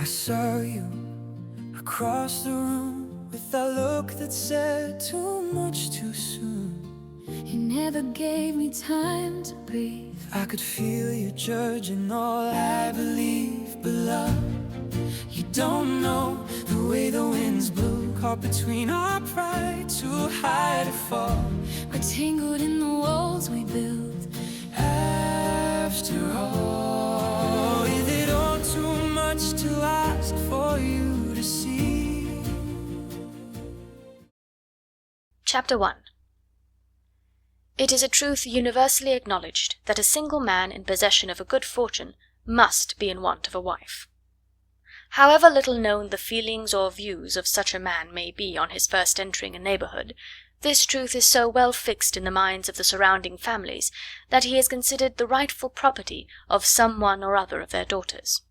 I saw you across the room with that look that said too much too soon. You never gave me time to breathe. I could feel you judging all I believe. But love, you don't know the way the winds blew, caught between our pride, too high to fall. We're tangled in the walls we built. After all, is it all too much to ask for you to see? Chapter 1. It is a truth universally acknowledged that a single man in possession of a good fortune must be in want of a wife. However little known the feelings or views of such a man may be on his first entering a neighbourhood, this truth is so well fixed in the minds of the surrounding families that he is considered the rightful property of some one or other of their daughters.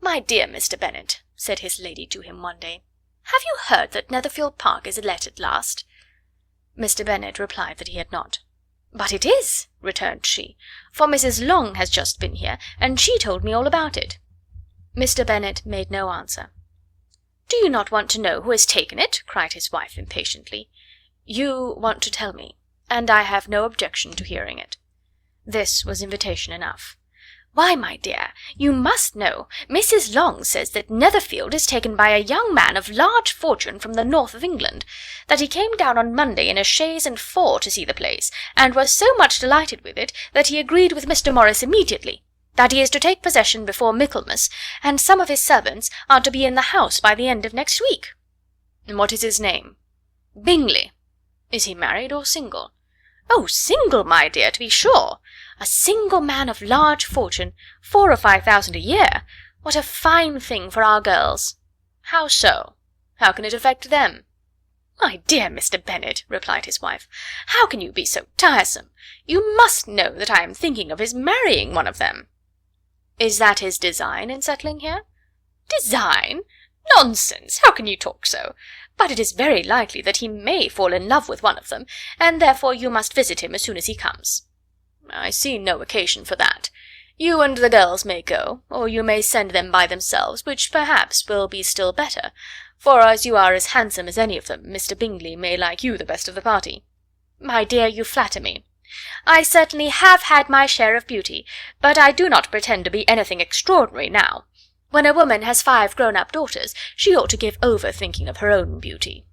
"My dear Mr. Bennet," said his lady to him one day, "have you heard that Netherfield Park is let at last?" Mr. Bennet replied that he had not. "But it is," returned she, "for Mrs. Long has just been here, and she told me all about it." Mr. Bennet made no answer. "Do you not want to know who has taken it?" cried his wife impatiently. "You want to tell me, and I have no objection to hearing it." This was invitation enough. "Why, my dear, you must know. Mrs. Long says that Netherfield is taken by a young man of large fortune from the north of England, that he came down on Monday in a chaise and four to see the place, and was so much delighted with it that he agreed with Mr. Morris immediately, that he is to take possession before Michaelmas, and some of his servants are to be in the house by the end of next week." "And what is his name?" "Bingley." "Is he married or single?" "Oh, single, my dear, to be sure. A single man of large fortune, 4,000 or 5,000 a year. What a fine thing for our girls!" "How so? How can it affect them?" "My dear Mr. Bennet," replied his wife, "how can you be so tiresome? You must know that I am thinking of his marrying one of them." "Is that his design in settling here?" "Design? Nonsense! How can you talk so? But it is very likely that he may fall in love with one of them, and therefore you must visit him as soon as he comes." "I see no occasion for that. You and the girls may go, or you may send them by themselves, which perhaps will be still better, for as you are as handsome as any of them, Mr. Bingley may like you the best of the party." "My dear, you flatter me. I certainly have had my share of beauty, but I do not pretend to be anything extraordinary now. When a woman has 5 grown-up daughters, she ought to give over thinking of her own beauty."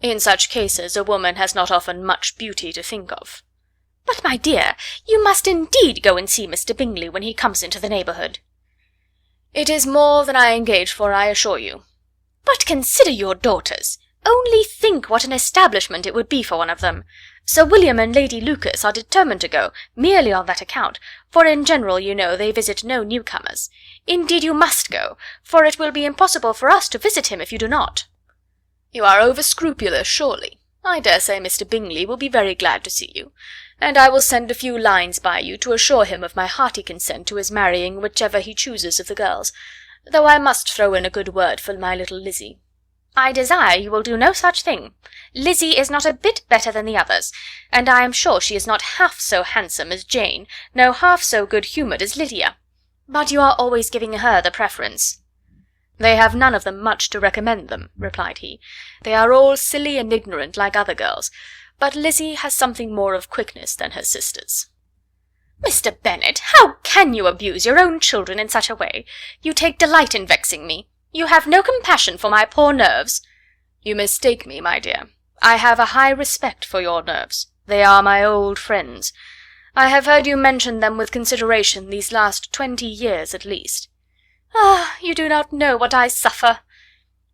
"In such cases a woman has not often much beauty to think of." "But, my dear, you must indeed go and see Mr. Bingley when he comes into the neighbourhood." "It is more than I engage for, I assure you." "But consider your daughters. Only think what an establishment it would be for one of them. Sir William and Lady Lucas are determined to go, merely on that account, for in general, you know, they visit no newcomers. Indeed you must go, for it will be impossible for us to visit him if you do not." "You are over-scrupulous, surely. I dare say Mr. Bingley will be very glad to see you, and I will send a few lines by you to assure him of my hearty consent to his marrying whichever he chooses of the girls, though I must throw in a good word for my little Lizzie." "I desire you will do no such thing. Lizzie is not a bit better than the others, and I am sure she is not half so handsome as Jane, no half so good-humoured as Lydia. But you are always giving her the preference." "They have none of them much to recommend them," replied he. "They are all silly and ignorant like other girls, but Lizzie has something more of quickness than her sisters." "Mr. Bennet, how can you abuse your own children in such a way? You take delight in vexing me. You have no compassion for my poor nerves." "You mistake me, my dear. I have a high respect for your nerves. They are my old friends. I have heard you mention them with consideration these last 20 years at least." "Ah, you do not know what I suffer."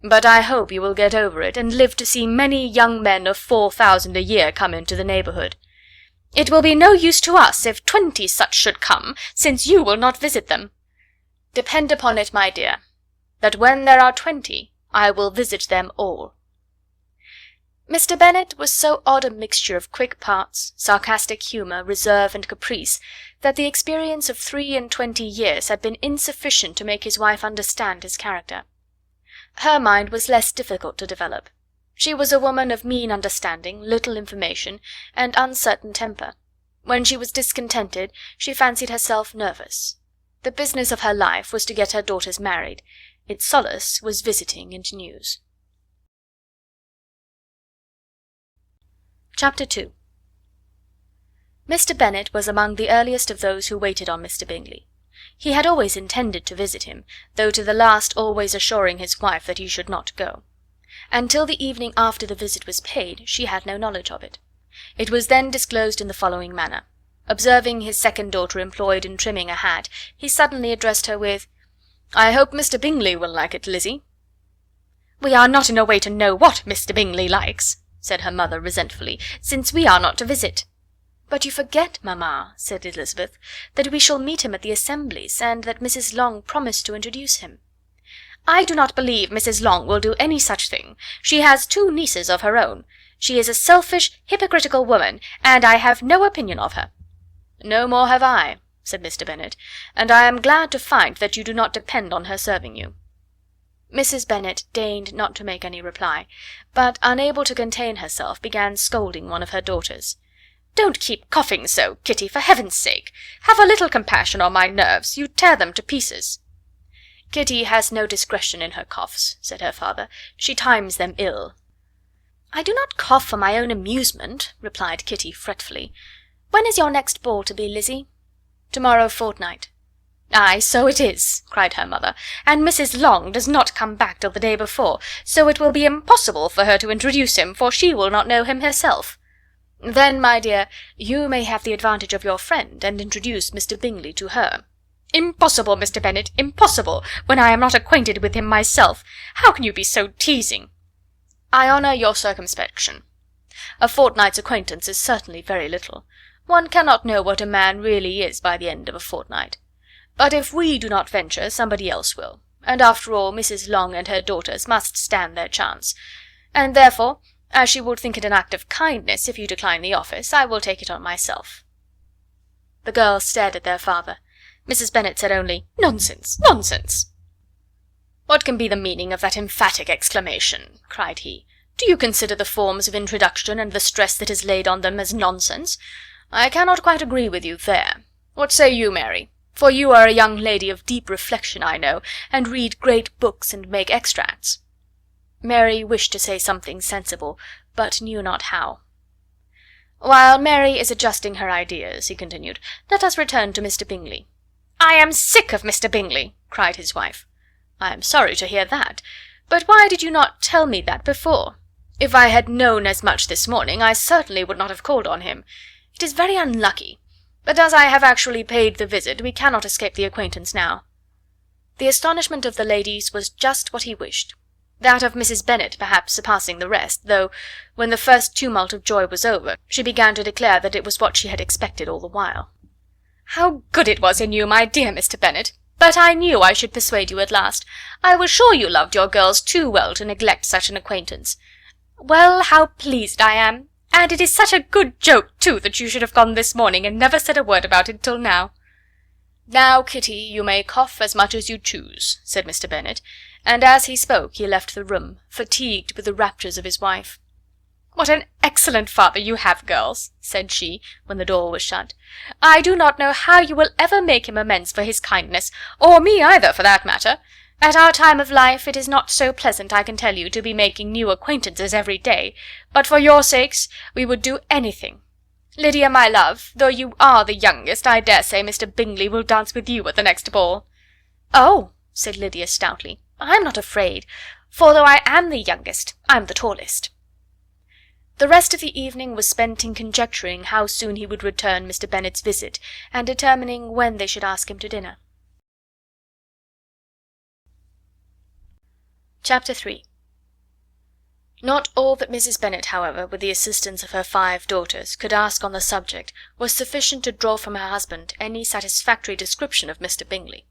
"But I hope you will get over it, and live to see many young men of 4,000 a year come into the neighbourhood." "It will be no use to us if 20 such should come, since you will not visit them." "Depend upon it, my dear, that when there are 20, I will visit them all." Mr. Bennet was so odd a mixture of quick parts, sarcastic humour, reserve, and caprice, that the experience of 23 years had been insufficient to make his wife understand his character. Her mind was less difficult to develop. She was a woman of mean understanding, little information, and uncertain temper. When she was discontented, she fancied herself nervous. The business of her life was to get her daughters married. Its solace was visiting and news. Chapter 2. Mr. Bennet was among the earliest of those who waited on Mr. Bingley. He had always intended to visit him, though to the last always assuring his wife that he should not go. Until the evening after the visit was paid, she had no knowledge of it. It was then disclosed in the following manner. Observing his second daughter employed in trimming a hat, he suddenly addressed her with, "I hope Mr. Bingley will like it, Lizzie." "We are not in a way to know what Mr. Bingley likes," said her mother resentfully, "since we are not to visit." "But you forget, mamma," said Elizabeth, "that we shall meet him at the assemblies, and that Mrs. Long promised to introduce him." "I do not believe Mrs. Long will do any such thing. She has 2 nieces of her own. She is a selfish, hypocritical woman, and I have no opinion of her." "No more have I," said Mr. Bennet, "and I am glad to find that you do not depend on her serving you." Mrs. Bennet deigned not to make any reply, but, unable to contain herself, began scolding one of her daughters. "Don't keep coughing so, Kitty, for heaven's sake! Have a little compassion on my nerves, you tear them to pieces." "Kitty has no discretion in her coughs," said her father. "She times them ill." "I do not cough for my own amusement," replied Kitty fretfully. "When is your next ball to be, Lizzie?" "To-morrow fortnight." "Ay, so it is," cried her mother, "and Mrs. Long does not come back till the day before, so it will be impossible for her to introduce him, for she will not know him herself." "Then, my dear, you may have the advantage of your friend, and introduce Mr. Bingley to her." "Impossible, Mr. Bennet, impossible, when I am not acquainted with him myself. How can you be so teasing?" "I honour your circumspection. A fortnight's acquaintance is certainly very little. One cannot know what a man really is by the end of a fortnight. But if we do not venture, somebody else will, and after all Mrs. Long and her daughters must stand their chance, and therefore, as she would think it an act of kindness if you decline the office, I will take it on myself." The girls stared at their father. Mrs. Bennet said only, "Nonsense, nonsense!" "What can be the meaning of that emphatic exclamation?" cried he. "Do you consider the forms of introduction and the stress that is laid on them as nonsense? I cannot quite agree with you there. What say you, Mary? For you are a young lady of deep reflection, I know, and read great books and make extracts." Mary wished to say something sensible, but knew not how. "While Mary is adjusting her ideas," he continued, "let us return to Mr. Bingley." "I am sick of Mr. Bingley," cried his wife. "I am sorry to hear that. But why did you not tell me that before? If I had known as much this morning, I certainly would not have called on him. It is very unlucky, but as I have actually paid the visit, we cannot escape the acquaintance now." The astonishment of the ladies was just what he wished. That of Mrs. Bennet perhaps surpassing the rest, though, when the first tumult of joy was over, she began to declare that it was what she had expected all the while. "How good it was in you, my dear Mr. Bennet! But I knew I should persuade you at last. I was sure you loved your girls too well to neglect such an acquaintance. Well, how pleased I am! And it is such a good joke, too, that you should have gone this morning and never said a word about it till now." "Now, Kitty, you may cough as much as you choose," said Mr. Bennet, and as he spoke he left the room, fatigued with the raptures of his wife. "What an excellent father you have, girls," said she, when the door was shut. "I do not know how you will ever make him amends for his kindness, or me either, for that matter. At our time of life it is not so pleasant, I can tell you, to be making new acquaintances every day, but for your sakes we would do anything. Lydia, my love, though you are the youngest, I dare say Mr. Bingley will dance with you at the next ball." "Oh," said Lydia stoutly, "I am not afraid, for though I am the youngest, I am the tallest." The rest of the evening was spent in conjecturing how soon he would return Mr. Bennet's visit, and determining when they should ask him to dinner. Chapter 3. Not all that Mrs. Bennet, however, with the assistance of her 5 daughters, could ask on the subject was sufficient to draw from her husband any satisfactory description of Mr. Bingley.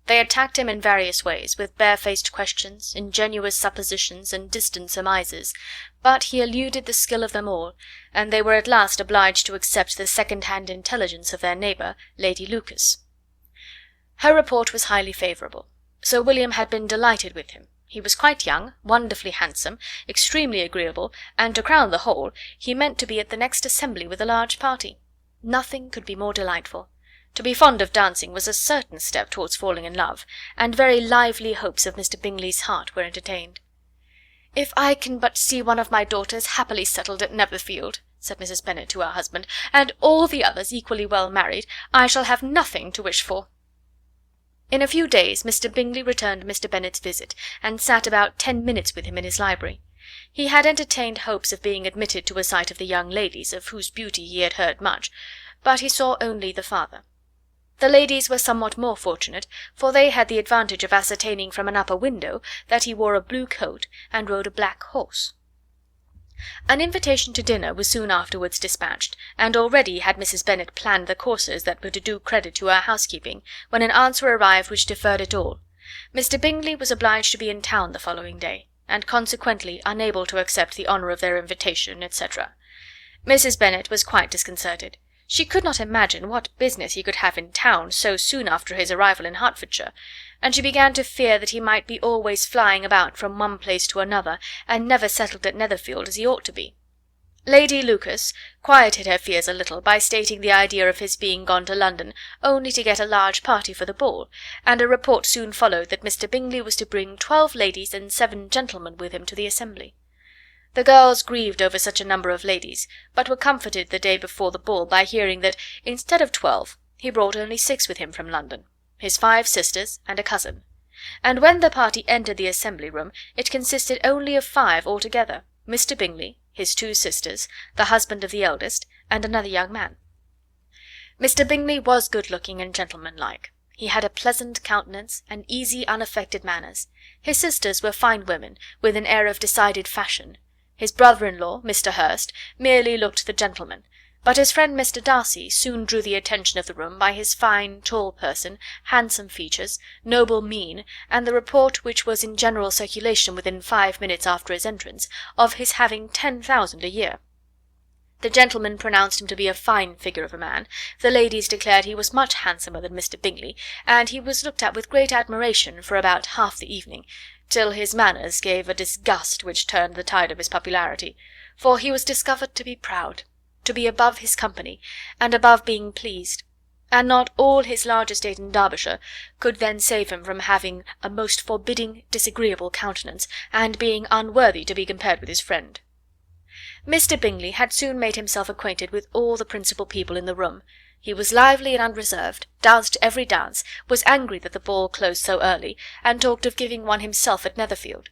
They attacked him in various ways, with barefaced questions, ingenuous suppositions, and distant surmises, but he eluded the skill of them all, and they were at last obliged to accept the second-hand intelligence of their neighbour, Lady Lucas. Her report was highly favourable. Sir William had been delighted with him. He was quite young, wonderfully handsome, extremely agreeable, and to crown the whole, he meant to be at the next assembly with a large party. Nothing could be more delightful. To be fond of dancing was a certain step towards falling in love, and very lively hopes of Mr. Bingley's heart were entertained. "If I can but see one of my daughters happily settled at Netherfield," said Mrs. Bennet to her husband, "and all the others equally well married, I shall have nothing to wish for." In a few days Mr. Bingley returned Mr. Bennet's visit, and sat about 10 minutes with him in his library. He had entertained hopes of being admitted to a sight of the young ladies, of whose beauty he had heard much, but he saw only the father. The ladies were somewhat more fortunate, for they had the advantage of ascertaining from an upper window that he wore a blue coat and rode a black horse. An invitation to dinner was soon afterwards dispatched, and already had Mrs. Bennet planned the courses that were to do credit to her housekeeping, when an answer arrived which deferred it all. Mr. Bingley was obliged to be in town the following day, and consequently unable to accept the honour of their invitation, etc. Mrs. Bennet was quite disconcerted. She could not imagine what business he could have in town so soon after his arrival in Hertfordshire, and she began to fear that he might be always flying about from one place to another, and never settled at Netherfield as he ought to be. Lady Lucas quieted her fears a little by stating the idea of his being gone to London only to get a large party for the ball, and a report soon followed that Mr. Bingley was to bring 12 ladies and 7 gentlemen with him to the assembly. The girls grieved over such a number of ladies, but were comforted the day before the ball by hearing that, instead of 12, he brought only 6 with him from London, his 5 sisters and a cousin. And when the party entered the assembly room, it consisted only of 5 altogether: Mr. Bingley, his 2 sisters, the husband of the eldest, and another young man. Mr. Bingley was good-looking and gentlemanlike. He had a pleasant countenance and easy, unaffected manners. His sisters were fine women, with an air of decided fashion. His brother-in-law, Mr. Hurst, merely looked the gentleman, but his friend Mr. Darcy soon drew the attention of the room by his fine, tall person, handsome features, noble mien, and the report which was in general circulation within 5 minutes after his entrance, of his having 10,000 a year. The gentlemen pronounced him to be a fine figure of a man, the ladies declared he was much handsomer than Mr. Bingley, and he was looked at with great admiration for about half the evening, till his manners gave a disgust which turned the tide of his popularity, for he was discovered to be proud, to be above his company, and above being pleased, and not all his large estate in Derbyshire could then save him from having a most forbidding, disagreeable countenance, and being unworthy to be compared with his friend. Mr. Bingley had soon made himself acquainted with all the principal people in the room. He was lively and unreserved, danced every dance, was angry that the ball closed so early, and talked of giving one himself at Netherfield.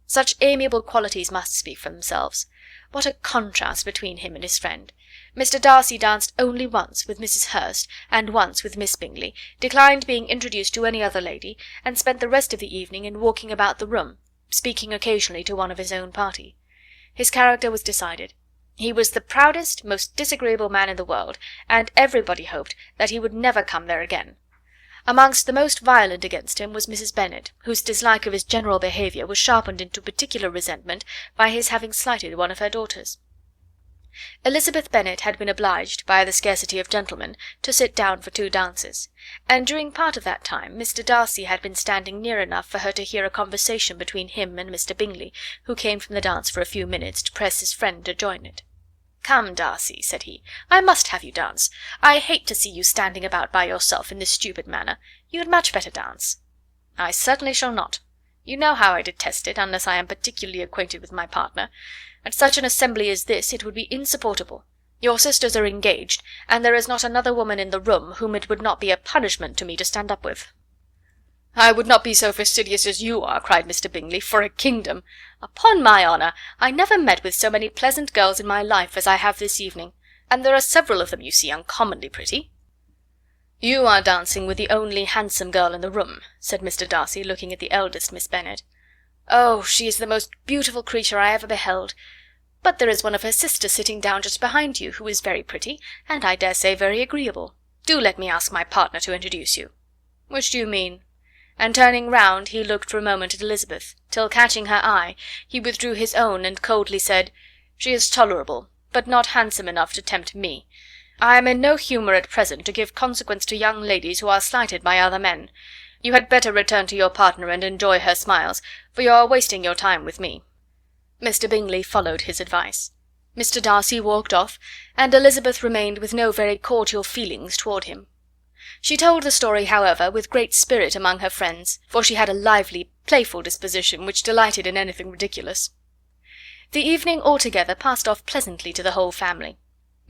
Such amiable qualities must speak for themselves. What a contrast between him and his friend! Mr. Darcy danced only once with Mrs. Hurst, and once with Miss Bingley, declined being introduced to any other lady, and spent the rest of the evening in walking about the room, speaking occasionally to one of his own party. His character was decided. He was the proudest, most disagreeable man in the world, and everybody hoped that he would never come there again. Amongst the most violent against him was Mrs. Bennet, whose dislike of his general behaviour was sharpened into particular resentment by his having slighted one of her daughters. Elizabeth Bennet had been obliged, by the scarcity of gentlemen, to sit down for 2 dances, and during part of that time Mr. Darcy had been standing near enough for her to hear a conversation between him and Mr. Bingley, who came from the dance for a few minutes to press his friend to join it. "Come, Darcy," said he, "I must have you dance. I hate to see you standing about by yourself in this stupid manner. You had much better dance." "I certainly shall not. You know how I detest it, unless I am particularly acquainted with my partner. At such an assembly as this it would be insupportable. Your sisters are engaged, and there is not another woman in the room whom it would not be a punishment to me to stand up with." "I would not be so fastidious as you are," cried Mr. Bingley, "for a kingdom. Upon my honour, I never met with so many pleasant girls in my life as I have this evening, and there are several of them, you see, uncommonly pretty." "You are dancing with the only handsome girl in the room," said Mr. Darcy, looking at the eldest Miss Bennet. "Oh, she is the most beautiful creature I ever beheld. But there is one of her sisters sitting down just behind you, who is very pretty, and I dare say very agreeable. Do let me ask my partner to introduce you." "Which do you mean?" And turning round, he looked for a moment at Elizabeth, till catching her eye, he withdrew his own and coldly said, "She is tolerable, but not handsome enough to tempt me. I am in no humour at present to give consequence to young ladies who are slighted by other men. You had better return to your partner and enjoy her smiles, for you are wasting your time with me." Mr. Bingley followed his advice. Mr. Darcy walked off, and Elizabeth remained with no very cordial feelings toward him. She told the story, however, with great spirit among her friends, for she had a lively, playful disposition which delighted in anything ridiculous. The evening altogether passed off pleasantly to the whole family.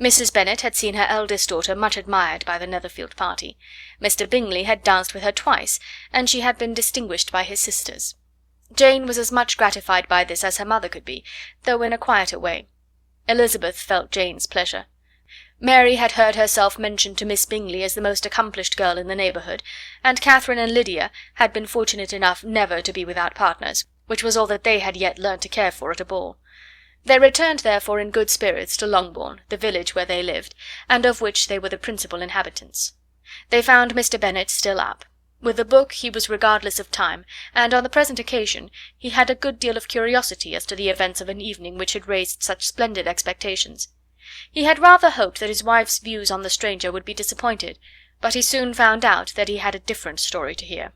Mrs. Bennet had seen her eldest daughter much admired by the Netherfield party. Mr. Bingley had danced with her twice, and she had been distinguished by his sisters. Jane was as much gratified by this as her mother could be, though in a quieter way. Elizabeth felt Jane's pleasure. Mary had heard herself mentioned to Miss Bingley as the most accomplished girl in the neighbourhood, and Catherine and Lydia had been fortunate enough never to be without partners, which was all that they had yet learnt to care for at a ball. They returned therefore in good spirits to Longbourn, the village where they lived, and of which they were the principal inhabitants. They found Mr. Bennet still up. With a book he was regardless of time, and on the present occasion he had a good deal of curiosity as to the events of an evening which had raised such splendid expectations. He had rather hoped that his wife's views on the stranger would be disappointed, but he soon found out that he had a different story to hear.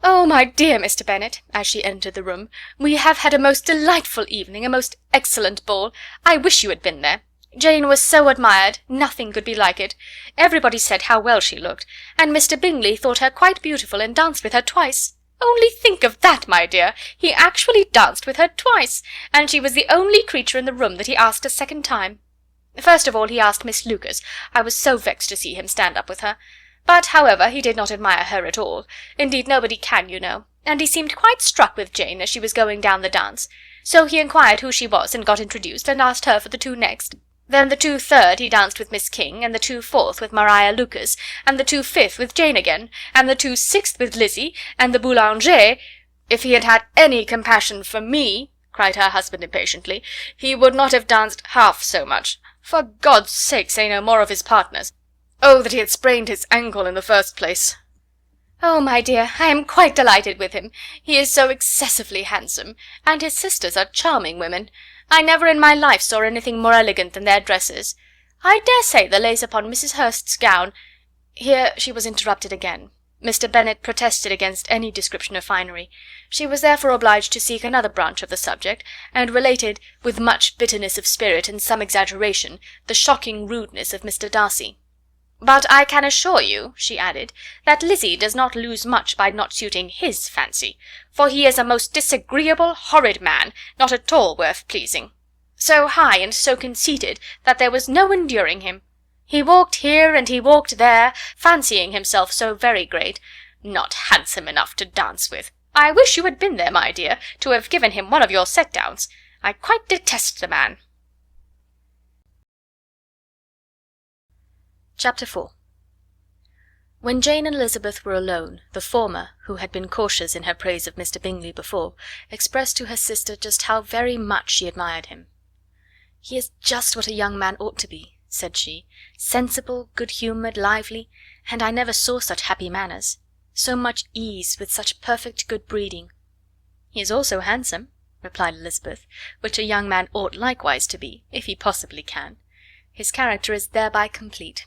"Oh, my dear Mr. Bennet," as she entered the room, "we have had a most delightful evening, a most excellent ball. I wish you had been there. Jane was so admired, nothing could be like it. Everybody said how well she looked, and Mr. Bingley thought her quite beautiful and danced with her twice. Only think of that, my dear! He actually danced with her twice, and she was the only creature in the room that he asked a second time. First of all he asked Miss Lucas. I was so vexed to see him stand up with her. But, however, he did not admire her at all. Indeed, nobody can, you know, and he seemed quite struck with Jane as she was going down the dance. So he inquired who she was, and got introduced, and asked her for the two next. Then the 2/3 he danced with Miss King, and the 2/4 with Maria Lucas, and the 2/5 with Jane again, and the 2/6 with Lizzie, and the Boulanger— "If he had had any compassion for me," cried her husband impatiently, "he would not have danced half so much. For God's sake say no more of his partners. Oh, that he had sprained his ankle in the first place." "Oh, my dear, I am quite delighted with him. He is so excessively handsome, and his sisters are charming women. I never in my life saw anything more elegant than their dresses. I dare say the lace upon Mrs. Hurst's gown—" Here she was interrupted again. Mr. Bennet protested against any description of finery. She was therefore obliged to seek another branch of the subject, and related, with much bitterness of spirit and some exaggeration, the shocking rudeness of Mr. Darcy. "But I can assure you," she added, "that Lizzie does not lose much by not suiting his fancy, for he is a most disagreeable, horrid man, not at all worth pleasing. So high and so conceited that there was no enduring him. He walked here and he walked there, fancying himself so very great. Not handsome enough to dance with. I wish you had been there, my dear, to have given him one of your set-downs. I quite detest the man." Chapter 4. When Jane and Elizabeth were alone, the former, who had been cautious in her praise of Mr. Bingley before, expressed to her sister just how very much she admired him. "He is just what a young man ought to be," said she, "sensible, good-humoured, lively, and I never saw such happy manners. So much ease, with such perfect good breeding." "He is also handsome," replied Elizabeth, "which a young man ought likewise to be, if he possibly can. His character is thereby complete."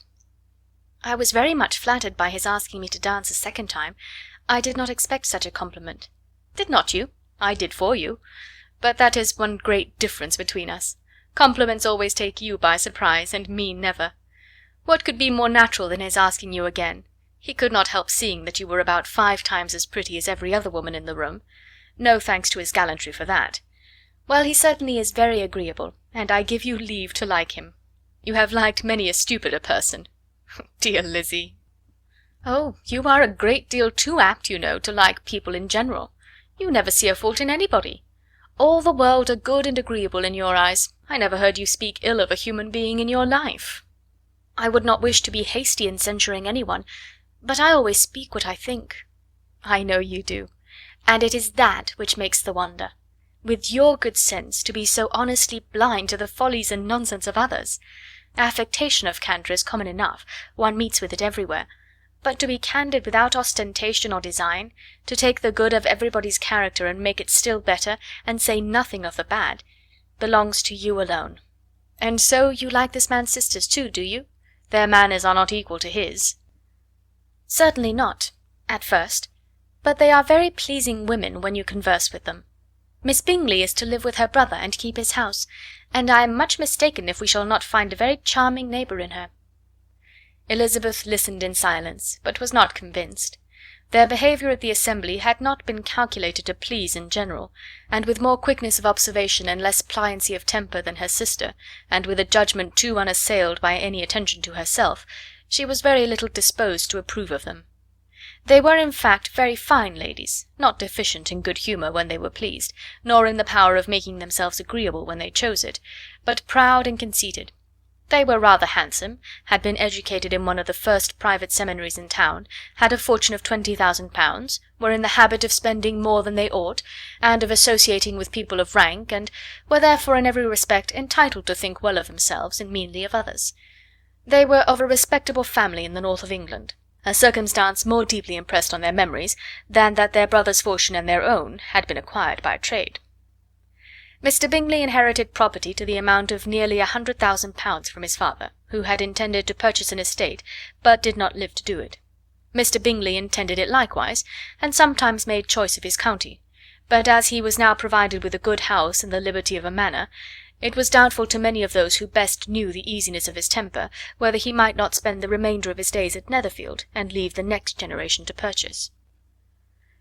"I was very much flattered by his asking me to dance a second time. I did not expect such a compliment." "Did not you? I did for you. But that is one great difference between us. Compliments always take you by surprise, and me never. What could be more natural than his asking you again? He could not help seeing that you were about 5 times as pretty as every other woman in the room. No thanks to his gallantry for that. Well, he certainly is very agreeable, and I give you leave to like him. You have liked many a stupider person." "Dear Lizzie." "Oh, you are a great deal too apt, you know, to like people in general. You never see a fault in anybody. All the world are good and agreeable in your eyes. I never heard you speak ill of a human being in your life." "I would not wish to be hasty in censuring anyone, but I always speak what I think." "I know you do, and it is that which makes the wonder. With your good sense, to be so honestly blind to the follies and nonsense of others. Affectation of candour is common enough, one meets with it everywhere, but to be candid without ostentation or design, to take the good of everybody's character and make it still better, and say nothing of the bad, belongs to you alone. And so you like this man's sisters too, do you? Their manners are not equal to his." "Certainly not, at first, but they are very pleasing women when you converse with them. Miss Bingley is to live with her brother and keep his house, and I am much mistaken if we shall not find a very charming neighbour in her." Elizabeth listened in silence, but was not convinced. Their behaviour at the assembly had not been calculated to please in general, and with more quickness of observation and less pliancy of temper than her sister, and with a judgment too unassailed by any attention to herself, she was very little disposed to approve of them. They were in fact very fine ladies, not deficient in good humour when they were pleased, nor in the power of making themselves agreeable when they chose it, but proud and conceited. They were rather handsome, had been educated in one of the first private seminaries in town, had a fortune of £20,000, were in the habit of spending more than they ought, and of associating with people of rank, and were therefore in every respect entitled to think well of themselves and meanly of others. They were of a respectable family in the north of England, a circumstance more deeply impressed on their memories than that their brother's fortune and their own had been acquired by trade. Mr. Bingley inherited property to the amount of nearly £100,000 from his father, who had intended to purchase an estate, but did not live to do it. Mr. Bingley intended it likewise, and sometimes made choice of his county, but as he was now provided with a good house and the liberty of a manor, it was doubtful to many of those who best knew the easiness of his temper whether he might not spend the remainder of his days at Netherfield, and leave the next generation to purchase.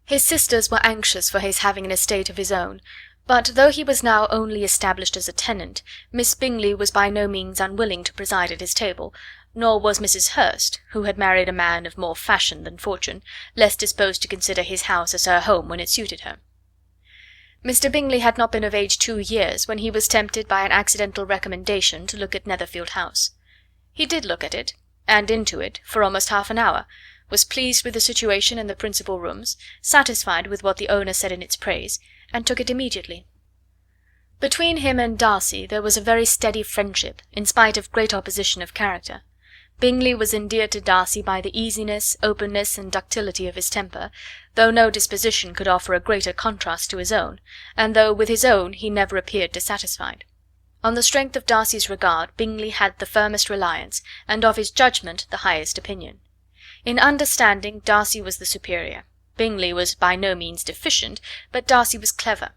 His sisters were anxious for his having an estate of his own, but though he was now only established as a tenant, Miss Bingley was by no means unwilling to preside at his table, nor was Mrs. Hurst, who had married a man of more fashion than fortune, less disposed to consider his house as her home when it suited her. Mr. Bingley had not been of age 2 years when he was tempted by an accidental recommendation to look at Netherfield House. He did look at it, and into it, for almost half an hour, was pleased with the situation and the principal rooms, satisfied with what the owner said in its praise, and took it immediately. Between him and Darcy there was a very steady friendship, in spite of great opposition of character. Bingley was endeared to Darcy by the easiness, openness, and ductility of his temper, though no disposition could offer a greater contrast to his own, and though with his own he never appeared dissatisfied. On the strength of Darcy's regard Bingley had the firmest reliance, and of his judgment the highest opinion. In understanding Darcy was the superior. Bingley was by no means deficient, but Darcy was clever.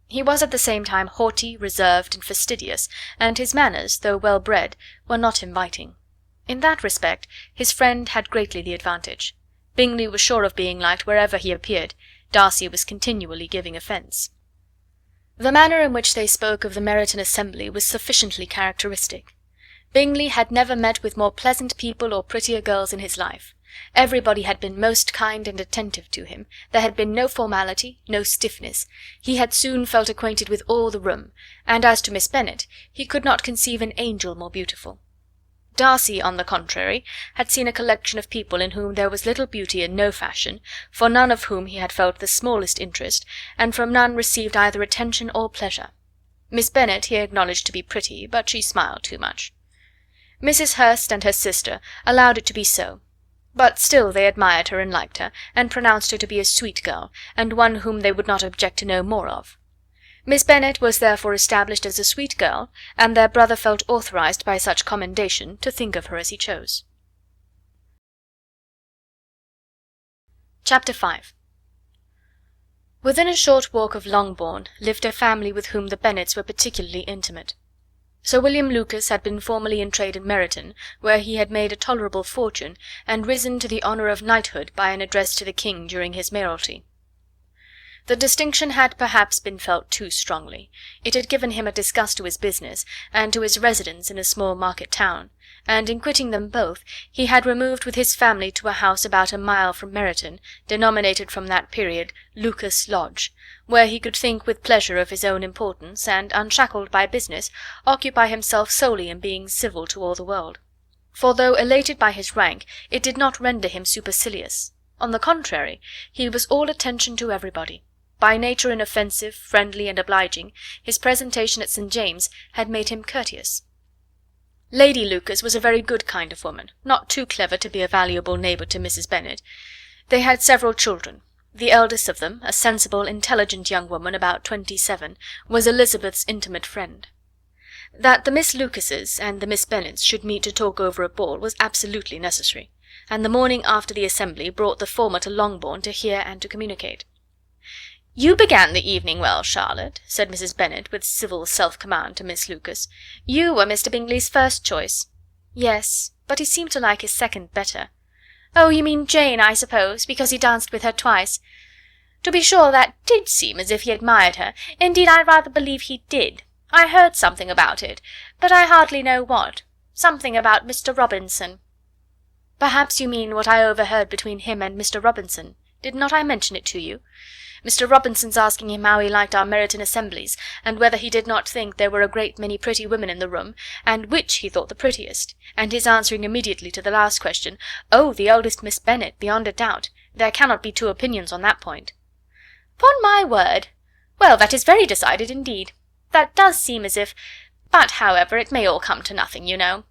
He was at the same time haughty, reserved, and fastidious, and his manners, though well bred, were not inviting. In that respect his friend had greatly the advantage. Bingley was sure of being liked wherever he appeared. Darcy was continually giving offence. The manner in which they spoke of the Meryton assembly was sufficiently characteristic. Bingley had never met with more pleasant people or prettier girls in his life. Everybody had been most kind and attentive to him, there had been no formality, no stiffness, he had soon felt acquainted with all the room, and as to Miss Bennet, he could not conceive an angel more beautiful. Darcy, on the contrary, had seen a collection of people in whom there was little beauty and no fashion, for none of whom he had felt the smallest interest, and from none received either attention or pleasure. Miss Bennet he acknowledged to be pretty, but she smiled too much. Mrs. Hurst and her sister allowed it to be so, but still they admired her and liked her, and pronounced her to be a sweet girl, and one whom they would not object to know more of. Miss Bennet was therefore established as a sweet girl, and their brother felt authorized by such commendation to think of her as he chose. Chapter 5. Within a short walk of Longbourn lived a family with whom the Bennets were particularly intimate. Sir William Lucas had been formerly in trade in Meryton, where he had made a tolerable fortune, and risen to the honour of knighthood by an address to the king during his mayoralty. The distinction had perhaps been felt too strongly. It had given him a disgust to his business, and to his residence in a small market town, and in quitting them both, he had removed with his family to a house about a mile from Meryton, denominated from that period Lucas Lodge, where he could think with pleasure of his own importance, and, unshackled by business, occupy himself solely in being civil to all the world. For though elated by his rank, it did not render him supercilious. On the contrary, he was all attention to everybody. By nature inoffensive, friendly, and obliging, his presentation at St. James had made him courteous. Lady Lucas was a very good kind of woman, not too clever to be a valuable neighbour to Mrs. Bennet. They had several children. The eldest of them, a sensible, intelligent young woman about 27, was Elizabeth's intimate friend. That the Miss Lucases and the Miss Bennets should meet to talk over a ball was absolutely necessary, and the morning after the assembly brought the former to Longbourn to hear and to communicate. "You began the evening well, Charlotte," said Mrs. Bennet with civil self-command to Miss Lucas. "You were Mr. Bingley's first choice." Yes, but he seemed to like his second better. Oh, you mean Jane, I suppose, because he danced with her twice. To be sure, that did seem as if he admired her. Indeed, I rather believe he did. I heard something about it, but I hardly know what. Something about Mr. Robinson. Perhaps you mean what I overheard between him and Mr. Robinson. Did not I mention it to you? Mr. Robinson's asking him how he liked our Meryton assemblies, and whether he did not think there were a great many pretty women in the room, and which he thought the prettiest, and his answering immediately to the last question, "Oh, the eldest Miss Bennet, beyond a doubt. There cannot be two opinions on that point." "'Pon my word! Well, that is very decided indeed. That does seem as if— But, however, it may all come to nothing, you know."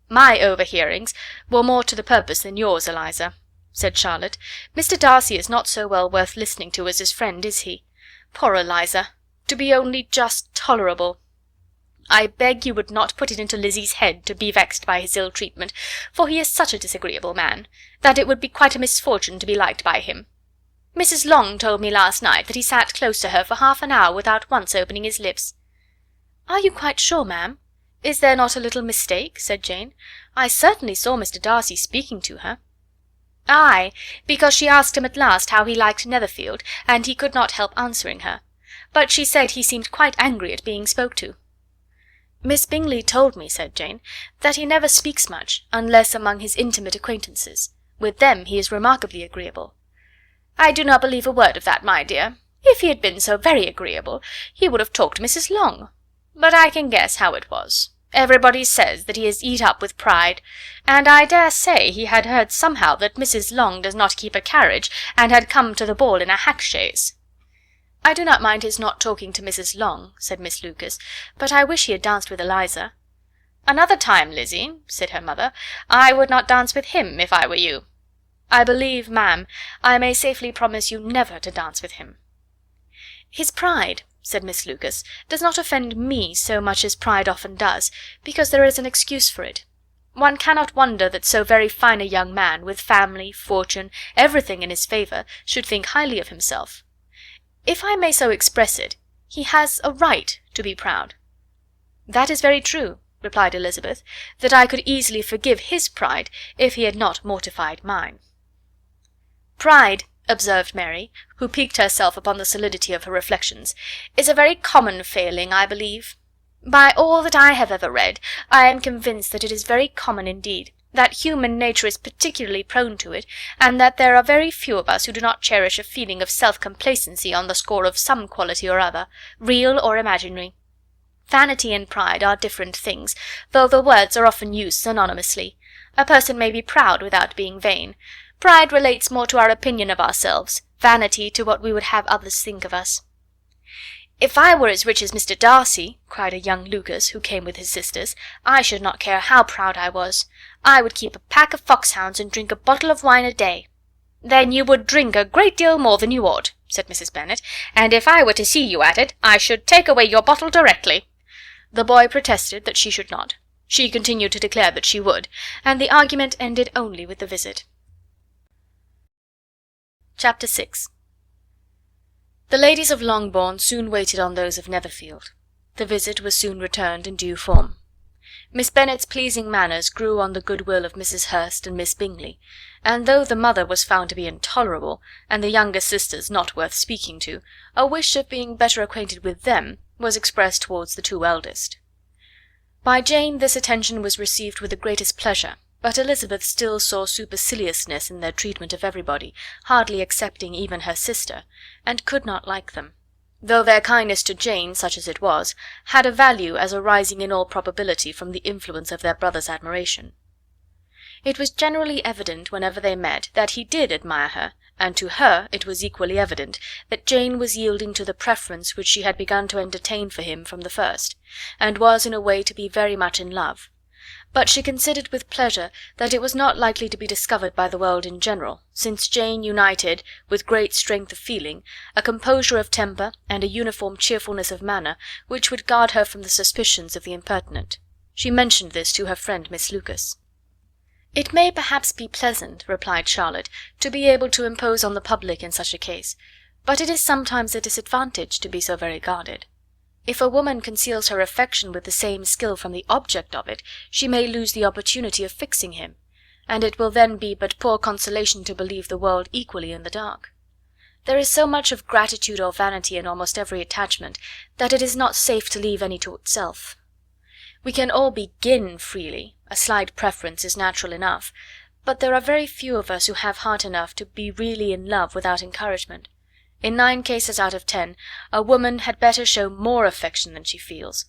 "My overhearings were more to the purpose than yours, Eliza," said Charlotte. "Mr. Darcy is not so well worth listening to as his friend, is he? Poor Eliza! To be only just tolerable! I beg you would not put it into Lizzie's head to be vexed by his ill treatment, for he is such a disagreeable man, that it would be quite a misfortune to be liked by him. Mrs. Long told me last night that he sat close to her for half an hour without once opening his lips." "Are you quite sure, ma'am? Is there not a little mistake?" said Jane. "I certainly saw Mr. Darcy speaking to her." "Ay, because she asked him at last how he liked Netherfield, and he could not help answering her. But she said he seemed quite angry at being spoke to." "Miss Bingley told me," said Jane, "that he never speaks much, unless among his intimate acquaintances. With them he is remarkably agreeable." "I do not believe a word of that, my dear. If he had been so very agreeable, he would have talked to Mrs. Long. But I can guess how it was. Everybody says that he is eat up with pride, and I dare say he had heard somehow that Mrs. Long does not keep a carriage, and had come to the ball in a hack chaise." "I do not mind his not talking to Mrs. Long," said Miss Lucas, "but I wish he had danced with Eliza." "Another time, Lizzie," said her mother, "I would not dance with him, if I were you." "I believe, ma'am, I may safely promise you never to dance with him." "His pride," said Miss Lucas, "does not offend me so much as pride often does, because there is an excuse for it. One cannot wonder that so very fine a young man, with family, fortune, everything in his favour, should think highly of himself. If I may so express it, he has a right to be proud." "That is very true," replied Elizabeth, "that I could easily forgive his pride if he had not mortified mine." "Pride," observed Mary, who piqued herself upon the solidity of her reflections, "is a very common failing, I believe. By all that I have ever read, I am convinced that it is very common indeed, that human nature is particularly prone to it, and that there are very few of us who do not cherish a feeling of self-complacency on the score of some quality or other, real or imaginary. Vanity and pride are different things, though the words are often used synonymously. A person may be proud without being vain. Pride relates more to our opinion of ourselves, vanity to what we would have others think of us." "If I were as rich as Mr. Darcy," cried a young Lucas, who came with his sisters, "I should not care how proud I was. I would keep a pack of foxhounds and drink a bottle of wine a day." "Then you would drink a great deal more than you ought," said Mrs. Bennet, "and if I were to see you at it, I should take away your bottle directly." The boy protested that she should not. She continued to declare that she would, and the argument ended only with the visit. Chapter 6. The ladies of Longbourn soon waited on those of Netherfield. The visit was soon returned in due form. Miss Bennet's pleasing manners grew on the goodwill of Mrs. Hurst and Miss Bingley, and though the mother was found to be intolerable, and the younger sisters not worth speaking to, a wish of being better acquainted with them was expressed towards the two eldest. By Jane this attention was received with the greatest pleasure, but Elizabeth still saw superciliousness in their treatment of everybody, hardly excepting even her sister, and could not like them, though their kindness to Jane, such as it was, had a value as arising in all probability from the influence of their brother's admiration. It was generally evident whenever they met that he did admire her, and to her it was equally evident that Jane was yielding to the preference which she had begun to entertain for him from the first, and was in a way to be very much in love. But she considered with pleasure that it was not likely to be discovered by the world in general, since Jane united, with great strength of feeling, a composure of temper and a uniform cheerfulness of manner which would guard her from the suspicions of the impertinent. She mentioned this to her friend Miss Lucas. "It may perhaps be pleasant," replied Charlotte, "to be able to impose on the public in such a case, but it is sometimes a disadvantage to be so very guarded. If a woman conceals her affection with the same skill from the object of it, she may lose the opportunity of fixing him, and it will then be but poor consolation to believe the world equally in the dark. There is so much of gratitude or vanity in almost every attachment that it is not safe to leave any to itself. We can all begin freely, a slight preference is natural enough, but there are very few of us who have heart enough to be really in love without encouragement. In 9 cases out of 10, a woman had better show more affection than she feels.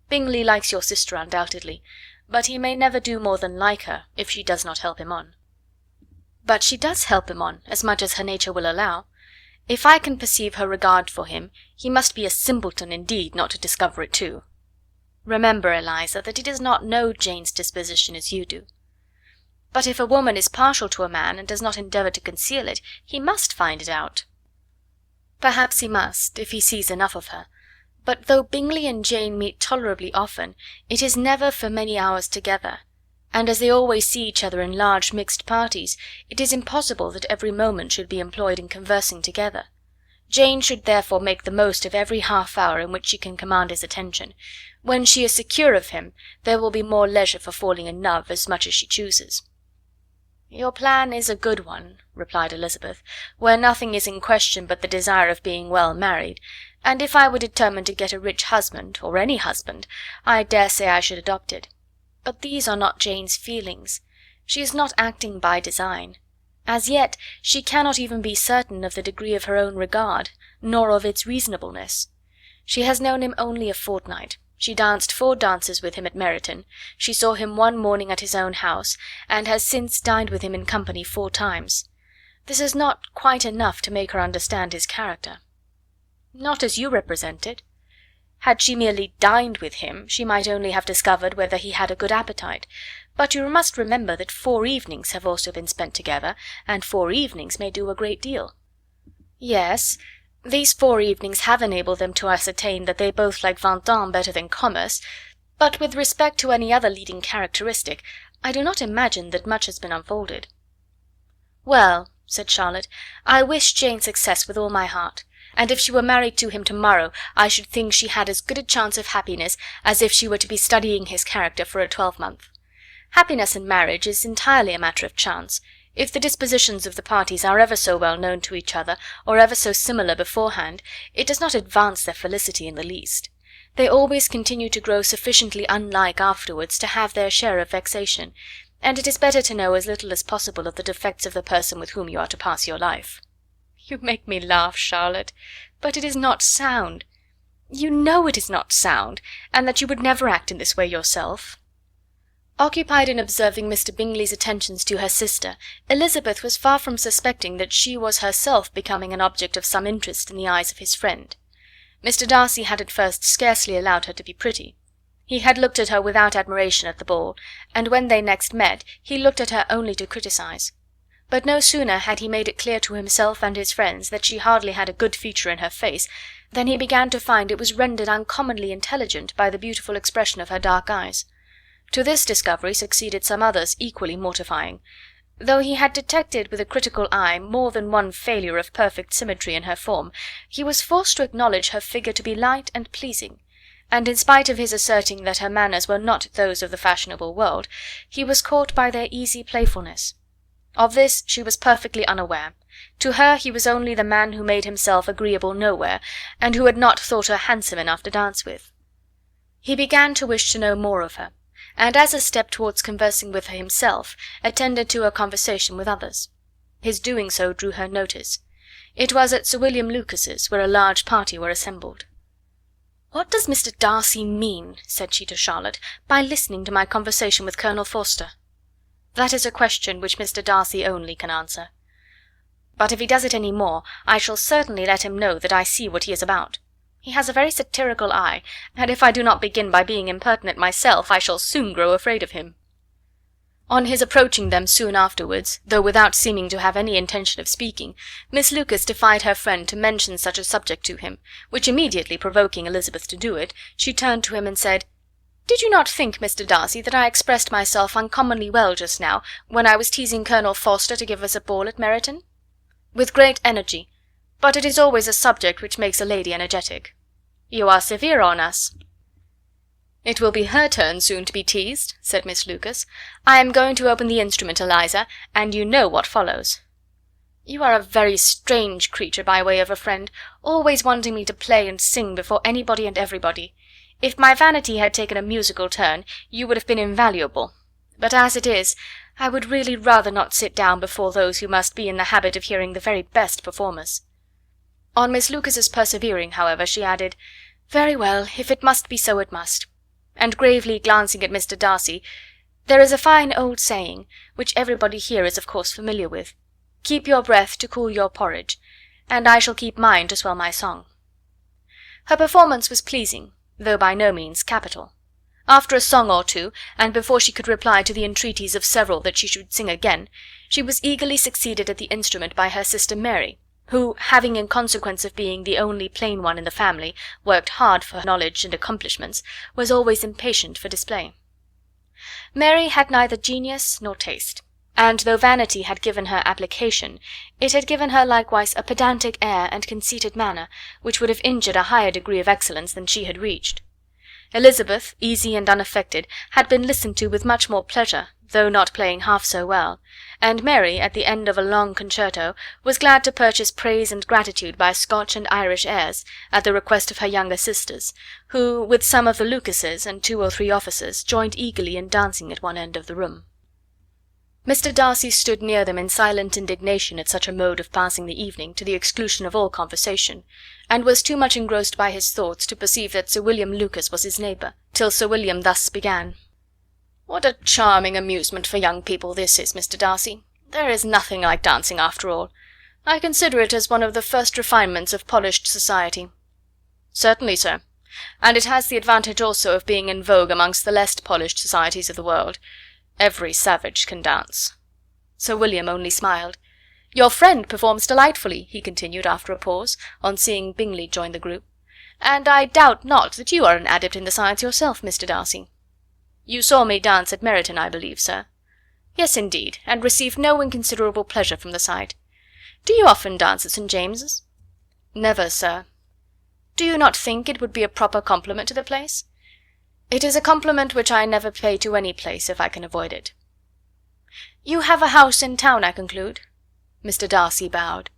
Bingley likes your sister undoubtedly, but he may never do more than like her if she does not help him on. But she does help him on, as much as her nature will allow. If I can perceive her regard for him, he must be a simpleton indeed not to discover it too. Remember, Eliza, that he does not know Jane's disposition as you do. But if a woman is partial to a man and does not endeavour to conceal it, he must find it out. Perhaps he must, if he sees enough of her, but though Bingley and Jane meet tolerably often, it is never for many hours together, and as they always see each other in large mixed parties, it is impossible that every moment should be employed in conversing together. Jane should therefore make the most of every half-hour in which she can command his attention. When she is secure of him, there will be more leisure for falling in love as much as she chooses. "Your plan is a good one," replied Elizabeth, "where nothing is in question but the desire of being well married, and if I were determined to get a rich husband, or any husband, I dare say I should adopt it. But these are not Jane's feelings. She is not acting by design. As yet she cannot even be certain of the degree of her own regard, nor of its reasonableness. She has known him only a fortnight. She danced 4 dances with him at Meryton, she saw him one morning at his own house, and has since dined with him in company 4 times. This is not quite enough to make her understand his character." "Not as you represent it. Had she merely dined with him, she might only have discovered whether he had a good appetite, but you must remember that 4 evenings have also been spent together, and 4 evenings may do a great deal." "Yes, these 4 evenings have enabled them to ascertain that they both like 20 ans better than commerce, but with respect to any other leading characteristic, I do not imagine that much has been unfolded." "Well," said Charlotte, "I wish Jane success with all my heart, and if she were married to him to-morrow, I should think she had as good a chance of happiness as if she were to be studying his character for a 12-month. Happiness in marriage is entirely a matter of chance. If the dispositions of the parties are ever so well known to each other, or ever so similar beforehand, it does not advance their felicity in the least. They always continue to grow sufficiently unlike afterwards to have their share of vexation, and it is better to know as little as possible of the defects of the person with whom you are to pass your life." "You make me laugh, Charlotte, but it is not sound. You know it is not sound, and that you would never act in this way yourself." Occupied in observing Mr. Bingley's attentions to her sister, Elizabeth was far from suspecting that she was herself becoming an object of some interest in the eyes of his friend. Mr. Darcy had at first scarcely allowed her to be pretty. He had looked at her without admiration at the ball, and when they next met he looked at her only to criticise. But no sooner had he made it clear to himself and his friends that she hardly had a good feature in her face, than he began to find it was rendered uncommonly intelligent by the beautiful expression of her dark eyes. To this discovery succeeded some others equally mortifying. Though he had detected with a critical eye more than one failure of perfect symmetry in her form, he was forced to acknowledge her figure to be light and pleasing, and in spite of his asserting that her manners were not those of the fashionable world, he was caught by their easy playfulness. Of this she was perfectly unaware. To her he was only the man who made himself agreeable nowhere, and who had not thought her handsome enough to dance with. He began to wish to know more of her, and as a step towards conversing with her himself, attended to her conversation with others. His doing so drew her notice. It was at Sir William Lucas's, where a large party were assembled. "What does Mr. Darcy mean," said she to Charlotte, "by listening to my conversation with Colonel Forster?" "That is a question which Mr. Darcy only can answer. But if he does it any more, I shall certainly let him know that I see what he is about. He has a very satirical eye, and if I do not begin by being impertinent myself, I shall soon grow afraid of him." On his approaching them soon afterwards, though without seeming to have any intention of speaking, Miss Lucas defied her friend to mention such a subject to him, which immediately provoking Elizabeth to do it, she turned to him and said, "Did you not think, Mr. Darcy, that I expressed myself uncommonly well just now, when I was teasing Colonel Forster to give us a ball at Meryton?" "With great energy, but it is always a subject which makes a lady energetic." You are severe on us." "It will be her turn soon to be teased," said Miss Lucas. "I am going to open the instrument, Eliza, and you know what follows." "You are a very strange creature by way of a friend, always wanting me to play and sing before anybody and everybody. If my vanity had taken a musical turn, you would have been invaluable; but as it is, I would really rather not sit down before those who must be in the habit of hearing the very best performers." On Miss Lucas's persevering, however, she added, "Very well, if it must be so, it must." And gravely glancing at Mr. Darcy, "There is a fine old saying, which everybody here is of course familiar with, 'Keep your breath to cool your porridge,' and I shall keep mine to swell my song." Her performance was pleasing, though by no means capital. After a song or two, and before she could reply to the entreaties of several that she should sing again, she was eagerly succeeded at the instrument by her sister Mary, who, having in consequence of being the only plain one in the family worked hard for knowledge and accomplishments, was always impatient for display. Mary had neither genius nor taste, and though vanity had given her application, it had given her likewise a pedantic air and conceited manner, which would have injured a higher degree of excellence than she had reached. Elizabeth, easy and unaffected, had been listened to with much more pleasure, though not playing half so well, and Mary, at the end of a long concerto, was glad to purchase praise and gratitude by Scotch and Irish airs, at the request of her younger sisters, who, with some of the Lucases and 2 or 3 officers, joined eagerly in dancing at one end of the room. Mr. Darcy stood near them in silent indignation at such a mode of passing the evening, to the exclusion of all conversation, and was too much engrossed by his thoughts to perceive that Sir William Lucas was his neighbour, till Sir William thus began: "What a charming amusement for young people this is, Mr. Darcy! There is nothing like dancing after all. I consider it as one of the first refinements of polished society." "Certainly, sir, and it has the advantage also of being in vogue amongst the less polished societies of the world. Every savage can dance." Sir William only smiled. "Your friend performs delightfully," he continued after a pause, on seeing Bingley join the group, "and I doubt not that you are an adept in the science yourself, Mr. Darcy." "You saw me dance at Meryton, I believe, sir?" "Yes, indeed, and received no inconsiderable pleasure from the sight. Do you often dance at St. James's?" "Never, sir." "Do you not think it would be a proper compliment to the place?" "It is a compliment which I never pay to any place, if I can avoid it." "You have a house in town, I conclude?" Mr. Darcy bowed.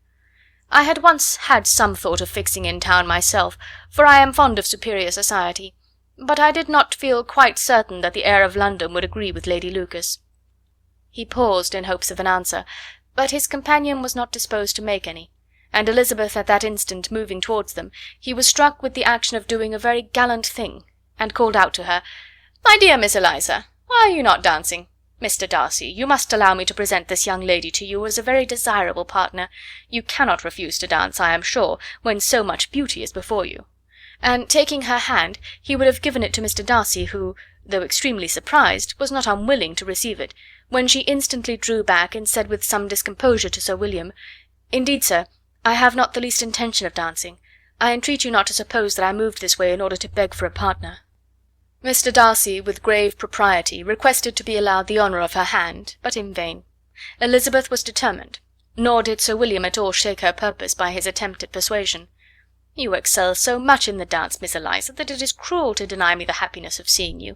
"I had once had some thought of fixing in town myself, for I am fond of superior society, but I did not feel quite certain that the air of London would agree with Lady Lucas." He paused in hopes of an answer, but his companion was not disposed to make any, and Elizabeth at that instant moving towards them, he was struck with the action of doing a very gallant thing, and called out to her, "My dear Miss Eliza, why are you not dancing? Mr. Darcy, you must allow me to present this young lady to you as a very desirable partner. You cannot refuse to dance, I am sure, when so much beauty is before you." And taking her hand, he would have given it to Mr. Darcy, who, though extremely surprised, was not unwilling to receive it, when she instantly drew back and said with some discomposure to Sir William, "Indeed, sir, I have not the least intention of dancing. I entreat you not to suppose that I moved this way in order to beg for a partner." Mr. Darcy, with grave propriety, requested to be allowed the honour of her hand, but in vain. Elizabeth was determined, nor did Sir William at all shake her purpose by his attempt at persuasion. "You excel so much in the dance, Miss Eliza, that it is cruel to deny me the happiness of seeing you,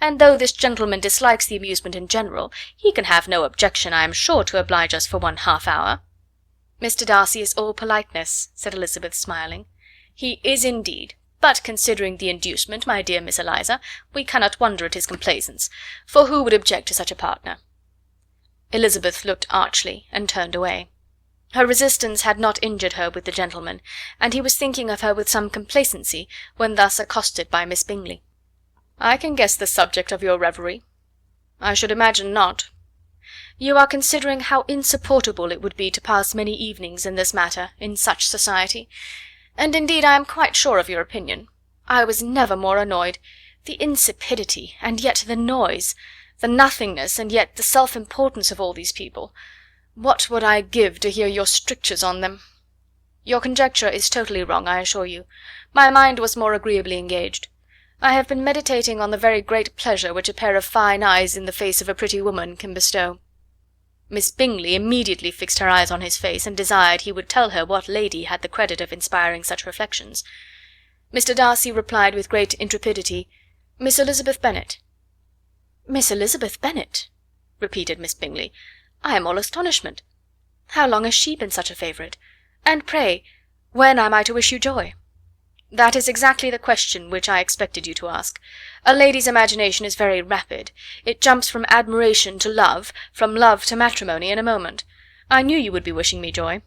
and though this gentleman dislikes the amusement in general, he can have no objection, I am sure, to oblige us for 1/2 hour." "Mr. Darcy is all politeness," said Elizabeth, smiling. "He is indeed, but considering the inducement, my dear Miss Eliza, we cannot wonder at his complaisance, for who would object to such a partner?" Elizabeth looked archly, and turned away. Her resistance had not injured her with the gentleman, and he was thinking of her with some complacency, when thus accosted by Miss Bingley. "I can guess the subject of your reverie." "I should imagine not." "You are considering how insupportable it would be to pass many evenings in this matter, in such society, and indeed I am quite sure of your opinion. I was never more annoyed. The insipidity, and yet the noise, the nothingness, and yet the self-importance of all these people. What would I give to hear your strictures on them?" "Your conjecture is totally wrong, I assure you. My mind was more agreeably engaged. I have been meditating on the very great pleasure which a pair of fine eyes in the face of a pretty woman can bestow." Miss Bingley immediately fixed her eyes on his face, and desired he would tell her what lady had the credit of inspiring such reflections. Mr. Darcy replied with great intrepidity, "Miss Elizabeth Bennet." "Miss Elizabeth Bennet?" repeated Miss Bingley. "I am all astonishment. How long has she been such a favourite? And pray, when am I to wish you joy?" "That is exactly the question which I expected you to ask. A lady's imagination is very rapid. It jumps from admiration to love, from love to matrimony, in a moment. I knew you would be wishing me joy.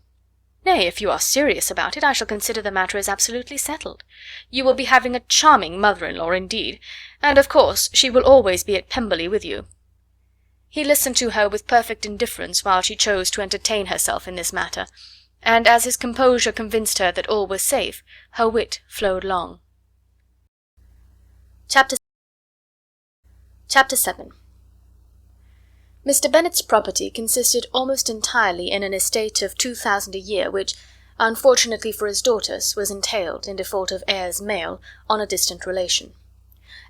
Nay, if you are serious about it, I shall consider the matter as absolutely settled. You will be having a charming mother-in-law indeed, and of course she will always be at Pemberley with you." He listened to her with perfect indifference while she chose to entertain herself in this matter, and as his composure convinced her that all was safe, her wit flowed long. Chapter 7. Mr. Bennet's property consisted almost entirely in an estate of 2,000 a year, which, unfortunately for his daughters, was entailed, in default of heirs male, on a distant relation.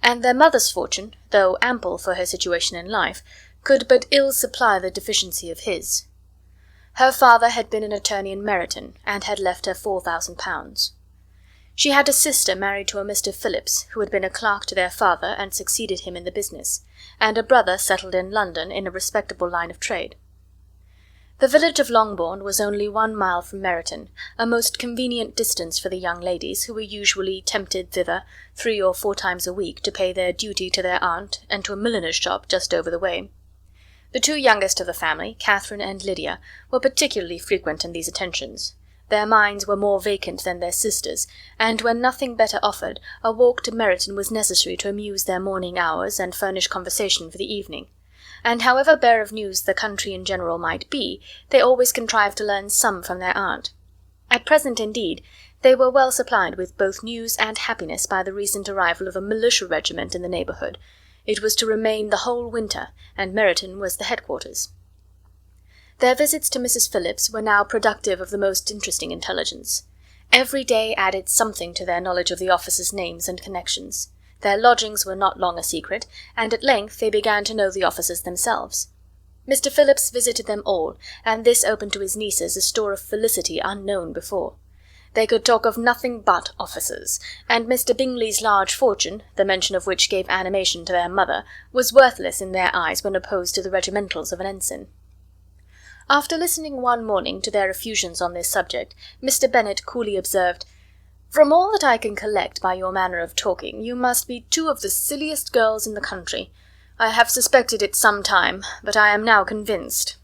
And their mother's fortune, though ample for her situation in life, could but ill supply the deficiency of his. Her father had been an attorney in Meryton, and had left her £4,000. She had a sister married to a Mr. Phillips, who had been a clerk to their father and succeeded him in the business, and a brother settled in London in a respectable line of trade. The village of Longbourn was only 1 mile from Meryton, a most convenient distance for the young ladies, who were usually tempted thither 3 or 4 times a week to pay their duty to their aunt and to a milliner's shop just over the way. The 2 youngest of the family, Catherine and Lydia, were particularly frequent in these attentions. Their minds were more vacant than their sisters', and when nothing better offered, a walk to Meryton was necessary to amuse their morning hours and furnish conversation for the evening. And however bare of news the country in general might be, they always contrived to learn some from their aunt. At present, indeed, they were well supplied with both news and happiness by the recent arrival of a militia regiment in the neighbourhood. It was to remain the whole winter, and Meryton was the headquarters. Their visits to Mrs. Phillips were now productive of the most interesting intelligence. Every day added something to their knowledge of the officers' names and connections. Their lodgings were not long a secret, and at length they began to know the officers themselves. Mr. Phillips visited them all, and this opened to his nieces a store of felicity unknown before. They could talk of nothing but officers, and Mr. Bingley's large fortune, the mention of which gave animation to their mother, was worthless in their eyes when opposed to the regimentals of an ensign. After listening one morning to their effusions on this subject, Mr. Bennet coolly observed, "From all that I can collect by your manner of talking, you must be 2 of the silliest girls in the country. I have suspected it some time, but I am now convinced."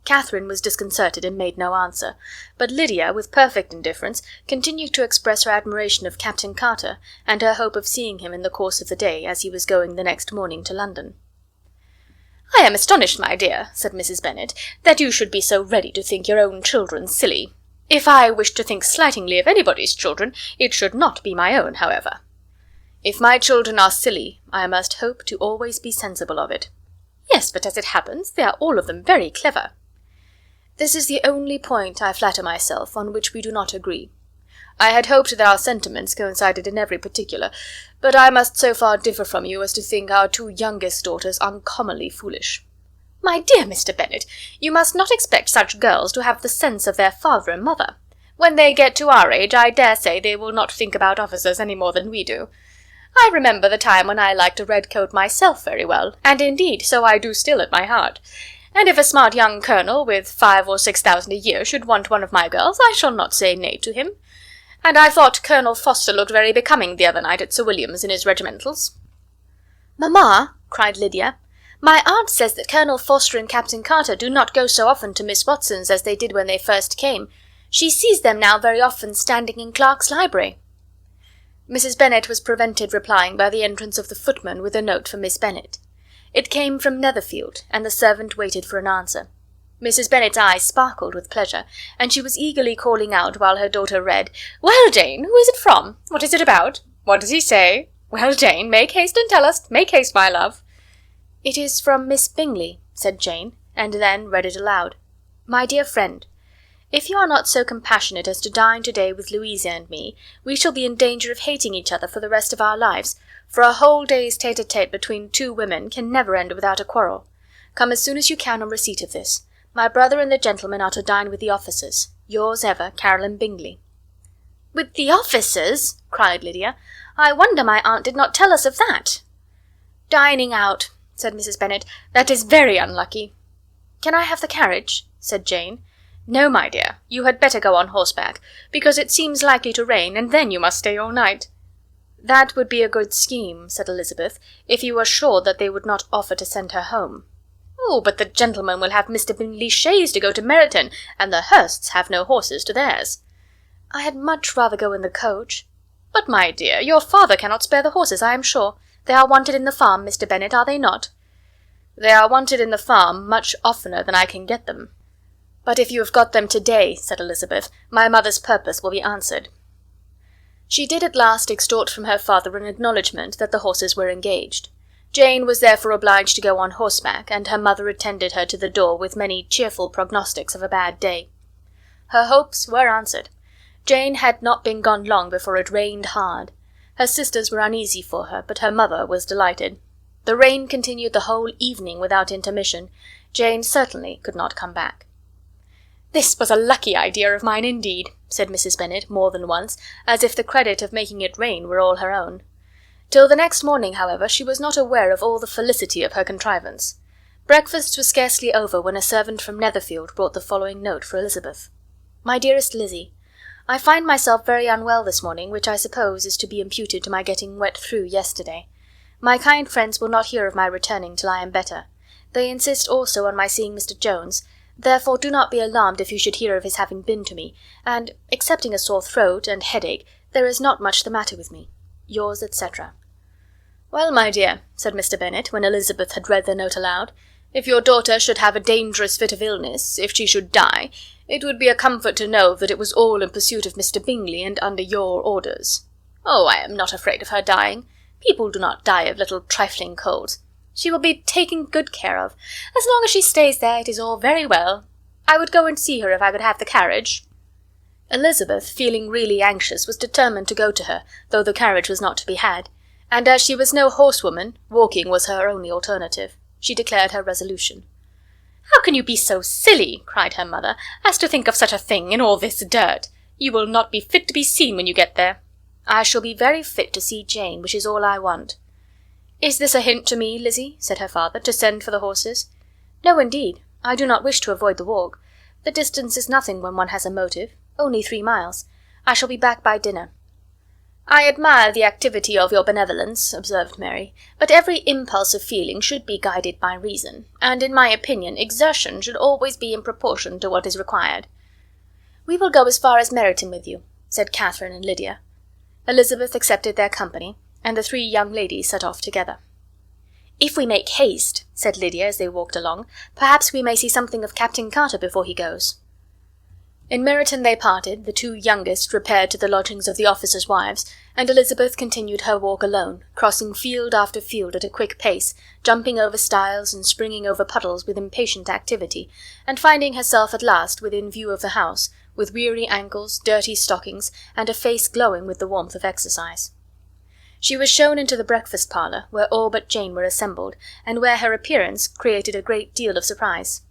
Catherine was disconcerted and made no answer, but Lydia, with perfect indifference, continued to express her admiration of Captain Carter, and her hope of seeing him in the course of the day, as he was going the next morning to London. "I am astonished, my dear," said Mrs. Bennet, "that you should be so ready to think your own children silly. If I wish to think slightingly of anybody's children, it should not be my own, however. If my children are silly, I must hope to always be sensible of it." "Yes, but as it happens, they are all of them very clever." "This is the only point, I flatter myself, on which we do not agree. I had hoped that our sentiments coincided in every particular, but I must so far differ from you as to think our 2 youngest daughters uncommonly foolish." "My dear Mr. Bennet, you must not expect such girls to have the sense of their father and mother. When they get to our age, I dare say they will not think about officers any more than we do. I remember the time when I liked a red coat myself very well, and indeed so I do still at my heart. And if a smart young colonel with 5,000 or 6,000 a year should want one of my girls, I shall not say nay to him. And I thought Colonel Foster looked very becoming the other night at Sir William's in his regimentals." "Mamma," cried Lydia, "my aunt says that Colonel Foster and Captain Carter do not go so often to Miss Watson's as they did when they first came. She sees them now very often standing in Clark's library." Mrs. Bennet was prevented replying by the entrance of the footman with a note for Miss Bennet. It came from Netherfield, and the servant waited for an answer. Mrs. Bennet's eyes sparkled with pleasure, and she was eagerly calling out while her daughter read, "Well, Jane, who is it from? What is it about? What does he say? Well, Jane, make haste and tell us. Make haste, my love." "It is from Miss Bingley," said Jane, and then read it aloud. "My dear friend, if you are not so compassionate as to dine to-day with Louisa and me, we shall be in danger of hating each other for the rest of our lives, for a whole day's tete-a-tete between 2 women can never end without a quarrel. Come as soon as you can on receipt of this. My brother and the gentlemen are to dine with the officers. Yours ever, Caroline Bingley." "With the officers!" cried Lydia. "I wonder my aunt did not tell us of that." "Dining out," said Mrs. Bennet. "That is very unlucky." "Can I have the carriage?" said Jane. "No, my dear, you had better go on horseback, because it seems likely to rain, and then you must stay all night." "That would be a good scheme," said Elizabeth, "if you were sure that they would not offer to send her home." "Oh, but the gentlemen will have Mr. Bingley's chaise to go to Meryton, and the Hursts have no horses to theirs." "I had much rather go in the coach." "But, my dear, your father cannot spare the horses, I am sure. They are wanted in the farm, Mr. Bennet, are they not?" "They are wanted in the farm much oftener than I can get them." "But if you have got them to-day," said Elizabeth, "my mother's purpose will be answered." She did at last extort from her father an acknowledgment that the horses were engaged. Jane was therefore obliged to go on horseback, and her mother attended her to the door with many cheerful prognostics of a bad day. Her hopes were answered. Jane had not been gone long before it rained hard. Her sisters were uneasy for her, but her mother was delighted. The rain continued the whole evening without intermission. Jane certainly could not come back. "This was a lucky idea of mine indeed," said Mrs. Bennet more than once, as if the credit of making it rain were all her own. Till the next morning, however, she was not aware of all the felicity of her contrivance. Breakfast was scarcely over when a servant from Netherfield brought the following note for Elizabeth. "My dearest Lizzie, I find myself very unwell this morning, which I suppose is to be imputed to my getting wet through yesterday. My kind friends will not hear of my returning till I am better. They insist also on my seeing Mr. Jones, therefore do not be alarmed if you should hear of his having been to me, and, excepting a sore throat and headache, there is not much the matter with me. Yours, etc. "Well, my dear," said Mr. Bennet, when Elizabeth had read the note aloud, "if your daughter should have a dangerous fit of illness, if she should die, it would be a comfort to know that it was all in pursuit of Mr. Bingley and under your orders." "Oh, I am not afraid of her dying. People do not die of little trifling colds. She will be taken good care of. As long as she stays there, it is all very well. I would go and see her if I could have the carriage." Elizabeth, feeling really anxious, was determined to go to her, though the carriage was not to be had, and as she was no horsewoman, walking was her only alternative. She declared her resolution. "How can you be so silly," cried her mother, "as to think of such a thing, in all this dirt? You will not be fit to be seen when you get there." "I shall be very fit to see Jane, which is all I want." "Is this a hint to me, Lizzie," said her father, "to send for the horses?" "No, indeed. I do not wish to avoid the walk. The distance is nothing when one has a motive. Only 3 miles. I shall be back by dinner." "I admire the activity of your benevolence," observed Mary, "but every impulse of feeling should be guided by reason, and in my opinion exertion should always be in proportion to what is required." "We will go as far as Meryton with you," said Catherine and Lydia. Elizabeth accepted their company, and the 3 young ladies set off together. "If we make haste," said Lydia as they walked along, "perhaps we may see something of Captain Carter before he goes." In Meryton they parted, the 2 youngest repaired to the lodgings of the officers' wives, and Elizabeth continued her walk alone, crossing field after field at a quick pace, jumping over stiles and springing over puddles with impatient activity, and finding herself at last within view of the house, with weary ankles, dirty stockings, and a face glowing with the warmth of exercise. She was shown into the breakfast parlour, where all but Jane were assembled, and where her appearance created a great deal of surprise.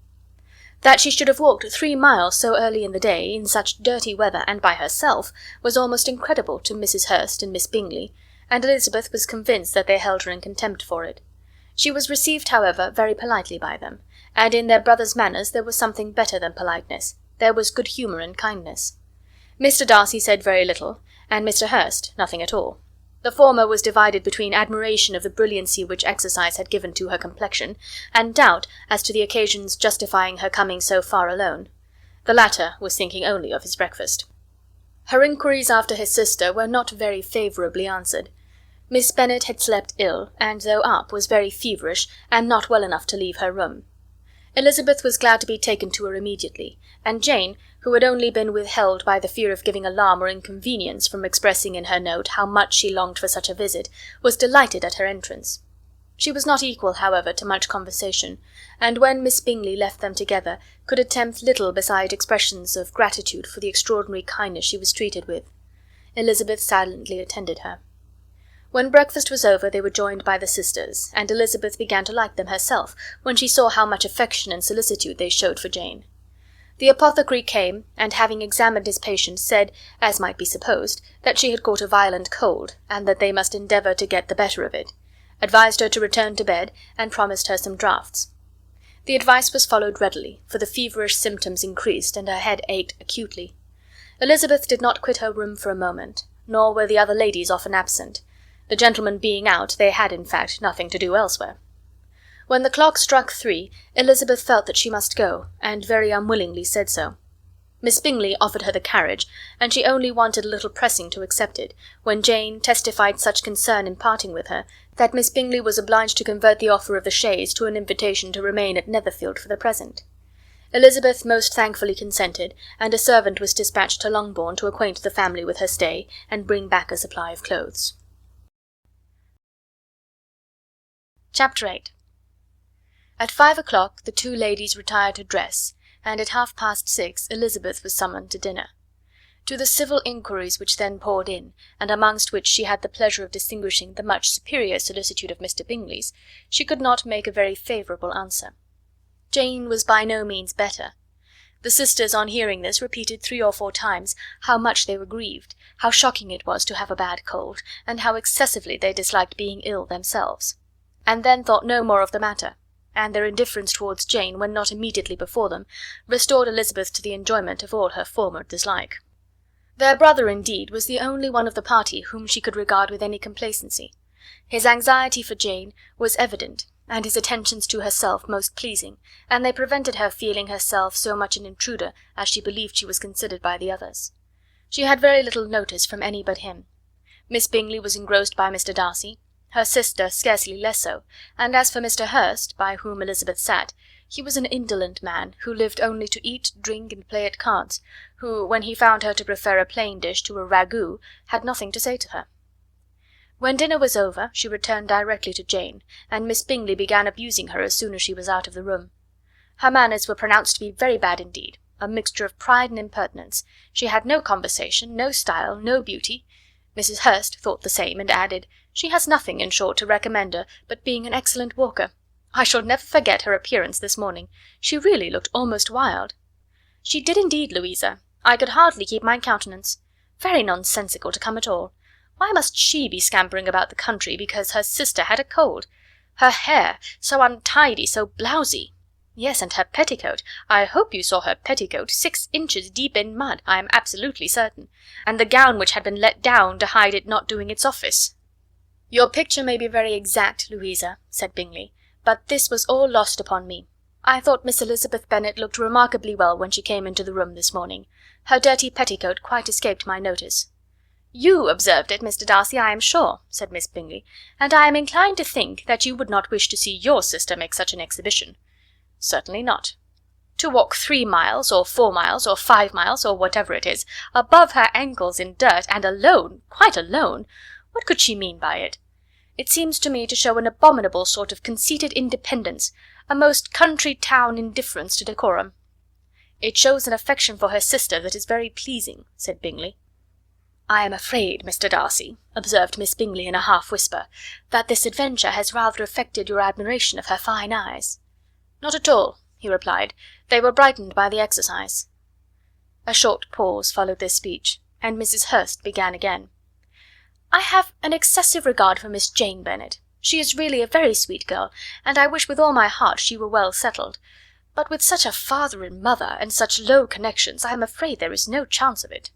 That she should have walked 3 miles so early in the day, in such dirty weather, and by herself, was almost incredible to Mrs. Hurst and Miss Bingley, and Elizabeth was convinced that they held her in contempt for it. She was received, however, very politely by them, and in their brother's manners there was something better than politeness. There was good humour and kindness. Mr. Darcy said very little, and Mr. Hurst nothing at all. The former was divided between admiration of the brilliancy which exercise had given to her complexion, and doubt as to the occasion's justifying her coming so far alone. The latter was thinking only of his breakfast. Her inquiries after his sister were not very favourably answered. Miss Bennet had slept ill, and though up, was very feverish, and not well enough to leave her room. Elizabeth was glad to be taken to her immediately, and Jane, who had only been withheld by the fear of giving alarm or inconvenience from expressing in her note how much she longed for such a visit, was delighted at her entrance. She was not equal, however, to much conversation, and when Miss Bingley left them together, could attempt little beside expressions of gratitude for the extraordinary kindness she was treated with. Elizabeth silently attended her. When breakfast was over they were joined by the sisters, and Elizabeth began to like them herself when she saw how much affection and solicitude they showed for Jane. The apothecary came, and having examined his patient, said, as might be supposed, that she had caught a violent cold, and that they must endeavour to get the better of it, advised her to return to bed, and promised her some draughts. The advice was followed readily, for the feverish symptoms increased, and her head ached acutely. Elizabeth did not quit her room for a moment, nor were the other ladies often absent. The gentlemen being out, they had, in fact, nothing to do elsewhere. When the clock struck 3, Elizabeth felt that she must go, and very unwillingly said so. Miss Bingley offered her the carriage, and she only wanted a little pressing to accept it, when Jane testified such concern in parting with her, that Miss Bingley was obliged to convert the offer of the chaise to an invitation to remain at Netherfield for the present. Elizabeth most thankfully consented, and a servant was dispatched to Longbourn to acquaint the family with her stay, and bring back a supply of clothes. Chapter 8. At 5 o'clock the two ladies retired to dress, and at 6:30 Elizabeth was summoned to dinner. To the civil inquiries which then poured in, and amongst which she had the pleasure of distinguishing the much superior solicitude of Mr. Bingley's, she could not make a very favourable answer. Jane was by no means better. The sisters, on hearing this, repeated 3 or 4 times how much they were grieved, how shocking it was to have a bad cold, and how excessively they disliked being ill themselves, and then thought no more of the matter, and their indifference towards Jane, when not immediately before them, restored Elizabeth to the enjoyment of all her former dislike. Their brother, indeed, was the only one of the party whom she could regard with any complacency. His anxiety for Jane was evident, and his attentions to herself most pleasing, and they prevented her feeling herself so much an intruder as she believed she was considered by the others. She had very little notice from any but him. Miss Bingley was engrossed by Mr. Darcy, her sister scarcely less so, and as for Mr. Hurst, by whom Elizabeth sat, he was an indolent man, who lived only to eat, drink, and play at cards, who, when he found her to prefer a plain dish to a ragout, had nothing to say to her. When dinner was over, she returned directly to Jane, and Miss Bingley began abusing her as soon as she was out of the room. Her manners were pronounced to be very bad indeed, a mixture of pride and impertinence. She had no conversation, no style, no beauty. Mrs. Hurst thought the same, and added, "She has nothing, in short, to recommend her, but being an excellent walker. I shall never forget her appearance this morning. She really looked almost wild." "She did indeed, Louisa. I could hardly keep my countenance. Very nonsensical to come at all. Why must she be scampering about the country because her sister had a cold? Her hair, so untidy, so blousy. Yes, and her petticoat. I hope you saw her petticoat, 6 inches deep in mud, I am absolutely certain, and the gown which had been let down to hide it not doing its office." "Your picture may be very exact, Louisa," said Bingley, "but this was all lost upon me. I thought Miss Elizabeth Bennet looked remarkably well when she came into the room this morning. Her dirty petticoat quite escaped my notice." "You observed it, Mr. Darcy, I am sure," said Miss Bingley, "and I am inclined to think that you would not wish to see your sister make such an exhibition." "Certainly not." "To walk 3 miles, or 4 miles, or 5 miles, or whatever it is, above her ankles in dirt, and alone, quite alone, what could she mean by it? It seems to me to show an abominable sort of conceited independence, a most country town indifference to decorum." "It shows an affection for her sister that is very pleasing," said Bingley. "I am afraid, Mr. Darcy," observed Miss Bingley in a half-whisper, "that this adventure has rather affected your admiration of her fine eyes." "Not at all," he replied. "They were brightened by the exercise." A short pause followed this speech, and Mrs. Hurst began again. "I have an excessive regard for Miss Jane Bennet. She is really a very sweet girl, and I wish with all my heart she were well settled. But with such a father and mother, and such low connections, I am afraid there is no chance of it."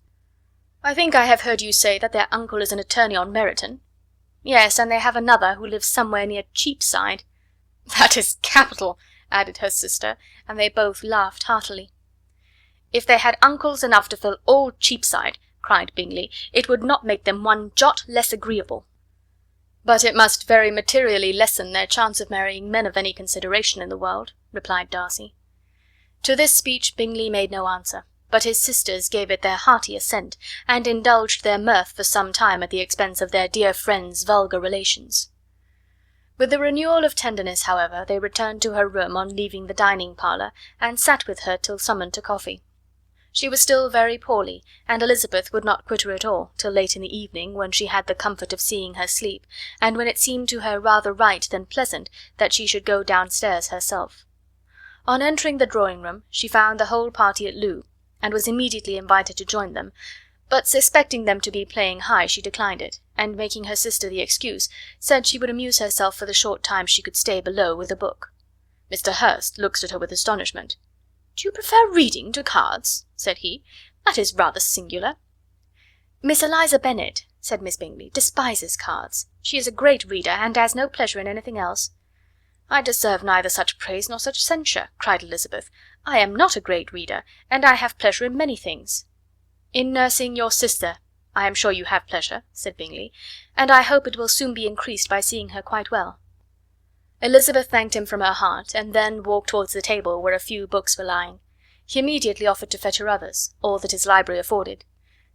"I think I have heard you say that their uncle is an attorney on Meryton." "Yes, and they have another who lives somewhere near Cheapside." "That is capital," added her sister, and they both laughed heartily. "If they had uncles enough to fill all Cheapside," cried Bingley, "it would not make them one jot less agreeable." "But it must very materially lessen their chance of marrying men of any consideration in the world," replied Darcy. To this speech Bingley made no answer, but his sisters gave it their hearty assent, and indulged their mirth for some time at the expense of their dear friend's vulgar relations. With a renewal of tenderness, however, they returned to her room on leaving the dining-parlour, and sat with her till summoned to coffee. She was still very poorly, and Elizabeth would not quit her at all till late in the evening, when she had the comfort of seeing her sleep, and when it seemed to her rather right than pleasant that she should go downstairs herself. On entering the drawing-room, she found the whole party at loo, and was immediately invited to join them, but suspecting them to be playing high, she declined it, and making her sister the excuse, said she would amuse herself for the short time she could stay below with a book. Mr. Hurst looked at her with astonishment. "Do you prefer reading to cards?" said he. "That is rather singular." "Miss Eliza Bennet," said Miss Bingley, "despises cards. She is a great reader, and has no pleasure in anything else." "I deserve neither such praise nor such censure," cried Elizabeth. "I am not a great reader, and I have pleasure in many things." "In nursing your sister, I am sure you have pleasure," said Bingley, "and I hope it will soon be increased by seeing her quite well." Elizabeth thanked him from her heart, and then walked towards the table where a few books were lying. He immediately offered to fetch her others, all that his library afforded.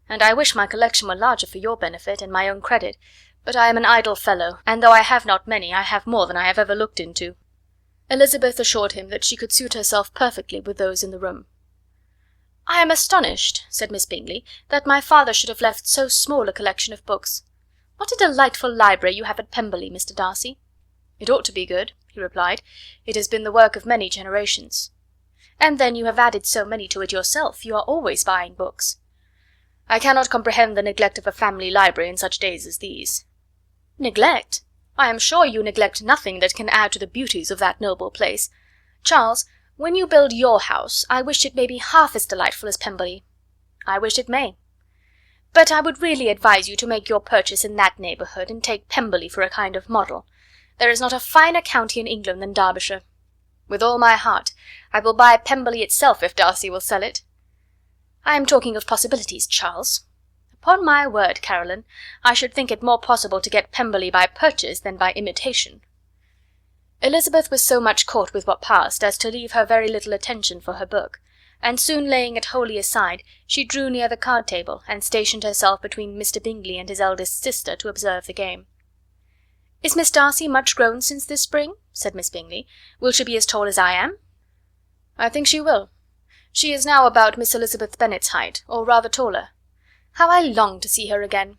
"And I wish my collection were larger for your benefit and my own credit, but I am an idle fellow, and though I have not many, I have more than I have ever looked into." Elizabeth assured him that she could suit herself perfectly with those in the room. "I am astonished," said Miss Bingley, "that my father should have left so small a collection of books. What a delightful library you have at Pemberley, Mr. Darcy." "It ought to be good," he replied. "It has been the work of many generations." "And then you have added so many to it yourself. You are always buying books." "I cannot comprehend the neglect of a family library in such days as these." "Neglect? I am sure you neglect nothing that can add to the beauties of that noble place. Charles, when you build your house, I wish it may be half as delightful as Pemberley." "I wish it may." "But I would really advise you to make your purchase in that neighbourhood, and take Pemberley for a kind of model. There is not a finer county in England than Derbyshire." "With all my heart. I will buy Pemberley itself if Darcy will sell it." "I am talking of possibilities, Charles. Upon my word, Caroline, I should think it more possible to get Pemberley by purchase than by imitation." Elizabeth was so much caught with what passed as to leave her very little attention for her book, and soon laying it wholly aside, she drew near the card table, and stationed herself between Mr. Bingley and his eldest sister to observe the game. "Is Miss Darcy much grown since this spring?" said Miss Bingley. "Will she be as tall as I am?" "I think she will. She is now about Miss Elizabeth Bennet's height, or rather taller. How I long to see her again!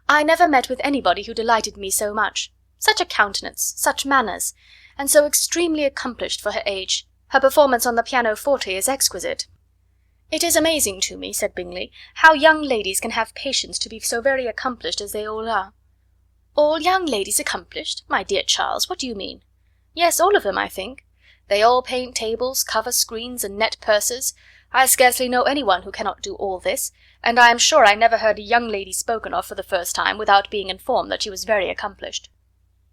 I never met with anybody who delighted me so much. Such a countenance, such manners, and so extremely accomplished for her age. Her performance on the pianoforte is exquisite." "It is amazing to me," said Bingley, "how young ladies can have patience to be so very accomplished as they all are." "All young ladies accomplished? My dear Charles, what do you mean?" "Yes, all of them, I think. They all paint tables, cover screens, and net purses. I scarcely know any one who cannot do all this, and I am sure I never heard a young lady spoken of for the first time without being informed that she was very accomplished."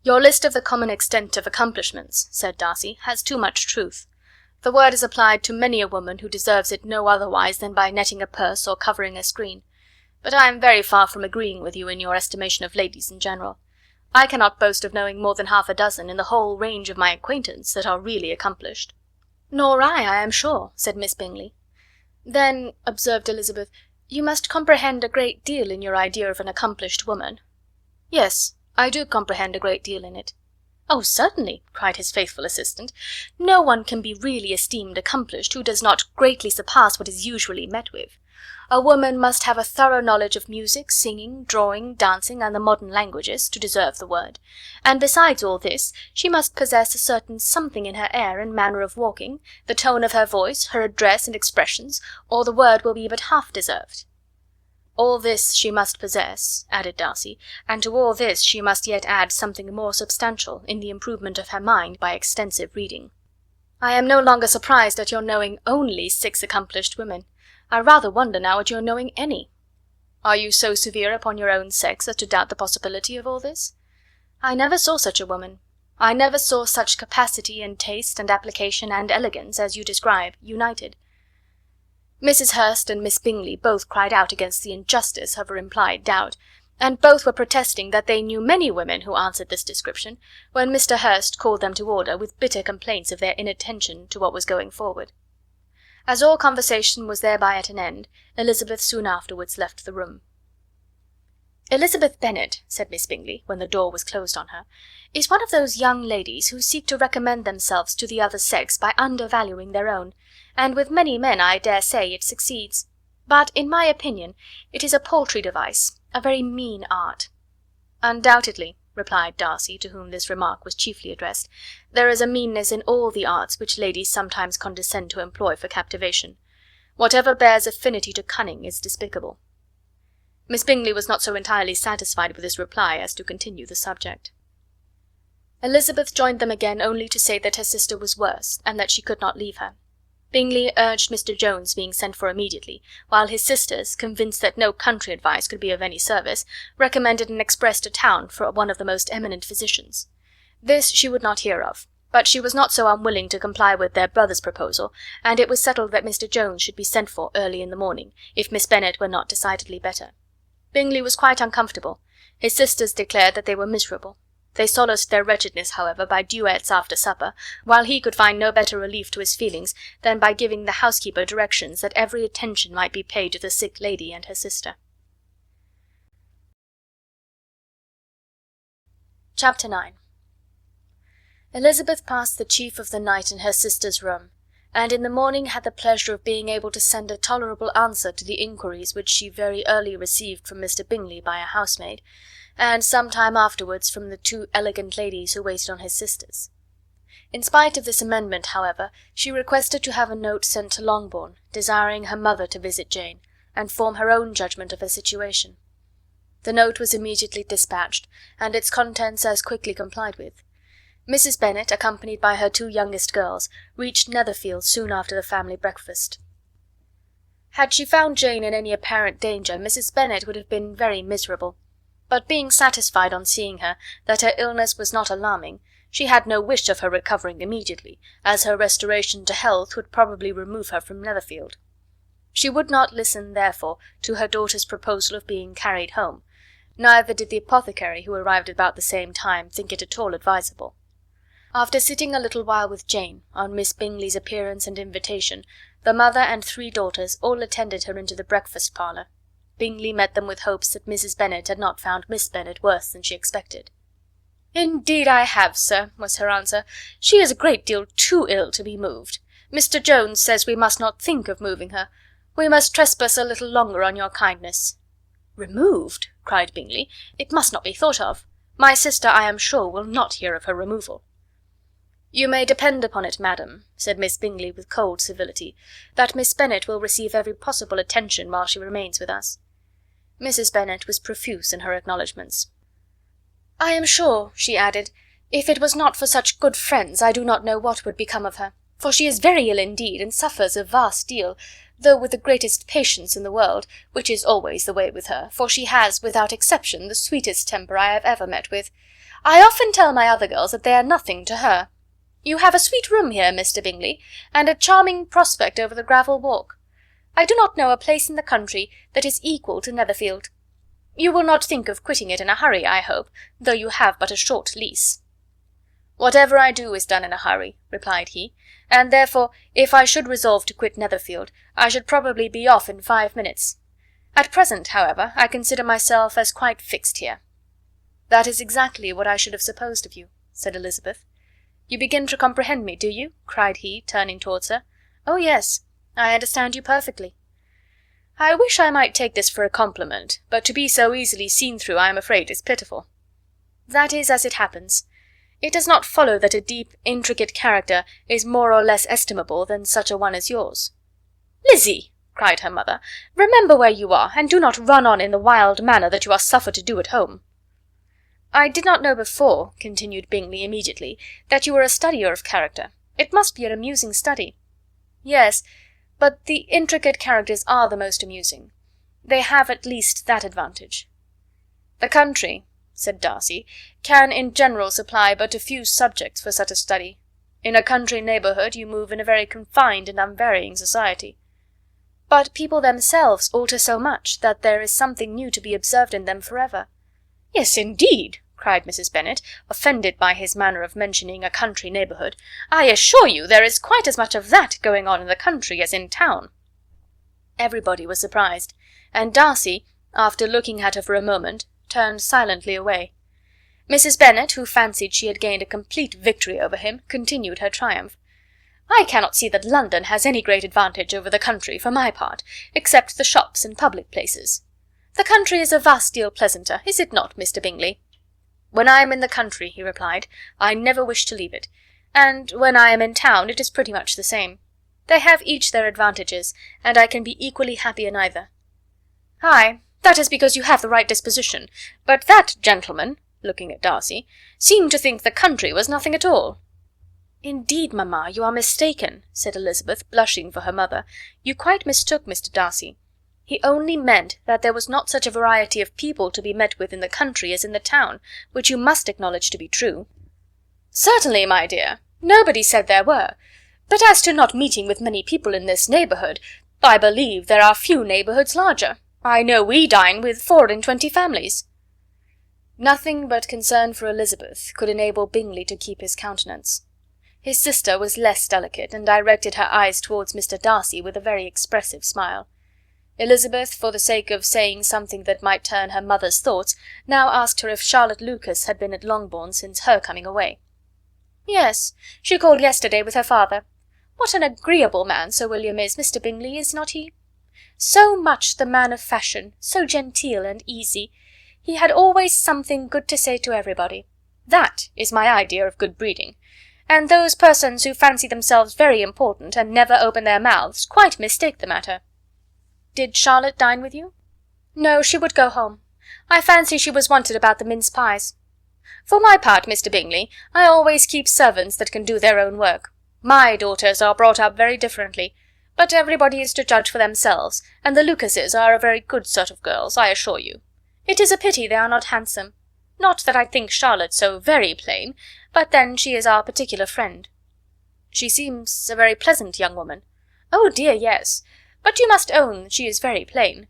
"Your list of the common extent of accomplishments," said Darcy, "has too much truth. The word is applied to many a woman who deserves it no otherwise than by netting a purse or covering a screen. But I am very far from agreeing with you in your estimation of ladies in general. I cannot boast of knowing more than half a dozen in the whole range of my acquaintance that are really accomplished." "Nor I am sure," said Miss Bingley. "Then," observed Elizabeth, "you must comprehend a great deal in your idea of an accomplished woman." "Yes, I do comprehend a great deal in it." "Oh, certainly," cried his faithful assistant. "No one can be really esteemed accomplished who does not greatly surpass what is usually met with. A woman must have a thorough knowledge of music, singing, drawing, dancing, and the modern languages, to deserve the word, and besides all this, she must possess a certain something in her air and manner of walking, the tone of her voice, her address and expressions, or the word will be but half deserved." "All this she must possess," added Darcy, "and to all this she must yet add something more substantial in the improvement of her mind by extensive reading." "I am no longer surprised at your knowing only 6 accomplished women. I rather wonder now at your knowing any." "Are you so severe upon your own sex as to doubt the possibility of all this?" "I never saw such a woman. I never saw such capacity and taste and application and elegance as you describe united." Mrs. Hurst and Miss Bingley both cried out against the injustice of her implied doubt, and both were protesting that they knew many women who answered this description, when Mr. Hurst called them to order with bitter complaints of their inattention to what was going forward. As all conversation was thereby at an end, Elizabeth soon afterwards left the room. "Elizabeth Bennet," said Miss Bingley, when the door was closed on her, "is one of those young ladies who seek to recommend themselves to the other sex by undervaluing their own, and with many men I dare say it succeeds. But, in my opinion, it is a paltry device, a very mean art." "Undoubtedly," replied Darcy, to whom this remark was chiefly addressed. "There is a meanness in all the arts which ladies sometimes condescend to employ for captivation. Whatever bears affinity to cunning is despicable." Miss Bingley was not so entirely satisfied with this reply as to continue the subject. Elizabeth joined them again only to say that her sister was worse, and that she could not leave her. Bingley urged Mr. Jones being sent for immediately, while his sisters, convinced that no country advice could be of any service, recommended an express to town for one of the most eminent physicians. This she would not hear of, but she was not so unwilling to comply with their brother's proposal, and it was settled that Mr. Jones should be sent for early in the morning, if Miss Bennet were not decidedly better. Bingley was quite uncomfortable. His sisters declared that they were miserable. They solaced their wretchedness, however, by duets after supper, while he could find no better relief to his feelings than by giving the housekeeper directions that every attention might be paid to the sick lady and her sister. Chapter 9. Elizabeth passed the chief of the night in her sister's room, and in the morning had the pleasure of being able to send a tolerable answer to the inquiries which she very early received from Mr. Bingley by a housemaid, and some time afterwards from the two elegant ladies who waited on his sisters. In spite of this amendment, however, she requested to have a note sent to Longbourn, desiring her mother to visit Jane, and form her own judgment of her situation. The note was immediately dispatched, and its contents as quickly complied with. Mrs. Bennet, accompanied by her two youngest girls, reached Netherfield soon after the family breakfast. Had she found Jane in any apparent danger, Mrs. Bennet would have been very miserable. But being satisfied on seeing her that her illness was not alarming, she had no wish of her recovering immediately, as her restoration to health would probably remove her from Netherfield. She would not listen, therefore, to her daughter's proposal of being carried home, neither did the apothecary, who arrived about the same time, think it at all advisable. After sitting a little while with Jane, on Miss Bingley's appearance and invitation, the mother and three daughters all attended her into the breakfast parlour. Bingley met them with hopes that Mrs. Bennet had not found Miss Bennet worse than she expected. "Indeed I have, sir," was her answer. "She is a great deal too ill to be moved. Mr. Jones says we must not think of moving her. We must trespass a little longer on your kindness." "Removed?" cried Bingley. "It must not be thought of. My sister, I am sure, will not hear of her removal." "You may depend upon it, madam," said Miss Bingley with cold civility, "that Miss Bennet will receive every possible attention while she remains with us." Mrs. Bennet was profuse in her acknowledgments. "I am sure," she added, "if it was not for such good friends, I do not know what would become of her, for she is very ill indeed, and suffers a vast deal, though with the greatest patience in the world, which is always the way with her, for she has, without exception, the sweetest temper I have ever met with. I often tell my other girls that they are nothing to her. You have a sweet room here, Mr. Bingley, and a charming prospect over the gravel walk. I do not know a place in the country that is equal to Netherfield. You will not think of quitting it in a hurry, I hope, though you have but a short lease." "Whatever I do is done in a hurry," replied he, "and therefore, if I should resolve to quit Netherfield, I should probably be off in 5 minutes. At present, however, I consider myself as quite fixed here." "That is exactly what I should have supposed of you," said Elizabeth. "You begin to comprehend me, do you?" cried he, turning towards her. "Oh, yes, I understand you perfectly." "I wish I might take this for a compliment, but to be so easily seen through I am afraid is pitiful." "That is as it happens. It does not follow that a deep, intricate character is more or less estimable than such a one as yours." "Lizzie!" cried her mother, "remember where you are, and do not run on in the wild manner that you are suffered to do at home." "I did not know before," continued Bingley immediately, "that you were a studier of character. It must be an amusing study." "Yes, but the intricate characters are the most amusing. They have at least that advantage." "The country," said Darcy, "can in general supply but a few subjects for such a study. In a country neighbourhood you move in a very confined and unvarying society." "But people themselves alter so much that there is something new to be observed in them for ever." "Yes, indeed," cried Mrs. Bennet, offended by his manner of mentioning a country neighbourhood. "I assure you there is quite as much of that going on in the country as in town." Everybody was surprised, and Darcy, after looking at her for a moment, turned silently away. Mrs. Bennet, who fancied she had gained a complete victory over him, continued her triumph. "I cannot see that London has any great advantage over the country, for my part, except the shops and public places. The country is a vast deal pleasanter, is it not, Mr. Bingley?" "When I am in the country," he replied, "I never wish to leave it, and when I am in town it is pretty much the same. They have each their advantages, and I can be equally happy in either." "Ay, that is because you have the right disposition, but that gentleman," looking at Darcy, "seemed to think the country was nothing at all." "Indeed, mamma, you are mistaken," said Elizabeth, blushing for her mother. "You quite mistook Mr. Darcy. He only meant that there was not such a variety of people to be met with in the country as in the town, which you must acknowledge to be true." "Certainly, my dear, nobody said there were. But as to not meeting with many people in this neighbourhood, I believe there are few neighbourhoods larger. I know we dine with 24 families." Nothing but concern for Elizabeth could enable Bingley to keep his countenance. His sister was less delicate, and directed her eyes towards Mr. Darcy with a very expressive smile. Elizabeth, for the sake of saying something that might turn her mother's thoughts, now asked her if Charlotte Lucas had been at Longbourn since her coming away. "Yes, she called yesterday with her father. What an agreeable man Sir William is, Mr. Bingley, is not he? So much the man of fashion, so genteel and easy. He had always something good to say to everybody. That is my idea of good breeding. And those persons who fancy themselves very important and never open their mouths quite mistake the matter." "Did Charlotte dine with you?" "No, she would go home. I fancy she was wanted about the mince pies. For my part, Mr. Bingley, I always keep servants that can do their own work. My daughters are brought up very differently, but everybody is to judge for themselves, and the Lucases are a very good sort of girls, I assure you. It is a pity they are not handsome. Not that I think Charlotte so very plain, but then she is our particular friend." "She seems a very pleasant young woman." "Oh dear, yes. But you must own she is very plain.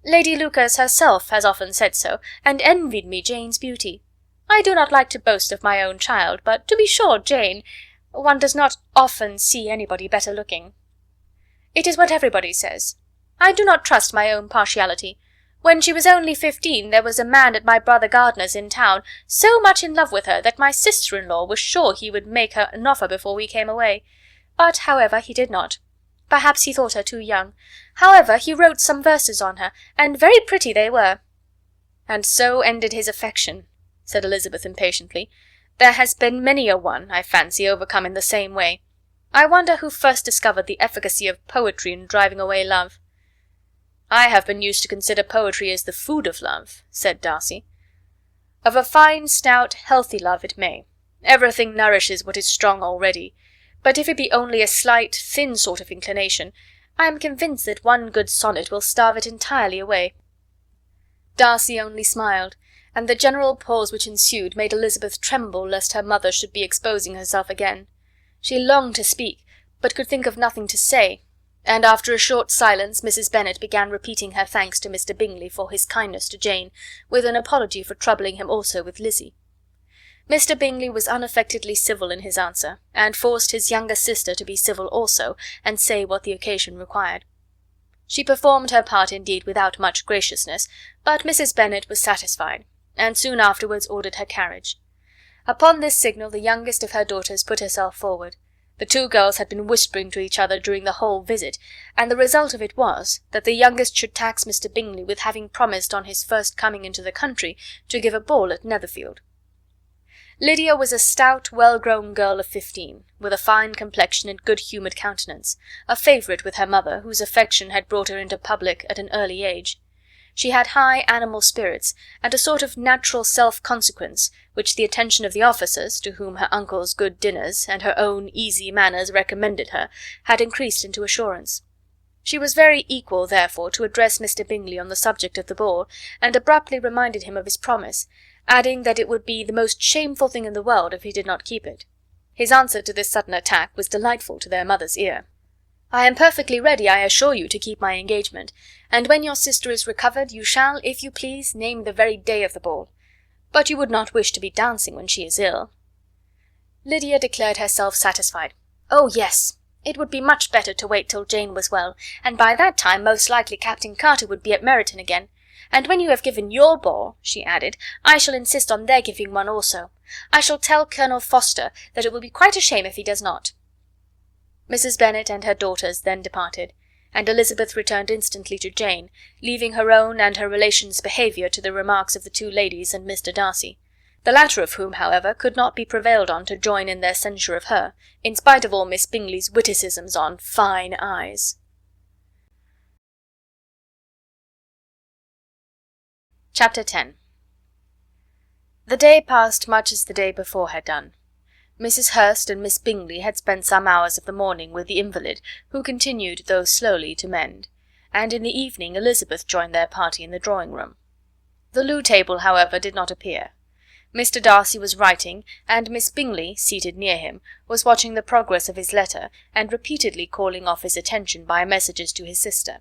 Lady Lucas herself has often said so, and envied me Jane's beauty. I do not like to boast of my own child, but to be sure Jane, one does not often see anybody better looking." "It is what everybody says. I do not trust my own partiality. When she was only 15 there was a man at my brother Gardiner's in town so much in love with her that my sister-in-law was sure he would make her an offer before we came away. But, however, he did not. Perhaps he thought her too young. However, he wrote some verses on her, and very pretty they were." "And so ended his affection," said Elizabeth impatiently. "There has been many a one, I fancy, overcome in the same way. I wonder who first discovered the efficacy of poetry in driving away love." "I have been used to consider poetry as the food of love," said Darcy. "Of a fine, stout, healthy love it may. Everything nourishes what is strong already. But if it be only a slight, thin sort of inclination, I am convinced that one good sonnet will starve it entirely away." Darcy only smiled, and the general pause which ensued made Elizabeth tremble lest her mother should be exposing herself again. She longed to speak, but could think of nothing to say, and after a short silence Mrs. Bennet began repeating her thanks to Mr. Bingley for his kindness to Jane, with an apology for troubling him also with Lizzie. Mr. Bingley was unaffectedly civil in his answer, and forced his younger sister to be civil also, and say what the occasion required. She performed her part indeed without much graciousness, but Mrs. Bennet was satisfied, and soon afterwards ordered her carriage. Upon this signal the youngest of her daughters put herself forward. The two girls had been whispering to each other during the whole visit, and the result of it was that the youngest should tax Mr. Bingley with having promised on his first coming into the country to give a ball at Netherfield. Lydia was a stout, well-grown girl of 15, with a fine complexion and good-humoured countenance, a favourite with her mother, whose affection had brought her into public at an early age. She had high animal spirits, and a sort of natural self-consequence, which the attention of the officers, to whom her uncle's good dinners and her own easy manners recommended her, had increased into assurance. She was very equal, therefore, to address Mr. Bingley on the subject of the ball, and abruptly reminded him of his promise, adding that it would be the most shameful thing in the world if he did not keep it. His answer to this sudden attack was delightful to their mother's ear. "I am perfectly ready, I assure you, to keep my engagement, and when your sister is recovered you shall, if you please, name the very day of the ball. But you would not wish to be dancing when she is ill." Lydia declared herself satisfied. "Oh, yes! It would be much better to wait till Jane was well, and by that time most likely Captain Carter would be at Meryton again. And when you have given your ball," she added, "I shall insist on their giving one also. I shall tell Colonel Forster that it will be quite a shame if he does not." Mrs. Bennet and her daughters then departed, and Elizabeth returned instantly to Jane, leaving her own and her relations' behaviour to the remarks of the two ladies and Mr. Darcy. the latter of whom, however, could not be prevailed on to join in their censure of her, in spite of all Miss Bingley's witticisms on fine eyes. Chapter 10. The day passed much as the day before had done. Mrs. Hurst and Miss Bingley had spent some hours of the morning with the invalid, who continued, though slowly, to mend, and in the evening Elizabeth joined their party in the drawing-room. The loo table, however, did not appear. Mr. Darcy was writing, and Miss Bingley, seated near him, was watching the progress of his letter, and repeatedly calling off his attention by messages to his sister.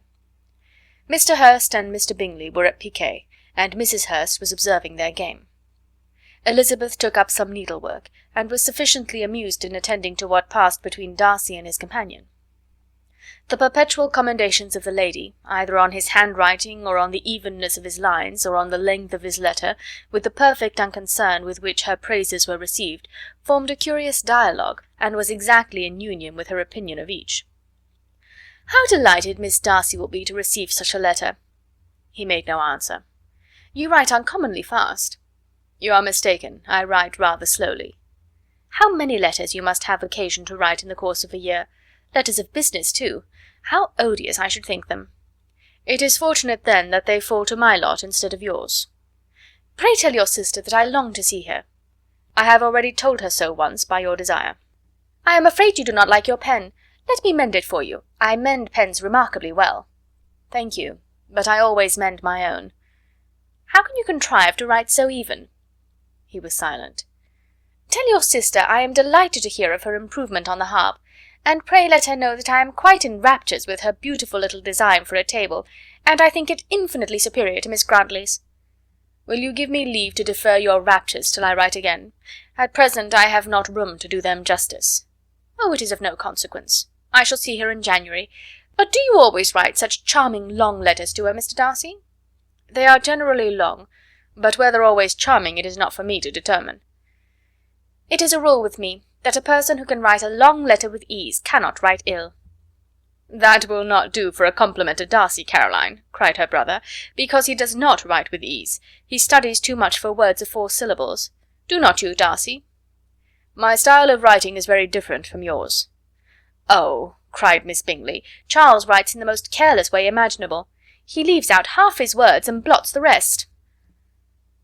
Mr. Hurst and Mr. Bingley were at piquet, and Mrs. Hurst was observing their game. Elizabeth took up some needlework, and was sufficiently amused in attending to what passed between Darcy and his companion. The perpetual commendations of the lady, either on his handwriting, or on the evenness of his lines, or on the length of his letter, with the perfect unconcern with which her praises were received, formed a curious dialogue, and was exactly in union with her opinion of each. "How delighted Miss Darcy will be to receive such a letter!" He made no answer. "You write uncommonly fast." "You are mistaken, I write rather slowly." "How many letters you must have occasion to write in the course of a year! Letters of business, too. How odious I should think them!" "It is fortunate, then, that they fall to my lot instead of yours." "Pray tell your sister that I long to see her." "I have already told her so once, by your desire." "I am afraid you do not like your pen. Let me mend it for you. I mend pens remarkably well." "Thank you, but I always mend my own." "How can you contrive to write so even?" He was silent. "Tell your sister I am delighted to hear of her improvement on the harp, and pray let her know that I am quite in raptures with her beautiful little design for a table, and I think it infinitely superior to Miss Grantley's." "Will you give me leave to defer your raptures till I write again? At present I have not room to do them justice." "Oh, it is of no consequence. I shall see her in January. But do you always write such charming long letters to her, Mr. Darcy?" "They are generally long, but whether always charming it is not for me to determine." "It is a rule with me, that a person who can write a long letter with ease cannot write ill." "That will not do for a compliment to Darcy, Caroline," cried her brother, "because he does not write with ease. He studies too much for words of 4 syllables. Do not you, Darcy?" "My style of writing is very different from yours." "Oh," cried Miss Bingley, "Charles writes in the most careless way imaginable. He leaves out half his words and blots the rest."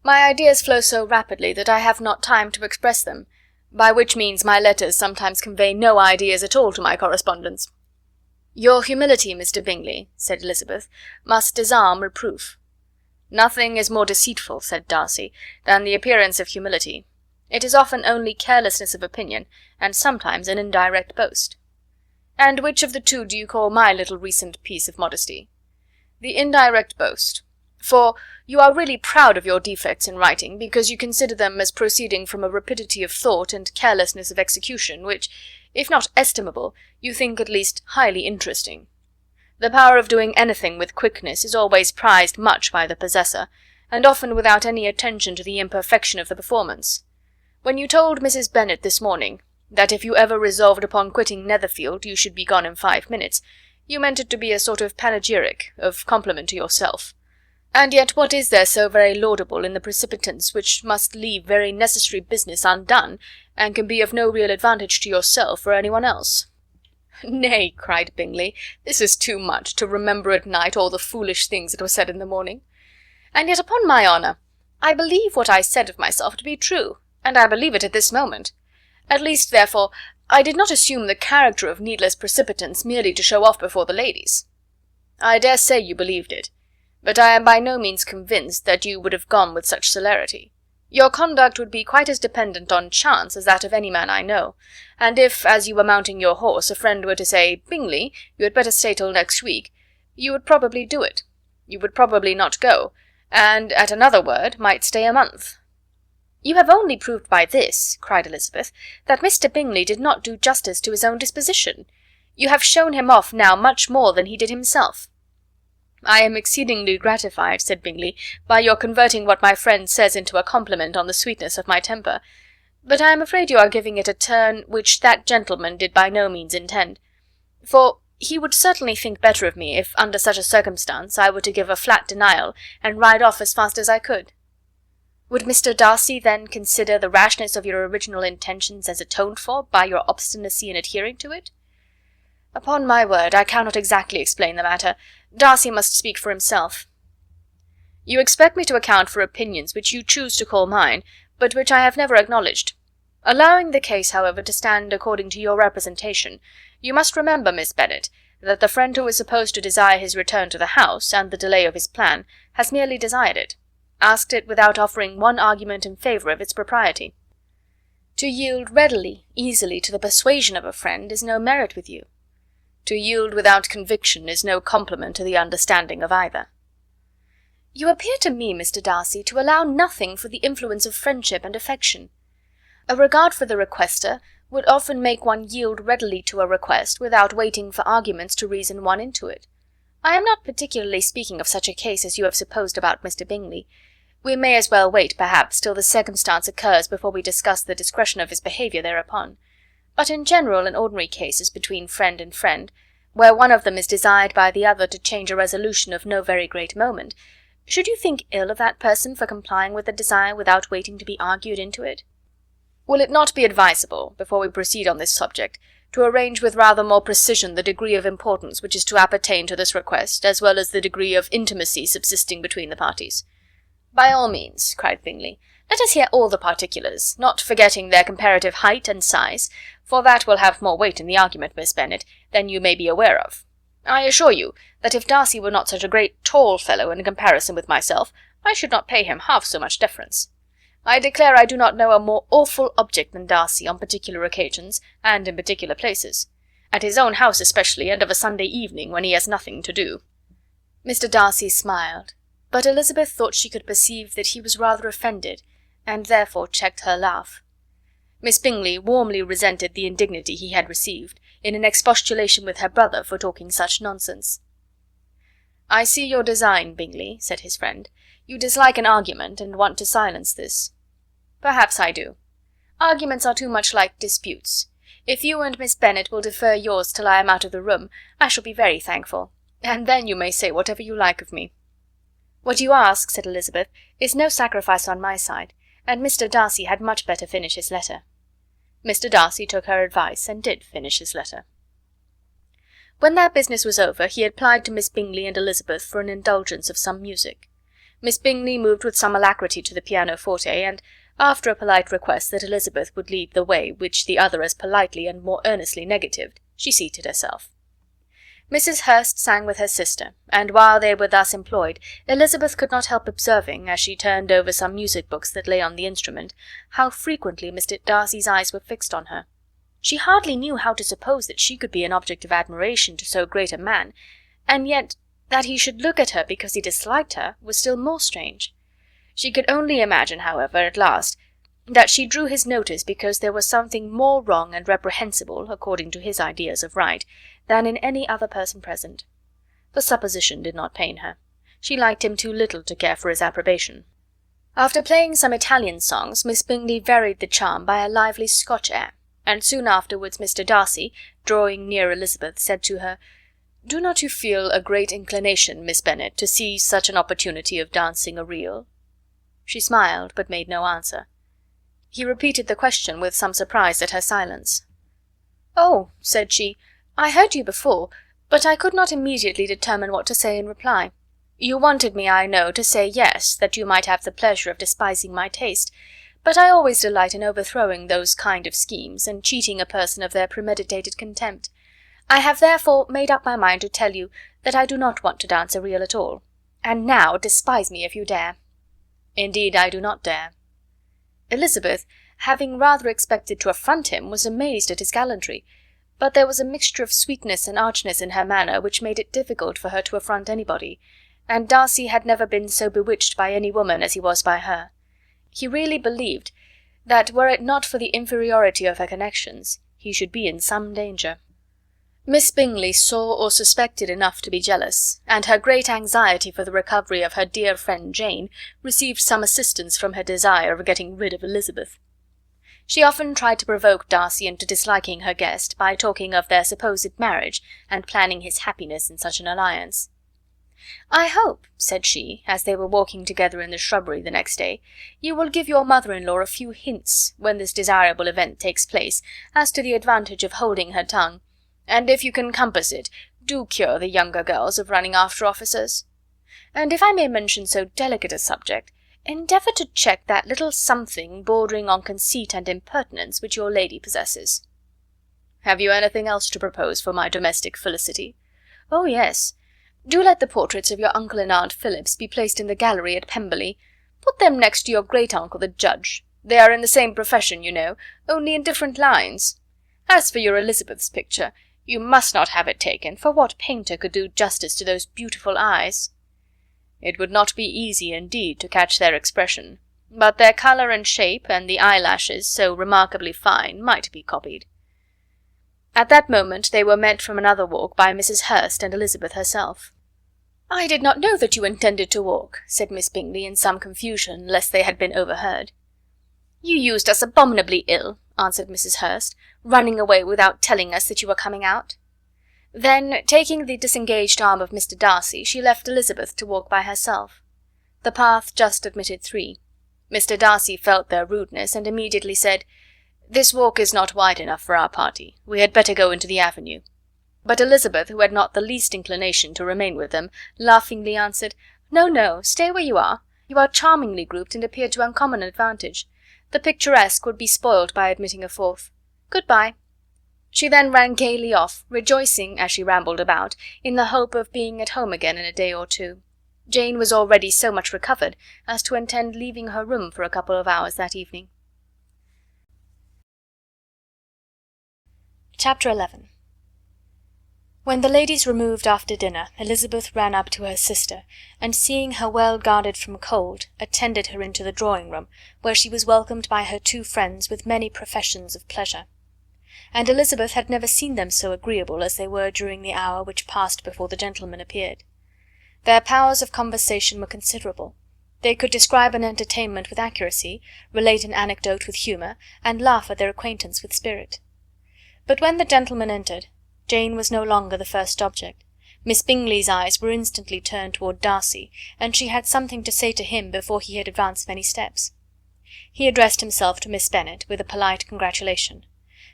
"My ideas flow so rapidly that I have not time to express them, by which means my letters sometimes convey no ideas at all to my correspondents." "Your humility, Mr. Bingley," said Elizabeth, "must disarm reproof." "Nothing is more deceitful," said Darcy, "than the appearance of humility. It is often only carelessness of opinion, and sometimes an indirect boast." "And which of the two do you call my little recent piece of modesty?" "The indirect boast. For you are really proud of your defects in writing, because you consider them as proceeding from a rapidity of thought and carelessness of execution, which, if not estimable, you think at least highly interesting. The power of doing anything with quickness is always prized much by the possessor, and often without any attention to the imperfection of the performance. When you told Mrs. Bennet this morning that if you ever resolved upon quitting Netherfield you should be gone in 5 minutes, you meant it to be a sort of panegyric, of compliment to yourself. And yet what is there so very laudable in the precipitance which must leave very necessary business undone, and can be of no real advantage to yourself or any one else?" "Nay," cried Bingley, "this is too much, to remember at night all the foolish things that were said in the morning. And yet, upon my honour, I believe what I said of myself to be true, and I believe it at this moment. At least, therefore, I did not assume the character of needless precipitance merely to show off before the ladies." "I dare say you believed it, but I am by no means convinced that you would have gone with such celerity. Your conduct would be quite as dependent on chance as that of any man I know, and if, as you were mounting your horse, a friend were to say, 'Bingley, you had better stay till next week,' you would probably do it. You would probably not go, and, at another word, might stay a month." "You have only proved by this," cried Elizabeth, "that Mr. Bingley did not do justice to his own disposition. You have shown him off now much more than he did himself." "I am exceedingly gratified," said Bingley, "by your converting what my friend says into a compliment on the sweetness of my temper, but I am afraid you are giving it a turn which that gentleman did by no means intend, for he would certainly think better of me if under such a circumstance I were to give a flat denial, and ride off as fast as I could." Would Mr. Darcy then consider the rashness of your original intentions as atoned for by your obstinacy in adhering to it? Upon my word, I cannot exactly explain the matter. Darcy must speak for himself. You expect me to account for opinions which you choose to call mine, but which I have never acknowledged. Allowing the case, however, to stand according to your representation, you must remember, Miss Bennet, that the friend who is supposed to desire his return to the house, and the delay of his plan, has merely desired it, asked it without offering one argument in favour of its propriety. To yield readily, easily to the persuasion of a friend is no merit with you. To yield without conviction is no compliment to the understanding of either. You appear to me, Mr. Darcy, to allow nothing for the influence of friendship and affection. A regard for the requester would often make one yield readily to a request without waiting for arguments to reason one into it. I am not particularly speaking of such a case as you have supposed about Mr. Bingley. We may as well wait, perhaps, till the circumstance occurs before we discuss the discretion of his behaviour thereupon. But in general and ordinary cases between friend and friend, where one of them is desired by the other to change a resolution of no very great moment, should you think ill of that person for complying with the desire without waiting to be argued into it? Will it not be advisable, before we proceed on this subject, to arrange with rather more precision the degree of importance which is to appertain to this request, as well as the degree of intimacy subsisting between the parties? By all means, cried Bingley. Let us hear all the particulars, not forgetting their comparative height and size, for that will have more weight in the argument, Miss Bennet, than you may be aware of. I assure you that if Darcy were not such a great tall fellow in comparison with myself, I should not pay him half so much deference. I declare I do not know a more awful object than Darcy on particular occasions, and in particular places. At his own house especially, and of a Sunday evening, when he has nothing to do. Mr. Darcy smiled, but Elizabeth thought she could perceive that he was rather offended, and therefore checked her laugh. Miss Bingley warmly resented the indignity he had received, in an expostulation with her brother for talking such nonsense. "I see your design, Bingley," said his friend. "You dislike an argument, and want to silence this." "Perhaps I do. Arguments are too much like disputes. If you and Miss Bennet will defer yours till I am out of the room, I shall be very thankful, and then you may say whatever you like of me." "What you ask," said Elizabeth, "is no sacrifice on my side, and Mr. Darcy had much better finish his letter." Mr. Darcy took her advice, and did finish his letter. When that business was over, he applied to Miss Bingley and Elizabeth for an indulgence of some music. Miss Bingley moved with some alacrity to the pianoforte, and, after a polite request that Elizabeth would lead the way, which the other as politely and more earnestly negatived, she seated herself. Mrs. Hurst sang with her sister, and while they were thus employed, Elizabeth could not help observing, as she turned over some music books that lay on the instrument, how frequently Mr. Darcy's eyes were fixed on her. She hardly knew how to suppose that she could be an object of admiration to so great a man, and yet that he should look at her because he disliked her was still more strange. She could only imagine, however, at last, that she drew his notice because there was something more wrong and reprehensible, according to his ideas of right, than in any other person present. The supposition did not pain her. She liked him too little to care for his approbation. After playing some Italian songs, Miss Bingley varied the charm by a lively Scotch air, and soon afterwards Mr. Darcy, drawing near Elizabeth, said to her, "Do not you feel a great inclination, Miss Bennet, to seize such an opportunity of dancing a reel?" She smiled, but made no answer. He repeated the question with some surprise at her silence. "Oh," said she, "I heard you before, but I could not immediately determine what to say in reply. You wanted me, I know, to say yes, that you might have the pleasure of despising my taste, but I always delight in overthrowing those kind of schemes, and cheating a person of their premeditated contempt. I have therefore made up my mind to tell you that I do not want to dance a reel at all. And now despise me if you dare." "Indeed I do not dare." Elizabeth, having rather expected to affront him, was amazed at his gallantry, but there was a mixture of sweetness and archness in her manner which made it difficult for her to affront anybody, and Darcy had never been so bewitched by any woman as he was by her. He really believed that, were it not for the inferiority of her connections, he should be in some danger. Miss Bingley saw or suspected enough to be jealous, and her great anxiety for the recovery of her dear friend Jane received some assistance from her desire of getting rid of Elizabeth. She often tried to provoke Darcy into disliking her guest by talking of their supposed marriage, and planning his happiness in such an alliance. "I hope," said she, as they were walking together in the shrubbery the next day, "you will give your mother-in-law a few hints, when this desirable event takes place, as to the advantage of holding her tongue, and if you can compass it, do cure the younger girls of running after officers. And if I may mention so delicate a subject, endeavour to check that little something bordering on conceit and impertinence which your lady possesses." "Have you anything else to propose for my domestic felicity?" "Oh, yes. Do let the portraits of your uncle and aunt Phillips be placed in the gallery at Pemberley. Put them next to your great-uncle the judge. They are in the same profession, you know, only in different lines. As for your Elizabeth's picture, you must not have it taken, for what painter could do justice to those beautiful eyes?" "It would not be easy indeed to catch their expression, but their colour and shape, and the eyelashes, so remarkably fine, might be copied." At that moment they were met from another walk by Mrs. Hurst and Elizabeth herself. "I did not know that you intended to walk," said Miss Bingley, in some confusion, lest they had been overheard. "You used us abominably ill," answered Mrs. Hurst, "running away without telling us that you were coming out." Then, taking the disengaged arm of Mr. Darcy, she left Elizabeth to walk by herself. The path just admitted 3. Mr. Darcy felt their rudeness, and immediately said, "This walk is not wide enough for our party. We had better go into the avenue." But Elizabeth, who had not the least inclination to remain with them, laughingly answered, "No, no, stay where you are. You are charmingly grouped, and appear to uncommon advantage. The picturesque would be spoiled by admitting a 4th. Good-bye." She then ran gaily off, rejoicing, as she rambled about, in the hope of being at home again in a day or 2. Jane was already so much recovered as to intend leaving her room for a couple of hours that evening. Chapter 11. When the ladies removed after dinner, Elizabeth ran up to her sister, and seeing her well guarded from cold, attended her into the drawing-room, where she was welcomed by her 2 friends with many professions of pleasure. And Elizabeth had never seen them so agreeable as they were during the hour which passed before the gentlemen appeared. Their powers of conversation were considerable. They could describe an entertainment with accuracy, relate an anecdote with humour, and laugh at their acquaintance with spirit. But when the gentlemen entered, Jane was no longer the first object. Miss Bingley's eyes were instantly turned toward Darcy, and she had something to say to him before he had advanced many steps. He addressed himself to Miss Bennet with a polite congratulation.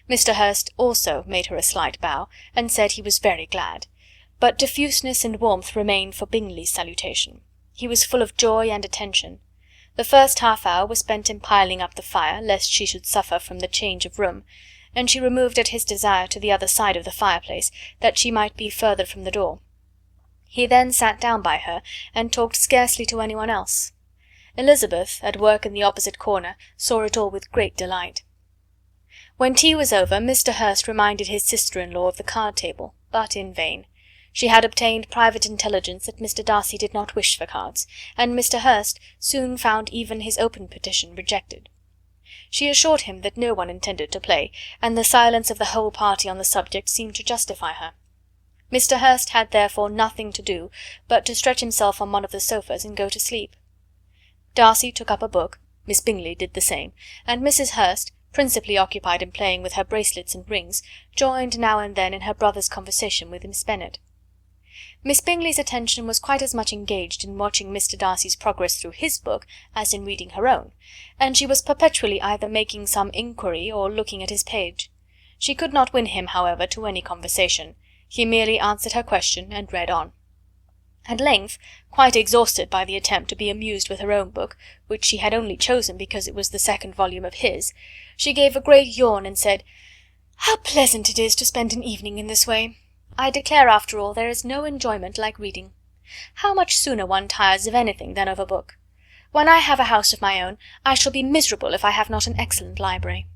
Mr. Hurst also made her a slight bow, and said he was very glad, but diffuseness and warmth remained for Bingley's salutation. He was full of joy and attention. The first half-hour was spent in piling up the fire, lest she should suffer from the change of room, and she removed at his desire to the other side of the fireplace, that she might be further from the door. He then sat down by her, and talked scarcely to anyone else. Elizabeth, at work in the opposite corner, saw it all with great delight. When tea was over, Mr. Hurst reminded his sister-in-law of the card-table, but in vain. She had obtained private intelligence that Mr. Darcy did not wish for cards, and Mr. Hurst soon found even his open petition rejected. She assured him that no one intended to play, and the silence of the whole party on the subject seemed to justify her. Mr. Hurst had therefore nothing to do but to stretch himself on one of the sofas and go to sleep. Darcy took up a book, Miss Bingley did the same, and Mrs. Hurst, principally occupied in playing with her bracelets and rings, joined now and then in her brother's conversation with Miss Bennet. Miss Bingley's attention was quite as much engaged in watching Mr. Darcy's progress through his book as in reading her own, and she was perpetually either making some inquiry or looking at his page. She could not win him, however, to any conversation. He merely answered her question and read on. At length, quite exhausted by the attempt to be amused with her own book, which she had only chosen because it was the second volume of his, she gave a great yawn and said, "How pleasant it is to spend an evening in this way! I declare, after all, there is no enjoyment like reading. How much sooner one tires of anything than of a book! When I have a house of my own, I shall be miserable if I have not an excellent library."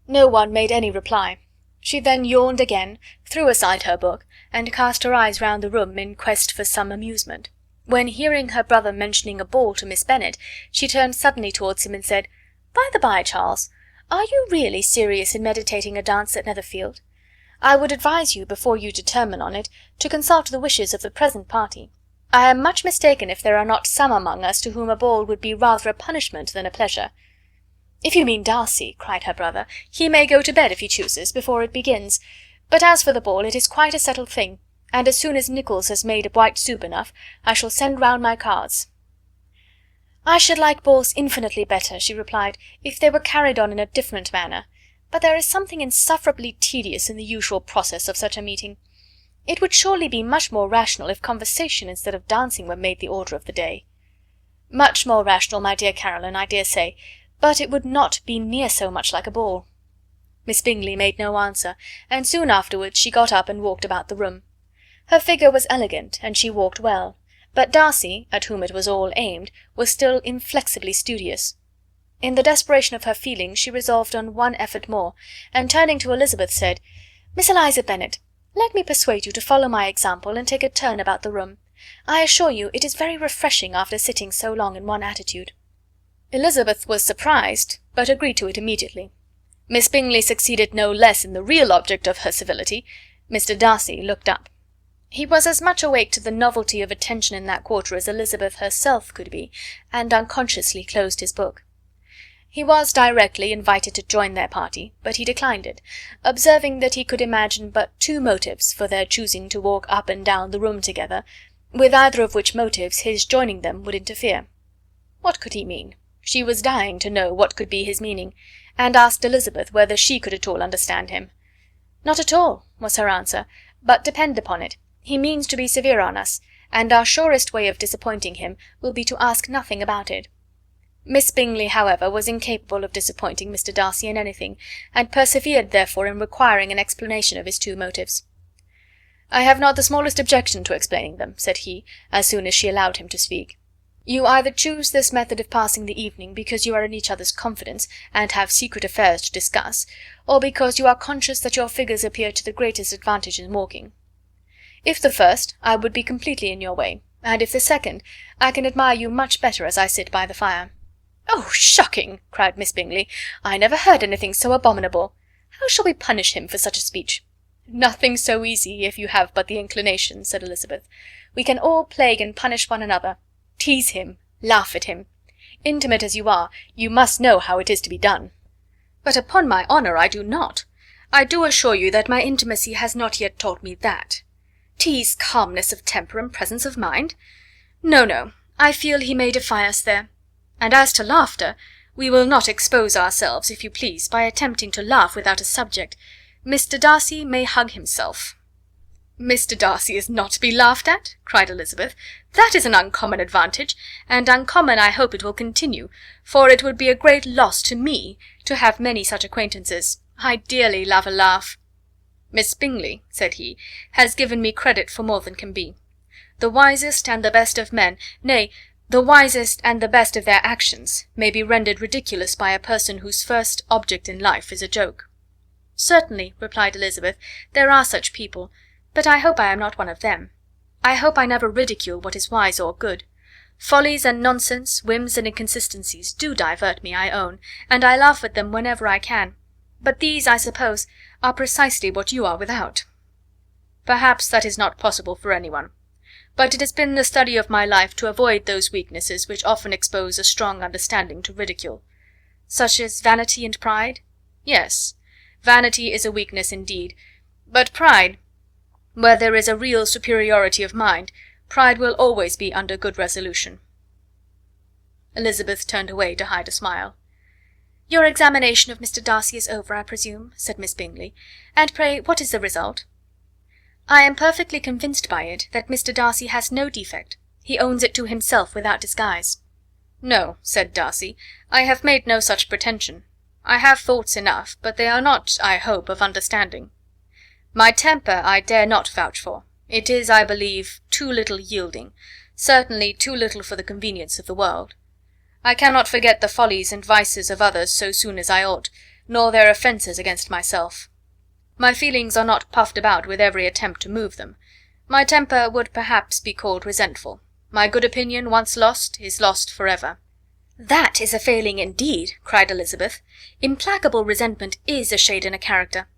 No one made any reply. She then yawned again, threw aside her book, and cast her eyes round the room in quest for some amusement, when, hearing her brother mentioning a ball to Miss Bennet, she turned suddenly towards him and said, "By the by, Charles, are you really serious in meditating a dance at Netherfield? I would advise you, before you determine on it, to consult the wishes of the present party. I am much mistaken if there are not some among us to whom a ball would be rather a punishment than a pleasure." "If you mean Darcy," cried her brother, "he may go to bed if he chooses, before it begins. But as for the ball, it is quite a settled thing. and as soon as Nicholls has made white soup enough, I shall send round my cards." "I should like balls infinitely better," she replied, "if they were carried on in a different manner, but there is something insufferably tedious in the usual process of such a meeting. It would surely be much more rational if conversation instead of dancing were made the order of the day." "Much more rational, my dear Caroline, I dare say, but it would not be near so much like a ball." Miss Bingley made no answer, and soon afterwards she got up and walked about the room. Her figure was elegant, and she walked well, but Darcy, at whom it was all aimed, was still inflexibly studious. In the desperation of her feelings she resolved on one effort more, and turning to Elizabeth said, "Miss Eliza Bennet, let me persuade you to follow my example and take a turn about the room. I assure you it is very refreshing after sitting so long in one attitude." Elizabeth was surprised, but agreed to it immediately. Miss Bingley succeeded no less in the real object of her civility. Mr. Darcy looked up. He was as much awake to the novelty of attention in that quarter as Elizabeth herself could be, and unconsciously closed his book. He was directly invited to join their party, but he declined it, observing that he could imagine but two motives for their choosing to walk up and down the room together, with either of which motives his joining them would interfere. What could he mean? She was dying to know what could be his meaning, and asked Elizabeth whether she could at all understand him. "Not at all," was her answer, "but depend upon it, he means to be severe on us, and our surest way of disappointing him will be to ask nothing about it." Miss Bingley, however, was incapable of disappointing Mr. Darcy in anything, and persevered therefore in requiring an explanation of his two motives. "I have not the smallest objection to explaining them," said he, as soon as she allowed him to speak. "You either choose this method of passing the evening because you are in each other's confidence, and have secret affairs to discuss, or because you are conscious that your figures appear to the greatest advantage in walking. If the first, I would be completely in your way, and if the second, I can admire you much better as I sit by the fire." "Oh, shocking!" cried Miss Bingley. "I never heard anything so abominable. How shall we punish him for such a speech?" "Nothing so easy, if you have but the inclination," said Elizabeth. "We can all plague and punish one another. Tease him, laugh at him. Intimate as you are, you must know how it is to be done." "But upon my honour I do not. I do assure you that my intimacy has not yet taught me that. Tease calmness of temper and presence of mind? No, no, I feel he may defy us there. And as to laughter, we will not expose ourselves, if you please, by attempting to laugh without a subject. Mr. Darcy may hug himself." "Mr. Darcy is not to be laughed at?" cried Elizabeth. "That is an uncommon advantage, and uncommon I hope it will continue, for it would be a great loss to me to have many such acquaintances. I dearly love a laugh." "Miss Bingley," said he, "has given me credit for more than can be. The wisest and the best of men, nay, the wisest and the best of their actions, may be rendered ridiculous by a person whose first object in life is a joke." "Certainly," replied Elizabeth, "there are such people, but I hope I am not one of them. I hope I never ridicule what is wise or good. Follies and nonsense, whims and inconsistencies do divert me, I own, and I laugh at them whenever I can, but these, I suppose, are precisely what you are without." "Perhaps that is not possible for anyone. But it has been the study of my life to avoid those weaknesses which often expose a strong understanding to ridicule." "Such as vanity and pride?" "Yes, vanity is a weakness indeed, but pride, where there is a real superiority of mind, pride will always be under good resolution." Elizabeth turned away to hide a smile. "Your examination of Mr. Darcy is over, I presume," said Miss Bingley, "and pray what is the result?" "I am perfectly convinced by it that Mr. Darcy has no defect. He owns it to himself without disguise." "No," said Darcy, "I have made no such pretension. I have faults enough, but they are not, I hope, of understanding. My temper I dare not vouch for. It is, I believe, too little yielding, certainly too little for the convenience of the world. I cannot forget the follies and vices of others so soon as I ought, nor their offences against myself. My feelings are not puffed about with every attempt to move them. My temper would perhaps be called resentful. My good opinion, once lost, is lost for ever." "That is a failing indeed," cried Elizabeth. "Implacable resentment is a shade in a character.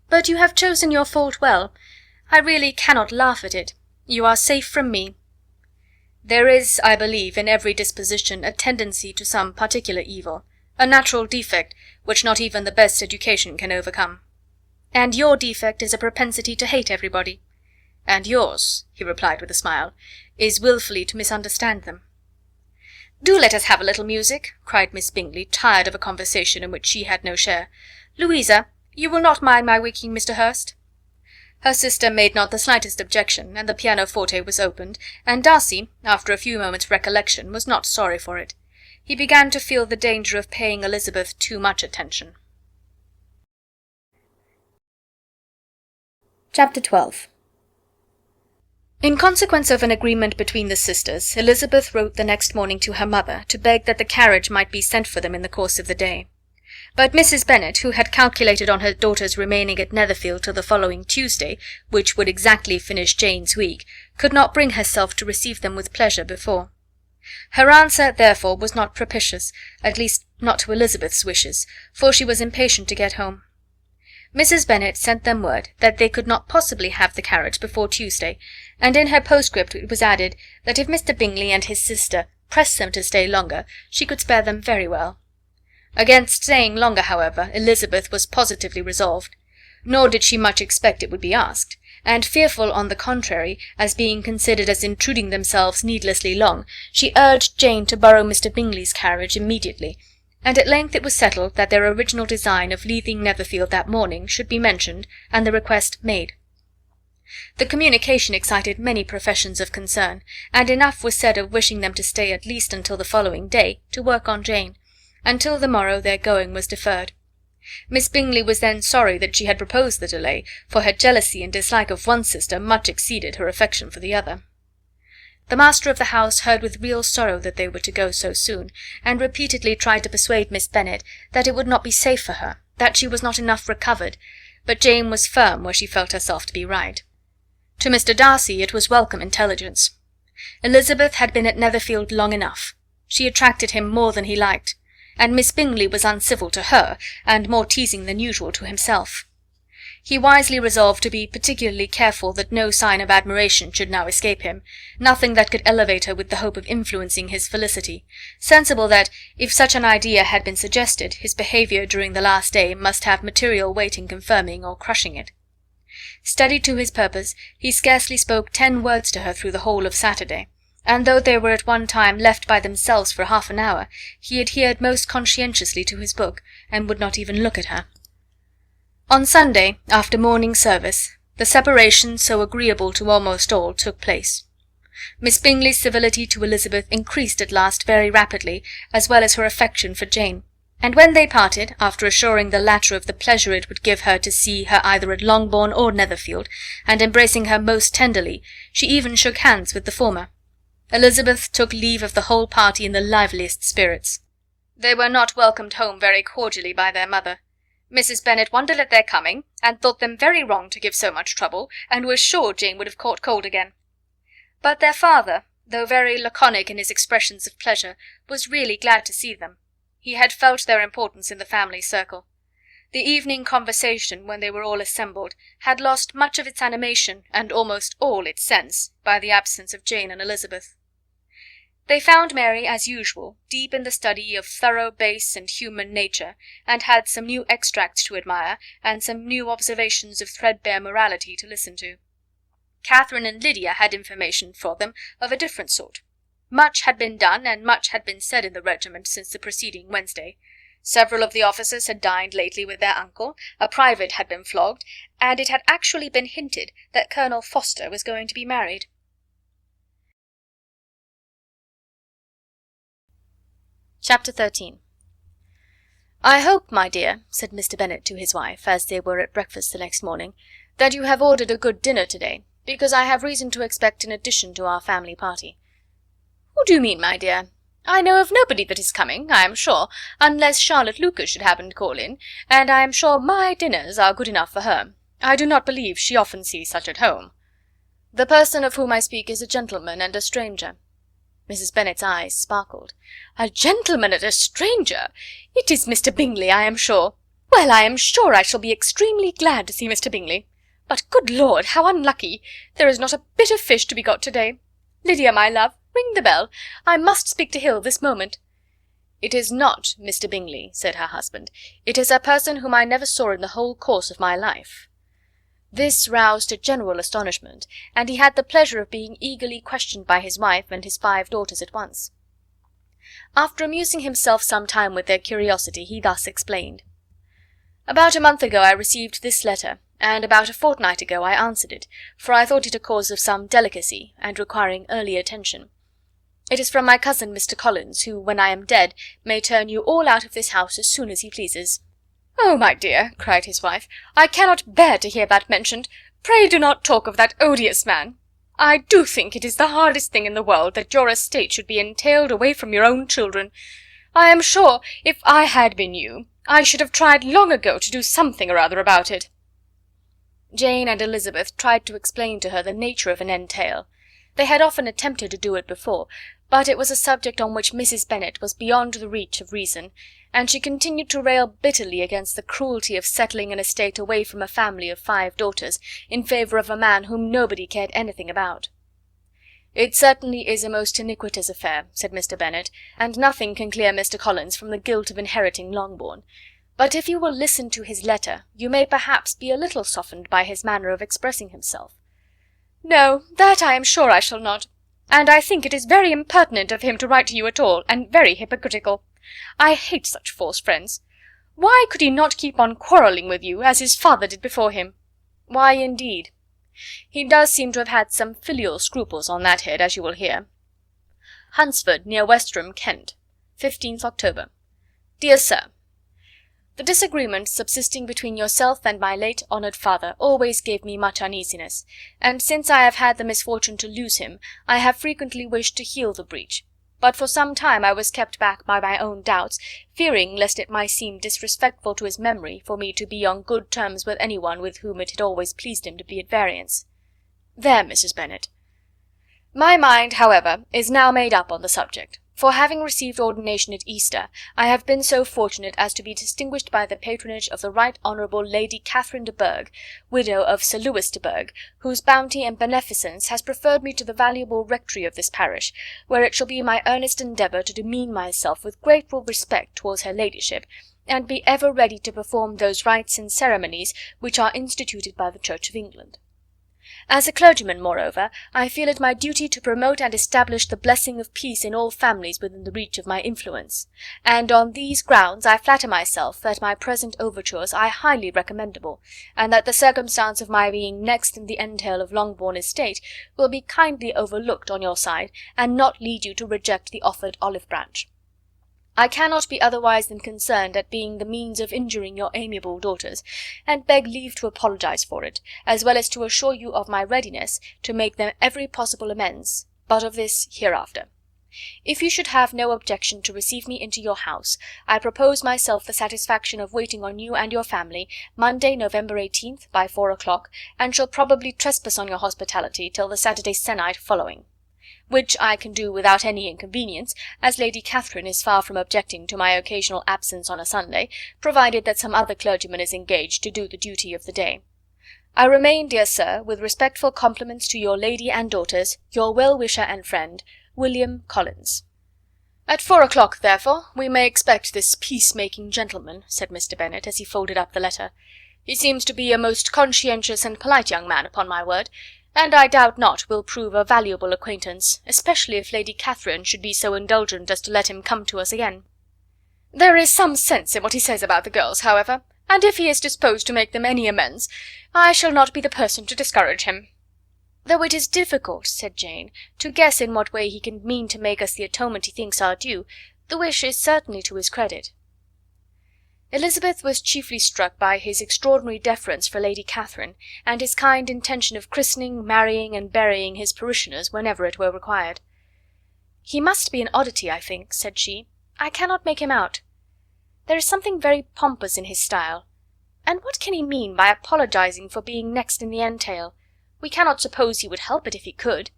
But you have chosen your fault well. I really cannot laugh at it. You are safe from me." "There is, I believe, in every disposition a tendency to some particular evil, a natural defect which not even the best education can overcome." "And your defect is a propensity to hate everybody." "And yours," he replied with a smile, "is wilfully to misunderstand them." "Do let us have a little music," cried Miss Bingley, tired of a conversation in which she had no share. "Louisa, you will not mind my waking Mr. Hurst?" Her sister made not the slightest objection, and the pianoforte was opened, and Darcy, after a few moments' recollection, was not sorry for it. He began to feel the danger of paying Elizabeth too much attention. Chapter 12. In consequence of an agreement between the sisters, Elizabeth wrote the next morning to her mother to beg that the carriage might be sent for them in the course of the day. But Mrs. Bennet, who had calculated on her daughter's remaining at Netherfield till the following Tuesday, which would exactly finish Jane's week, could not bring herself to receive them with pleasure before. Her answer, therefore, was not propitious, at least not to Elizabeth's wishes, for she was impatient to get home. Mrs. Bennet sent them word that they could not possibly have the carriage before Tuesday, and in her postscript it was added that if Mr. Bingley and his sister pressed them to stay longer, she could spare them very well. Against staying longer, however, Elizabeth was positively resolved, nor did she much expect it would be asked, and fearful, on the contrary, as being considered as intruding themselves needlessly long, she urged Jane to borrow Mr. Bingley's carriage immediately, and at length it was settled that their original design of leaving Netherfield that morning should be mentioned, and the request made. The communication excited many professions of concern, and enough was said of wishing them to stay at least until the following day, to work on Jane. Until the morrow their going was deferred. Miss Bingley was then sorry that she had proposed the delay, for her jealousy and dislike of one sister much exceeded her affection for the other. The master of the house heard with real sorrow that they were to go so soon, and repeatedly tried to persuade Miss Bennet that it would not be safe for her, that she was not enough recovered, but Jane was firm where she felt herself to be right. To Mr. Darcy it was welcome intelligence. Elizabeth had been at Netherfield long enough. She attracted him more than he liked, and Miss Bingley was uncivil to her, and more teasing than usual to himself. He wisely resolved to be particularly careful that no sign of admiration should now escape him, nothing that could elevate her with the hope of influencing his felicity, sensible that, if such an idea had been suggested, his behaviour during the last day must have material weight in confirming or crushing it. Steady to his purpose, he scarcely spoke 10 words to her through the whole of Saturday, and though they were at one time left by themselves for half an hour, he adhered most conscientiously to his book, and would not even look at her. On Sunday, after morning service, the separation, so agreeable to almost all, took place. Miss Bingley's civility to Elizabeth increased at last very rapidly, as well as her affection for Jane, and when they parted, after assuring the latter of the pleasure it would give her to see her either at Longbourn or Netherfield, and embracing her most tenderly, she even shook hands with the former. Elizabeth took leave of the whole party in the liveliest spirits. They were not welcomed home very cordially by their mother. Mrs. Bennet wondered at their coming, and thought them very wrong to give so much trouble, and was sure Jane would have caught cold again. But their father, though very laconic in his expressions of pleasure, was really glad to see them. He had felt their importance in the family circle. The evening conversation, when they were all assembled, had lost much of its animation, and almost all its sense, by the absence of Jane and Elizabeth. They found Mary, as usual, deep in the study of thorough base and human nature, and had some new extracts to admire, and some new observations of threadbare morality to listen to. Catherine and Lydia had information for them of a different sort. Much had been done, and much had been said in the regiment since the preceding Wednesday. Several of the officers had dined lately with their uncle, a private had been flogged, and it had actually been hinted that Colonel Forster was going to be married. Chapter 13. "I hope, my dear," said Mr. Bennet to his wife, as they were at breakfast the next morning, "that you have ordered a good dinner to-day, because I have reason to expect an addition to our family party." "Who do you mean, my dear? I know of nobody that is coming, I am sure, unless Charlotte Lucas should happen to call in, and I am sure my dinners are good enough for her. I do not believe she often sees such at home." "The person of whom I speak is a gentleman and a stranger." Mrs. Bennet's eyes sparkled. "A gentleman and a stranger! It is Mr. Bingley, I am sure. Well, I am sure I shall be extremely glad to see Mr. Bingley. But, good Lord, how unlucky! There is not a bit of fish to be got to-day. Lydia, my love, ring the bell. I must speak to Hill this moment." "It is not Mr. Bingley," said her husband. "It is a person whom I never saw in the whole course of my life." This roused a general astonishment, and he had the pleasure of being eagerly questioned by his wife and his 5 daughters at once. After amusing himself some time with their curiosity, he thus explained: "About a month ago I received this letter, and about a fortnight ago I answered it, for I thought it a cause of some delicacy, and requiring early attention. It is from my cousin Mr. Collins, who, when I am dead, may turn you all out of this house as soon as he pleases." "Oh, my dear," cried his wife, "I cannot bear to hear that mentioned. Pray do not talk of that odious man. I do think it is the hardest thing in the world that your estate should be entailed away from your own children. I am sure, if I had been you, I should have tried long ago to do something or other about it." Jane and Elizabeth tried to explain to her the nature of an entail. They had often attempted to do it before, but it was a subject on which Mrs. Bennet was beyond the reach of reason, and she continued to rail bitterly against the cruelty of settling an estate away from a family of 5 daughters, in favour of a man whom nobody cared anything about. "It certainly is a most iniquitous affair," said Mr. Bennet, "and nothing can clear Mr. Collins from the guilt of inheriting Longbourn. But if you will listen to his letter, you may perhaps be a little softened by his manner of expressing himself." "No, that I am sure I shall not. And I think it is very impertinent of him to write to you at all, and very hypocritical. I hate such false friends. Why could he not keep on quarrelling with you, as his father did before him?" "Why, indeed? He does seem to have had some filial scruples on that head, as you will hear. Hunsford, near Westerham, Kent, 15th October. Dear Sir, the disagreement subsisting between yourself and my late honoured father always gave me much uneasiness, and since I have had the misfortune to lose him, I have frequently wished to heal the breach, but for some time I was kept back by my own doubts, fearing lest it might seem disrespectful to his memory for me to be on good terms with any one with whom it had always pleased him to be at variance. There, Mrs. Bennet. My mind, however, is now made up on the subject, for having received ordination at Easter, I have been so fortunate as to be distinguished by the patronage of the Right Honourable Lady Catherine de Bourgh, widow of Sir Lewis de Bourgh, whose bounty and beneficence has preferred me to the valuable rectory of this parish, where it shall be my earnest endeavour to demean myself with grateful respect towards her ladyship, and be ever ready to perform those rites and ceremonies which are instituted by the Church of England. As a clergyman, moreover, I feel it my duty to promote and establish the blessing of peace in all families within the reach of my influence, and on these grounds I flatter myself that my present overtures are highly recommendable, and that the circumstance of my being next in the entail of Longbourn estate will be kindly overlooked on your side, and not lead you to reject the offered olive branch. I cannot be otherwise than concerned at being the means of injuring your amiable daughters, and beg leave to apologize for it, as well as to assure you of my readiness to make them every possible amends, but of this hereafter. If you should have no objection to receive me into your house, I propose myself the satisfaction of waiting on you and your family, Monday, November 18th, by 4 o'clock, and shall probably trespass on your hospitality till the Saturday sennight following, which I can do without any inconvenience, as Lady Catherine is far from objecting to my occasional absence on a Sunday, provided that some other clergyman is engaged to do the duty of the day. I remain, dear sir, with respectful compliments to your lady and daughters, your well-wisher and friend, William Collins. At 4 o'clock, therefore, we may expect this peace-making gentleman, said Mr. Bennet, as he folded up the letter. He seems to be a most conscientious and polite young man, upon my word, and I doubt not will prove a valuable acquaintance, especially if Lady Catherine should be so indulgent as to let him come to us again. There is some sense in what he says about the girls, however, and if he is disposed to make them any amends, I shall not be the person to discourage him. Though it is difficult, said Jane, to guess in what way he can mean to make us the atonement he thinks our due, the wish is certainly to his credit. Elizabeth was chiefly struck by his extraordinary deference for Lady Catherine, and his kind intention of christening, marrying, and burying his parishioners whenever it were required. "He must be an oddity, I think," said she. "I cannot make him out. There is something very pompous in his style. And what can he mean by apologizing for being next in the entail? We cannot suppose he would help it if he could.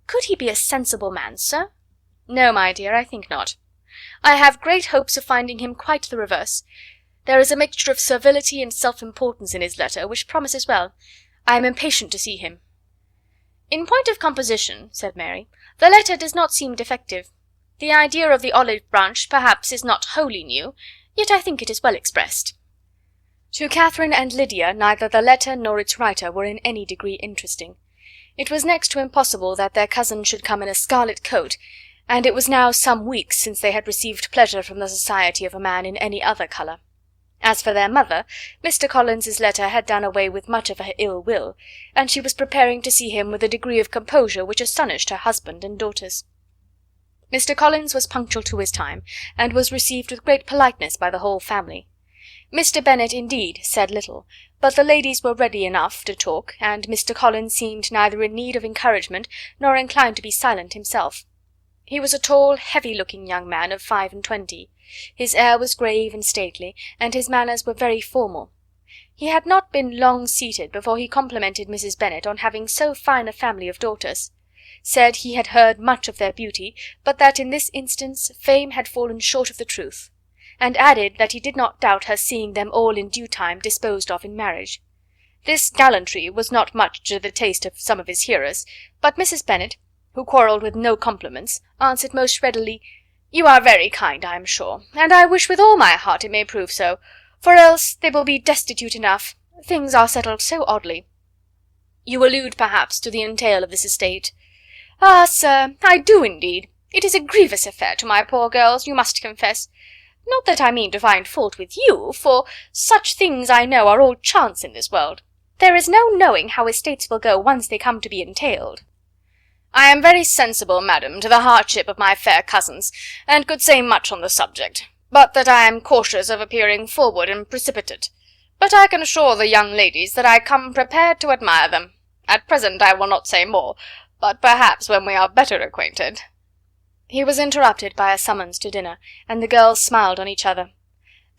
Could he be a sensible man, sir?" "No, my dear, I think not. I have great hopes of finding him quite the reverse. There is a mixture of servility and self-importance in his letter, which promises well. I am impatient to see him." "In point of composition," said Mary, "the letter does not seem defective. The idea of the olive branch perhaps is not wholly new, yet I think it is well expressed." To Catherine and Lydia neither the letter nor its writer were in any degree interesting. It was next to impossible that their cousin should come in a scarlet coat, and it was now some weeks since they had received pleasure from the society of a man in any other colour. As for their mother, Mr. Collins's letter had done away with much of her ill will, and she was preparing to see him with a degree of composure which astonished her husband and daughters. Mr. Collins was punctual to his time, and was received with great politeness by the whole family. Mr. Bennet, indeed, said little, but the ladies were ready enough to talk, and Mr. Collins seemed neither in need of encouragement nor inclined to be silent himself. He was a tall, heavy-looking young man of 25. His air was grave and stately, and his manners were very formal. He had not been long seated before he complimented Mrs. Bennet on having so fine a family of daughters, said he had heard much of their beauty, but that in this instance fame had fallen short of the truth, and added that he did not doubt her seeing them all in due time disposed of in marriage. This gallantry was not much to the taste of some of his hearers, but Mrs. Bennet, who quarrelled with no compliments, answered most readily, "You are very kind, I am sure, and I wish with all my heart it may prove so, for else they will be destitute enough. Things are settled so oddly." "You allude, perhaps, to the entail of this estate?" "Ah, sir, I do indeed. It is a grievous affair to my poor girls, you must confess. Not that I mean to find fault with you, for such things I know are all chance in this world. There is no knowing how estates will go once they come to be entailed." "I am very sensible, madam, to the hardship of my fair cousins, and could say much on the subject, but that I am cautious of appearing forward and precipitate. But I can assure the young ladies that I come prepared to admire them. At present I will not say more, but perhaps when we are better acquainted—" He was interrupted by a summons to dinner, and the girls smiled on each other.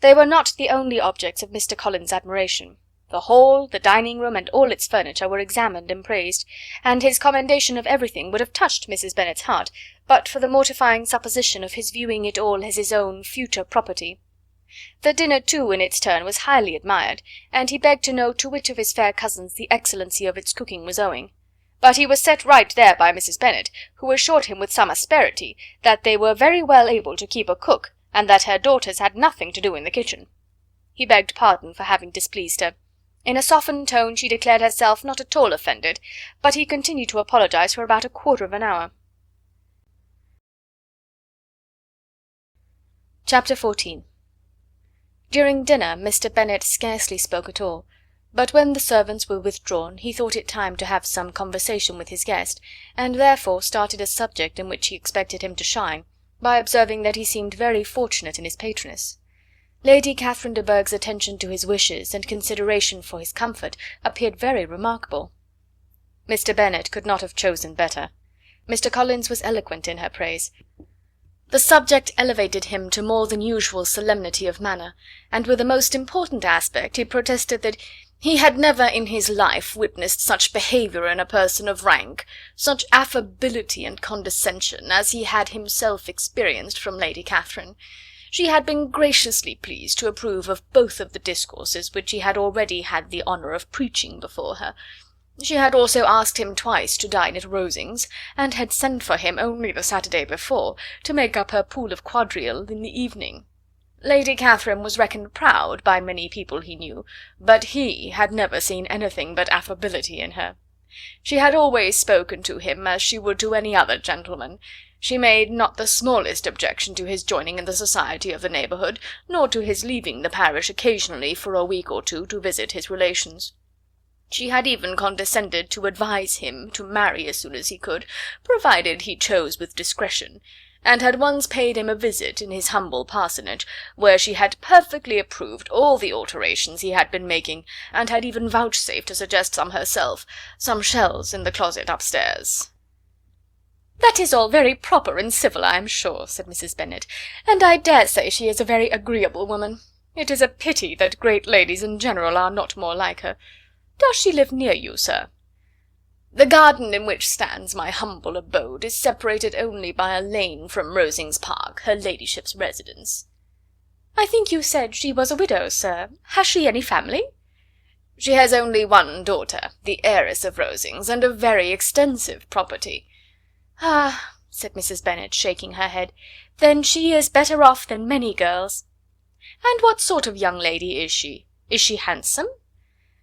They were not the only objects of Mr. Collins's admiration. The hall, the dining-room, and all its furniture were examined and praised, and his commendation of everything would have touched Mrs. Bennet's heart, but for the mortifying supposition of his viewing it all as his own future property. The dinner, too, in its turn was highly admired, and he begged to know to which of his fair cousins the excellency of its cooking was owing. But he was set right there by Mrs. Bennet, who assured him with some asperity that they were very well able to keep a cook, and that her daughters had nothing to do in the kitchen. He begged pardon for having displeased her. In a softened tone she declared herself not at all offended, but he continued to apologize for about a quarter of an hour. Chapter 14. During dinner Mr. Bennet scarcely spoke at all, but when the servants were withdrawn he thought it time to have some conversation with his guest, and therefore started a subject in which he expected him to shine, by observing that he seemed very fortunate in his patroness. Lady Catherine de Bourgh's attention to his wishes and consideration for his comfort appeared very remarkable. Mr. Bennet could not have chosen better. Mr. Collins was eloquent in her praise. The subject elevated him to more than usual solemnity of manner, and with a most important aspect he protested that he had never in his life witnessed such behaviour in a person of rank, such affability and condescension, as he had himself experienced from Lady Catherine. She had been graciously pleased to approve of both of the discourses which he had already had the honour of preaching before her. She had also asked him twice to dine at Rosings, and had sent for him only the Saturday before, to make up her pool of quadrille in the evening. Lady Catherine was reckoned proud by many people he knew, but he had never seen anything but affability in her. She had always spoken to him as she would to any other gentleman. She made not the smallest objection to his joining in the society of the neighbourhood, nor to his leaving the parish occasionally for a week or two to visit his relations. She had even condescended to advise him to marry as soon as he could, provided he chose with discretion, and had once paid him a visit in his humble parsonage, where she had perfectly approved all the alterations he had been making, and had even vouchsafed to suggest some herself, some shelves in the closet upstairs. "That is all very proper and civil, I am sure," said Mrs. Bennet, "and I dare say she is a very agreeable woman. It is a pity that great ladies in general are not more like her. Does she live near you, sir?" "The garden in which stands my humble abode is separated only by a lane from Rosings Park, her ladyship's residence." "I think you said she was a widow, sir. Has she any family?" "She has only one daughter, the heiress of Rosings, and a very extensive property." "Ah," said Mrs. Bennet, shaking her head, "then she is better off than many girls." "And what sort of young lady is she? Is she handsome?"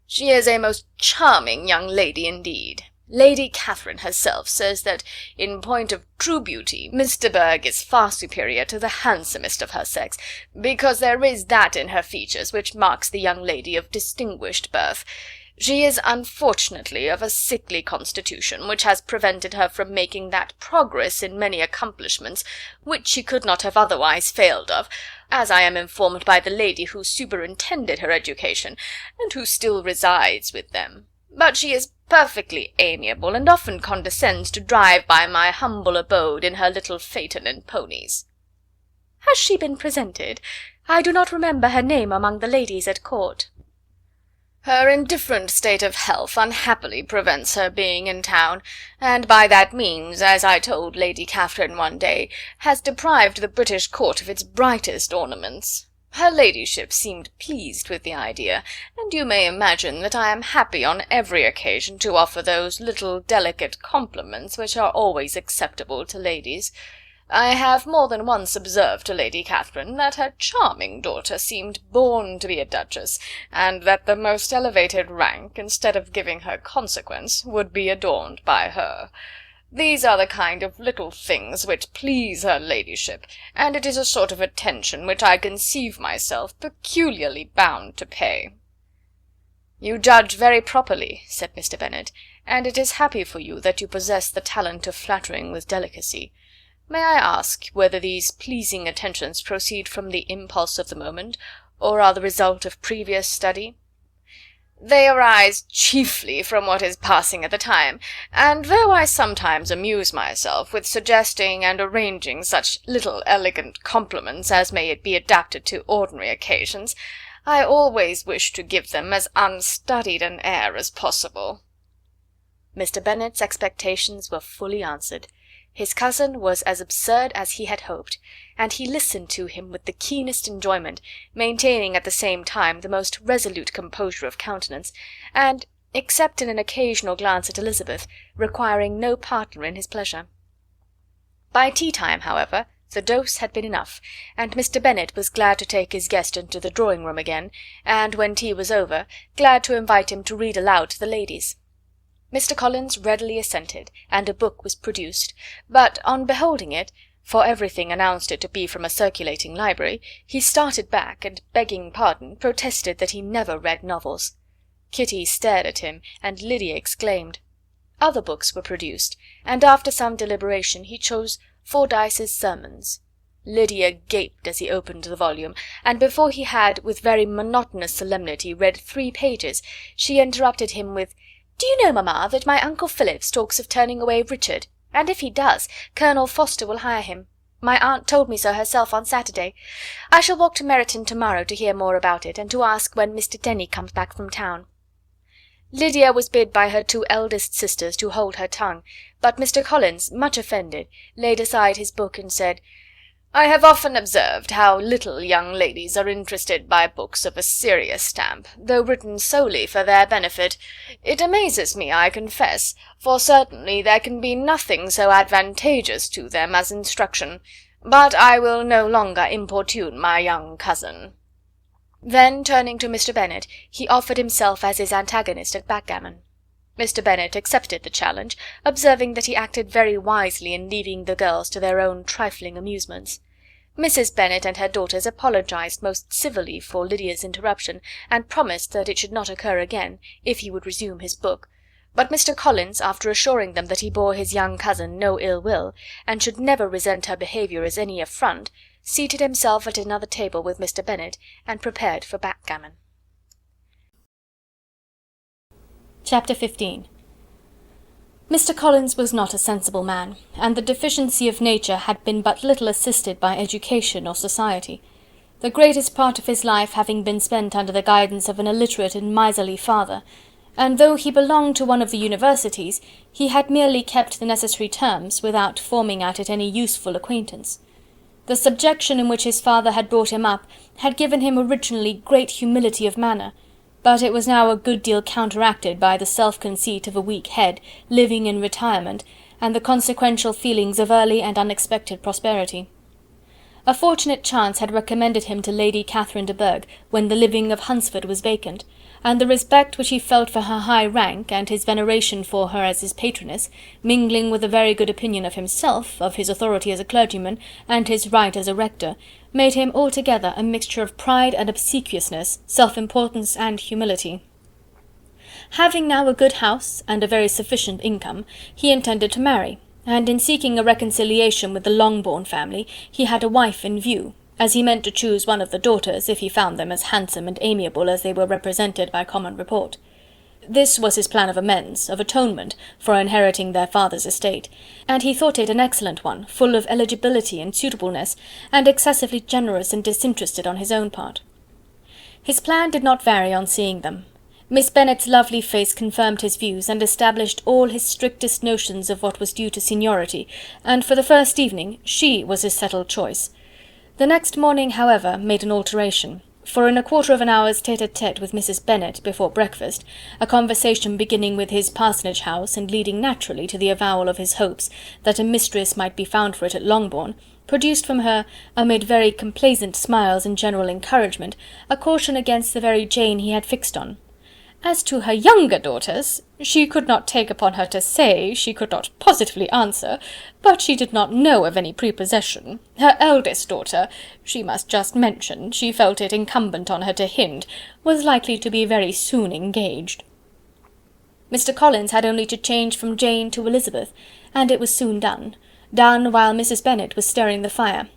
"She is a most charming young lady indeed. Lady Catherine herself says that, in point of true beauty, Miss de Bourgh is far superior to the handsomest of her sex, because there is that in her features which marks the young lady of distinguished birth. She is unfortunately of a sickly constitution, which has prevented her from making that progress in many accomplishments which she could not have otherwise failed of, as I am informed by the lady who superintended her education, and who still resides with them. But she is perfectly amiable, and often condescends to drive by my humble abode in her little phaeton and ponies." "Has she been presented? I do not remember her name among the ladies at court." "Her indifferent state of health unhappily prevents her being in town, and by that means, as I told Lady Catherine one day, has deprived the British court of its brightest ornaments. Her ladyship seemed pleased with the idea, and you may imagine that I am happy on every occasion to offer those little delicate compliments which are always acceptable to ladies. I have more than once observed to Lady Catherine that her charming daughter seemed born to be a duchess, and that the most elevated rank, instead of giving her consequence, would be adorned by her. These are the kind of little things which please her ladyship, and it is a sort of attention which I conceive myself peculiarly bound to pay." "You judge very properly," said Mr. Bennet, "and it is happy for you that you possess the talent of flattering with delicacy. May I ask whether these pleasing attentions proceed from the impulse of the moment, or are the result of previous study?" "They arise chiefly from what is passing at the time, and though I sometimes amuse myself with suggesting and arranging such little elegant compliments as may be adapted to ordinary occasions, I always wish to give them as unstudied an air as possible." Mr. Bennet's expectations were fully answered. His cousin was as absurd as he had hoped, and he listened to him with the keenest enjoyment, maintaining at the same time the most resolute composure of countenance, and, except in an occasional glance at Elizabeth, requiring no partner in his pleasure. By tea-time, however, the dose had been enough, and Mr. Bennet was glad to take his guest into the drawing-room again, and, when tea was over, glad to invite him to read aloud to the ladies. Mr. Collins readily assented, and a book was produced, but on beholding it, for everything announced it to be from a circulating library, he started back, and, begging pardon, protested that he never read novels. Kitty stared at him, and Lydia exclaimed. Other books were produced, and after some deliberation he chose Fordyce's Sermons. Lydia gaped as he opened the volume, and before he had, with very monotonous solemnity, read 3 pages, she interrupted him with, "Do you know, mamma, that my uncle Phillips talks of turning away Richard? And if he does, Colonel Forster will hire him. My aunt told me so herself on Saturday. I shall walk to Meryton to-morrow to hear more about it, and to ask when Mr. Denny comes back from town." Lydia was bid by her 2 eldest sisters to hold her tongue, but Mr. Collins, much offended, laid aside his book and said, "I have often observed how little young ladies are interested by books of a serious stamp, though written solely for their benefit. It amazes me, I confess, for certainly there can be nothing so advantageous to them as instruction. But I will no longer importune my young cousin." Then, turning to Mr. Bennet, he offered himself as his antagonist at backgammon. Mr. Bennet accepted the challenge, observing that he acted very wisely in leaving the girls to their own trifling amusements. Mrs. Bennet and her daughters apologized most civilly for Lydia's interruption, and promised that it should not occur again, if he would resume his book, but Mr. Collins, after assuring them that he bore his young cousin no ill will, and should never resent her behaviour as any affront, seated himself at another table with Mr. Bennet, and prepared for backgammon. Chapter 15. Mr. Collins was not a sensible man, and the deficiency of nature had been but little assisted by education or society, the greatest part of his life having been spent under the guidance of an illiterate and miserly father, and though he belonged to one of the universities, he had merely kept the necessary terms, without forming at it any useful acquaintance. The subjection in which his father had brought him up had given him originally great humility of manner, but it was now a good deal counteracted by the self-conceit of a weak head, living in retirement, and the consequential feelings of early and unexpected prosperity. A fortunate chance had recommended him to Lady Catherine de Bourgh when the living of Hunsford was vacant, and the respect which he felt for her high rank, and his veneration for her as his patroness, mingling with a very good opinion of himself, of his authority as a clergyman, and his right as a rector, made him altogether a mixture of pride and obsequiousness, self-importance and humility. Having now a good house and a very sufficient income, he intended to marry, and in seeking a reconciliation with the Longbourn family, he had a wife in view, as he meant to choose one of the daughters if he found them as handsome and amiable as they were represented by common report. This was his plan of amends, of atonement, for inheriting their father's estate, and he thought it an excellent one, full of eligibility and suitableness, and excessively generous and disinterested on his own part. His plan did not vary on seeing them. Miss Bennet's lovely face confirmed his views, and established all his strictest notions of what was due to seniority, and for the first evening she was his settled choice. The next morning, however, made an alteration, for in a quarter of an hour's tete-a-tete with Mrs. Bennet before breakfast, a conversation beginning with his parsonage house and leading naturally to the avowal of his hopes that a mistress might be found for it at Longbourn, produced from her, amid very complaisant smiles and general encouragement, a caution against the very Jane he had fixed on. As to her younger daughters, she could not take upon her to say, she could not positively answer, but she did not know of any prepossession. Her eldest daughter, she must just mention, she felt it incumbent on her to hint, was likely to be very soon engaged. Mr. Collins had only to change from Jane to Elizabeth, and it was soon done while Mrs. Bennet was stirring the fire.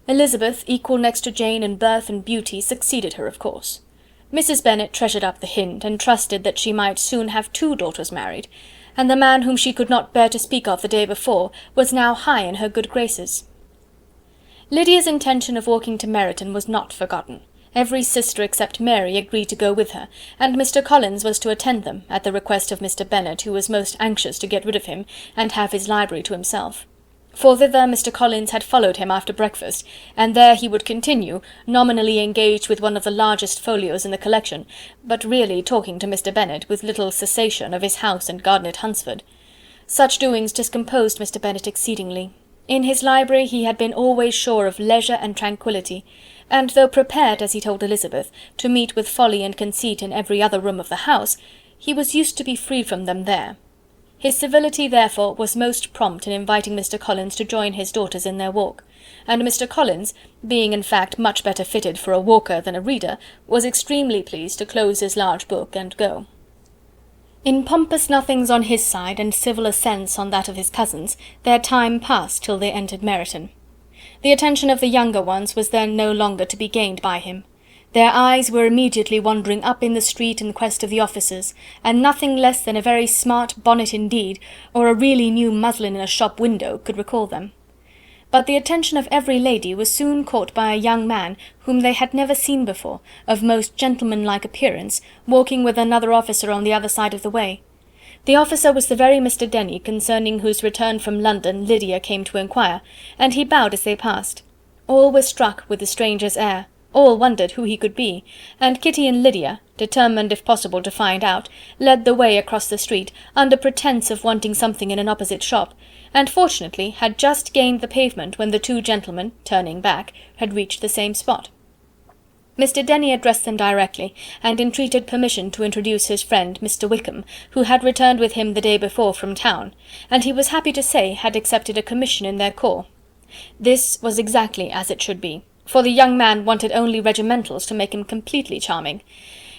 Elizabeth, equal next to Jane in birth and beauty, succeeded her, of course. Mrs. Bennet treasured up the hint, and trusted that she might soon have 2 daughters married, and the man whom she could not bear to speak of the day before was now high in her good graces. Lydia's intention of walking to Meryton was not forgotten. Every sister except Mary agreed to go with her, and Mr. Collins was to attend them, at the request of Mr. Bennet, who was most anxious to get rid of him, and have his library to himself. For thither Mr. Collins had followed him after breakfast, and there he would continue, nominally engaged with one of the largest folios in the collection, but really talking to Mr. Bennet with little cessation of his house and garden at Hunsford. Such doings discomposed Mr. Bennet exceedingly. In his library he had been always sure of leisure and tranquillity, and though prepared, as he told Elizabeth, to meet with folly and conceit in every other room of the house, he was used to be free from them there. His civility, therefore, was most prompt in inviting Mr. Collins to join his daughters in their walk, and Mr. Collins, being in fact much better fitted for a walker than a reader, was extremely pleased to close his large book and go. In pompous nothings on his side, and civil assents on that of his cousins, their time passed till they entered Meryton. The attention of the younger ones was then no longer to be gained by him. Their eyes were immediately wandering up in the street in quest of the officers, and nothing less than a very smart bonnet indeed, or a really new muslin in a shop window, could recall them. But the attention of every lady was soon caught by a young man whom they had never seen before, of most gentlemanlike appearance, walking with another officer on the other side of the way. The officer was the very Mr. Denny concerning whose return from London Lydia came to inquire, and he bowed as they passed. All were struck with the stranger's air. All wondered who he could be, and Kitty and Lydia, determined if possible to find out, led the way across the street, under pretence of wanting something in an opposite shop, and fortunately had just gained the pavement when the 2 gentlemen, turning back, had reached the same spot. Mr. Denny addressed them directly, and entreated permission to introduce his friend Mr. Wickham, who had returned with him the day before from town, and he was happy to say had accepted a commission in their corps. This was exactly as it should be, for the young man wanted only regimentals to make him completely charming.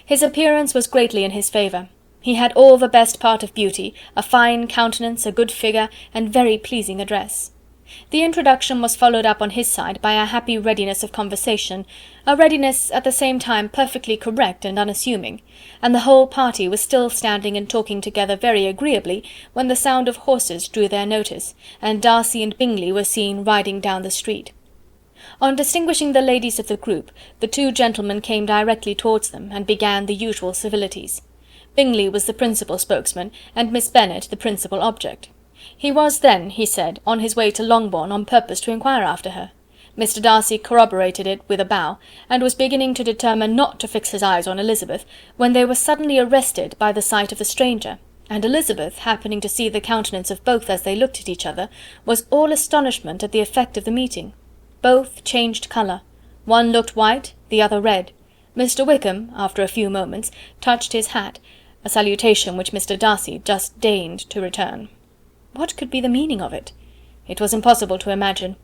His appearance was greatly in his favour. He had all the best part of beauty, a fine countenance, a good figure, and very pleasing address. The introduction was followed up on his side by a happy readiness of conversation, a readiness at the same time perfectly correct and unassuming, and the whole party was still standing and talking together very agreeably when the sound of horses drew their notice, and Darcy and Bingley were seen riding down the street. On distinguishing the ladies of the group, the 2 gentlemen came directly towards them, and began the usual civilities. Bingley was the principal spokesman, and Miss Bennet the principal object. He was then, he said, on his way to Longbourn on purpose to inquire after her. Mr. Darcy corroborated it with a bow, and was beginning to determine not to fix his eyes on Elizabeth, when they were suddenly arrested by the sight of the stranger, and Elizabeth, happening to see the countenance of both as they looked at each other, was all astonishment at the effect of the meeting. Both changed colour. One looked white, the other red. Mr. Wickham, after a few moments, touched his hat, a salutation which Mr. Darcy just deigned to return. What could be the meaning of it? It was impossible to imagine.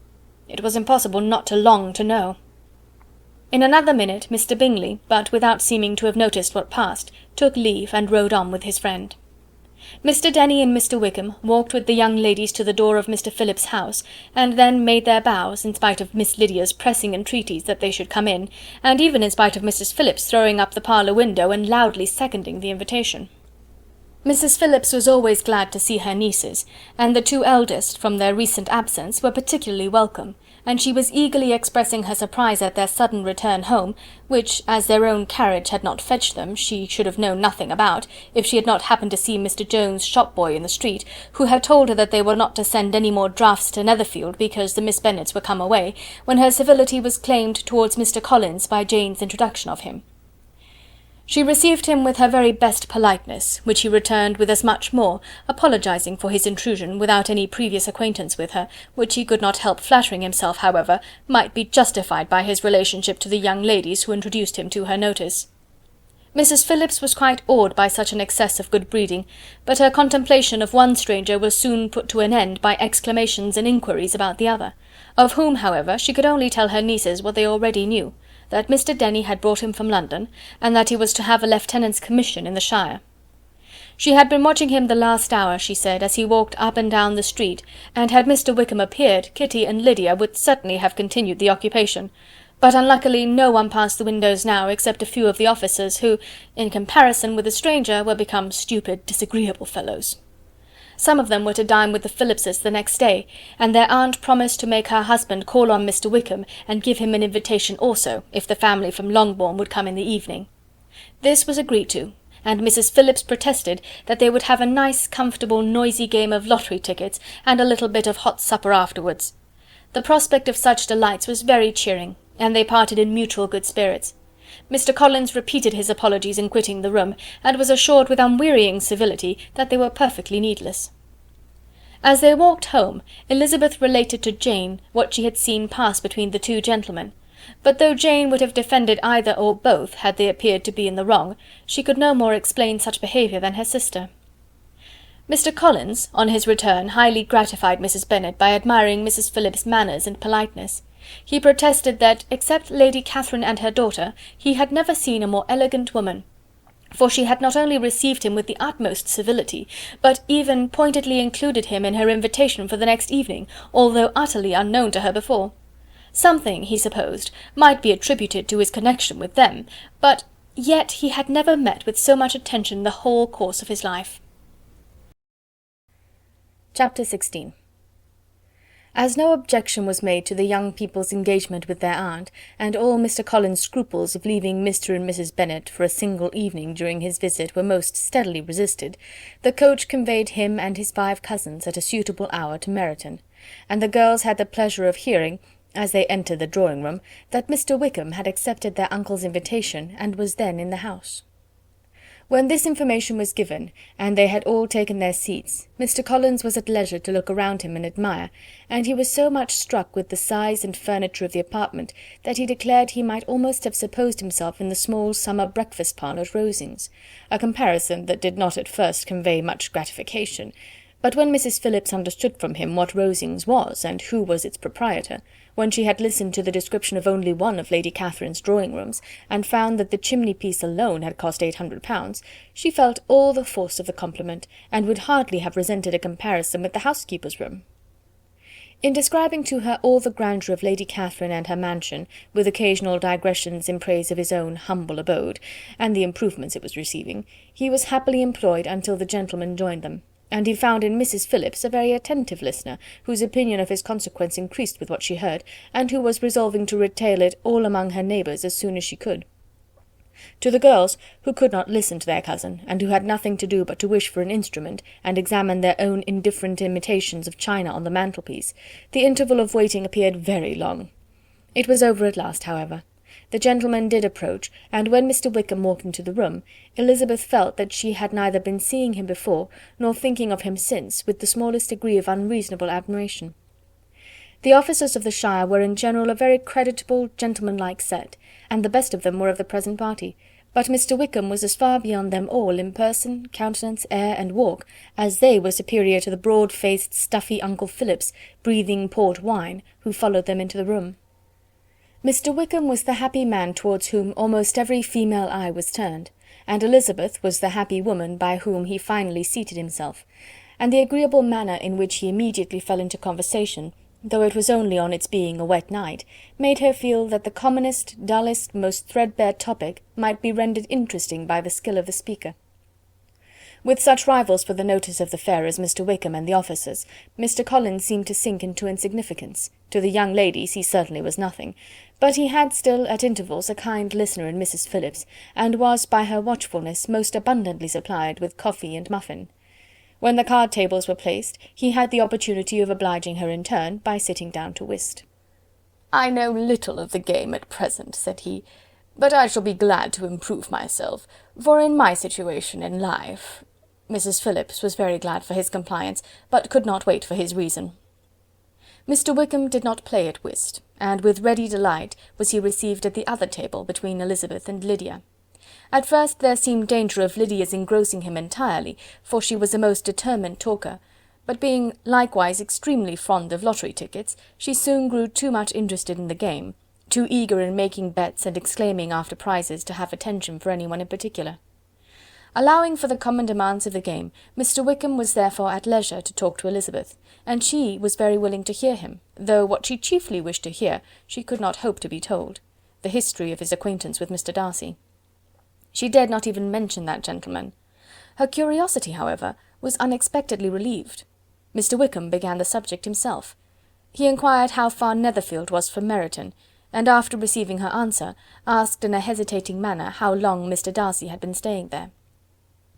It was impossible not to long to know. In another minute Mr. Bingley, but without seeming to have noticed what passed, took leave and rode on with his friend. Mr. Denny and Mr. Wickham walked with the young ladies to the door of Mr. Phillips's house, and then made their bows, in spite of Miss Lydia's pressing entreaties that they should come in, and even in spite of Mrs. Phillips throwing up the parlour window and loudly seconding the invitation. Mrs. Phillips was always glad to see her nieces, and the two eldest, from their recent absence, were particularly welcome, and she was eagerly expressing her surprise at their sudden return home, which, as their own carriage had not fetched them, she should have known nothing about, if she had not happened to see Mr. Jones' shop-boy in the street, who had told her that they were not to send any more drafts to Netherfield because the Miss Bennets were come away, when her civility was claimed towards Mr. Collins by Jane's introduction of him. She received him with her very best politeness, which he returned with as much more, apologizing for his intrusion without any previous acquaintance with her, which he could not help flattering himself, however, might be justified by his relationship to the young ladies who introduced him to her notice. Mrs. Phillips was quite awed by such an excess of good breeding, but her contemplation of one stranger was soon put to an end by exclamations and inquiries about the other, of whom, however, she could only tell her nieces what they already knew, that Mr. Denny had brought him from London, and that he was to have a lieutenant's commission in the shire. She had been watching him the last hour, she said, as he walked up and down the street, and had Mr. Wickham appeared, Kitty and Lydia would certainly have continued the occupation, but unluckily no one passed the windows now except a few of the officers who, in comparison with the stranger, were become stupid, disagreeable fellows. Some of them were to dine with the Phillipses the next day, and their aunt promised to make her husband call on Mr. Wickham and give him an invitation also, if the family from Longbourn would come in the evening. This was agreed to, and Mrs. Phillips protested that they would have a nice, comfortable, noisy game of lottery tickets, and a little bit of hot supper afterwards. The prospect of such delights was very cheering, and they parted in mutual good spirits. Mr. Collins repeated his apologies in quitting the room, and was assured with unwearying civility that they were perfectly needless. As they walked home, Elizabeth related to Jane what she had seen pass between the two gentlemen, but though Jane would have defended either or both had they appeared to be in the wrong, she could no more explain such behaviour than her sister. Mr. Collins, on his return, highly gratified Mrs. Bennet by admiring Mrs. Phillips's manners and politeness. He protested that, except Lady Catherine and her daughter, he had never seen a more elegant woman, for she had not only received him with the utmost civility, but even pointedly included him in her invitation for the next evening, although utterly unknown to her before. Something, he supposed, might be attributed to his connection with them, but yet he had never met with so much attention the whole course of his life. Chapter 16. As no objection was made to the young people's engagement with their aunt, and all Mr. Collins' scruples of leaving Mr. and Mrs. Bennet for a single evening during his visit were most steadily resisted, the coach conveyed him and his 5 cousins at a suitable hour to Meryton, and the girls had the pleasure of hearing, as they entered the drawing-room, that Mr. Wickham had accepted their uncle's invitation, and was then in the house. When this information was given, and they had all taken their seats, Mr. Collins was at leisure to look around him and admire, and he was so much struck with the size and furniture of the apartment, that he declared he might almost have supposed himself in the small summer breakfast parlour at Rosings, a comparison that did not at first convey much gratification, but when Mrs. Phillips understood from him what Rosings was, and who was its proprietor, when she had listened to the description of only one of Lady Catherine's drawing-rooms, and found that the chimney-piece alone had cost £800, she felt all the force of the compliment, and would hardly have resented a comparison with the housekeeper's room. In describing to her all the grandeur of Lady Catherine and her mansion, with occasional digressions in praise of his own humble abode, and the improvements it was receiving, he was happily employed until the gentlemen joined them, and he found in Mrs. Phillips a very attentive listener, whose opinion of his consequence increased with what she heard, and who was resolving to retail it all among her neighbours as soon as she could. To the girls, who could not listen to their cousin, and who had nothing to do but to wish for an instrument, and examine their own indifferent imitations of china on the mantelpiece, the interval of waiting appeared very long. It was over at last, however. The gentlemen did approach, and when Mr. Wickham walked into the room, Elizabeth felt that she had neither been seeing him before, nor thinking of him since, with the smallest degree of unreasonable admiration. The officers of the shire were in general a very creditable, gentlemanlike set, and the best of them were of the present party, but Mr. Wickham was as far beyond them all in person, countenance, air, and walk, as they were superior to the broad-faced, stuffy Uncle Phillips, breathing port wine, who followed them into the room. Mr. Wickham was the happy man towards whom almost every female eye was turned, and Elizabeth was the happy woman by whom he finally seated himself, and the agreeable manner in which he immediately fell into conversation, though it was only on its being a wet night, made her feel that the commonest, dullest, most threadbare topic might be rendered interesting by the skill of the speaker. With such rivals for the notice of the fair as Mr. Wickham and the officers, Mr. Collins seemed to sink into insignificance. To the young ladies he certainly was nothing, but he had still at intervals a kind listener in Mrs. Phillips, and was by her watchfulness most abundantly supplied with coffee and muffin. When the card tables were placed, he had the opportunity of obliging her in turn by sitting down to whist. "I know little of the game at present," said he, "but I shall be glad to improve myself, for in my situation in life—" Mrs. Phillips was very glad for his compliance, but could not wait for his reason. Mr. Wickham did not play at whist, and with ready delight was he received at the other table between Elizabeth and Lydia. At first there seemed danger of Lydia's engrossing him entirely, for she was a most determined talker, but being likewise extremely fond of lottery tickets, she soon grew too much interested in the game, too eager in making bets and exclaiming after prizes to have attention for anyone in particular. Allowing for the common demands of the game, Mr. Wickham was therefore at leisure to talk to Elizabeth, and she was very willing to hear him, though what she chiefly wished to hear she could not hope to be told, the history of his acquaintance with Mr. Darcy. She dared not even mention that gentleman. Her curiosity, however, was unexpectedly relieved. Mr. Wickham began the subject himself. He inquired how far Netherfield was from Meryton, and after receiving her answer, asked in a hesitating manner how long Mr. Darcy had been staying there.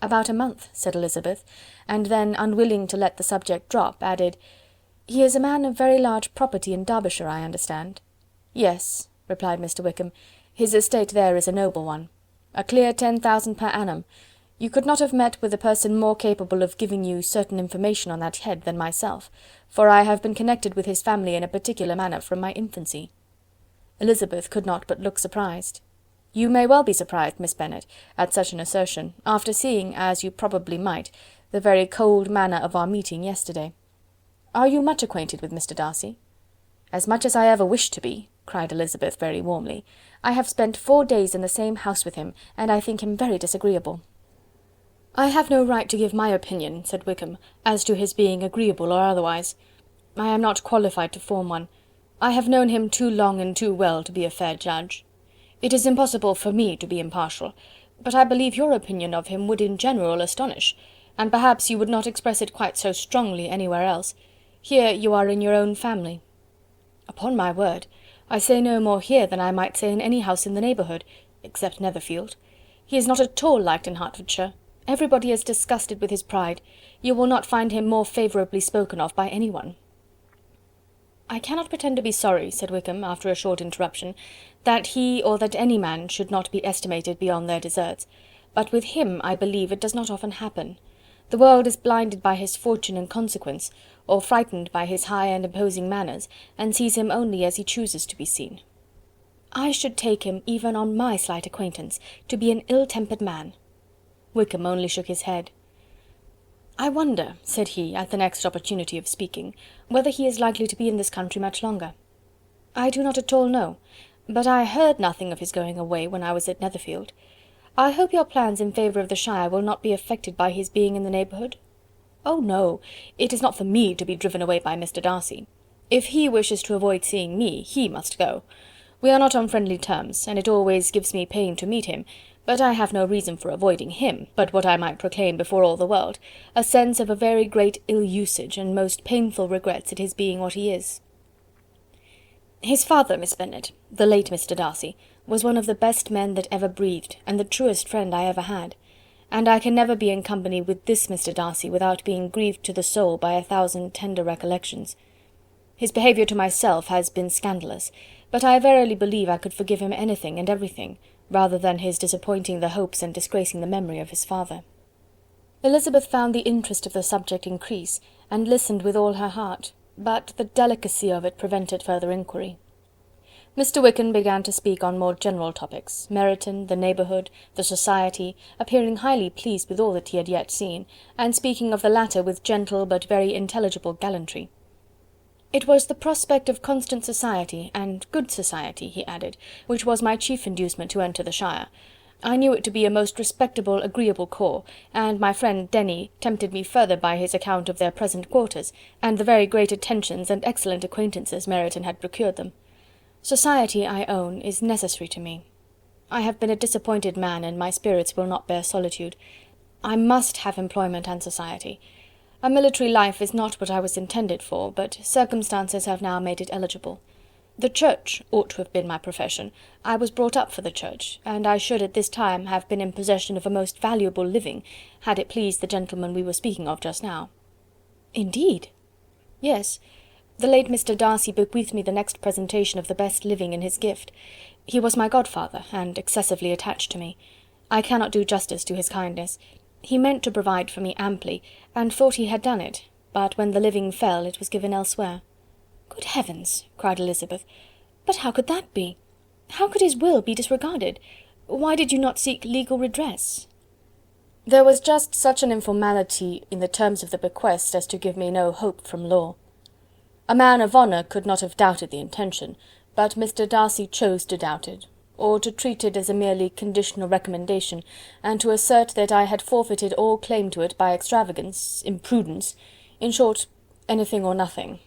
"About a month," said Elizabeth, and then, unwilling to let the subject drop, added, "He is a man of very large property in Derbyshire, I understand." "Yes," replied Mr. Wickham, "his estate there is a noble one. A clear 10,000 per annum. You could not have met with a person more capable of giving you certain information on that head than myself, for I have been connected with his family in a particular manner from my infancy." Elizabeth could not but look surprised. "You may well be surprised, Miss Bennet, at such an assertion, after seeing, as you probably might, the very cold manner of our meeting yesterday. Are you much acquainted with Mr. Darcy?" "As much as I ever wished to be," cried Elizabeth very warmly. "I have spent 4 days in the same house with him, and I think him very disagreeable." "I have no right to give my opinion," said Wickham, "as to his being agreeable or otherwise. I am not qualified to form one. I have known him too long and too well to be a fair judge. It is impossible for me to be impartial, but I believe your opinion of him would in general astonish, and perhaps you would not express it quite so strongly anywhere else. Here you are in your own family." "Upon my word, I say no more here than I might say in any house in the neighbourhood, except Netherfield. He is not at all liked in Hertfordshire. Everybody is disgusted with his pride. You will not find him more favourably spoken of by any one." "I cannot pretend to be sorry," said Wickham, after a short interruption, "that he or that any man should not be estimated beyond their deserts, but with him, I believe, it does not often happen. The world is blinded by his fortune and consequence, or frightened by his high and imposing manners, and sees him only as he chooses to be seen. I should take him, even on my slight acquaintance, to be an ill-tempered man." Wickham only shook his head. "I wonder," said he, at the next opportunity of speaking, "whether he is likely to be in this country much longer. I do not at all know, but I heard nothing of his going away when I was at Netherfield. I hope your plans in favour of the shire will not be affected by his being in the neighbourhood?" "Oh no, it is not for me to be driven away by Mr. Darcy. If he wishes to avoid seeing me, he must go. We are not on friendly terms, and it always gives me pain to meet him, but I have no reason for avoiding him, but what I might proclaim before all the world, a sense of a very great ill-usage and most painful regrets at his being what he is. His father, Miss Bennet, the late Mr. Darcy, was one of the best men that ever breathed, and the truest friend I ever had, and I can never be in company with this Mr. Darcy without being grieved to the soul by 1,000 tender recollections. His behaviour to myself has been scandalous, but I verily believe I could forgive him anything and everything, rather than his disappointing the hopes and disgracing the memory of his father." Elizabeth found the interest of the subject increase, and listened with all her heart. but the delicacy of it prevented further inquiry. Mr. Wickham began to speak on more general topics, Meryton, the neighbourhood, the society, appearing highly pleased with all that he had yet seen, and speaking of the latter with gentle but very intelligible gallantry. It was the prospect of constant society, and good society, he added, which was my chief inducement to enter the shire. I knew it to be a most respectable, agreeable corps, and my friend Denny tempted me further by his account of their present quarters, and the very great attentions and excellent acquaintances Meryton had procured them. Society, I own, is necessary to me. I have been a disappointed man, and my spirits will not bear solitude. I must have employment and society. A military life is not what I was intended for, but circumstances have now made it eligible. The Church ought to have been my profession. I was brought up for the Church, and I should at this time have been in possession of a most valuable living, had it pleased the gentleman we were speaking of just now. Indeed? Yes. The late Mr. Darcy bequeathed me the next presentation of the best living in his gift. He was my godfather, and excessively attached to me. I cannot do justice to his kindness. He meant to provide for me amply, and thought he had done it, but when the living fell, it was given elsewhere. Good heavens! Cried Elizabeth. But how could that be? How could his will be disregarded? Why did you not seek legal redress? There was just such an informality in the terms of the bequest as to give me no hope from law. A man of honour could not have doubted the intention, but Mr. Darcy chose to doubt it, or to treat it as a merely conditional recommendation, and to assert that I had forfeited all claim to it by extravagance, imprudence, in short, anything or nothing.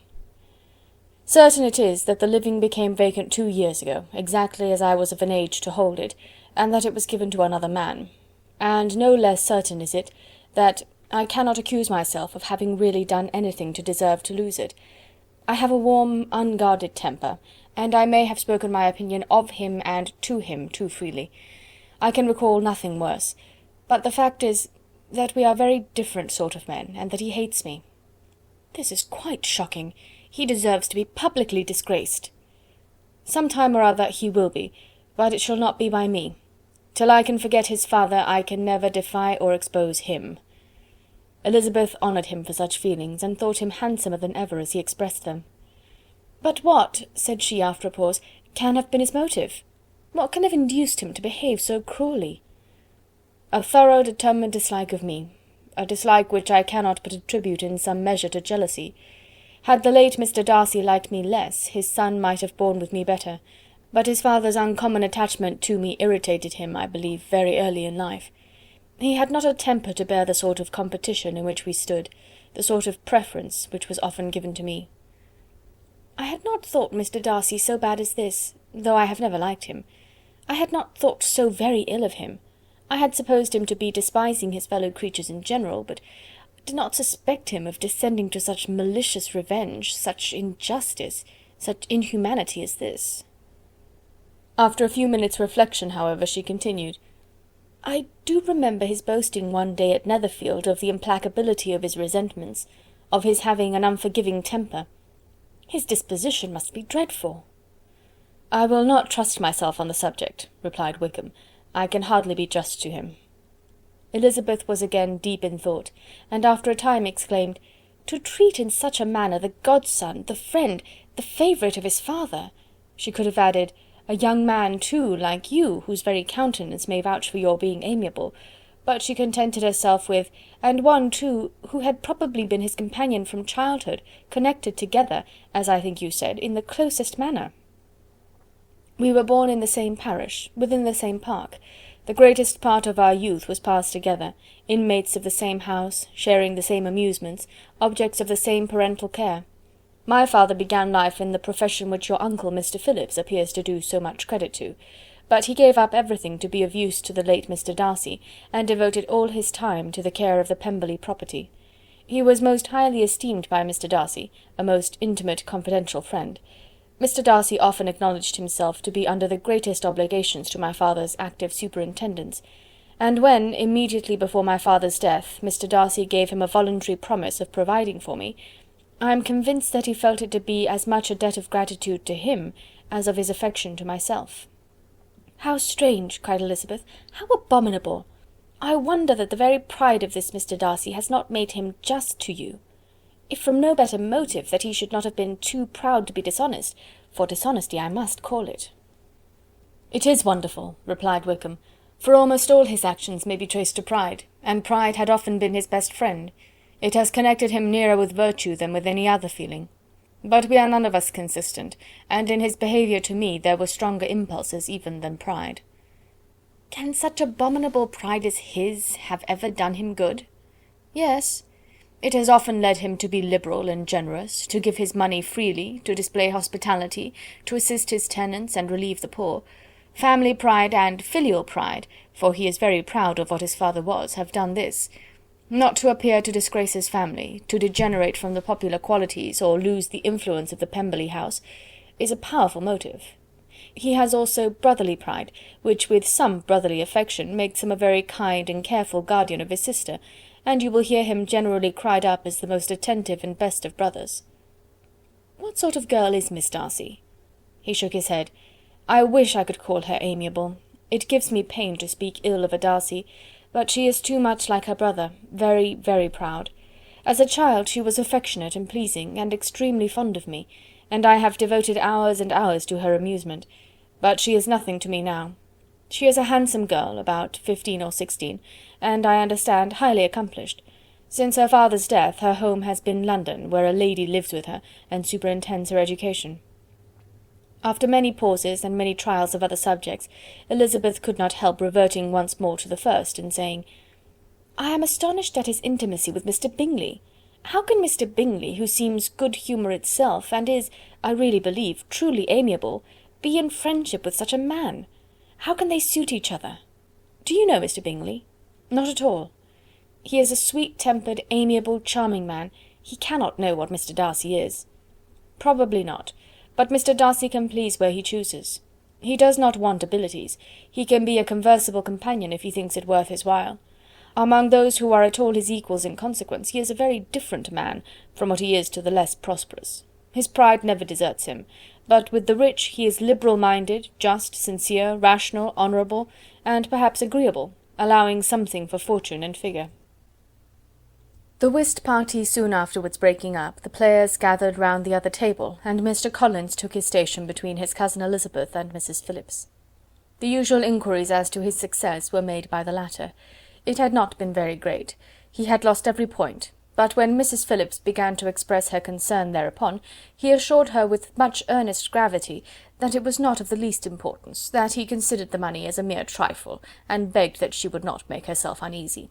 Certain it is that the living became vacant 2 years ago, exactly as I was of an age to hold it, and that it was given to another man. And no less certain is it that I cannot accuse myself of having really done anything to deserve to lose it. I have a warm, unguarded temper, and I may have spoken my opinion of him and to him too freely. I can recall nothing worse, but the fact is that we are very different sort of men, and that he hates me. This is quite shocking. He deserves to be publicly disgraced. Some time or other he will be, but it shall not be by me. Till I can forget his father, I can never defy or expose him. Elizabeth honoured him for such feelings, and thought him handsomer than ever as he expressed them. But what, said she after a pause, can have been his motive? What can have induced him to behave so cruelly? A thorough determined dislike of me, a dislike which I cannot but attribute in some measure to jealousy. Had the late Mr. Darcy liked me less, his son might have borne with me better, but his father's uncommon attachment to me irritated him, I believe, very early in life. He had not a temper to bear the sort of competition in which we stood, the sort of preference which was often given to me. I had not thought Mr. Darcy so bad as this, though I have never liked him. I had not thought so very ill of him. I had supposed him to be despising his fellow creatures in general, but did not suspect him of descending to such malicious revenge, such injustice, such inhumanity as this. After a few minutes' reflection, however, she continued, I do remember his boasting one day at Netherfield of the implacability of his resentments, of his having an unforgiving temper. His disposition must be dreadful. I will not trust myself on the subject, replied Wickham. I can hardly be just to him. Elizabeth was again deep in thought, and after a time exclaimed, To treat in such a manner the godson, the friend, the favourite of his father! She could have added, a young man, too, like you, whose very countenance may vouch for your being amiable, but she contented herself with, and one, too, who had probably been his companion from childhood, connected together, as I think you said, in the closest manner. We were born in the same parish, within the same park. The greatest part of our youth was passed together, inmates of the same house, sharing the same amusements, objects of the same parental care. My father began life in the profession which your uncle, Mr. Phillips, appears to do so much credit to, but he gave up everything to be of use to the late Mr. Darcy, and devoted all his time to the care of the Pemberley property. He was most highly esteemed by Mr. Darcy, a most intimate confidential friend. Mr. Darcy often acknowledged himself to be under the greatest obligations to my father's active superintendence, and when, immediately before my father's death, Mr. Darcy gave him a voluntary promise of providing for me, I am convinced that he felt it to be as much a debt of gratitude to him as of his affection to myself. How strange, cried Elizabeth, how abominable! I wonder that the very pride of this Mr. Darcy has not made him just to you. if from no better motive that he should not have been too proud to be dishonest, for dishonesty I must call it." "It is wonderful," replied Wickham, "for almost all his actions may be traced to pride, and pride had often been his best friend. It has connected him nearer with virtue than with any other feeling. But we are none of us consistent, and in his behaviour to me there were stronger impulses even than pride." "Can such abominable pride as his have ever done him good?" "Yes. It has often led him to be liberal and generous, to give his money freely, to display hospitality, to assist his tenants and relieve the poor. Family pride and filial pride, for he is very proud of what his father was, have done this. Not to appear to disgrace his family, to degenerate from the popular qualities, or lose the influence of the Pemberley house, is a powerful motive. He has also brotherly pride, which with some brotherly affection makes him a very kind and careful guardian of his sister, and you will hear him generally cried up as the most attentive and best of brothers." "What sort of girl is Miss Darcy?" He shook his head. "I wish I could call her amiable. It gives me pain to speak ill of a Darcy, but she is too much like her brother, very, very proud. As a child she was affectionate and pleasing, and extremely fond of me, and I have devoted hours and hours to her amusement, but she is nothing to me now. She is a handsome girl, about 15 or 16, and, I understand, highly accomplished. Since her father's death her home has been London, where a lady lives with her, and superintends her education." After many pauses and many trials of other subjects, Elizabeth could not help reverting once more to the first, and saying, "I am astonished at his intimacy with Mr. Bingley. How can Mr. Bingley, who seems good humour itself, and is, I really believe, truly amiable, be in friendship with such a man? How can they suit each other? Do you know Mr. Bingley?" "Not at all." "He is a sweet-tempered, amiable, charming man. He cannot know what Mr. Darcy is." "Probably not. But Mr. Darcy can please where he chooses. He does not want abilities. He can be a conversable companion if he thinks it worth his while. Among those who are at all his equals in consequence, he is a very different man from what he is to the less prosperous. His pride never deserts him, but with the rich he is liberal-minded, just, sincere, rational, honourable, and perhaps agreeable, allowing something for fortune and figure." The whist party soon afterwards breaking up, the players gathered round the other table, and Mr. Collins took his station between his cousin Elizabeth and Mrs. Phillips. The usual inquiries as to his success were made by the latter. It had not been very great. He had lost every point, but when Mrs. Phillips began to express her concern thereupon, he assured her with much earnest gravity that it was not of the least importance, that he considered the money as a mere trifle, and begged that she would not make herself uneasy.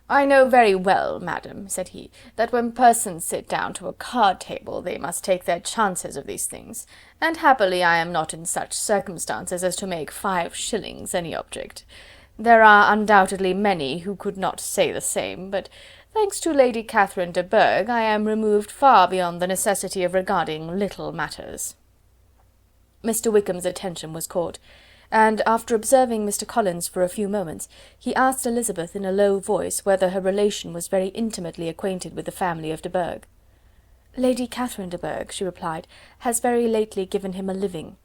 "I know very well, madam," said he, "that when persons sit down to a card-table they must take their chances of these things, and happily I am not in such circumstances as to make 5 shillings any object. There are undoubtedly many who could not say the same, but, thanks to Lady Catherine de Bourgh, I am removed far beyond the necessity of regarding little matters." Mr. Wickham's attention was caught, and, after observing Mr. Collins for a few moments, he asked Elizabeth in a low voice whether her relation was very intimately acquainted with the family of de Bourgh. "Lady Catherine de Bourgh," she replied, "has very lately given him a living.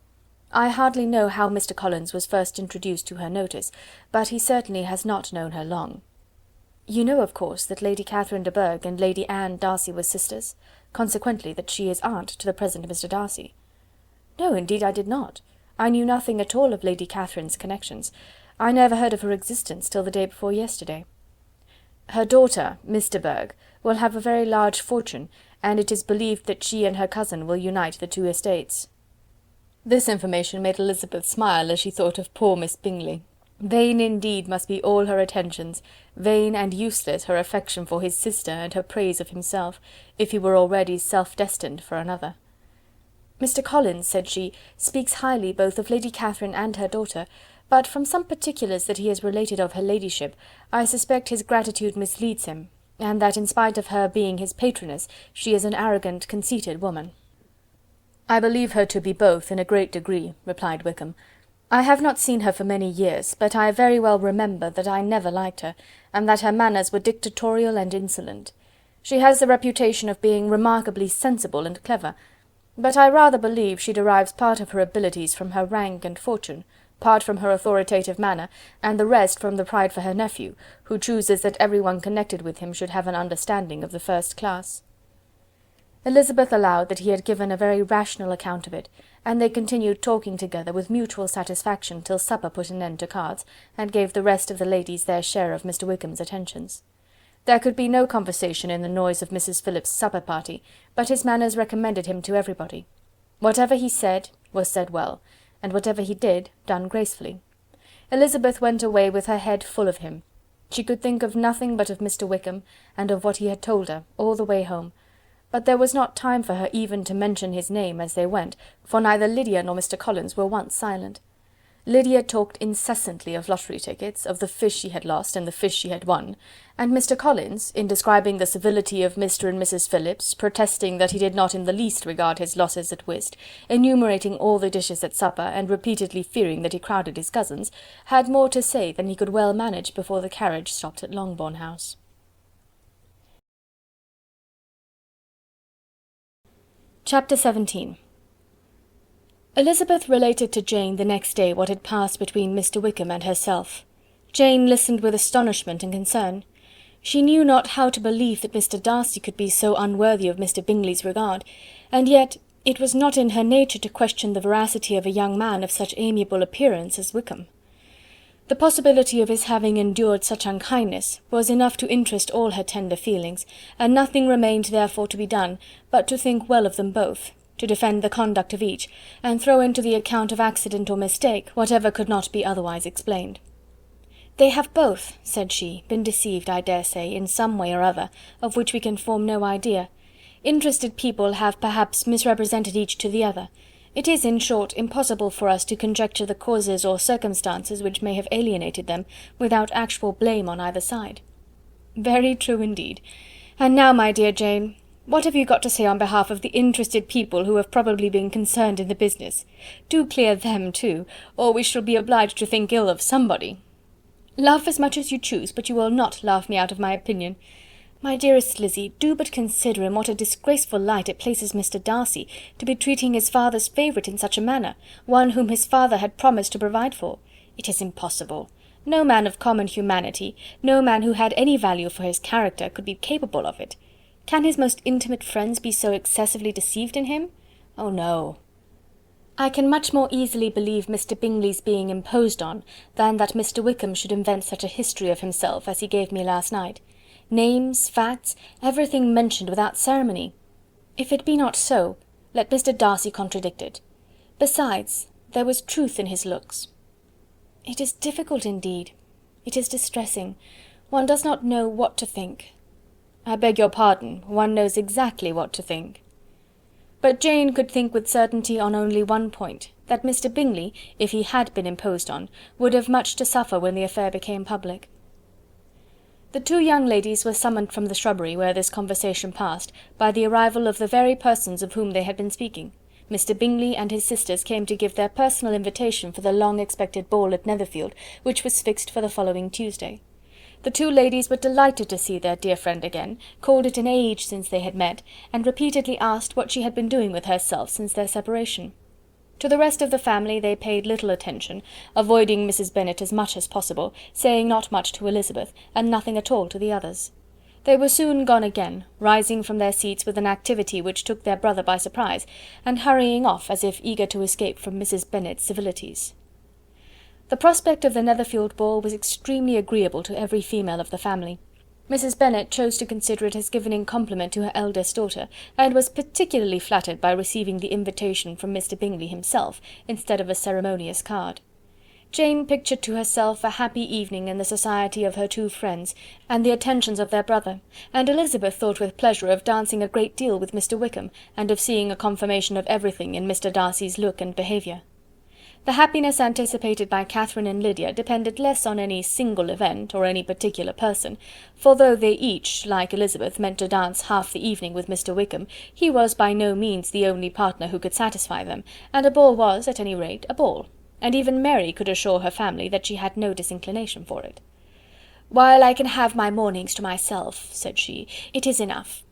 I hardly know how Mr. Collins was first introduced to her notice, but he certainly has not known her long. You know, of course, that Lady Catherine de Bourgh and Lady Anne Darcy were sisters, consequently that she is aunt to the present Mr. Darcy." "No, indeed I did not. I knew nothing at all of Lady Catherine's connections. I never heard of her existence till the day before yesterday." "Her daughter, Miss de Bourgh, will have a very large fortune, and it is believed that she and her cousin will unite the 2 estates." This information made Elizabeth smile as she thought of poor Miss Bingley. Vain indeed must be all her attentions, vain and useless her affection for his sister and her praise of himself, if he were already self-destined for another. "Mr. Collins," said she, "speaks highly both of Lady Catherine and her daughter, but from some particulars that he has related of her ladyship, I suspect his gratitude misleads him, and that in spite of her being his patroness, she is an arrogant, conceited woman." "I believe her to be both in a great degree," replied Wickham. "I have not seen her for many years, but I very well remember that I never liked her, and that her manners were dictatorial and insolent. She has the reputation of being remarkably sensible and clever, but I rather believe she derives part of her abilities from her rank and fortune, part from her authoritative manner, and the rest from the pride for her nephew, who chooses that every one connected with him should have an understanding of the first class. Elizabeth allowed that he had given a very rational account of it, and they continued talking together with mutual satisfaction till supper put an end to cards, and gave the rest of the ladies their share of Mr. Wickham's attentions. There could be no conversation in the noise of Mrs. Phillips's supper party, but his manners recommended him to everybody. Whatever he said was said well, and whatever he did, done gracefully. Elizabeth went away with her head full of him. She could think of nothing but of Mr. Wickham, and of what he had told her, all the way home, but there was not time for her even to mention his name as they went, for neither Lydia nor Mr. Collins were once silent. Lydia talked incessantly of lottery tickets, of the fish she had lost and the fish she had won, and Mr. Collins, in describing the civility of Mr. and Mrs. Phillips, protesting that he did not in the least regard his losses at whist, enumerating all the dishes at supper, and repeatedly fearing that he crowded his cousins, had more to say than he could well manage before the carriage stopped at Longbourn House. Chapter 17. Elizabeth related to Jane the next day what had passed between Mr. Wickham and herself. Jane listened with astonishment and concern. She knew not how to believe that Mr. Darcy could be so unworthy of Mr. Bingley's regard, and yet it was not in her nature to question the veracity of a young man of such amiable appearance as Wickham. The possibility of his having endured such unkindness was enough to interest all her tender feelings, and nothing remained therefore to be done but to think well of them both, to defend the conduct of each, and throw into the account of accident or mistake whatever could not be otherwise explained. "They have both," said she, "been deceived, I dare say, in some way or other, of which we can form no idea. Interested people have perhaps misrepresented each to the other. It is, in short, impossible for us to conjecture the causes or circumstances which may have alienated them, without actual blame on either side." "Very true indeed. And now, my dear Jane, what have you got to say on behalf of the interested people who have probably been concerned in the business? Do clear them too, or we shall be obliged to think ill of somebody." "Laugh as much as you choose, but you will not laugh me out of my opinion. My dearest Lizzy, do but consider in what a disgraceful light it places Mr. Darcy, to be treating his father's favourite in such a manner, one whom his father had promised to provide for. It is impossible. No man of common humanity, no man who had any value for his character, could be capable of it. Can his most intimate friends be so excessively deceived in him? Oh no. I can much more easily believe Mr. Bingley's being imposed on, than that Mr. Wickham should invent such a history of himself as he gave me last night. Names, facts, everything mentioned without ceremony. If it be not so, let Mr. Darcy contradict it. Besides, there was truth in his looks. It is difficult indeed. It is distressing. One does not know what to think. I beg your pardon, one knows exactly what to think. But Jane could think with certainty on only one point, that Mr. Bingley, if he had been imposed on, would have much to suffer when the affair became public. The two young ladies were summoned from the shrubbery where this conversation passed, by the arrival of the very persons of whom they had been speaking. Mr. Bingley and his sisters came to give their personal invitation for the long-expected ball at Netherfield, which was fixed for the following Tuesday. The two ladies were delighted to see their dear friend again, called it an age since they had met, and repeatedly asked what she had been doing with herself since their separation. To the rest of the family they paid little attention, avoiding Mrs. Bennet as much as possible, saying not much to Elizabeth, and nothing at all to the others. They were soon gone again, rising from their seats with an activity which took their brother by surprise, and hurrying off as if eager to escape from Mrs. Bennet's civilities. The prospect of the Netherfield ball was extremely agreeable to every female of the family. Mrs. Bennet chose to consider it as given in compliment to her eldest daughter, and was particularly flattered by receiving the invitation from Mr. Bingley himself, instead of a ceremonious card. Jane pictured to herself a happy evening in the society of her two friends, and the attentions of their brother, and Elizabeth thought with pleasure of dancing a great deal with Mr. Wickham, and of seeing a confirmation of everything in Mr. Darcy's look and behaviour. The happiness anticipated by Catherine and Lydia depended less on any single event, or any particular person, for though they each, like Elizabeth, meant to dance half the evening with Mr. Wickham, he was by no means the only partner who could satisfy them, and a ball was, at any rate, a ball, and even Mary could assure her family that she had no disinclination for it. "While I can have my mornings to myself," said she, "it is enough.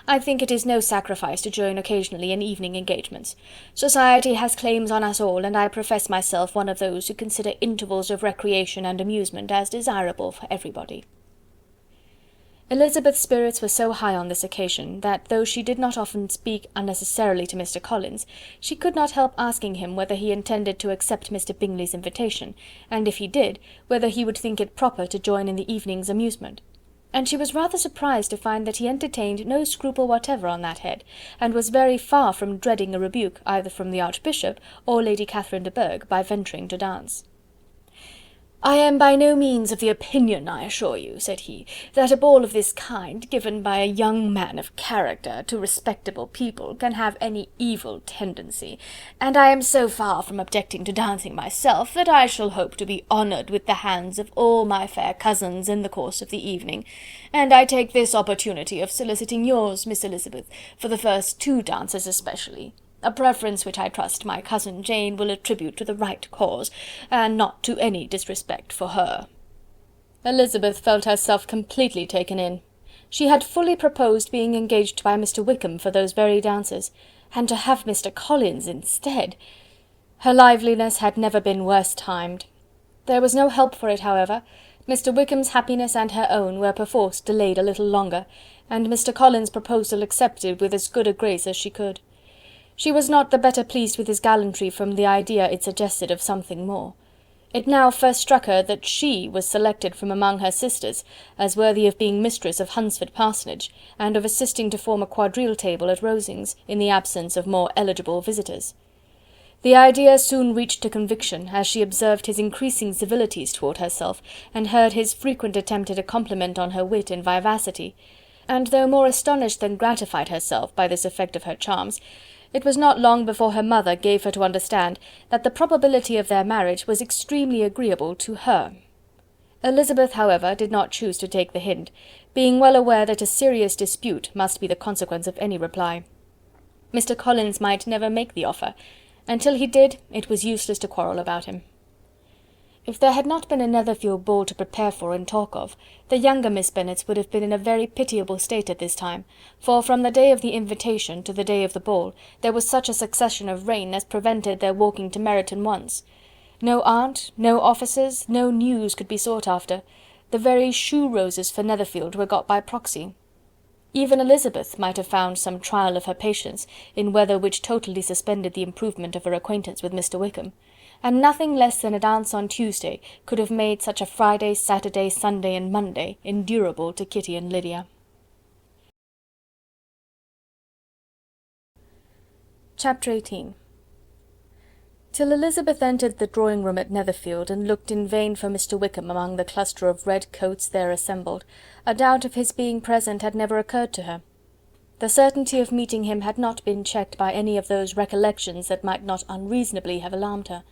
I think it is no sacrifice to join occasionally in evening engagements. Society has claims on us all, and I profess myself one of those who consider intervals of recreation and amusement as desirable for everybody." Elizabeth's spirits were so high on this occasion, that though she did not often speak unnecessarily to Mr. Collins, she could not help asking him whether he intended to accept Mr. Bingley's invitation, and if he did, whether he would think it proper to join in the evening's amusement. And she was rather surprised to find that he entertained no scruple whatever on that head, and was very far from dreading a rebuke either from the Archbishop or Lady Catherine de Bourgh by venturing to dance. "I am by no means of the opinion, I assure you," said he, "that a ball of this kind, given by a young man of character to respectable people, can have any evil tendency, and I am so far from objecting to dancing myself, that I shall hope to be honoured with the hands of all my fair cousins in the course of the evening, and I take this opportunity of soliciting yours, Miss Elizabeth, for the first 2 dances especially. A preference which I trust my cousin Jane will attribute to the right cause, and not to any disrespect for her." Elizabeth felt herself completely taken in. She had fully proposed being engaged by Mr. Wickham for those very dances, and to have Mr. Collins instead! Her liveliness had never been worse timed. There was no help for it, however. Mr. Wickham's happiness and her own were perforce delayed a little longer, and Mr. Collins' proposal accepted with as good a grace as she could. She was not the better pleased with his gallantry from the idea it suggested of something more. It now first struck her that she was selected from among her sisters as worthy of being mistress of Hunsford Parsonage, and of assisting to form a quadrille table at Rosings, in the absence of more eligible visitors. The idea soon reached to conviction, as she observed his increasing civilities toward herself, and heard his frequent attempt at a compliment on her wit and vivacity, and though more astonished than gratified herself by this effect of her charms, it was not long before her mother gave her to understand that the probability of their marriage was extremely agreeable to her. Elizabeth, however, did not choose to take the hint, being well aware that a serious dispute must be the consequence of any reply. Mr. Collins might never make the offer, and till he did, it was useless to quarrel about him. If there had not been a Netherfield ball to prepare for and talk of, the younger Miss Bennets would have been in a very pitiable state at this time, for from the day of the invitation to the day of the ball, there was such a succession of rain as prevented their walking to Meryton once. No aunt, no officers, no news could be sought after. The very shoe-roses for Netherfield were got by proxy. Even Elizabeth might have found some trial of her patience in weather which totally suspended the improvement of her acquaintance with Mr. Wickham, and nothing less than a dance on Tuesday could have made such a Friday, Saturday, Sunday, and Monday endurable to Kitty and Lydia. Chapter 18. Till Elizabeth entered the drawing-room at Netherfield, and looked in vain for Mr. Wickham among the cluster of red coats there assembled, a doubt of his being present had never occurred to her. The certainty of meeting him had not been checked by any of those recollections that might not unreasonably have alarmed her.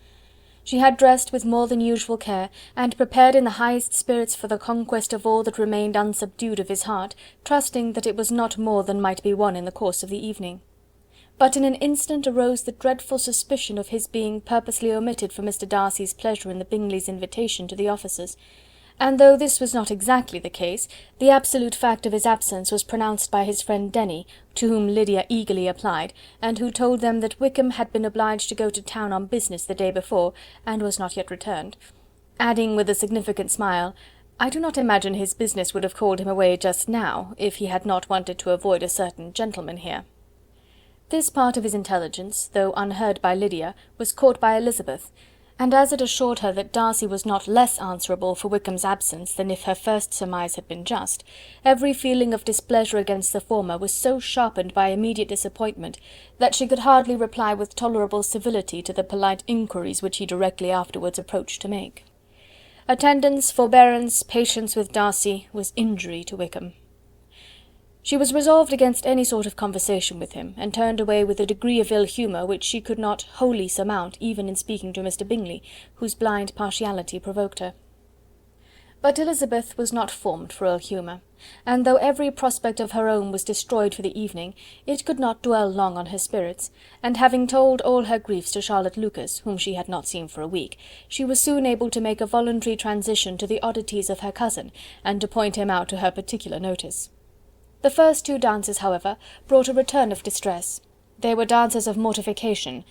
She had dressed with more than usual care, and prepared in the highest spirits for the conquest of all that remained unsubdued of his heart, trusting that it was not more than might be won in the course of the evening. But in an instant arose the dreadful suspicion of his being purposely omitted for Mr. Darcy's pleasure in the Bingleys' invitation to the officers, and though this was not exactly the case, the absolute fact of his absence was pronounced by his friend Denny, to whom Lydia eagerly applied, and who told them that Wickham had been obliged to go to town on business the day before, and was not yet returned, adding with a significant smile, "I do not imagine his business would have called him away just now, if he had not wanted to avoid a certain gentleman here." This part of his intelligence, though unheard by Lydia, was caught by Elizabeth, and as it assured her that Darcy was not less answerable for Wickham's absence than if her first surmise had been just, every feeling of displeasure against the former was so sharpened by immediate disappointment, that she could hardly reply with tolerable civility to the polite inquiries which he directly afterwards approached to make. Attendance, forbearance, patience with Darcy, was injury to Wickham. She was resolved against any sort of conversation with him, and turned away with a degree of ill humour which she could not wholly surmount even in speaking to Mr. Bingley, whose blind partiality provoked her. But Elizabeth was not formed for ill humour, and though every prospect of her own was destroyed for the evening, it could not dwell long on her spirits, and having told all her griefs to Charlotte Lucas, whom she had not seen for a week, she was soon able to make a voluntary transition to the oddities of her cousin, and to point him out to her particular notice. The first 2 dances, however, brought a return of distress. They were dances of mortification.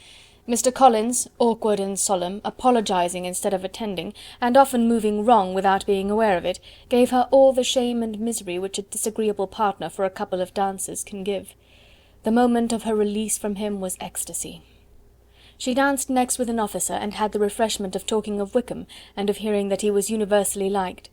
Mr. Collins, awkward and solemn, apologising instead of attending, and often moving wrong without being aware of it, gave her all the shame and misery which a disagreeable partner for a couple of dances can give. The moment of her release from him was ecstasy. She danced next with an officer, and had the refreshment of talking of Wickham, and of hearing that he was universally liked.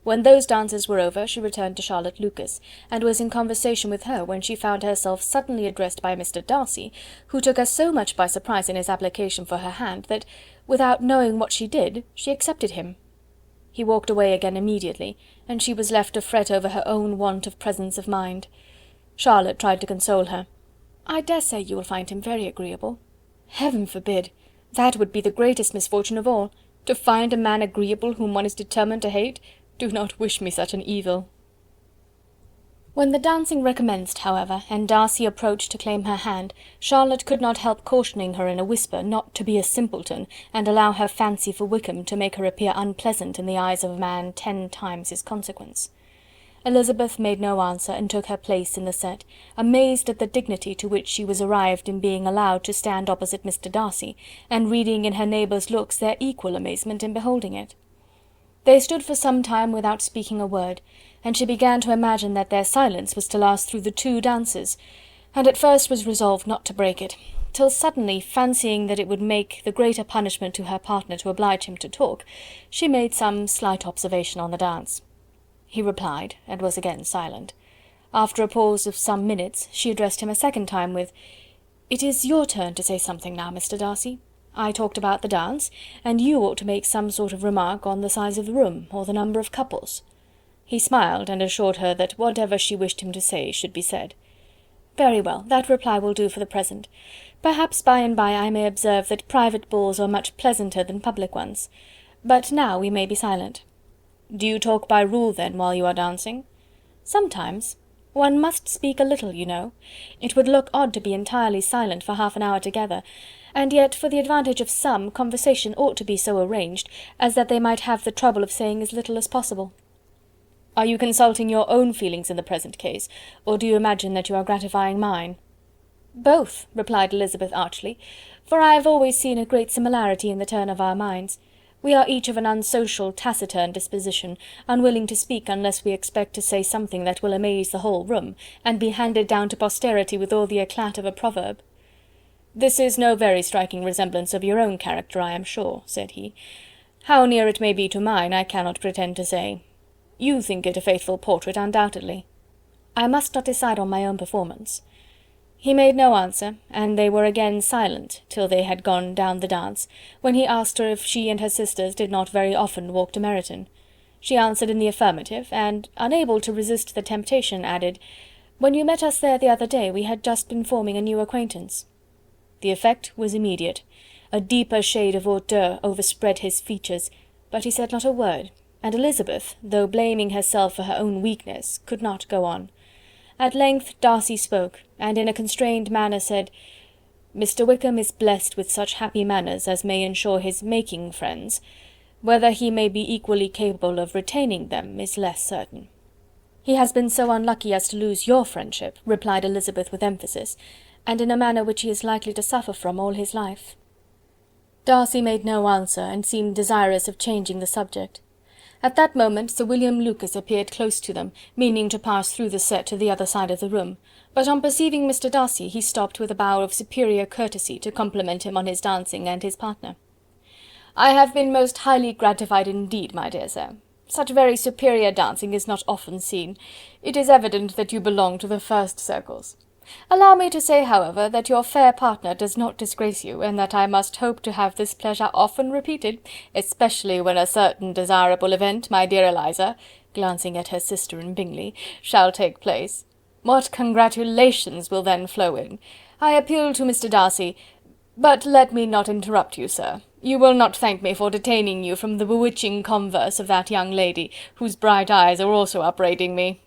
When those dances were over, she returned to Charlotte Lucas, and was in conversation with her when she found herself suddenly addressed by Mr. Darcy, who took her so much by surprise in his application for her hand, that, without knowing what she did, she accepted him. He walked away again immediately, and she was left to fret over her own want of presence of mind. Charlotte tried to console her. "I dare say you will find him very agreeable." "Heaven forbid! That would be the greatest misfortune of all. To find a man agreeable whom one is determined to hate. Do not wish me such an evil." When the dancing recommenced, however, and Darcy approached to claim her hand, Charlotte could not help cautioning her in a whisper not to be a simpleton, and allow her fancy for Wickham to make her appear unpleasant in the eyes of a man 10 times his consequence. Elizabeth made no answer, and took her place in the set, amazed at the dignity to which she was arrived in being allowed to stand opposite Mr. Darcy, and reading in her neighbours' looks their equal amazement in beholding it. They stood for some time without speaking a word, and she began to imagine that their silence was to last through the 2 dances, and at first was resolved not to break it, till suddenly, fancying that it would make the greater punishment to her partner to oblige him to talk, she made some slight observation on the dance. He replied, and was again silent. After a pause of some minutes, she addressed him a second time with, "It is your turn to say something now, Mr. Darcy. I talked about the dance, and you ought to make some sort of remark on the size of the room, or the number of couples." He smiled, and assured her that whatever she wished him to say should be said. "Very well, that reply will do for the present. Perhaps by and by I may observe that private balls are much pleasanter than public ones. But now we may be silent." "Do you talk by rule, then, while you are dancing?" "Sometimes. One must speak a little, you know. It would look odd to be entirely silent for half an hour together, and yet for the advantage of some, conversation ought to be so arranged as that they might have the trouble of saying as little as possible." "Are you consulting your own feelings in the present case, or do you imagine that you are gratifying mine?" "Both," replied Elizabeth archly, "for I have always seen a great similarity in the turn of our minds. We are each of an unsocial, taciturn disposition, unwilling to speak unless we expect to say something that will amaze the whole room, and be handed down to posterity with all the eclat of a proverb." "This is no very striking resemblance of your own character, I am sure," said he. "How near it may be to mine, I cannot pretend to say. You think it a faithful portrait, undoubtedly." "I must not decide on my own performance." He made no answer, and they were again silent till they had gone down the dance, when he asked her if she and her sisters did not very often walk to Meryton. She answered in the affirmative, and, unable to resist the temptation, added, "When you met us there the other day, we had just been forming a new acquaintance." The effect was immediate. A deeper shade of hauteur overspread his features, but he said not a word, and Elizabeth, though blaming herself for her own weakness, could not go on. At length Darcy spoke, and in a constrained manner said, "Mr. Wickham is blessed with such happy manners as may ensure his making friends. Whether he may be equally capable of retaining them is less certain." "He has been so unlucky as to lose your friendship," replied Elizabeth with emphasis, "and in a manner which he is likely to suffer from all his life." Darcy made no answer, and seemed desirous of changing the subject. At that moment Sir William Lucas appeared close to them, meaning to pass through the set to the other side of the room, but on perceiving Mr. Darcy he stopped with a bow of superior courtesy to compliment him on his dancing and his partner. "I have been most highly gratified indeed, my dear sir. Such very superior dancing is not often seen. It is evident that you belong to the first circles. Allow me to say, however, that your fair partner does not disgrace you, and that I must hope to have this pleasure often repeated, especially when a certain desirable event, my dear Eliza," glancing at her sister in Bingley, "shall take place. What congratulations will then flow in! I appeal to Mr. Darcy... But let me not interrupt you, sir. You will not thank me for detaining you from the bewitching converse of that young lady, whose bright eyes are also upbraiding me."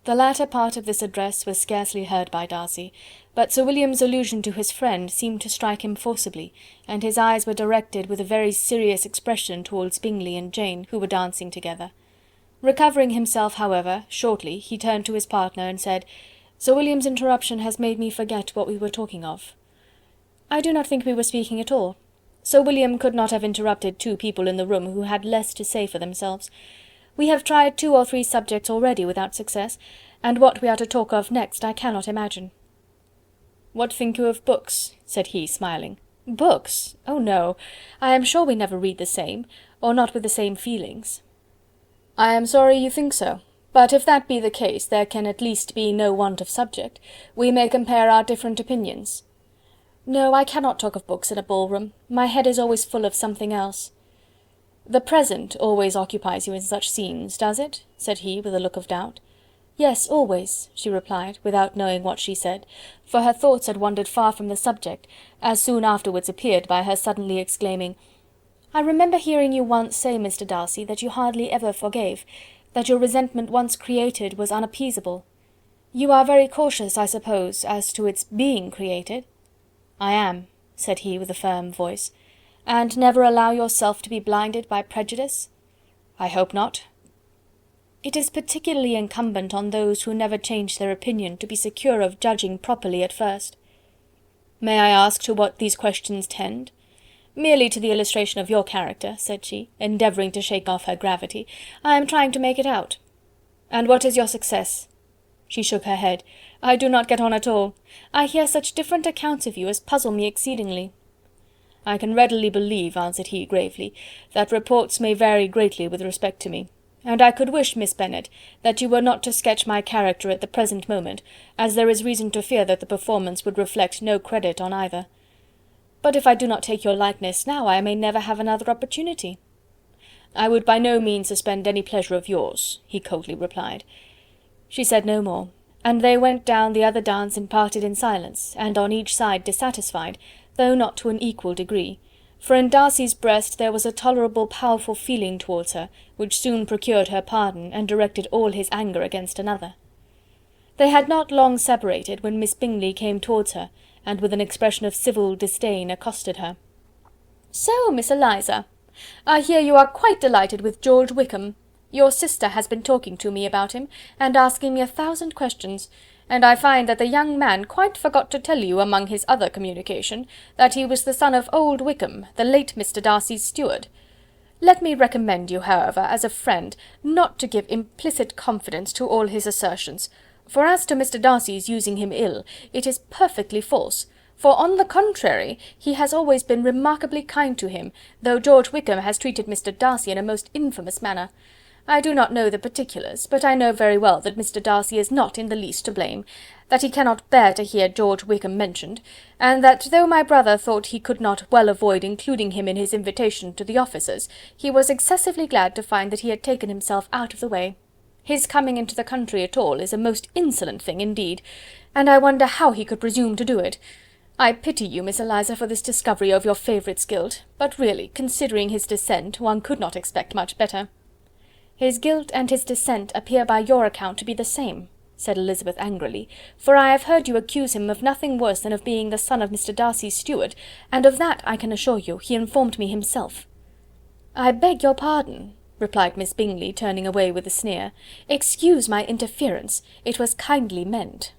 The latter part of this address was scarcely heard by Darcy, but Sir William's allusion to his friend seemed to strike him forcibly, and his eyes were directed with a very serious expression towards Bingley and Jane, who were dancing together. Recovering himself, however, shortly, he turned to his partner and said, "Sir William's interruption has made me forget what we were talking of." "I do not think we were speaking at all. Sir William could not have interrupted two people in the room who had less to say for themselves. We have tried 2 or 3 subjects already without success, and what we are to talk of next I cannot imagine." "What think you of books?" said he, smiling. "Books? Oh no! I am sure we never read the same, or not with the same feelings." "I am sorry you think so. But if that be the case, there can at least be no want of subject. We may compare our different opinions." "No, I cannot talk of books in a ballroom. My head is always full of something else." "The present always occupies you in such scenes, does it?" said he, with a look of doubt. "Yes, always," she replied, without knowing what she said, for her thoughts had wandered far from the subject, as soon afterwards appeared by her suddenly exclaiming, "I remember hearing you once say, Mr. Darcy, that you hardly ever forgave, that your resentment once created was unappeasable. You are very cautious, I suppose, as to its being created?" "I am," said he, with a firm voice. "And never allow yourself to be blinded by prejudice?" "I hope not." "It is particularly incumbent on those who never change their opinion to be secure of judging properly at first." "May I ask to what these questions tend?" "Merely to the illustration of your character," said she, endeavouring to shake off her gravity. "I am trying to make it out." "And what is your success?" She shook her head. "I do not get on at all. I hear such different accounts of you as puzzle me exceedingly." "I can readily believe," answered he, gravely, "that reports may vary greatly with respect to me, and I could wish, Miss Bennet, that you were not to sketch my character at the present moment, as there is reason to fear that the performance would reflect no credit on either." "But if I do not take your likeness now, I may never have another opportunity." "I would by no means suspend any pleasure of yours," he coldly replied. She said no more, and they went down the other dance and parted in silence, and on each side dissatisfied, though not to an equal degree, for in Darcy's breast there was a tolerable powerful feeling towards her, which soon procured her pardon, and directed all his anger against another. They had not long separated when Miss Bingley came towards her, and with an expression of civil disdain accosted her. "So, Miss Eliza, I hear you are quite delighted with George Wickham. Your sister has been talking to me about him, and asking me 1,000 questions, and I find that the young man quite forgot to tell you, among his other communication, that he was the son of old Wickham, the late Mr. Darcy's steward. Let me recommend you, however, as a friend, not to give implicit confidence to all his assertions, for as to Mr. Darcy's using him ill, it is perfectly false, for on the contrary, he has always been remarkably kind to him, though George Wickham has treated Mr. Darcy in a most infamous manner. I do not know the particulars, but I know very well that Mr. Darcy is not in the least to blame, that he cannot bear to hear George Wickham mentioned, and that though my brother thought he could not well avoid including him in his invitation to the officers, he was excessively glad to find that he had taken himself out of the way. His coming into the country at all is a most insolent thing indeed, and I wonder how he could presume to do it. I pity you, Miss Eliza, for this discovery of your favourite's guilt, but really, considering his descent, one could not expect much better." "His guilt and his descent appear by your account to be the same," said Elizabeth angrily, "for I have heard you accuse him of nothing worse than of being the son of Mr. Darcy's steward, and of that, I can assure you, he informed me himself." "I beg your pardon," replied Miss Bingley, turning away with a sneer. "Excuse my interference, it was kindly meant."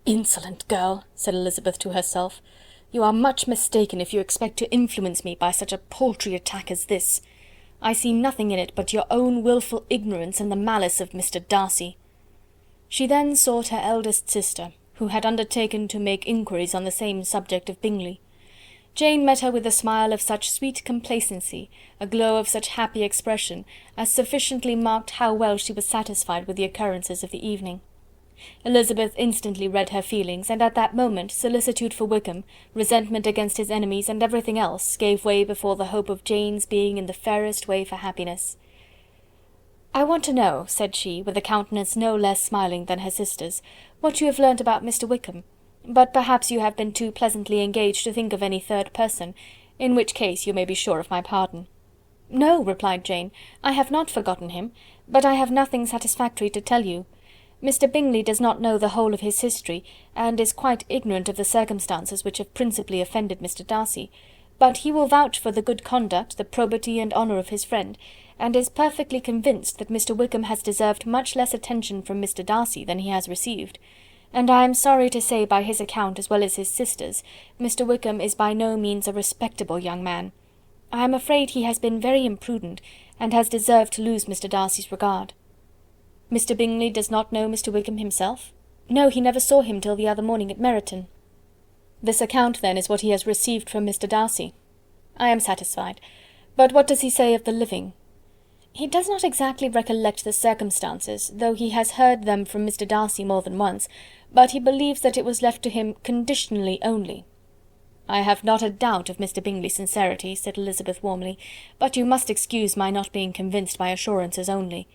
"Insolent girl," said Elizabeth to herself, "you are much mistaken if you expect to influence me by such a paltry attack as this. I see nothing in it but your own wilful ignorance and the malice of Mr. Darcy." She then sought her eldest sister, who had undertaken to make inquiries on the same subject of Bingley. Jane met her with a smile of such sweet complacency, a glow of such happy expression, as sufficiently marked how well she was satisfied with the occurrences of the evening. Elizabeth instantly read her feelings, and at that moment solicitude for Wickham, resentment against his enemies, and everything else, gave way before the hope of Jane's being in the fairest way for happiness. "I want to know," said she, with a countenance no less smiling than her sister's, "what you have learnt about Mr. Wickham, but perhaps you have been too pleasantly engaged to think of any third person, in which case you may be sure of my pardon." "No," replied Jane, "I have not forgotten him, but I have nothing satisfactory to tell you. Mr. Bingley does not know the whole of his history, and is quite ignorant of the circumstances which have principally offended Mr. Darcy, but he will vouch for the good conduct, the probity and honour of his friend, and is perfectly convinced that Mr. Wickham has deserved much less attention from Mr. Darcy than he has received. and I am sorry to say by his account as well as his sister's, Mr. Wickham is by no means a respectable young man. I am afraid he has been very imprudent, and has deserved to lose Mr. Darcy's regard." "Mr. Bingley does not know Mr. Wickham himself?" "No, he never saw him till the other morning at Meryton." "This account, then, is what he has received from Mr. Darcy. I am satisfied. But what does he say of the living?" "He does not exactly recollect the circumstances, though he has heard them from Mr. Darcy more than once, but he believes that it was left to him conditionally only." "I have not a doubt of Mr. Bingley's sincerity," said Elizabeth warmly, "but you must excuse my not being convinced by assurances only.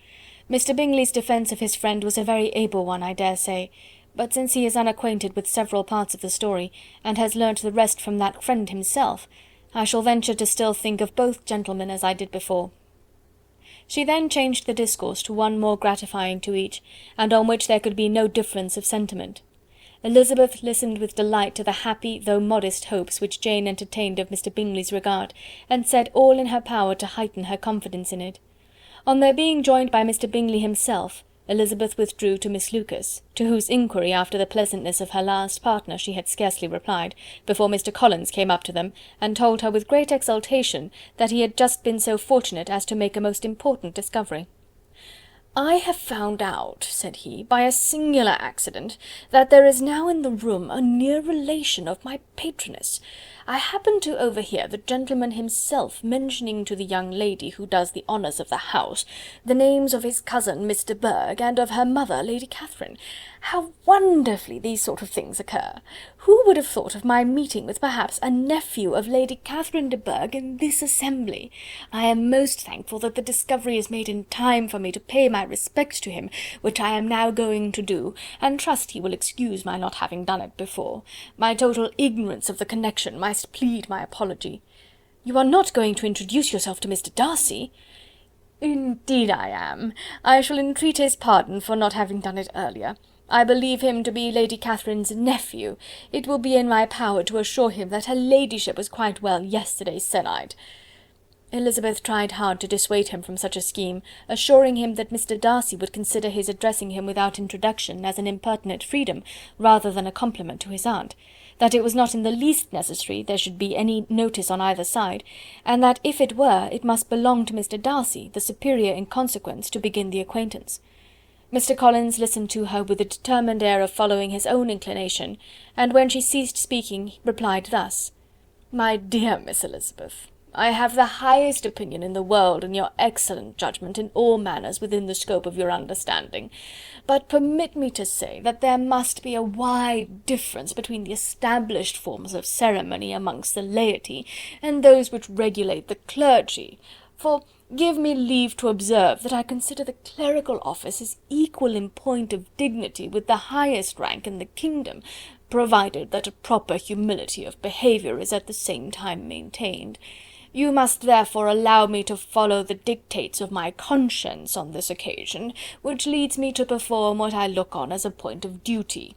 Mr. Bingley's defence of his friend was a very able one, I dare say, but since he is unacquainted with several parts of the story, and has learnt the rest from that friend himself, I shall venture to still think of both gentlemen as I did before." She then changed the discourse to one more gratifying to each, and on which there could be no difference of sentiment. Elizabeth listened with delight to the happy though modest hopes which Jane entertained of Mr. Bingley's regard, and said all in her power to heighten her confidence in it. On their being joined by Mr. Bingley himself, Elizabeth withdrew to Miss Lucas, to whose inquiry after the pleasantness of her last partner she had scarcely replied, before Mr. Collins came up to them, and told her with great exultation that he had just been so fortunate as to make a most important discovery. "I have found out," said he, "by a singular accident, that there is now in the room a near relation of my patroness. I happened to overhear the gentleman himself mentioning to the young lady who does the honours of the house the names of his cousin Mr. Burgh, and of her mother, Lady Catherine. How wonderfully these sort of things occur! Who would have thought of my meeting with perhaps a nephew of Lady Catherine de Bourgh in this assembly? I am most thankful that the discovery is made in time for me to pay my respects to him, which I am now going to do, and trust he will excuse my not having done it before. My total ignorance of the connection must plead my apology." "You are not going to introduce yourself to Mr. Darcy?" "Indeed I am. I shall entreat his pardon for not having done it earlier. I believe him to be Lady Catherine's nephew. It will be in my power to assure him that her ladyship was quite well yesterday se'nnight." Elizabeth tried hard to dissuade him from such a scheme, assuring him that Mr. Darcy would consider his addressing him without introduction as an impertinent freedom, rather than a compliment to his aunt, that it was not in the least necessary there should be any notice on either side, and that if it were, it must belong to Mr. Darcy, the superior in consequence, to begin the acquaintance. Mr. Collins listened to her with a determined air of following his own inclination, and when she ceased speaking, replied thus: "My dear Miss Elizabeth, I have the highest opinion in the world in your excellent judgment in all matters within the scope of your understanding, but permit me to say that there must be a wide difference between the established forms of ceremony amongst the laity, and those which regulate the clergy, for give me leave to observe that I consider the clerical office as equal in point of dignity with the highest rank in the kingdom, provided that a proper humility of behaviour is at the same time maintained. You must therefore allow me to follow the dictates of my conscience on this occasion, which leads me to perform what I look on as a point of duty.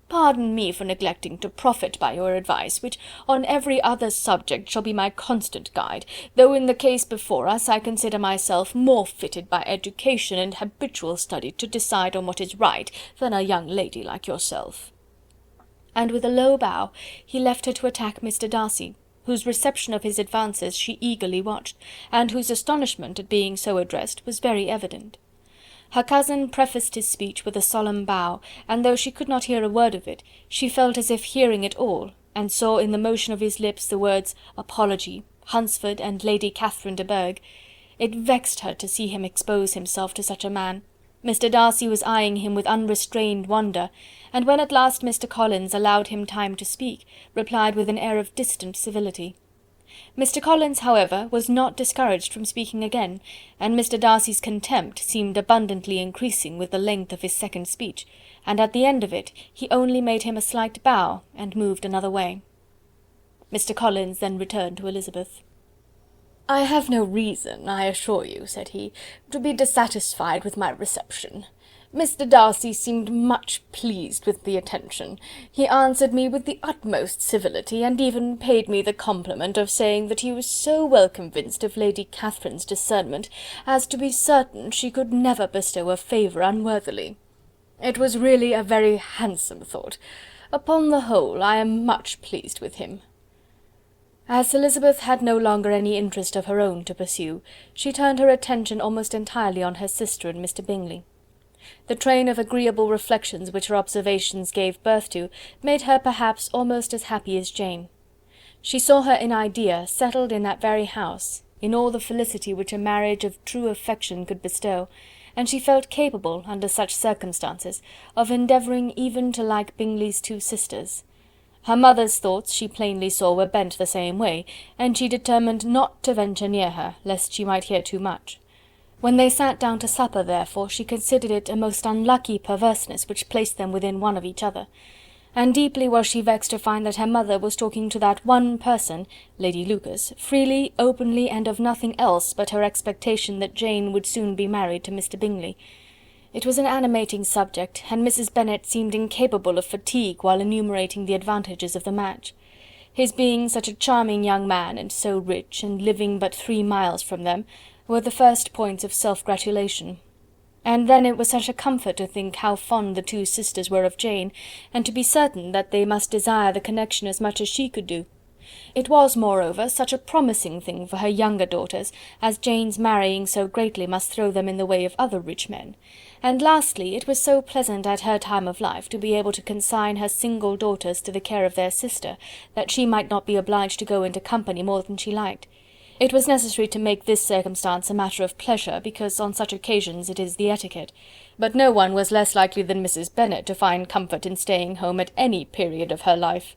Pardon me for neglecting to profit by your advice, which on every other subject shall be my constant guide, though in the case before us I consider myself more fitted by education and habitual study to decide on what is right than a young lady like yourself." And with a low bow he left her to attack Mr. Darcy, whose reception of his advances she eagerly watched, and whose astonishment at being so addressed was very evident. Her cousin prefaced his speech with a solemn bow, and though she could not hear a word of it, she felt as if hearing it all, and saw in the motion of his lips the words apology, Hunsford, and Lady Catherine de Bourgh. It vexed her to see him expose himself to such a man. Mr. Darcy was eyeing him with unrestrained wonder, and when at last Mr. Collins allowed him time to speak, replied with an air of distant civility. Mr. Collins, however, was not discouraged from speaking again, and Mr. Darcy's contempt seemed abundantly increasing with the length of his second speech, and at the end of it he only made him a slight bow, and moved another way. Mr. Collins then returned to Elizabeth. "I have no reason, I assure you," said he, "to be dissatisfied with my reception. Mr. Darcy seemed much pleased with the attention. He answered me with the utmost civility, and even paid me the compliment of saying that he was so well convinced of Lady Catherine's discernment as to be certain she could never bestow a favour unworthily." It was really a very handsome thought. Upon the whole, I am much pleased with him." As Elizabeth had no longer any interest of her own to pursue, she turned her attention almost entirely on her sister and Mr. Bingley. The train of agreeable reflections which her observations gave birth to made her perhaps almost as happy as Jane. She saw her in idea settled in that very house, in all the felicity which a marriage of true affection could bestow, and she felt capable, under such circumstances, of endeavouring even to like Bingley's two sisters. Her mother's thoughts she plainly saw were bent the same way, and she determined not to venture near her, lest she might hear too much. When they sat down to supper, therefore, she considered it a most unlucky perverseness which placed them within one of each other, and deeply was she vexed to find that her mother was talking to that one person, Lady Lucas, freely, openly, and of nothing else but her expectation that Jane would soon be married to Mr. Bingley. It was an animating subject, and Mrs. Bennet seemed incapable of fatigue while enumerating the advantages of the match. His being such a charming young man, and so rich, and living but 3 miles from them, were the first points of self-gratulation. And then it was such a comfort to think how fond the two sisters were of Jane, and to be certain that they must desire the connection as much as she could do. It was, moreover, such a promising thing for her younger daughters, as Jane's marrying so greatly must throw them in the way of other rich men. And lastly, it was so pleasant at her time of life to be able to consign her single daughters to the care of their sister, that she might not be obliged to go into company more than she liked. It was necessary to make this circumstance a matter of pleasure, because on such occasions it is the etiquette, but no one was less likely than Mrs. Bennet to find comfort in staying home at any period of her life.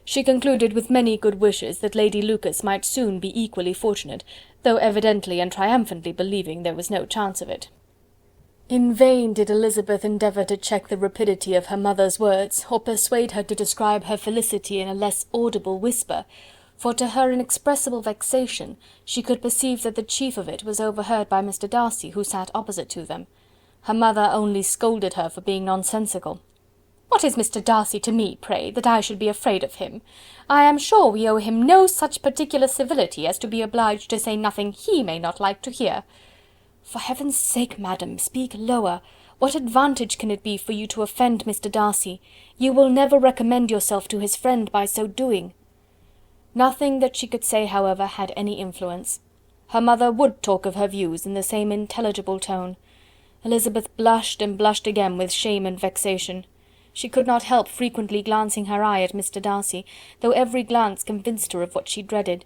She concluded with many good wishes that Lady Lucas might soon be equally fortunate, though evidently and triumphantly believing there was no chance of it. In vain did Elizabeth endeavour to check the rapidity of her mother's words, or persuade her to describe her felicity in a less audible whisper, for to her inexpressible vexation she could perceive that the chief of it was overheard by Mr. Darcy, who sat opposite to them. Her mother only scolded her for being nonsensical. "What is Mr. Darcy to me, pray, that I should be afraid of him? I am sure we owe him no such particular civility as to be obliged to say nothing he may not like to hear." "For heaven's sake, madam, speak lower. What advantage can it be for you to offend Mr. Darcy? You will never recommend yourself to his friend by so doing." Nothing that she could say, however, had any influence. Her mother would talk of her views in the same intelligible tone. Elizabeth blushed and blushed again with shame and vexation. She could not help frequently glancing her eye at Mr. Darcy, though every glance convinced her of what she dreaded,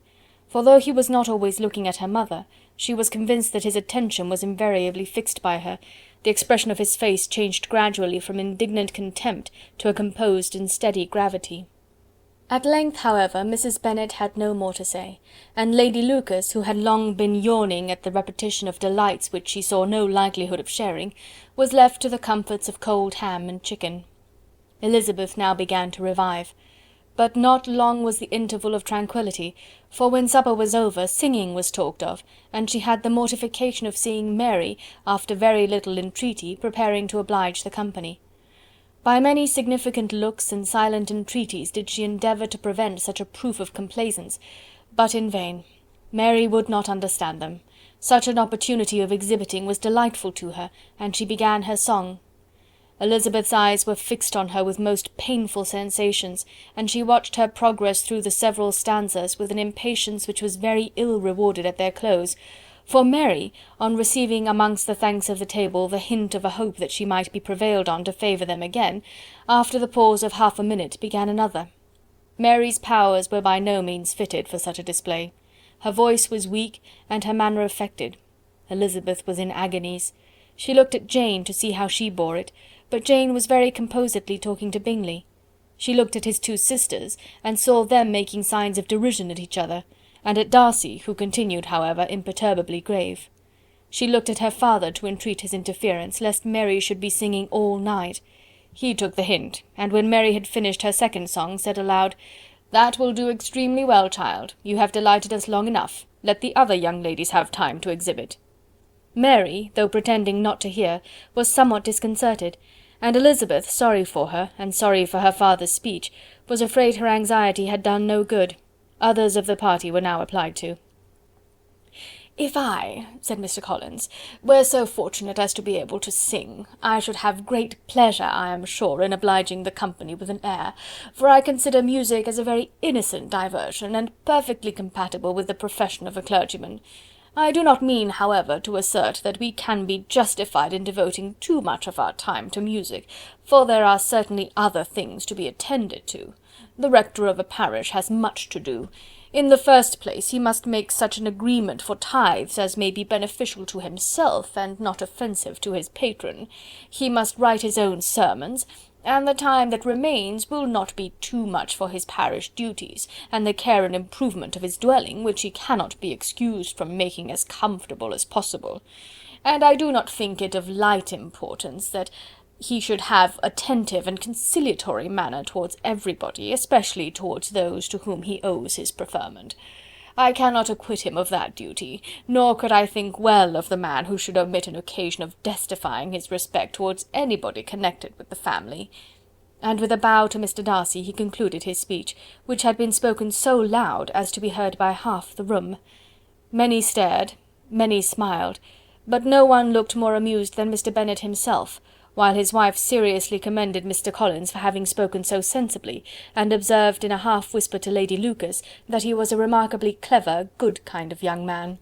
for though he was not always looking at her mother, she was convinced that his attention was invariably fixed by her. The expression of his face changed gradually from indignant contempt to a composed and steady gravity. At length, however, Mrs. Bennet had no more to say, and Lady Lucas, who had long been yawning at the repetition of delights which she saw no likelihood of sharing, was left to the comforts of cold ham and chicken. Elizabeth now began to revive. But not long was the interval of tranquillity, for when supper was over, singing was talked of, and she had the mortification of seeing Mary, after very little entreaty, preparing to oblige the company. By many significant looks and silent entreaties did she endeavour to prevent such a proof of complaisance, but in vain. Mary would not understand them. Such an opportunity of exhibiting was delightful to her, and she began her song. Elizabeth's eyes were fixed on her with most painful sensations, and she watched her progress through the several stanzas with an impatience which was very ill rewarded at their close, for Mary, on receiving amongst the thanks of the table the hint of a hope that she might be prevailed on to favour them again, after the pause of half a minute began another. Mary's powers were by no means fitted for such a display. Her voice was weak, and her manner affected. Elizabeth was in agonies. She looked at Jane to see how she bore it, but Jane was very composedly talking to Bingley. She looked at his two sisters, and saw them making signs of derision at each other, and at Darcy, who continued, however, imperturbably grave. She looked at her father to entreat his interference, lest Mary should be singing all night. He took the hint, and when Mary had finished her second song, said aloud, "That will do extremely well, child. You have delighted us long enough. Let the other young ladies have time to exhibit." Mary, though pretending not to hear, was somewhat disconcerted, and Elizabeth, sorry for her, and sorry for her father's speech, was afraid her anxiety had done no good. Others of the party were now applied to. "If I," said Mr. Collins, "were so fortunate as to be able to sing, I should have great pleasure, I am sure, in obliging the company with an air, for I consider music as a very innocent diversion, and perfectly compatible with the profession of a clergyman. I do not mean, however, to assert that we can be justified in devoting too much of our time to music, for there are certainly other things to be attended to. The rector of a parish has much to do. In the first place, he must make such an agreement for tithes as may be beneficial to himself, and not offensive to his patron. He must write his own sermons, and the time that remains will not be too much for his parish duties, and the care and improvement of his dwelling, which he cannot be excused from making as comfortable as possible. And I do not think it of light importance that he should have attentive and conciliatory manner towards everybody, especially towards those to whom he owes his preferment. I cannot acquit him of that duty, nor could I think well of the man who should omit an occasion of testifying his respect towards anybody connected with the family." And with a bow to Mr. Darcy he concluded his speech, which had been spoken so loud as to be heard by half the room. Many stared, many smiled, but no one looked more amused than Mr. Bennet himself, while his wife seriously commended Mr. Collins for having spoken so sensibly, and observed in a half whisper to Lady Lucas that he was a remarkably clever, good kind of young man.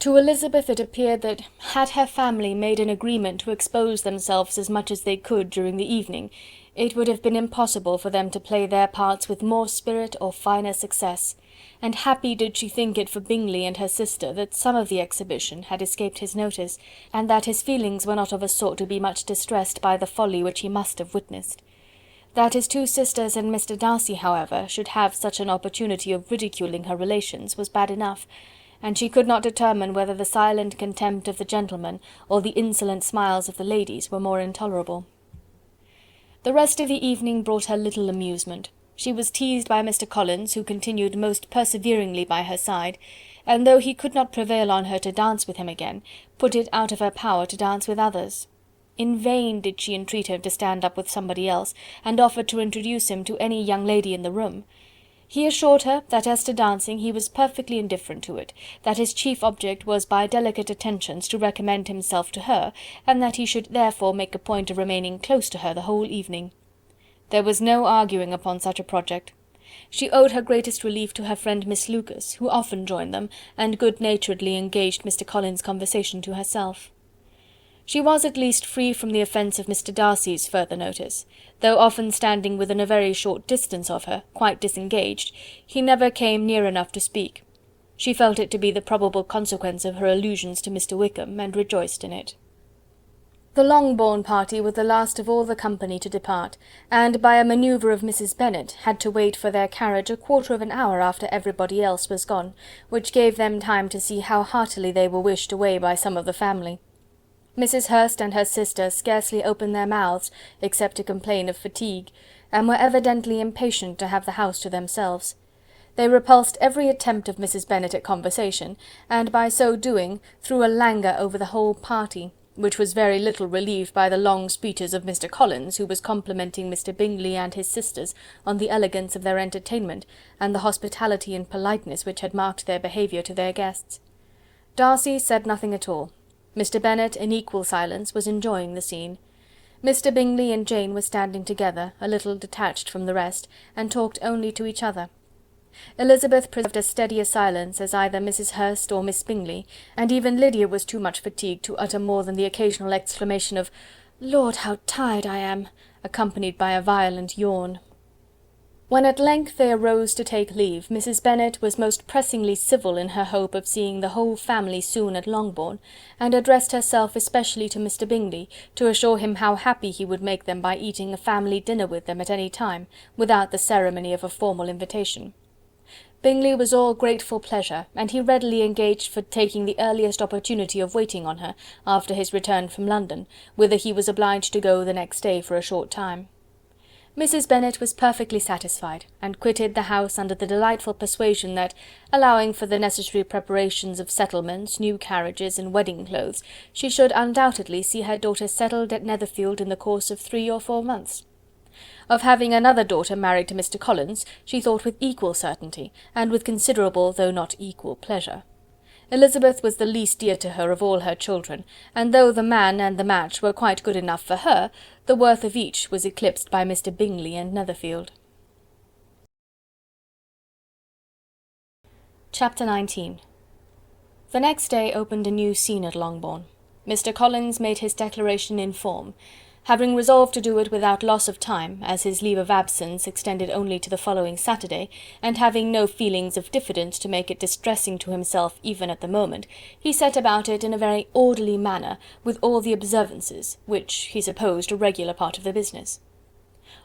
To Elizabeth it appeared that, had her family made an agreement to expose themselves as much as they could during the evening, it would have been impossible for them to play their parts with more spirit or finer success, and happy did she think it for Bingley and her sister that some of the exhibition had escaped his notice, and that his feelings were not of a sort to be much distressed by the folly which he must have witnessed. That his two sisters and Mr. Darcy, however, should have such an opportunity of ridiculing her relations was bad enough, and she could not determine whether the silent contempt of the gentlemen or the insolent smiles of the ladies were more intolerable. The rest of the evening brought her little amusement. She was teased by Mr. Collins, who continued most perseveringly by her side, and though he could not prevail on her to dance with him again, put it out of her power to dance with others. In vain did she entreat him to stand up with somebody else, and offered to introduce him to any young lady in the room. He assured her that as to dancing he was perfectly indifferent to it, that his chief object was by delicate attentions to recommend himself to her, and that he should therefore make a point of remaining close to her the whole evening. There was no arguing upon such a project. She owed her greatest relief to her friend Miss Lucas, who often joined them, and good-naturedly engaged Mr. Collins' conversation to herself. She was at least free from the offence of Mr. Darcy's further notice. Though often standing within a very short distance of her, quite disengaged, he never came near enough to speak. She felt it to be the probable consequence of her allusions to Mr. Wickham, and rejoiced in it. The Longbourn party were the last of all the company to depart, and by a manoeuvre of Mrs. Bennet had to wait for their carriage a quarter of an hour after everybody else was gone, which gave them time to see how heartily they were wished away by some of the family. Mrs. Hurst and her sister scarcely opened their mouths, except to complain of fatigue, and were evidently impatient to have the house to themselves. They repulsed every attempt of Mrs. Bennet at conversation, and by so doing threw a languor over the whole party, which was very little relieved by the long speeches of Mr. Collins, who was complimenting Mr. Bingley and his sisters on the elegance of their entertainment, and the hospitality and politeness which had marked their behaviour to their guests. Darcy said nothing at all. Mr. Bennet, in equal silence, was enjoying the scene. Mr. Bingley and Jane were standing together, a little detached from the rest, and talked only to each other. Elizabeth preserved as steady a silence as either Mrs. Hurst or Miss Bingley, and even Lydia was too much fatigued to utter more than the occasional exclamation of "Lord, how tired I am!" accompanied by a violent yawn. When at length they arose to take leave, Mrs. Bennet was most pressingly civil in her hope of seeing the whole family soon at Longbourn, and addressed herself especially to Mr. Bingley, to assure him how happy he would make them by eating a family dinner with them at any time, without the ceremony of a formal invitation. Bingley was all grateful pleasure, and he readily engaged for taking the earliest opportunity of waiting on her, after his return from London, whither he was obliged to go the next day for a short time. Mrs. Bennet was perfectly satisfied, and quitted the house under the delightful persuasion that, allowing for the necessary preparations of settlements, new carriages, and wedding clothes, she should undoubtedly see her daughter settled at Netherfield in the course of 3 or 4 months. Of having another daughter married to Mr. Collins, she thought with equal certainty, and with considerable though not equal pleasure. Elizabeth was the least dear to her of all her children, and though the man and the match were quite good enough for her, the worth of each was eclipsed by Mr. Bingley and Netherfield. Chapter 19. The next day opened a new scene at Longbourn. Mr. Collins made his declaration in form. Having resolved to do it without loss of time, as his leave of absence extended only to the following Saturday, and having no feelings of diffidence to make it distressing to himself even at the moment, he set about it in a very orderly manner, with all the observances, which he supposed a regular part of the business.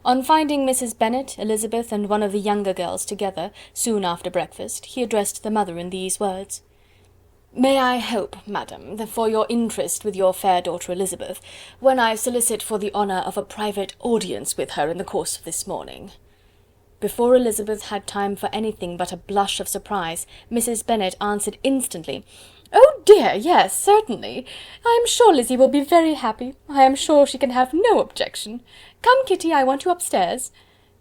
On finding Mrs. Bennet, Elizabeth, and one of the younger girls together, soon after breakfast, he addressed the mother in these words: "May I hope, madam, that for your interest with your fair daughter Elizabeth, when I solicit for the honour of a private audience with her in the course of this morning?" Before Elizabeth had time for anything but a blush of surprise, Mrs. Bennet answered instantly, "Oh dear, yes, certainly. I am sure Lizzie will be very happy. I am sure she can have no objection. Come, Kitty, I want you upstairs."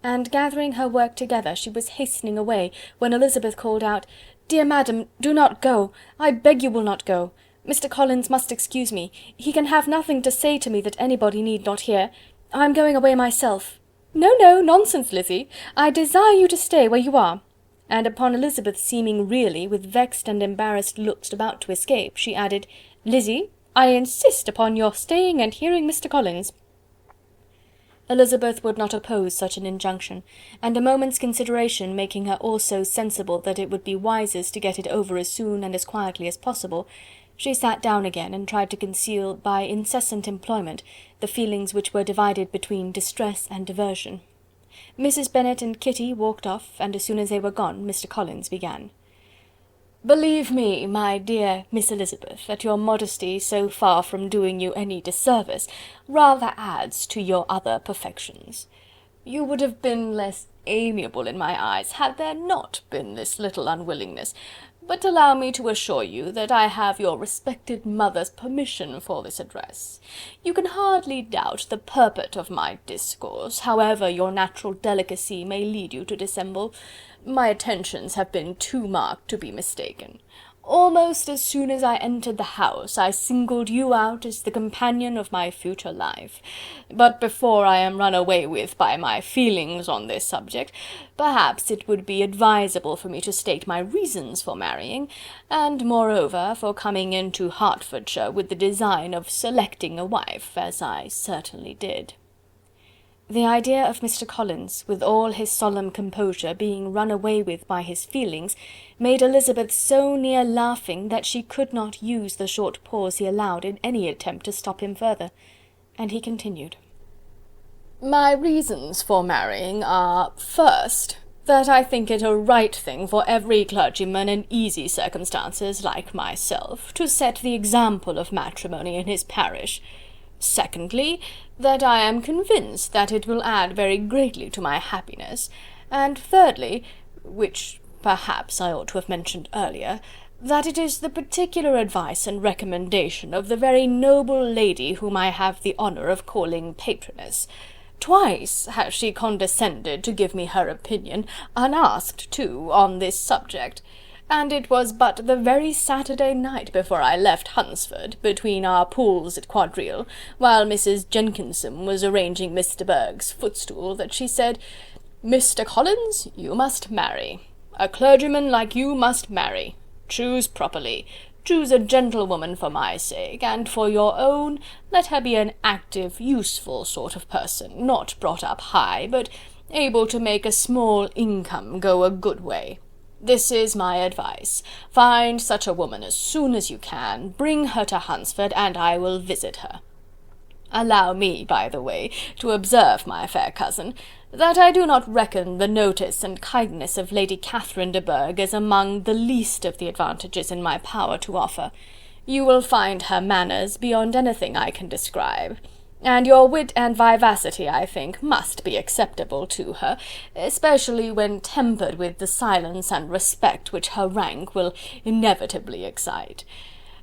And gathering her work together, she was hastening away, when Elizabeth called out, "Dear madam, do not go. I beg you will not go. Mr. Collins must excuse me. He can have nothing to say to me that anybody need not hear. I am going away myself." "No, no, nonsense, Lizzie. I desire you to stay where you are." And upon Elizabeth seeming really, with vexed and embarrassed looks about to escape, she added, "Lizzie, I insist upon your staying and hearing Mr. Collins." Elizabeth would not oppose such an injunction, and a moment's consideration making her also sensible that it would be wisest to get it over as soon and as quietly as possible, she sat down again and tried to conceal by incessant employment the feelings which were divided between distress and diversion. Mrs. Bennet and Kitty walked off, and as soon as they were gone, Mr. Collins began. "Believe me, my dear Miss Elizabeth, that your modesty, so far from doing you any disservice, rather adds to your other perfections. You would have been less amiable in my eyes, had there not been this little unwillingness, but allow me to assure you that I have your respected mother's permission for this address. You can hardly doubt the purport of my discourse, however your natural delicacy may lead you to dissemble. My attentions have been too marked to be mistaken. Almost as soon as I entered the house, I singled you out as the companion of my future life. But before I am run away with by my feelings on this subject, perhaps it would be advisable for me to state my reasons for marrying, and moreover for coming into Hertfordshire with the design of selecting a wife, as I certainly did." The idea of Mr. Collins, with all his solemn composure, being run away with by his feelings, made Elizabeth so near laughing that she could not use the short pause he allowed in any attempt to stop him further, and he continued: "My reasons for marrying are, first, that I think it a right thing for every clergyman in easy circumstances, like myself, to set the example of matrimony in his parish. Secondly, that I am convinced that it will add very greatly to my happiness, and thirdly, which perhaps I ought to have mentioned earlier, that it is the particular advice and recommendation of the very noble lady whom I have the honour of calling patroness. Twice has she condescended to give me her opinion, unasked too, on this subject, and it was but the very Saturday night before I left Hunsford, between our pools at quadrille, while Mrs. Jenkinson was arranging Mr. Berg's footstool, that she said, 'Mr. Collins, you must marry. A clergyman like you must marry. Choose properly. Choose a gentlewoman for my sake, and for your own, let her be an active, useful sort of person, not brought up high, but able to make a small income go a good way. This is my advice. Find such a woman as soon as you can, bring her to Hunsford, and I will visit her. Allow me, by the way, to observe, my fair cousin, that I do not reckon the notice and kindness of Lady Catherine de Bourgh as among the least of the advantages in my power to offer. You will find her manners beyond anything I can describe, and your wit and vivacity, I think, must be acceptable to her, especially when tempered with the silence and respect which her rank will inevitably excite.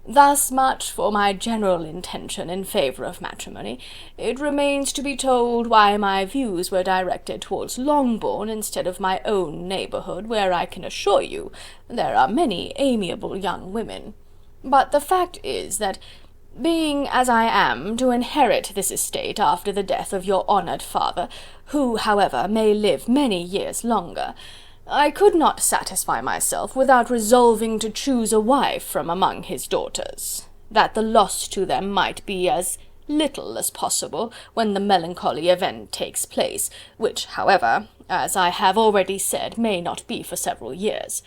Thus much for my general intention in favour of matrimony. It remains to be told why my views were directed towards Longbourn instead of my own neighbourhood, where I can assure you there are many amiable young women. But the fact is that, being as I am to inherit this estate after the death of your honoured father, who, however, may live many years longer, I could not satisfy myself without resolving to choose a wife from among his daughters, that the loss to them might be as little as possible when the melancholy event takes place, which, however, as I have already said, may not be for several years.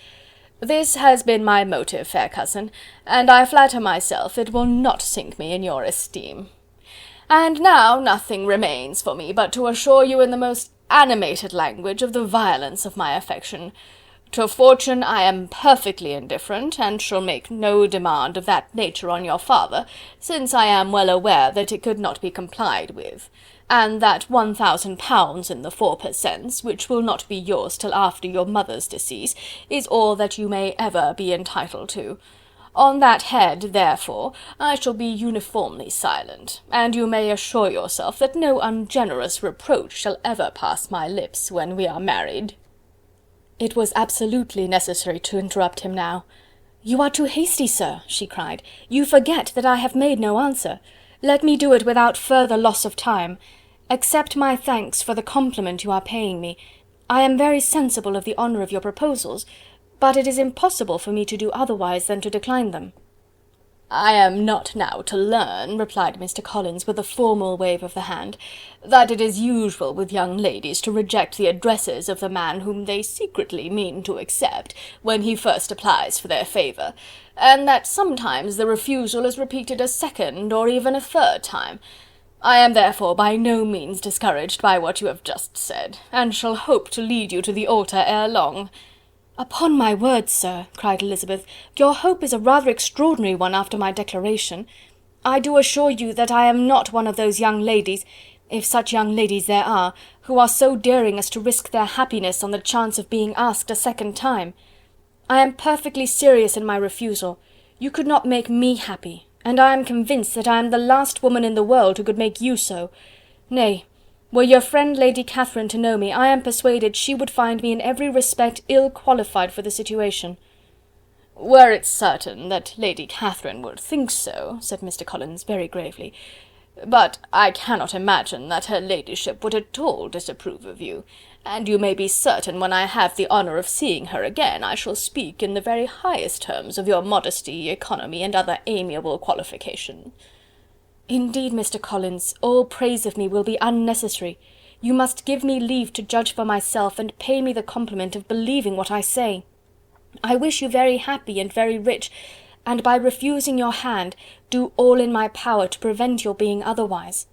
This has been my motive, fair cousin, and I flatter myself it will not sink me in your esteem. And now nothing remains for me but to assure you in the most animated language of the violence of my affection. To fortune I am perfectly indifferent, and shall make no demand of that nature on your father, since I am well aware that it could not be complied with, and that £1,000 in the 4 per cents, which will not be yours till after your mother's decease, is all that you may ever be entitled to. On that head, therefore, I shall be uniformly silent, and you may assure yourself that no ungenerous reproach shall ever pass my lips when we are married." It was absolutely necessary to interrupt him now. "You are too hasty, sir," she cried. "You forget that I have made no answer. Let me do it without further loss of time. Accept my thanks for the compliment you are paying me. I am very sensible of the honour of your proposals, but it is impossible for me to do otherwise than to decline them." "I am not now to learn," replied Mr. Collins, with a formal wave of the hand, "that it is usual with young ladies to reject the addresses of the man whom they secretly mean to accept, when he first applies for their favour, and that sometimes the refusal is repeated a second or even a third time. I am therefore by no means discouraged by what you have just said, and shall hope to lead you to the altar ere long." "Upon my word, sir," cried Elizabeth, "your hope is a rather extraordinary one after my declaration. I do assure you that I am not one of those young ladies, if such young ladies there are, who are so daring as to risk their happiness on the chance of being asked a second time. I am perfectly serious in my refusal. You could not make me happy, and I am convinced that I am the last woman in the world who could make you so. Nay, were your friend Lady Catherine to know me, I am persuaded she would find me in every respect ill qualified for the situation." "Were it certain that Lady Catherine would think so," said Mr. Collins very gravely, "but I cannot imagine that her ladyship would at all disapprove of you, and you may be certain when I have the honour of seeing her again, I shall speak in the very highest terms of your modesty, economy, and other amiable qualification." "Indeed, Mr. Collins, all praise of me will be unnecessary. You must give me leave to judge for myself, and pay me the compliment of believing what I say. I wish you very happy and very rich, and by refusing your hand, do all in my power to prevent your being otherwise.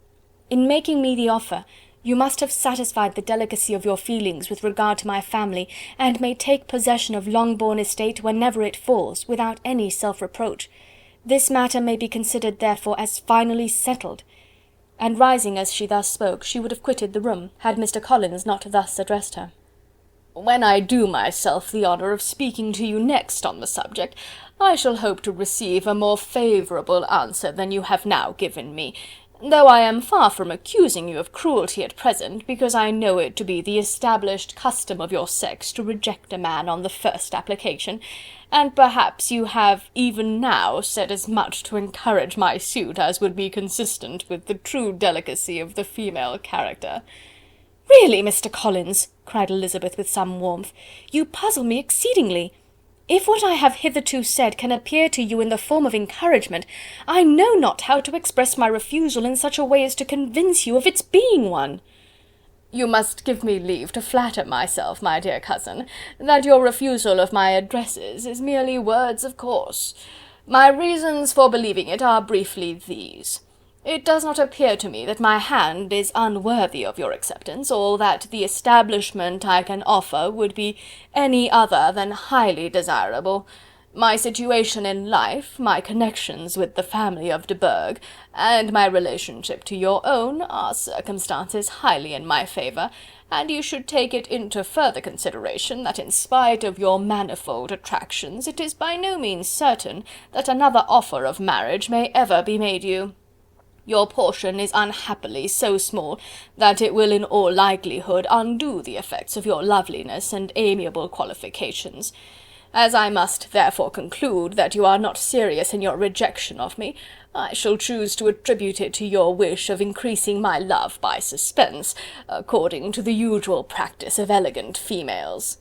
In making me the offer, you must have satisfied the delicacy of your feelings with regard to my family, and may take possession of Longbourn estate whenever it falls, without any self-reproach. This matter may be considered, therefore, as finally settled." And rising as she thus spoke, she would have quitted the room, had Mr. Collins not thus addressed her. "When I do myself the honour of speaking to you next on the subject, I shall hope to receive a more favourable answer than you have now given me, though I am far from accusing you of cruelty at present, because I know it to be the established custom of your sex to reject a man on the first application, and perhaps you have even now said as much to encourage my suit as would be consistent with the true delicacy of the female character." "Really, Mr. Collins," cried Elizabeth with some warmth, "you puzzle me exceedingly. If what I have hitherto said can appear to you in the form of encouragement, I know not how to express my refusal in such a way as to convince you of its being one." "You must give me leave to flatter myself, my dear cousin, that your refusal of my addresses is merely words of course. My reasons for believing it are briefly these. It does not appear to me that my hand is unworthy of your acceptance, or that the establishment I can offer would be any other than highly desirable. My situation in life, my connections with the family of de Bourgh, and my relationship to your own, are circumstances highly in my favour, and you should take it into further consideration that in spite of your manifold attractions, it is by no means certain that another offer of marriage may ever be made you. Your portion is unhappily so small that it will in all likelihood undo the effects of your loveliness and amiable qualifications. As I must therefore conclude that you are not serious in your rejection of me, I shall choose to attribute it to your wish of increasing my love by suspense, according to the usual practice of elegant females.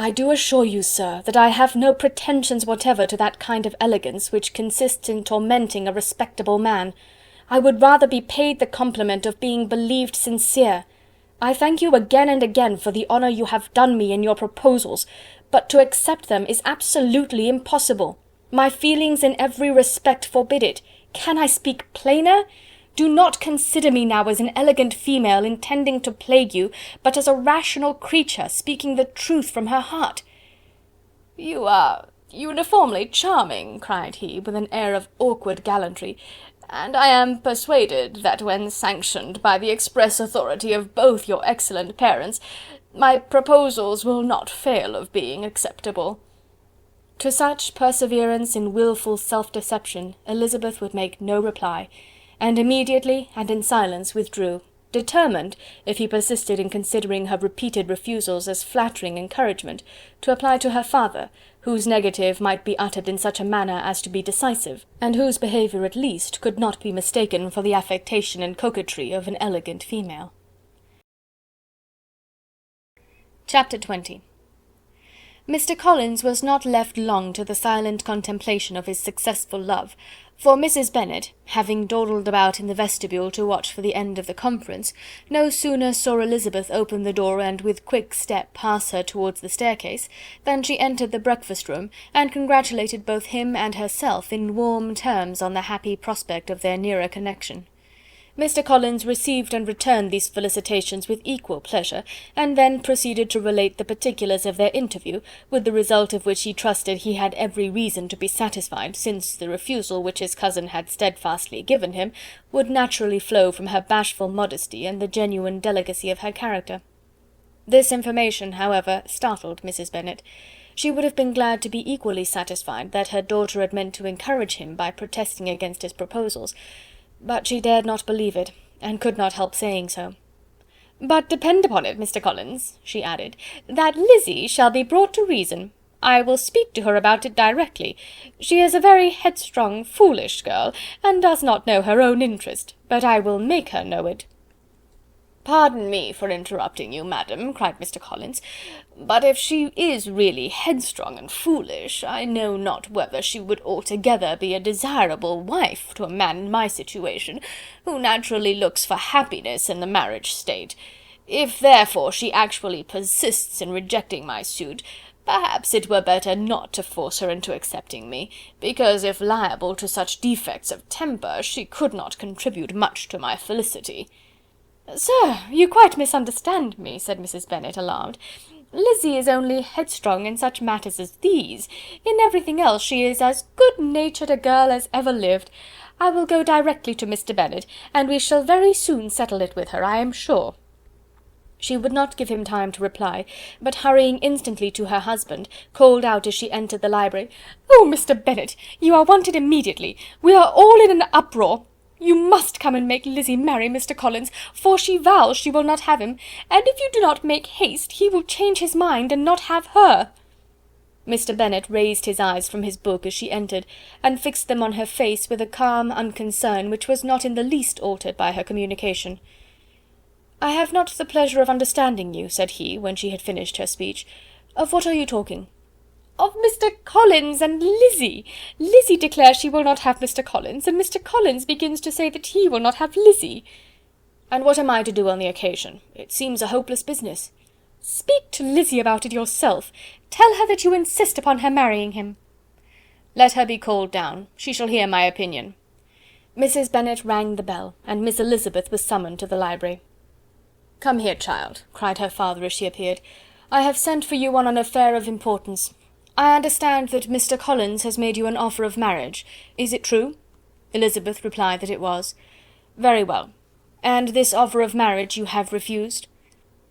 I do assure you, sir, that I have no pretensions whatever to that kind of elegance which consists in tormenting a respectable man. I would rather be paid the compliment of being believed sincere. I thank you again and again for the honour you have done me in your proposals, but to accept them is absolutely impossible. My feelings in every respect forbid it. Can I speak plainer? Do not consider me now as an elegant female intending to plague you, but as a rational creature speaking the truth from her heart." "You are uniformly charming," cried he, with an air of awkward gallantry, "and I am persuaded that when sanctioned by the express authority of both your excellent parents, my proposals will not fail of being acceptable." To such perseverance in wilful self-deception Elizabeth would make no reply, and immediately and in silence withdrew, determined, if he persisted in considering her repeated refusals as flattering encouragement, to apply to her father, whose negative might be uttered in such a manner as to be decisive, and whose behaviour at least could not be mistaken for the affectation and coquetry of an elegant female. Chapter 20. Mr. Collins was not left long to the silent contemplation of his successful love, for Mrs. Bennet, having dawdled about in the vestibule to watch for the end of the conference, no sooner saw Elizabeth open the door and with quick step pass her towards the staircase, than she entered the breakfast-room, and congratulated both him and herself in warm terms on the happy prospect of their nearer connection. Mr. Collins received and returned these felicitations with equal pleasure, and then proceeded to relate the particulars of their interview, with the result of which he trusted he had every reason to be satisfied, since the refusal which his cousin had steadfastly given him would naturally flow from her bashful modesty and the genuine delicacy of her character. This information, however, startled Mrs. Bennet. She would have been glad to be equally satisfied that her daughter had meant to encourage him by protesting against his proposals, but she dared not believe it, and could not help saying so. "But depend upon it, Mr. Collins," she added, "that Lizzie shall be brought to reason. I will speak to her about it directly. She is a very headstrong, foolish girl, and does not know her own interest, but I will make her know it." "Pardon me for interrupting you, madam," cried Mr. Collins, "but if she is really headstrong and foolish, I know not whether she would altogether be a desirable wife to a man in my situation, who naturally looks for happiness in the marriage state. If therefore she actually persists in rejecting my suit, perhaps it were better not to force her into accepting me, because if liable to such defects of temper, she could not contribute much to my felicity." "Sir, you quite misunderstand me," said Mrs. Bennet, alarmed. "Lizzie is only headstrong in such matters as these. In everything else she is as good-natured a girl as ever lived. I will go directly to Mr. Bennet, and we shall very soon settle it with her, I am sure." She would not give him time to reply, but hurrying instantly to her husband, called out as she entered the library, "Oh, Mr. Bennet, you are wanted immediately. We are all in an uproar. You must come and make Lizzie marry Mr. Collins, for she vows she will not have him, and if you do not make haste, he will change his mind and not have her." Mr. Bennet raised his eyes from his book as she entered, and fixed them on her face with a calm unconcern which was not in the least altered by her communication. "I have not the pleasure of understanding you," said he, when she had finished her speech. "Of what are you talking?" "Of Mr. Collins and Lizzie. Lizzie declares she will not have Mr. Collins, and Mr. Collins begins to say that he will not have Lizzie." "And what am I to do on the occasion? It seems a hopeless business." "Speak to Lizzie about it yourself. Tell her that you insist upon her marrying him." "Let her be called down. She shall hear my opinion." Mrs. Bennet rang the bell, and Miss Elizabeth was summoned to the library. "Come here, child," cried her father as she appeared. "I have sent for you on an affair of importance. I understand that Mr. Collins has made you an offer of marriage. Is it true?" Elizabeth replied that it was. "Very well. And this offer of marriage you have refused?"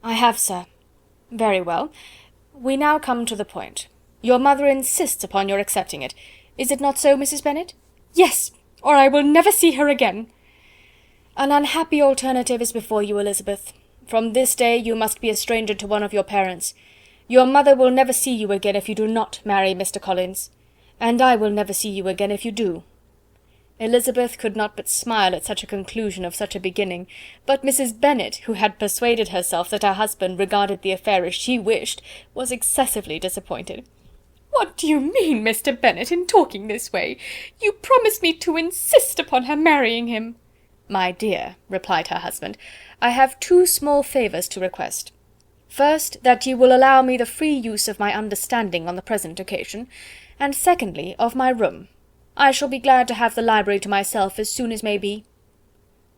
"I have, sir." "Very well. We now come to the point. Your mother insists upon your accepting it. Is it not so, Mrs. Bennet?" "Yes, or I will never see her again." "An unhappy alternative is before you, Elizabeth. From this day you must be a stranger to one of your parents. Your mother will never see you again if you do not marry Mr. Collins, and I will never see you again if you do." Elizabeth could not but smile at such a conclusion of such a beginning, but Mrs. Bennet, who had persuaded herself that her husband regarded the affair as she wished, was excessively disappointed. "What do you mean, Mr. Bennet, in talking this way? You promised me to insist upon her marrying him." "My dear," replied her husband, "I have two small favours to request. First, that you will allow me the free use of my understanding on the present occasion, and secondly, of my room. I shall be glad to have the library to myself as soon as may be."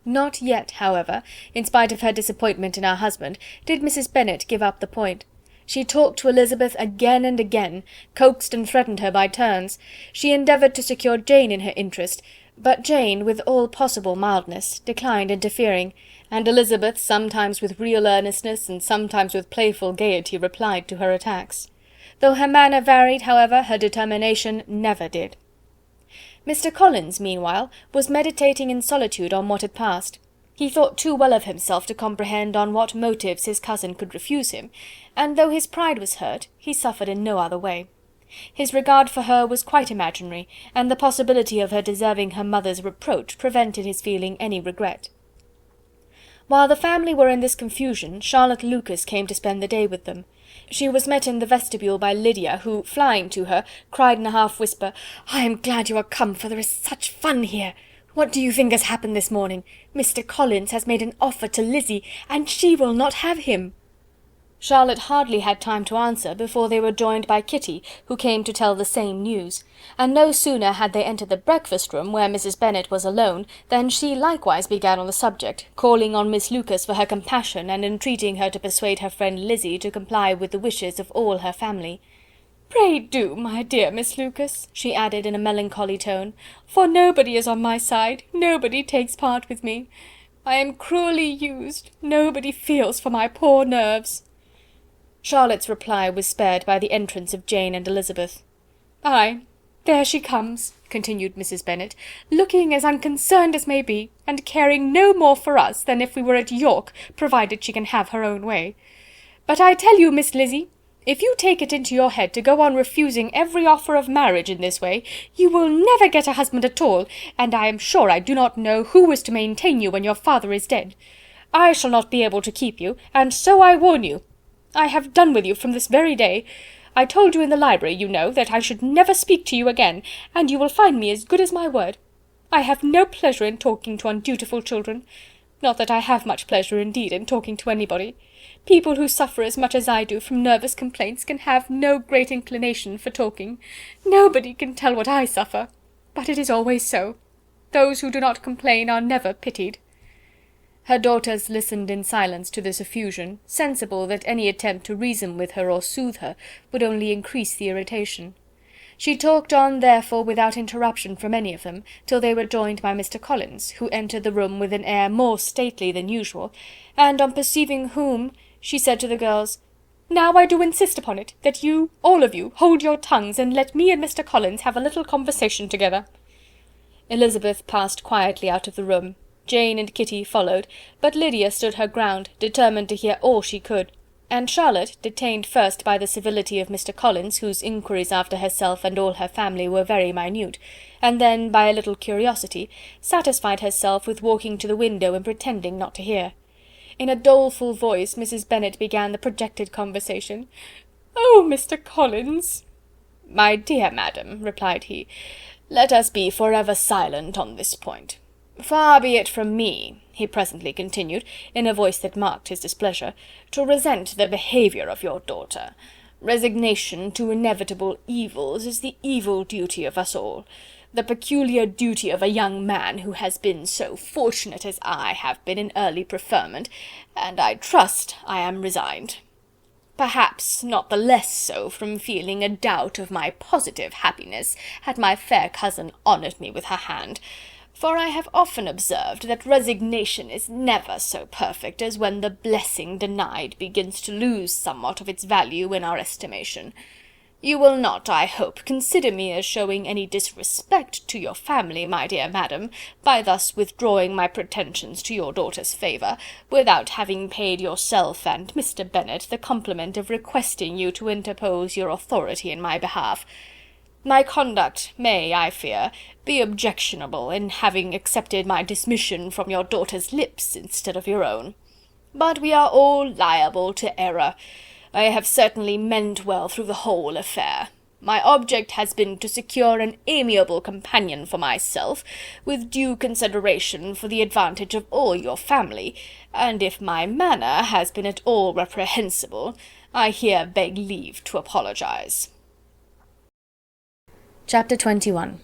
Not yet, however, in spite of her disappointment in her husband, did Mrs. Bennet give up the point. She talked to Elizabeth again and again, coaxed and threatened her by turns. She endeavoured to secure Jane in her interest, but Jane, with all possible mildness, declined interfering, and Elizabeth, sometimes with real earnestness and sometimes with playful gaiety, replied to her attacks. Though her manner varied, however, her determination never did. Mr. Collins, meanwhile, was meditating in solitude on what had passed. He thought too well of himself to comprehend on what motives his cousin could refuse him, and though his pride was hurt, he suffered in no other way. His regard for her was quite imaginary, and the possibility of her deserving her mother's reproach prevented his feeling any regret. While the family were in this confusion, Charlotte Lucas came to spend the day with them. She was met in the vestibule by Lydia, who, flying to her, cried in a half-whisper, "I am glad you are come, for there is such fun here. What do you think has happened this morning? Mr. Collins has made an offer to Lizzie, and she will not have him." Charlotte hardly had time to answer before they were joined by Kitty, who came to tell the same news, and no sooner had they entered the breakfast-room, where Mrs. Bennet was alone, than she likewise began on the subject, calling on Miss Lucas for her compassion, and entreating her to persuade her friend Lizzie to comply with the wishes of all her family. "Pray do, my dear Miss Lucas," she added in a melancholy tone, "for nobody is on my side, nobody takes part with me. I am cruelly used, nobody feels for my poor nerves." Charlotte's reply was spared by the entrance of Jane and Elizabeth. "Ay, there she comes," continued Mrs. Bennet, "looking as unconcerned as may be, and caring no more for us than if we were at York, provided she can have her own way. But I tell you, Miss Lizzie, if you take it into your head to go on refusing every offer of marriage in this way, you will never get a husband at all, and I am sure I do not know who is to maintain you when your father is dead. I shall not be able to keep you, and so I warn you. I have done with you from this very day. I told you in the library, you know, that I should never speak to you again, and you will find me as good as my word. I have no pleasure in talking to undutiful children. Not that I have much pleasure indeed in talking to anybody. People who suffer as much as I do from nervous complaints can have no great inclination for talking. Nobody can tell what I suffer. But it is always so. Those who do not complain are never pitied." Her daughters listened in silence to this effusion, sensible that any attempt to reason with her or soothe her would only increase the irritation. She talked on, therefore, without interruption from any of them, till they were joined by Mr. Collins, who entered the room with an air more stately than usual, and on perceiving whom, she said to the girls, "Now I do insist upon it, that you, all of you, hold your tongues, and let me and Mr. Collins have a little conversation together." Elizabeth passed quietly out of the room. Jane and Kitty followed, but Lydia stood her ground, determined to hear all she could, and Charlotte, detained first by the civility of Mr. Collins, whose inquiries after herself and all her family were very minute, and then by a little curiosity, satisfied herself with walking to the window and pretending not to hear. In a doleful voice Mrs. Bennet began the projected conversation. "Oh, Mr. Collins!" "My dear madam," replied he, "let us be for ever silent on this point. Far be it from me," he presently continued, in a voice that marked his displeasure, "to resent the behaviour of your daughter. Resignation to inevitable evils is the evil duty of us all, the peculiar duty of a young man who has been so fortunate as I have been in early preferment, and I trust I am resigned." perhaps not the less so from feeling a doubt of my positive happiness, had my fair cousin honoured me with her hand, for I have often observed that resignation is never so perfect as when the blessing denied begins to lose somewhat of its value in our estimation. You will not, I hope, consider me as showing any disrespect to your family, my dear madam, by thus withdrawing my pretensions to your daughter's favour, without having paid yourself and Mr. Bennet the compliment of requesting you to interpose your authority in my behalf. My conduct may, I fear, be objectionable in having accepted my dismission from your daughter's lips instead of your own. But we are all liable to error. I have certainly meant well through the whole affair. My object has been to secure an amiable companion for myself, with due consideration for the advantage of all your family, and if my manner has been at all reprehensible, I here beg leave to apologize. Chapter 21.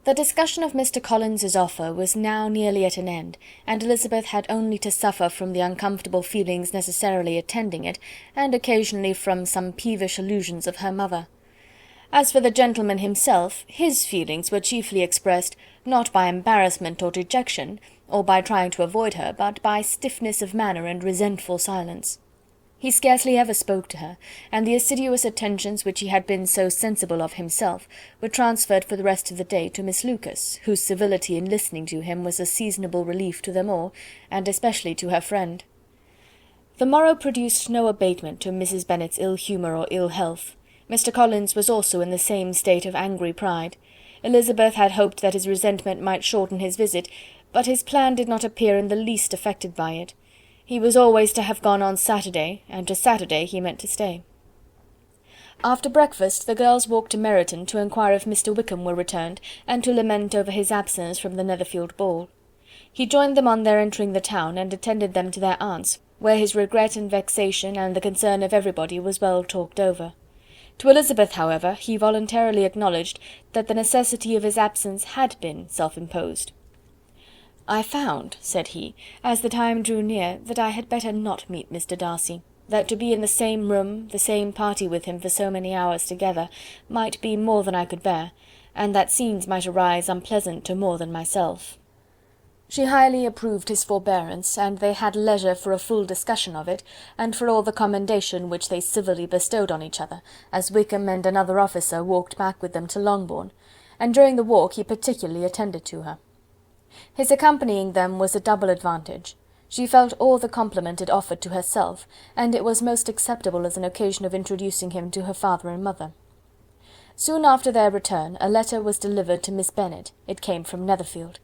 The discussion of Mr. Collins's offer was now nearly at an end, and Elizabeth had only to suffer from the uncomfortable feelings necessarily attending it, and occasionally from some peevish allusions of her mother. As for the gentleman himself, his feelings were chiefly expressed, not by embarrassment or dejection, or by trying to avoid her, but by stiffness of manner and resentful silence. He scarcely ever spoke to her, and the assiduous attentions which he had been so sensible of himself were transferred for the rest of the day to Miss Lucas, whose civility in listening to him was a seasonable relief to them all, and especially to her friend. The morrow produced no abatement to Mrs. Bennet's ill humour or ill health. Mr. Collins was also in the same state of angry pride. Elizabeth had hoped that his resentment might shorten his visit, but his plan did not appear in the least affected by it. He was always to have gone on Saturday, and to Saturday he meant to stay. After breakfast the girls walked to Meryton to inquire if Mr. Wickham were returned, and to lament over his absence from the Netherfield ball. He joined them on their entering the town, and attended them to their aunt's, where his regret and vexation and the concern of everybody was well talked over. To Elizabeth, however, he voluntarily acknowledged that the necessity of his absence had been self-imposed. "I found," said he, as the time drew near, "that I had better not meet Mr. Darcy, that to be in the same room, the same party with him for so many hours together, might be more than I could bear, and that scenes might arise unpleasant to more than myself." She highly approved his forbearance, and they had leisure for a full discussion of it, and for all the commendation which they civilly bestowed on each other, as Wickham and another officer walked back with them to Longbourn, and during the walk he particularly attended to her. His accompanying them was a double advantage. She felt all the compliment it offered to herself, and it was most acceptable as an occasion of introducing him to her father and mother. Soon after their return a letter was delivered to Miss Bennet. It came from Netherfield.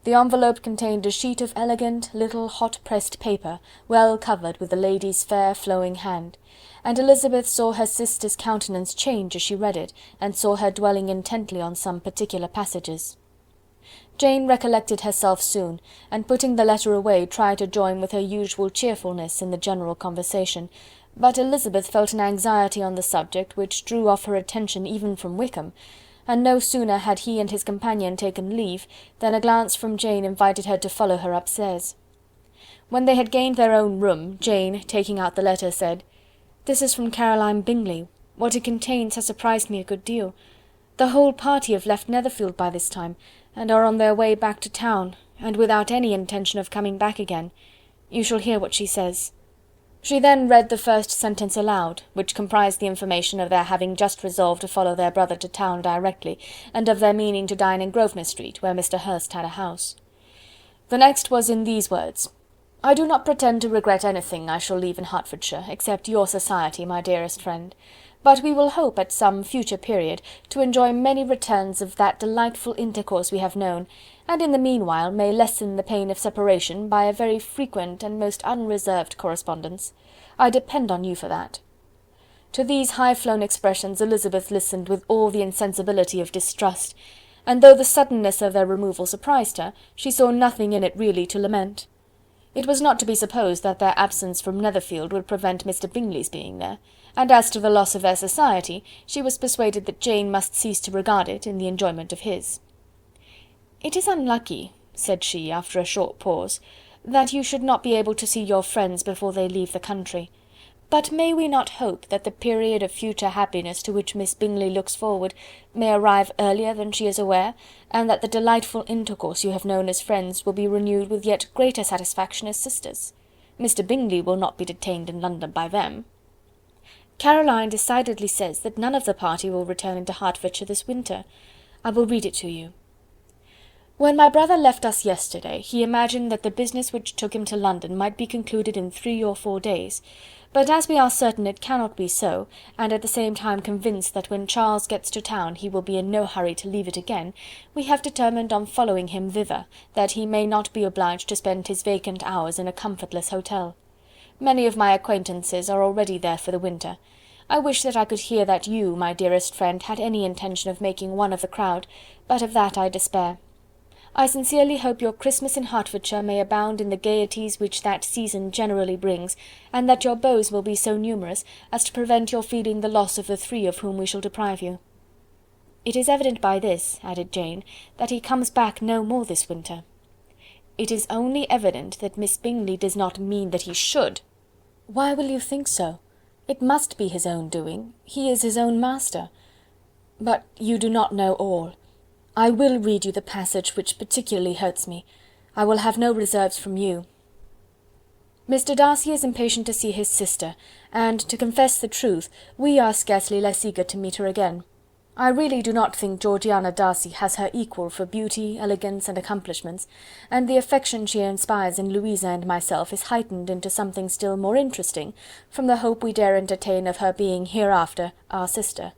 The envelope contained a sheet of elegant, little hot-pressed paper, well covered with the lady's fair flowing hand, and Elizabeth saw her sister's countenance change as she read it, and saw her dwelling intently on some particular passages. Jane recollected herself soon, and putting the letter away tried to join with her usual cheerfulness in the general conversation, but Elizabeth felt an anxiety on the subject which drew off her attention even from Wickham, and no sooner had he and his companion taken leave than a glance from Jane invited her to follow her upstairs. When they had gained their own room, Jane, taking out the letter, said, "This is from Caroline Bingley. What it contains has surprised me a good deal. The whole party have left Netherfield by this time, and are on their way back to town, and without any intention of coming back again. You shall hear what she says." She then read the first sentence aloud, which comprised the information of their having just resolved to follow their brother to town directly, and of their meaning to dine in Grosvenor Street, where Mr. Hurst had a house. The next was in these words: "I do not pretend to regret anything I shall leave in Hertfordshire, except your society, my dearest friend. But we will hope at some future period to enjoy many returns of that delightful intercourse we have known, and in the meanwhile may lessen the pain of separation by a very frequent and most unreserved correspondence. I depend on you for that." To these high-flown expressions Elizabeth listened with all the insensibility of distrust, and though the suddenness of their removal surprised her, she saw nothing in it really to lament. It was not to be supposed that their absence from Netherfield would prevent Mr. Bingley's being there, and as to the loss of their society, she was persuaded that Jane must cease to regard it in the enjoyment of his. "It is unlucky," said she, after a short pause, "that you should not be able to see your friends before they leave the country. But may we not hope that the period of future happiness to which Miss Bingley looks forward may arrive earlier than she is aware, and that the delightful intercourse you have known as friends will be renewed with yet greater satisfaction as sisters? Mr. Bingley will not be detained in London by them. Caroline decidedly says that none of the party will return into Hertfordshire this winter. I will read it to you. When my brother left us yesterday, he imagined that the business which took him to London might be concluded in 3 or 4 days, but as we are certain it cannot be so, and at the same time convinced that when Charles gets to town he will be in no hurry to leave it again, we have determined on following him thither, that he may not be obliged to spend his vacant hours in a comfortless hotel. Many of my acquaintances are already there for the winter. I wish that I could hear that you, my dearest friend, had any intention of making one of the crowd, but of that I despair. I sincerely hope your Christmas in Hertfordshire may abound in the gaieties which that season generally brings, and that your beaux will be so numerous as to prevent your feeling the loss of the 3 of whom we shall deprive you. It is evident by this, added Jane, that he comes back no more this winter. It is only evident that Miss Bingley does not mean that he should. Why will you think so? It must be his own doing. He is his own master. But you do not know all. I will read you the passage which particularly hurts me. I will have no reserves from you. Mr. Darcy is impatient to see his sister, and, to confess the truth, we are scarcely less eager to meet her again. I really do not think Georgiana Darcy has her equal for beauty, elegance, and accomplishments, and the affection she inspires in Louisa and myself is heightened into something still more interesting from the hope we dare entertain of her being hereafter our sister.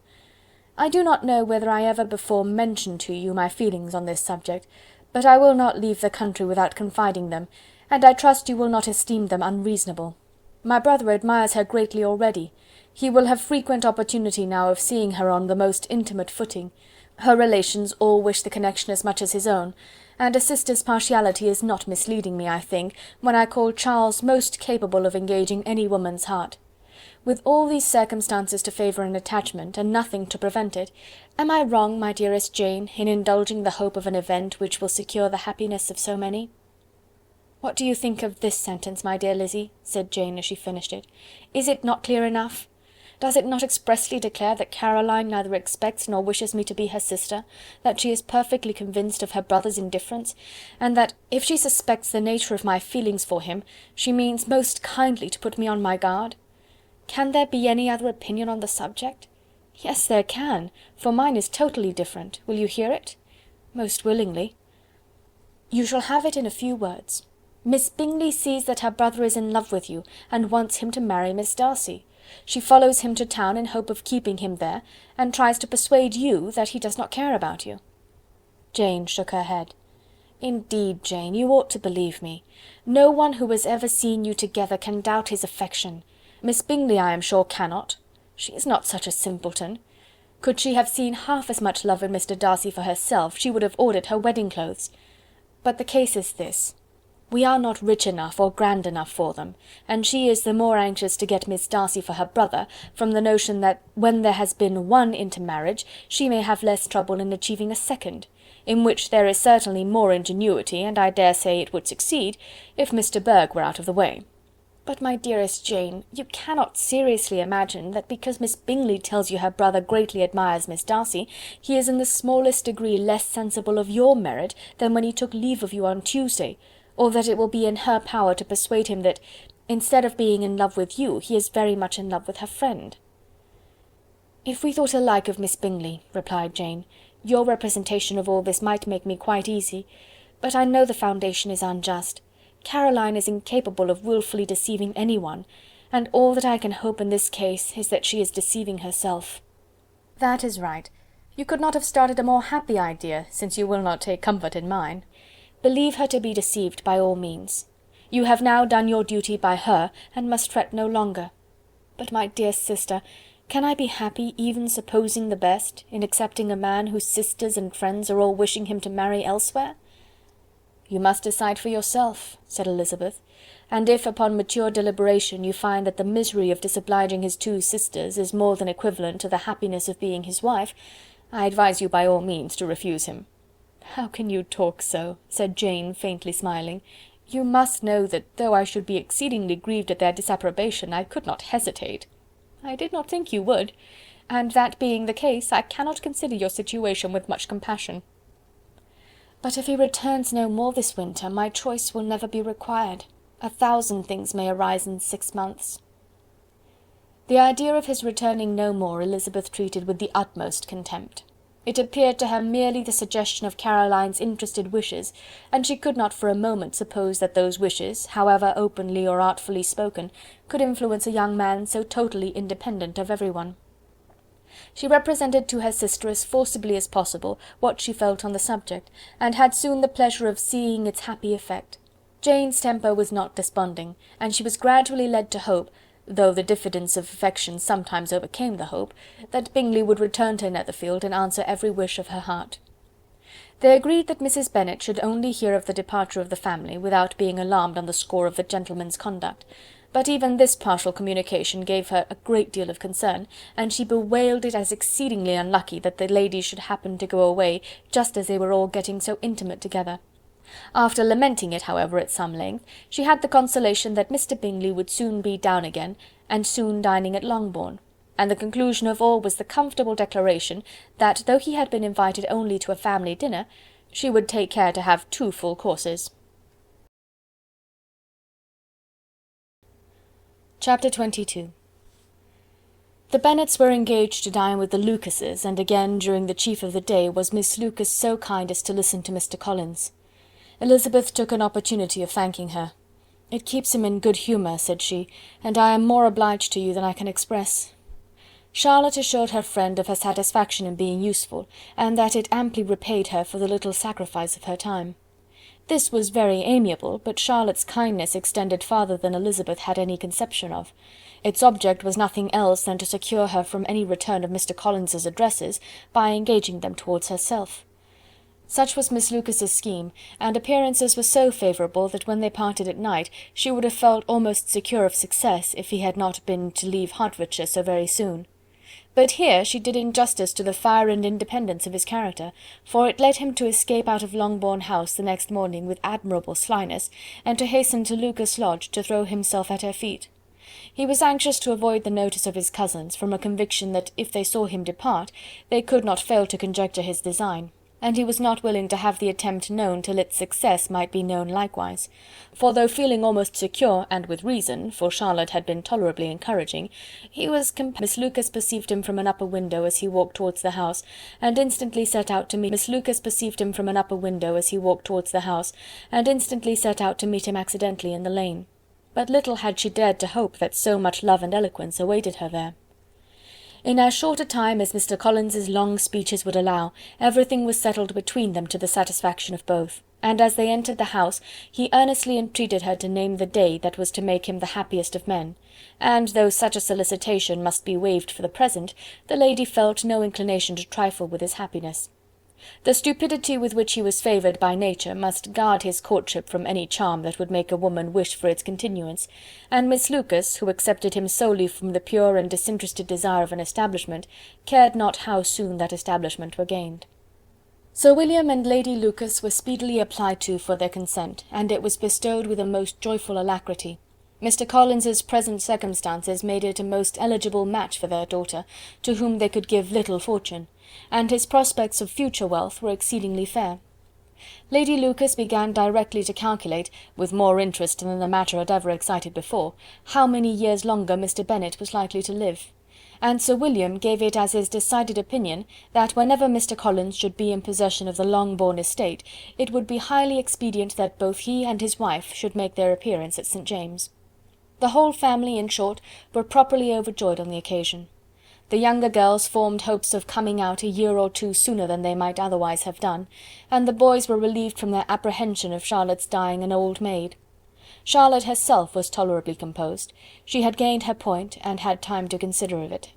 I do not know whether I ever before mentioned to you my feelings on this subject, but I will not leave the country without confiding them, and I trust you will not esteem them unreasonable. My brother admires her greatly already. He will have frequent opportunity now of seeing her on the most intimate footing. Her relations all wish the connection as much as his own, and a sister's partiality is not misleading me, I think, when I call Charles most capable of engaging any woman's heart. With all these circumstances to favour an attachment, and nothing to prevent it, am I wrong, my dearest Jane, in indulging the hope of an event which will secure the happiness of so many? What do you think of this sentence, my dear Lizzy? Said Jane as she finished it. Is it not clear enough? Does it not expressly declare that Caroline neither expects nor wishes me to be her sister, that she is perfectly convinced of her brother's indifference, and that, if she suspects the nature of my feelings for him, she means most kindly to put me on my guard? Can there be any other opinion on the subject? Yes, there can, for mine is totally different. Will you hear it? Most willingly. You shall have it in a few words. Miss Bingley sees that her brother is in love with you, and wants him to marry Miss Darcy. She follows him to town in hope of keeping him there, and tries to persuade you that he does not care about you. Jane shook her head. Indeed, Jane, you ought to believe me. No one who has ever seen you together can doubt his affection. Miss Bingley, I am sure, cannot. She is not such a simpleton. Could she have seen half as much love in Mr. Darcy for herself, she would have ordered her wedding clothes. But the case is this. We are not rich enough or grand enough for them, and she is the more anxious to get Miss Darcy for her brother, from the notion that when there has been one intermarriage, she may have less trouble in achieving a second, in which there is certainly more ingenuity, and I dare say it would succeed, if Mr. Berg were out of the way. But, my dearest Jane, you cannot seriously imagine that because Miss Bingley tells you her brother greatly admires Miss Darcy, he is in the smallest degree less sensible of your merit than when he took leave of you on Tuesday, or that it will be in her power to persuade him that, instead of being in love with you, he is very much in love with her friend. If we thought alike of Miss Bingley, replied Jane, your representation of all this might make me quite easy, but I know the foundation is unjust. Caroline is incapable of wilfully deceiving anyone, and all that I can hope in this case is that she is deceiving herself. That is right. You could not have started a more happy idea, since you will not take comfort in mine. Believe her to be deceived by all means. You have now done your duty by her, and must fret no longer. But, my dear sister, can I be happy, even supposing the best, in accepting a man whose sisters and friends are all wishing him to marry elsewhere? You must decide for yourself, said Elizabeth, and if upon mature deliberation you find that the misery of disobliging his 2 sisters is more than equivalent to the happiness of being his wife, I advise you by all means to refuse him. How can you talk so? Said Jane, faintly smiling. You must know that though I should be exceedingly grieved at their disapprobation, I could not hesitate. I did not think you would, and that being the case, I cannot consider your situation with much compassion. But if he returns no more this winter, my choice will never be required. 1,000 things may arise in 6 months. The idea of his returning no more Elizabeth treated with the utmost contempt. It appeared to her merely the suggestion of Caroline's interested wishes, and she could not for a moment suppose that those wishes, however openly or artfully spoken, could influence a young man so totally independent of everyone. She represented to her sister as forcibly as possible what she felt on the subject, and had soon the pleasure of seeing its happy effect. Jane's temper was not desponding, and she was gradually led to hope, though the diffidence of affection sometimes overcame the hope, that Bingley would return to Netherfield and answer every wish of her heart. They agreed that Mrs. Bennet should only hear of the departure of the family, without being alarmed on the score of the gentleman's conduct, but even this partial communication gave her a great deal of concern, and she bewailed it as exceedingly unlucky that the ladies should happen to go away just as they were all getting so intimate together. After lamenting it, however, at some length, she had the consolation that Mr. Bingley would soon be down again, and soon dining at Longbourn, and the conclusion of all was the comfortable declaration that, though he had been invited only to a family dinner, she would take care to have 2 full courses. Chapter 22. The Bennets were engaged to dine with the Lucases, and again during the chief of the day was Miss Lucas so kind as to listen to Mr. Collins. Elizabeth took an opportunity of thanking her. "It keeps him in good humour," said she, "and I am more obliged to you than I can express." Charlotte assured her friend of her satisfaction in being useful, and that it amply repaid her for the little sacrifice of her time. This was very amiable, but Charlotte's kindness extended farther than Elizabeth had any conception of. Its object was nothing else than to secure her from any return of Mr. Collins's addresses, by engaging them towards herself. Such was Miss Lucas's scheme, and appearances were so favourable that when they parted at night she would have felt almost secure of success if he had not been to leave Hertfordshire so very soon. But here she did injustice to the fire and independence of his character, for it led him to escape out of Longbourn House the next morning with admirable slyness, and to hasten to Lucas Lodge to throw himself at her feet. He was anxious to avoid the notice of his cousins, from a conviction that if they saw him depart, they could not fail to conjecture his design, and he was not willing to have the attempt known till its success might be known likewise; for though feeling almost secure, and with reason, for Charlotte had been tolerably encouraging, he was Miss Lucas perceived him from an upper window as he walked towards the house, and instantly set out to meet him accidentally in the lane. But little had she dared to hope that so much love and eloquence awaited her there. In as short a time as Mr. Collins's long speeches would allow, everything was settled between them to the satisfaction of both, and as they entered the house he earnestly entreated her to name the day that was to make him the happiest of men, and though such a solicitation must be waived for the present, the lady felt no inclination to trifle with his happiness. The stupidity with which he was favoured by nature must guard his courtship from any charm that would make a woman wish for its continuance, and Miss Lucas, who accepted him solely from the pure and disinterested desire of an establishment, cared not how soon that establishment were gained. Sir William and Lady Lucas were speedily applied to for their consent, and it was bestowed with a most joyful alacrity. Mr. Collins's present circumstances made it a most eligible match for their daughter, to whom they could give little fortune, and his prospects of future wealth were exceedingly fair. Lady Lucas began directly to calculate, with more interest than the matter had ever excited before, how many years longer Mr. Bennet was likely to live, and Sir William gave it as his decided opinion that whenever Mr. Collins should be in possession of the Longbourn estate, it would be highly expedient that both he and his wife should make their appearance at St. James'. The whole family, in short, were properly overjoyed on the occasion. The younger girls formed hopes of coming out a year or 2 sooner than they might otherwise have done, and the boys were relieved from their apprehension of Charlotte's dying an old maid. Charlotte herself was tolerably composed. She had gained her point, and had time to consider of it.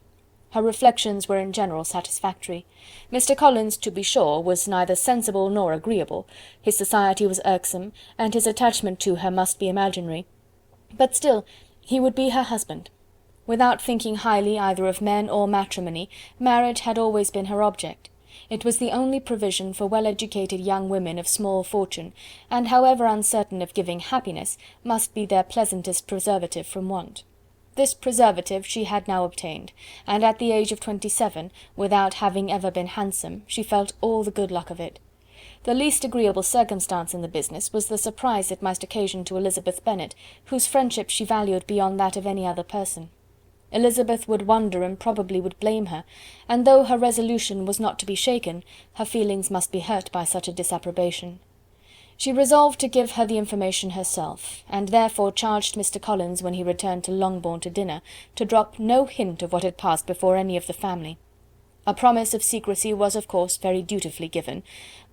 Her reflections were in general satisfactory. Mr. Collins, to be sure, was neither sensible nor agreeable, his society was irksome, and his attachment to her must be imaginary, but still he would be her husband. Without thinking highly either of men or matrimony, marriage had always been her object. It was the only provision for well-educated young women of small fortune, and however uncertain of giving happiness, must be their pleasantest preservative from want. This preservative she had now obtained, and at the age of 27, without having ever been handsome, she felt all the good luck of it. The least agreeable circumstance in the business was the surprise it must occasion to Elizabeth Bennet, whose friendship she valued beyond that of any other person. Elizabeth would wonder and probably would blame her, and though her resolution was not to be shaken, her feelings must be hurt by such a disapprobation. She resolved to give her the information herself, and therefore charged Mr. Collins, when he returned to Longbourn to dinner, to drop no hint of what had passed before any of the family. A promise of secrecy was of course very dutifully given,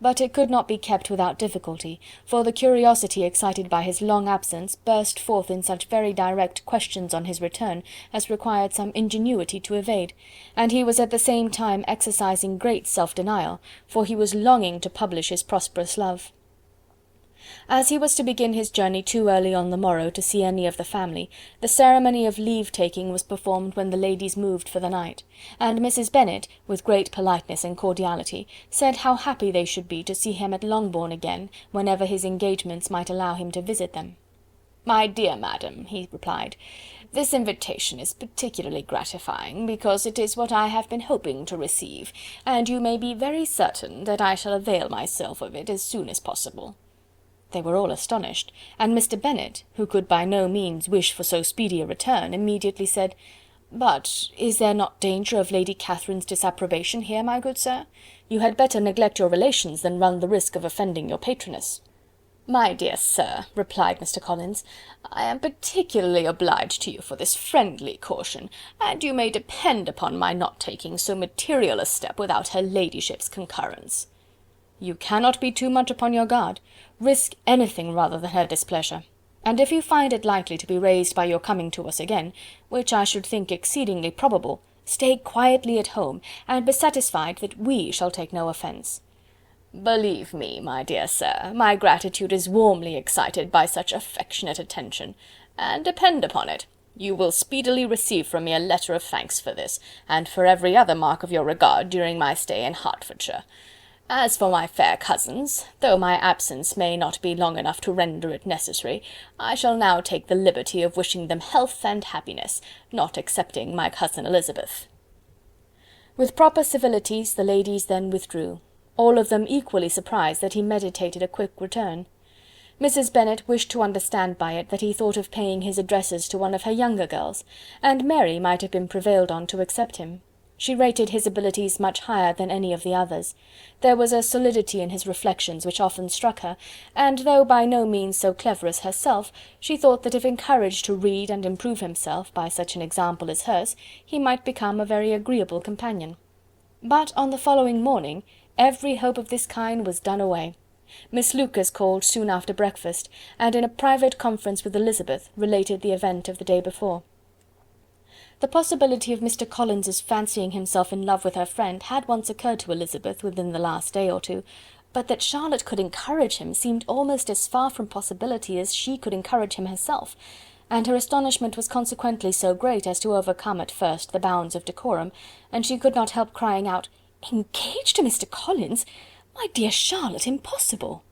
but it could not be kept without difficulty, for the curiosity excited by his long absence burst forth in such very direct questions on his return as required some ingenuity to evade, and he was at the same time exercising great self-denial, for he was longing to publish his prosperous love. As he was to begin his journey too early on the morrow to see any of the family, the ceremony of leave-taking was performed when the ladies moved for the night, and Mrs. Bennet, with great politeness and cordiality, said how happy they should be to see him at Longbourn again, whenever his engagements might allow him to visit them. "My dear madam," he replied, "this invitation is particularly gratifying, because it is what I have been hoping to receive, and you may be very certain that I shall avail myself of it as soon as possible." They were all astonished, and Mr. Bennet, who could by no means wish for so speedy a return, immediately said, "But is there not danger of Lady Catherine's disapprobation here, my good sir? You had better neglect your relations than run the risk of offending your patroness." "My dear sir," replied Mr. Collins, "I am particularly obliged to you for this friendly caution, and you may depend upon my not taking so material a step without her ladyship's concurrence." "You cannot be too much upon your guard. Risk anything rather than her displeasure. And if you find it likely to be raised by your coming to us again, which I should think exceedingly probable, stay quietly at home, and be satisfied that we shall take no offence." "Believe me, my dear sir, my gratitude is warmly excited by such affectionate attention, and depend upon it, you will speedily receive from me a letter of thanks for this, and for every other mark of your regard during my stay in Hertfordshire. As for my fair cousins, though my absence may not be long enough to render it necessary, I shall now take the liberty of wishing them health and happiness, not excepting my cousin Elizabeth." With proper civilities the ladies then withdrew, all of them equally surprised that he meditated a quick return. Mrs. Bennet wished to understand by it that he thought of paying his addresses to one of her younger girls, and Mary might have been prevailed on to accept him. She rated his abilities much higher than any of the others. There was a solidity in his reflections which often struck her, and though by no means so clever as herself, she thought that if encouraged to read and improve himself by such an example as hers, he might become a very agreeable companion. But on the following morning every hope of this kind was done away. Miss Lucas called soon after breakfast, and in a private conference with Elizabeth related the event of the day before. The possibility of Mr. Collins's fancying himself in love with her friend had once occurred to Elizabeth within the last day or two, but that Charlotte could encourage him seemed almost as far from possibility as she could encourage him herself, and her astonishment was consequently so great as to overcome at first the bounds of decorum, and she could not help crying out, "Engaged to Mr. Collins? My dear Charlotte, impossible!"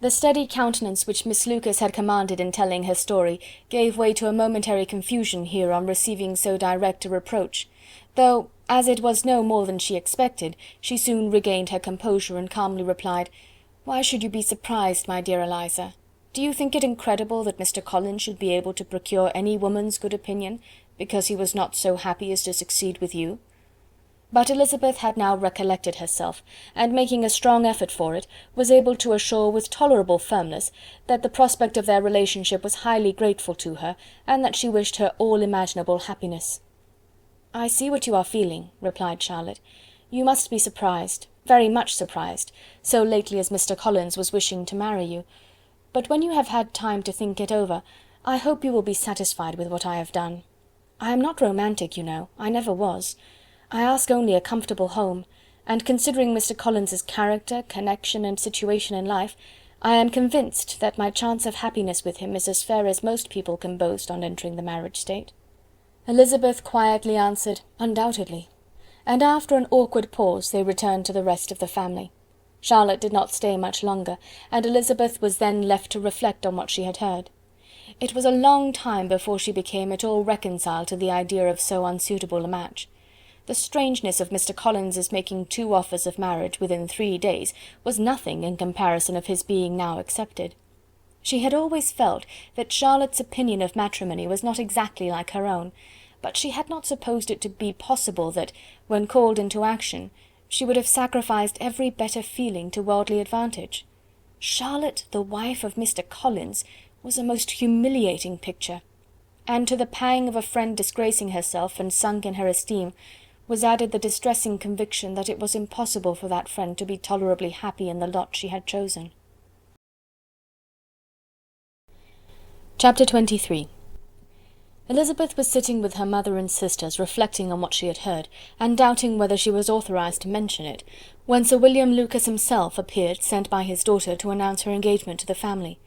The steady countenance which Miss Lucas had commanded in telling her story gave way to a momentary confusion here on receiving so direct a reproach, though, as it was no more than she expected, she soon regained her composure and calmly replied, "Why should you be surprised, my dear Eliza? Do you think it incredible that Mr. Collins should be able to procure any woman's good opinion, because he was not so happy as to succeed with you?" But Elizabeth had now recollected herself, and making a strong effort for it, was able to assure with tolerable firmness that the prospect of their relationship was highly grateful to her, and that she wished her all imaginable happiness. "I see what you are feeling," replied Charlotte. "You must be surprised, very much surprised, so lately as Mr. Collins was wishing to marry you. But when you have had time to think it over, I hope you will be satisfied with what I have done. I am not romantic, you know, I never was. I ask only a comfortable home, and considering Mr. Collins's character, connection, and situation in life, I am convinced that my chance of happiness with him is as fair as most people can boast on entering the marriage state." Elizabeth quietly answered, "Undoubtedly," and after an awkward pause they returned to the rest of the family. Charlotte did not stay much longer, and Elizabeth was then left to reflect on what she had heard. It was a long time before she became at all reconciled to the idea of so unsuitable a match. The strangeness of Mr. Collins's making 2 offers of marriage within 3 days was nothing in comparison of his being now accepted. She had always felt that Charlotte's opinion of matrimony was not exactly like her own, but she had not supposed it to be possible that, when called into action, she would have sacrificed every better feeling to worldly advantage. Charlotte, the wife of Mr. Collins, was a most humiliating picture, and to the pang of a friend disgracing herself and sunk in her esteem, was added the distressing conviction that it was impossible for that friend to be tolerably happy in the lot she had chosen. Chapter 23. Elizabeth was sitting with her mother and sisters, reflecting on what she had heard, and doubting whether she was authorized to mention it, when Sir William Lucas himself appeared, sent by his daughter to announce her engagement to the family.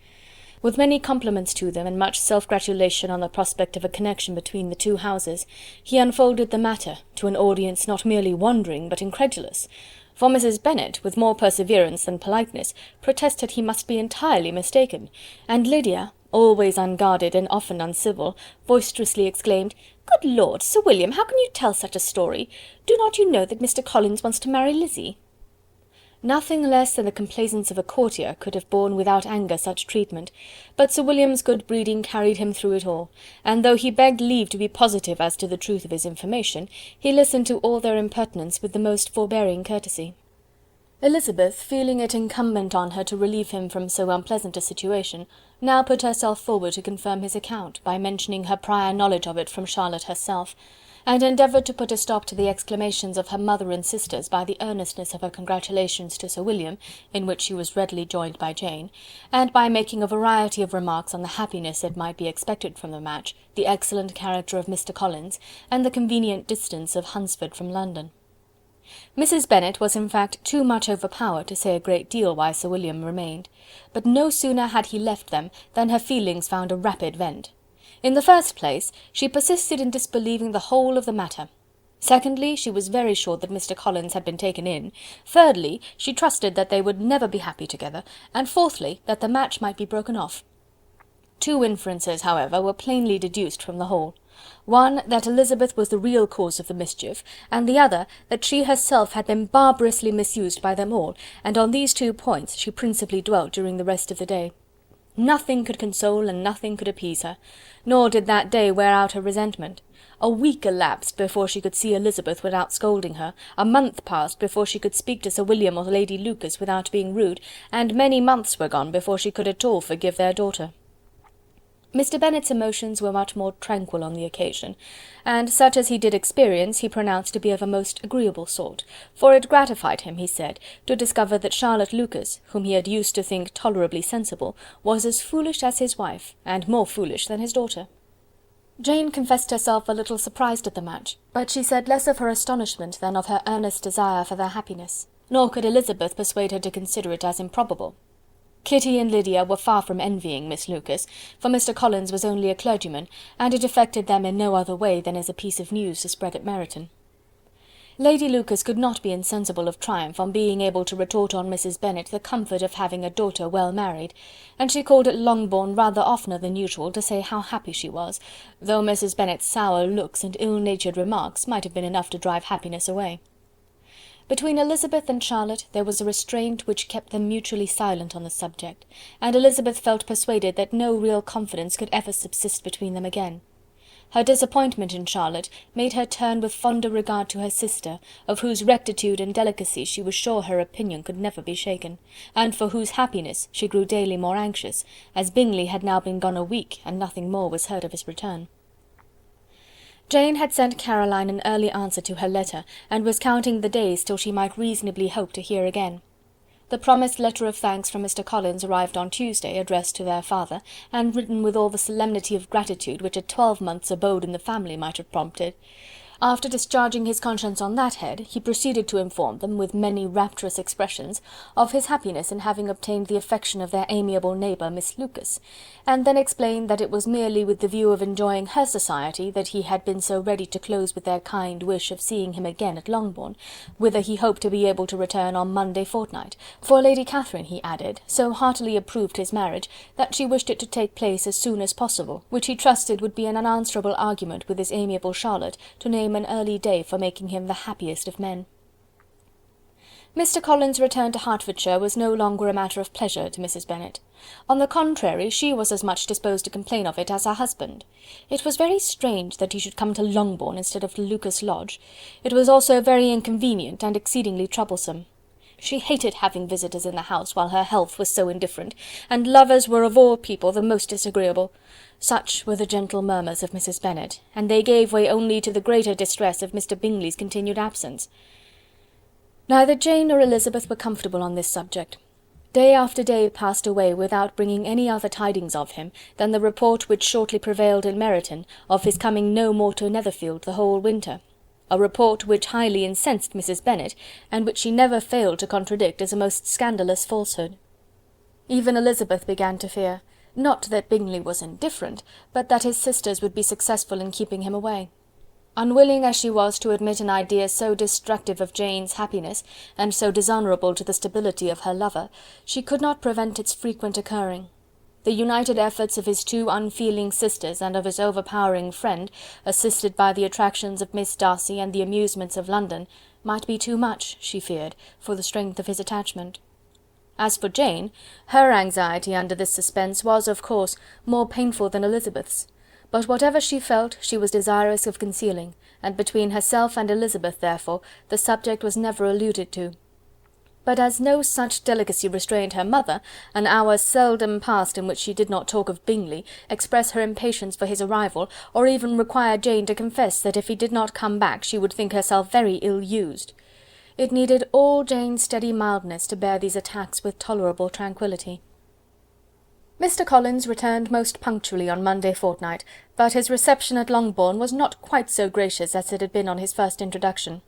With many compliments to them, and much self-gratulation on the prospect of a connection between the 2 houses, he unfolded the matter to an audience not merely wondering but incredulous, for Mrs. Bennet, with more perseverance than politeness, protested he must be entirely mistaken, and Lydia, always unguarded and often uncivil, boisterously exclaimed, "Good Lord, Sir William, how can you tell such a story? Do not you know that Mr. Collins wants to marry Lizzie?" Nothing less than the complaisance of a courtier could have borne without anger such treatment, but Sir William's good breeding carried him through it all, and though he begged leave to be positive as to the truth of his information, he listened to all their impertinence with the most forbearing courtesy. Elizabeth, feeling it incumbent on her to relieve him from so unpleasant a situation, now put herself forward to confirm his account, by mentioning her prior knowledge of it from Charlotte herself, and endeavoured to put a stop to the exclamations of her mother and sisters by the earnestness of her congratulations to Sir William, in which she was readily joined by Jane, and by making a variety of remarks on the happiness that might be expected from the match, the excellent character of Mr. Collins, and the convenient distance of Hunsford from London. Mrs. Bennet was in fact too much overpowered to say a great deal while Sir William remained, but no sooner had he left them than her feelings found a rapid vent. In the first place, she persisted in disbelieving the whole of the matter. Secondly, she was very sure that Mr. Collins had been taken in. Thirdly, she trusted that they would never be happy together, and fourthly, that the match might be broken off. 2 inferences, however, were plainly deduced from the whole. One, that Elizabeth was the real cause of the mischief, and the other, that she herself had been barbarously misused by them all, and on these 2 points she principally dwelt during the rest of the day. Nothing could console and nothing could appease her, nor did that day wear out her resentment. A week elapsed before she could see Elizabeth without scolding her, a month passed before she could speak to Sir William or Lady Lucas without being rude, and many months were gone before she could at all forgive their daughter. Mr. Bennet's emotions were much more tranquil on the occasion, and such as he did experience he pronounced to be of a most agreeable sort, for it gratified him, he said, to discover that Charlotte Lucas, whom he had used to think tolerably sensible, was as foolish as his wife, and more foolish than his daughter. Jane confessed herself a little surprised at the match, but she said less of her astonishment than of her earnest desire for their happiness, nor could Elizabeth persuade her to consider it as improbable. Kitty and Lydia were far from envying Miss Lucas, for Mr. Collins was only a clergyman, and it affected them in no other way than as a piece of news to spread at Meryton. Lady Lucas could not be insensible of triumph on being able to retort on Mrs. Bennet the comfort of having a daughter well married, and she called at Longbourn rather oftener than usual to say how happy she was, though Mrs. Bennet's sour looks and ill-natured remarks might have been enough to drive happiness away. Between Elizabeth and Charlotte there was a restraint which kept them mutually silent on the subject, and Elizabeth felt persuaded that no real confidence could ever subsist between them again. Her disappointment in Charlotte made her turn with fonder regard to her sister, of whose rectitude and delicacy she was sure her opinion could never be shaken, and for whose happiness she grew daily more anxious, as Bingley had now been gone a week, and nothing more was heard of his return. Jane had sent Caroline an early answer to her letter, and was counting the days till she might reasonably hope to hear again. The promised letter of thanks from Mr. Collins arrived on Tuesday, addressed to their father, and written with all the solemnity of gratitude which a 12-month's abode in the family might have prompted. After discharging his conscience on that head, he proceeded to inform them, with many rapturous expressions, of his happiness in having obtained the affection of their amiable neighbour Miss Lucas, and then explained that it was merely with the view of enjoying her society that he had been so ready to close with their kind wish of seeing him again at Longbourn, whither he hoped to be able to return on Monday fortnight, for Lady Catherine, he added, so heartily approved his marriage, that she wished it to take place as soon as possible, which he trusted would be an unanswerable argument with his amiable Charlotte to name an early day for making him the happiest of men. Mr. Collins' return to Hertfordshire was no longer a matter of pleasure to Mrs. Bennet. On the contrary, she was as much disposed to complain of it as her husband. It was very strange that he should come to Longbourn instead of to Lucas Lodge. It was also very inconvenient and exceedingly troublesome. She hated having visitors in the house while her health was so indifferent, and lovers were of all people the most disagreeable. Such were the gentle murmurs of Mrs. Bennet, and they gave way only to the greater distress of Mr. Bingley's continued absence. Neither Jane nor Elizabeth were comfortable on this subject. Day after day passed away without bringing any other tidings of him than the report which shortly prevailed in Meryton of his coming no more to Netherfield the whole winter, a report which highly incensed Mrs. Bennet, and which she never failed to contradict as a most scandalous falsehood. Even Elizabeth began to fear, not that Bingley was indifferent, but that his sisters would be successful in keeping him away. Unwilling as she was to admit an idea so destructive of Jane's happiness, and so dishonourable to the stability of her lover, she could not prevent its frequent occurring. The united efforts of his two unfeeling sisters and of his overpowering friend, assisted by the attractions of Miss Darcy and the amusements of London, might be too much, she feared, for the strength of his attachment. As for Jane, her anxiety under this suspense was, of course, more painful than Elizabeth's, but whatever she felt she was desirous of concealing, and between herself and Elizabeth, therefore, the subject was never alluded to. But as no such delicacy restrained her mother, an hour seldom passed in which she did not talk of Bingley, express her impatience for his arrival, or even require Jane to confess that if he did not come back she would think herself very ill-used. It needed all Jane's steady mildness to bear these attacks with tolerable tranquillity. Mr. Collins returned most punctually on Monday fortnight, but his reception at Longbourn was not quite so gracious as it had been on his first introduction.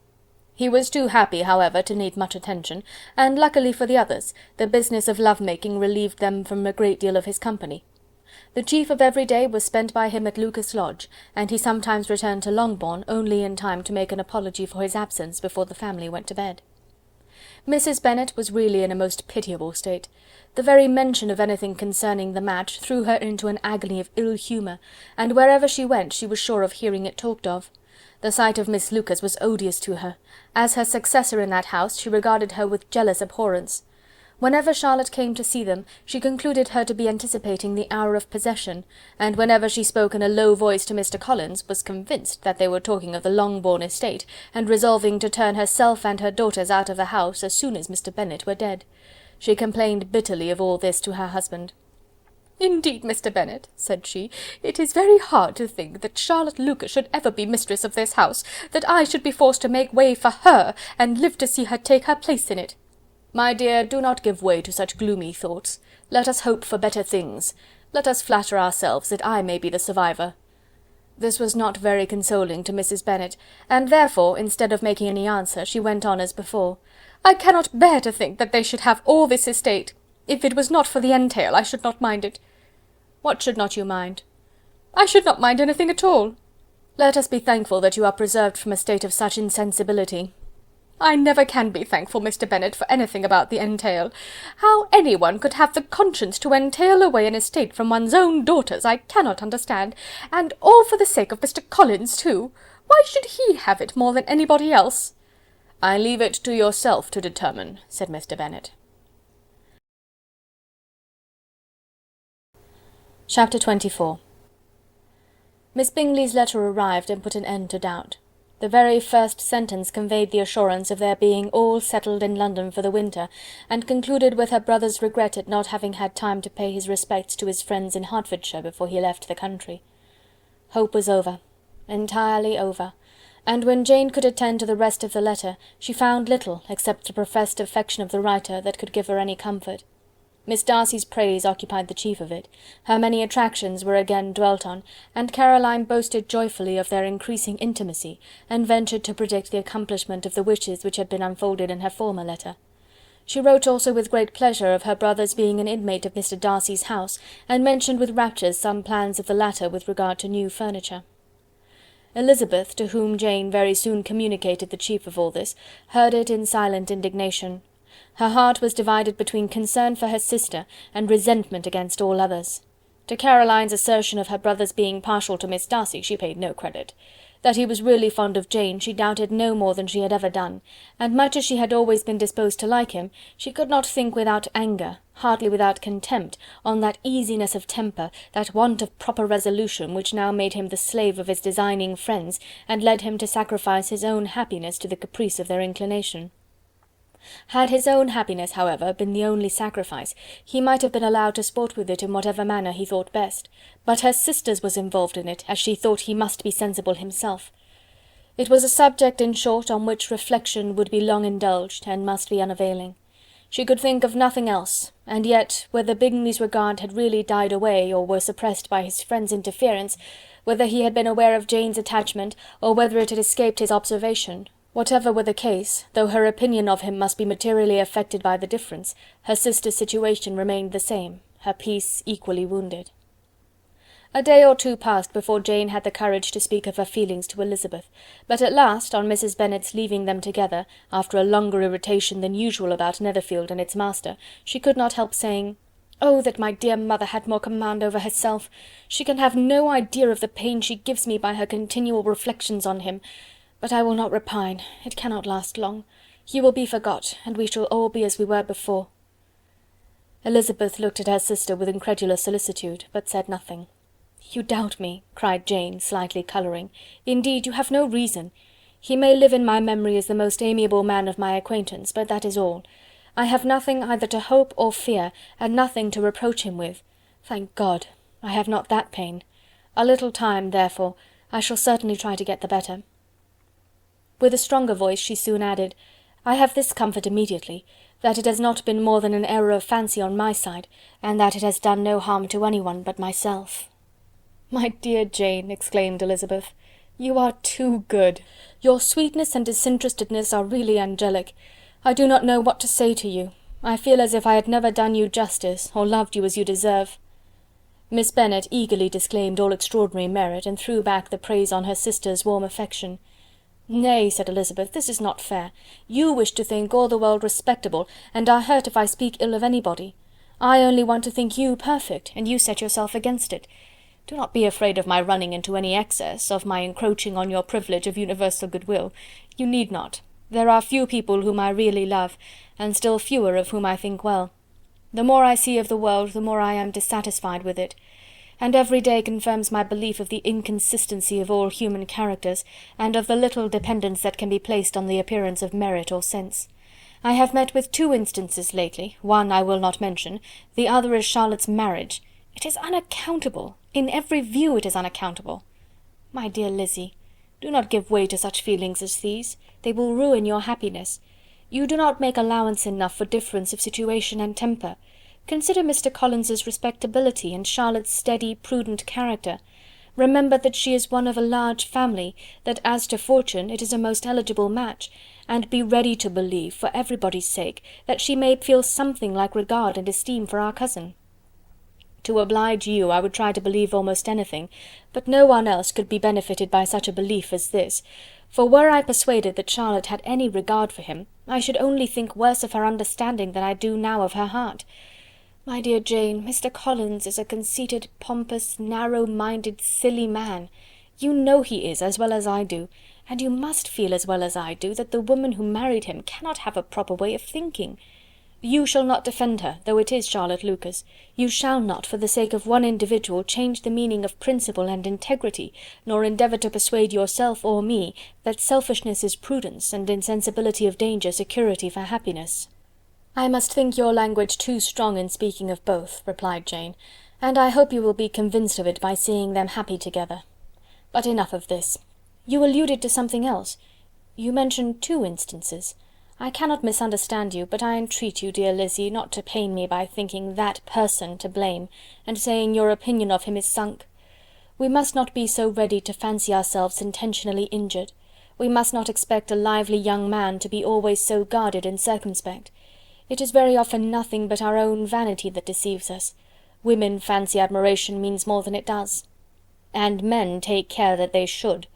He was too happy, however, to need much attention, and luckily for the others, the business of love-making relieved them from a great deal of his company. The chief of every day was spent by him at Lucas Lodge, and he sometimes returned to Longbourn only in time to make an apology for his absence before the family went to bed. Mrs. Bennet was really in a most pitiable state. The very mention of anything concerning the match threw her into an agony of ill humour, and wherever she went she was sure of hearing it talked of. The sight of Miss Lucas was odious to her. As her successor in that house, she regarded her with jealous abhorrence. Whenever Charlotte came to see them, she concluded her to be anticipating the hour of possession, and whenever she spoke in a low voice to Mr. Collins, was convinced that they were talking of the Longbourn estate, and resolving to turn herself and her daughters out of the house as soon as Mr. Bennet were dead. She complained bitterly of all this to her husband. "Indeed, Mr. Bennet," said she, "it is very hard to think that Charlotte Lucas should ever be mistress of this house, that I should be forced to make way for her, and live to see her take her place in it." "My dear, do not give way to such gloomy thoughts. Let us hope for better things. Let us flatter ourselves that I may be the survivor." This was not very consoling to Mrs. Bennet, and therefore, instead of making any answer, she went on as before. "I cannot bear to think that they should have all this estate. If it was not for the entail, I should not mind it." "What should not you mind?" "I should not mind anything at all." "Let us be thankful that you are preserved from a state of such insensibility." "I never can be thankful, Mr. Bennet, for anything about the entail. How anyone could have the conscience to entail away an estate from one's own daughters, I cannot understand, and all for the sake of Mr. Collins, too. Why should he have it more than anybody else?" "I leave it to yourself to determine," said Mr. Bennet. Chapter 24. Miss Bingley's letter arrived and put an end to doubt. The very first sentence conveyed the assurance of their being all settled in London for the winter, and concluded with her brother's regret at not having had time to pay his respects to his friends in Hertfordshire before he left the country. Hope was over, entirely over, and when Jane could attend to the rest of the letter, she found little, except the professed affection of the writer, that could give her any comfort. Miss Darcy's praise occupied the chief of it, her many attractions were again dwelt on, and Caroline boasted joyfully of their increasing intimacy, and ventured to predict the accomplishment of the wishes which had been unfolded in her former letter. She wrote also with great pleasure of her brother's being an inmate of Mr. Darcy's house, and mentioned with rapture some plans of the latter with regard to new furniture. Elizabeth, to whom Jane very soon communicated the chief of all this, heard it in silent indignation. Her heart was divided between concern for her sister and resentment against all others. To Caroline's assertion of her brother's being partial to Miss Darcy she paid no credit. That he was really fond of Jane she doubted no more than she had ever done, and much as she had always been disposed to like him, she could not think without anger, hardly without contempt, on that easiness of temper, that want of proper resolution which now made him the slave of his designing friends, and led him to sacrifice his own happiness to the caprice of their inclination. Had his own happiness, however, been the only sacrifice, he might have been allowed to sport with it in whatever manner he thought best, but her sister's was involved in it, as she thought he must be sensible himself. It was a subject, in short, on which reflection would be long indulged, and must be unavailing. She could think of nothing else, and yet, whether Bingley's regard had really died away, or were suppressed by his friend's interference, whether he had been aware of Jane's attachment, or whether it had escaped his observation, whatever were the case, though her opinion of him must be materially affected by the difference, her sister's situation remained the same, her peace equally wounded. A day or two passed before Jane had the courage to speak of her feelings to Elizabeth, but at last, on Mrs. Bennet's leaving them together, after a longer irritation than usual about Netherfield and its master, she could not help saying, "Oh, that my dear mother had more command over herself! She can have no idea of the pain she gives me by her continual reflections on him. But I will not repine, it cannot last long. You will be forgot, and we shall all be as we were before." Elizabeth looked at her sister with incredulous solicitude, but said nothing. "You doubt me," cried Jane, slightly colouring. "Indeed, you have no reason. He may live in my memory as the most amiable man of my acquaintance, but that is all. I have nothing either to hope or fear, and nothing to reproach him with. Thank God, I have not that pain. A little time, therefore, I shall certainly try to get the better." With a stronger voice she soon added, "I have this comfort immediately, that it has not been more than an error of fancy on my side, and that it has done no harm to anyone but myself." "My dear Jane," exclaimed Elizabeth, "you are too good. Your sweetness and disinterestedness are really angelic. I do not know what to say to you. I feel as if I had never done you justice, or loved you as you deserve." Miss Bennet eagerly disclaimed all extraordinary merit, and threw back the praise on her sister's warm affection. "Nay," said Elizabeth, "this is not fair. You wish to think all the world respectable, and are hurt if I speak ill of anybody. I only want to think you perfect, and you set yourself against it. Do not be afraid of my running into any excess, of my encroaching on your privilege of universal goodwill. You need not. There are few people whom I really love, and still fewer of whom I think well. The more I see of the world, the more I am dissatisfied with it, and every day confirms my belief of the inconsistency of all human characters, and of the little dependence that can be placed on the appearance of merit or sense. I have met with 2 instances lately, one I will not mention, the other is Charlotte's marriage. It is unaccountable, in every view it is unaccountable. My dear Lizzy, do not give way to such feelings as these, they will ruin your happiness. You do not make allowance enough for difference of situation and temper. Consider Mr. Collins's respectability and Charlotte's steady, prudent character. Remember that she is one of a large family, that as to fortune it is a most eligible match, and be ready to believe, for everybody's sake, that she may feel something like regard and esteem for our cousin. To oblige you, I would try to believe almost anything, but no one else could be benefited by such a belief as this, for were I persuaded that Charlotte had any regard for him, I should only think worse of her understanding than I do now of her heart. My dear Jane, Mr. Collins is a conceited, pompous, narrow-minded, silly man. You know he is, as well as I do, and you must feel as well as I do, that the woman who married him cannot have a proper way of thinking. You shall not defend her, though it is Charlotte Lucas. You shall not, for the sake of one individual, change the meaning of principle and integrity, nor endeavour to persuade yourself or me that selfishness is prudence, and insensibility of danger security for happiness. "I must think your language too strong in speaking of both," replied Jane, "and I hope you will be convinced of it by seeing them happy together. But enough of this. You alluded to something else. You mentioned 2 instances. I cannot misunderstand you, but I entreat you, dear Lizzy, not to pain me by thinking that person to blame, and saying your opinion of him is sunk. We must not be so ready to fancy ourselves intentionally injured. We must not expect a lively young man to be always so guarded and circumspect. It is very often nothing but our own vanity that deceives us. Women fancy admiration means more than it does. And men take care that they should.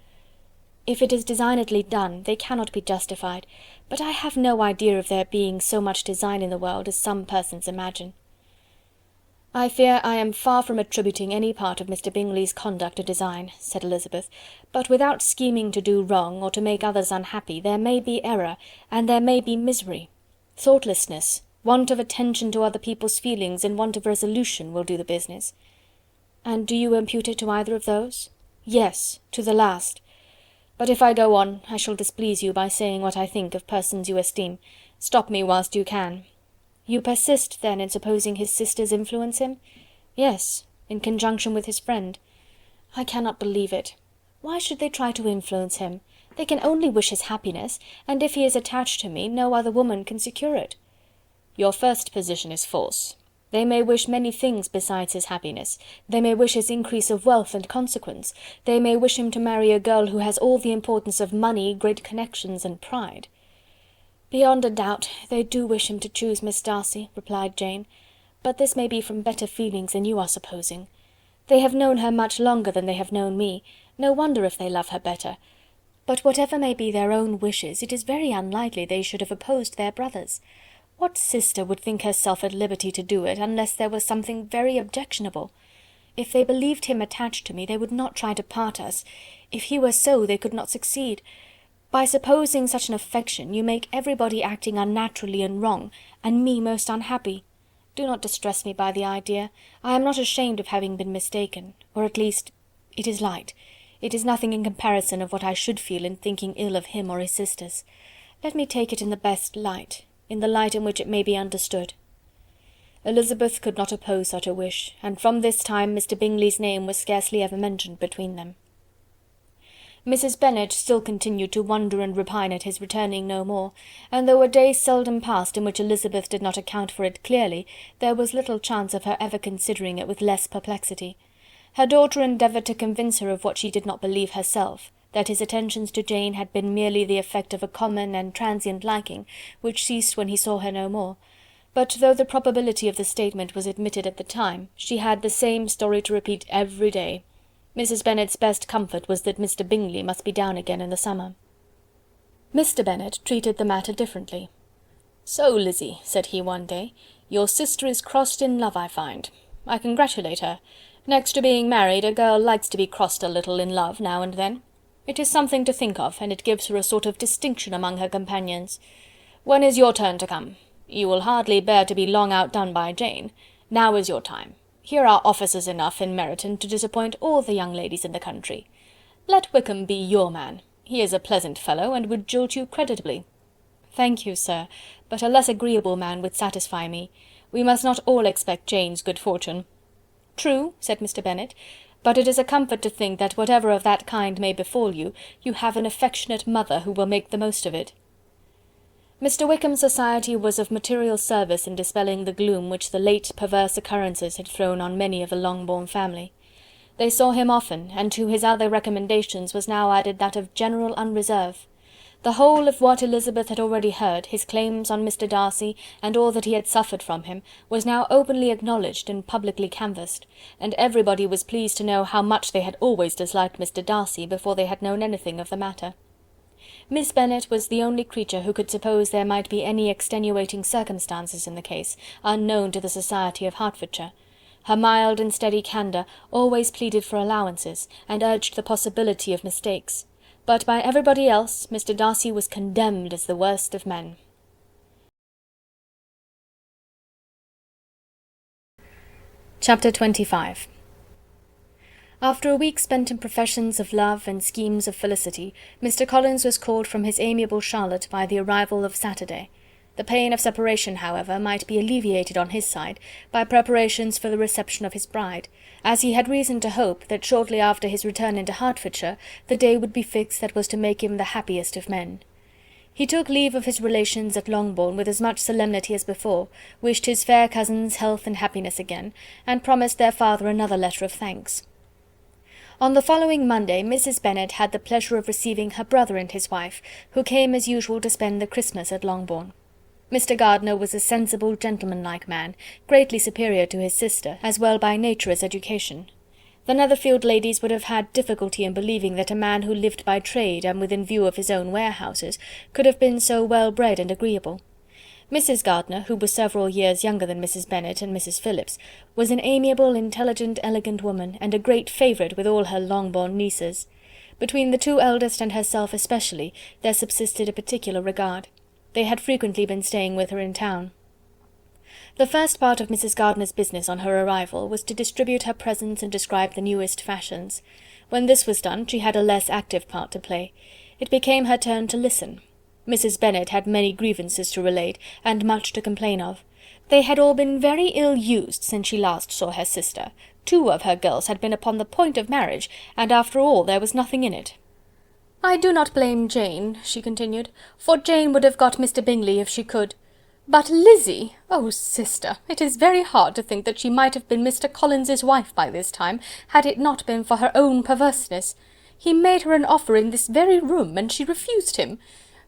If it is designedly done, they cannot be justified, but I have no idea of there being so much design in the world as some persons imagine. I fear I am far from attributing any part of Mr. Bingley's conduct to design, said Elizabeth, but without scheming to do wrong, or to make others unhappy, there may be error, and there may be misery. Thoughtlessness, want of attention to other people's feelings, and want of resolution will do the business. And do you impute it to either of those? Yes, to the last. But if I go on, I shall displease you by saying what I think of persons you esteem. Stop me whilst you can. You persist, then, in supposing his sisters influence him? Yes, in conjunction with his friend. I cannot believe it. Why should they try to influence him? They can only wish his happiness, and if he is attached to me, no other woman can secure it. Your first position is false. They may wish many things besides his happiness. They may wish his increase of wealth and consequence. They may wish him to marry a girl who has all the importance of money, great connections, and pride. Beyond a doubt, they do wish him to choose Miss Darcy, replied Jane, but this may be from better feelings than you are supposing. They have known her much longer than they have known me. No wonder if they love her better. But whatever may be their own wishes, it is very unlikely they should have opposed their brothers. What sister would think herself at liberty to do it, unless there was something very objectionable? If they believed him attached to me, they would not try to part us. If he were so, they could not succeed. By supposing such an affection, you make everybody acting unnaturally and wrong, and me most unhappy. Do not distress me by the idea. I am not ashamed of having been mistaken, or at least it is light. It is nothing in comparison of what I should feel in thinking ill of him or his sisters. Let me take it in the best light, in the light in which it may be understood. Elizabeth could not oppose such a wish, and from this time Mr. Bingley's name was scarcely ever mentioned between them. Mrs. Bennet still continued to wonder and repine at his returning no more, and though a day seldom passed in which Elizabeth did not account for it clearly, there was little chance of her ever considering it with less perplexity. Her daughter endeavoured to convince her of what she did not believe herself, that his attentions to Jane had been merely the effect of a common and transient liking, which ceased when he saw her no more. But though the probability of the statement was admitted at the time, she had the same story to repeat every day. Mrs. Bennet's best comfort was that Mr. Bingley must be down again in the summer. Mr. Bennet treated the matter differently. "So, Lizzy," said he one day, "your sister is crossed in love, I find. I congratulate her. Next to being married, a girl likes to be crossed a little in love now and then. It is something to think of, and it gives her a sort of distinction among her companions. When is your turn to come? You will hardly bear to be long outdone by Jane. Now is your time. Here are officers enough in Meryton to disappoint all the young ladies in the country. Let Wickham be your man. He is a pleasant fellow, and would jilt you creditably." "Thank you, sir, but a less agreeable man would satisfy me. We must not all expect Jane's good fortune." "True," said Mr. Bennet, "but it is a comfort to think that whatever of that kind may befall you, you have an affectionate mother who will make the most of it." Mr. Wickham's society was of material service in dispelling the gloom which the late perverse occurrences had thrown on many of the Longbourn family. They saw him often, and to his other recommendations was now added that of general unreserve. The whole of what Elizabeth had already heard, his claims on Mr. Darcy, and all that he had suffered from him, was now openly acknowledged and publicly canvassed, and everybody was pleased to know how much they had always disliked Mr. Darcy before they had known anything of the matter. Miss Bennet was the only creature who could suppose there might be any extenuating circumstances in the case, unknown to the society of Hertfordshire. Her mild and steady candour always pleaded for allowances, and urged the possibility of mistakes. But by everybody else, Mr. Darcy was condemned as the worst of men. Chapter 25. After a week spent in professions of love and schemes of felicity, Mr. Collins was called from his amiable Charlotte by the arrival of Saturday. The pain of separation, however, might be alleviated on his side by preparations for the reception of his bride, as he had reason to hope that shortly after his return into Hertfordshire the day would be fixed that was to make him the happiest of men. He took leave of his relations at Longbourn with as much solemnity as before, wished his fair cousins health and happiness again, and promised their father another letter of thanks. On the following Monday Mrs. Bennet had the pleasure of receiving her brother and his wife, who came as usual to spend the Christmas at Longbourn. Mr. Gardiner was a sensible, gentlemanlike man, greatly superior to his sister, as well by nature as education. The Netherfield ladies would have had difficulty in believing that a man who lived by trade and within view of his own warehouses could have been so well bred and agreeable. Mrs. Gardiner, who was several years younger than Mrs. Bennet and Mrs. Phillips, was an amiable, intelligent, elegant woman, and a great favourite with all her Longbourn nieces. Between the two eldest and herself especially there subsisted a particular regard. They had frequently been staying with her in town. The first part of Mrs. Gardiner's business on her arrival was to distribute her presents and describe the newest fashions. When this was done, she had a less active part to play. It became her turn to listen. Mrs. Bennet had many grievances to relate, and much to complain of. They had all been very ill used since she last saw her sister. 2 of her girls had been upon the point of marriage, and after all there was nothing in it. "I do not blame Jane," she continued, "for Jane would have got Mr. Bingley if she could. But Lizzie! Oh, sister, it is very hard to think that she might have been Mr. Collins's wife by this time, had it not been for her own perverseness. He made her an offer in this very room, and she refused him.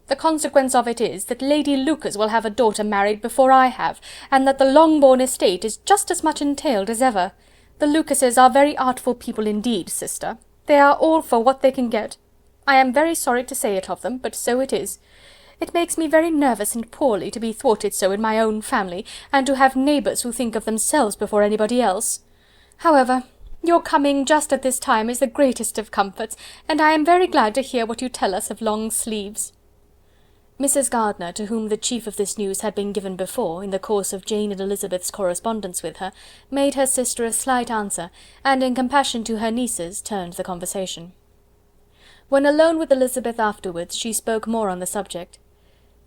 The consequence of it is, that Lady Lucas will have a daughter married before I have, and that the Longbourn estate is just as much entailed as ever. The Lucases are very artful people indeed, sister. They are all for what they can get. I am very sorry to say it of them, but so it is. It makes me very nervous and poorly to be thwarted so in my own family, and to have neighbours who think of themselves before anybody else. However, your coming just at this time is the greatest of comforts, and I am very glad to hear what you tell us of long sleeves." Mrs. Gardiner, to whom the chief of this news had been given before, in the course of Jane and Elizabeth's correspondence with her, made her sister a slight answer, and in compassion to her nieces, turned the conversation. When alone with Elizabeth afterwards, she spoke more on the subject.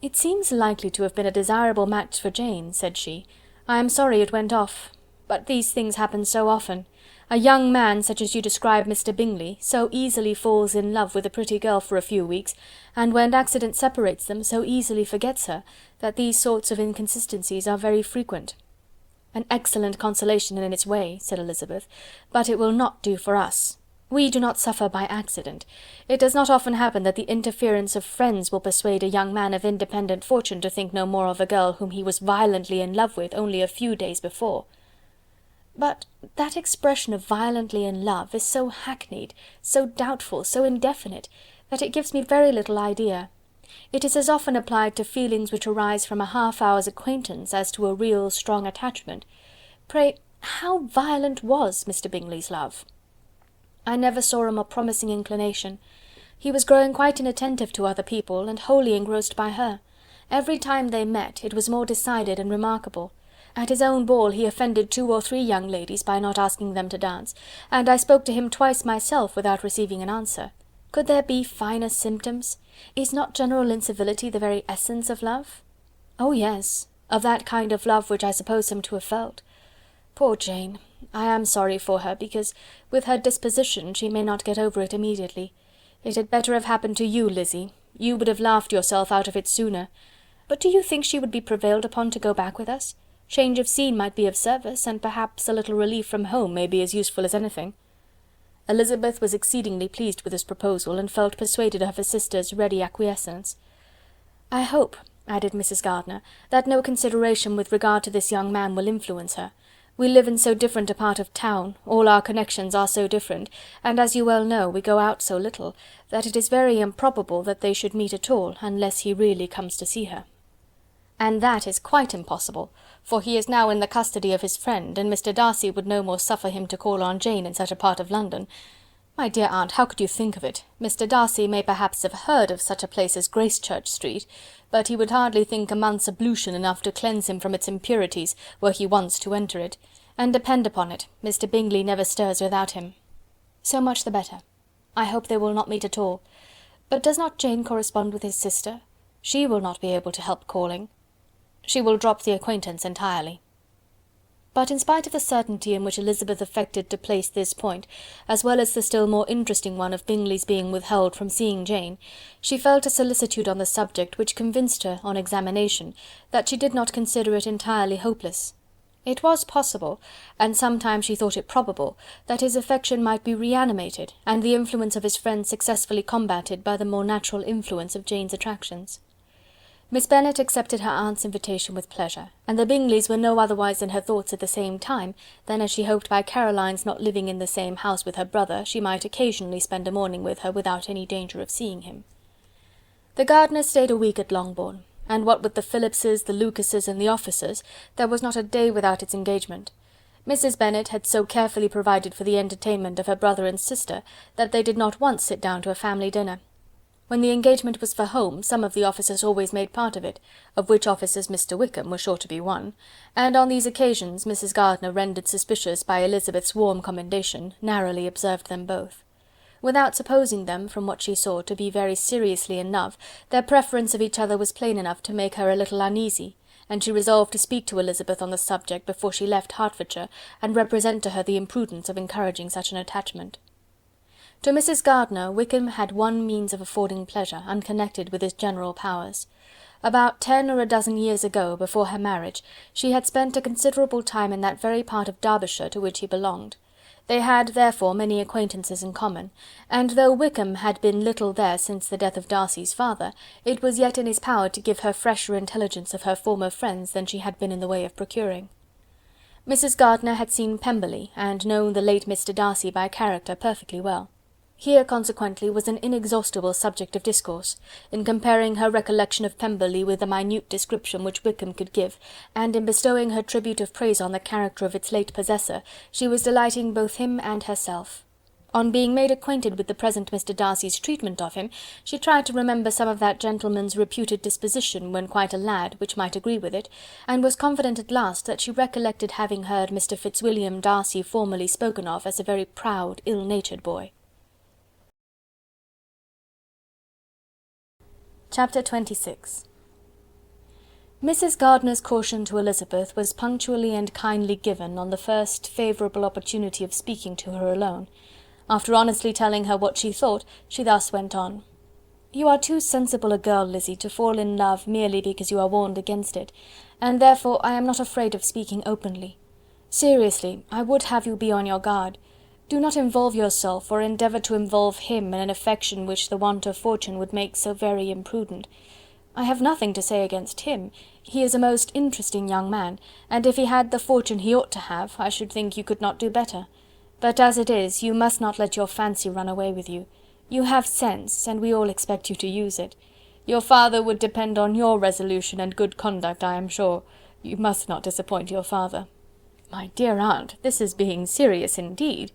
"It seems likely to have been a desirable match for Jane," said she. "I am sorry it went off. But these things happen so often. A young man, such as you describe Mr. Bingley, so easily falls in love with a pretty girl for a few weeks, and when accident separates them, so easily forgets her, that these sorts of inconsistencies are very frequent." "An excellent consolation in its way," said Elizabeth, "but it will not do for us. We do not suffer by accident. It does not often happen that the interference of friends will persuade a young man of independent fortune to think no more of a girl whom he was violently in love with only a few days before." "But that expression of violently in love is so hackneyed, so doubtful, so indefinite, that it gives me very little idea. It is as often applied to feelings which arise from a half-hour's acquaintance as to a real strong attachment. Pray, how violent was Mr. Bingley's love?" "I never saw a more promising inclination. He was growing quite inattentive to other people, and wholly engrossed by her. Every time they met, it was more decided and remarkable. At his own ball he offended 2 or 3 young ladies by not asking them to dance, and I spoke to him twice myself without receiving an answer. Could there be finer symptoms? Is not general incivility the very essence of love?" "Oh yes, of that kind of love which I suppose him to have felt. Poor Jane! I am sorry for her, because, with her disposition, she may not get over it immediately. It had better have happened to you, Lizzie. You would have laughed yourself out of it sooner. But do you think she would be prevailed upon to go back with us? Change of scene might be of service, and perhaps a little relief from home may be as useful as anything." Elizabeth was exceedingly pleased with this proposal, and felt persuaded of her sister's ready acquiescence. "I hope," added Mrs. Gardiner, "that no consideration with regard to this young man will influence her. We live in so different a part of town, all our connections are so different, and as you well know, we go out so little, that it is very improbable that they should meet at all, unless he really comes to see her." "And that is quite impossible, for he is now in the custody of his friend, and Mr. Darcy would no more suffer him to call on Jane in such a part of London. My dear aunt, how could you think of it? Mr. Darcy may perhaps have heard of such a place as Gracechurch Street, but he would hardly think a month's ablution enough to cleanse him from its impurities, were he once to enter it, and depend upon it, Mr. Bingley never stirs without him." "So much the better. I hope they will not meet at all. But does not Jane correspond with his sister? She will not be able to help calling." "She will drop the acquaintance entirely." But in spite of the certainty in which Elizabeth affected to place this point, as well as the still more interesting one of Bingley's being withheld from seeing Jane, she felt a solicitude on the subject which convinced her, on examination, that she did not consider it entirely hopeless. It was possible, and sometimes she thought it probable, that his affection might be reanimated, and the influence of his friend successfully combated by the more natural influence of Jane's attractions. Miss Bennet accepted her aunt's invitation with pleasure, and the Bingleys were no otherwise in her thoughts at the same time than as she hoped by Caroline's not living in the same house with her brother she might occasionally spend a morning with her without any danger of seeing him. The Gardiners stayed a week at Longbourn, and what with the Phillipses, the Lucases, and the officers, there was not a day without its engagement. Mrs. Bennet had so carefully provided for the entertainment of her brother and sister that they did not once sit down to a family dinner. When the engagement was for home, some of the officers always made part of it, of which officers Mr. Wickham was sure to be one, and on these occasions Mrs. Gardiner, rendered suspicious by Elizabeth's warm commendation, narrowly observed them both. Without supposing them, from what she saw, to be very seriously in love, their preference of each other was plain enough to make her a little uneasy, and she resolved to speak to Elizabeth on the subject before she left Hertfordshire, and represent to her the imprudence of encouraging such an attachment. To Mrs. Gardiner, Wickham had one means of affording pleasure, unconnected with his general powers. About 10 or a dozen years ago, before her marriage, she had spent a considerable time in that very part of Derbyshire to which he belonged. They had, therefore, many acquaintances in common, and though Wickham had been little there since the death of Darcy's father, it was yet in his power to give her fresher intelligence of her former friends than she had been in the way of procuring. Mrs. Gardiner had seen Pemberley, and known the late Mr. Darcy by character perfectly well. Here, consequently, was an inexhaustible subject of discourse, in comparing her recollection of Pemberley with the minute description which Wickham could give, and in bestowing her tribute of praise on the character of its late possessor, she was delighting both him and herself. On being made acquainted with the present Mr. Darcy's treatment of him, she tried to remember some of that gentleman's reputed disposition when quite a lad, which might agree with it, and was confident at last that she recollected having heard Mr. Fitzwilliam Darcy formerly spoken of as a very proud, ill-natured boy. Chapter 26. Mrs. Gardiner's caution to Elizabeth was punctually and kindly given on the first favourable opportunity of speaking to her alone. After honestly telling her what she thought, she thus went on. "You are too sensible a girl, Lizzy, to fall in love merely because you are warned against it, and therefore I am not afraid of speaking openly. Seriously, I would have you be on your guard. Do not involve yourself, or endeavour to involve him in an affection which the want of fortune would make so very imprudent. I have nothing to say against him. He is a most interesting young man, and if he had the fortune he ought to have, I should think you could not do better. But as it is, you must not let your fancy run away with you. You have sense, and we all expect you to use it. Your father would depend on your resolution and good conduct, I am sure. You must not disappoint your father." "My dear aunt, this is being serious indeed."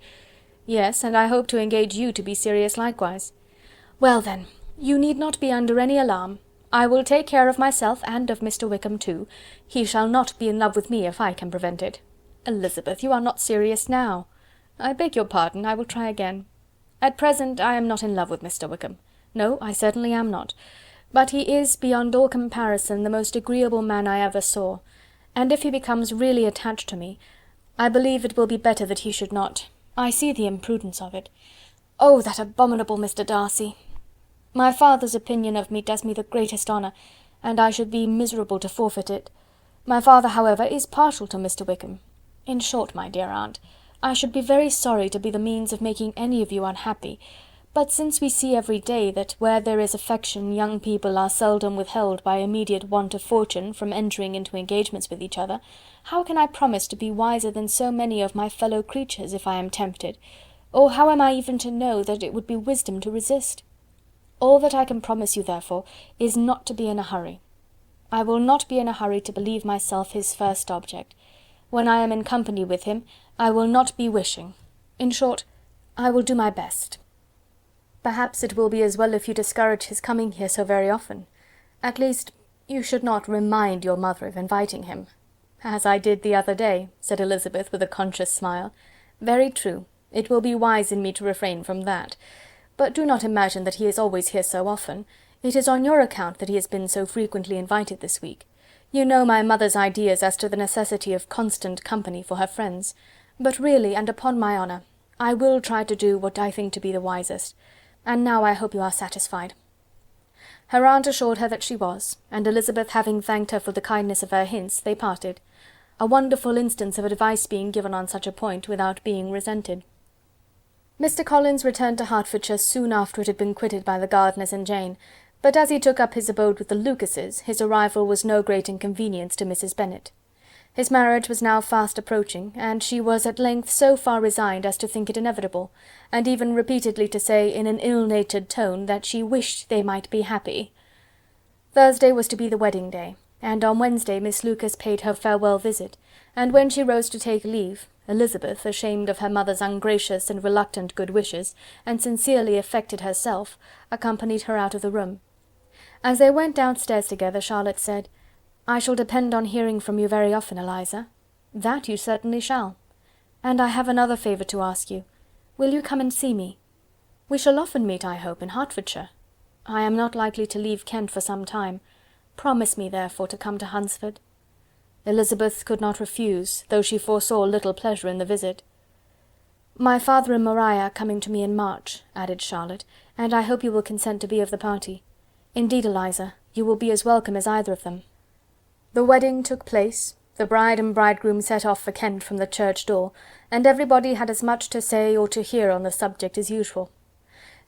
"Yes, and I hope to engage you to be serious likewise." "Well then, you need not be under any alarm. I will take care of myself and of Mr. Wickham too. He shall not be in love with me if I can prevent it." "Elizabeth, you are not serious now." "I beg your pardon, I will try again. At present I am not in love with Mr. Wickham. No, I certainly am not. But he is, beyond all comparison, the most agreeable man I ever saw, and if he becomes really attached to me, I believe it will be better that he should not. I see the imprudence of it. Oh, that abominable Mr. Darcy! My father's opinion of me does me the greatest honour, and I should be miserable to forfeit it. My father, however, is partial to Mr. Wickham. In short, my dear aunt, I should be very sorry to be the means of making any of you unhappy, but since we see every day that where there is affection young people are seldom withheld by immediate want of fortune from entering into engagements with each other, how can I promise to be wiser than so many of my fellow creatures if I am tempted, or how am I even to know that it would be wisdom to resist? All that I can promise you, therefore, is not to be in a hurry. I will not be in a hurry to believe myself his first object. When I am in company with him, I will not be wishing. In short, I will do my best. Perhaps it will be as well if you discourage his coming here so very often. At least, you should not remind your mother of inviting him." "As I did the other day," said Elizabeth with a conscious smile. "Very true. It will be wise in me to refrain from that. But do not imagine that he is always here so often. It is on your account that he has been so frequently invited this week. You know my mother's ideas as to the necessity of constant company for her friends, but really, and upon my honour, I will try to do what I think to be the wisest, and now I hope you are satisfied." Her aunt assured her that she was, and Elizabeth having thanked her for the kindness of her hints, they parted. A wonderful instance of advice being given on such a point without being resented. Mr. Collins returned to Hertfordshire soon after it had been quitted by the Gardiners and Jane, but as he took up his abode with the Lucases, his arrival was no great inconvenience to Mrs. Bennet. His marriage was now fast approaching, and she was at length so far resigned as to think it inevitable, and even repeatedly to say in an ill-natured tone that she wished they might be happy. Thursday was to be the wedding day, and on Wednesday Miss Lucas paid her farewell visit, and when she rose to take leave, Elizabeth, ashamed of her mother's ungracious and reluctant good wishes, and sincerely affected herself, accompanied her out of the room. As they went downstairs together, Charlotte said, "I shall depend on hearing from you very often, Eliza." "That you certainly shall. And I have another favour to ask you. Will you come and see me? We shall often meet, I hope, in Hertfordshire. I am not likely to leave Kent for some time. Promise me, therefore, to come to Hunsford." Elizabeth could not refuse, though she foresaw little pleasure in the visit. "My father and Maria are coming to me in March," added Charlotte, "and I hope you will consent to be of the party. Indeed, Eliza, you will be as welcome as either of them." The wedding took place, the bride and bridegroom set off for Kent from the church door, and everybody had as much to say or to hear on the subject as usual.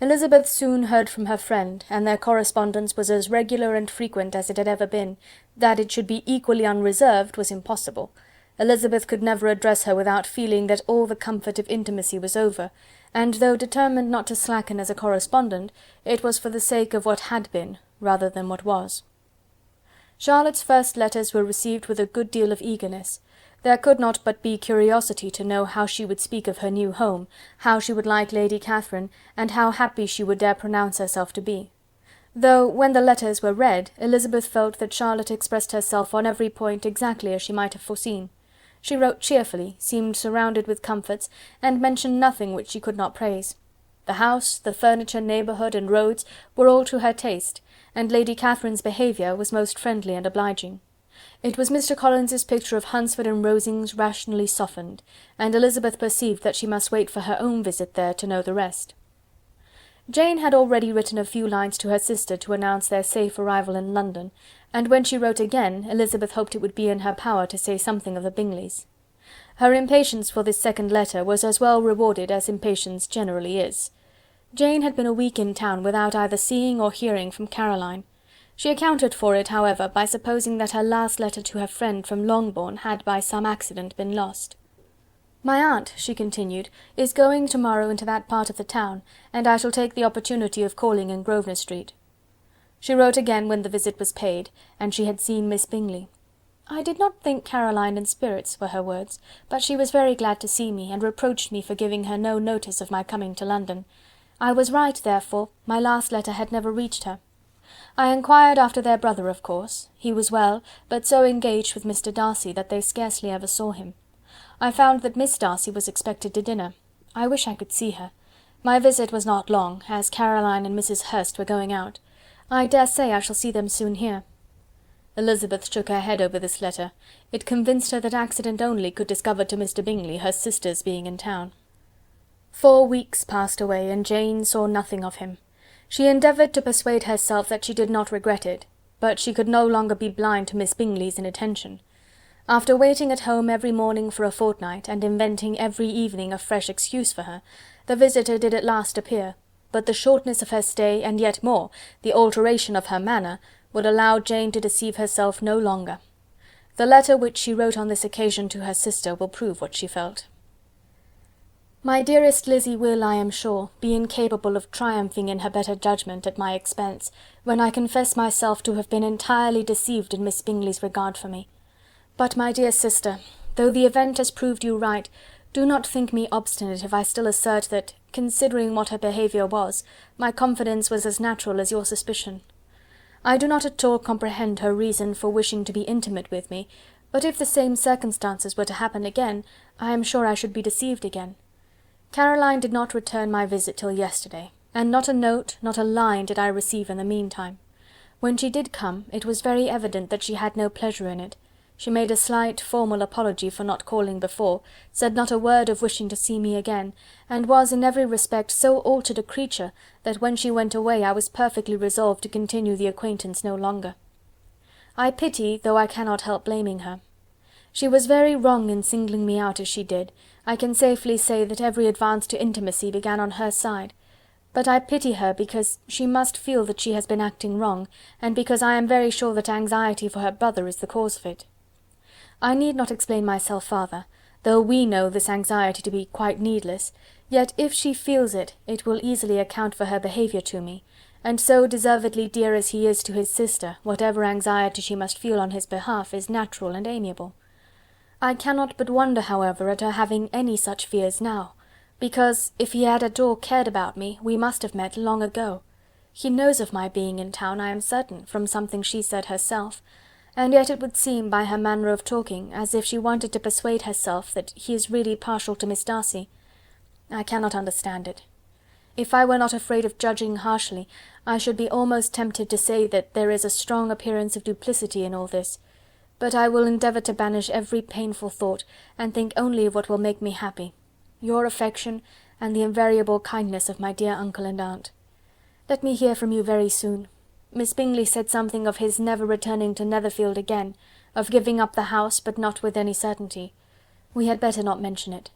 Elizabeth soon heard from her friend, and their correspondence was as regular and frequent as it had ever been. That it should be equally unreserved was impossible. Elizabeth could never address her without feeling that all the comfort of intimacy was over, and though determined not to slacken as a correspondent, it was for the sake of what had been, rather than what was. Charlotte's first letters were received with a good deal of eagerness. There could not but be curiosity to know how she would speak of her new home, how she would like Lady Catherine, and how happy she would dare pronounce herself to be. Though, when the letters were read, Elizabeth felt that Charlotte expressed herself on every point exactly as she might have foreseen. She wrote cheerfully, seemed surrounded with comforts, and mentioned nothing which she could not praise. The house, the furniture, neighbourhood, and roads were all to her taste, and Lady Catherine's behaviour was most friendly and obliging. It was Mr. Collins's picture of Hunsford and Rosings rationally softened, and Elizabeth perceived that she must wait for her own visit there to know the rest. Jane had already written a few lines to her sister to announce their safe arrival in London, and when she wrote again, Elizabeth hoped it would be in her power to say something of the Bingleys. Her impatience for this second letter was as well rewarded as impatience generally is. Jane had been a week in town without either seeing or hearing from Caroline. She accounted for it, however, by supposing that her last letter to her friend from Longbourn had by some accident been lost. "My aunt," she continued, "is going to-morrow into that part of the town, and I shall take the opportunity of calling in Grosvenor Street." She wrote again when the visit was paid, and she had seen Miss Bingley. "I did not think Caroline in spirits," were her words, "but she was very glad to see me, and reproached me for giving her no notice of my coming to London. I was right, therefore, my last letter had never reached her. I inquired after their brother, of course. He was well, but so engaged with Mr. Darcy that they scarcely ever saw him. I found that Miss Darcy was expected to dinner. I wish I could see her. My visit was not long, as Caroline and Mrs. Hurst were going out. I dare say I shall see them soon here." Elizabeth shook her head over this letter. It convinced her that accident only could discover to Mr. Bingley her sister's being in town. 4 weeks passed away, and Jane saw nothing of him. She endeavoured to persuade herself that she did not regret it, but she could no longer be blind to Miss Bingley's inattention. After waiting at home every morning for a fortnight, and inventing every evening a fresh excuse for her, the visitor did at last appear, but the shortness of her stay, and yet more, the alteration of her manner, would allow Jane to deceive herself no longer. The letter which she wrote on this occasion to her sister will prove what she felt. "My dearest Lizzy will, I am sure, be incapable of triumphing in her better judgment at my expense, when I confess myself to have been entirely deceived in Miss Bingley's regard for me. But, my dear sister, though the event has proved you right, do not think me obstinate if I still assert that, considering what her behaviour was, my confidence was as natural as your suspicion. I do not at all comprehend her reason for wishing to be intimate with me, but if the same circumstances were to happen again, I am sure I should be deceived again. Caroline did not return my visit till yesterday, and not a note, not a line did I receive in the meantime. When she did come, it was very evident that she had no pleasure in it. She made a slight, formal apology for not calling before, said not a word of wishing to see me again, and was in every respect so altered a creature, that when she went away I was perfectly resolved to continue the acquaintance no longer. I pity, though I cannot help blaming her. She was very wrong in singling me out as she did. I can safely say that every advance to intimacy began on her side. But I pity her because she must feel that she has been acting wrong, and because I am very sure that anxiety for her brother is the cause of it. I need not explain myself farther, though we know this anxiety to be quite needless, yet if she feels it, it will easily account for her behaviour to me, and so deservedly dear as he is to his sister, whatever anxiety she must feel on his behalf is natural and amiable. I cannot but wonder, however, at her having any such fears now, because, if he had at all cared about me, we must have met long ago. He knows of my being in town, I am certain, from something she said herself, and yet it would seem, by her manner of talking, as if she wanted to persuade herself that he is really partial to Miss Darcy. I cannot understand it. If I were not afraid of judging harshly, I should be almost tempted to say that there is a strong appearance of duplicity in all this, but I will endeavour to banish every painful thought, and think only of what will make me happy. Your affection, and the invariable kindness of my dear uncle and aunt. Let me hear from you very soon. Miss Bingley said something of his never returning to Netherfield again, of giving up the house, but not with any certainty. We had better not mention it.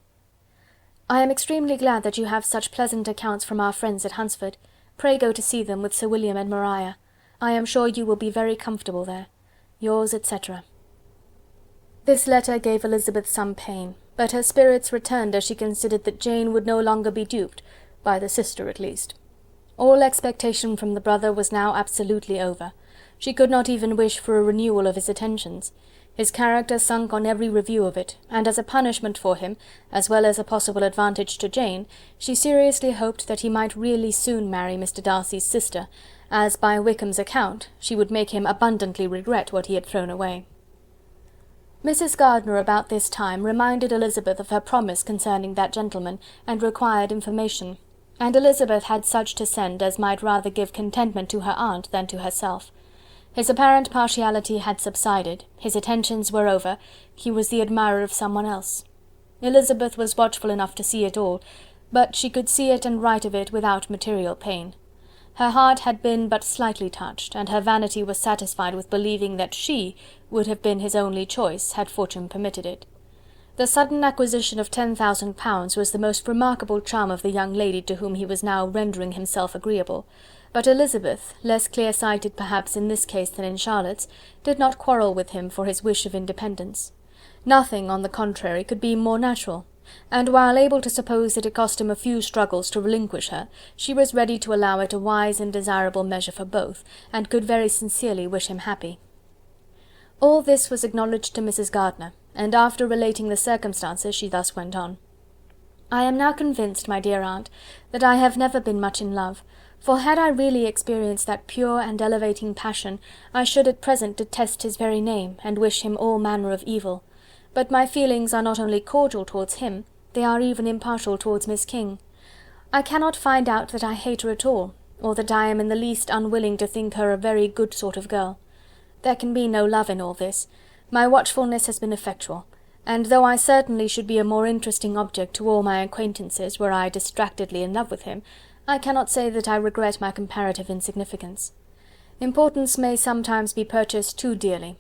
I am extremely glad that you have such pleasant accounts from our friends at Hunsford. Pray go to see them with Sir William and Maria. I am sure you will be very comfortable there. Yours, etc. This letter gave Elizabeth some pain, but her spirits returned as she considered that Jane would no longer be duped, by the sister at least. All expectation from the brother was now absolutely over. She could not even wish for a renewal of his attentions. His character sunk on every review of it, and as a punishment for him, as well as a possible advantage to Jane, she seriously hoped that he might really soon marry Mr. Darcy's sister, as by Wickham's account she would make him abundantly regret what he had thrown away. Mrs. Gardiner about this time reminded Elizabeth of her promise concerning that gentleman, and required information, and Elizabeth had such to send as might rather give contentment to her aunt than to herself. His apparent partiality had subsided, his attentions were over, he was the admirer of someone else. Elizabeth was watchful enough to see it all, but she could see it and write of it without material pain. Her heart had been but slightly touched, and her vanity was satisfied with believing that she would have been his only choice, had fortune permitted it. The sudden acquisition of £10,000 was the most remarkable charm of the young lady to whom he was now rendering himself agreeable, but Elizabeth, less clear-sighted perhaps in this case than in Charlotte's, did not quarrel with him for his wish of independence. Nothing, on the contrary, could be more natural, and while able to suppose that it cost him a few struggles to relinquish her, she was ready to allow it a wise and desirable measure for both, and could very sincerely wish him happy. All this was acknowledged to Mrs. Gardiner, and after relating the circumstances she thus went on. I am now convinced, my dear aunt, that I have never been much in love, for had I really experienced that pure and elevating passion, I should at present detest his very name, and wish him all manner of evil. But my feelings are not only cordial towards him, they are even impartial towards Miss King. I cannot find out that I hate her at all, or that I am in the least unwilling to think her a very good sort of girl. There can be no love in all this. My watchfulness has been effectual, and though I certainly should be a more interesting object to all my acquaintances were I distractedly in love with him, I cannot say that I regret my comparative insignificance. Importance may sometimes be purchased too dearly.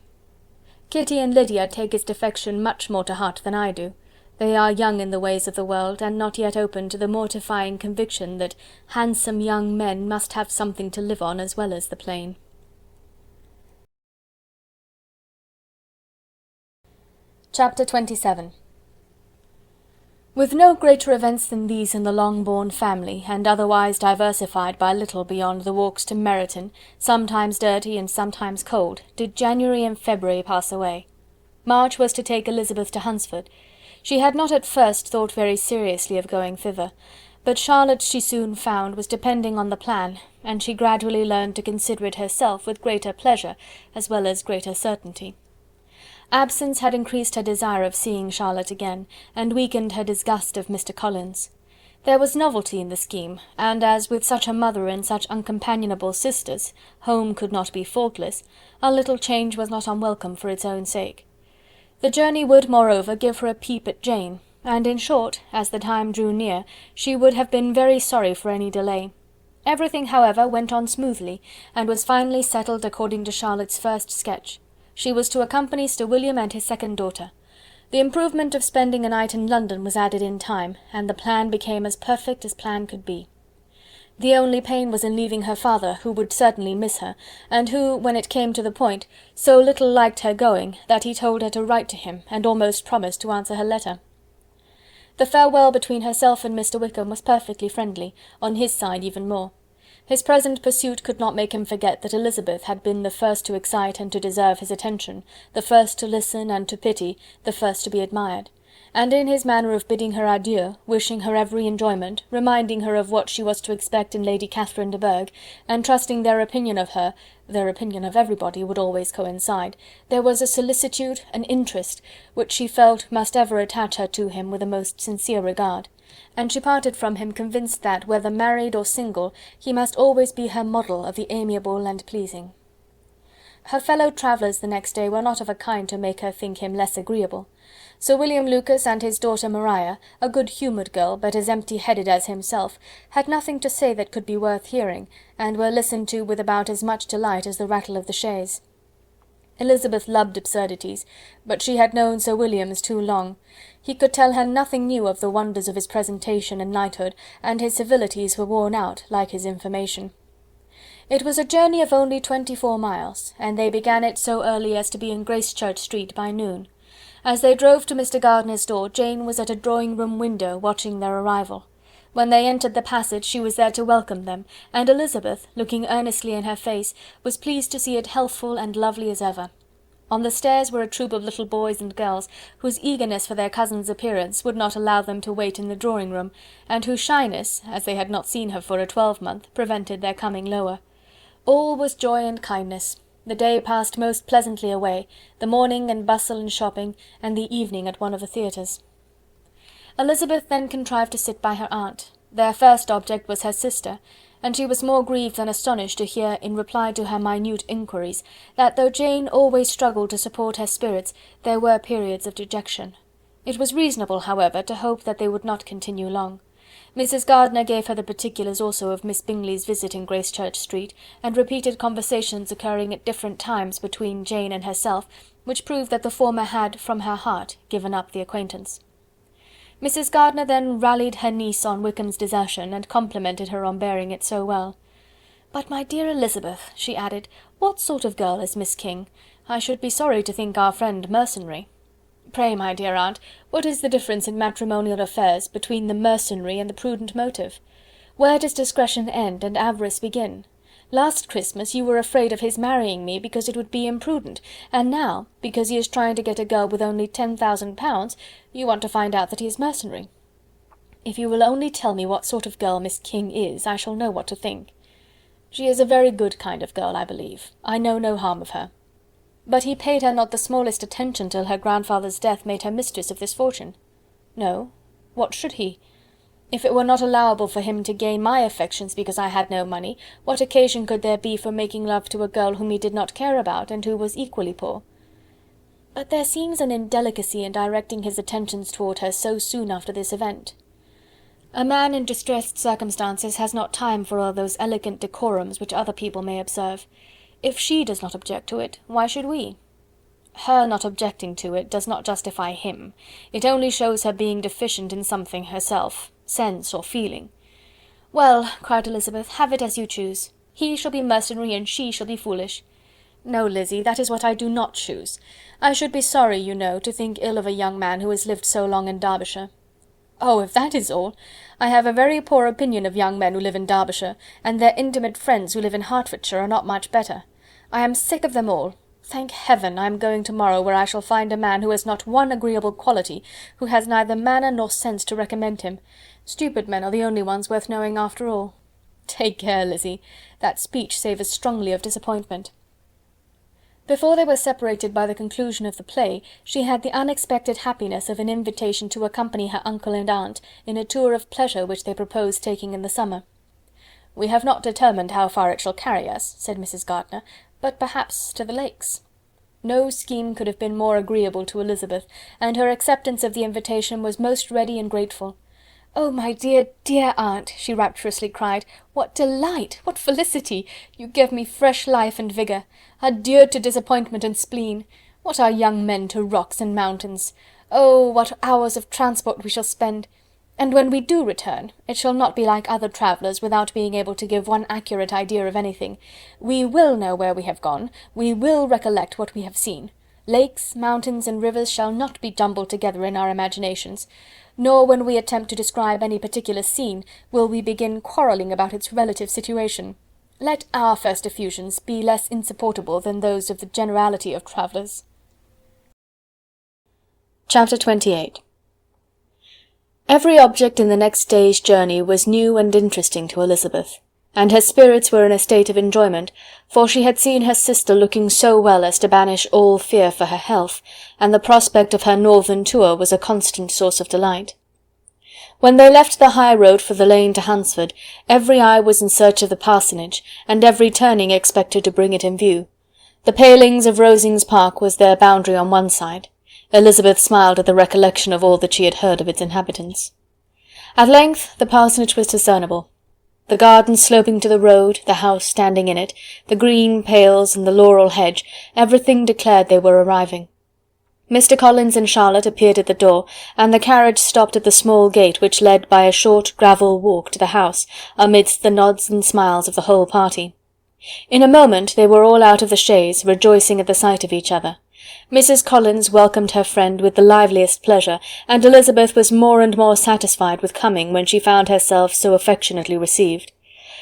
Kitty and Lydia take his defection much more to heart than I do. They are young in the ways of the world, and not yet open to the mortifying conviction that handsome young men must have something to live on as well as the plain. Chapter 27. With no greater events than these in the Longbourn family, and otherwise diversified by little beyond the walks to Meryton, sometimes dirty and sometimes cold, did January and February pass away. March was to take Elizabeth to Hunsford. She had not at first thought very seriously of going thither, but Charlotte, she soon found, was depending on the plan, and she gradually learned to consider it herself with greater pleasure as well as greater certainty. Absence had increased her desire of seeing Charlotte again, and weakened her disgust of Mr. Collins. There was novelty in the scheme, and as with such a mother and such uncompanionable sisters, home could not be faultless, a little change was not unwelcome for its own sake. The journey would, moreover, give her a peep at Jane, and in short, as the time drew near, she would have been very sorry for any delay. Everything, however, went on smoothly, and was finally settled according to Charlotte's first sketch. She was to accompany Sir William and his second daughter. The improvement of spending a night in London was added in time, and the plan became as perfect as plan could be. The only pain was in leaving her father, who would certainly miss her, and who, when it came to the point, so little liked her going, that he told her to write to him, and almost promised to answer her letter. The farewell between herself and Mr. Wickham was perfectly friendly, on his side even more. His present pursuit could not make him forget that Elizabeth had been the first to excite and to deserve his attention, the first to listen and to pity, the first to be admired; and in his manner of bidding her adieu, wishing her every enjoyment, reminding her of what she was to expect in Lady Catherine de Bourgh, and trusting their opinion of her, their opinion of everybody, would always coincide, there was a solicitude, an interest, which she felt must ever attach her to him with a most sincere regard; and she parted from him convinced that, whether married or single, he must always be her model of the amiable and pleasing. Her fellow travellers the next day were not of a kind to make her think him less agreeable. Sir William Lucas and his daughter Maria, a good-humoured girl, but as empty-headed as himself, had nothing to say that could be worth hearing, and were listened to with about as much delight as the rattle of the chaise. Elizabeth loved absurdities, but she had known Sir William's too long. He could tell her nothing new of the wonders of his presentation and knighthood, and his civilities were worn out, like his information. It was a journey of only 24 miles, and they began it so early as to be in Gracechurch Street by noon. As they drove to Mr. Gardiner's door, Jane was at a drawing-room window, watching their arrival. When they entered the passage, she was there to welcome them, and Elizabeth, looking earnestly in her face, was pleased to see it healthful and lovely as ever. On the stairs were a troop of little boys and girls, whose eagerness for their cousin's appearance would not allow them to wait in the drawing-room, and whose shyness, as they had not seen her for a 12-month, prevented their coming lower. All was joy and kindness. The day passed most pleasantly away, the morning and bustle and shopping, and the evening at one of the theatres. Elizabeth then contrived to sit by her aunt. Their first object was her sister, and she was more grieved than astonished to hear, in reply to her minute inquiries, that though Jane always struggled to support her spirits, there were periods of dejection. It was reasonable, however, to hope that they would not continue long. Mrs. Gardiner gave her the particulars also of Miss Bingley's visit in Gracechurch Street, and repeated conversations occurring at different times between Jane and herself, which proved that the former had, from her heart, given up the acquaintance. Mrs. Gardiner then rallied her niece on Wickham's desertion, and complimented her on bearing it so well. "But, my dear Elizabeth," she added, "what sort of girl is Miss King? I should be sorry to think our friend mercenary." "Pray, my dear aunt, what is the difference in matrimonial affairs between the mercenary and the prudent motive? Where does discretion end and avarice begin? Last Christmas you were afraid of his marrying me because it would be imprudent, and now, because he is trying to get a girl with only 10,000 pounds, you want to find out that he is mercenary. If you will only tell me what sort of girl Miss King is, I shall know what to think. She is a very good kind of girl, I believe. I know no harm of her. But he paid her not the smallest attention till her grandfather's death made her mistress of this fortune. No, what should he? If it were not allowable for him to gain my affections because I had no money, what occasion could there be for making love to a girl whom he did not care about, and who was equally poor? But there seems an indelicacy in directing his attentions toward her so soon after this event. A man in distressed circumstances has not time for all those elegant decorums which other people may observe. If she does not object to it, why should we? Her not objecting to it does not justify him. It only shows her being deficient in something herself, sense or feeling. "Well," cried Elizabeth, "have it as you choose. He shall be mercenary and she shall be foolish." "No, Lizzy, that is what I do not choose. I should be sorry, you know, to think ill of a young man who has lived so long in Derbyshire." "Oh, if that is all, I have a very poor opinion of young men who live in Derbyshire, and their intimate friends who live in Hertfordshire are not much better. I am sick of them all. Thank heaven, I am going tomorrow where I shall find a man who has not one agreeable quality, who has neither manner nor sense to recommend him. Stupid men are the only ones worth knowing after all." "Take care, Lizzy, that speech savours strongly of disappointment." Before they were separated by the conclusion of the play, she had the unexpected happiness of an invitation to accompany her uncle and aunt in a tour of pleasure which they proposed taking in the summer. "We have not determined how far it shall carry us," said Mrs. Gardiner, "but perhaps to the Lakes." No scheme could have been more agreeable to Elizabeth, and her acceptance of the invitation was most ready and grateful. "Oh, my dear, dear aunt," she rapturously cried, "what delight! What felicity! You give me fresh life and vigour. Adieu to disappointment and spleen. What are young men to rocks and mountains? Oh, what hours of transport we shall spend! And when we do return, it shall not be like other travellers, without being able to give one accurate idea of anything. We will know where we have gone, we will recollect what we have seen. Lakes, mountains, and rivers shall not be jumbled together in our imaginations, nor when we attempt to describe any particular scene, will we begin quarrelling about its relative situation. Let our first effusions be less insupportable than those of the generality of travellers." Chapter 28. Every object in the next day's journey was new and interesting to Elizabeth, and her spirits were in a state of enjoyment, for she had seen her sister looking so well as to banish all fear for her health, and the prospect of her northern tour was a constant source of delight. When they left the high road for the lane to Hunsford, every eye was in search of the parsonage, and every turning expected to bring it in view. The palings of Rosings Park was their boundary on one side. Elizabeth smiled at the recollection of all that she had heard of its inhabitants. At length the parsonage was discernible. The garden sloping to the road, the house standing in it, the green pales and the laurel hedge, everything declared they were arriving. Mr. Collins and Charlotte appeared at the door, and the carriage stopped at the small gate which led by a short gravel walk to the house, amidst the nods and smiles of the whole party. In a moment they were all out of the chaise, rejoicing at the sight of each other. Mrs. Collins welcomed her friend with the liveliest pleasure, and Elizabeth was more and more satisfied with coming when she found herself so affectionately received.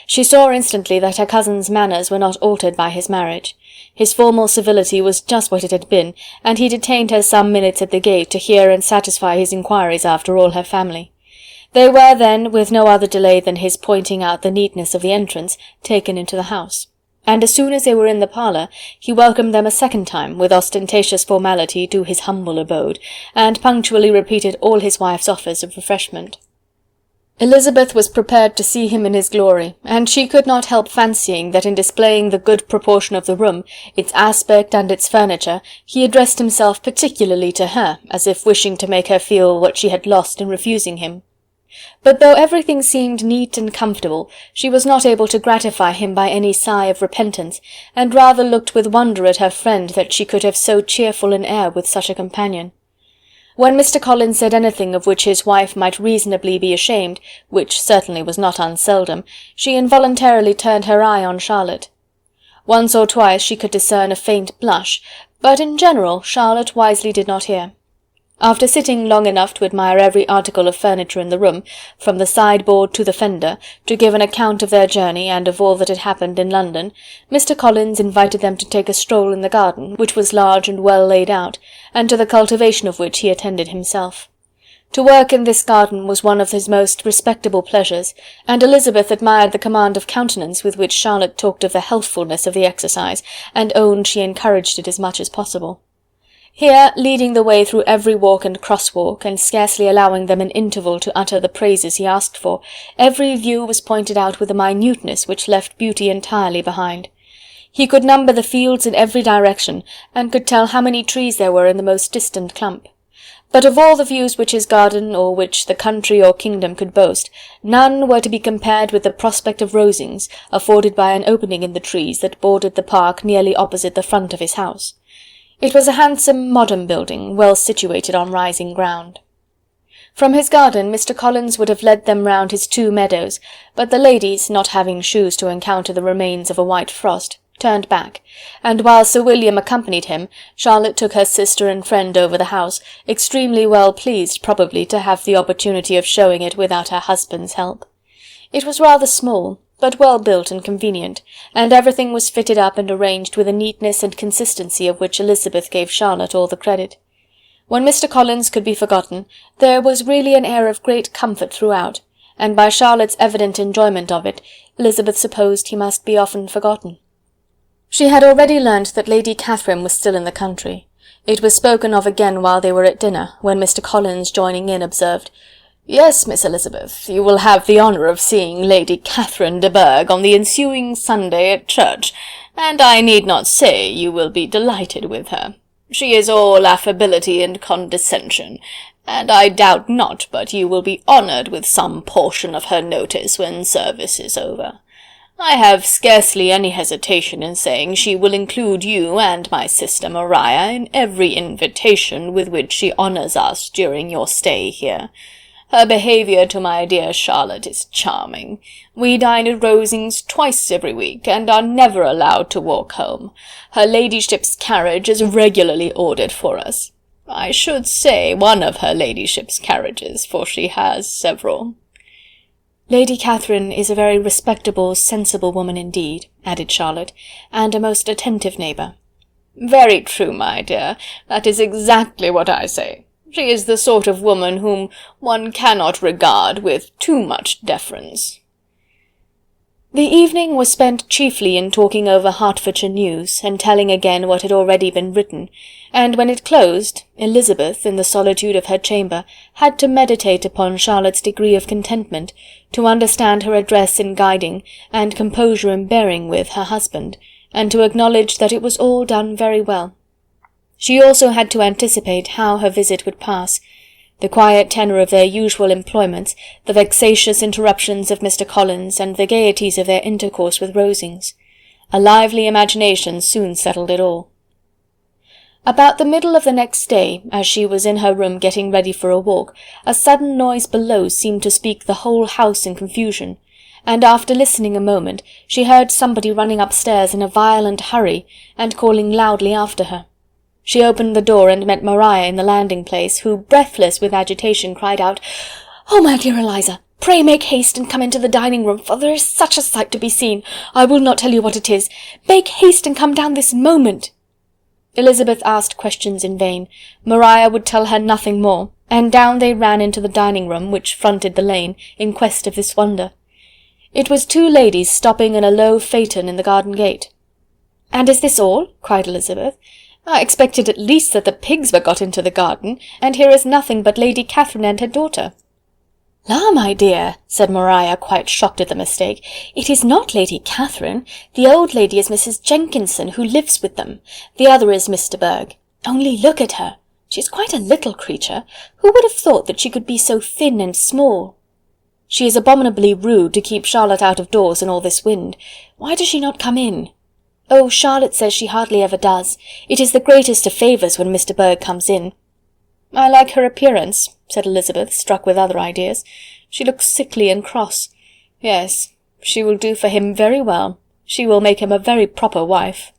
She saw instantly that her cousin's manners were not altered by his marriage. His formal civility was just what it had been, and he detained her some minutes at the gate to hear and satisfy his inquiries after all her family. They were then, with no other delay than his pointing out the neatness of the entrance, taken into the house. And as soon as they were in the parlour, he welcomed them a second time with ostentatious formality to his humble abode, and punctually repeated all his wife's offers of refreshment. Elizabeth was prepared to see him in his glory, and she could not help fancying that in displaying the good proportion of the room, its aspect and its furniture, he addressed himself particularly to her, as if wishing to make her feel what she had lost in refusing him. But though everything seemed neat and comfortable, she was not able to gratify him by any sigh of repentance, and rather looked with wonder at her friend that she could have so cheerful an air with such a companion. When Mr. Collins said anything of which his wife might reasonably be ashamed, which certainly was not unseldom, she involuntarily turned her eye on Charlotte. Once or twice she could discern a faint blush, but in general Charlotte wisely did not hear. After sitting long enough to admire every article of furniture in the room, from the sideboard to the fender, to give an account of their journey and of all that had happened in London, Mr. Collins invited them to take a stroll in the garden, which was large and well laid out, and to the cultivation of which he attended himself. To work in this garden was one of his most respectable pleasures, and Elizabeth admired the command of countenance with which Charlotte talked of the healthfulness of the exercise, and owned she encouraged it as much as possible. Here, leading the way through every walk and cross-walk, and scarcely allowing them an interval to utter the praises he asked for, every view was pointed out with a minuteness which left beauty entirely behind. He could number the fields in every direction, and could tell how many trees there were in the most distant clump. But of all the views which his garden, or which the country or kingdom could boast, none were to be compared with the prospect of Rosings, afforded by an opening in the trees that bordered the park nearly opposite the front of his house. It was a handsome modern building, well situated on rising ground. From his garden Mr. Collins would have led them round his 2 meadows, but the ladies, not having shoes to encounter the remains of a white frost, turned back, and while Sir William accompanied him, Charlotte took her sister and friend over the house, extremely well pleased probably to have the opportunity of showing it without her husband's help. It was rather small, but well built and convenient, and everything was fitted up and arranged with a neatness and consistency of which Elizabeth gave Charlotte all the credit. When Mr. Collins could be forgotten, there was really an air of great comfort throughout, and by Charlotte's evident enjoyment of it, Elizabeth supposed he must be often forgotten. She had already learnt that Lady Catherine was still in the country. It was spoken of again while they were at dinner, when Mr. Collins, joining in, observed, "Yes, Miss Elizabeth, you will have the honour of seeing Lady Catherine de Bourgh on the ensuing Sunday at church, and I need not say you will be delighted with her. She is all affability and condescension, and I doubt not but you will be honoured with some portion of her notice when service is over. I have scarcely any hesitation in saying she will include you and my sister Maria in every invitation with which she honours us during your stay here. Her behaviour to my dear Charlotte is charming. We dine at Rosings twice every week, and are never allowed to walk home. Her ladyship's carriage is regularly ordered for us. I should say one of her ladyship's carriages, for she has several." "Lady Catherine is a very respectable, sensible woman indeed," added Charlotte, "and a most attentive neighbour." "Very true, my dear, that is exactly what I say. She is the sort of woman whom one cannot regard with too much deference." The evening was spent chiefly in talking over Hertfordshire news, and telling again what had already been written, and when it closed, Elizabeth, in the solitude of her chamber, had to meditate upon Charlotte's degree of contentment, to understand her address in guiding, and composure in bearing with, her husband, and to acknowledge that it was all done very well. She also had to anticipate how her visit would pass, the quiet tenor of their usual employments, the vexatious interruptions of Mr. Collins, and the gaieties of their intercourse with Rosings. A lively imagination soon settled it all. About the middle of the next day, as she was in her room getting ready for a walk, a sudden noise below seemed to speak the whole house in confusion, and after listening a moment, she heard somebody running upstairs in a violent hurry, and calling loudly after her. She opened the door and met Maria in the landing-place, who, breathless with agitation, cried out, "Oh, my dear Eliza, pray make haste and come into the dining-room, for there is such a sight to be seen, I will not tell you what it is. Make haste and come down this moment." Elizabeth asked questions in vain. Maria would tell her nothing more, and down they ran into the dining-room, which fronted the lane, in quest of this wonder. It was two ladies stopping in a low phaeton in the garden gate. "And is this all?" cried Elizabeth. "I expected at least that the pigs were got into the garden, and here is nothing but Lady Catherine and her daughter." "La, my dear," said Maria, quite shocked at the mistake, "it is not Lady Catherine. The old lady is Mrs. Jenkinson, who lives with them. The other is Miss de Bourgh. Only look at her. She is quite a little creature. Who would have thought that she could be so thin and small? She is abominably rude to keep Charlotte out of doors in all this wind. Why does she not come in? Oh, Charlotte says she hardly ever does. It is the greatest of favours when Mr. Bourgh comes in." "I like her appearance," said Elizabeth, struck with other ideas. "She looks sickly and cross. Yes, she will do for him very well. She will make him a very proper wife."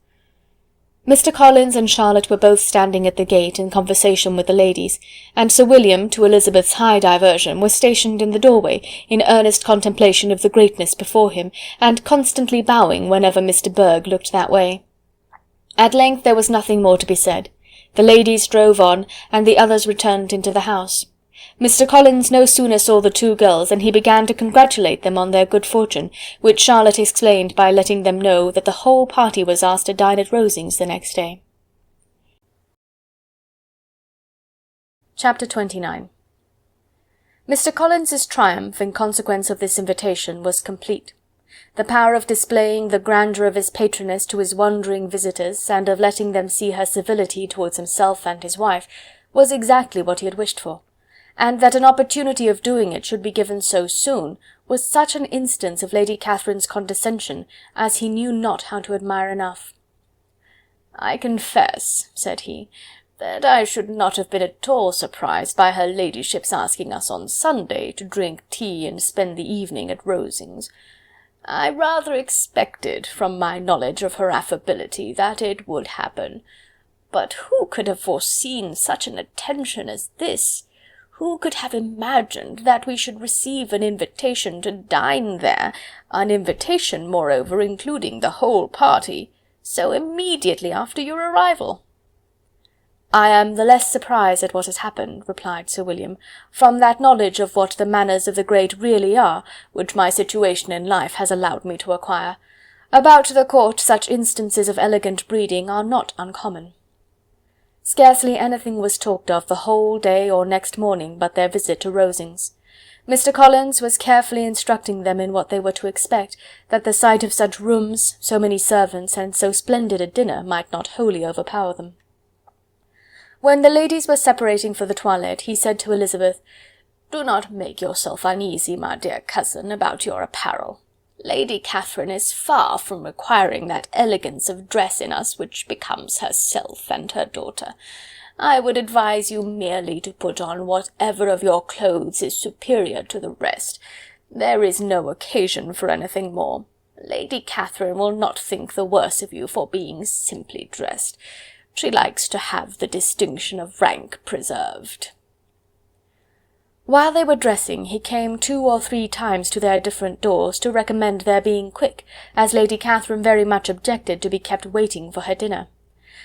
Mr. Collins and Charlotte were both standing at the gate in conversation with the ladies, and Sir William, to Elizabeth's high diversion, was stationed in the doorway, in earnest contemplation of the greatness before him, and constantly bowing whenever Mr. Bourgh looked that way. At length there was nothing more to be said. The ladies drove on, and the others returned into the house. Mr. Collins no sooner saw the two girls than he began to congratulate them on their good fortune, which Charlotte explained by letting them know that the whole party was asked to dine at Rosings the next day. Chapter 29. Mr. Collins's triumph in consequence of this invitation was complete. The power of displaying the grandeur of his patroness to his wondering visitors, and of letting them see her civility towards himself and his wife, was exactly what he had wished for, and that an opportunity of doing it should be given so soon was such an instance of Lady Catherine's condescension as he knew not how to admire enough. "I confess," said he, "that I should not have been at all surprised by her ladyship's asking us on Sunday to drink tea and spend the evening at Rosings. I rather expected, from my knowledge of her affability, that it would happen. But who could have foreseen such an attention as this? Who could have imagined that we should receive an invitation to dine there, an invitation, moreover, including the whole party, so immediately after your arrival?" "I am the less surprised at what has happened," replied Sir William, "from that knowledge of what the manners of the great really are, which my situation in life has allowed me to acquire. About the court such instances of elegant breeding are not uncommon. Scarcely anything was talked of the whole day or next morning but their visit to Rosings. Mr. Collins was carefully instructing them in what they were to expect, that the sight of such rooms, so many servants, and so splendid a dinner might not wholly overpower them. When the ladies were separating for the toilette, he said to Elizabeth, "Do not make yourself uneasy, my dear cousin, about your apparel. Lady Catherine is far from requiring that elegance of dress in us which becomes herself and her daughter. I would advise you merely to put on whatever of your clothes is superior to the rest. There is no occasion for anything more. Lady Catherine will not think the worse of you for being simply dressed. She likes to have the distinction of rank preserved." While they were dressing, he came 2 or 3 times to their different doors to recommend their being quick, as Lady Catherine very much objected to be kept waiting for her dinner.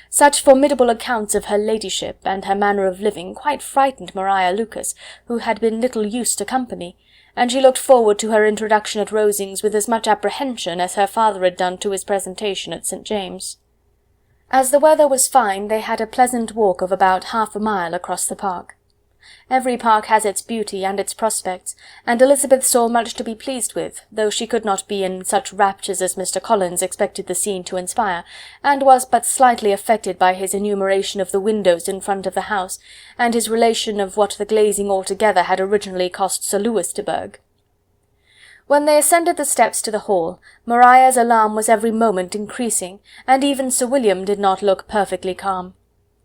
Such formidable accounts of her ladyship and her manner of living quite frightened Maria Lucas, who had been little used to company, and she looked forward to her introduction at Rosings with as much apprehension as her father had done to his presentation at St. James'. As the weather was fine, they had a pleasant walk of about half a mile across the park. Every park has its beauty and its prospects, and Elizabeth saw much to be pleased with, though she could not be in such raptures as Mr. Collins expected the scene to inspire, and was but slightly affected by his enumeration of the windows in front of the house, and his relation of what the glazing altogether had originally cost Sir Louis de Bourgh. When they ascended the steps to the hall, Maria's alarm was every moment increasing, and even Sir William did not look perfectly calm.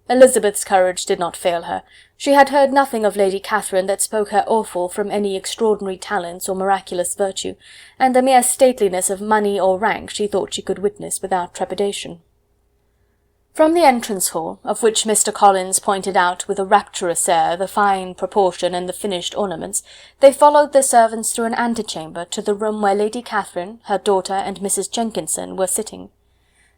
Elizabeth's courage did not fail her. She had heard nothing of Lady Catherine that spoke her awful from any extraordinary talents or miraculous virtue, and the mere stateliness of money or rank she thought she could witness without trepidation. From the entrance hall, of which Mr. Collins pointed out with a rapturous air the fine proportion and the finished ornaments, they followed the servants through an antechamber to the room where Lady Catherine, her daughter, and Mrs. Jenkinson were sitting.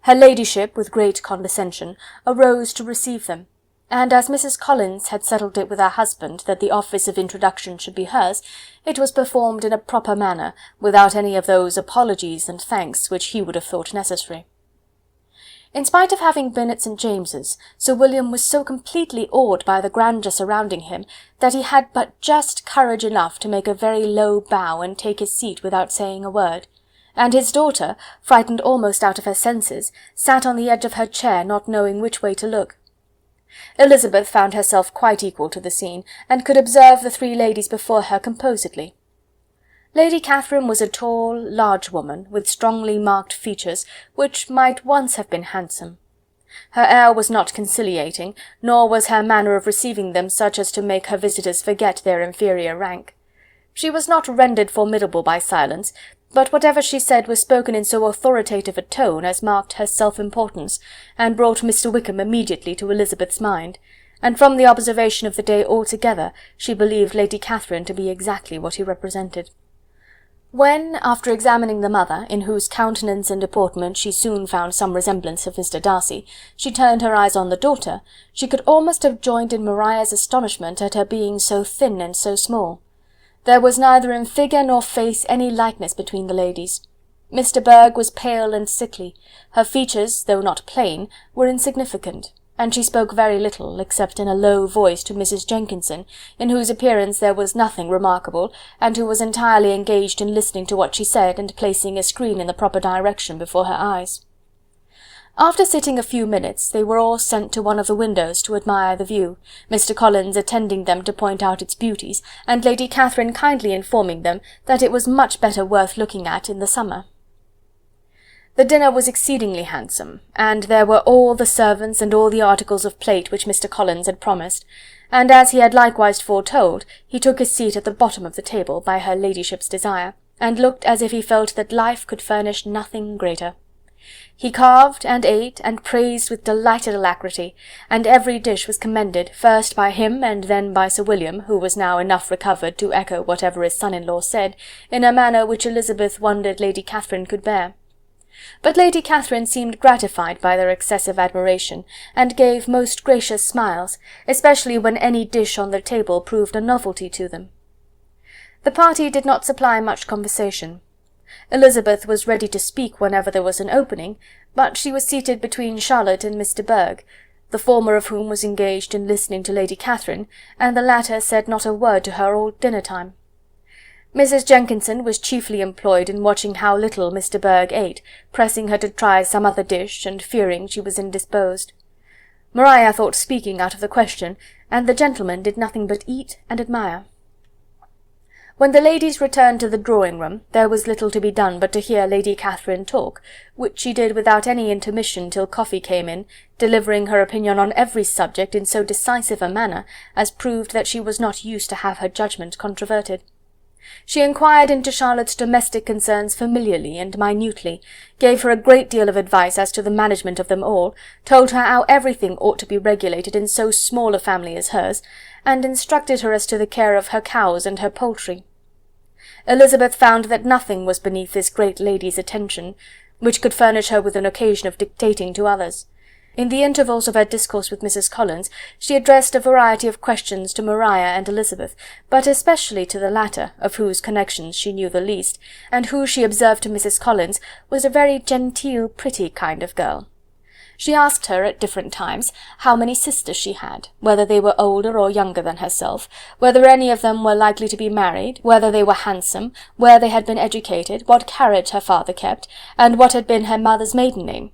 Her ladyship, with great condescension, arose to receive them, and as Mrs. Collins had settled it with her husband that the office of introduction should be hers, it was performed in a proper manner, without any of those apologies and thanks which he would have thought necessary. In spite of having been at St. James's, Sir William was so completely awed by the grandeur surrounding him, that he had but just courage enough to make a very low bow and take his seat without saying a word, and his daughter, frightened almost out of her senses, sat on the edge of her chair, not knowing which way to look. Elizabeth found herself quite equal to the scene, and could observe the 3 ladies before her composedly. Lady Catherine was a tall, large woman, with strongly marked features, which might once have been handsome. Her air was not conciliating, nor was her manner of receiving them such as to make her visitors forget their inferior rank. She was not rendered formidable by silence, but whatever she said was spoken in so authoritative a tone as marked her self-importance, and brought Mr. Wickham immediately to Elizabeth's mind, and from the observation of the day altogether she believed Lady Catherine to be exactly what he represented. When, after examining the mother, in whose countenance and deportment she soon found some resemblance of Mr. Darcy, she turned her eyes on the daughter, she could almost have joined in Maria's astonishment at her being so thin and so small. There was neither in figure nor face any likeness between the ladies. Mr. Bourgh was pale and sickly, her features, though not plain, were insignificant, and she spoke very little, except in a low voice to Mrs. Jenkinson, in whose appearance there was nothing remarkable, and who was entirely engaged in listening to what she said and placing a screen in the proper direction before her eyes. After sitting a few minutes, they were all sent to one of the windows to admire the view, Mr. Collins attending them to point out its beauties, and Lady Catherine kindly informing them that it was much better worth looking at in the summer. The dinner was exceedingly handsome, and there were all the servants and all the articles of plate which Mr. Collins had promised, and as he had likewise foretold, he took his seat at the bottom of the table, by her ladyship's desire, and looked as if he felt that life could furnish nothing greater. He carved, and ate, and praised with delighted alacrity, and every dish was commended, first by him and then by Sir William, who was now enough recovered to echo whatever his son-in-law said, in a manner which Elizabeth wondered Lady Catherine could bear. But Lady Catherine seemed gratified by their excessive admiration, and gave most gracious smiles, especially when any dish on the table proved a novelty to them. The party did not supply much conversation. Elizabeth was ready to speak whenever there was an opening, but she was seated between Charlotte and Mr. Burgh, the former of whom was engaged in listening to Lady Catherine, and the latter said not a word to her all dinner-time. Mrs. Jenkinson was chiefly employed in watching how little Mr. Burgh ate, pressing her to try some other dish, and fearing she was indisposed. Maria thought speaking out of the question, and the gentlemen did nothing but eat and admire. When the ladies returned to the drawing-room, there was little to be done but to hear Lady Catherine talk, which she did without any intermission till coffee came in, delivering her opinion on every subject in so decisive a manner as proved that she was not used to have her judgment controverted. She inquired into Charlotte's domestic concerns familiarly and minutely, gave her a great deal of advice as to the management of them all, told her how everything ought to be regulated in so small a family as hers, and instructed her as to the care of her cows and her poultry. Elizabeth found that nothing was beneath this great lady's attention, which could furnish her with an occasion of dictating to others. In the intervals of her discourse with Mrs. Collins, she addressed a variety of questions to Maria and Elizabeth, but especially to the latter, of whose connections she knew the least, and who, she observed to Mrs. Collins, was a very genteel, pretty kind of girl. She asked her, at different times, how many sisters she had, whether they were older or younger than herself, whether any of them were likely to be married, whether they were handsome, where they had been educated, what carriage her father kept, and what had been her mother's maiden name.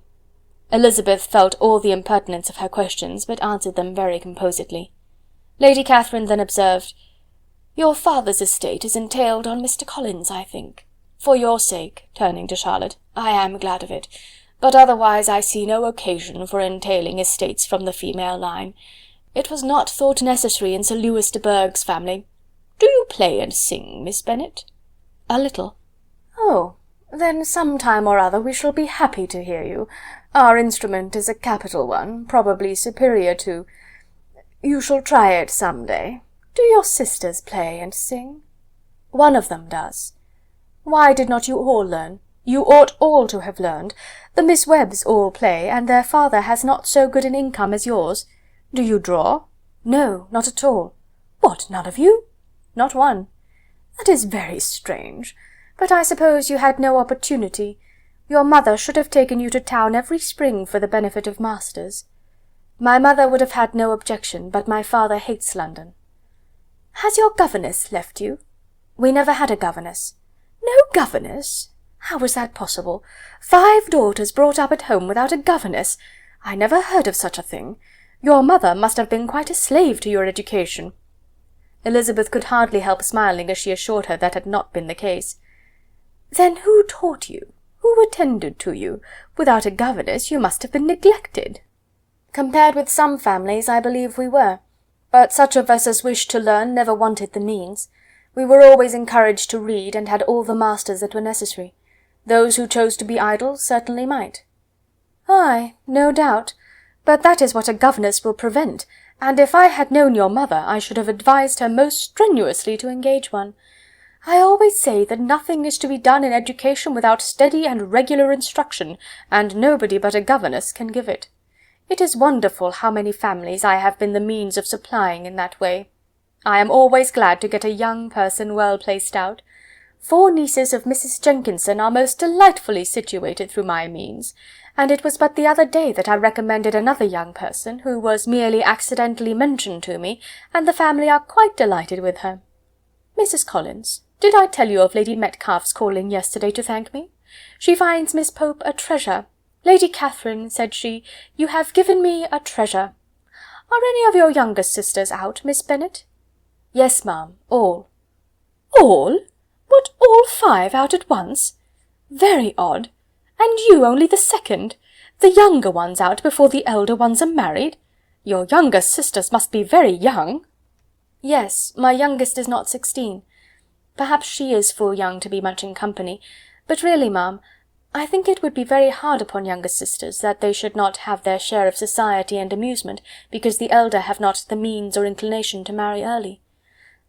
Elizabeth felt all the impertinence of her questions, but answered them very composedly. Lady Catherine then observed, "Your father's estate is entailed on Mr. Collins, I think. For your sake," turning to Charlotte, "I am glad of it, but otherwise I see no occasion for entailing estates from the female line. It was not thought necessary in Sir Lewis de Bourgh's family. Do you play and sing, Miss Bennet?" "A little." "Oh, then some time or other we shall be happy to hear you. Our instrument is a capital one, probably superior to— You shall try it some day. Do your sisters play and sing?" "One of them does." "Why did not you all learn? You ought all to have learned. The Miss Webbs all play, and their father has not so good an income as yours. Do you draw?" "No, not at all." "What, none of you?" "Not one." "That is very strange. But I suppose you had no opportunity. Your mother should have taken you to town every spring for the benefit of masters." "My mother would have had no objection, but my father hates London." "Has your governess left you?" "We never had a governess." "No governess? How was that possible? 5 daughters brought up at home without a governess? I never heard of such a thing. Your mother must have been quite a slave to your education." Elizabeth could hardly help smiling as she assured her that had not been the case. "Then who taught you? Who attended to you? Without a governess you must have been neglected." "Compared with some families, I believe we were. But such of us as wished to learn never wanted the means. We were always encouraged to read, and had all the masters that were necessary. Those who chose to be idle certainly might." "Ay, no doubt. But that is what a governess will prevent, and if I had known your mother, I should have advised her most strenuously to engage one. I always say that nothing is to be done in education without steady and regular instruction, and nobody but a governess can give it. It is wonderful how many families I have been the means of supplying in that way. I am always glad to get a young person well placed out. 4 nieces of Mrs. Jenkinson are most delightfully situated through my means, and it was but the other day that I recommended another young person, who was merely accidentally mentioned to me, and the family are quite delighted with her. Mrs. Collins, did I tell you of Lady Metcalfe's calling yesterday to thank me? She finds Miss Pope a treasure. 'Lady Catherine,' said she, 'you have given me a treasure.' Are any of your younger sisters out, Miss Bennet?" "Yes, ma'am, all." "All? What, all 5 out at once? Very odd. And you only the second? The younger ones out before the elder ones are married? Your younger sisters must be very young." "Yes, my youngest is not 16. Perhaps she is full young to be much in company, but really, ma'am, I think it would be very hard upon younger sisters that they should not have their share of society and amusement, because the elder have not the means or inclination to marry early.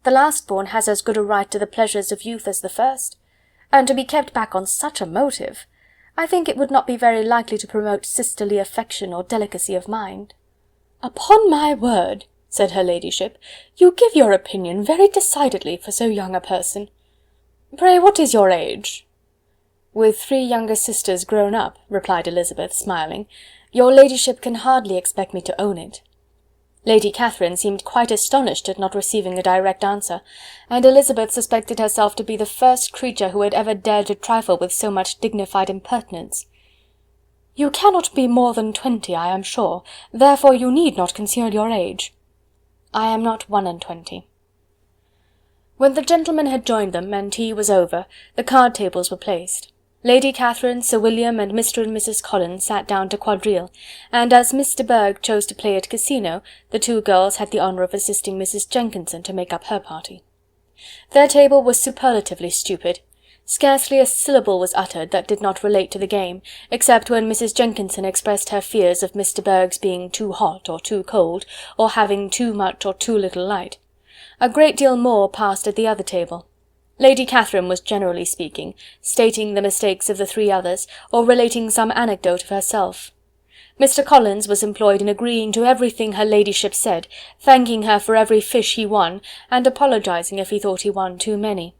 The last-born has as good a right to the pleasures of youth as the first, and to be kept back on such a motive, I think it would not be very likely to promote sisterly affection or delicacy of mind." "Upon my word," said her ladyship, "you give your opinion very decidedly for so young a person. Pray, what is your age?" "With 3 younger sisters grown up," replied Elizabeth, smiling, "your ladyship can hardly expect me to own it." Lady Catherine seemed quite astonished at not receiving a direct answer, and Elizabeth suspected herself to be the first creature who had ever dared to trifle with so much dignified impertinence. "You cannot be more than 20, I am sure, therefore you need not conceal your age." "I am not 21." When the gentlemen had joined them, and tea was over, the card tables were placed. Lady Catherine, Sir William, and Mr. and Mrs. Collins sat down to quadrille, and as Miss de Bourgh chose to play at casino, the 2 girls had the honour of assisting Mrs. Jenkinson to make up her party. Their table was superlatively stupid. Scarcely a syllable was uttered that did not relate to the game, except when Mrs. Jenkinson expressed her fears of Miss de Bourgh's being too hot or too cold, or having too much or too little light. A great deal more passed at the other table. Lady Catherine was generally speaking, stating the mistakes of the 3 others, or relating some anecdote of herself. Mr. Collins was employed in agreeing to everything her ladyship said, thanking her for every fish he won, and apologizing if he thought he won too many.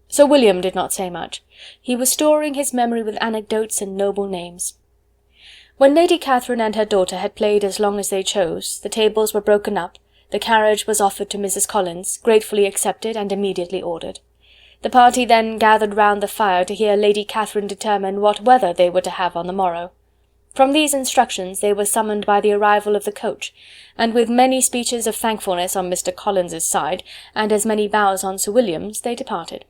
Sir William did not say much. He was storing his memory with anecdotes and noble names. When Lady Catherine and her daughter had played as long as they chose, the tables were broken up, the carriage was offered to Mrs. Collins, gratefully accepted and immediately ordered. The party then gathered round the fire to hear Lady Catherine determine what weather they were to have on the morrow. From these instructions they were summoned by the arrival of the coach, and with many speeches of thankfulness on Mr. Collins's side, and as many bows on Sir William's, they departed.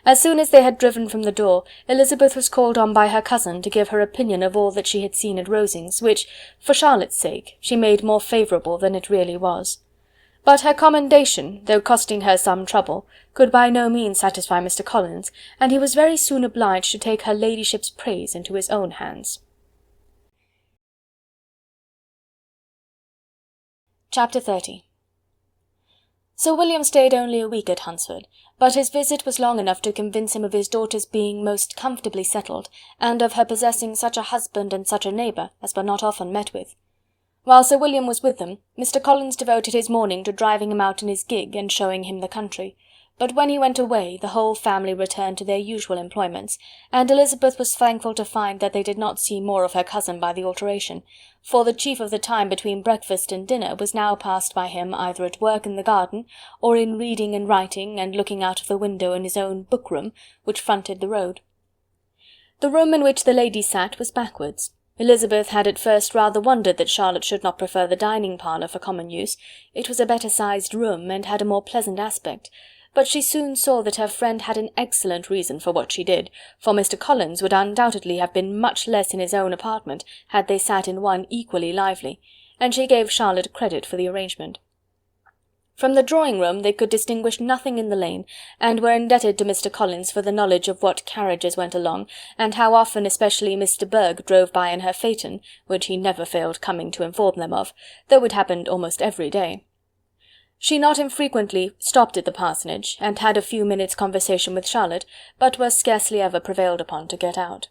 As soon as they had driven from the door, Elizabeth was called on by her cousin to give her opinion of all that she had seen at Rosings, which, for Charlotte's sake, she made more favourable than it really was. But her commendation, though costing her some trouble, could by no means satisfy Mr. Collins, and he was very soon obliged to take her ladyship's praise into his own hands. Chapter 30. Sir William stayed only a week at Hunsford, but his visit was long enough to convince him of his daughter's being most comfortably settled, and of her possessing such a husband and such a neighbour as were not often met with. While Sir William was with them, Mr. Collins devoted his morning to driving him out in his gig and showing him the country, but when he went away the whole family returned to their usual employments, and Elizabeth was thankful to find that they did not see more of her cousin by the alteration, for the chief of the time between breakfast and dinner was now passed by him either at work in the garden, or in reading and writing, and looking out of the window in his own book-room, which fronted the road. The room in which the ladies sat was backwards. Elizabeth had at first rather wondered that Charlotte should not prefer the dining-parlour for common use. It was a better-sized room, and had a more pleasant aspect, but she soon saw that her friend had an excellent reason for what she did, for Mr. Collins would undoubtedly have been much less in his own apartment had they sat in one equally lively, and she gave Charlotte credit for the arrangement. From the drawing-room they could distinguish nothing in the lane, and were indebted to Mr. Collins for the knowledge of what carriages went along, and how often especially Miss de Bourgh drove by in her phaeton, which he never failed coming to inform them of, though it happened almost every day. She not infrequently stopped at the parsonage, and had a few minutes' conversation with Charlotte, but was scarcely ever prevailed upon to get out.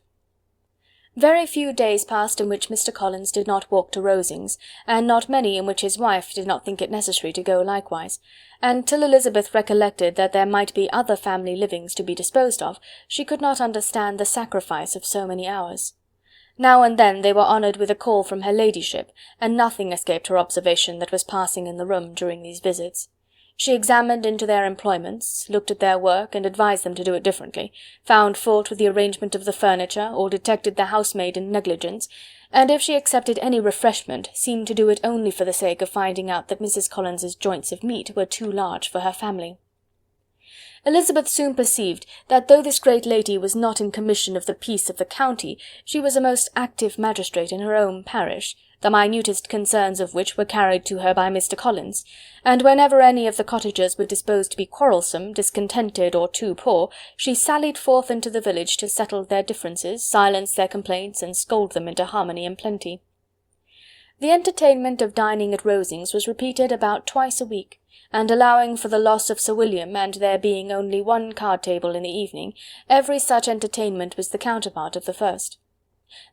Very few days passed in which Mr. Collins did not walk to Rosings, and not many in which his wife did not think it necessary to go likewise, and till Elizabeth recollected that there might be other family livings to be disposed of, she could not understand the sacrifice of so many hours. Now and then they were honoured with a call from her ladyship, and nothing escaped her observation that was passing in the room during these visits. She examined into their employments, looked at their work, and advised them to do it differently, found fault with the arrangement of the furniture, or detected the housemaid in negligence, and if she accepted any refreshment, seemed to do it only for the sake of finding out that Mrs. Collins's joints of meat were too large for her family. Elizabeth soon perceived that though this great lady was not in commission of the peace of the county, she was a most active magistrate in her own parish, the minutest concerns of which were carried to her by Mr. Collins, and whenever any of the cottagers were disposed to be quarrelsome, discontented, or too poor, she sallied forth into the village to settle their differences, silence their complaints, and scold them into harmony and plenty. The entertainment of dining at Rosings was repeated about twice a week, and allowing for the loss of Sir William and there being only one card-table in the evening, every such entertainment was the counterpart of the first.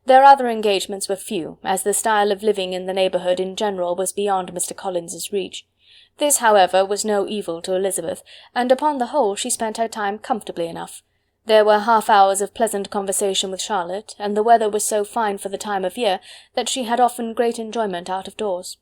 Their other engagements were few, as the style of living in the neighbourhood in general was beyond Mr. Collins's reach. This, however, was no evil to Elizabeth, and upon the whole she spent her time comfortably enough. There were half hours of pleasant conversation with Charlotte, and the weather was so fine for the time of year that she had often great enjoyment out of doors.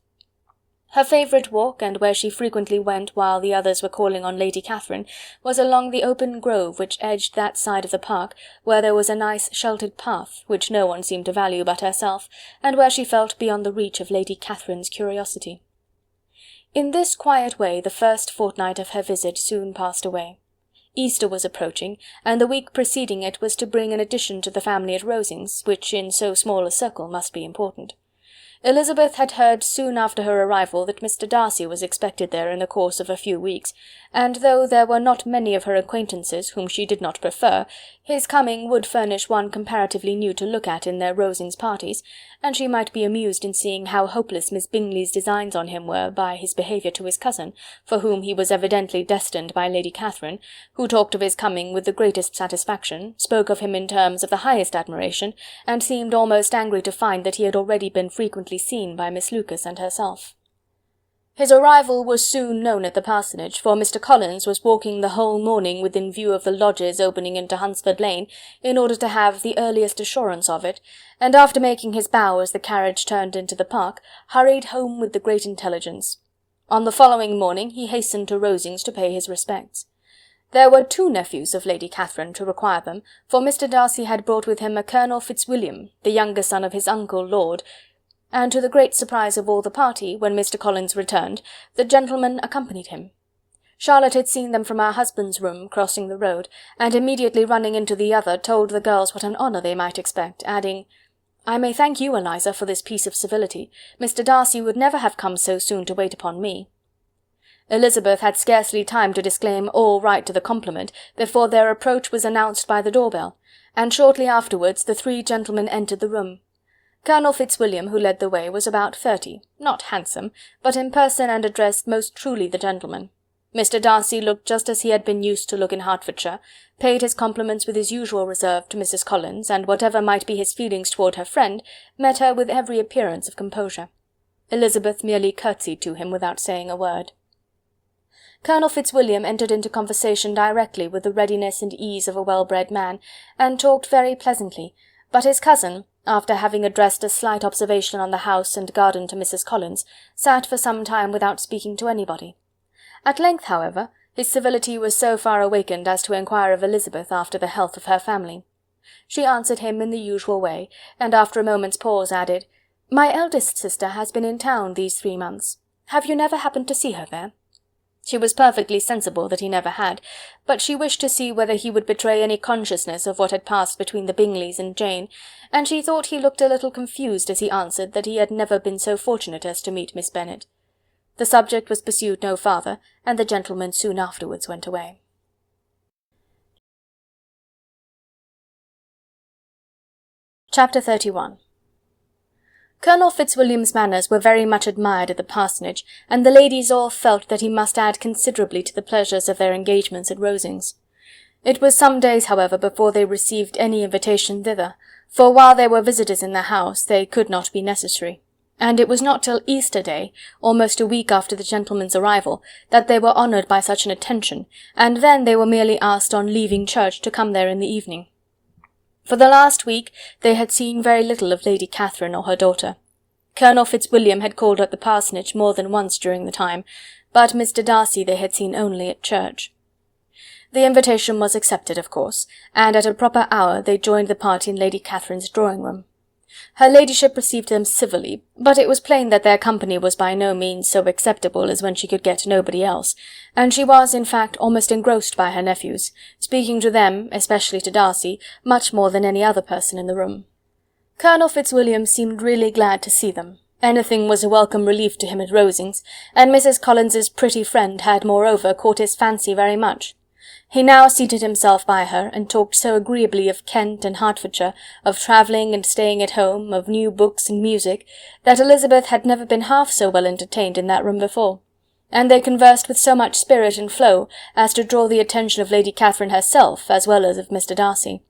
Her favourite walk, and where she frequently went while the others were calling on Lady Catherine, was along the open grove which edged that side of the park, where there was a nice sheltered path, which no one seemed to value but herself, and where she felt beyond the reach of Lady Catherine's curiosity. In this quiet way the first fortnight of her visit soon passed away. Easter was approaching, and the week preceding it was to bring an addition to the family at Rosings, which in so small a circle must be important. Elizabeth had heard soon after her arrival that Mr. Darcy was expected there in the course of a few weeks, and though there were not many of her acquaintances whom she did not prefer, his coming would furnish one comparatively new to look at in their Rosings parties, and she might be amused in seeing how hopeless Miss Bingley's designs on him were by his behaviour to his cousin, for whom he was evidently destined by Lady Catherine, who talked of his coming with the greatest satisfaction, spoke of him in terms of the highest admiration, and seemed almost angry to find that he had already been frequently seen by Miss Lucas and herself. His arrival was soon known at the parsonage, for Mr. Collins was walking the whole morning within view of the lodges opening into Hunsford Lane, in order to have the earliest assurance of it, and after making his bow as the carriage turned into the park, hurried home with the great intelligence. On the following morning he hastened to Rosings to pay his respects. There were 2 nephews of Lady Catherine to require them, for Mr. Darcy had brought with him a Colonel Fitzwilliam, the younger son of his uncle Lord, and to the great surprise of all the party, when Mr. Collins returned, the gentleman accompanied him. Charlotte had seen them from her husband's room, crossing the road, and immediately running into the other told the girls what an honour they might expect, adding, "I may thank you, Eliza, for this piece of civility. Mr. Darcy would never have come so soon to wait upon me." Elizabeth had scarcely time to disclaim all right to the compliment before their approach was announced by the door-bell, and shortly afterwards the 3 gentlemen entered the room. Colonel Fitzwilliam, who led the way, was about 30, not handsome, but in person and address most truly the gentleman. Mr. Darcy looked just as he had been used to look in Hertfordshire, paid his compliments with his usual reserve to Mrs. Collins, and whatever might be his feelings toward her friend, met her with every appearance of composure. Elizabeth merely curtsied to him without saying a word. Colonel Fitzwilliam entered into conversation directly with the readiness and ease of a well-bred man, and talked very pleasantly, but his cousin, after having addressed a slight observation on the house and garden to Mrs. Collins, sat for some time without speaking to anybody. At length, however, his civility was so far awakened as to inquire of Elizabeth after the health of her family. She answered him in the usual way, and after a moment's pause added, "My eldest sister has been in town these 3 months. Have you never happened to see her there?" She was perfectly sensible that he never had, but she wished to see whether he would betray any consciousness of what had passed between the Bingleys and Jane, and she thought he looked a little confused as he answered that he had never been so fortunate as to meet Miss Bennet. The subject was pursued no farther, and the gentlemen soon afterwards went away. Chapter 31. Colonel Fitzwilliam's manners were very much admired at the parsonage, and the ladies all felt that he must add considerably to the pleasures of their engagements at Rosings. It was some days, however, before they received any invitation thither, for while there were visitors in the house they could not be necessary, and it was not till Easter Day, almost a week after the gentlemen's arrival, that they were honoured by such an attention, and then they were merely asked on leaving church to come there in the evening. For the last week they had seen very little of Lady Catherine or her daughter. Colonel Fitzwilliam had called at the parsonage more than once during the time, but Mr. Darcy they had seen only at church. The invitation was accepted, of course, and at a proper hour they joined the party in Lady Catherine's drawing-room. Her ladyship received them civilly, but it was plain that their company was by no means so acceptable as when she could get nobody else, and she was, in fact, almost engrossed by her nephews, speaking to them, especially to Darcy, much more than any other person in the room. Colonel Fitzwilliam seemed really glad to see them. Anything was a welcome relief to him at Rosings, and Mrs. Collins's pretty friend had moreover caught his fancy very much. He now seated himself by her, and talked so agreeably of Kent and Hertfordshire, of travelling and staying at home, of new books and music, that Elizabeth had never been half so well entertained in that room before, and they conversed with so much spirit and flow as to draw the attention of Lady Catherine herself as well as of Mr. Darcy.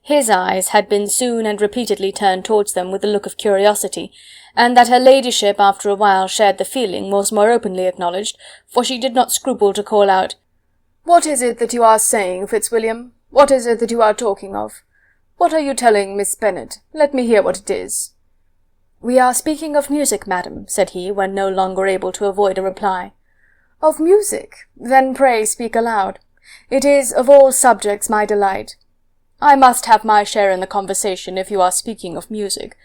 His eyes had been soon and repeatedly turned towards them with a look of curiosity, and that her ladyship after a while shared the feeling was more openly acknowledged, for she did not scruple to call out, "What is it that you are saying, Fitzwilliam? What is it that you are talking of? What are you telling Miss Bennet? Let me hear what it is." "We are speaking of music, madam," said he, when no longer able to avoid a reply. "Of music? Then pray speak aloud. It is, of all subjects, my delight. I must have my share in the conversation if you are speaking of music.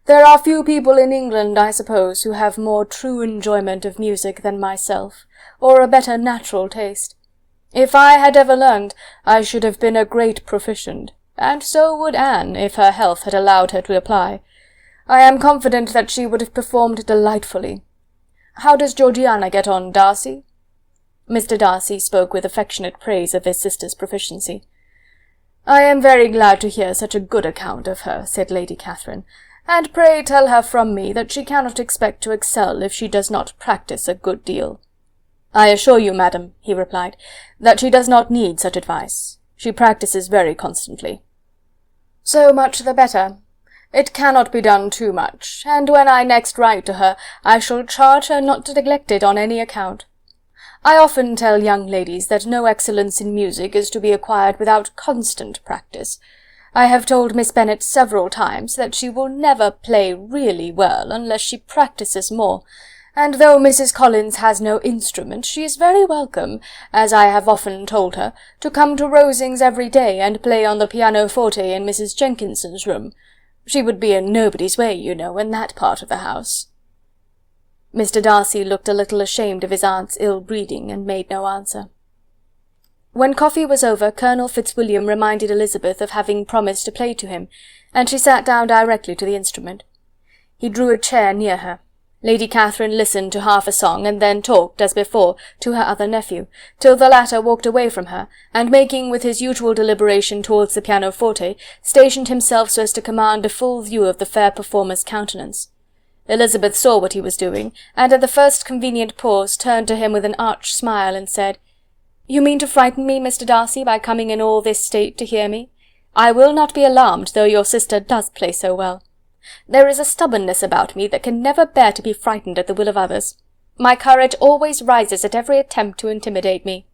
There are few people in England, I suppose, who have more true enjoyment of music than myself, or a better natural taste. If I had ever learned, I should have been a great proficient, and so would Anne, if her health had allowed her to apply. I am confident that she would have performed delightfully. How does Georgiana get on, Darcy?" Mr. Darcy spoke with affectionate praise of his sister's proficiency. "I am very glad to hear such a good account of her," said Lady Catherine, "and pray tell her from me that she cannot expect to excel if she does not practice a good deal." "I assure you, madam," he replied, "that she does not need such advice. She practices very constantly." "So much the better. It cannot be done too much, and when I next write to her, I shall charge her not to neglect it on any account. I often tell young ladies that no excellence in music is to be acquired without constant practice. I have told Miss Bennet several times that she will never play really well unless she practices more, and though Mrs. Collins has no instrument, she is very welcome, as I have often told her, to come to Rosings every day and play on the pianoforte in Mrs. Jenkinson's room. She would be in nobody's way, you know, in that part of the house." Mr. Darcy looked a little ashamed of his aunt's ill-breeding, and made no answer. When coffee was over, Colonel Fitzwilliam reminded Elizabeth of having promised to play to him, and she sat down directly to the instrument. He drew a chair near her. Lady Catherine listened to half a song, and then talked, as before, to her other nephew, till the latter walked away from her, and making with his usual deliberation towards the pianoforte, stationed himself so as to command a full view of the fair performer's countenance. Elizabeth saw what he was doing, and at the first convenient pause turned to him with an arch smile, and said, "You mean to frighten me, Mr. Darcy, by coming in all this state to hear me? I will not be alarmed, though your sister does play so well. There is a stubbornness about me that can never bear to be frightened at the will of others. My courage always rises at every attempt to intimidate me."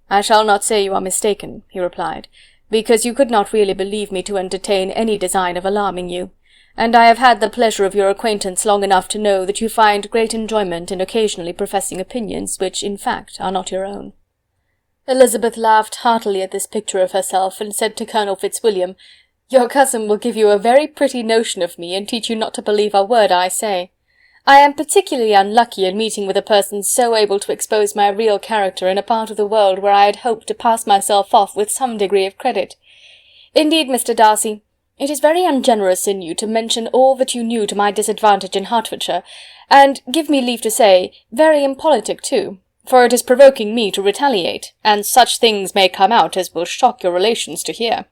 "I shall not say you are mistaken," he replied, "because you could not really believe me to entertain any design of alarming you, and I have had the pleasure of your acquaintance long enough to know that you find great enjoyment in occasionally professing opinions which, in fact, are not your own." Elizabeth laughed heartily at this picture of herself, and said to Colonel Fitzwilliam, "Your cousin will give you a very pretty notion of me, and teach you not to believe a word I say. I am particularly unlucky in meeting with a person so able to expose my real character in a part of the world where I had hoped to pass myself off with some degree of credit. Indeed, Mr. Darcy, it is very ungenerous in you to mention all that you knew to my disadvantage in Hertfordshire, and, give me leave to say, very impolitic too, for it is provoking me to retaliate, and such things may come out as will shock your relations to hear."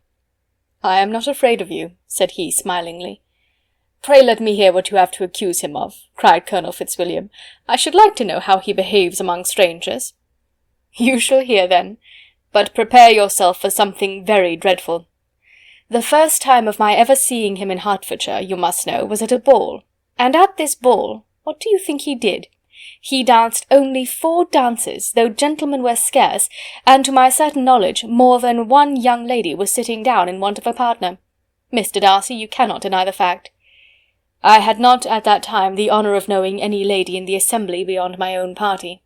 "I am not afraid of you," said he smilingly. "Pray let me hear what you have to accuse him of," cried Colonel Fitzwilliam. "I should like to know how he behaves among strangers." "You shall hear then, but prepare yourself for something very dreadful. The first time of my ever seeing him in Hertfordshire, you must know, was at a ball, and at this ball, what do you think he did? He danced only 4 dances, though gentlemen were scarce, and to my certain knowledge more than one young lady was sitting down in want of a partner. Mr. Darcy, you cannot deny the fact." "I had not at that time the honour of knowing any lady in the assembly beyond my own party."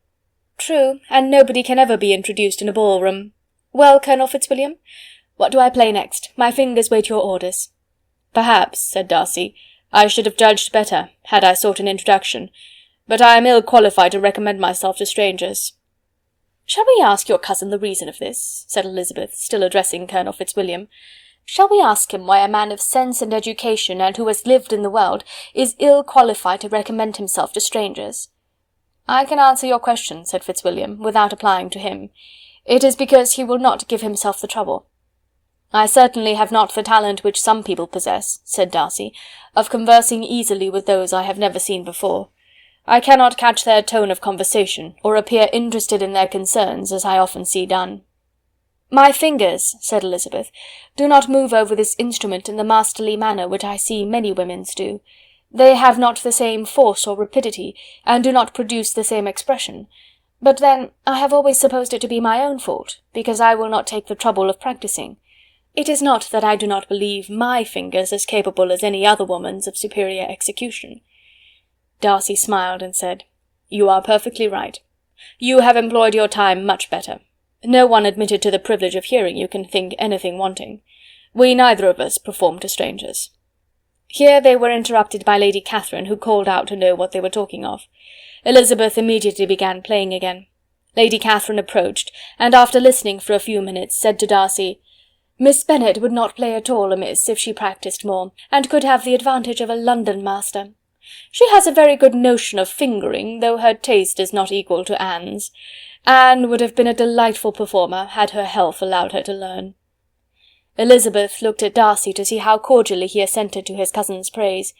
"True, and nobody can ever be introduced in a ball-room. Well, Colonel Fitzwilliam, what do I play next? My fingers wait your orders." "Perhaps," said Darcy, "I should have judged better, had I sought an introduction, but I am ill qualified to recommend myself to strangers." "Shall we ask your cousin the reason of this?" said Elizabeth, still addressing Colonel Fitzwilliam. "Shall we ask him why a man of sense and education, and who has lived in the world, is ill qualified to recommend himself to strangers?" "I can answer your question," said Fitzwilliam, without applying to him. "It is because he will not give himself the trouble." "I certainly have not the talent which some people possess," said Darcy, "of conversing easily with those I have never seen before. I cannot catch their tone of conversation, or appear interested in their concerns, as I often see done." "My fingers," said Elizabeth, "do not move over this instrument in the masterly manner which I see many women's do. They have not the same force or rapidity, and do not produce the same expression. But then I have always supposed it to be my own fault, because I will not take the trouble of practising. It is not that I do not believe my fingers as capable as any other woman's of superior execution." Darcy smiled and said, "You are perfectly right. You have employed your time much better. No one admitted to the privilege of hearing you can think anything wanting. We neither of us perform to strangers." Here they were interrupted by Lady Catherine, who called out to know what they were talking of. Elizabeth immediately began playing again. Lady Catherine approached, and after listening for a few minutes, said to Darcy, "Miss Bennet would not play at all amiss if she practised more, and could have the advantage of a London master. She has a very good notion of fingering, though her taste is not equal to Anne's. Anne would have been a delightful performer, had her health allowed her to learn." Elizabeth looked at Darcy to see how cordially he assented to his cousin's praise,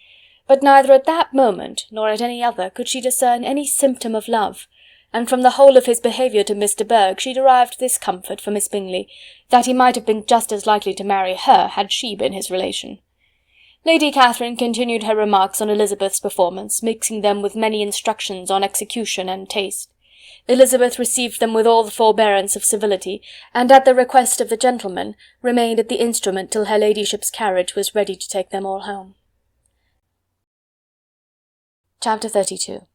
but neither at that moment nor at any other could she discern any symptom of love, and from the whole of his behaviour to Mr. Burke she derived this comfort for Miss Bingley, that he might have been just as likely to marry her had she been his relation. Lady Catherine continued her remarks on Elizabeth's performance, mixing them with many instructions on execution and taste. Elizabeth received them with all the forbearance of civility, and at the request of the gentleman remained at the instrument till her ladyship's carriage was ready to take them all home. Chapter 32.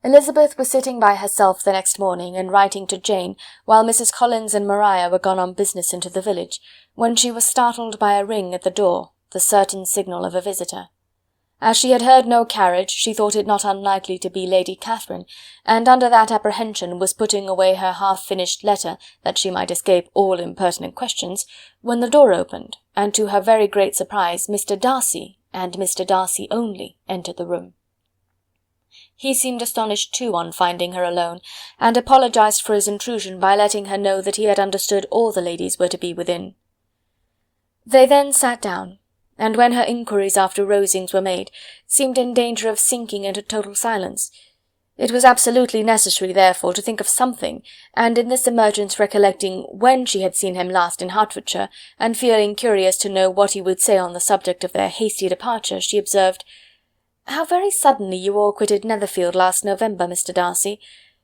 Elizabeth was sitting by herself the next morning and writing to Jane, while Mrs. Collins and Maria were gone on business into the village, when she was startled by a ring at the door, the certain signal of a visitor. As she had heard no carriage, she thought it not unlikely to be Lady Catherine, and under that apprehension was putting away her half-finished letter, that she might escape all impertinent questions, when the door opened, and to her very great surprise Mr. Darcy, and Mr. Darcy only, entered the room. He seemed astonished too on finding her alone, and apologized for his intrusion by letting her know that he had understood all the ladies were to be within. They then sat down, and when her inquiries after Rosings were made, seemed in danger of sinking into total silence. It was absolutely necessary, therefore, to think of something, and in this emergence recollecting when she had seen him last in Hertfordshire, and feeling curious to know what he would say on the subject of their hasty departure, she observed, "How very suddenly you all quitted Netherfield last November, Mr. Darcy.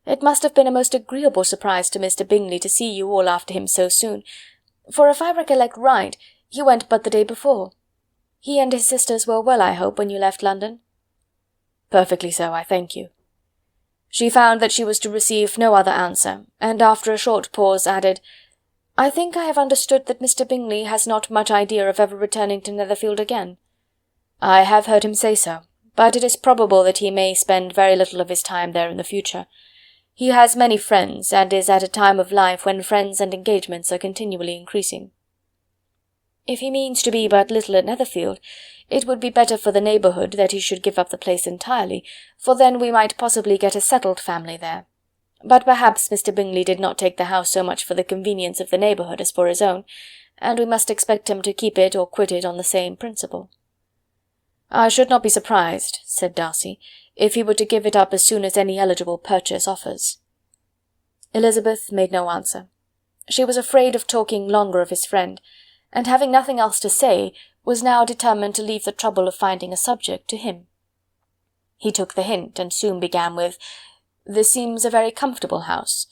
It must have been a most agreeable surprise to Mr. Bingley to see you all after him so soon, for if I recollect right, he went but the day before. He and his sisters were well, I hope, when you left London?" "Perfectly so, I thank you." She found that she was to receive no other answer, and after a short pause added, "I think I have understood that Mr. Bingley has not much idea of ever returning to Netherfield again." "I have heard him say so, but it is probable that he may spend very little of his time there in the future. He has many friends, and is at a time of life when friends and engagements are continually increasing." "If he means to be but little at Netherfield, it would be better for the neighbourhood that he should give up the place entirely, for then we might possibly get a settled family there. But perhaps Mr. Bingley did not take the house so much for the convenience of the neighbourhood as for his own, and we must expect him to keep it or quit it on the same principle." "I should not be surprised," said Darcy, "if he were to give it up as soon as any eligible purchase offers." Elizabeth made no answer. She was afraid of talking longer of his friend, and having nothing else to say, was now determined to leave the trouble of finding a subject to him. He took the hint, and soon began with, "This seems a very comfortable house.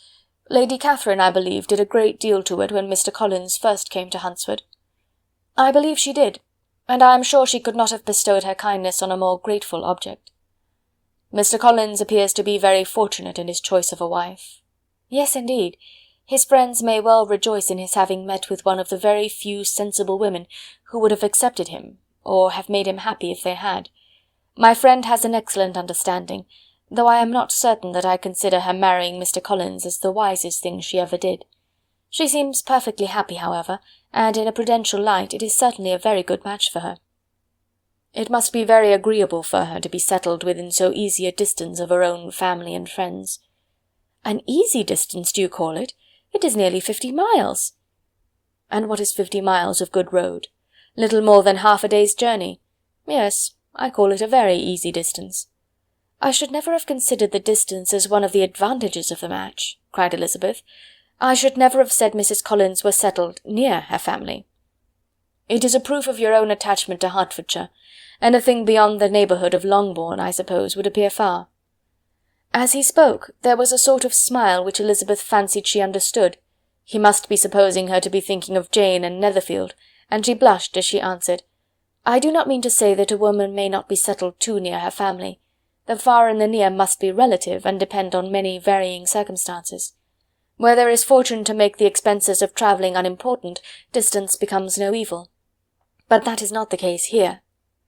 Lady Catherine, I believe, did a great deal to it when Mr. Collins first came to Hunsford." "I believe she did, and I am sure she could not have bestowed her kindness on a more grateful object." "Mr. Collins appears to be very fortunate in his choice of a wife." "Yes, indeed. His friends may well rejoice in his having met with one of the very few sensible women who would have accepted him, or have made him happy if they had. My friend has an excellent understanding, though I am not certain that I consider her marrying Mr. Collins as the wisest thing she ever did. She seems perfectly happy, however, and in a prudential light it is certainly a very good match for her." "It must be very agreeable for her to be settled within so easy a distance of her own family and friends." "An easy distance, do you call it? It is nearly 50 miles." "And what is 50 miles of good road? Little more than half a day's journey. Yes, I call it a very easy distance." "I should never have considered the distance as one of the advantages of the match," cried Elizabeth. "I should never have said Mrs. Collins was settled near her family." "It is a proof of your own attachment to Hertfordshire. Anything beyond the neighbourhood of Longbourn, I suppose, would appear far." As he spoke, there was a sort of smile which Elizabeth fancied she understood. He must be supposing her to be thinking of Jane and Netherfield, and she blushed as she answered, "I do not mean to say that a woman may not be settled too near her family. The far and the near must be relative, and depend on many varying circumstances. Where there is fortune to make the expenses of travelling unimportant, distance becomes no evil. But that is not the case here.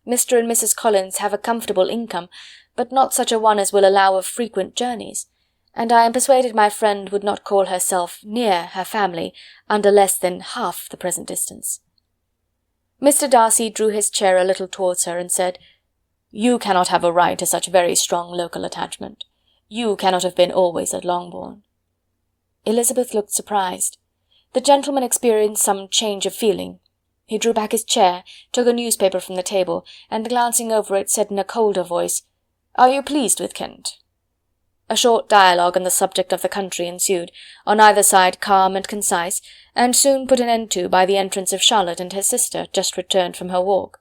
Mr. and Mrs. Collins have a comfortable income, but not such a one as will allow of frequent journeys, and I am persuaded my friend would not call herself near her family under less than half the present distance." Mr. Darcy drew his chair a little towards her, and said, "You cannot have a right to such very strong local attachment. You cannot have been always at Longbourn." Elizabeth looked surprised. The gentleman experienced some change of feeling. He drew back his chair, took a newspaper from the table, and glancing over it, said in a colder voice, "Are you pleased with Kent?" A short dialogue on the subject of the country ensued, on either side calm and concise, and soon put an end to by the entrance of Charlotte and her sister, just returned from her walk.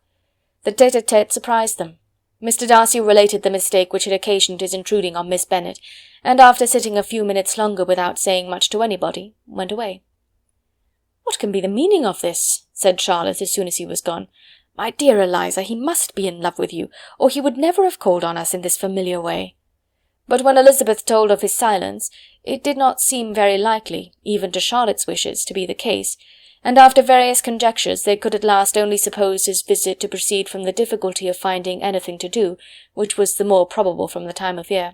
The tete-a-tete surprised them. Mr. Darcy related the mistake which had occasioned his intruding on Miss Bennet, and after sitting a few minutes longer without saying much to anybody, went away. "What can be the meaning of this?" said Charlotte as soon as he was gone. "My dear Eliza, he must be in love with you, or he would never have called on us in this familiar way." But when Elizabeth told of his silence, it did not seem very likely, even to Charlotte's wishes, to be the case, and after various conjectures they could at last only suppose his visit to proceed from the difficulty of finding anything to do, which was the more probable from the time of year.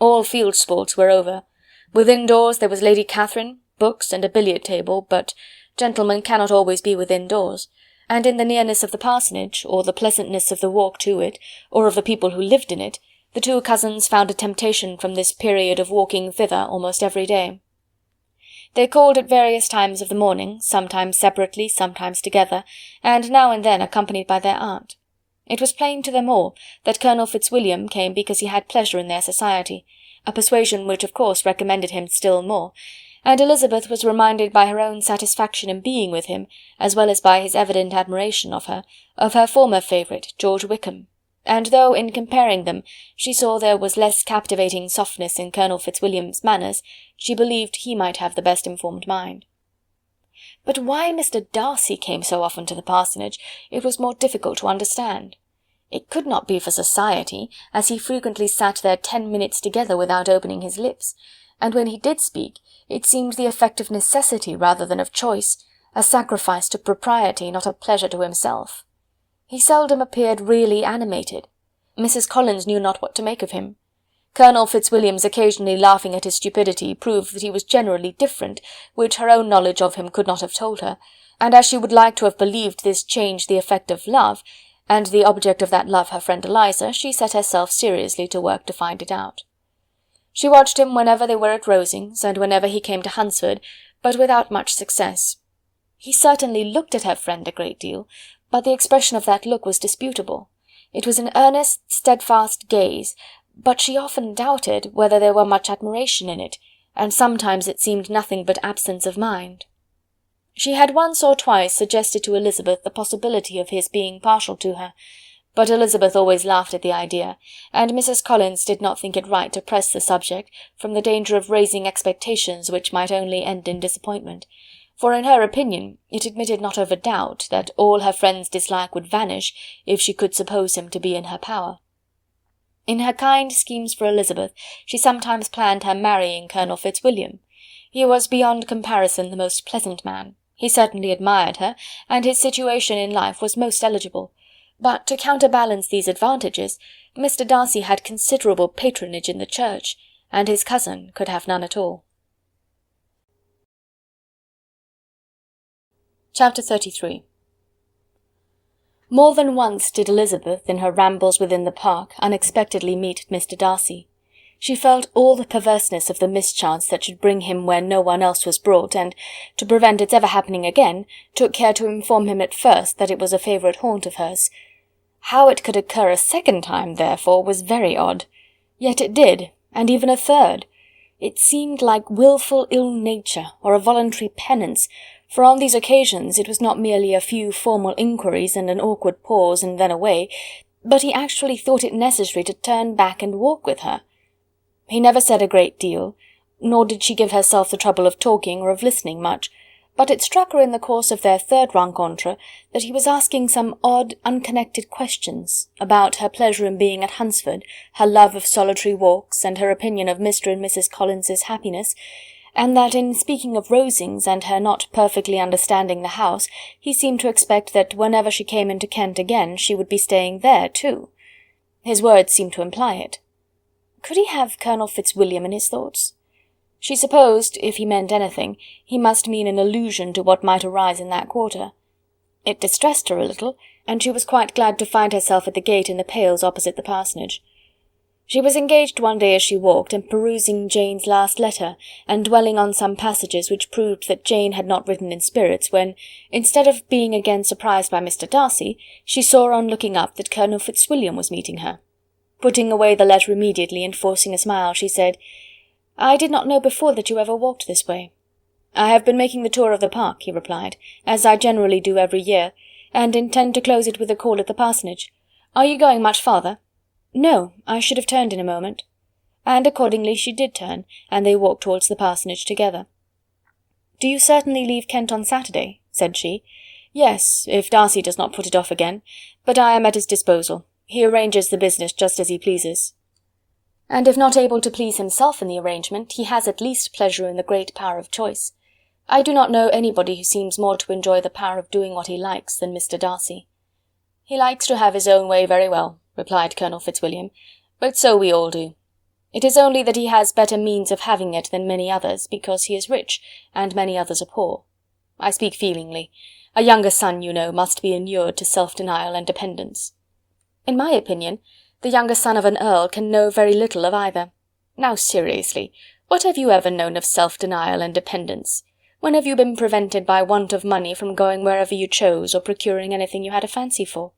All field sports were over. Within doors there was Lady Catherine, books, and a billiard-table, but gentlemen cannot always be within doors, and in the nearness of the parsonage, or the pleasantness of the walk to it, or of the people who lived in it, the two cousins found a temptation from this period of walking thither almost every day. They called at various times of the morning, sometimes separately, sometimes together, and now and then accompanied by their aunt. It was plain to them all that Colonel Fitzwilliam came because he had pleasure in their society, a persuasion which of course recommended him still more, and Elizabeth was reminded by her own satisfaction in being with him, as well as by his evident admiration of her former favourite, George Wickham, and though in comparing them she saw there was less captivating softness in Colonel Fitzwilliam's manners, she believed he might have the best informed mind. But why Mr. Darcy came so often to the parsonage it was more difficult to understand. It could not be for society, as he frequently sat there 10 minutes together without opening his lips, and when he did speak, it seemed the effect of necessity rather than of choice, a sacrifice to propriety, not a pleasure to himself. He seldom appeared really animated. Mrs. Collins knew not what to make of him. Colonel Fitzwilliam's occasionally laughing at his stupidity proved that he was generally different, which her own knowledge of him could not have told her, and as she would like to have believed this change the effect of love, and the object of that love her friend Eliza, she set herself seriously to work to find it out. She watched him whenever they were at Rosings, and whenever he came to Hunsford, but without much success. He certainly looked at her friend a great deal, but the expression of that look was disputable. It was an earnest, steadfast gaze, but she often doubted whether there were much admiration in it, and sometimes it seemed nothing but absence of mind. She had once or twice suggested to Elizabeth the possibility of his being partial to her, but Elizabeth always laughed at the idea, and Mrs. Collins did not think it right to press the subject, from the danger of raising expectations which might only end in disappointment, for in her opinion it admitted not of a doubt that all her friend's dislike would vanish if she could suppose him to be in her power. In her kind schemes for Elizabeth she sometimes planned her marrying Colonel Fitzwilliam. He was beyond comparison the most pleasant man. He certainly admired her, and his situation in life was most eligible. But to counterbalance these advantages, Mr. Darcy had considerable patronage in the church, and his cousin could have none at all. Chapter 33. More than once did Elizabeth, in her rambles within the park, unexpectedly meet Mr. Darcy. She felt all the perverseness of the mischance that should bring him where no one else was brought, and, to prevent its ever happening again, took care to inform him at first that it was a favourite haunt of hers. How it could occur a second time, therefore, was very odd. Yet it did, and even a third. It seemed like wilful ill-nature, or a voluntary penance, for on these occasions it was not merely a few formal inquiries and an awkward pause and then away, but he actually thought it necessary to turn back and walk with her. He never said a great deal, nor did she give herself the trouble of talking or of listening much, but it struck her in the course of their third rencontre that he was asking some odd, unconnected questions about her pleasure in being at Hunsford, her love of solitary walks, and her opinion of Mr. and Mrs. Collins's happiness, and that in speaking of Rosings and her not perfectly understanding the house, he seemed to expect that whenever she came into Kent again she would be staying there too. His words seemed to imply it. Could he have Colonel Fitzwilliam in his thoughts? She supposed, if he meant anything, he must mean an allusion to what might arise in that quarter. It distressed her a little, and she was quite glad to find herself at the gate in the pales opposite the parsonage. She was engaged one day as she walked in perusing Jane's last letter, and dwelling on some passages which proved that Jane had not written in spirits, when, instead of being again surprised by Mr. Darcy, she saw on looking up that Colonel Fitzwilliam was meeting her. Putting away the letter immediately, and forcing a smile, she said, "I did not know before that you ever walked this way." "I have been making the tour of the park," he replied, "as I generally do every year, and intend to close it with a call at the parsonage. Are you going much farther?" "No, I should have turned in a moment." And accordingly she did turn, and they walked towards the parsonage together. "Do you certainly leave Kent on Saturday?" said she. "Yes, if Darcy does not put it off again, but I am at his disposal. He arranges the business just as he pleases." "And if not able to please himself in the arrangement, he has at least pleasure in the great power of choice. I do not know anybody who seems more to enjoy the power of doing what he likes than Mr. Darcy." "He likes to have his own way very well," replied Colonel Fitzwilliam, "but so we all do. It is only that he has better means of having it than many others, because he is rich, and many others are poor. I speak feelingly. A younger son, you know, must be inured to self-denial and dependence." "In my opinion, the younger son of an earl can know very little of either. Now seriously, what have you ever known of self-denial and dependence? When have you been prevented by want of money from going wherever you chose, or procuring anything you had a fancy for?"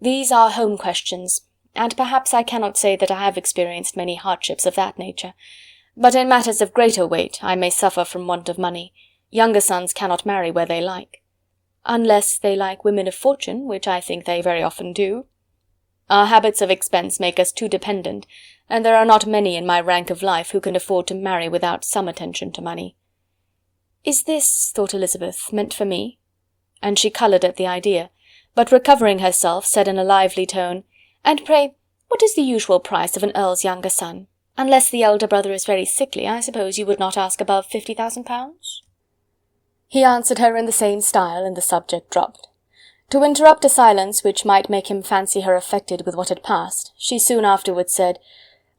"These are home questions, and perhaps I cannot say that I have experienced many hardships of that nature. But in matters of greater weight I may suffer from want of money. Younger sons cannot marry where they like." "Unless they like women of fortune, which I think they very often do." "Our habits of expense make us too dependent, and there are not many in my rank of life who can afford to marry without some attention to money." "Is this," thought Elizabeth, "meant for me?" And she coloured at the idea, but recovering herself, said in a lively tone, "And pray, what is the usual price of an earl's younger son? Unless the elder brother is very sickly, I suppose you would not ask above 50,000 pounds? He answered her in the same style, and the subject dropped. To interrupt a silence which might make him fancy her affected with what had passed, she soon afterwards said,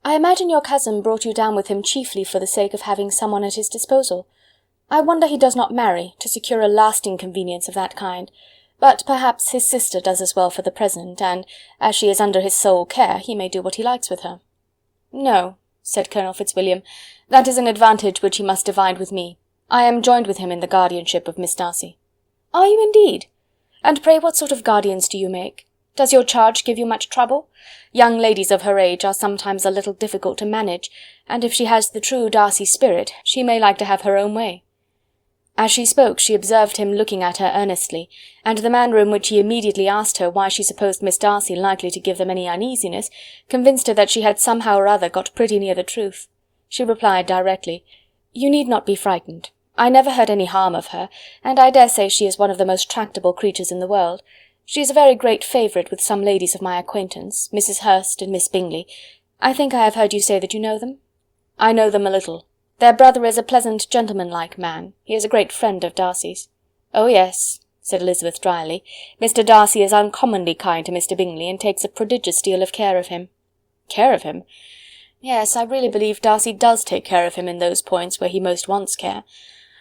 "I imagine your cousin brought you down with him chiefly for the sake of having someone at his disposal. I wonder he does not marry, to secure a lasting convenience of that kind, but perhaps his sister does as well for the present, and, as she is under his sole care, he may do what he likes with her." "No," said Colonel Fitzwilliam, "that is an advantage which he must divide with me. I am joined with him in the guardianship of Miss Darcy." "Are you indeed? And pray what sort of guardians do you make? Does your charge give you much trouble? Young ladies of her age are sometimes a little difficult to manage, and if she has the true Darcy spirit, she may like to have her own way." As she spoke she observed him looking at her earnestly, and the manner in which he immediately asked her why she supposed Miss Darcy likely to give them any uneasiness, convinced her that she had somehow or other got pretty near the truth. She replied directly, "You need not be frightened. I never heard any harm of her, and I dare say she is one of the most tractable creatures in the world. She is a very great favourite with some ladies of my acquaintance, Mrs. Hurst and Miss Bingley. I think I have heard you say that you know them?" "I know them a little. Their brother is a pleasant gentlemanlike man. He is a great friend of Darcy's." "Oh, yes," said Elizabeth dryly. "Mr. Darcy is uncommonly kind to Mr. Bingley, and takes a prodigious deal of care of him." "Care of him?" "Yes, I really believe Darcy does take care of him in those points where he most wants care.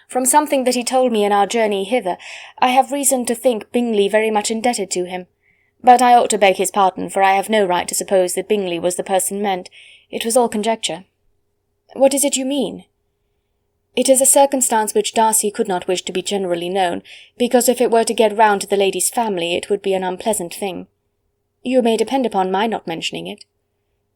From something that he told me in our journey hither, I have reason to think Bingley very much indebted to him. But I ought to beg his pardon, for I have no right to suppose that Bingley was the person meant. It was all conjecture." "What is it you mean?" "It is a circumstance which Darcy could not wish to be generally known, because if it were to get round to the lady's family it would be an unpleasant thing." "You may depend upon my not mentioning it."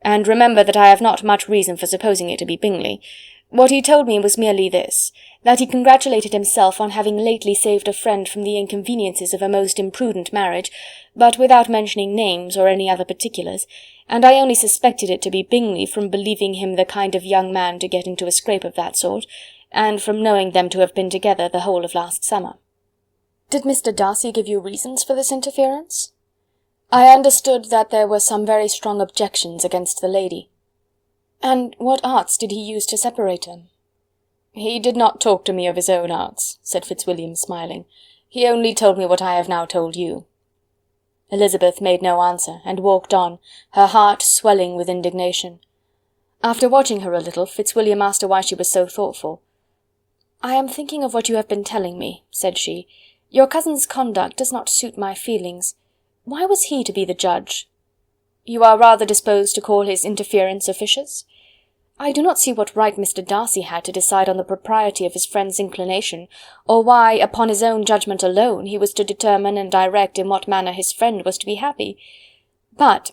"And remember that I have not much reason for supposing it to be Bingley. What he told me was merely this, that he congratulated himself on having lately saved a friend from the inconveniences of a most imprudent marriage, but without mentioning names or any other particulars, and I only suspected it to be Bingley from believing him the kind of young man to get into a scrape of that sort, and from knowing them to have been together the whole of last summer." "Did Mr. Darcy give you reasons for this interference?" "I understood that there were some very strong objections against the lady." "And what arts did he use to separate them?" "He did not talk to me of his own arts," said Fitzwilliam, smiling. "He only told me what I have now told you." Elizabeth made no answer, and walked on, her heart swelling with indignation. After watching her a little, Fitzwilliam asked her why she was so thoughtful. "I am thinking of what you have been telling me," said she. "Your cousin's conduct does not suit my feelings. Why was he to be the judge?" "You are rather disposed to call his interference officious?" "I do not see what right Mr. Darcy had to decide on the propriety of his friend's inclination, or why, upon his own judgment alone, he was to determine and direct in what manner his friend was to be happy. But,"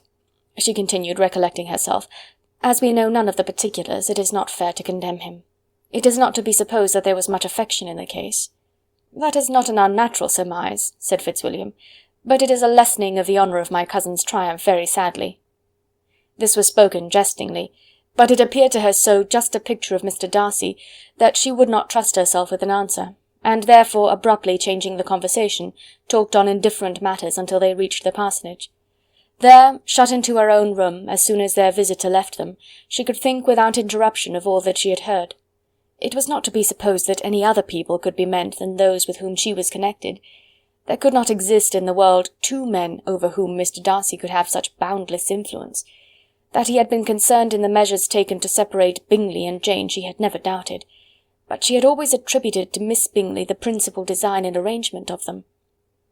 she continued, recollecting herself, "as we know none of the particulars, it is not fair to condemn him. It is not to be supposed that there was much affection in the case." "That is not an unnatural surmise," said Fitzwilliam, "but it is a lessening of the honour of my cousin's triumph very sadly." This was spoken jestingly, but it appeared to her so just a picture of Mr. Darcy that she would not trust herself with an answer, and therefore, abruptly changing the conversation, talked on indifferent matters until they reached the parsonage. There, shut into her own room, as soon as their visitor left them, she could think without interruption of all that she had heard. It was not to be supposed that any other people could be meant than those with whom she was connected. There could not exist in the world two men over whom Mr. Darcy could have such boundless influence. That he had been concerned in the measures taken to separate Bingley and Jane she had never doubted, but she had always attributed to Miss Bingley the principal design and arrangement of them.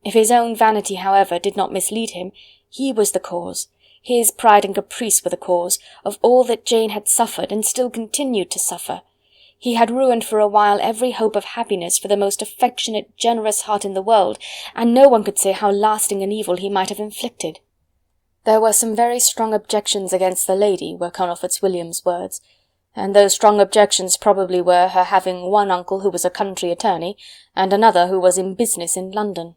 If his own vanity, however, did not mislead him, he was the cause, his pride and caprice were the cause, of all that Jane had suffered and still continued to suffer. He had ruined for a while every hope of happiness for the most affectionate, generous heart in the world, and no one could say how lasting an evil he might have inflicted. There were some very strong objections against the lady, were Colonel Fitzwilliam's words, and those strong objections probably were her having one uncle who was a country attorney, and another who was in business in London.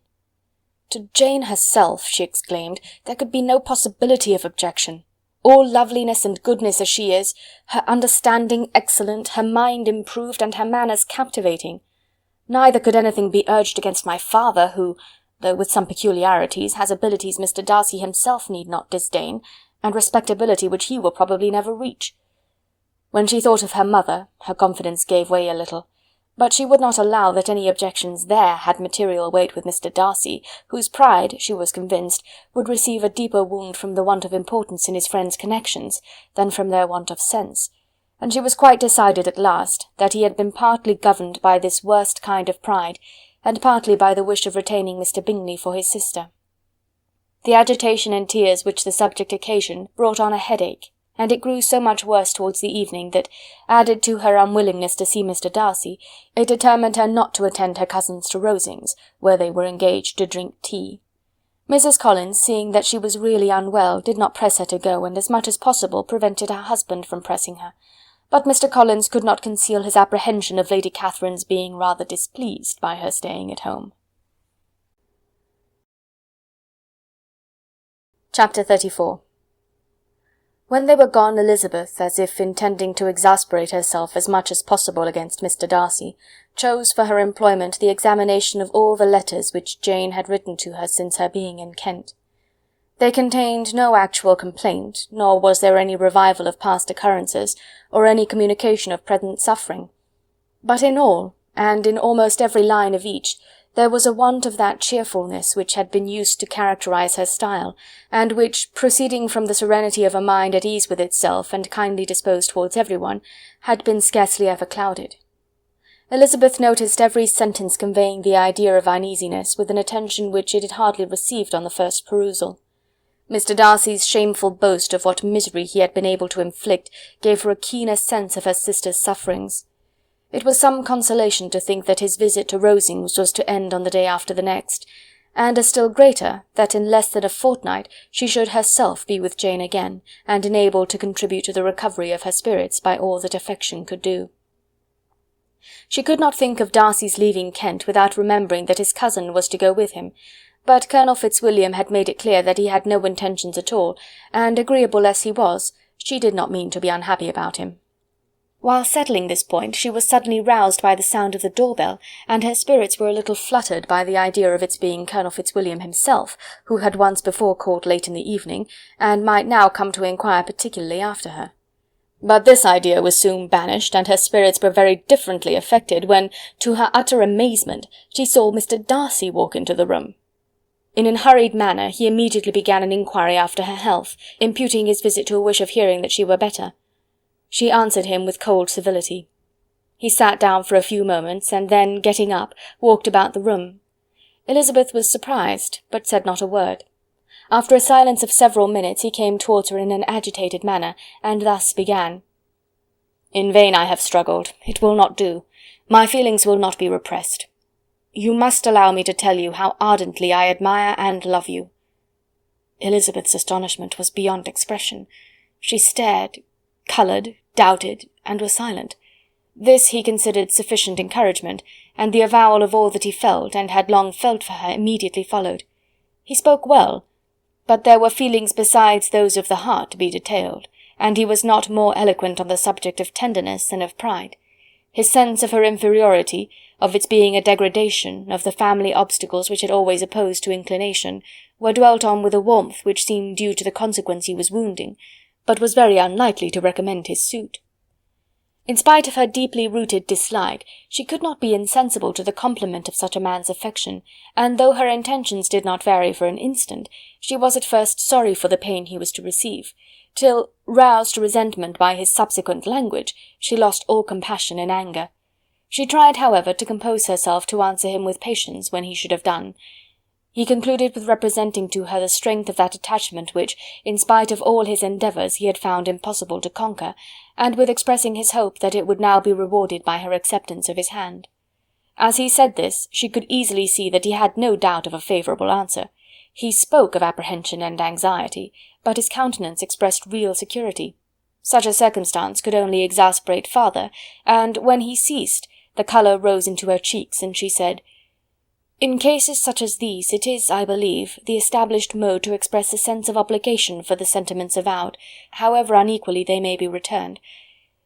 To Jane herself, she exclaimed, there could be no possibility of objection. All loveliness and goodness as she is, her understanding excellent, her mind improved, and her manners captivating. Neither could anything be urged against my father, who, though with some peculiarities, has abilities Mr. Darcy himself need not disdain, and respectability which he will probably never reach. When she thought of her mother, her confidence gave way a little, but she would not allow that any objections there had material weight with Mr. Darcy, whose pride, she was convinced, would receive a deeper wound from the want of importance in his friend's connections than from their want of sense, and she was quite decided at last that he had been partly governed by this worst kind of pride, and partly by the wish of retaining Mr. Bingley for his sister. The agitation and tears which the subject occasioned brought on a headache, and it grew so much worse towards the evening that, added to her unwillingness to see Mr. Darcy, it determined her not to attend her cousins to Rosings, where they were engaged to drink tea. Mrs. Collins, seeing that she was really unwell, did not press her to go, and as much as possible prevented her husband from pressing her, but Mr. Collins could not conceal his apprehension of Lady Catherine's being rather displeased by her staying at home. Chapter 34. When they were gone, Elizabeth, as if intending to exasperate herself as much as possible against Mr. Darcy, chose for her employment the examination of all the letters which Jane had written to her since her being in Kent. They contained no actual complaint, nor was there any revival of past occurrences, or any communication of present suffering. But in all, and in almost every line of each, there was a want of that cheerfulness which had been used to characterize her style, and which, proceeding from the serenity of a mind at ease with itself and kindly disposed towards everyone, had been scarcely ever clouded. Elizabeth noticed every sentence conveying the idea of uneasiness with an attention which it had hardly received on the first perusal. Mr. Darcy's shameful boast of what misery he had been able to inflict gave her a keener sense of her sister's sufferings. It was some consolation to think that his visit to Rosings was to end on the day after the next, and a still greater, that in less than a fortnight she should herself be with Jane again, and enabled to contribute to the recovery of her spirits by all that affection could do. She could not think of Darcy's leaving Kent without remembering that his cousin was to go with him, but Colonel Fitzwilliam had made it clear that he had no intentions at all, and agreeable as he was, she did not mean to be unhappy about him. While settling this point, she was suddenly roused by the sound of the door-bell, and her spirits were a little fluttered by the idea of its being Colonel Fitzwilliam himself, who had once before called late in the evening, and might now come to inquire particularly after her. But this idea was soon banished, and her spirits were very differently affected when, to her utter amazement, she saw Mr. Darcy walk into the room. In an hurried manner he immediately began an inquiry after her health, imputing his visit to a wish of hearing that she were better. She answered him with cold civility. He sat down for a few moments, and then, getting up, walked about the room. Elizabeth was surprised, but said not a word. After a silence of several minutes he came towards her in an agitated manner, and thus began. "In vain I have struggled. It will not do. My feelings will not be repressed. You must allow me to tell you how ardently I admire and love you." Elizabeth's astonishment was beyond expression. She stared, coloured, doubted, and was silent. This he considered sufficient encouragement, and the avowal of all that he felt, and had long felt for her, immediately followed. He spoke well, but there were feelings besides those of the heart to be detailed, and he was not more eloquent on the subject of tenderness than of pride. His sense of her inferiority, of its being a degradation, of the family obstacles which had always opposed to inclination, were dwelt on with a warmth which seemed due to the consequence he was wounding, but was very unlikely to recommend his suit. In spite of her deeply rooted dislike, she could not be insensible to the compliment of such a man's affection, and though her intentions did not vary for an instant, she was at first sorry for the pain he was to receive, till, roused to resentment by his subsequent language, she lost all compassion in anger. She tried, however, to compose herself to answer him with patience when he should have done. He concluded with representing to her the strength of that attachment which, in spite of all his endeavours, he had found impossible to conquer, and with expressing his hope that it would now be rewarded by her acceptance of his hand. As he said this, she could easily see that he had no doubt of a favourable answer. He spoke of apprehension and anxiety, but his countenance expressed real security. Such a circumstance could only exasperate farther, and, when he ceased, the colour rose into her cheeks, and she said, "In cases such as these, it is, I believe, the established mode to express a sense of obligation for the sentiments avowed, however unequally they may be returned.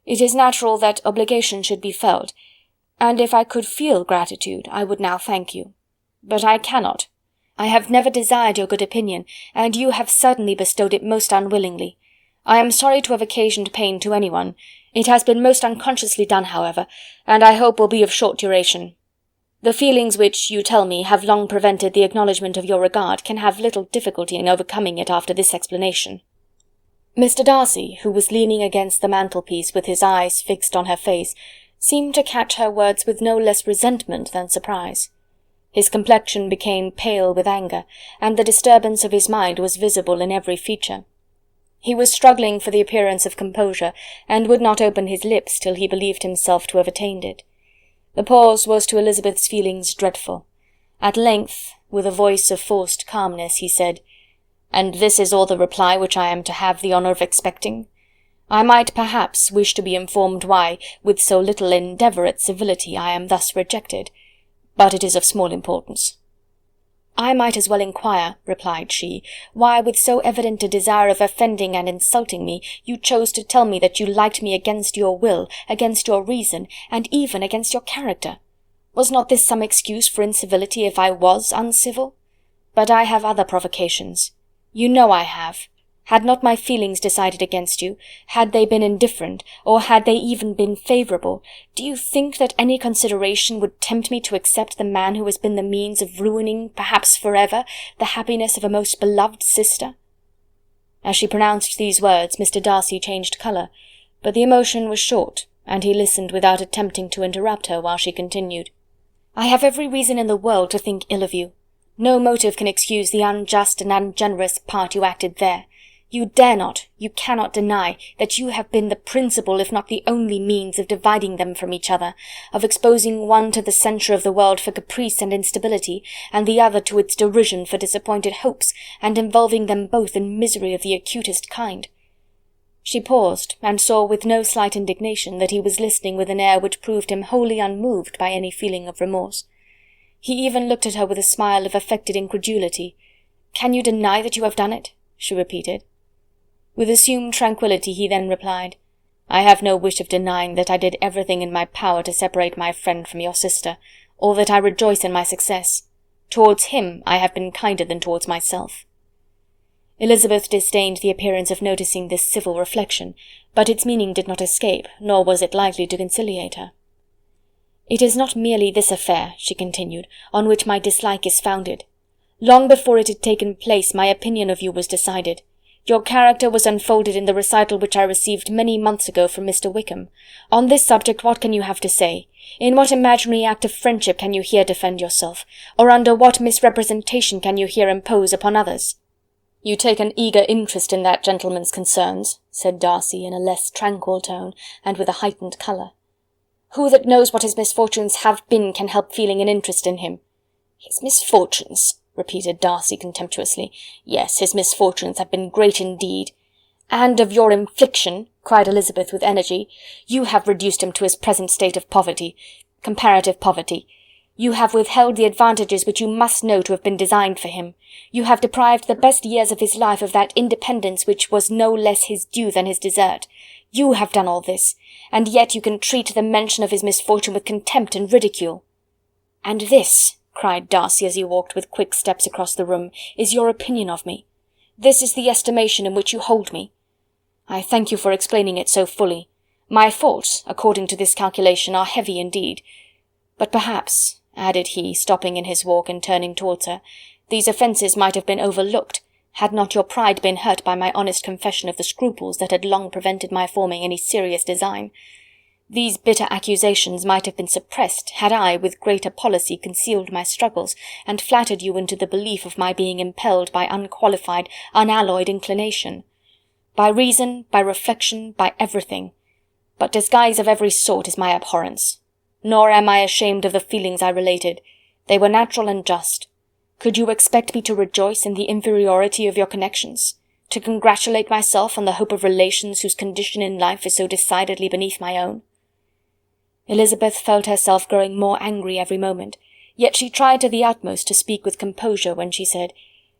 It is natural that obligation should be felt, and if I could feel gratitude, I would now thank you. But I cannot. I have never desired your good opinion, and you have certainly bestowed it most unwillingly. I am sorry to have occasioned pain to anyone. It has been most unconsciously done, however, and I hope will be of short duration. The feelings which, you tell me, have long prevented the acknowledgment of your regard can have little difficulty in overcoming it after this explanation." Mr. Darcy, who was leaning against the mantelpiece with his eyes fixed on her face, seemed to catch her words with no less resentment than surprise. His complexion became pale with anger, and the disturbance of his mind was visible in every feature. He was struggling for the appearance of composure, and would not open his lips till he believed himself to have attained it. The pause was to Elizabeth's feelings dreadful. At length, with a voice of forced calmness, he said, "And this is all the reply which I am to have the honour of expecting? I might, perhaps, wish to be informed why, with so little endeavour at civility, I am thus rejected, but it is of small importance." "I might as well inquire," replied she, "why, with so evident a desire of offending and insulting me, you chose to tell me that you liked me against your will, against your reason, and even against your character. Was not this some excuse for incivility if I was uncivil? But I have other provocations. You know I have. Had not my feelings decided against you, had they been indifferent, or had they even been favourable, do you think that any consideration would tempt me to accept the man who has been the means of ruining, perhaps for ever, the happiness of a most beloved sister?" As she pronounced these words, Mr. Darcy changed colour, but the emotion was short, and he listened without attempting to interrupt her while she continued. "I have every reason in the world to think ill of you. No motive can excuse the unjust and ungenerous part you acted there. You dare not, you cannot deny, that you have been the principal, if not the only means of dividing them from each other, of exposing one to the censure of the world for caprice and instability, and the other to its derision for disappointed hopes, and involving them both in misery of the acutest kind." She paused, and saw with no slight indignation that he was listening with an air which proved him wholly unmoved by any feeling of remorse. He even looked at her with a smile of affected incredulity. "Can you deny that you have done it?" she repeated. With assumed tranquillity he then replied, "I have no wish of denying that I did everything in my power to separate my friend from your sister, or that I rejoice in my success. Towards him I have been kinder than towards myself." Elizabeth disdained the appearance of noticing this civil reflection, but its meaning did not escape, nor was it likely to conciliate her. "It is not merely this affair," she continued, "on which my dislike is founded. Long before it had taken place my opinion of you was decided. Your character was unfolded in the recital which I received many months ago from Mr. Wickham. On this subject what can you have to say? In what imaginary act of friendship can you here defend yourself? Or under what misrepresentation can you here impose upon others?" "You take an eager interest in that gentleman's concerns," said Darcy, in a less tranquil tone, and with a heightened colour. "Who that knows what his misfortunes have been can help feeling an interest in him?" "His misfortunes!" repeated Darcy contemptuously. "Yes, his misfortunes have been great indeed." "And of your infliction," cried Elizabeth with energy. "You have reduced him to his present state of poverty, comparative poverty. You have withheld the advantages which you must know to have been designed for him. You have deprived the best years of his life of that independence which was no less his due than his desert. You have done all this, and yet you can treat the mention of his misfortune with contempt and ridicule." "And this," cried Darcy as he walked with quick steps across the room, "is your opinion of me? This is the estimation in which you hold me? I thank you for explaining it so fully. My faults, according to this calculation, are heavy indeed. But perhaps," added he, stopping in his walk and turning towards her, "these offences might have been overlooked, had not your pride been hurt by my honest confession of the scruples that had long prevented my forming any serious design. These bitter accusations might have been suppressed, had I, with greater policy, concealed my struggles, and flattered you into the belief of my being impelled by unqualified, unalloyed inclination. By reason, by reflection, by everything. But disguise of every sort is my abhorrence. Nor am I ashamed of the feelings I related. They were natural and just. Could you expect me to rejoice in the inferiority of your connections? To congratulate myself on the hope of relations whose condition in life is so decidedly beneath my own?" Elizabeth felt herself growing more angry every moment, yet she tried to the utmost to speak with composure when she said,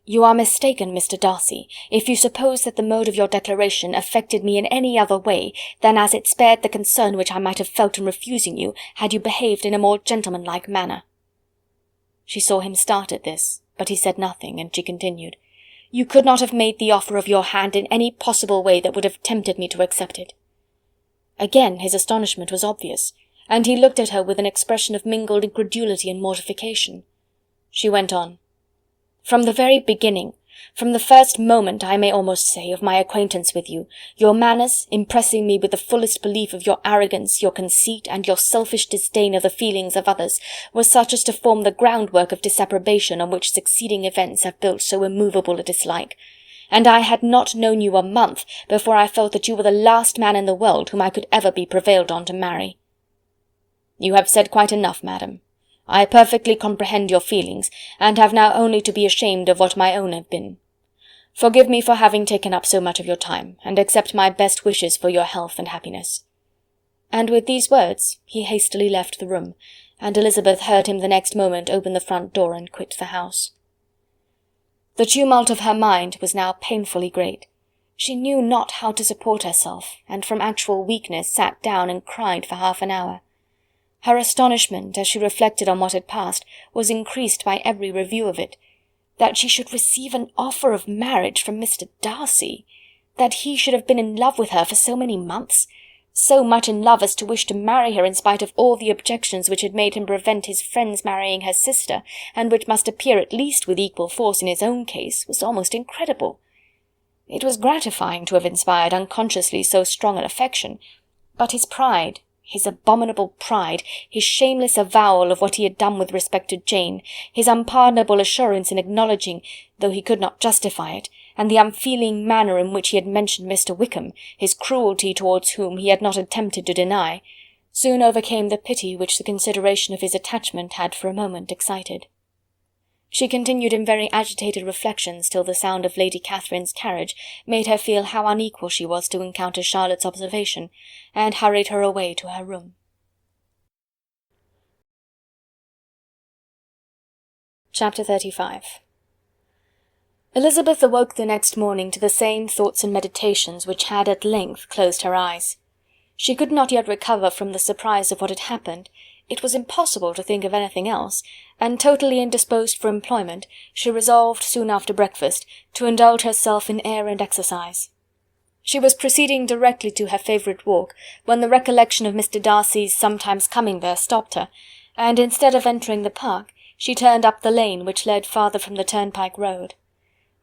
"You are mistaken, Mr. Darcy, if you suppose that the mode of your declaration affected me in any other way than as it spared the concern which I might have felt in refusing you, had you behaved in a more gentlemanlike manner." She saw him start at this, but he said nothing, and she continued, "You could not have made the offer of your hand in any possible way that would have tempted me to accept it." Again his astonishment was obvious, and he looked at her with an expression of mingled incredulity and mortification. She went on, "From the very beginning, from the first moment, I may almost say, of my acquaintance with you, your manners, impressing me with the fullest belief of your arrogance, your conceit, and your selfish disdain of the feelings of others, were such as to form the groundwork of disapprobation on which succeeding events have built so immovable a dislike. And I had not known you a month before I felt that you were the last man in the world whom I could ever be prevailed on to marry." "You have said quite enough, madam. I perfectly comprehend your feelings, and have now only to be ashamed of what my own have been. Forgive me for having taken up so much of your time, and accept my best wishes for your health and happiness." And with these words he hastily left the room, and Elizabeth heard him the next moment open the front door and quit the house. The tumult of her mind was now painfully great. She knew not how to support herself, and from actual weakness sat down and cried for half an hour. Her astonishment, as she reflected on what had passed, was increased by every review of it. That she should receive an offer of marriage from Mr. Darcy! That he should have been in love with her for so many months! So much in love as to wish to marry her in spite of all the objections which had made him prevent his friends marrying her sister, and which must appear at least with equal force in his own case, was almost incredible. It was gratifying to have inspired unconsciously so strong an affection, but his pride, his abominable pride, his shameless avowal of what he had done with respect to Jane, his unpardonable assurance in acknowledging, though he could not justify it, and the unfeeling manner in which he had mentioned Mr. Wickham, his cruelty towards whom he had not attempted to deny, soon overcame the pity which the consideration of his attachment had for a moment excited. She continued in very agitated reflections till the sound of Lady Catherine's carriage made her feel how unequal she was to encounter Charlotte's observation, and hurried her away to her room. Chapter 35. Elizabeth awoke the next morning to the same thoughts and meditations which had at length closed her eyes. She could not yet recover from the surprise of what had happened. It was impossible to think of anything else, and totally indisposed for employment, she resolved soon after breakfast to indulge herself in air and exercise. She was proceeding directly to her favourite walk, when the recollection of Mr. Darcy's sometimes coming there stopped her, and instead of entering the park, she turned up the lane which led farther from the turnpike road.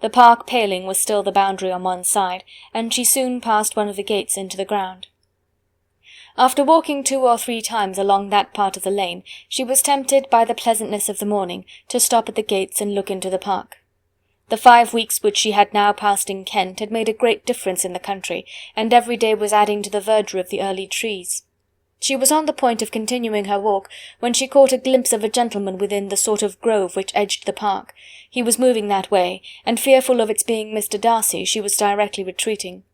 The park paling was still the boundary on one side, and she soon passed one of the gates into the ground. After walking 2 or 3 times along that part of the lane, she was tempted by the pleasantness of the morning to stop at the gates and look into the park. The 5 weeks which she had now passed in Kent had made a great difference in the country, and every day was adding to the verdure of the early trees. She was on the point of continuing her walk, when she caught a glimpse of a gentleman within the sort of grove which edged the park. He was moving that way, and fearful of its being Mr. Darcy, she was directly retreating.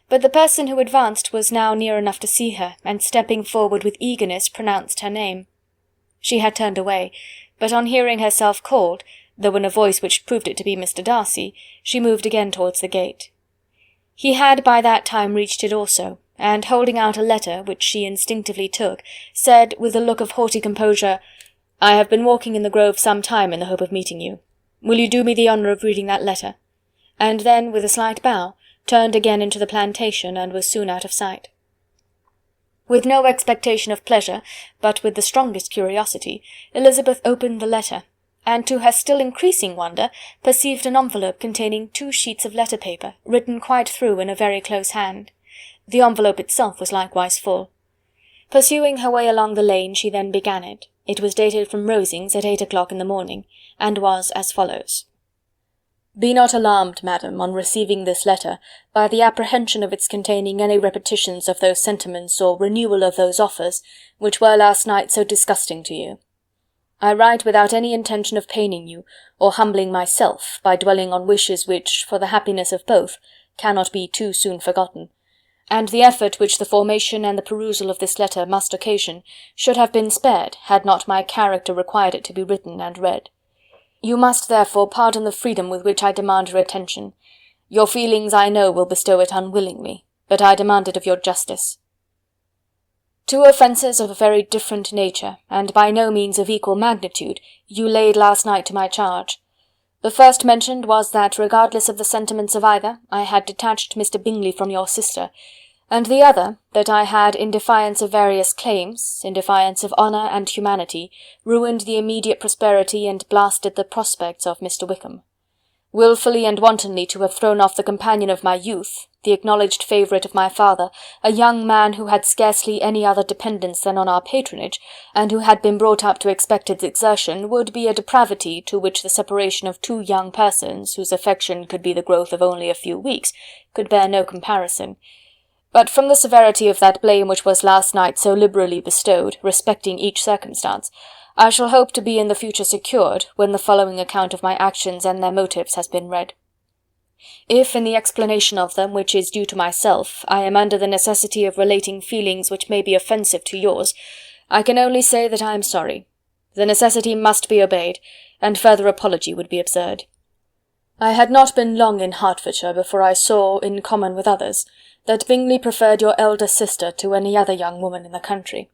But the person who advanced was now near enough to see her, and stepping forward with eagerness pronounced her name. She had turned away, but on hearing herself called, though in a voice which proved it to be Mr. Darcy, she moved again towards the gate. He had by that time reached it also, and holding out a letter, which she instinctively took, said, with a look of haughty composure, "I have been walking in the grove some time in the hope of meeting you. Will you do me the honour of reading that letter?" And then, with a slight bow, turned again into the plantation, and was soon out of sight. With no expectation of pleasure, but with the strongest curiosity, Elizabeth opened the letter, and to her still increasing wonder, perceived an envelope containing 2 sheets of letter paper, written quite through in a very close hand. The envelope itself was likewise full. Pursuing her way along the lane, she then began it. It was dated from Rosings at 8 o'clock in the morning, and was as follows: "Be not alarmed, madam, on receiving this letter, by the apprehension of its containing any repetitions of those sentiments or renewal of those offers, which were last night so disgusting to you. I write without any intention of paining you, or humbling myself, by dwelling on wishes which, for the happiness of both, cannot be too soon forgotten, and the effort which the formation and the perusal of this letter must occasion, should have been spared, had not my character required it to be written and read. You must therefore pardon the freedom with which I demand your attention. Your feelings, I know, will bestow it unwillingly, but I demand it of your justice. 2 offences of a very different nature, and by no means of equal magnitude, you laid last night to my charge. The first mentioned was that, regardless of the sentiments of either, I had detached Mr. Bingley from your sister, and the other, that I had, in defiance of various claims, in defiance of honour and humanity, ruined the immediate prosperity and blasted the prospects of Mr. Wickham. Wilfully and wantonly to have thrown off the companion of my youth, the acknowledged favourite of my father, a young man who had scarcely any other dependence than on our patronage, and who had been brought up to expect its exertion, would be a depravity to which the separation of 2 young persons, whose affection could be the growth of only a few weeks, could bear no comparison. But from the severity of that blame which was last night so liberally bestowed, respecting each circumstance, I shall hope to be in the future secured, when the following account of my actions and their motives has been read. If, in the explanation of them, which is due to myself, I am under the necessity of relating feelings which may be offensive to yours, I can only say that I am sorry. The necessity must be obeyed, and further apology would be absurd. I had not been long in Hertfordshire before I saw, in common with others, that Bingley preferred your elder sister to any other young woman in the country.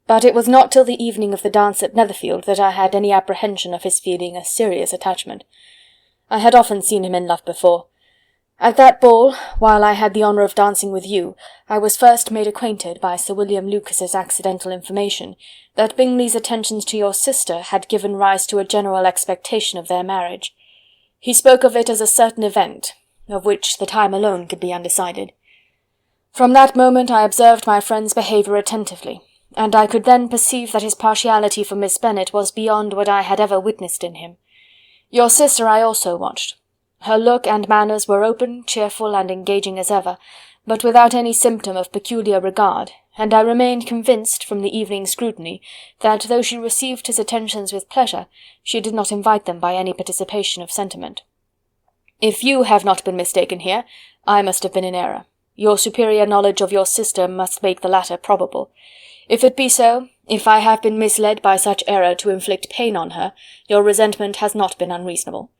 But it was not till the evening of the dance at Netherfield that I had any apprehension of his feeling a serious attachment. I had often seen him in love before. At that ball, while I had the honour of dancing with you, I was first made acquainted by Sir William Lucas's accidental information that Bingley's attentions to your sister had given rise to a general expectation of their marriage. He spoke of it as a certain event, of which the time alone could be undecided. From that moment I observed my friend's behaviour attentively, and I could then perceive that his partiality for Miss Bennet was beyond what I had ever witnessed in him. Your sister I also watched. Her look and manners were open, cheerful, and engaging as ever, but without any symptom of peculiar regard, and I remained convinced, from the evening scrutiny, that though she received his attentions with pleasure, she did not invite them by any participation of sentiment. If you have not been mistaken here, I must have been in error. Your superior knowledge of your sister must make the latter probable. If it be so, if I have been misled by such error to inflict pain on her, your resentment has not been unreasonable.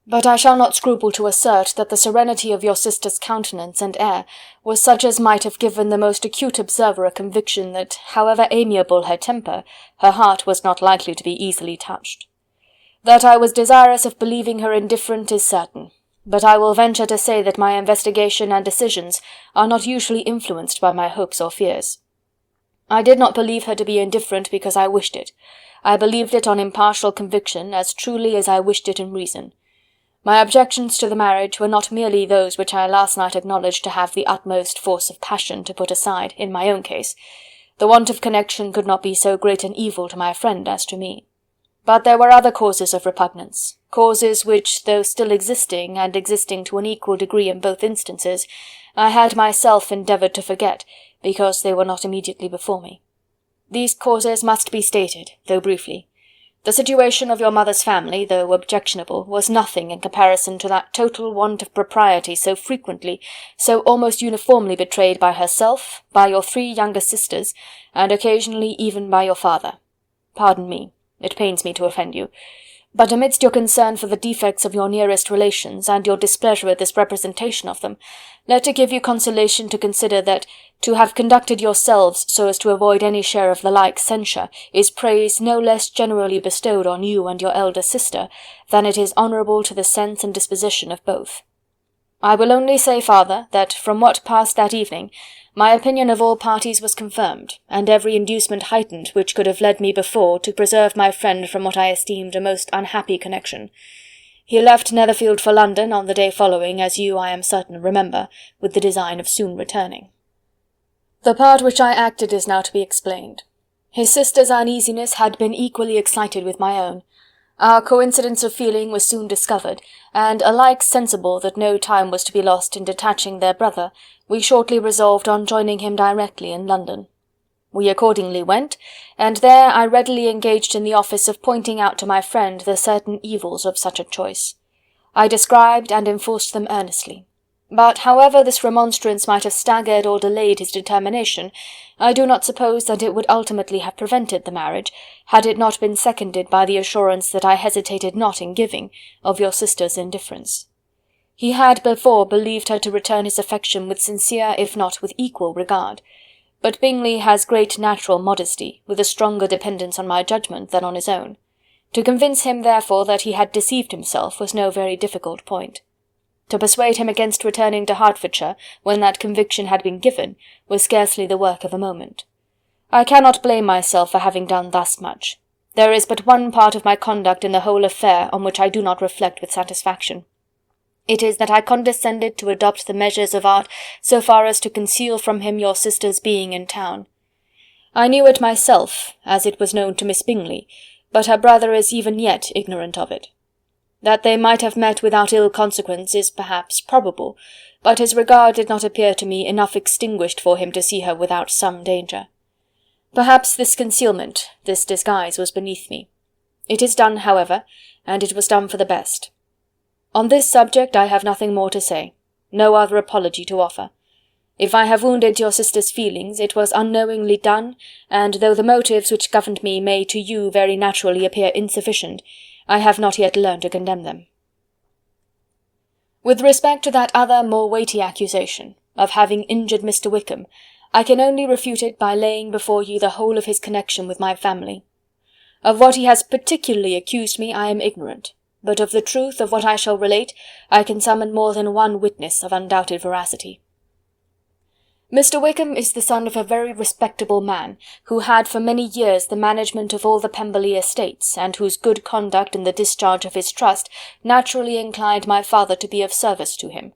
But I shall not scruple to assert that the serenity of your sister's countenance and air was such as might have given the most acute observer a conviction that, however amiable her temper, her heart was not likely to be easily touched. That I was desirous of believing her indifferent is certain, but I will venture to say that my investigation and decisions are not usually influenced by my hopes or fears. I did not believe her to be indifferent because I wished it. I believed it on impartial conviction as truly as I wished it in reason. My objections to the marriage were not merely those which I last night acknowledged to have the utmost force of passion to put aside, in my own case. The want of connection could not be so great an evil to my friend as to me. But there were other causes of repugnance, causes which, though still existing, and existing to an equal degree in both instances, I had myself endeavoured to forget, because they were not immediately before me. These causes must be stated, though briefly. The situation of your mother's family, though objectionable, was nothing in comparison to that total want of propriety so frequently, so almost uniformly betrayed by herself, by your 3 younger sisters, and occasionally even by your father. Pardon me, it pains me to offend you, but amidst your concern for the defects of your nearest relations, and your displeasure at this representation of them, let it give you consolation to consider that to have conducted yourselves so as to avoid any share of the like censure is praise no less generally bestowed on you and your elder sister than it is honourable to the sense and disposition of both. I will only say, farther, that from what passed that evening, my opinion of all parties was confirmed, and every inducement heightened which could have led me before to preserve my friend from what I esteemed a most unhappy connection. He left Netherfield for London on the day following, as you, I am certain, remember, with the design of soon returning. The part which I acted is now to be explained. His sister's uneasiness had been equally excited with my own. Our coincidence of feeling was soon discovered, and, alike sensible that no time was to be lost in detaching their brother, we shortly resolved on joining him directly in London. We accordingly went, and there I readily engaged in the office of pointing out to my friend the certain evils of such a choice. I described and enforced them earnestly. But however this remonstrance might have staggered or delayed his determination, I do not suppose that it would ultimately have prevented the marriage, had it not been seconded by the assurance that I hesitated not in giving, of your sister's indifference. He had before believed her to return his affection with sincere, if not with equal, regard. But Bingley has great natural modesty, with a stronger dependence on my judgment than on his own. To convince him, therefore, that he had deceived himself was no very difficult point. To persuade him against returning to Hertfordshire, when that conviction had been given, was scarcely the work of a moment. I cannot blame myself for having done thus much. There is but one part of my conduct in the whole affair on which I do not reflect with satisfaction. It is that I condescended to adopt the measures of art so far as to conceal from him your sister's being in town. I knew it myself, as it was known to Miss Bingley, but her brother is even yet ignorant of it. That they might have met without ill consequence is perhaps probable, but his regard did not appear to me enough extinguished for him to see her without some danger. Perhaps this concealment, this disguise, was beneath me. It is done, however, and it was done for the best. On this subject I have nothing more to say, no other apology to offer. If I have wounded your sister's feelings, it was unknowingly done, and though the motives which governed me may to you very naturally appear insufficient, I have not yet learned to condemn them. With respect to that other more weighty accusation, of having injured Mr. Wickham, I can only refute it by laying before you the whole of his connection with my family. Of what he has particularly accused me I am ignorant, but of the truth of what I shall relate I can summon more than one witness of undoubted veracity. Mr. Wickham is the son of a very respectable man, who had for many years the management of all the Pemberley estates, and whose good conduct in the discharge of his trust naturally inclined my father to be of service to him.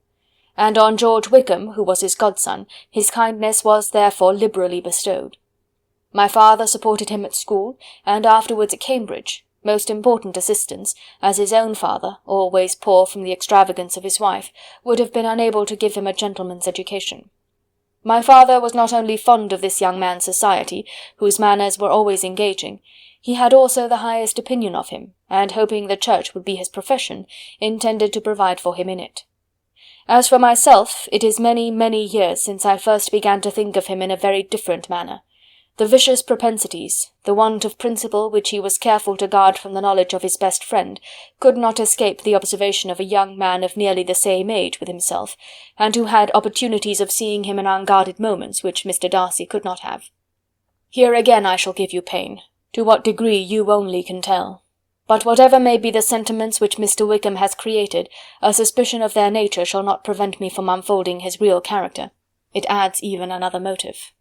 And on George Wickham, who was his godson, his kindness was therefore liberally bestowed. My father supported him at school, and afterwards at Cambridge, most important assistance, as his own father, always poor from the extravagance of his wife, would have been unable to give him a gentleman's education. My father was not only fond of this young man's society, whose manners were always engaging, he had also the highest opinion of him, and hoping the church would be his profession, intended to provide for him in it. As for myself, it is many, many years since I first began to think of him in a very different manner. The vicious propensities, the want of principle which he was careful to guard from the knowledge of his best friend, could not escape the observation of a young man of nearly the same age with himself, and who had opportunities of seeing him in unguarded moments which Mr. Darcy could not have. Here again I shall give you pain, to what degree you only can tell. But whatever may be the sentiments which Mr. Wickham has created, a suspicion of their nature shall not prevent me from unfolding his real character. It adds even another motive.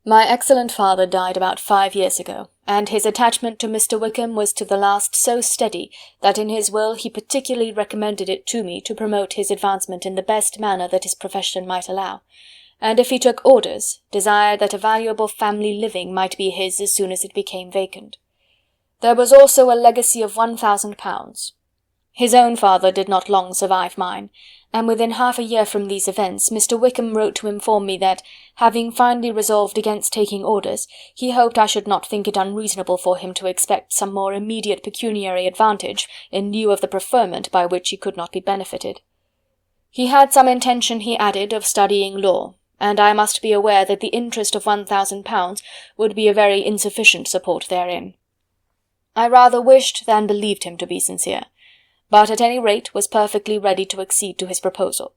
My excellent father died about 5 years ago, and his attachment to Mr. Wickham was to the last so steady that in his will he particularly recommended it to me to promote his advancement in the best manner that his profession might allow, and if he took orders, desired that a valuable family living might be his as soon as it became vacant. There was also a legacy of £1,000. His own father did not long survive mine, and within half a year from these events Mr. Wickham wrote to inform me that, having finally resolved against taking orders, he hoped I should not think it unreasonable for him to expect some more immediate pecuniary advantage in lieu of the preferment by which he could not be benefited. He had some intention, he added, of studying law, and I must be aware that the interest of £1,000 would be a very insufficient support therein. I rather wished than believed him to be sincere, but at any rate was perfectly ready to accede to his proposal.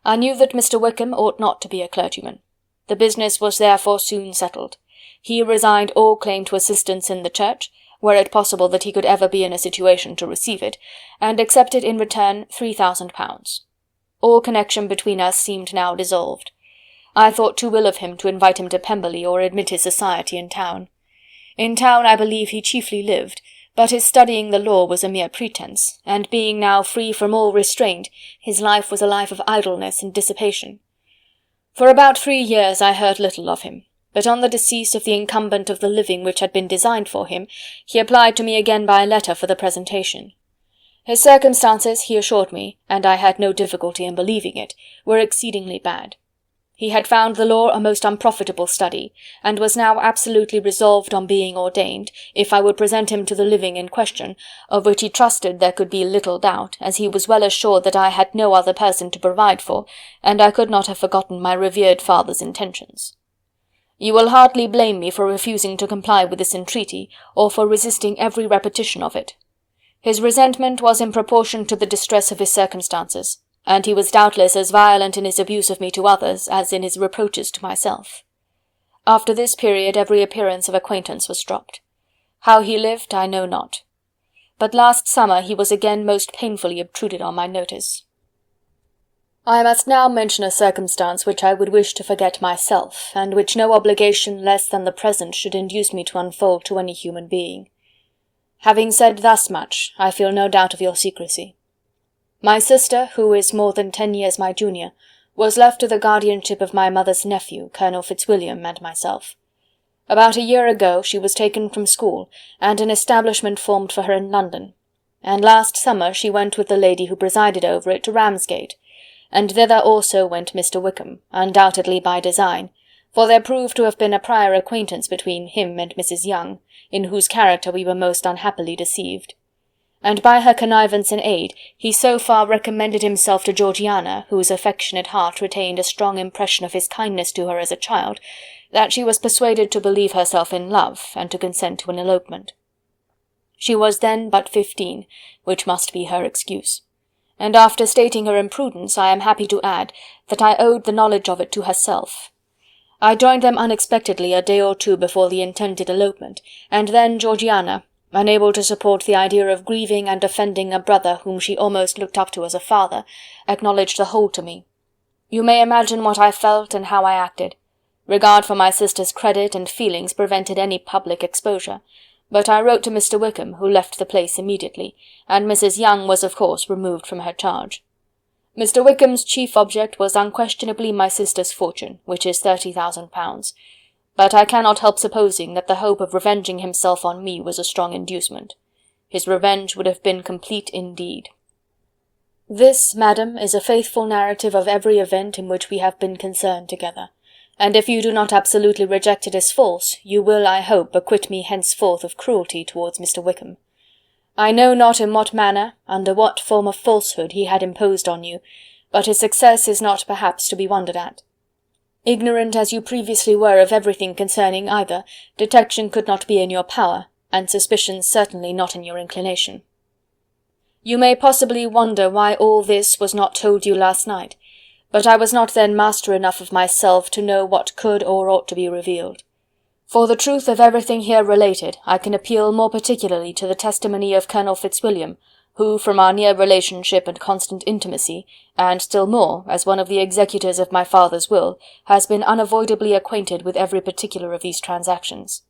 I knew that Mr. Wickham ought not to be a clergyman. The business was therefore soon settled. He resigned all claim to assistance in the church, were it possible that he could ever be in a situation to receive it, and accepted in return £3,000. All connection between us seemed now dissolved. I thought too ill of him to invite him to Pemberley or admit his society in town. In town I believe he chiefly lived, but his studying the law was a mere pretence, and being now free from all restraint, his life was a life of idleness and dissipation. For about 3 years I heard little of him, but on the decease of the incumbent of the living which had been designed for him, he applied to me again by letter for the presentation. His circumstances, he assured me, and I had no difficulty in believing it, were exceedingly bad. He had found the law a most unprofitable study, and was now absolutely resolved on being ordained, if I would present him to the living in question, of which he trusted there could be little doubt, as he was well assured that I had no other person to provide for, and I could not have forgotten my revered father's intentions. You will hardly blame me for refusing to comply with this entreaty, or for resisting every repetition of it. His resentment was in proportion to the distress of his circumstances, and he was doubtless as violent in his abuse of me to others as in his reproaches to myself. After this period every appearance of acquaintance was dropped. How he lived I know not. But last summer he was again most painfully obtruded on my notice. I must now mention a circumstance which I would wish to forget myself, and which no obligation less than the present should induce me to unfold to any human being. Having said thus much, I feel no doubt of your secrecy. My sister, who is more than 10 years my junior, was left to the guardianship of my mother's nephew, Colonel Fitzwilliam, and myself. About a year ago she was taken from school, and an establishment formed for her in London, and last summer she went with the lady who presided over it to Ramsgate, and thither also went Mr. Wickham, undoubtedly by design, for there proved to have been a prior acquaintance between him and Mrs. Young, in whose character we were most unhappily deceived. And by her connivance and aid he so far recommended himself to Georgiana, whose affectionate heart retained a strong impression of his kindness to her as a child, that she was persuaded to believe herself in love, and to consent to an elopement. She was then but 15, which must be her excuse, and after stating her imprudence, I am happy to add that I owed the knowledge of it to herself. I joined them unexpectedly a day or two before the intended elopement, and then Georgiana, unable to support the idea of grieving and offending a brother whom she almost looked up to as a father, acknowledged the whole to me. You may imagine what I felt and how I acted. Regard for my sister's credit and feelings prevented any public exposure, but I wrote to Mr. Wickham, who left the place immediately, and Mrs. Young was of course removed from her charge. Mr. Wickham's chief object was unquestionably my sister's fortune, which is £30,000, but I cannot help supposing that the hope of revenging himself on me was a strong inducement. His revenge would have been complete indeed. This, madam, is a faithful narrative of every event in which we have been concerned together, and if you do not absolutely reject it as false, you will, I hope, acquit me henceforth of cruelty towards Mr. Wickham. I know not in what manner, under what form of falsehood he had imposed on you, but his success is not perhaps to be wondered at. Ignorant as you previously were of everything concerning either, detection could not be in your power, and suspicion certainly not in your inclination. You may possibly wonder why all this was not told you last night, but I was not then master enough of myself to know what could or ought to be revealed. For the truth of everything here related, I can appeal more particularly to the testimony of Colonel Fitzwilliam, who, from our near relationship and constant intimacy, and still more, as one of the executors of my father's will, has been unavoidably acquainted with every particular of these transactions.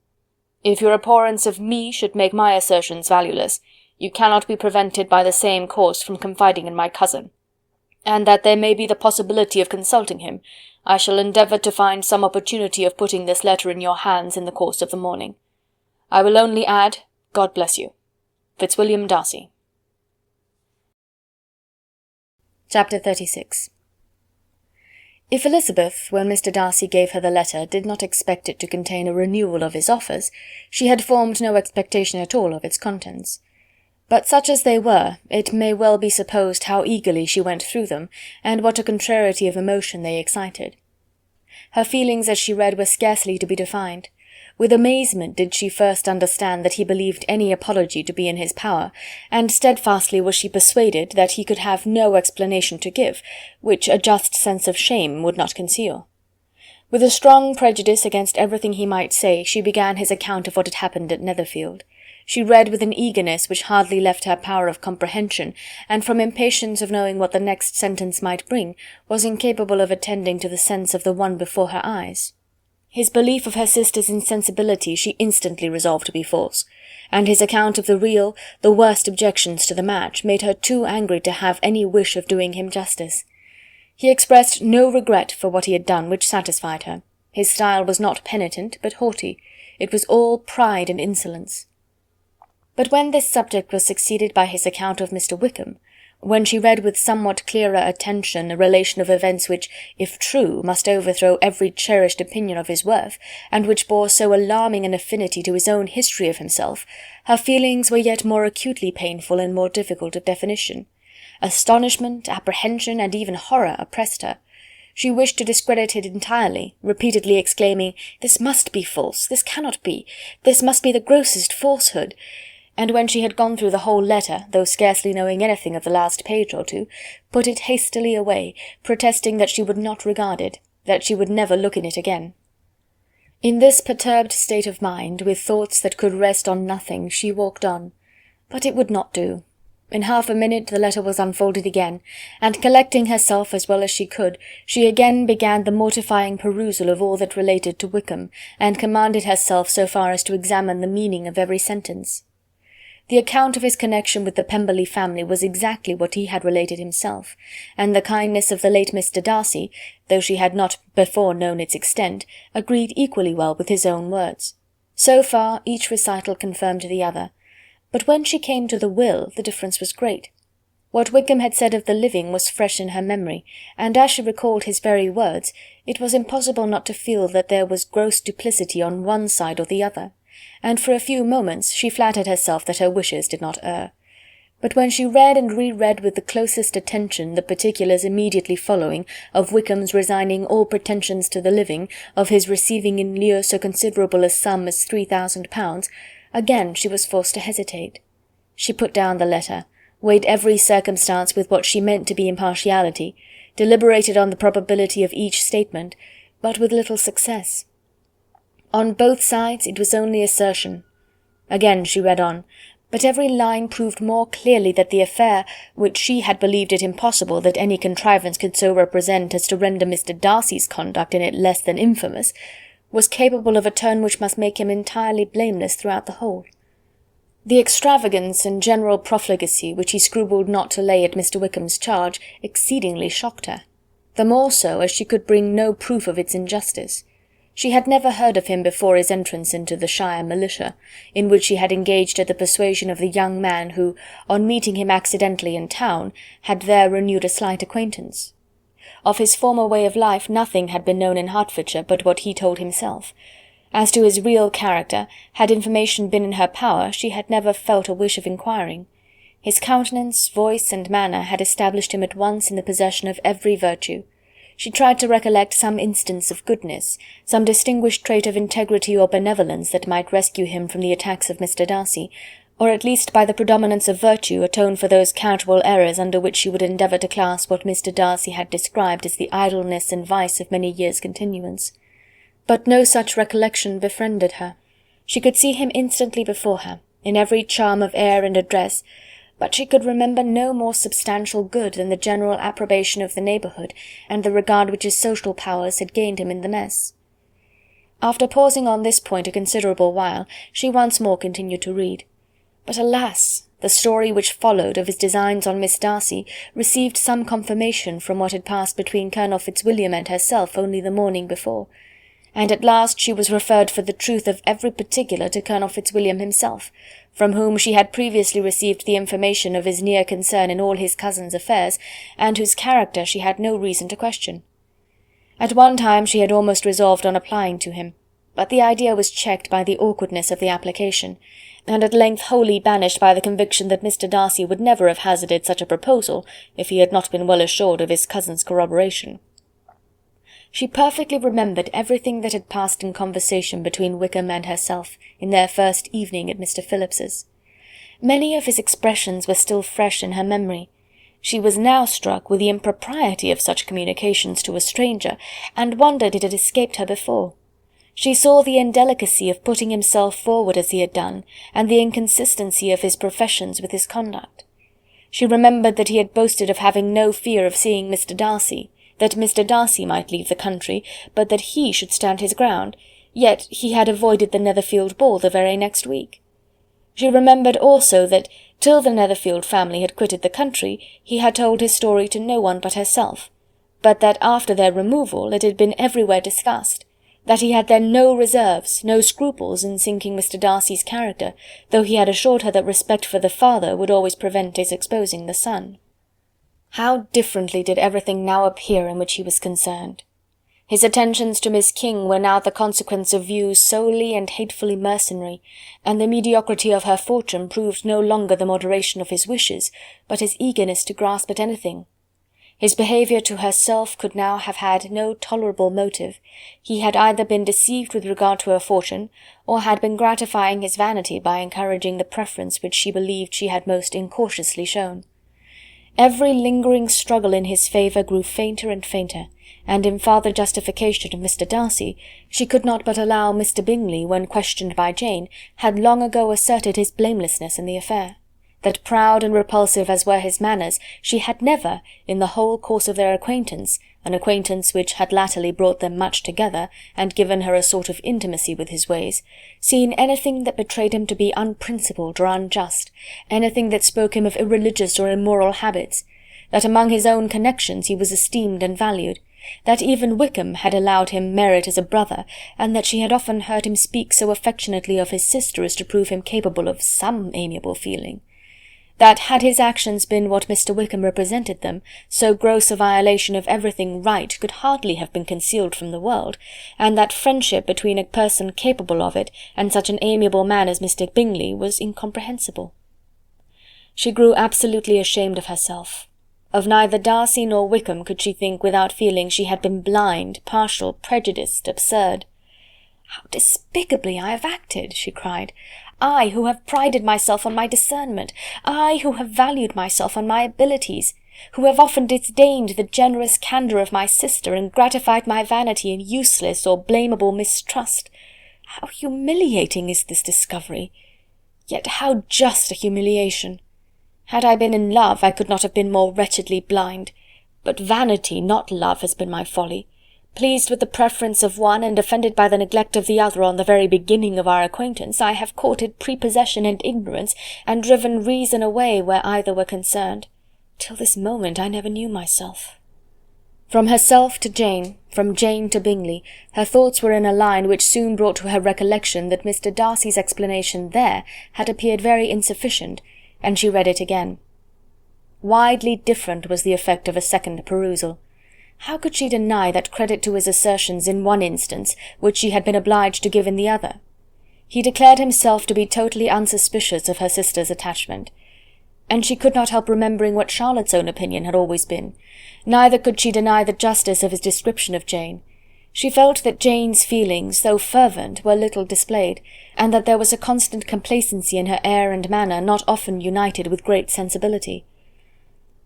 If your abhorrence of me should make my assertions valueless, you cannot be prevented by the same course from confiding in my cousin, and that there may be the possibility of consulting him, I shall endeavour to find some opportunity of putting this letter in your hands in the course of the morning. I will only add, God bless you. Fitzwilliam Darcy. Chapter 36. If Elizabeth, when Mr. Darcy gave her the letter, did not expect it to contain a renewal of his offers, she had formed no expectation at all of its contents. But such as they were, it may well be supposed how eagerly she went through them, and what a contrariety of emotion they excited. Her feelings as she read were scarcely to be defined. With amazement did she first understand that he believed any apology to be in his power, and steadfastly was she persuaded that he could have no explanation to give, which a just sense of shame would not conceal. With a strong prejudice against everything he might say, she began his account of what had happened at Netherfield. She read with an eagerness which hardly left her power of comprehension, and from impatience of knowing what the next sentence might bring, was incapable of attending to the sense of the one before her eyes. His belief of her sister's insensibility she instantly resolved to be false, and his account of the real, the worst objections to the match, made her too angry to have any wish of doing him justice. He expressed no regret for what he had done, which satisfied her. His style was not penitent, but haughty. It was all pride and insolence. But when this subject was succeeded by his account of Mr. Wickham, when she read with somewhat clearer attention a relation of events which, if true, must overthrow every cherished opinion of his worth, and which bore so alarming an affinity to his own history of himself, her feelings were yet more acutely painful and more difficult of definition. Astonishment, apprehension, and even horror oppressed her. She wished to discredit it entirely, repeatedly exclaiming, "This must be false, this cannot be, this must be the grossest falsehood," and when she had gone through the whole letter, though scarcely knowing anything of the last page or two, put it hastily away, protesting that she would not regard it, that she would never look in it again. In this perturbed state of mind, with thoughts that could rest on nothing, she walked on. But it would not do. In half a minute the letter was unfolded again, and collecting herself as well as she could, she again began the mortifying perusal of all that related to Wickham, and commanded herself so far as to examine the meaning of every sentence. The account of his connection with the Pemberley family was exactly what he had related himself, and the kindness of the late Mr. Darcy, though she had not before known its extent, agreed equally well with his own words. So far each recital confirmed the other, but when she came to the will the difference was great. What Wickham had said of the living was fresh in her memory, and as she recalled his very words, it was impossible not to feel that there was gross duplicity on one side or the other, and for a few moments she flattered herself that her wishes did not err. But when she read and re-read with the closest attention the particulars immediately following, of Wickham's resigning all pretensions to the living, of his receiving in lieu so considerable a sum as £3,000, again she was forced to hesitate. She put down the letter, weighed every circumstance with what she meant to be impartiality, deliberated on the probability of each statement, but with little success. On both sides it was only assertion. Again she read on, but every line proved more clearly that the affair, which she had believed it impossible that any contrivance could so represent as to render Mr. Darcy's conduct in it less than infamous, was capable of a turn which must make him entirely blameless throughout the whole. The extravagance and general profligacy which he scrupled not to lay at Mr. Wickham's charge exceedingly shocked her, the more so as she could bring no proof of its injustice. She had never heard of him before his entrance into the shire militia, in which she had engaged at the persuasion of the young man who, on meeting him accidentally in town, had there renewed a slight acquaintance. Of his former way of life nothing had been known in Hertfordshire but what he told himself. As to his real character, had information been in her power, she had never felt a wish of inquiring. His countenance, voice, and manner had established him at once in the possession of every virtue. She tried to recollect some instance of goodness, some distinguished trait of integrity or benevolence that might rescue him from the attacks of Mr. Darcy, or at least by the predominance of virtue atone for those casual errors under which she would endeavour to class what Mr. Darcy had described as the idleness and vice of many years' continuance. But no such recollection befriended her. She could see him instantly before her, in every charm of air and address, but she could remember no more substantial good than the general approbation of the neighbourhood, and the regard which his social powers had gained him in the mess. After pausing on this point a considerable while, she once more continued to read. But alas! the story which followed of his designs on Miss Darcy received some confirmation from what had passed between Colonel Fitzwilliam and herself only the morning before, and at last she was referred for the truth of every particular to Colonel Fitzwilliam himself, from whom she had previously received the information of his near concern in all his cousin's affairs, and whose character she had no reason to question. At one time she had almost resolved on applying to him, but the idea was checked by the awkwardness of the application, and at length wholly banished by the conviction that Mr. Darcy would never have hazarded such a proposal if he had not been well assured of his cousin's corroboration. She perfectly remembered everything that had passed in conversation between Wickham and herself in their first evening at Mr. Phillips's. Many of his expressions were still fresh in her memory. She was now struck with the impropriety of such communications to a stranger, and wondered it had escaped her before. She saw the indelicacy of putting himself forward as he had done, and the inconsistency of his professions with his conduct. She remembered that he had boasted of having no fear of seeing Mr. Darcy, that Mr. Darcy might leave the country, but that he should stand his ground, yet he had avoided the Netherfield ball the very next week. She remembered also that, till the Netherfield family had quitted the country, he had told his story to no one but herself, but that after their removal it had been everywhere discussed, that he had then no reserves, no scruples in sinking Mr. Darcy's character, though he had assured her that respect for the father would always prevent his exposing the son. How differently did everything now appear in which he was concerned! His attentions to Miss King were now the consequence of views solely and hatefully mercenary, and the mediocrity of her fortune proved no longer the moderation of his wishes, but his eagerness to grasp at anything. His behaviour to herself could now have had no tolerable motive. He had either been deceived with regard to her fortune, or had been gratifying his vanity by encouraging the preference which she believed she had most incautiously shown. Every lingering struggle in his favour grew fainter and fainter, and in farther justification of Mr. Darcy, she could not but allow Mr. Bingley, when questioned by Jane, had long ago asserted his blamelessness in the affair. That proud and repulsive as were his manners, she had never, in the whole course of their acquaintance, an acquaintance which had latterly brought them much together, and given her a sort of intimacy with his ways, seen anything that betrayed him to be unprincipled or unjust, anything that spoke him of irreligious or immoral habits, that among his own connections he was esteemed and valued, that even Wickham had allowed him merit as a brother, and that she had often heard him speak so affectionately of his sister as to prove him capable of some amiable feeling. That had his actions been what Mr. Wickham represented them, so gross a violation of everything right could hardly have been concealed from the world, and that friendship between a person capable of it and such an amiable man as Mr. Bingley was incomprehensible. She grew absolutely ashamed of herself. Of neither Darcy nor Wickham could she think without feeling she had been blind, partial, prejudiced, absurd. "How despicably I have acted!" she cried. "I, who have prided myself on my discernment, I, who have valued myself on my abilities, who have often disdained the generous candour of my sister, and gratified my vanity in useless or blameable mistrust. How humiliating is this discovery! Yet how just a humiliation! Had I been in love, I could not have been more wretchedly blind, but vanity, not love, has been my folly. Pleased with the preference of one, and offended by the neglect of the other on the very beginning of our acquaintance, I have courted prepossession and ignorance, and driven reason away where either were concerned. Till this moment I never knew myself." From herself to Jane, from Jane to Bingley, her thoughts were in a line which soon brought to her recollection that Mr. Darcy's explanation there had appeared very insufficient, and she read it again. Widely different was the effect of a second perusal. How could she deny that credit to his assertions in one instance, which she had been obliged to give in the other? He declared himself to be totally unsuspicious of her sister's attachment. and she could not help remembering what Charlotte's own opinion had always been. Neither could she deny the justice of his description of Jane. She felt that Jane's feelings, though fervent, were little displayed, and that there was a constant complacency in her air and manner not often united with great sensibility.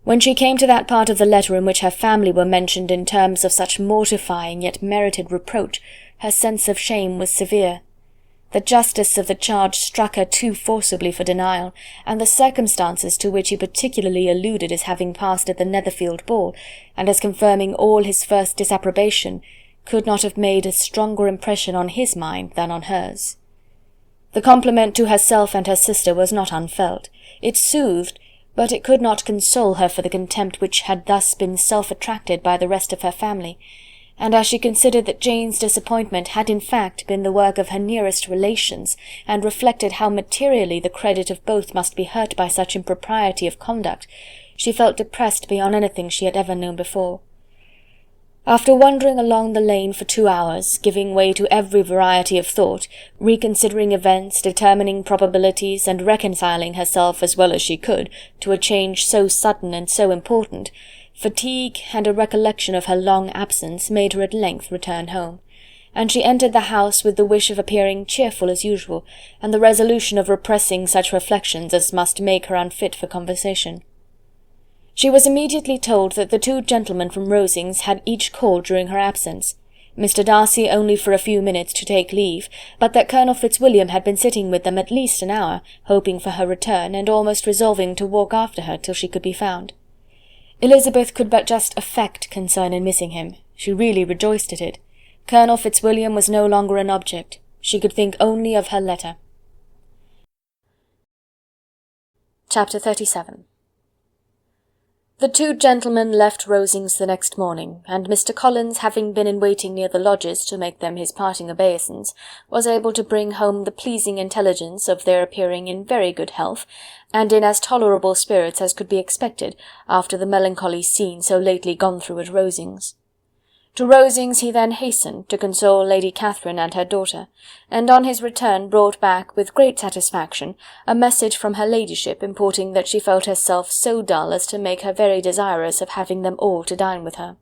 When she came to that part of the letter in which her family were mentioned in terms of such mortifying yet merited reproach, her sense of shame was severe. The justice of the charge struck her too forcibly for denial, and the circumstances to which he particularly alluded as having passed at the Netherfield ball, and as confirming all his first disapprobation, could not have made a stronger impression on his mind than on hers. The compliment to herself and her sister was not unfelt. It soothed, but it could not console her for the contempt which had thus been self-attracted by the rest of her family, and as she considered that Jane's disappointment had in fact been the work of her nearest relations, and reflected how materially the credit of both must be hurt by such impropriety of conduct, she felt depressed beyond anything she had ever known before. After wandering along the lane for 2 hours, giving way to every variety of thought, reconsidering events, determining probabilities, and reconciling herself as well as she could to a change so sudden and so important, fatigue and a recollection of her long absence made her at length return home, and she entered the house with the wish of appearing cheerful as usual, and the resolution of repressing such reflections as must make her unfit for conversation. She was immediately told that the 2 gentlemen from Rosings had each called during her absence, Mr. Darcy only for a few minutes to take leave, but that Colonel Fitzwilliam had been sitting with them at least an hour, hoping for her return, and almost resolving to walk after her till she could be found. Elizabeth could but just affect concern in missing him. She really rejoiced at it. Colonel Fitzwilliam was no longer an object. She could think only of her letter. Chapter 37. The 2 gentlemen left Rosings the next morning, and Mr. Collins, having been in waiting near the lodges to make them his parting obeisance, was able to bring home the pleasing intelligence of their appearing in very good health, and in as tolerable spirits as could be expected after the melancholy scene so lately gone through at Rosings. To Rosings he then hastened to console Lady Catherine and her daughter, and on his return brought back, with great satisfaction, a message from her ladyship importing that she felt herself so dull as to make her very desirous of having them all to dine with her.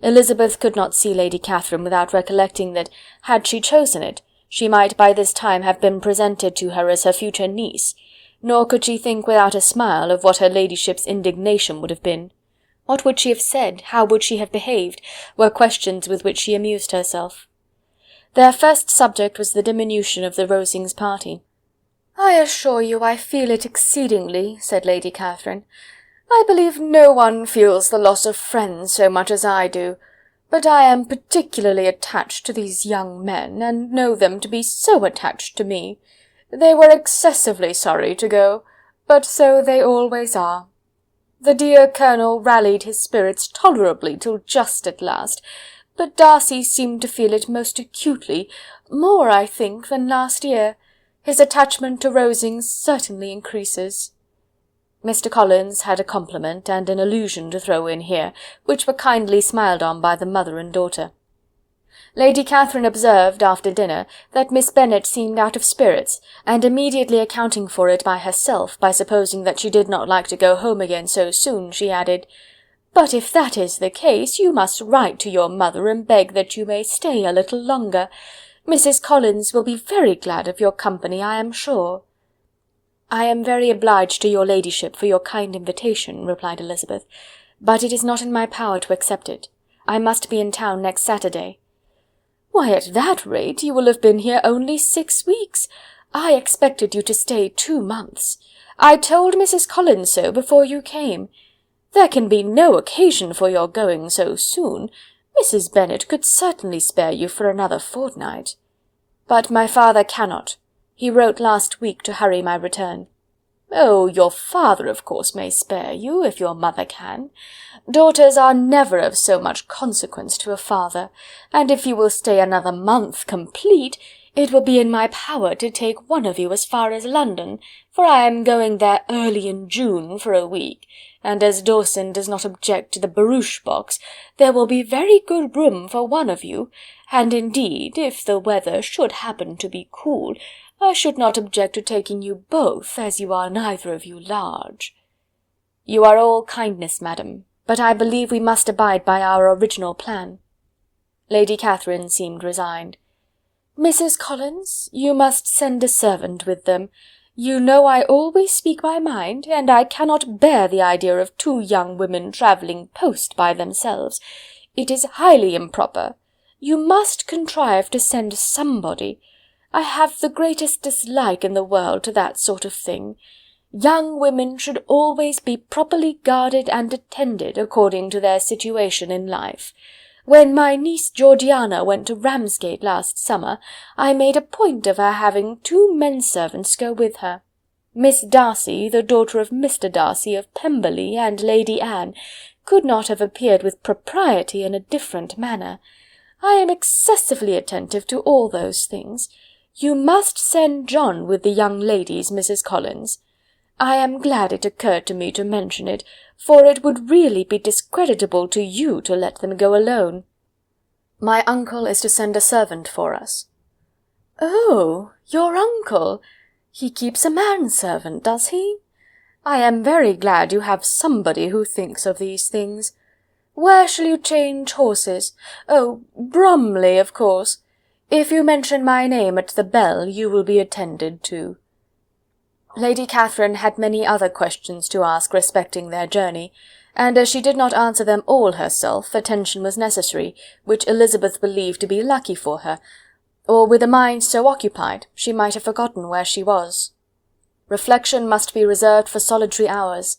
Elizabeth could not see Lady Catherine without recollecting that, had she chosen it, she might by this time have been presented to her as her future niece, nor could she think without a smile of what her ladyship's indignation would have been. What would she have said, how would she have behaved, were questions with which she amused herself. Their first subject was the diminution of the Rosings party. "I assure you I feel it exceedingly," said Lady Catherine. "I believe no one feels the loss of friends so much as I do, but I am particularly attached to these young men, and know them to be so attached to me. They were excessively sorry to go, but so they always are. The dear Colonel rallied his spirits tolerably till just at last, but Darcy seemed to feel it most acutely, more, I think, than last year. His attachment to Rosings certainly increases." Mr. Collins had a compliment and an allusion to throw in here, which were kindly smiled on by the mother and daughter. Lady Catherine observed, after dinner, that Miss Bennet seemed out of spirits, and immediately accounting for it by herself, by supposing that she did not like to go home again so soon, she added, "But if that is the case, you must write to your mother and beg that you may stay a little longer. Mrs. Collins will be very glad of your company, I am sure." "I am very obliged to your ladyship for your kind invitation," replied Elizabeth, "but it is not in my power to accept it. I must be in town next Saturday." "Why, at that rate you will have been here only 6 weeks. I expected you to stay 2 months. I told Mrs. Collins so before you came. There can be no occasion for your going so soon. Mrs. Bennet could certainly spare you for another fortnight." "But my father cannot. He wrote last week to hurry my return." "Oh, your father of course may spare you, if your mother can. Daughters are never of so much consequence to a father, and if you will stay another month complete, it will be in my power to take one of you as far as London, for I am going there early in June for a week, and as Dawson does not object to the barouche box, there will be very good room for one of you, and indeed, if the weather should happen to be cool, I should not object to taking you both, as you are neither of you large." "You are all kindness, madam, but I believe we must abide by our original plan." Lady Catherine seemed resigned. "Mrs. Collins, you must send a servant with them. You know I always speak my mind, and I cannot bear the idea of two young women travelling post by themselves. It is highly improper. You must contrive to send somebody. I have the greatest dislike in the world to that sort of thing. Young women should always be properly guarded and attended according to their situation in life. When my niece Georgiana went to Ramsgate last summer, I made a point of her having 2 men-servants go with her. Miss Darcy, the daughter of Mr. Darcy of Pemberley, and Lady Anne, could not have appeared with propriety in a different manner. I am excessively attentive to all those things. You must send John with the young ladies, Mrs. Collins. I am glad it occurred to me to mention it, for it would really be discreditable to you to let them go alone." "My uncle is to send a servant for us." "Oh, your uncle! He keeps a manservant, does he? I am very glad you have somebody who thinks of these things. Where shall you change horses? Oh, Bromley, of course. If you mention my name at the bell, you will be attended to." Lady Catherine had many other questions to ask respecting their journey, and as she did not answer them all herself, attention was necessary, which Elizabeth believed to be lucky for her, or with a mind so occupied she might have forgotten where she was. Reflection must be reserved for solitary hours.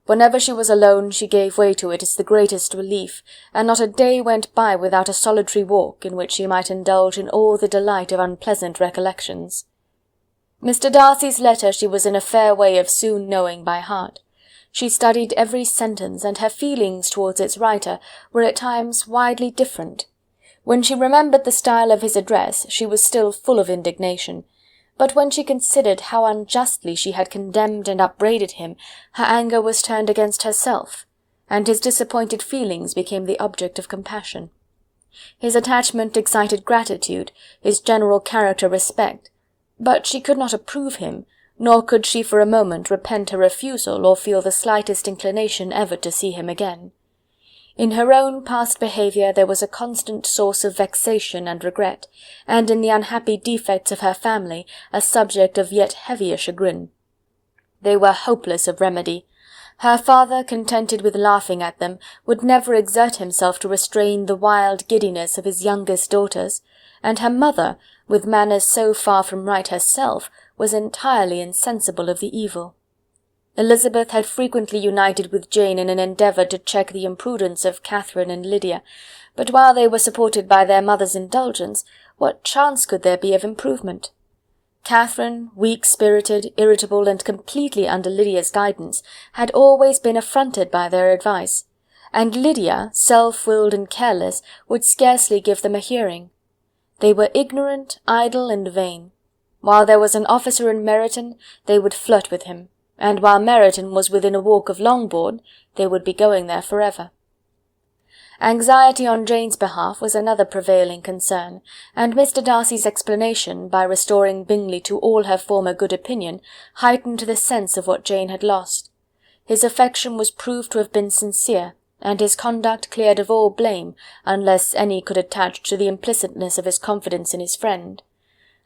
Whenever she was alone she gave way to it as the greatest relief, and not a day went by without a solitary walk in which she might indulge in all the delight of unpleasant recollections. Mr. Darcy's letter she was in a fair way of soon knowing by heart. She studied every sentence, and her feelings towards its writer were at times widely different. When she remembered the style of his address she was still full of indignation, but when she considered how unjustly she had condemned and upbraided him, her anger was turned against herself, and his disappointed feelings became the object of compassion. His attachment excited gratitude, his general character respect, but she could not approve him, nor could she for a moment repent her refusal or feel the slightest inclination ever to see him again. In her own past behaviour there was a constant source of vexation and regret, and in the unhappy defects of her family a subject of yet heavier chagrin. They were hopeless of remedy. Her father, contented with laughing at them, would never exert himself to restrain the wild giddiness of his youngest daughters, and her mother, with manners so far from right herself, was entirely insensible of the evil. Elizabeth had frequently united with Jane in an endeavour to check the imprudence of Catherine and Lydia, but while they were supported by their mother's indulgence, what chance could there be of improvement? Catherine, weak-spirited, irritable, and completely under Lydia's guidance, had always been affronted by their advice, and Lydia, self-willed and careless, would scarcely give them a hearing. They were ignorant, idle, and vain. While there was an officer in Meryton, they would flirt with him, and while Meryton was within a walk of Longbourn, they would be going there for ever. Anxiety on Jane's behalf was another prevailing concern, and Mr. Darcy's explanation, by restoring Bingley to all her former good opinion, heightened the sense of what Jane had lost. His affection was proved to have been sincere, and his conduct cleared of all blame, unless any could attach to the implicitness of his confidence in his friend.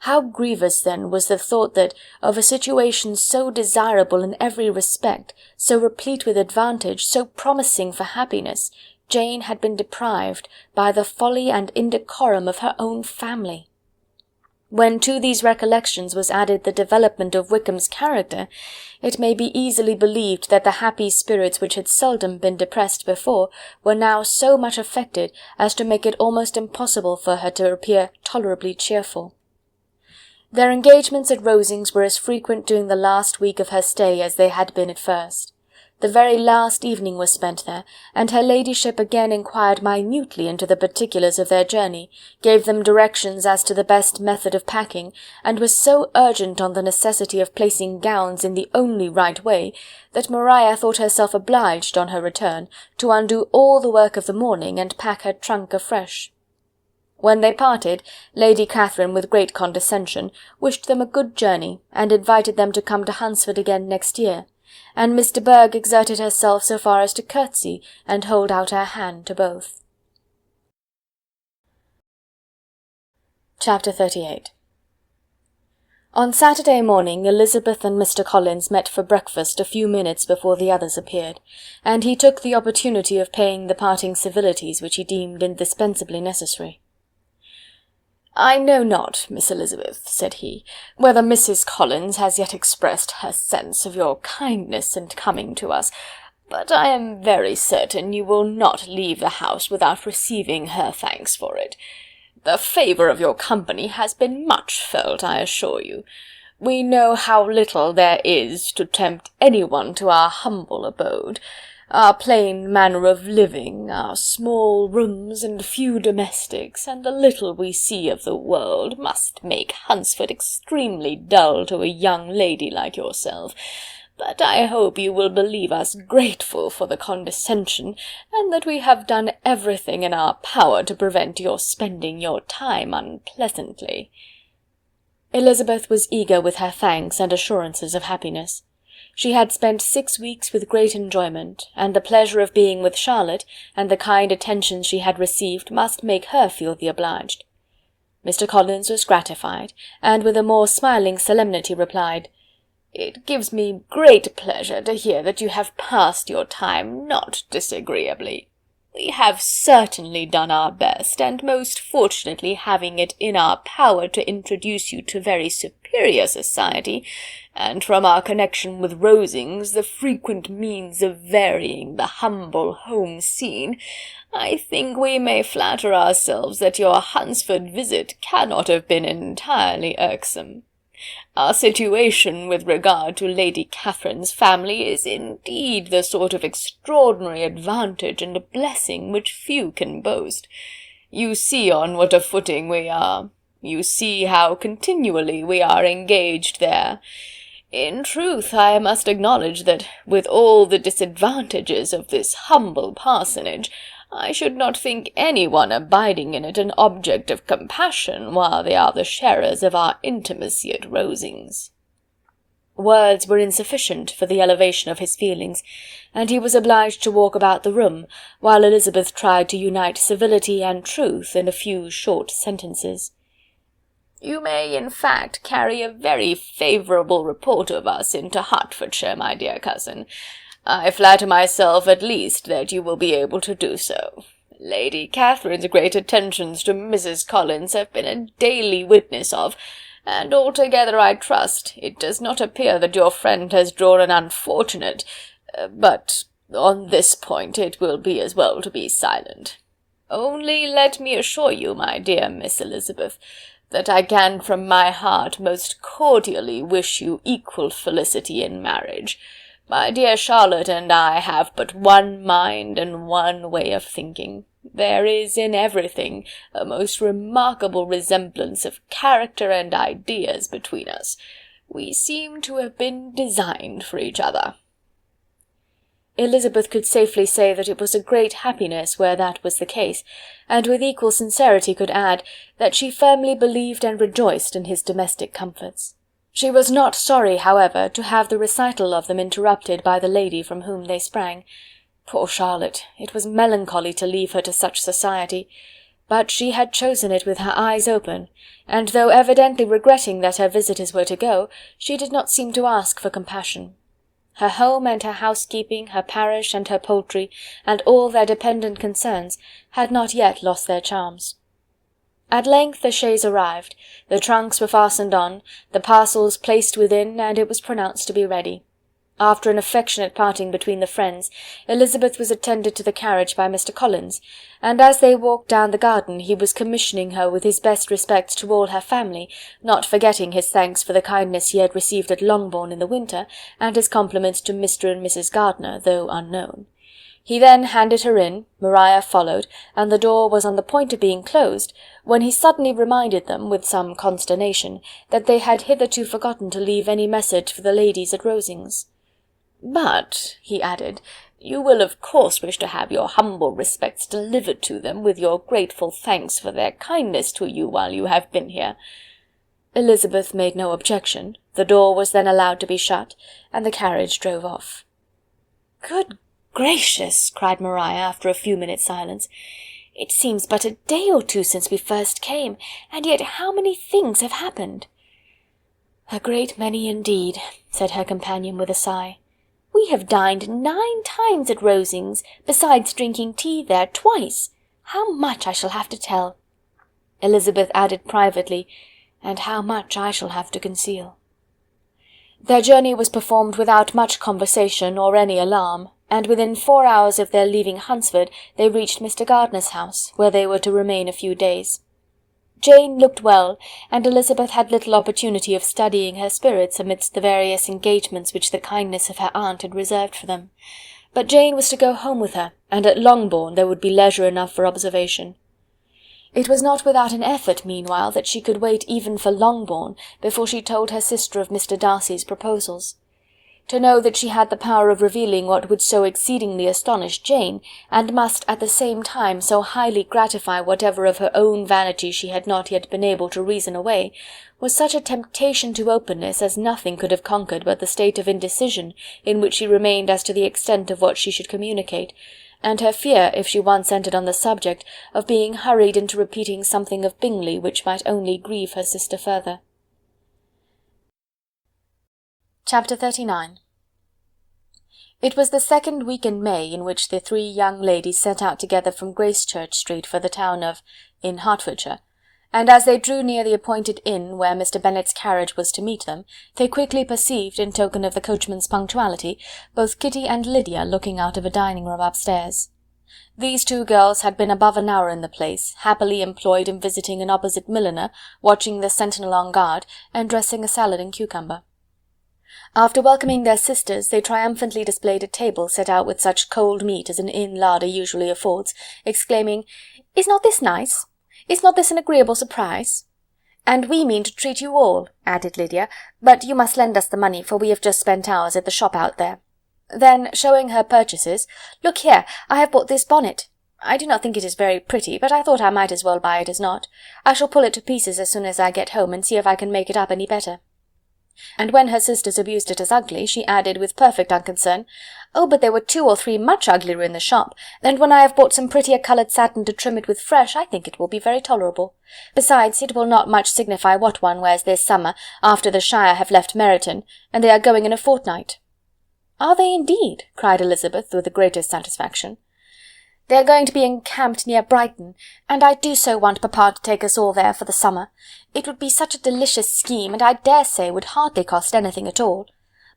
How grievous, then, was the thought that, of a situation so desirable in every respect, so replete with advantage, so promising for happiness, Jane had been deprived by the folly and indecorum of her own family. When to these recollections was added the development of Wickham's character, it may be easily believed that the happy spirits which had seldom been depressed before were now so much affected as to make it almost impossible for her to appear tolerably cheerful. Their engagements at Rosings were as frequent during the last week of her stay as they had been at first. The very last evening was spent there, and her ladyship again inquired minutely into the particulars of their journey, gave them directions as to the best method of packing, and was so urgent on the necessity of placing gowns in the only right way, that Maria thought herself obliged, on her return, to undo all the work of the morning and pack her trunk afresh. When they parted, Lady Catherine, with great condescension, wished them a good journey, and invited them to come to Hunsford again next year, and Mr. Berg exerted herself so far as to curtsy and hold out her hand to both. Chapter 38. On Saturday morning Elizabeth and Mr. Collins met for breakfast a few minutes before the others appeared, and he took the opportunity of paying the parting civilities which he deemed indispensably necessary. "I know not, Miss Elizabeth," said he, "whether Mrs. Collins has yet expressed her sense of your kindness in coming to us, but I am very certain you will not leave the house without receiving her thanks for it. The favour of your company has been much felt, I assure you. We know how little there is to tempt anyone to our humble abode. Our plain manner of living, our small rooms and few domestics, and the little we see of the world, must make Hunsford extremely dull to a young lady like yourself. But I hope you will believe us grateful for the condescension, and that we have done everything in our power to prevent your spending your time unpleasantly." Elizabeth was eager with her thanks and assurances of happiness. She had spent 6 weeks with great enjoyment, and the pleasure of being with Charlotte, and the kind attentions she had received, must make her feel the obliged. Mr. Collins was gratified, and with a more smiling solemnity replied, "It gives me great pleasure to hear that you have passed your time not disagreeably. We have certainly done our best, and most fortunately having it in our power to introduce you to very superior society, and from our connection with Rosings the frequent means of varying the humble home scene, I think we may flatter ourselves that your Hunsford visit cannot have been entirely irksome. Our situation with regard to Lady Catherine's family is indeed the sort of extraordinary advantage and blessing which few can boast. You see on what a footing we are. You see how continually we are engaged there. In truth, I must acknowledge that, with all the disadvantages of this humble parsonage, I should not think any one abiding in it an object of compassion while they are the sharers of our intimacy at Rosings." Words were insufficient for the elevation of his feelings, and he was obliged to walk about the room, while Elizabeth tried to unite civility and truth in a few short sentences. "You may, in fact, carry a very favourable report of us into Hertfordshire, my dear cousin. I flatter myself, at least, that you will be able to do so. Lady Catherine's great attentions to Mrs. Collins have been a daily witness of, and altogether I trust it does not appear that your friend has drawn an unfortunate, but on this point it will be as well to be silent. Only let me assure you, my dear Miss Elizabeth, that I can from my heart most cordially wish you equal felicity in marriage. My dear Charlotte and I have but one mind and one way of thinking. There is in everything a most remarkable resemblance of character and ideas between us. We seem to have been designed for each other." Elizabeth could safely say that it was a great happiness where that was the case, and with equal sincerity could add, that she firmly believed and rejoiced in his domestic comforts. She was not sorry, however, to have the recital of them interrupted by the lady from whom they sprang. Poor Charlotte! It was melancholy to leave her to such society, but she had chosen it with her eyes open, and though evidently regretting that her visitors were to go, she did not seem to ask for compassion. Her home and her housekeeping, her parish and her poultry, and all their dependent concerns, had not yet lost their charms. At length the chaise arrived, the trunks were fastened on, the parcels placed within, and it was pronounced to be ready. After an affectionate parting between the friends, Elizabeth was attended to the carriage by Mr. Collins, and as they walked down the garden he was commissioning her with his best respects to all her family, not forgetting his thanks for the kindness he had received at Longbourn in the winter, and his compliments to Mr. and Mrs. Gardiner, though unknown. He then handed her in, Maria followed, and the door was on the point of being closed, when he suddenly reminded them, with some consternation, that they had hitherto forgotten to leave any message for the ladies at Rosings. "But," he added, You will of course wish to have your humble respects delivered to them, with your grateful thanks for their kindness to you while you have been here." Elizabeth made no objection. The door was then allowed to be shut, and the carriage drove off. "Good gracious!" cried Maria, after a few minutes' silence. "It seems but a day or two since we first came, and yet how many things have happened!" "A great many indeed," said her companion with a sigh. "We have dined 9 times at Rosings, besides drinking tea there twice. How much I shall have to tell!" Elizabeth added privately, "and how much I shall have to conceal." Their journey was performed without much conversation or any alarm, and within 4 hours of their leaving Hunsford they reached Mr. Gardiner's house, where they were to remain a few days. Jane looked well, and Elizabeth had little opportunity of studying her spirits amidst the various engagements which the kindness of her aunt had reserved for them. But Jane was to go home with her, and at Longbourn there would be leisure enough for observation. It was not without an effort, meanwhile, that she could wait even for Longbourn before she told her sister of Mr. Darcy's proposals. To know that she had the power of revealing what would so exceedingly astonish Jane, and must at the same time so highly gratify whatever of her own vanity she had not yet been able to reason away, was such a temptation to openness as nothing could have conquered but the state of indecision in which she remained as to the extent of what she should communicate, and her fear, if she once entered on the subject, of being hurried into repeating something of Bingley which might only grieve her sister further. Chapter 39. It was the 2nd week in May in which the 3 young ladies set out together from Gracechurch Street for the town of in Hertfordshire, and as they drew near the appointed inn where Mr. Bennet's carriage was to meet them, they quickly perceived, in token of the coachman's punctuality, both Kitty and Lydia looking out of a dining-room upstairs. These 2 girls had been above an hour in the place, happily employed in visiting an opposite milliner, watching the sentinel on guard, and dressing a salad and cucumber. After welcoming their sisters, they triumphantly displayed a table set out with such cold meat as an inn larder usually affords, exclaiming, "Is not this nice? Is not this an agreeable surprise?" "And we mean to treat you all," added Lydia, "but you must lend us the money, for we have just spent ours at the shop out there." Then, showing her purchases, "Look here, I have bought this bonnet. I do not think it is very pretty, but I thought I might as well buy it as not. I shall pull it to pieces as soon as I get home, and see if I can make it up any better." And when her sisters abused it as ugly, she added with perfect unconcern, "Oh, but there were 2 or 3 much uglier in the shop, and when I have bought some prettier coloured satin to trim it with fresh, I think it will be very tolerable. Besides, it will not much signify what one wears this summer, after the Shire have left Meryton, and they are going in a fortnight." "Are they indeed?" cried Elizabeth with the greatest satisfaction. "They are going to be encamped near Brighton, and I do so want papa to take us all there for the summer. It would be such a delicious scheme, and I dare say would hardly cost anything at all.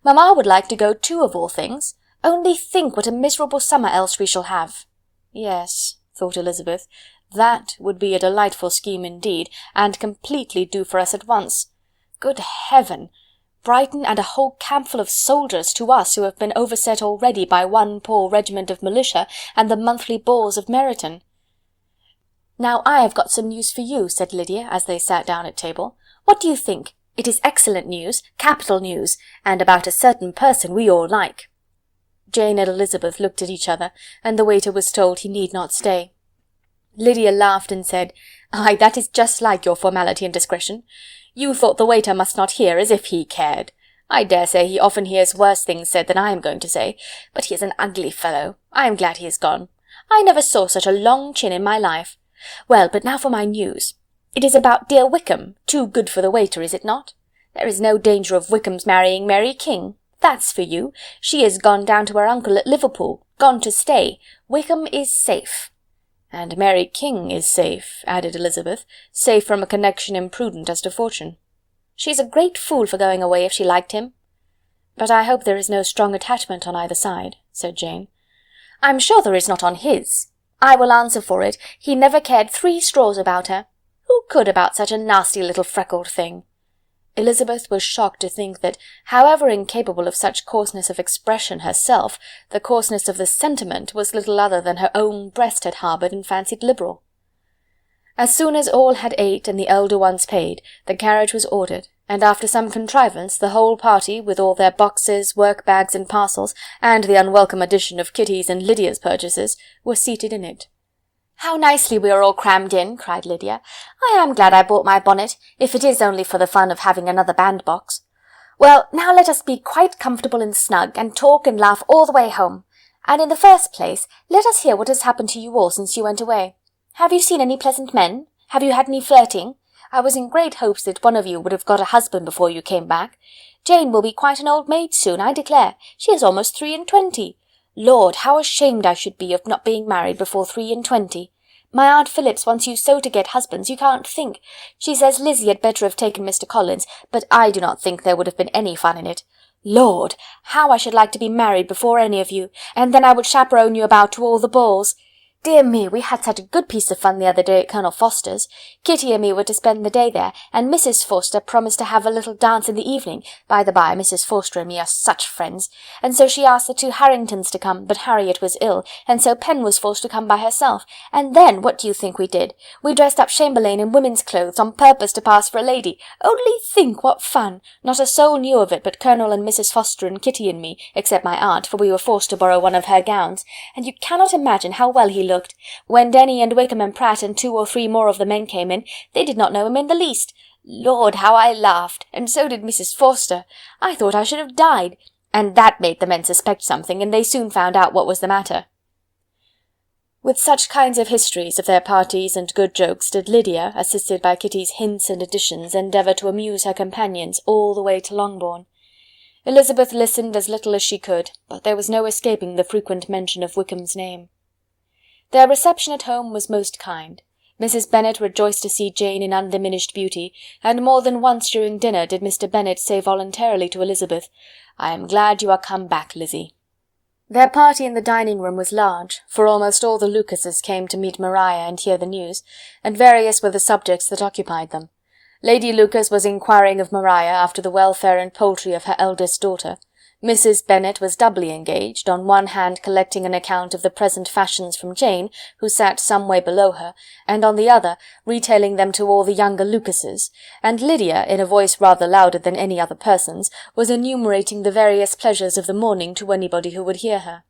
Mamma would like to go too, of all things. Only think what a miserable summer else we shall have." "Yes," thought Elizabeth, "that would be a delightful scheme indeed, and completely do for us at once. Good heaven! Brighton and a whole campful of soldiers to us who have been overset already by one poor regiment of militia and the monthly balls of Meryton." "Now I have got some news for you," said Lydia, as they sat down at table. "What do you think? It is excellent news, capital news, and about a certain person we all like." Jane and Elizabeth looked at each other, and the waiter was told he need not stay. Lydia laughed and said, "Ay, that is just like your formality and discretion. You thought the waiter must not hear, as if he cared. I dare say he often hears worse things said than I am going to say, but he is an ugly fellow. I am glad he is gone. I never saw such a long chin in my life. Well, but now for my news. It is about dear Wickham, too good for the waiter, is it not? There is no danger of Wickham's marrying Mary King. That's for you. She is gone down to her uncle at Liverpool, gone to stay. Wickham is safe." "And Mary King is safe," added Elizabeth, "safe from a connection imprudent as to fortune." "She's a great fool for going away if she liked him." "But I hope there is no strong attachment on either side," said Jane. "I'm sure there is not on his. I will answer for it, he never cared 3 straws about her. Who could about such a nasty little freckled thing?" Elizabeth was shocked to think that, however incapable of such coarseness of expression herself, the coarseness of the sentiment was little other than her own breast had harboured and fancied liberal. As soon as all had ate and the elder ones paid, the carriage was ordered, and after some contrivance the whole party, with all their boxes, work-bags and parcels, and the unwelcome addition of Kitty's and Lydia's purchases, were seated in it. "How nicely we are all crammed in," cried Lydia. "I am glad I bought my bonnet, if it is only for the fun of having another bandbox. Well, now let us be quite comfortable and snug, and talk and laugh all the way home. And in the first place, let us hear what has happened to you all since you went away. Have you seen any pleasant men? Have you had any flirting? I was in great hopes that one of you would have got a husband before you came back. Jane will be quite an old maid soon, I declare. She is almost 23. Lord, how ashamed I should be of not being married before 23. My Aunt Phillips wants you so to get husbands, you can't think. She says Lizzie had better have taken Mr. Collins, but I do not think there would have been any fun in it. Lord, how I should like to be married before any of you, and then I would chaperone you about to all the balls. Dear me, we had such a good piece of fun the other day at Colonel Foster's. Kitty and me were to spend the day there, and Mrs. Forster promised to have a little dance in the evening. By the by, Mrs. Forster and me are such friends, and so she asked the 2 Harringtons to come, but Harriet was ill, and so Pen was forced to come by herself. And then, what do you think we did? We dressed up Chamberlain in women's clothes on purpose to pass for a lady. Only think what fun! Not a soul knew of it but Colonel and Mrs. Foster and Kitty and me, except my aunt, for we were forced to borrow one of her gowns, and you cannot imagine how well he looked. When Denny and Wickham and Pratt and 2 or 3 more of the men came in, they did not know him in the least. Lord, how I laughed, and so did Mrs. Forster. I thought I should have died, and that made the men suspect something, and they soon found out what was the matter. With such kinds of histories of their parties and good jokes did Lydia, assisted by Kitty's hints and additions, endeavour to amuse her companions all the way to Longbourn. Elizabeth listened as little as she could, but there was no escaping the frequent mention of Wickham's name. Their reception at home was most kind. Mrs. Bennet rejoiced to see Jane in undiminished beauty, and more than once during dinner did Mr. Bennet say voluntarily to Elizabeth, "I am glad you are come back, Lizzie." Their party in the dining-room was large, for almost all the Lucases came to meet Maria and hear the news, and various were the subjects that occupied them. Lady Lucas was inquiring of Maria after the welfare and poultry of her eldest daughter. Mrs. Bennet was doubly engaged, on one hand collecting an account of the present fashions from Jane, who sat some way below her, and on the other retailing them to all the younger Lucases, and Lydia, in a voice rather louder than any other person's, was enumerating the various pleasures of the morning to anybody who would hear her.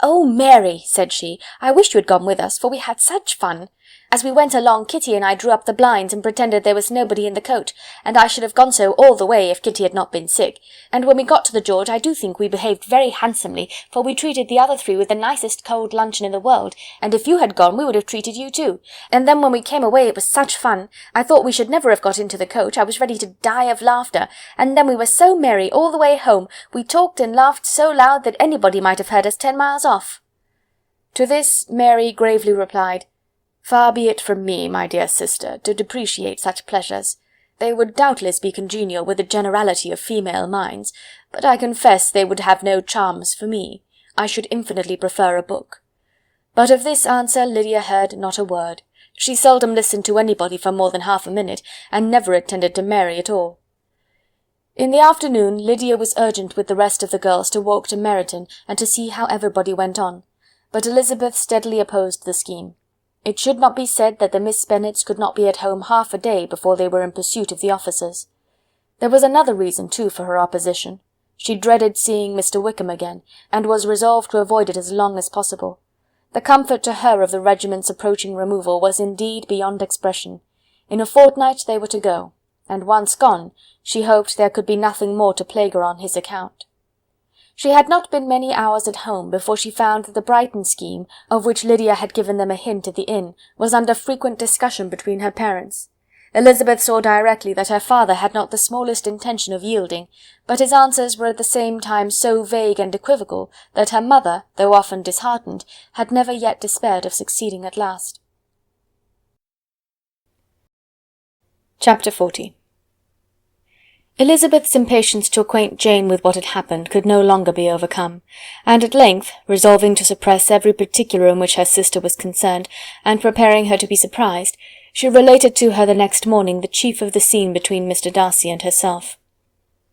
"Oh, Mary," said she, "I wish you had gone with us, for we had such fun. As we went along, Kitty and I drew up the blinds and pretended there was nobody in the coach, and I should have gone so all the way if Kitty had not been sick. And when we got to the George, I do think we behaved very handsomely, for we treated the other 3 with the nicest cold luncheon in the world, and if you had gone we would have treated you too. And then when we came away it was such fun. I thought we should never have got into the coach, I was ready to die of laughter, and then we were so merry all the way home, we talked and laughed so loud that anybody might have heard us 10 miles off." To this Mary gravely replied, "Far be it from me, my dear sister, to depreciate such pleasures. They would doubtless be congenial with the generality of female minds, but I confess they would have no charms for me. I should infinitely prefer a book." But of this answer Lydia heard not a word. She seldom listened to anybody for more than half a minute, and never attended to Mary at all. In the afternoon Lydia was urgent with the rest of the girls to walk to Meryton and to see how everybody went on, but Elizabeth steadily opposed the scheme. It should not be said that the Miss Bennets could not be at home half a day before they were in pursuit of the officers. There was another reason, too, for her opposition. She dreaded seeing Mr. Wickham again, and was resolved to avoid it as long as possible. The comfort to her of the regiment's approaching removal was indeed beyond expression. In a fortnight they were to go, and once gone, she hoped there could be nothing more to plague her on his account. She had not been many hours at home before she found that the Brighton scheme, of which Lydia had given them a hint at the inn, was under frequent discussion between her parents. Elizabeth saw directly that her father had not the smallest intention of yielding, but his answers were at the same time so vague and equivocal that her mother, though often disheartened, had never yet despaired of succeeding at last. Chapter 40. Elizabeth's impatience to acquaint Jane with what had happened could no longer be overcome, and at length, resolving to suppress every particular in which her sister was concerned, and preparing her to be surprised, she related to her the next morning the chief of the scene between Mr. Darcy and herself.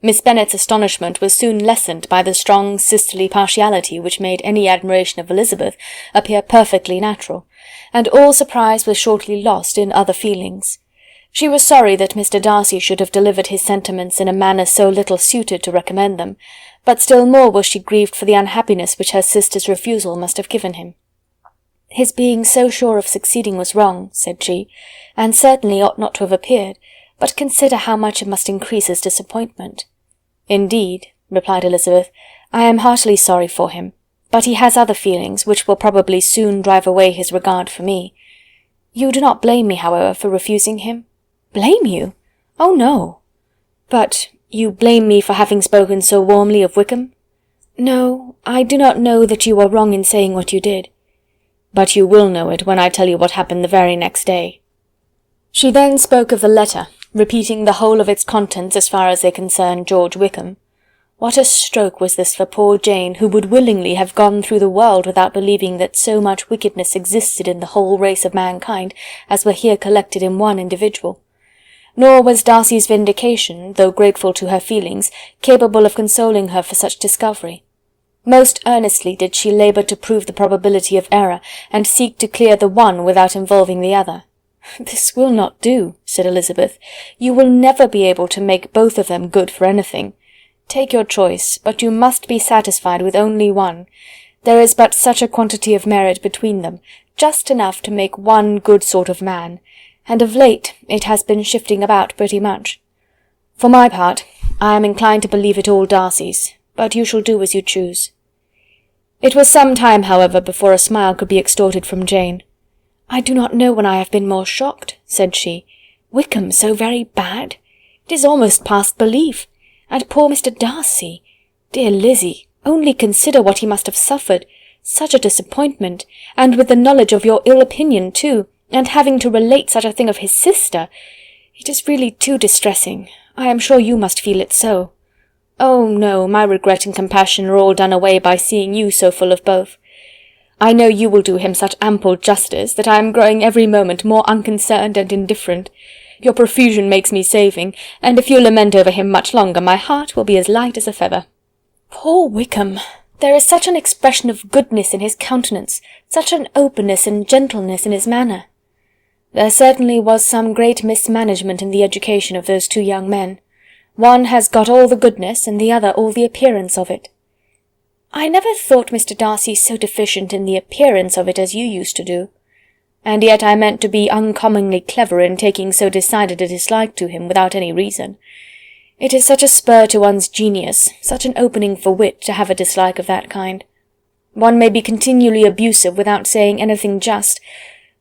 Miss Bennet's astonishment was soon lessened by the strong sisterly partiality which made any admiration of Elizabeth appear perfectly natural, and all surprise was shortly lost in other feelings. She was sorry that Mr. Darcy should have delivered his sentiments in a manner so little suited to recommend them, but still more was she grieved for the unhappiness which her sister's refusal must have given him. "His being so sure of succeeding was wrong," said she, "and certainly ought not to have appeared, but consider how much it must increase his disappointment." "Indeed," replied Elizabeth, "I am heartily sorry for him, but he has other feelings, which will probably soon drive away his regard for me. You do not blame me, however, for refusing him?" "Blame you? Oh, no." "But you blame me for having spoken so warmly of Wickham?" "No, I do not know that you are wrong in saying what you did." "But you will know it when I tell you what happened the very next day." She then spoke of the letter, repeating the whole of its contents as far as they concerned George Wickham. What a stroke was this for poor Jane, who would willingly have gone through the world without believing that so much wickedness existed in the whole race of mankind as were here collected in one individual. Nor was Darcy's vindication, though grateful to her feelings, capable of consoling her for such discovery. Most earnestly did she labour to prove the probability of error, and seek to clear the one without involving the other. "This will not do," said Elizabeth. "You will never be able to make both of them good for anything. Take your choice, but you must be satisfied with only one. There is but such a quantity of merit between them, just enough to make one good sort of man, and of late it has been shifting about pretty much. For my part, I am inclined to believe it all Darcy's, but you shall do as you choose." It was some time, however, before a smile could be extorted from Jane. "I do not know when I have been more shocked," said she. "Wickham so very bad? It is almost past belief. And poor Mr. Darcy! Dear Lizzie, only consider what he must have suffered. Such a disappointment, and with the knowledge of your ill opinion too, and having to relate such a thing of his sister. It is really too distressing. I am sure you must feel it so." "Oh, no, my regret and compassion are all done away by seeing you so full of both. I know you will do him such ample justice, that I am growing every moment more unconcerned and indifferent. Your profusion makes me saving, and if you lament over him much longer, my heart will be as light as a feather." "Poor Wickham! There is such an expression of goodness in his countenance, such an openness and gentleness in his manner." "There certainly was some great mismanagement in the education of those two young men. One has got all the goodness, and the other all the appearance of it." "I never thought Mr. Darcy so deficient in the appearance of it as you used to do." "And yet I meant to be uncommonly clever in taking so decided a dislike to him without any reason. It is such a spur to one's genius, such an opening for wit, to have a dislike of that kind. One may be continually abusive without saying anything just,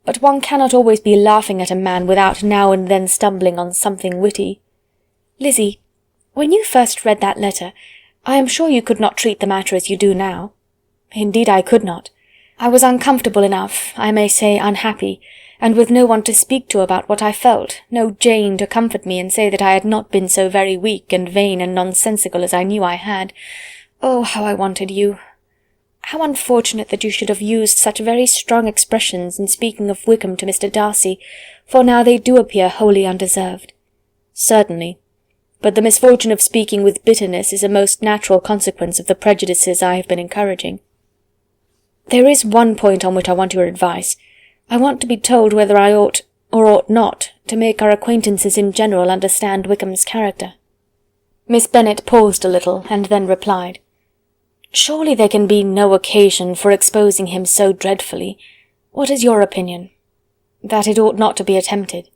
but one cannot always be laughing at a man without now and then stumbling on something witty. Lizzie, when you first read that letter, I am sure you could not treat the matter as you do now." "Indeed I could not. I was uncomfortable enough, I may say unhappy, and with no one to speak to about what I felt, no Jane to comfort me and say that I had not been so very weak and vain and nonsensical as I knew I had. Oh, how I wanted you! How unfortunate that you should have used such very strong expressions in speaking of Wickham to Mr. Darcy, for now they do appear wholly undeserved." "Certainly, but the misfortune of speaking with bitterness is a most natural consequence of the prejudices I have been encouraging. There is one point on which I want your advice. I want to be told whether I ought or ought not to make our acquaintances in general understand Wickham's character." Miss Bennet paused a little, and then replied, "Surely there can be no occasion for exposing him so dreadfully. What is your opinion?" "That it ought not to be attempted.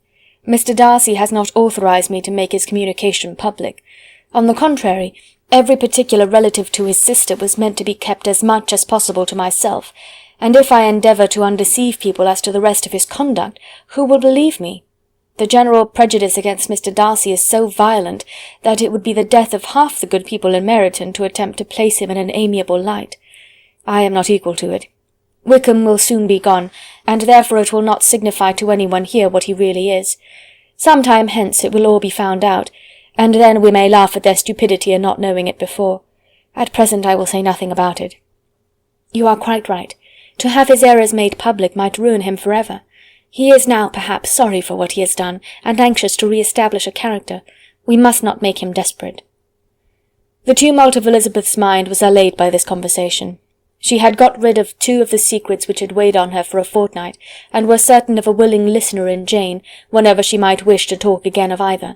Mr. Darcy has not authorized me to make his communication public. On the contrary, every particular relative to his sister was meant to be kept as much as possible to myself, and if I endeavour to undeceive people as to the rest of his conduct, who will believe me? The general prejudice against Mr. Darcy is so violent, that it would be the death of half the good people in Meryton to attempt to place him in an amiable light. I am not equal to it. Wickham will soon be gone, and therefore it will not signify to any one here what he really is. Some time hence it will all be found out, and then we may laugh at their stupidity in not knowing it before. At present I will say nothing about it." "You are quite right. To have his errors made public might ruin him for ever. He is now, perhaps, sorry for what he has done, and anxious to re-establish a character. We must not make him desperate." The tumult of Elizabeth's mind was allayed by this conversation. She had got rid of 2 of the secrets which had weighed on her for a fortnight, and was certain of a willing listener in Jane, whenever she might wish to talk again of either.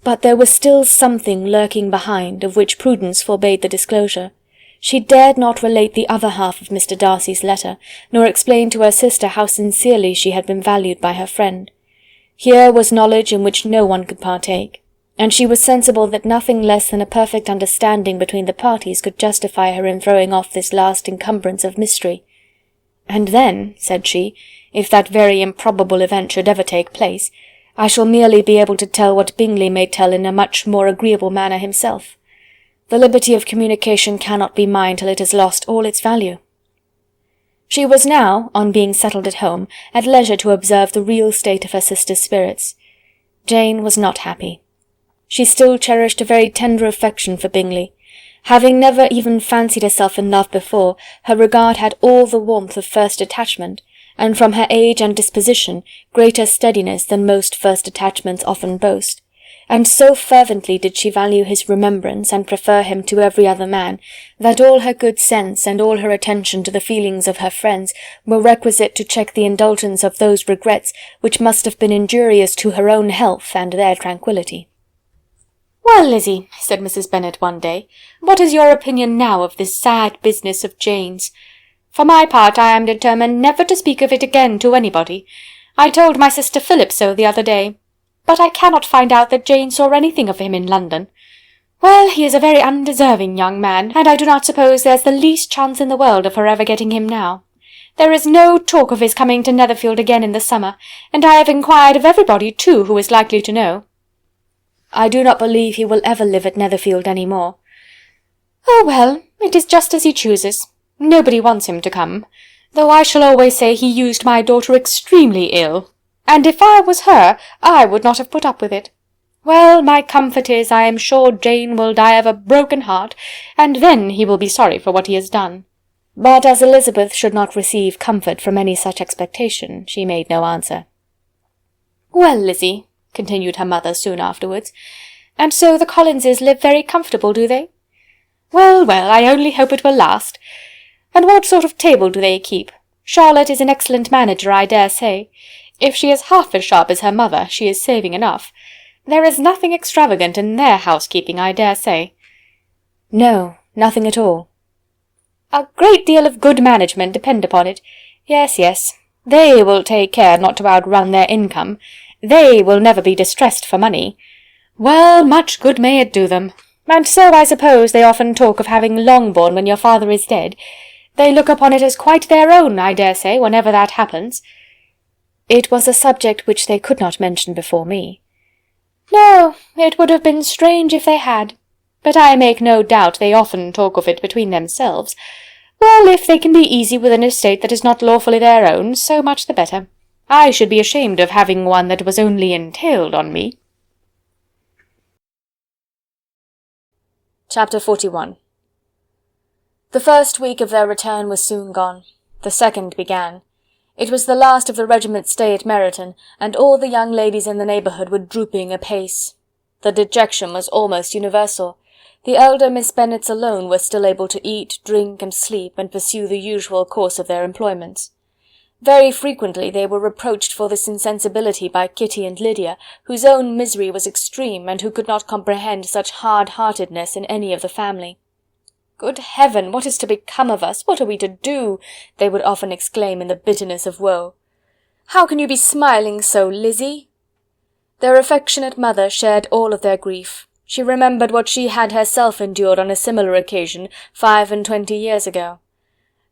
But there was still something lurking behind, of which prudence forbade the disclosure. She dared not relate the other half of Mr. Darcy's letter, nor explain to her sister how sincerely she had been valued by her friend. Here was knowledge in which no one could partake, and she was sensible that nothing less than a perfect understanding between the parties could justify her in throwing off this last encumbrance of mystery. "And then," said she, "if that very improbable event should ever take place, I shall merely be able to tell what Bingley may tell in a much more agreeable manner himself. The liberty of communication cannot be mine till it has lost all its value." She was now, on being settled at home, at leisure to observe the real state of her sister's spirits. Jane was not happy. She still cherished a very tender affection for Bingley. Having never even fancied herself in love before, her regard had all the warmth of first attachment, and from her age and disposition, greater steadiness than most first attachments often boast. And so fervently did she value his remembrance, and prefer him to every other man, that all her good sense and all her attention to the feelings of her friends were requisite to check the indulgence of those regrets which must have been injurious to her own health and their tranquillity. "Well, Lizzie," said Mrs. Bennet one day, "what is your opinion now of this sad business of Jane's? For my part, I am determined never to speak of it again to anybody. I told my sister Philip so the other day. But I cannot find out that Jane saw anything of him in London. Well, he is a very undeserving young man, and I do not suppose there's the least chance in the world of her ever getting him now. There is no talk of his coming to Netherfield again in the summer, and I have inquired of everybody, too, who is likely to know." "I do not believe he will ever live at Netherfield any more." "Oh, well, it is just as he chooses. Nobody wants him to come, though I shall always say he used my daughter extremely ill. And if I was her, I would not have put up with it. Well, my comfort is, I am sure Jane will die of a broken heart, and then he will be sorry for what he has done." But as Elizabeth should not receive comfort from any such expectation, she made no answer. "Well, Lizzie," continued her mother soon afterwards, "and so the Collinses live very comfortable, do they?" "Well, well, I only hope it will last. And what sort of table do they keep? Charlotte is an excellent manager, I dare say. If she is half as sharp as her mother, she is saving enough. There is nothing extravagant in their housekeeping, I dare say." "No, nothing at all." "A great deal of good management, depend upon it. Yes, yes. They will take care not to outrun their income. They will never be distressed for money. Well, much good may it do them. And so I suppose they often talk of having Longbourn when your father is dead. They look upon it as quite their own, I dare say, whenever that happens." "It was a subject which they could not mention before me." "No, it would have been strange if they had. But I make no doubt they often talk of it between themselves. Well, if they can be easy with an estate that is not lawfully their own, so much the better. I should be ashamed of having one that was only entailed on me." Chapter 41. The first week of their return was soon gone. The second began. It was the last of the regiment's stay at Meryton, and all the young ladies in the neighbourhood were drooping apace. The dejection was almost universal. The elder Miss Bennets alone were still able to eat, drink, and sleep, and pursue the usual course of their employments. Very frequently they were reproached for this insensibility by Kitty and Lydia, whose own misery was extreme, and who could not comprehend such hard-heartedness in any of the family. "Good heaven, what is to become of us? What are we to do?" they would often exclaim in the bitterness of woe. "How can you be smiling so, Lizzie?" Their affectionate mother shared all of their grief. She remembered what she had herself endured on a similar occasion 25 years ago.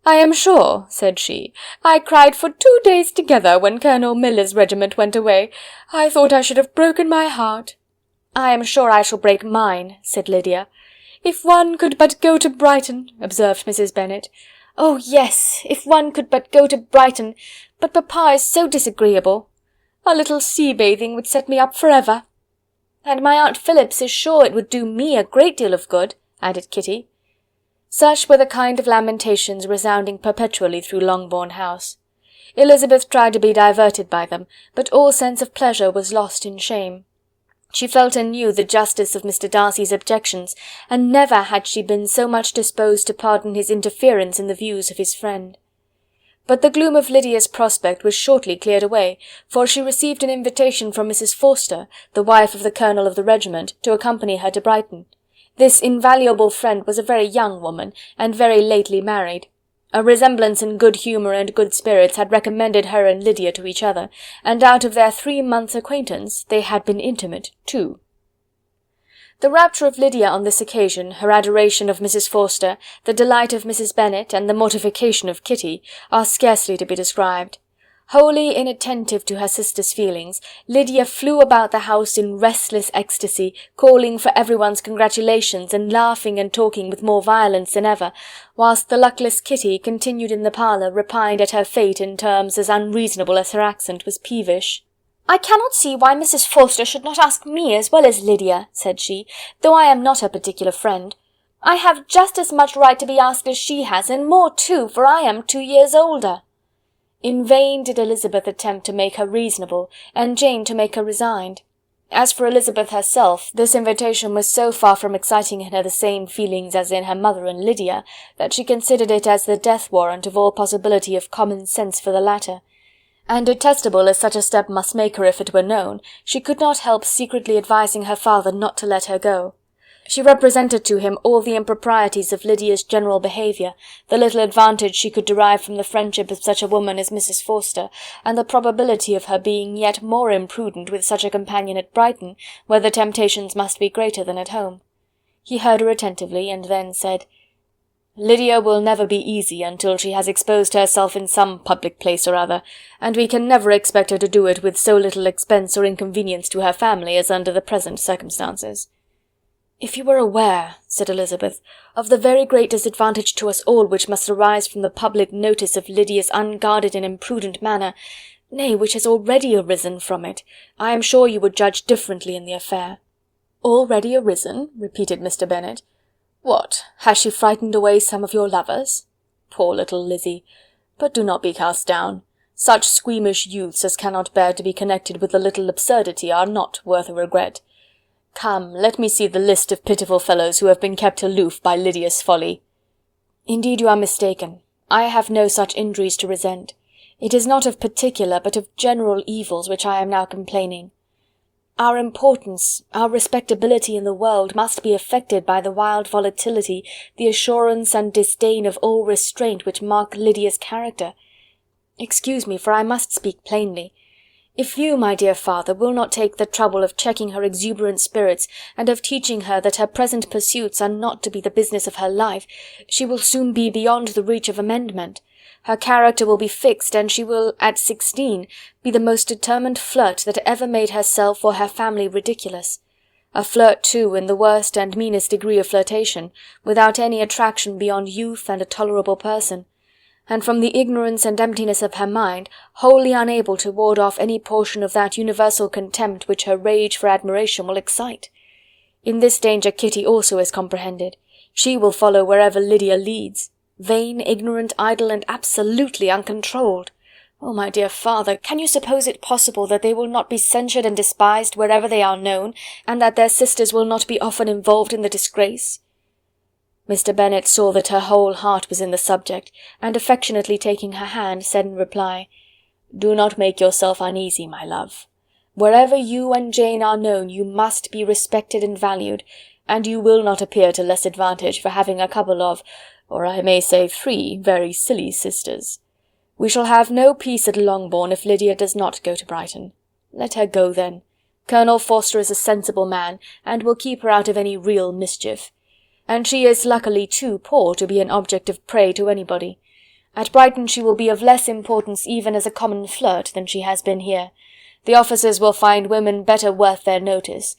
"I am sure," said she, "I cried for 2 days together when Colonel Miller's regiment went away. I thought I should have broken my heart." "I am sure I shall break mine," said Lydia. "If one could but go to Brighton," observed Mrs. Bennet. "Oh, yes, if one could but go to Brighton, but papa is so disagreeable. A little sea-bathing would set me up for ever." "And my Aunt Phillips is sure it would do me a great deal of good," added Kitty. Such were the kind of lamentations resounding perpetually through Longbourn House. Elizabeth tried to be diverted by them, but all sense of pleasure was lost in shame. She felt anew the justice of Mr. Darcy's objections, and never had she been so much disposed to pardon his interference in the views of his friend. But the gloom of Lydia's prospect was shortly cleared away, for she received an invitation from Mrs. Forster, the wife of the colonel of the regiment, to accompany her to Brighton. This invaluable friend was a very young woman, and very lately married. A resemblance in good humour and good spirits had recommended her and Lydia to each other, and out of their 3 months' acquaintance they had been intimate too. The rapture of Lydia on this occasion, her adoration of Mrs. Forster, the delight of Mrs. Bennet, and the mortification of Kitty, are scarcely to be described. Wholly inattentive to her sister's feelings, Lydia flew about the house in restless ecstasy, calling for everyone's congratulations, and laughing and talking with more violence than ever, whilst the luckless Kitty continued in the parlour, repined at her fate in terms as unreasonable as her accent was peevish. "I cannot see why Mrs. Forster should not ask me as well as Lydia," said she, "though I am not her particular friend. I have just as much right to be asked as she has, and more too, for I am 2 years older." In vain did Elizabeth attempt to make her reasonable, and Jane to make her resigned. As for Elizabeth herself, this invitation was so far from exciting in her the same feelings as in her mother and Lydia, that she considered it as the death warrant of all possibility of common sense for the latter. And detestable as such a step must make her if it were known, she could not help secretly advising her father not to let her go. She represented to him all the improprieties of Lydia's general behaviour, the little advantage she could derive from the friendship of such a woman as Mrs. Forster, and the probability of her being yet more imprudent with such a companion at Brighton, where the temptations must be greater than at home. He heard her attentively, and then said, "Lydia will never be easy until she has exposed herself in some public place or other, and we can never expect her to do it with so little expense or inconvenience to her family as under the present circumstances." "If you were aware," said Elizabeth, "of the very great disadvantage to us all which must arise from the public notice of Lydia's unguarded and imprudent manner, nay, which has already arisen from it, I am sure you would judge differently in the affair." "Already arisen?" repeated Mr. Bennet. "What, has she frightened away some of your lovers? Poor little Lizzie! But do not be cast down. Such squeamish youths as cannot bear to be connected with a little absurdity are not worth a regret. Come, let me see the list of pitiful fellows who have been kept aloof by Lydia's folly." "Indeed you are mistaken. I have no such injuries to resent. It is not of particular, but of general evils which I am now complaining. Our importance, our respectability in the world must be affected by the wild volatility, the assurance and disdain of all restraint which mark Lydia's character. Excuse me, for I must speak plainly. If you, my dear father, will not take the trouble of checking her exuberant spirits, and of teaching her that her present pursuits are not to be the business of her life, she will soon be beyond the reach of amendment. Her character will be fixed, and she will, at 16, be the most determined flirt that ever made herself or her family ridiculous. A flirt, too, in the worst and meanest degree of flirtation, without any attraction beyond youth and a tolerable person, and from the ignorance and emptiness of her mind, wholly unable to ward off any portion of that universal contempt which her rage for admiration will excite. In this danger Kitty also is comprehended. She will follow wherever Lydia leads. Vain, ignorant, idle, and absolutely uncontrolled. Oh, my dear father, can you suppose it possible that they will not be censured and despised wherever they are known, and that their sisters will not be often involved in the disgrace?" Mr. Bennet saw that her whole heart was in the subject, and affectionately taking her hand, said in reply, "Do not make yourself uneasy, my love. Wherever you and Jane are known you must be respected and valued, and you will not appear to less advantage for having a couple of, or I may say 3, very silly sisters. We shall have no peace at Longbourn if Lydia does not go to Brighton. Let her go then. Colonel Forster is a sensible man, and will keep her out of any real mischief. And she is luckily too poor to be an object of prey to anybody. At Brighton she will be of less importance even as a common flirt than she has been here. The officers will find women better worth their notice.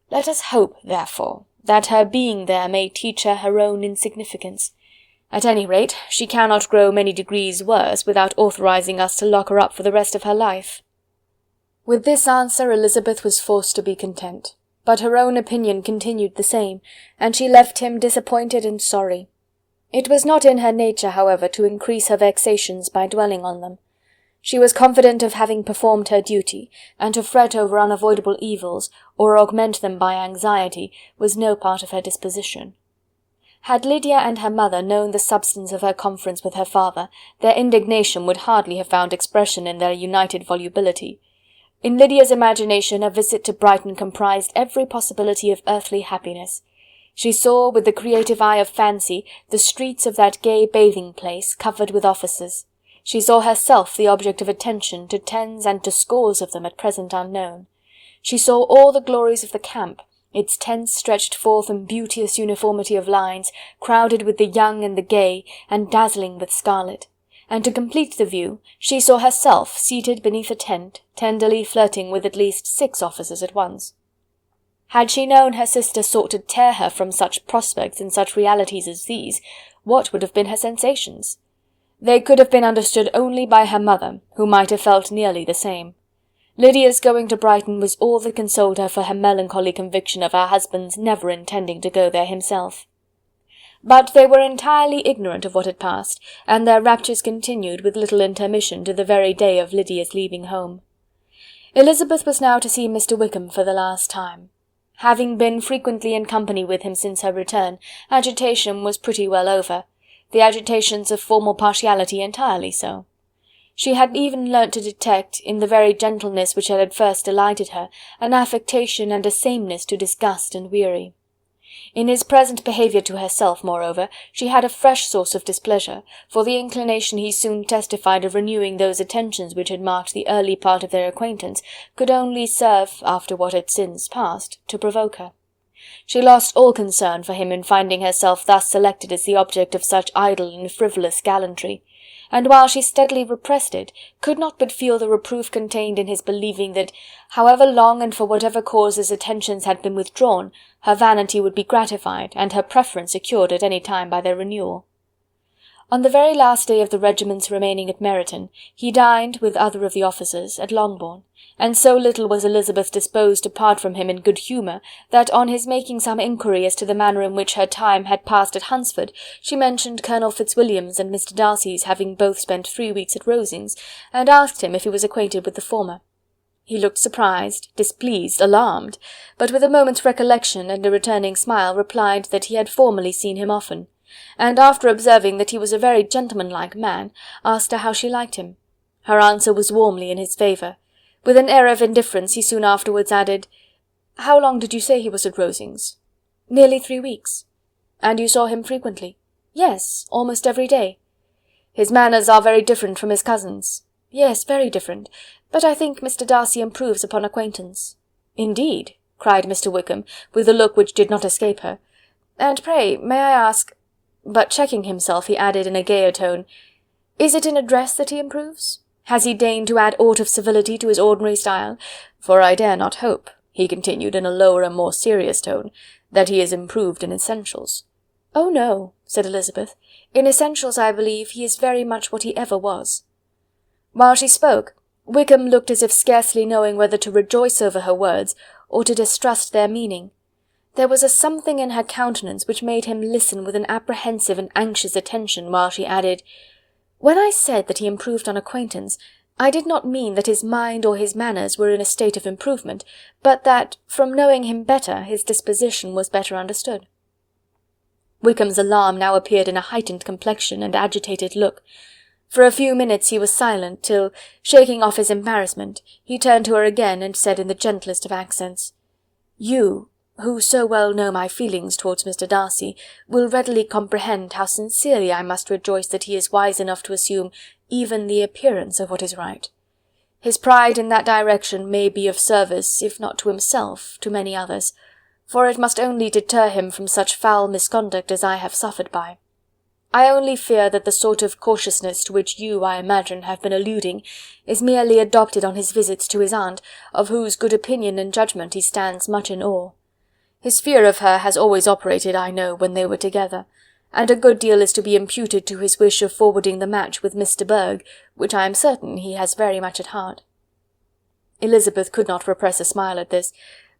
Let us hope, therefore, that her being there may teach her her own insignificance. At any rate, she cannot grow many degrees worse without authorizing us to lock her up for the rest of her life." With this answer Elizabeth was forced to be content. But her own opinion continued the same, and she left him disappointed and sorry. It was not in her nature, however, to increase her vexations by dwelling on them. She was confident of having performed her duty, and to fret over unavoidable evils, or augment them by anxiety, was no part of her disposition. Had Lydia and her mother known the substance of her conference with her father, their indignation would hardly have found expression in their united volubility. In Lydia's imagination a visit to Brighton comprised every possibility of earthly happiness. She saw, with the creative eye of fancy, the streets of that gay bathing-place covered with officers. She saw herself the object of attention to tens and to scores of them at present unknown. She saw all the glories of the camp, its tents stretched forth in beauteous uniformity of lines, crowded with the young and the gay, and dazzling with scarlet. And to complete the view, she saw herself seated beneath a tent, tenderly flirting with at least 6 officers at once. Had she known her sister sought to tear her from such prospects and such realities as these, what would have been her sensations? They could have been understood only by her mother, who might have felt nearly the same. Lydia's going to Brighton was all that consoled her for her melancholy conviction of her husband's never intending to go there himself. But they were entirely ignorant of what had passed, and their raptures continued with little intermission to the very day of Lydia's leaving home. Elizabeth was now to see Mr. Wickham for the last time. Having been frequently in company with him since her return, agitation was pretty well over, the agitations of formal partiality entirely so. She had even learnt to detect, in the very gentleness which had at first delighted her, an affectation and a sameness to disgust and weary. In his present behaviour to herself, moreover, she had a fresh source of displeasure, for the inclination he soon testified of renewing those attentions which had marked the early part of their acquaintance could only serve, after what had since passed, to provoke her. She lost all concern for him in finding herself thus selected as the object of such idle and frivolous gallantry, and while she steadily repressed it, could not but feel the reproof contained in his believing that, however long and for whatever cause his attentions had been withdrawn, her vanity would be gratified, and her preference secured at any time by their renewal. On the very last day of the regiment's remaining at Meryton, he dined, with other of the officers, at Longbourn, and so little was Elizabeth disposed to part from him in good humour, that on his making some inquiry as to the manner in which her time had passed at Hunsford, she mentioned Colonel Fitzwilliam's and Mr. Darcy's having both spent 3 weeks at Rosings, and asked him if he was acquainted with the former. He looked surprised, displeased, alarmed, but with a moment's recollection and a returning smile replied that he had formerly seen him often, and after observing that he was a very gentlemanlike man, asked her how she liked him. Her answer was warmly in his favour. With an air of indifference he soon afterwards added, "How long did you say he was at Rosings?" "Nearly 3 weeks." "And you saw him frequently?" "Yes, almost every day." "His manners are very different from his cousin's." "Yes, very different, but I think Mr. Darcy improves upon acquaintance." "Indeed!" cried Mr. Wickham, with a look which did not escape her. "And pray, may I ask—" But checking himself, he added in a gayer tone, "Is it in address that he improves? Has he deigned to add aught of civility to his ordinary style? For I dare not hope," he continued in a lower and more serious tone, "that he is improved in essentials." "Oh no," said Elizabeth. "In essentials, I believe, he is very much what he ever was." While she spoke, Wickham looked as if scarcely knowing whether to rejoice over her words, or to distrust their meaning. There was a something in her countenance which made him listen with an apprehensive and anxious attention, while she added, "When I said that he improved on acquaintance, I did not mean that his mind or his manners were in a state of improvement, but that, from knowing him better, his disposition was better understood." Wickham's alarm now appeared in a heightened complexion and agitated look. For a few minutes he was silent, till, shaking off his embarrassment, he turned to her again and said in the gentlest of accents, "You, who so well know my feelings towards Mr. Darcy, will readily comprehend how sincerely I must rejoice that he is wise enough to assume even the appearance of what is right. His pride in that direction may be of service, if not to himself, to many others, for it must only deter him from such foul misconduct as I have suffered by. I only fear that the sort of cautiousness to which you, I imagine, have been alluding, is merely adopted on his visits to his aunt, of whose good opinion and judgment he stands much in awe. His fear of her has always operated, I know, when they were together, and a good deal is to be imputed to his wish of forwarding the match with Mr. Burgh, which I am certain he has very much at heart." Elizabeth could not repress a smile at this,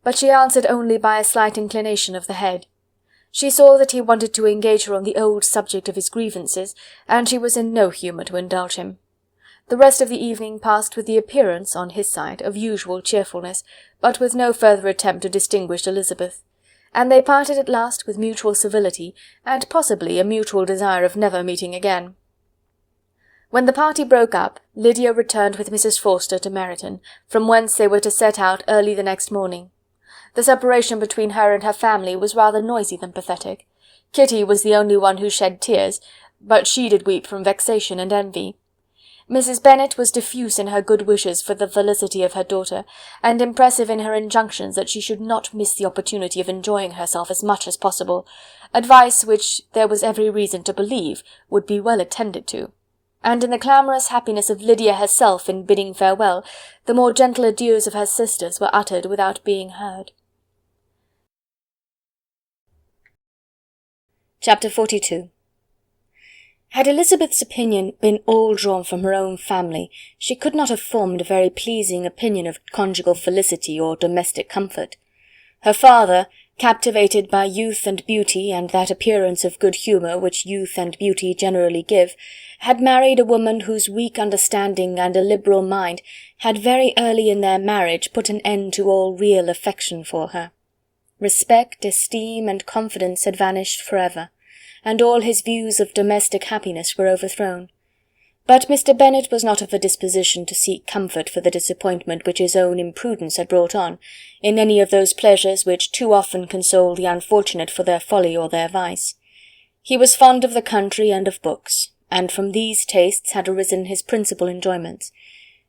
but she answered only by a slight inclination of the head. She saw that he wanted to engage her on the old subject of his grievances, and she was in no humour to indulge him. The rest of the evening passed with the appearance, on his side, of usual cheerfulness, but with no further attempt to distinguish Elizabeth, and they parted at last with mutual civility, and possibly a mutual desire of never meeting again. When the party broke up, Lydia returned with Mrs. Forster to Meryton, from whence they were to set out early the next morning. The separation between her and her family was rather noisy than pathetic. Kitty was the only one who shed tears, but she did weep from vexation and envy. Mrs. Bennet was diffuse in her good wishes for the felicity of her daughter, and impressive in her injunctions that she should not miss the opportunity of enjoying herself as much as possible, advice which there was every reason to believe would be well attended to. And in the clamorous happiness of Lydia herself in bidding farewell, the more gentle adieus of her sisters were uttered without being heard. Chapter 42. Had Elizabeth's opinion been all drawn from her own family, she could not have formed a very pleasing opinion of conjugal felicity or domestic comfort. Her father, captivated by youth and beauty and that appearance of good humour which youth and beauty generally give, had married a woman whose weak understanding and a liberal mind had very early in their marriage put an end to all real affection for her. Respect, esteem, and confidence had vanished for ever, and all his views of domestic happiness were overthrown. But Mr. Bennet was not of a disposition to seek comfort for the disappointment which his own imprudence had brought on, in any of those pleasures which too often console the unfortunate for their folly or their vice. He was fond of the country and of books, and from these tastes had arisen his principal enjoyments.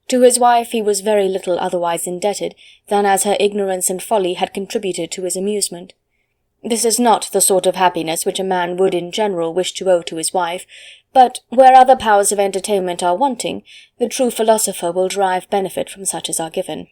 To his wife he was very little otherwise indebted than as her ignorance and folly had contributed to his amusement. This is not the sort of happiness which a man would in general wish to owe to his wife, but where other powers of entertainment are wanting, the true philosopher will derive benefit from such as are given.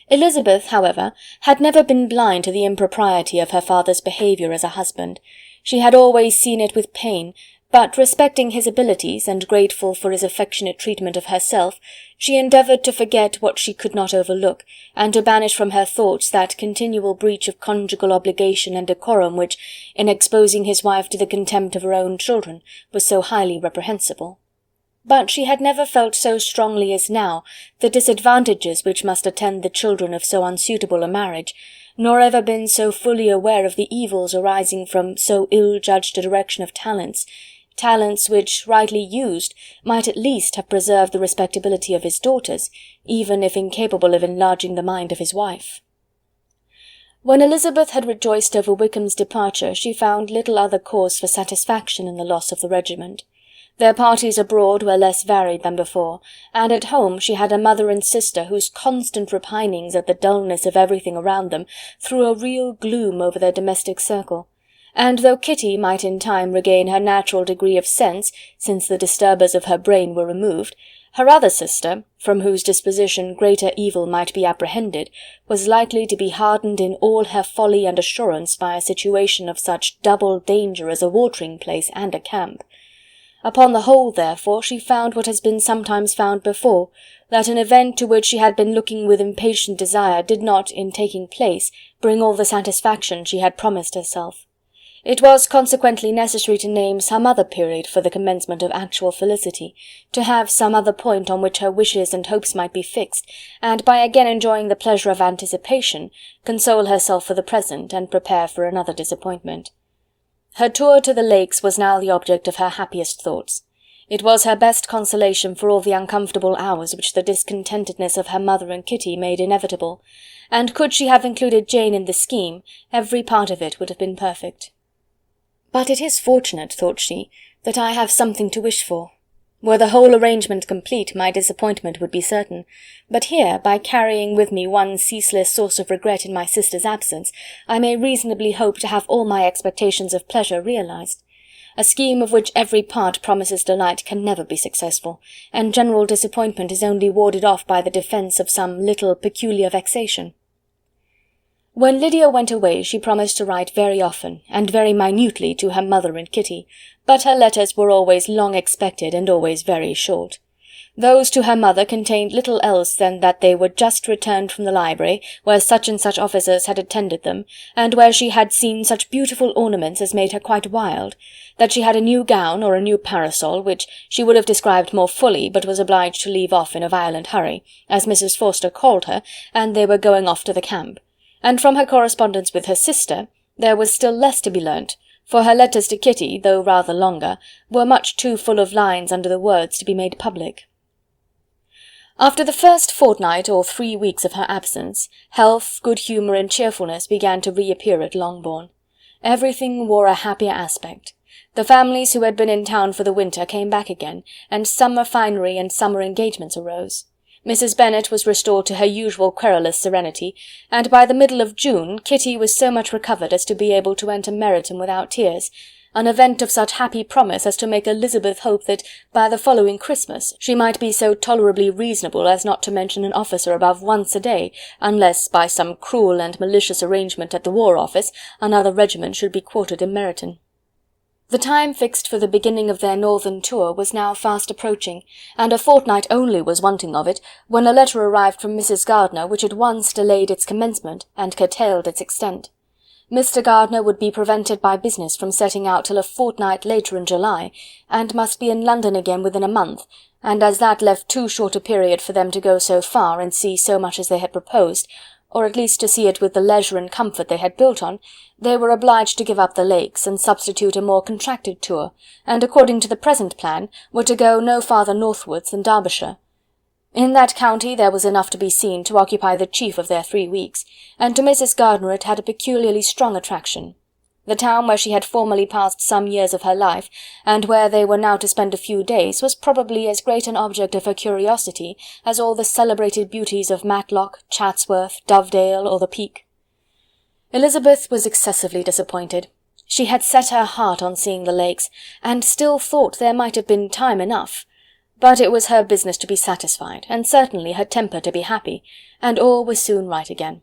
Elizabeth, however, had never been blind to the impropriety of her father's behaviour as a husband. She had always seen it with pain, but respecting his abilities, and grateful for his affectionate treatment of herself, she endeavoured to forget what she could not overlook, and to banish from her thoughts that continual breach of conjugal obligation and decorum which, in exposing his wife to the contempt of her own children, was so highly reprehensible. But she had never felt so strongly as now the disadvantages which must attend the children of so unsuitable a marriage, nor ever been so fully aware of the evils arising from so ill-judged a direction of talents which, rightly used, might at least have preserved the respectability of his daughters, even if incapable of enlarging the mind of his wife. When Elizabeth had rejoiced over Wickham's departure, she found little other cause for satisfaction in the loss of the regiment. Their parties abroad were less varied than before, and at home she had a mother and sister whose constant repinings at the dullness of everything around them threw a real gloom over their domestic circle. And though Kitty might in time regain her natural degree of sense, since the disturbers of her brain were removed, her other sister, from whose disposition greater evil might be apprehended, was likely to be hardened in all her folly and assurance by a situation of such double danger as a watering-place and a camp. Upon the whole, therefore, she found what has been sometimes found before, that an event to which she had been looking with impatient desire did not, in taking place, bring all the satisfaction she had promised herself. It was consequently necessary to name some other period for the commencement of actual felicity, to have some other point on which her wishes and hopes might be fixed, and by again enjoying the pleasure of anticipation, console herself for the present, and prepare for another disappointment. Her tour to the lakes was now the object of her happiest thoughts. It was her best consolation for all the uncomfortable hours which the discontentedness of her mother and Kitty made inevitable, and could she have included Jane in the scheme, every part of it would have been perfect. But it is fortunate, thought she, that I have something to wish for. Were the whole arrangement complete, my disappointment would be certain, but here, by carrying with me one ceaseless source of regret in my sister's absence, I may reasonably hope to have all my expectations of pleasure realized. A scheme of which every part promises delight can never be successful, and general disappointment is only warded off by the defence of some little peculiar vexation. When Lydia went away she promised to write very often, and very minutely, to her mother and Kitty, but her letters were always long expected and always very short. Those to her mother contained little else than that they were just returned from the library, where such and such officers had attended them, and where she had seen such beautiful ornaments as made her quite wild, that she had a new gown or a new parasol, which she would have described more fully, but was obliged to leave off in a violent hurry, as Mrs. Forster called her, and they were going off to the camp. And from her correspondence with her sister there was still less to be learnt, for her letters to Kitty, though rather longer, were much too full of lines under the words to be made public. After the first fortnight or 3 weeks of her absence, health, good humour, and cheerfulness began to reappear at Longbourn. Everything wore a happier aspect. The families who had been in town for the winter came back again, and summer finery and summer engagements arose. Mrs. Bennet was restored to her usual querulous serenity, and by the middle of June Kitty was so much recovered as to be able to enter Meryton without tears, an event of such happy promise as to make Elizabeth hope that by the following Christmas she might be so tolerably reasonable as not to mention an officer above once a day, unless by some cruel and malicious arrangement at the War Office another regiment should be quartered in Meryton. The time fixed for the beginning of their northern tour was now fast approaching, and a fortnight only was wanting of it, when a letter arrived from Mrs. Gardiner which at once delayed its commencement and curtailed its extent. Mr. Gardiner would be prevented by business from setting out till a fortnight later in July, and must be in London again within a month, and as that left too short a period for them to go so far and see so much as they had proposed, or at least to see it with the leisure and comfort they had built on, they were obliged to give up the Lakes and substitute a more contracted tour, and according to the present plan were to go no farther northwards than Derbyshire. In that county there was enough to be seen to occupy the chief of their 3 weeks, and to Mrs. Gardiner it had a peculiarly strong attraction. The town where she had formerly passed some years of her life, and where they were now to spend a few days, was probably as great an object of her curiosity as all the celebrated beauties of Matlock, Chatsworth, Dovedale, or the Peak. Elizabeth was excessively disappointed. She had set her heart on seeing the Lakes, and still thought there might have been time enough. But it was her business to be satisfied, and certainly her temper to be happy, and all was soon right again.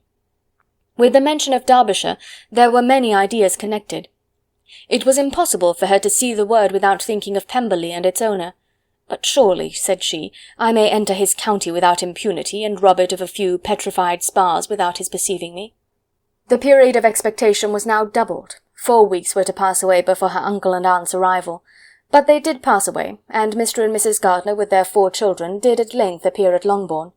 With the mention of Derbyshire there were many ideas connected. It was impossible for her to see the word without thinking of Pemberley and its owner. But surely, said she, I may enter his county without impunity, and rob it of a few petrified spars without his perceiving me. The period of expectation was now doubled. 4 weeks were to pass away before her uncle and aunt's arrival. But they did pass away, and Mr. and Mrs. Gardiner with their 4 children did at length appear at Longbourn.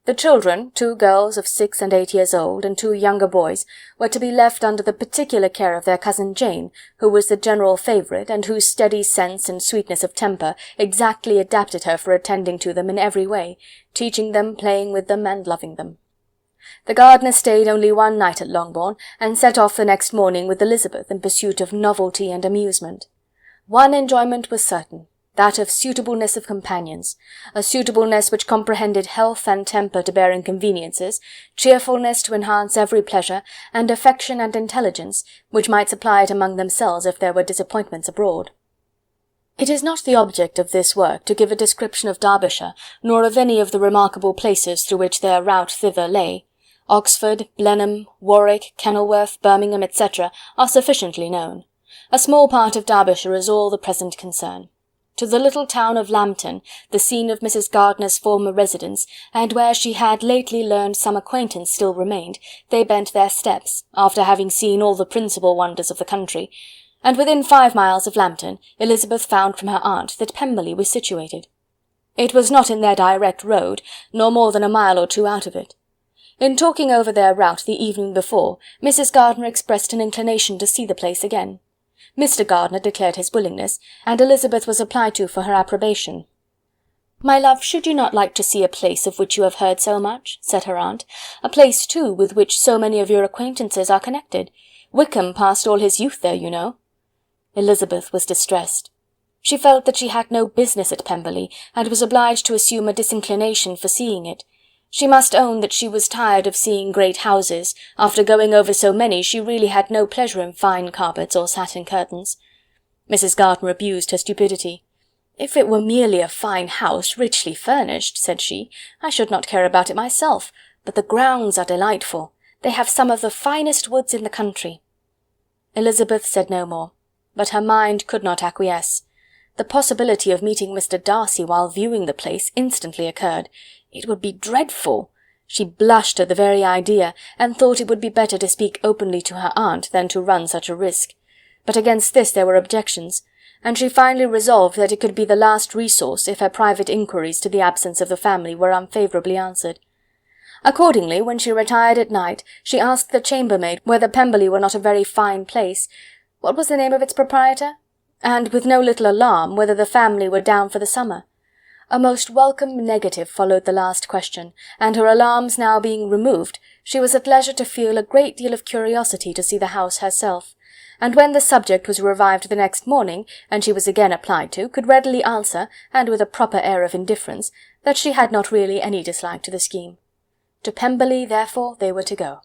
The children, 2 girls of 6 and 8 years old, and 2 younger boys, were to be left under the particular care of their cousin Jane, who was the general favourite, and whose steady sense and sweetness of temper exactly adapted her for attending to them in every way, teaching them, playing with them, and loving them. The gardener stayed only 1 night at Longbourn, and set off the next morning with Elizabeth in pursuit of novelty and amusement. One enjoyment was certain, that of suitableness of companions, a suitableness which comprehended health and temper to bear inconveniences, cheerfulness to enhance every pleasure, and affection and intelligence, which might supply it among themselves if there were disappointments abroad. It is not the object of this work to give a description of Derbyshire, nor of any of the remarkable places through which their route thither lay. Oxford, Blenheim, Warwick, Kenilworth, Birmingham, etc., are sufficiently known. A small part of Derbyshire is all the present concern. To the little town of Lambton, the scene of Mrs. Gardiner's former residence, and where she had lately learned some acquaintance still remained, they bent their steps, after having seen all the principal wonders of the country, and within 5 miles of Lambton Elizabeth found from her aunt that Pemberley was situated. It was not in their direct road, nor more than a mile or 2 out of it. In talking over their route the evening before, Mrs. Gardiner expressed an inclination to see the place again. Mr. Gardiner declared his willingness, and Elizabeth was applied to for her approbation. "My love, should you not like to see a place of which you have heard so much?" said her aunt. "A place, too, with which so many of your acquaintances are connected. Wickham passed all his youth there, you know." Elizabeth was distressed. She felt that she had no business at Pemberley, and was obliged to assume a disinclination for seeing it. She must own that she was tired of seeing great houses. After going over so many, she really had no pleasure in fine carpets or satin curtains. Mrs. Gardiner abused her stupidity. "If it were merely a fine house, richly furnished," said she, "I should not care about it myself, but the grounds are delightful. They have some of the finest woods in the country." Elizabeth said no more, but her mind could not acquiesce. The possibility of meeting Mr. Darcy while viewing the place instantly occurred. It would be dreadful. She blushed at the very idea, and thought it would be better to speak openly to her aunt than to run such a risk. But against this there were objections, and she finally resolved that it could be the last resource if her private inquiries to the absence of the family were unfavourably answered. Accordingly, when she retired at night, she asked the chambermaid whether Pemberley were not a very fine place. What was the name of its proprietor? And, with no little alarm, whether the family were down for the summer. A most welcome negative followed the last question, and her alarms now being removed, she was at leisure to feel a great deal of curiosity to see the house herself, and when the subject was revived the next morning, and she was again applied to, could readily answer, and with a proper air of indifference, that she had not really any dislike to the scheme. To Pemberley, therefore, they were to go.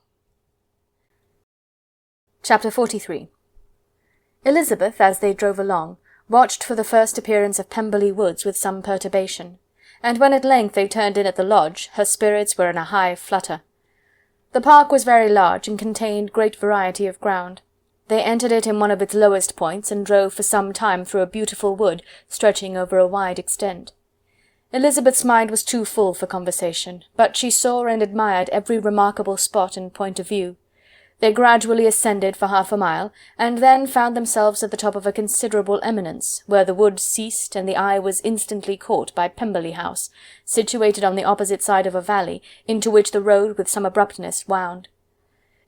Chapter 43. Elizabeth, as they drove along, watched for the first appearance of Pemberley Woods with some perturbation, and when at length they turned in at the lodge, her spirits were in a high flutter. The park was very large, and contained great variety of ground. They entered it in one of its lowest points, and drove for some time through a beautiful wood, stretching over a wide extent. Elizabeth's mind was too full for conversation, but she saw and admired every remarkable spot and point of view. They gradually ascended for half a mile, and then found themselves at the top of a considerable eminence, where the wood ceased, and the eye was instantly caught by Pemberley House, situated on the opposite side of a valley, into which the road with some abruptness wound.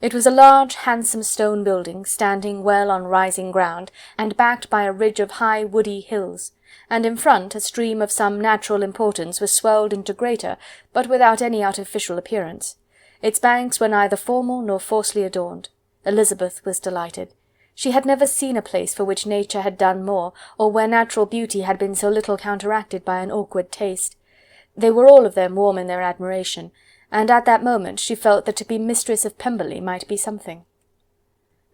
It was a large, handsome stone building, standing well on rising ground, and backed by a ridge of high woody hills, and in front a stream of some natural importance was swelled into greater, but without any artificial appearance. Its banks were neither formal nor falsely adorned. Elizabeth was delighted. She had never seen a place for which nature had done more, or where natural beauty had been so little counteracted by an awkward taste. They were all of them warm in their admiration, and at that moment she felt that to be mistress of Pemberley might be something.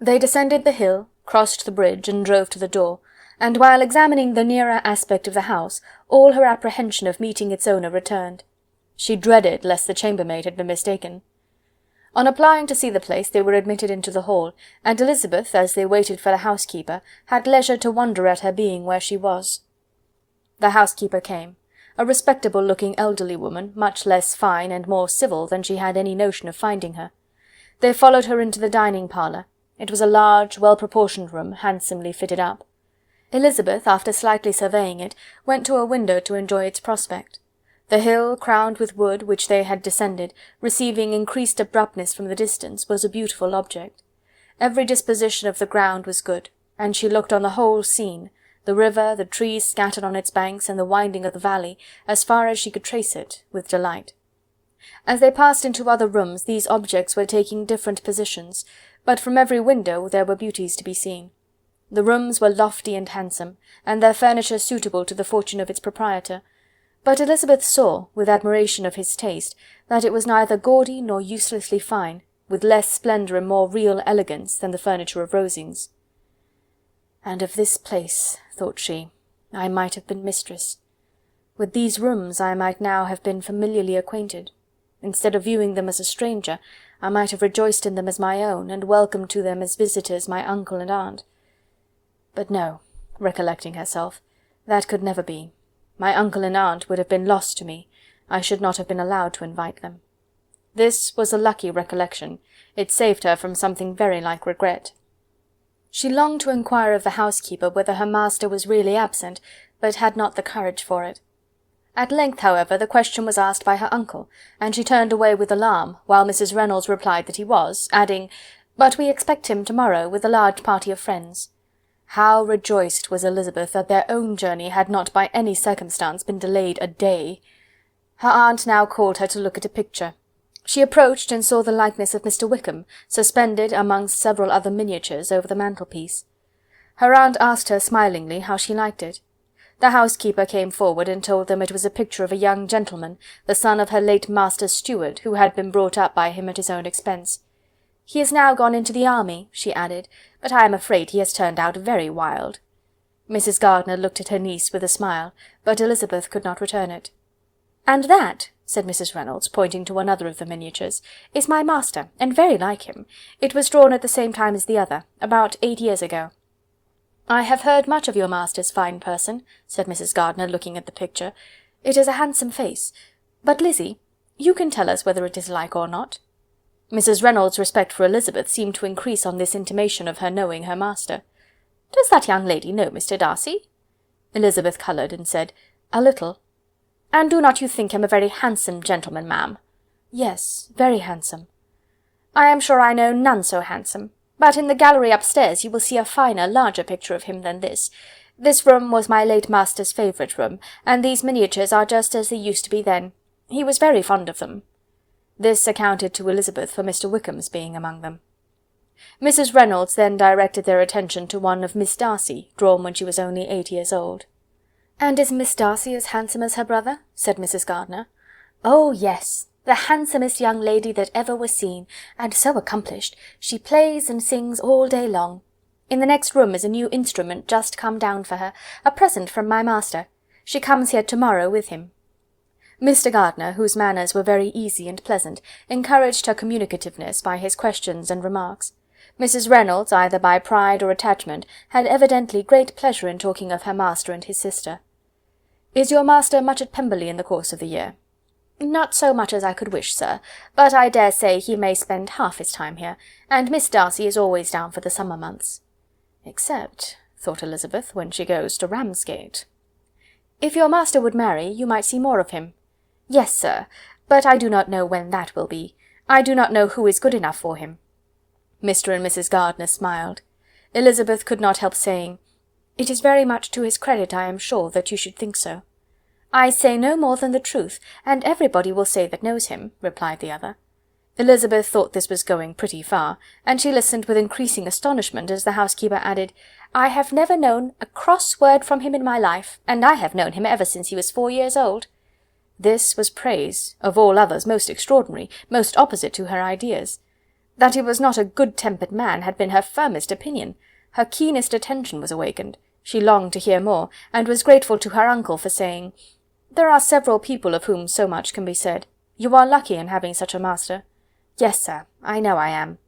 They descended the hill, crossed the bridge, and drove to the door, and while examining the nearer aspect of the house, all her apprehension of meeting its owner returned. She dreaded lest the chambermaid had been mistaken. On applying to see the place, they were admitted into the hall, and Elizabeth, as they waited for the housekeeper, had leisure to wonder at her being where she was. The housekeeper came, a respectable-looking elderly woman, much less fine and more civil than she had any notion of finding her. They followed her into the dining-parlour. It was a large, well-proportioned room, handsomely fitted up. Elizabeth, after slightly surveying it, went to a window to enjoy its prospect. The hill, crowned with wood, which they had descended, receiving increased abruptness from the distance, was a beautiful object. Every disposition of the ground was good, and she looked on the whole scene, the river, the trees scattered on its banks, and the winding of the valley, as far as she could trace it, with delight. As they passed into other rooms, these objects were taking different positions, but from every window there were beauties to be seen. The rooms were lofty and handsome, and their furniture suitable to the fortune of its proprietor, but Elizabeth saw, with admiration of his taste, that it was neither gaudy nor uselessly fine, with less splendour and more real elegance than the furniture of Rosings. "And of this place," thought she, "I might have been mistress. With these rooms I might now have been familiarly acquainted. Instead of viewing them as a stranger, I might have rejoiced in them as my own, and welcomed to them as visitors my uncle and aunt. But no," recollecting herself, "that could never be. My uncle and aunt would have been lost to me. I should not have been allowed to invite them." This was a lucky recollection. It saved her from something very like regret. She longed to inquire of the housekeeper whether her master was really absent, but had not the courage for it. At length, however, the question was asked by her uncle, and she turned away with alarm, while Mrs. Reynolds replied that he was, adding, "But we expect him to-morrow, with a large party of friends." How rejoiced was Elizabeth that their own journey had not by any circumstance been delayed a day! Her aunt now called her to look at a picture. She approached and saw the likeness of Mr. Wickham, suspended amongst several other miniatures, over the mantelpiece. Her aunt asked her smilingly how she liked it. The housekeeper came forward and told them it was a picture of a young gentleman, the son of her late master's steward, who had been brought up by him at his own expense. "He is now gone into the army," she added, "but I am afraid he has turned out very wild." Mrs. Gardiner looked at her niece with a smile, but Elizabeth could not return it. "And that," said Mrs. Reynolds, pointing to another of the miniatures, "is my master, and very like him. It was drawn at the same time as the other, about 8 years ago." "I have heard much of your master's fine person," said Mrs. Gardiner, looking at the picture. "It is a handsome face. But, Lizzie, you can tell us whether it is like or not." Mrs. Reynolds' respect for Elizabeth seemed to increase on this intimation of her knowing her master. "Does that young lady know Mr. Darcy?" Elizabeth coloured, and said, "A little." "And do not you think him a very handsome gentleman, ma'am?" "Yes, very handsome." "I am sure I know none so handsome. But in the gallery upstairs you will see a finer, larger picture of him than this. This room was my late master's favourite room, and these miniatures are just as they used to be then. He was very fond of them." This accounted to Elizabeth for Mr. Wickham's being among them. Mrs. Reynolds then directed their attention to one of Miss Darcy, drawn when she was only 8 years old. "And is Miss Darcy as handsome as her brother?" said Mrs. Gardiner. "Oh, yes, the handsomest young lady that ever was seen, and so accomplished. She plays and sings all day long. In the next room is a new instrument just come down for her, a present from my master. She comes here to-morrow with him." Mr. Gardiner, whose manners were very easy and pleasant, encouraged her communicativeness by his questions and remarks. Mrs. Reynolds, either by pride or attachment, had evidently great pleasure in talking of her master and his sister. "Is your master much at Pemberley in the course of the year?" "Not so much as I could wish, sir, but I dare say he may spend half his time here, and Miss Darcy is always down for the summer months." "Except," thought Elizabeth, "when she goes to Ramsgate." "If your master would marry, you might see more of him." "Yes, sir, but I do not know when that will be. I do not know who is good enough for him." Mr. and Mrs. Gardiner smiled. Elizabeth could not help saying, "It is very much to his credit, I am sure, that you should think so." "I say no more than the truth, and everybody will say that knows him," replied the other. Elizabeth thought this was going pretty far, and she listened with increasing astonishment as the housekeeper added, "I have never known a cross word from him in my life, and I have known him ever since he was 4 years old." This was praise, of all others most extraordinary, most opposite to her ideas. That he was not a good-tempered man had been her firmest opinion. Her keenest attention was awakened. She longed to hear more, and was grateful to her uncle for saying, "There are several people of whom so much can be said. You are lucky in having such a master." "Yes, sir, I know I am.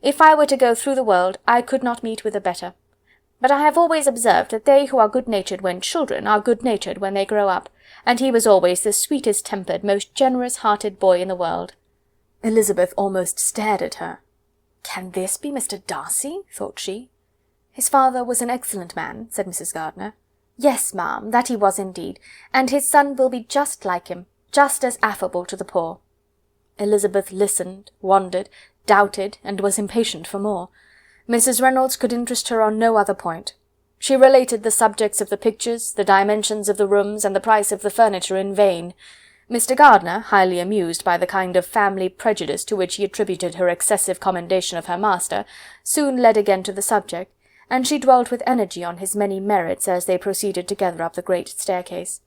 If I were to go through the world, I could not meet with a better. But I have always observed that they who are good-natured when children are good-natured when they grow up, and he was always the sweetest-tempered, most generous-hearted boy in the world." Elizabeth almost stared at her. "Can this be Mr. Darcy?" thought she. "His father was an excellent man," said Mrs. Gardiner. "Yes, ma'am, that he was indeed, and his son will be just like him, just as affable to the poor." Elizabeth listened, wondered, doubted, and was impatient for more. Mrs. Reynolds could interest her on no other point. She related the subjects of the pictures, the dimensions of the rooms, and the price of the furniture in vain. Mr. Gardiner, highly amused by the kind of family prejudice to which he attributed her excessive commendation of her master, soon led again to the subject, and she dwelt with energy on his many merits as they proceeded together up the great staircase.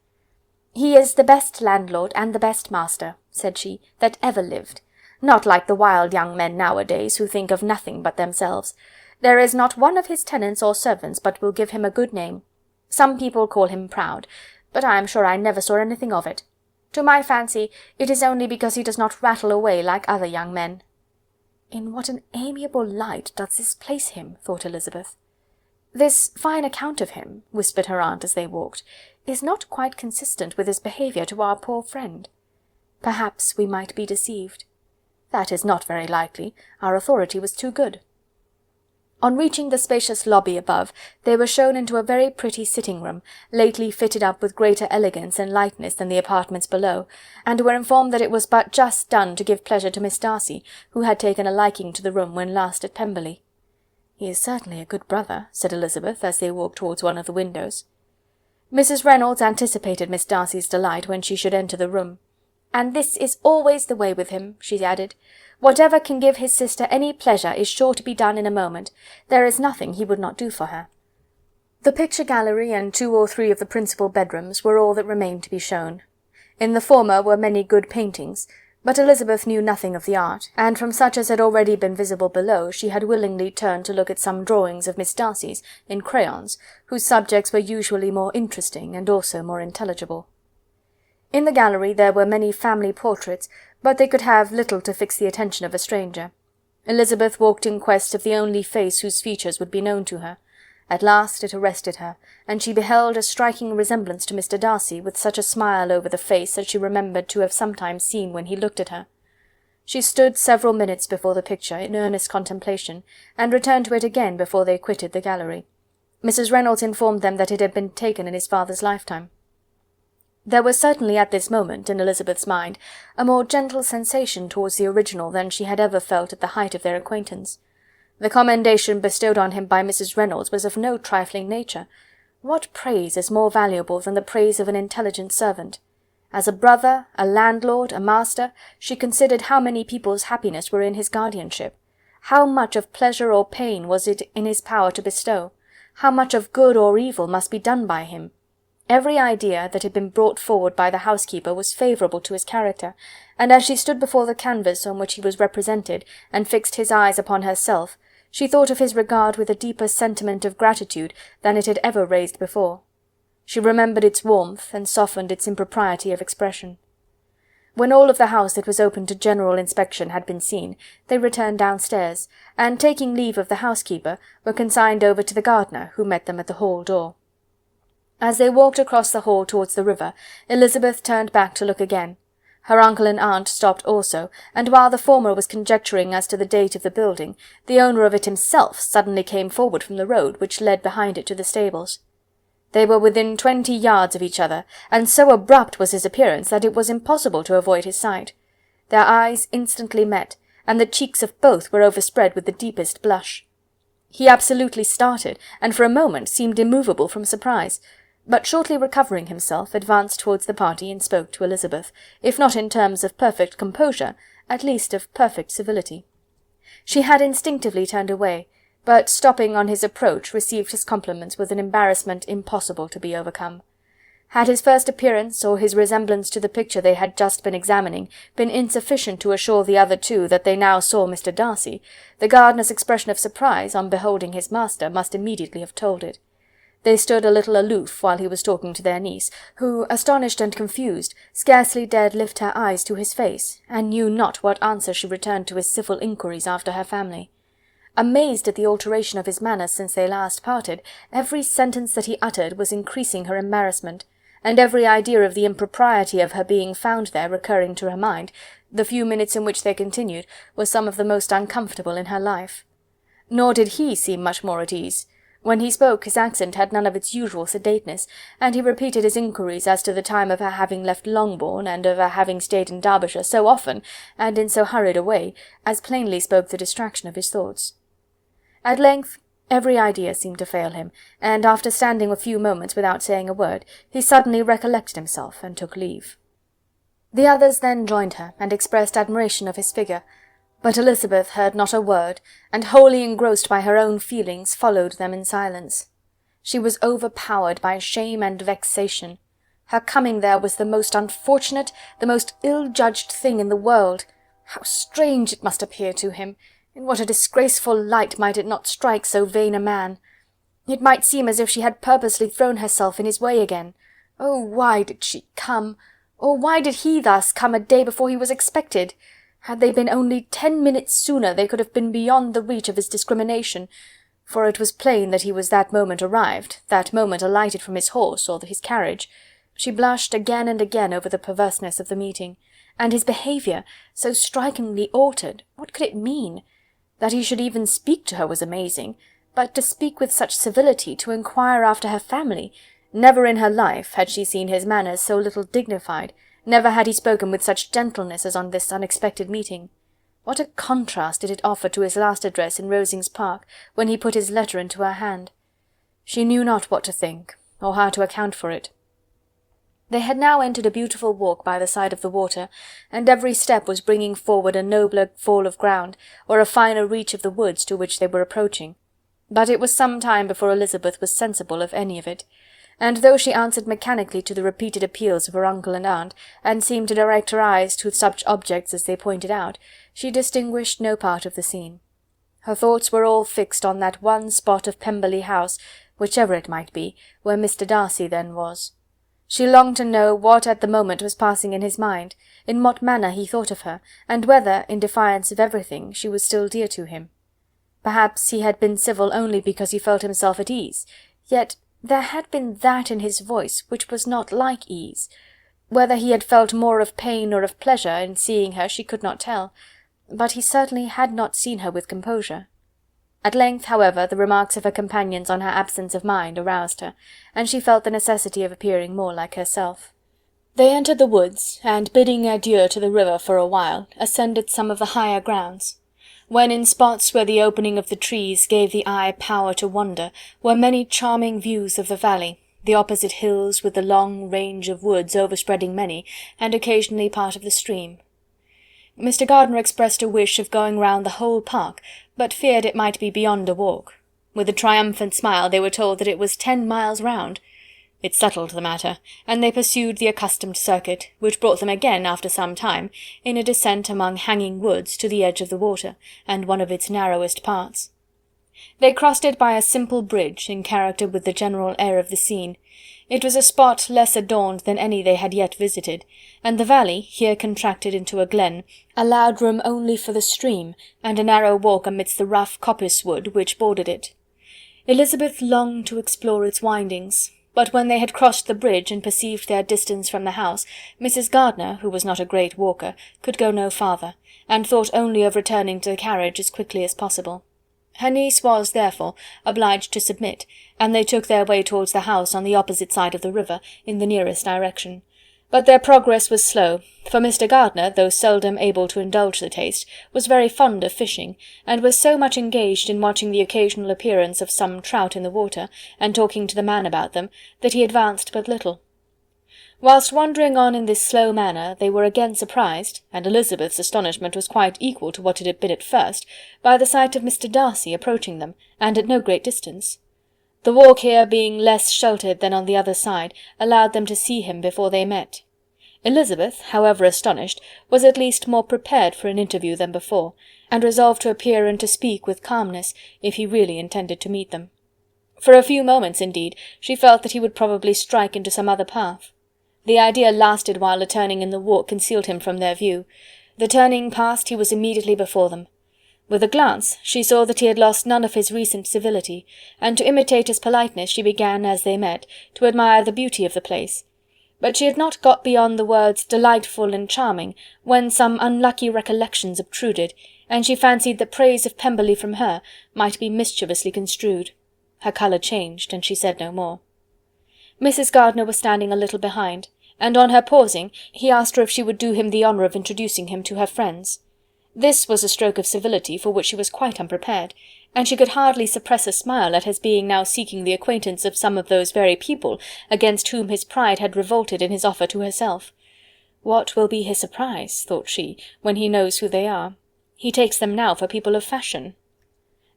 "He is the best landlord and the best master," said she, "that ever lived. Not like the wild young men nowadays, who think of nothing but themselves. There is not one of his tenants or servants but will give him a good name. Some people call him proud, but I am sure I never saw anything of it. To my fancy, it is only because he does not rattle away like other young men." "In what an amiable light does this place him?" thought Elizabeth. "This fine account of him," whispered her aunt as they walked, "is not quite consistent with his behaviour to our poor friend. Perhaps we might be deceived. That is not very likely. Our authority was too good." On reaching the spacious lobby above, they were shown into a very pretty sitting-room, lately fitted up with greater elegance and lightness than the apartments below, and were informed that it was but just done to give pleasure to Miss Darcy, who had taken a liking to the room when last at Pemberley. "He is certainly a good brother," said Elizabeth, as they walked towards one of the windows. Mrs. Reynolds anticipated Miss Darcy's delight when she should enter the room. "And this is always the way with him," she added. "Whatever can give his sister any pleasure is sure to be done in a moment. There is nothing he would not do for her." The picture gallery and 2 or 3 of the principal bedrooms were all that remained to be shown. In the former were many good paintings, but Elizabeth knew nothing of the art, and from such as had already been visible below she had willingly turned to look at some drawings of Miss Darcy's, in crayons, whose subjects were usually more interesting and also more intelligible. In the gallery there were many family portraits, but they could have little to fix the attention of a stranger. Elizabeth walked in quest of the only face whose features would be known to her. At last it arrested her, and she beheld a striking resemblance to Mr. Darcy, with such a smile over the face as she remembered to have sometimes seen when he looked at her. She stood several minutes before the picture in earnest contemplation, and returned to it again before they quitted the gallery. Mrs. Reynolds informed them that it had been taken in his father's lifetime. There was certainly at this moment, in Elizabeth's mind, a more gentle sensation towards the original than she had ever felt at the height of their acquaintance. The commendation bestowed on him by Mrs. Reynolds was of no trifling nature. What praise is more valuable than the praise of an intelligent servant? As a brother, a landlord, a master, she considered how many people's happiness were in his guardianship. How much of pleasure or pain was it in his power to bestow? How much of good or evil must be done by him? Every idea that had been brought forward by the housekeeper was favourable to his character, and as she stood before the canvas on which he was represented, and fixed his eyes upon herself, she thought of his regard with a deeper sentiment of gratitude than it had ever raised before. She remembered its warmth, and softened its impropriety of expression. When all of the house that was open to general inspection had been seen, they returned downstairs, and taking leave of the housekeeper, were consigned over to the gardener, who met them at the hall door. As they walked across the hall towards the river, Elizabeth turned back to look again. Her uncle and aunt stopped also, and while the former was conjecturing as to the date of the building, the owner of it himself suddenly came forward from the road which led behind it to the stables. They were within 20 yards of each other, and so abrupt was his appearance that it was impossible to avoid his sight. Their eyes instantly met, and the cheeks of both were overspread with the deepest blush. He absolutely started, and for a moment seemed immovable from surprise, but shortly recovering himself, advanced towards the party and spoke to Elizabeth, if not in terms of perfect composure, at least of perfect civility. She had instinctively turned away, but stopping on his approach received his compliments with an embarrassment impossible to be overcome. Had his first appearance, or his resemblance to the picture they had just been examining, been insufficient to assure the other two that they now saw Mr. Darcy, the gardener's expression of surprise on beholding his master must immediately have told it. They stood a little aloof while he was talking to their niece, who, astonished and confused, scarcely dared lift her eyes to his face, and knew not what answer she returned to his civil inquiries after her family. Amazed at the alteration of his manner since they last parted, every sentence that he uttered was increasing her embarrassment, and every idea of the impropriety of her being found there recurring to her mind, the few minutes in which they continued were some of the most uncomfortable in her life. Nor did he seem much more at ease. When he spoke, his accent had none of its usual sedateness, and he repeated his inquiries as to the time of her having left Longbourn, and of her having stayed in Derbyshire so often, and in so hurried a way, as plainly spoke the distraction of his thoughts. At length every idea seemed to fail him, and after standing a few moments without saying a word, he suddenly recollected himself, and took leave. The others then joined her, and expressed admiration of his figure, but Elizabeth heard not a word, and wholly engrossed by her own feelings, followed them in silence. She was overpowered by shame and vexation. Her coming there was the most unfortunate, the most ill-judged thing in the world. How strange it must appear to him! In what a disgraceful light might it not strike so vain a man! It might seem as if she had purposely thrown herself in his way again. Oh, why did she come? Or why did he thus come a day before he was expected? Had they been only 10 minutes sooner, they could have been beyond the reach of his discrimination, for it was plain that he was that moment arrived, that moment alighted from his horse or his carriage. She blushed again and again over the perverseness of the meeting, and his behaviour, so strikingly altered, what could it mean? That he should even speak to her was amazing, but to speak with such civility, to inquire after her family, never in her life had she seen his manners so little dignified. Never had he spoken with such gentleness as on this unexpected meeting. What a contrast did it offer to his last address in Rosings Park, when he put his letter into her hand! She knew not what to think, or how to account for it. They had now entered a beautiful walk by the side of the water, and every step was bringing forward a nobler fall of ground, or a finer reach of the woods to which they were approaching. But it was some time before Elizabeth was sensible of any of it, and though she answered mechanically to the repeated appeals of her uncle and aunt, and seemed to direct her eyes to such objects as they pointed out, she distinguished no part of the scene. Her thoughts were all fixed on that one spot of Pemberley House, whichever it might be, where Mr. Darcy then was. She longed to know what at the moment was passing in his mind, in what manner he thought of her, and whether, in defiance of everything, she was still dear to him. Perhaps he had been civil only because he felt himself at ease, yet there had been that in his voice which was not like ease. Whether he had felt more of pain or of pleasure in seeing her she could not tell, but he certainly had not seen her with composure. At length, however, the remarks of her companions on her absence of mind aroused her, and she felt the necessity of appearing more like herself. They entered the woods, and bidding adieu to the river for a while, ascended some of the higher grounds. When in spots where the opening of the trees gave the eye power to wander, were many charming views of the valley, the opposite hills with the long range of woods overspreading many, and occasionally part of the stream. Mr. Gardiner expressed a wish of going round the whole park, but feared it might be beyond a walk. With a triumphant smile they were told that it was 10 miles round. It settled the matter, and they pursued the accustomed circuit, which brought them again, after some time, in a descent among hanging woods to the edge of the water, and one of its narrowest parts. They crossed it by a simple bridge, in character with the general air of the scene. It was a spot less adorned than any they had yet visited, and the valley, here contracted into a glen, allowed room only for the stream, and a narrow walk amidst the rough coppice wood which bordered it. Elizabeth longed to explore its windings, but when they had crossed the bridge and perceived their distance from the house, Mrs. Gardiner, who was not a great walker, could go no farther, and thought only of returning to the carriage as quickly as possible. Her niece was, therefore, obliged to submit, and they took their way towards the house on the opposite side of the river, in the nearest direction. But their progress was slow, for Mr. Gardiner, though seldom able to indulge the taste, was very fond of fishing, and was so much engaged in watching the occasional appearance of some trout in the water, and talking to the man about them, that he advanced but little. Whilst wandering on in this slow manner, they were again surprised, and Elizabeth's astonishment was quite equal to what it had been at first, by the sight of Mr. Darcy approaching them, and at no great distance. The walk here being less sheltered than on the other side, allowed them to see him before they met. Elizabeth, however astonished, was at least more prepared for an interview than before, and resolved to appear and to speak with calmness, if he really intended to meet them. For a few moments, indeed, she felt that he would probably strike into some other path. The idea lasted while a turning in the walk concealed him from their view. The turning past, he was immediately before them. With a glance she saw that he had lost none of his recent civility, and to imitate his politeness she began, as they met, to admire the beauty of the place. But she had not got beyond the words delightful and charming, when some unlucky recollections obtruded, and she fancied that praise of Pemberley from her might be mischievously construed. Her colour changed, and she said no more. Mrs. Gardiner was standing a little behind, and on her pausing, he asked her if she would do him the honour of introducing him to her friends. This was a stroke of civility for which she was quite unprepared, and she could hardly suppress a smile at his being now seeking the acquaintance of some of those very people against whom his pride had revolted in his offer to herself. What will be his surprise, thought she, when he knows who they are? He takes them now for people of fashion.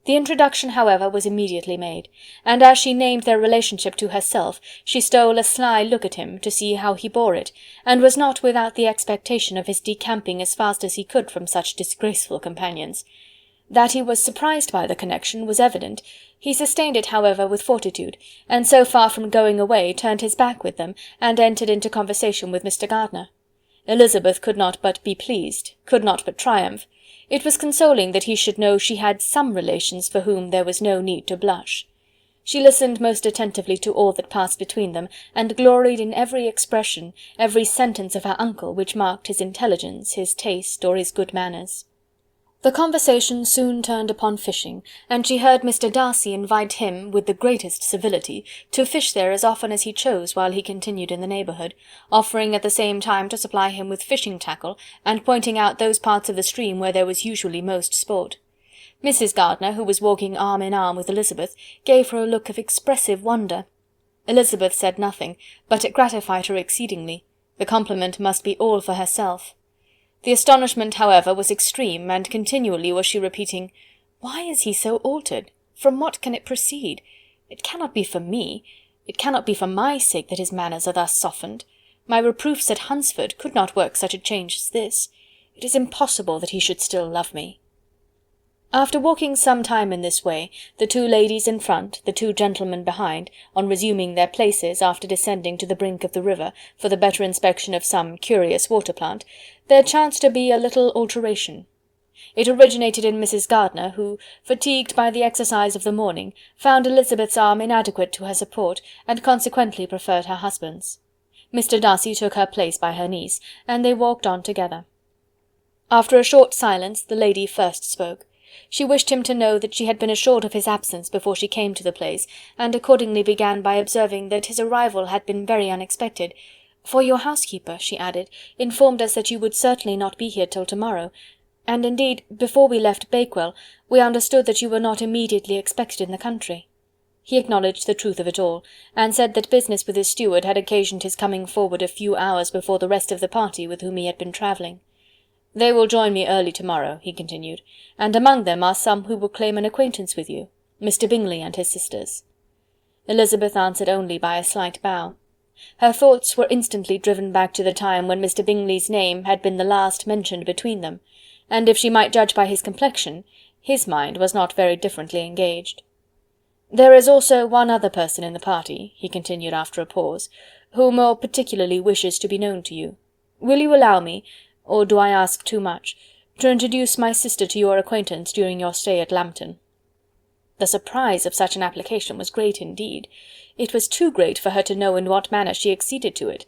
The introduction, however, was immediately made, and as she named their relationship to herself, she stole a sly look at him to see how he bore it, and was not without the expectation of his decamping as fast as he could from such disgraceful companions. That he was surprised by the connection was evident. He sustained it, however, with fortitude, and so far from going away, turned his back with them, and entered into conversation with Mr. Gardiner. Elizabeth could not but be pleased, could not but triumph. It was consoling that he should know she had some relations for whom there was no need to blush. She listened most attentively to all that passed between them, and gloried in every expression, every sentence of her uncle which marked his intelligence, his taste, or his good manners. The conversation soon turned upon fishing, and she heard Mr. Darcy invite him, with the greatest civility, to fish there as often as he chose while he continued in the neighbourhood, offering at the same time to supply him with fishing tackle, and pointing out those parts of the stream where there was usually most sport. Mrs. Gardiner, who was walking arm in arm with Elizabeth, gave her a look of expressive wonder. Elizabeth said nothing, but it gratified her exceedingly. The compliment must be all for herself. The astonishment, however, was extreme, and continually was she repeating, "Why is he so altered? From what can it proceed? It cannot be for me. It cannot be for my sake that his manners are thus softened. My reproofs at Hunsford could not work such a change as this. It is impossible that he should still love me." After walking some time in this way, the two ladies in front, the two gentlemen behind, on resuming their places after descending to the brink of the river for the better inspection of some curious water-plant, there chanced to be a little alteration. It originated in Mrs. Gardiner, who, fatigued by the exercise of the morning, found Elizabeth's arm inadequate to her support, and consequently preferred her husband's. Mr. Darcy took her place by her niece, and they walked on together. After a short silence, the lady first spoke. She wished him to know that she had been assured of his absence before she came to the place, and accordingly began by observing that his arrival had been very unexpected, "for your housekeeper," she added, "informed us that you would certainly not be here till to-morrow, and indeed, before we left Bakewell, we understood that you were not immediately expected in the country." He acknowledged the truth of it all, and said that business with his steward had occasioned his coming forward a few hours before the rest of the party with whom he had been travelling. "They will join me early to-morrow," he continued, "and among them are some who will claim an acquaintance with you, Mr. Bingley and his sisters." Elizabeth answered only by a slight bow. Her thoughts were instantly driven back to the time when Mr. Bingley's name had been the last mentioned between them, and if she might judge by his complexion, his mind was not very differently engaged. "There is also one other person in the party," he continued after a pause, "who more particularly wishes to be known to you. Will you allow me, or do I ask too much, to introduce my sister to your acquaintance during your stay at Lambton?" The surprise of such an application was great indeed. It was too great for her to know in what manner she acceded to it.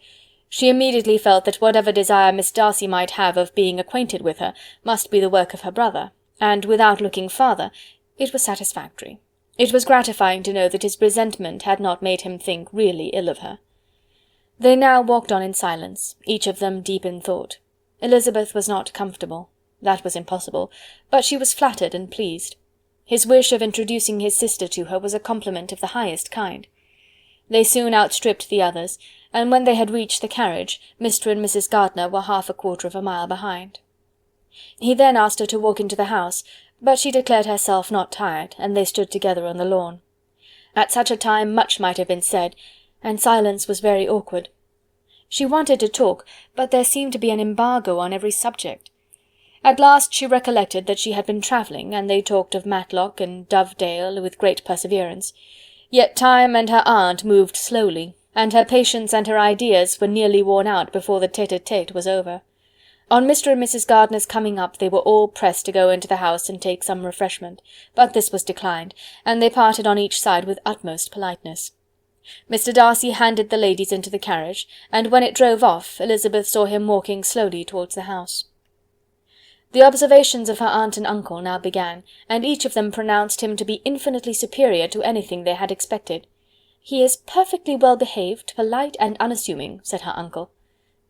She immediately felt that whatever desire Miss Darcy might have of being acquainted with her must be the work of her brother, and without looking farther, it was satisfactory. It was gratifying to know that his resentment had not made him think really ill of her. They now walked on in silence, each of them deep in thought. Elizabeth was not comfortable. That was impossible, but she was flattered and pleased. His wish of introducing his sister to her was a compliment of the highest kind. They soon outstripped the others, and when they had reached the carriage, Mr. and Mrs. Gardiner were half a quarter of a mile behind. He then asked her to walk into the house, but she declared herself not tired, and they stood together on the lawn. At such a time much might have been said, and silence was very awkward. She wanted to talk, but there seemed to be an embargo on every subject. At last she recollected that she had been travelling, and they talked of Matlock and Dovedale with great perseverance. Yet time and her aunt moved slowly, and her patience and her ideas were nearly worn out before the tete-a-tete was over. On Mr. and Mrs. Gardiner's coming up they were all pressed to go into the house and take some refreshment, but this was declined, and they parted on each side with utmost politeness. Mr. Darcy handed the ladies into the carriage, and when it drove off, Elizabeth saw him walking slowly towards the house. The observations of her aunt and uncle now began, and each of them pronounced him to be infinitely superior to anything they had expected. "He is perfectly well behaved, polite, and unassuming," said her uncle.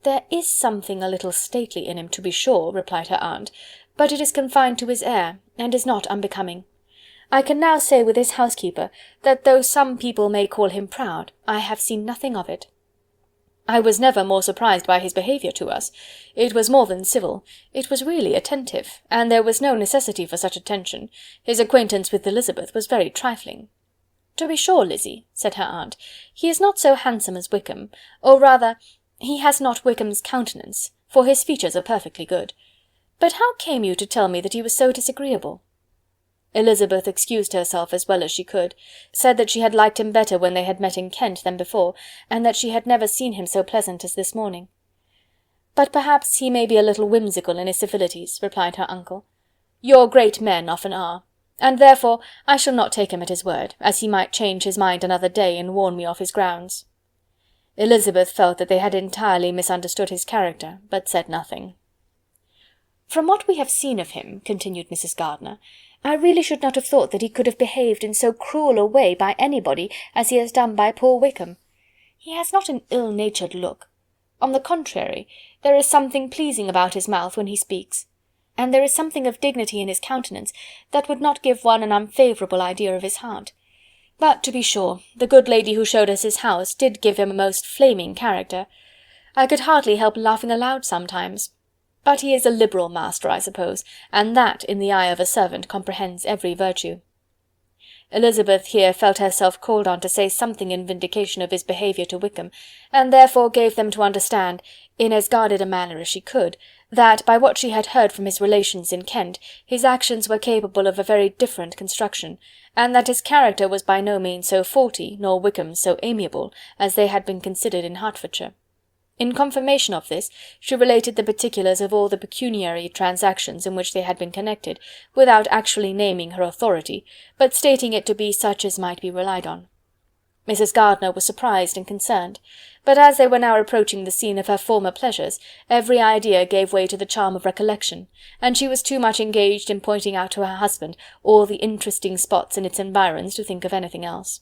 "There is something a little stately in him, to be sure," replied her aunt, "but it is confined to his air, and is not unbecoming. I can now say with his housekeeper, that though some people may call him proud, I have seen nothing of it. I was never more surprised by his behaviour to us. It was more than civil, it was really attentive, and there was no necessity for such attention. His acquaintance with Elizabeth was very trifling." "To be sure, Lizzy," said her aunt, "he is not so handsome as Wickham, or rather, he has not Wickham's countenance, for his features are perfectly good. But how came you to tell me that he was so disagreeable?" Elizabeth excused herself as well as she could, said that she had liked him better when they had met in Kent than before, and that she had never seen him so pleasant as this morning. "But perhaps he may be a little whimsical in his civilities," replied her uncle. "Your great men often are, and therefore I shall not take him at his word, as he might change his mind another day and warn me off his grounds." Elizabeth felt that they had entirely misunderstood his character, but said nothing. "From what we have seen of him," continued Mrs. Gardiner, "I really should not have thought that he could have behaved in so cruel a way by anybody as he has done by poor Wickham. He has not an ill-natured look. On the contrary, there is something pleasing about his mouth when he speaks, and there is something of dignity in his countenance that would not give one an unfavourable idea of his heart. But, to be sure, the good lady who showed us his house did give him a most flaming character. I could hardly help laughing aloud sometimes. But he is a liberal master, I suppose, and that, in the eye of a servant, comprehends every virtue." Elizabeth here felt herself called on to say something in vindication of his behaviour to Wickham, and therefore gave them to understand, in as guarded a manner as she could, that, by what she had heard from his relations in Kent, his actions were capable of a very different construction, and that his character was by no means so faulty, nor Wickham's so amiable, as they had been considered in Hertfordshire. In confirmation of this, she related the particulars of all the pecuniary transactions in which they had been connected, without actually naming her authority, but stating it to be such as might be relied on. Mrs. Gardiner was surprised and concerned, but as they were now approaching the scene of her former pleasures, every idea gave way to the charm of recollection, and she was too much engaged in pointing out to her husband all the interesting spots in its environs to think of anything else.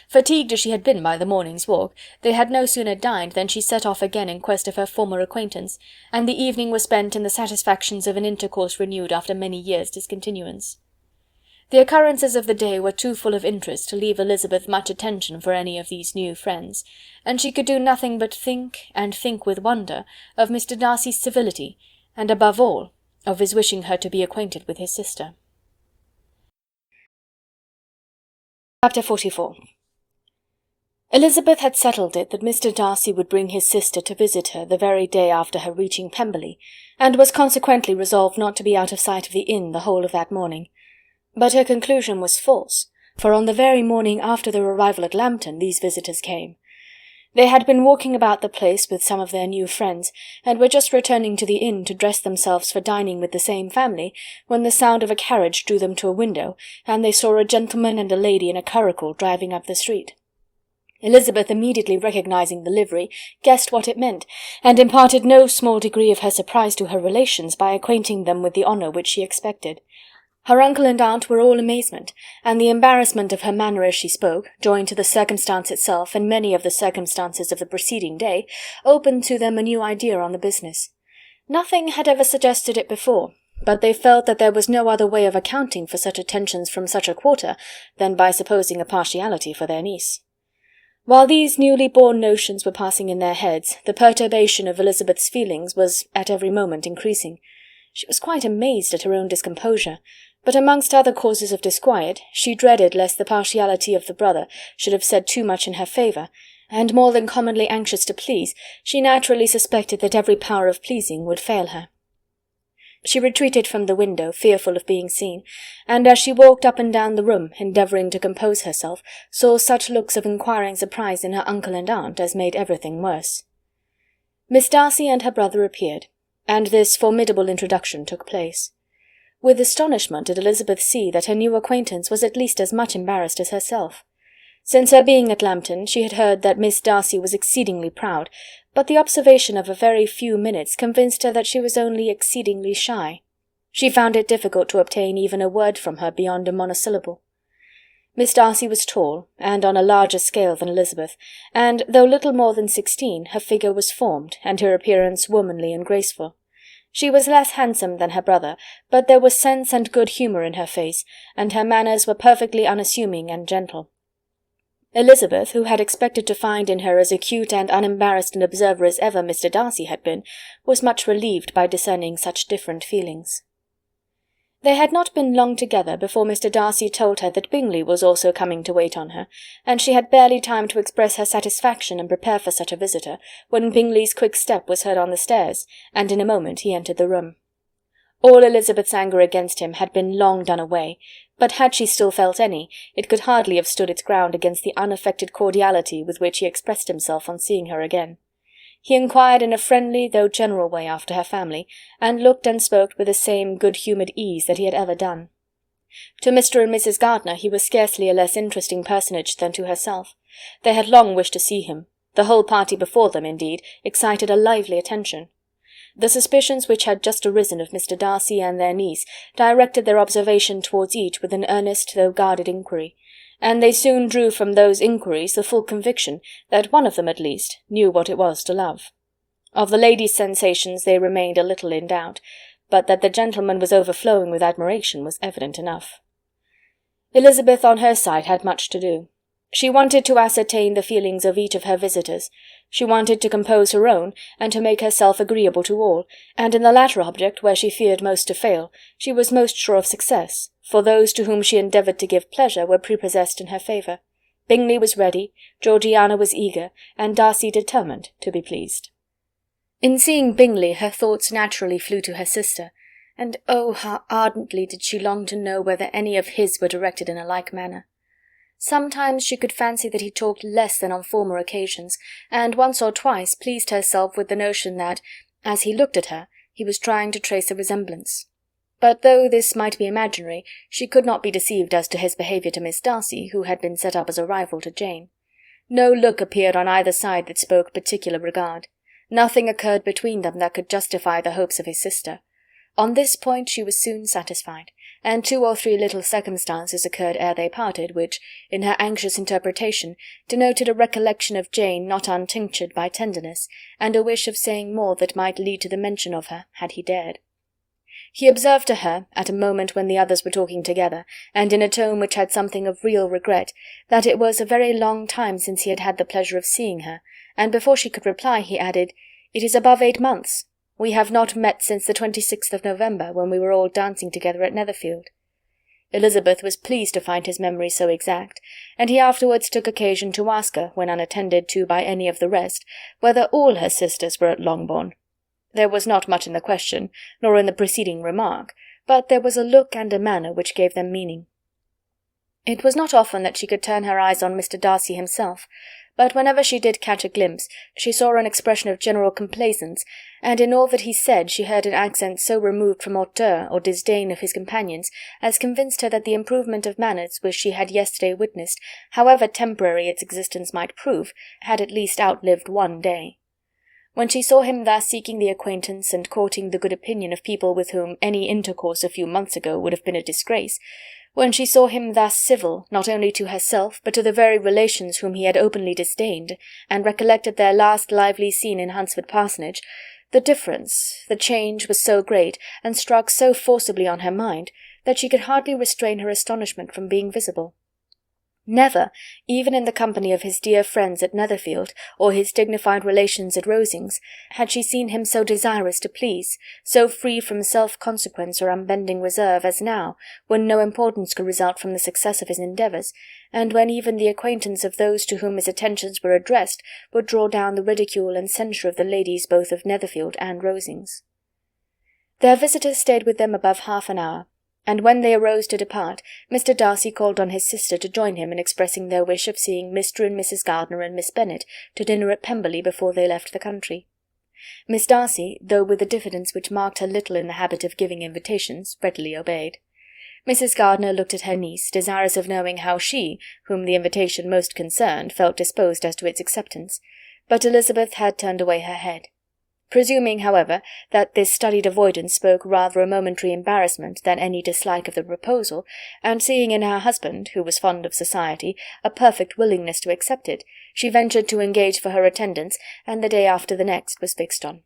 Fatigued as she had been by the morning's walk, they had no sooner dined than she set off again in quest of her former acquaintance, and the evening was spent in the satisfactions of an intercourse renewed after many years' discontinuance. The occurrences of the day were too full of interest to leave Elizabeth much attention for any of these new friends, and she could do nothing but think, and think with wonder, of Mr. Darcy's civility, and above all, of his wishing her to be acquainted with his sister. Chapter 44. Elizabeth had settled it that Mr. Darcy would bring his sister to visit her the very day after her reaching Pemberley, and was consequently resolved not to be out of sight of the inn the whole of that morning. But her conclusion was false, for on the very morning after their arrival at Lambton these visitors came. They had been walking about the place with some of their new friends, and were just returning to the inn to dress themselves for dining with the same family, when the sound of a carriage drew them to a window, and they saw a gentleman and a lady in a curricle driving up the street. Elizabeth, immediately recognizing the livery, guessed what it meant, and imparted no small degree of her surprise to her relations by acquainting them with the honour which she expected. Her uncle and aunt were all amazement, and the embarrassment of her manner as she spoke, joined to the circumstance itself and many of the circumstances of the preceding day, opened to them a new idea on the business. Nothing had ever suggested it before, but they felt that there was no other way of accounting for such attentions from such a quarter than by supposing a partiality for their niece. While these newly born notions were passing in their heads, the perturbation of Elizabeth's feelings was at every moment increasing. She was quite amazed at her own discomposure, but amongst other causes of disquiet, she dreaded lest the partiality of the brother should have said too much in her favour, and more than commonly anxious to please, she naturally suspected that every power of pleasing would fail her. She retreated from the window, fearful of being seen, and as she walked up and down the room, endeavouring to compose herself, saw such looks of inquiring surprise in her uncle and aunt as made everything worse. Miss Darcy and her brother appeared, and this formidable introduction took place. With astonishment did Elizabeth see that her new acquaintance was at least as much embarrassed as herself. Since her being at Lambton, she had heard that Miss Darcy was exceedingly proud, but the observation of a very few minutes convinced her that she was only exceedingly shy. She found it difficult to obtain even a word from her beyond a monosyllable. Miss Darcy was tall, and on a larger scale than Elizabeth, and, though little more than 16, her figure was formed, and her appearance womanly and graceful. She was less handsome than her brother, but there was sense and good humour in her face, and her manners were perfectly unassuming and gentle. Elizabeth, who had expected to find in her as acute and unembarrassed an observer as ever Mr. Darcy had been, was much relieved by discerning such different feelings. They had not been long together before Mr. Darcy told her that Bingley was also coming to wait on her, and she had barely time to express her satisfaction and prepare for such a visitor, when Bingley's quick step was heard on the stairs, and in a moment he entered the room. All Elizabeth's anger against him had been long done away, but had she still felt any, it could hardly have stood its ground against the unaffected cordiality with which he expressed himself on seeing her again. He inquired in a friendly though general way after her family, and looked and spoke with the same good-humoured ease that he had ever done. To Mr. and Mrs. Gardiner he was scarcely a less interesting personage than to herself. They had long wished to see him. The whole party before them, indeed, excited a lively attention. The suspicions which had just arisen of Mr. Darcy and their niece directed their observation towards each with an earnest though guarded inquiry, and they soon drew from those inquiries the full conviction that one of them at least knew what it was to love. Of the lady's sensations they remained a little in doubt, but that the gentleman was overflowing with admiration was evident enough. Elizabeth on her side had much to do. She wanted to ascertain the feelings of each of her visitors. She wanted to compose her own, and to make herself agreeable to all, and in the latter object, where she feared most to fail, she was most sure of success, for those to whom she endeavoured to give pleasure were prepossessed in her favour. Bingley was ready, Georgiana was eager, and Darcy determined to be pleased. In seeing Bingley her thoughts naturally flew to her sister, and oh, how ardently did she long to know whether any of his were directed in a like manner. Sometimes she could fancy that he talked less than on former occasions, and once or twice pleased herself with the notion that, as he looked at her, he was trying to trace a resemblance. But though this might be imaginary, she could not be deceived as to his behaviour to Miss Darcy, who had been set up as a rival to Jane. No look appeared on either side that spoke particular regard. Nothing occurred between them that could justify the hopes of his sister. On this point she was soon satisfied, and 2 or 3 little circumstances occurred ere they parted, which, in her anxious interpretation, denoted a recollection of Jane not untinctured by tenderness, and a wish of saying more that might lead to the mention of her, had he dared. He observed to her, at a moment when the others were talking together, and in a tone which had something of real regret, that it was a very long time since he had had the pleasure of seeing her, and before she could reply he added, "It is above 8 months. We have not met since the 26th of November, when we were all dancing together at Netherfield." Elizabeth was pleased to find his memory so exact, and he afterwards took occasion to ask her, when unattended to by any of the rest, whether all her sisters were at Longbourn. There was not much in the question, nor in the preceding remark, but there was a look and a manner which gave them meaning. It was not often that she could turn her eyes on Mr. Darcy himself, but whenever she did catch a glimpse, she saw an expression of general complaisance, and in all that he said she heard an accent so removed from hauteur or disdain of his companions as convinced her that the improvement of manners which she had yesterday witnessed, however temporary its existence might prove, had at least outlived one day. When she saw him thus seeking the acquaintance and courting the good opinion of people with whom any intercourse a few months ago would have been a disgrace, when she saw him thus civil, not only to herself, but to the very relations whom he had openly disdained, and recollected their last lively scene in Hunsford Parsonage, the difference, the change was so great, and struck so forcibly on her mind, that she could hardly restrain her astonishment from being visible. Never, even in the company of his dear friends at Netherfield, or his dignified relations at Rosings, had she seen him so desirous to please, so free from self-consequence or unbending reserve as now, when no importance could result from the success of his endeavours, and when even the acquaintance of those to whom his attentions were addressed would draw down the ridicule and censure of the ladies both of Netherfield and Rosings. Their visitors stayed with them above half an hour, and when they arose to depart, Mr. Darcy called on his sister to join him in expressing their wish of seeing Mr. and Mrs. Gardiner and Miss Bennet to dinner at Pemberley before they left the country. Miss Darcy, though with a diffidence which marked her little in the habit of giving invitations, readily obeyed. Mrs. Gardiner looked at her niece, desirous of knowing how she, whom the invitation most concerned, felt disposed as to its acceptance, but Elizabeth had turned away her head. Presuming, however, that this studied avoidance spoke rather a momentary embarrassment than any dislike of the proposal, and seeing in her husband, who was fond of society, a perfect willingness to accept it, she ventured to engage for her attendance, and the day after the next was fixed on.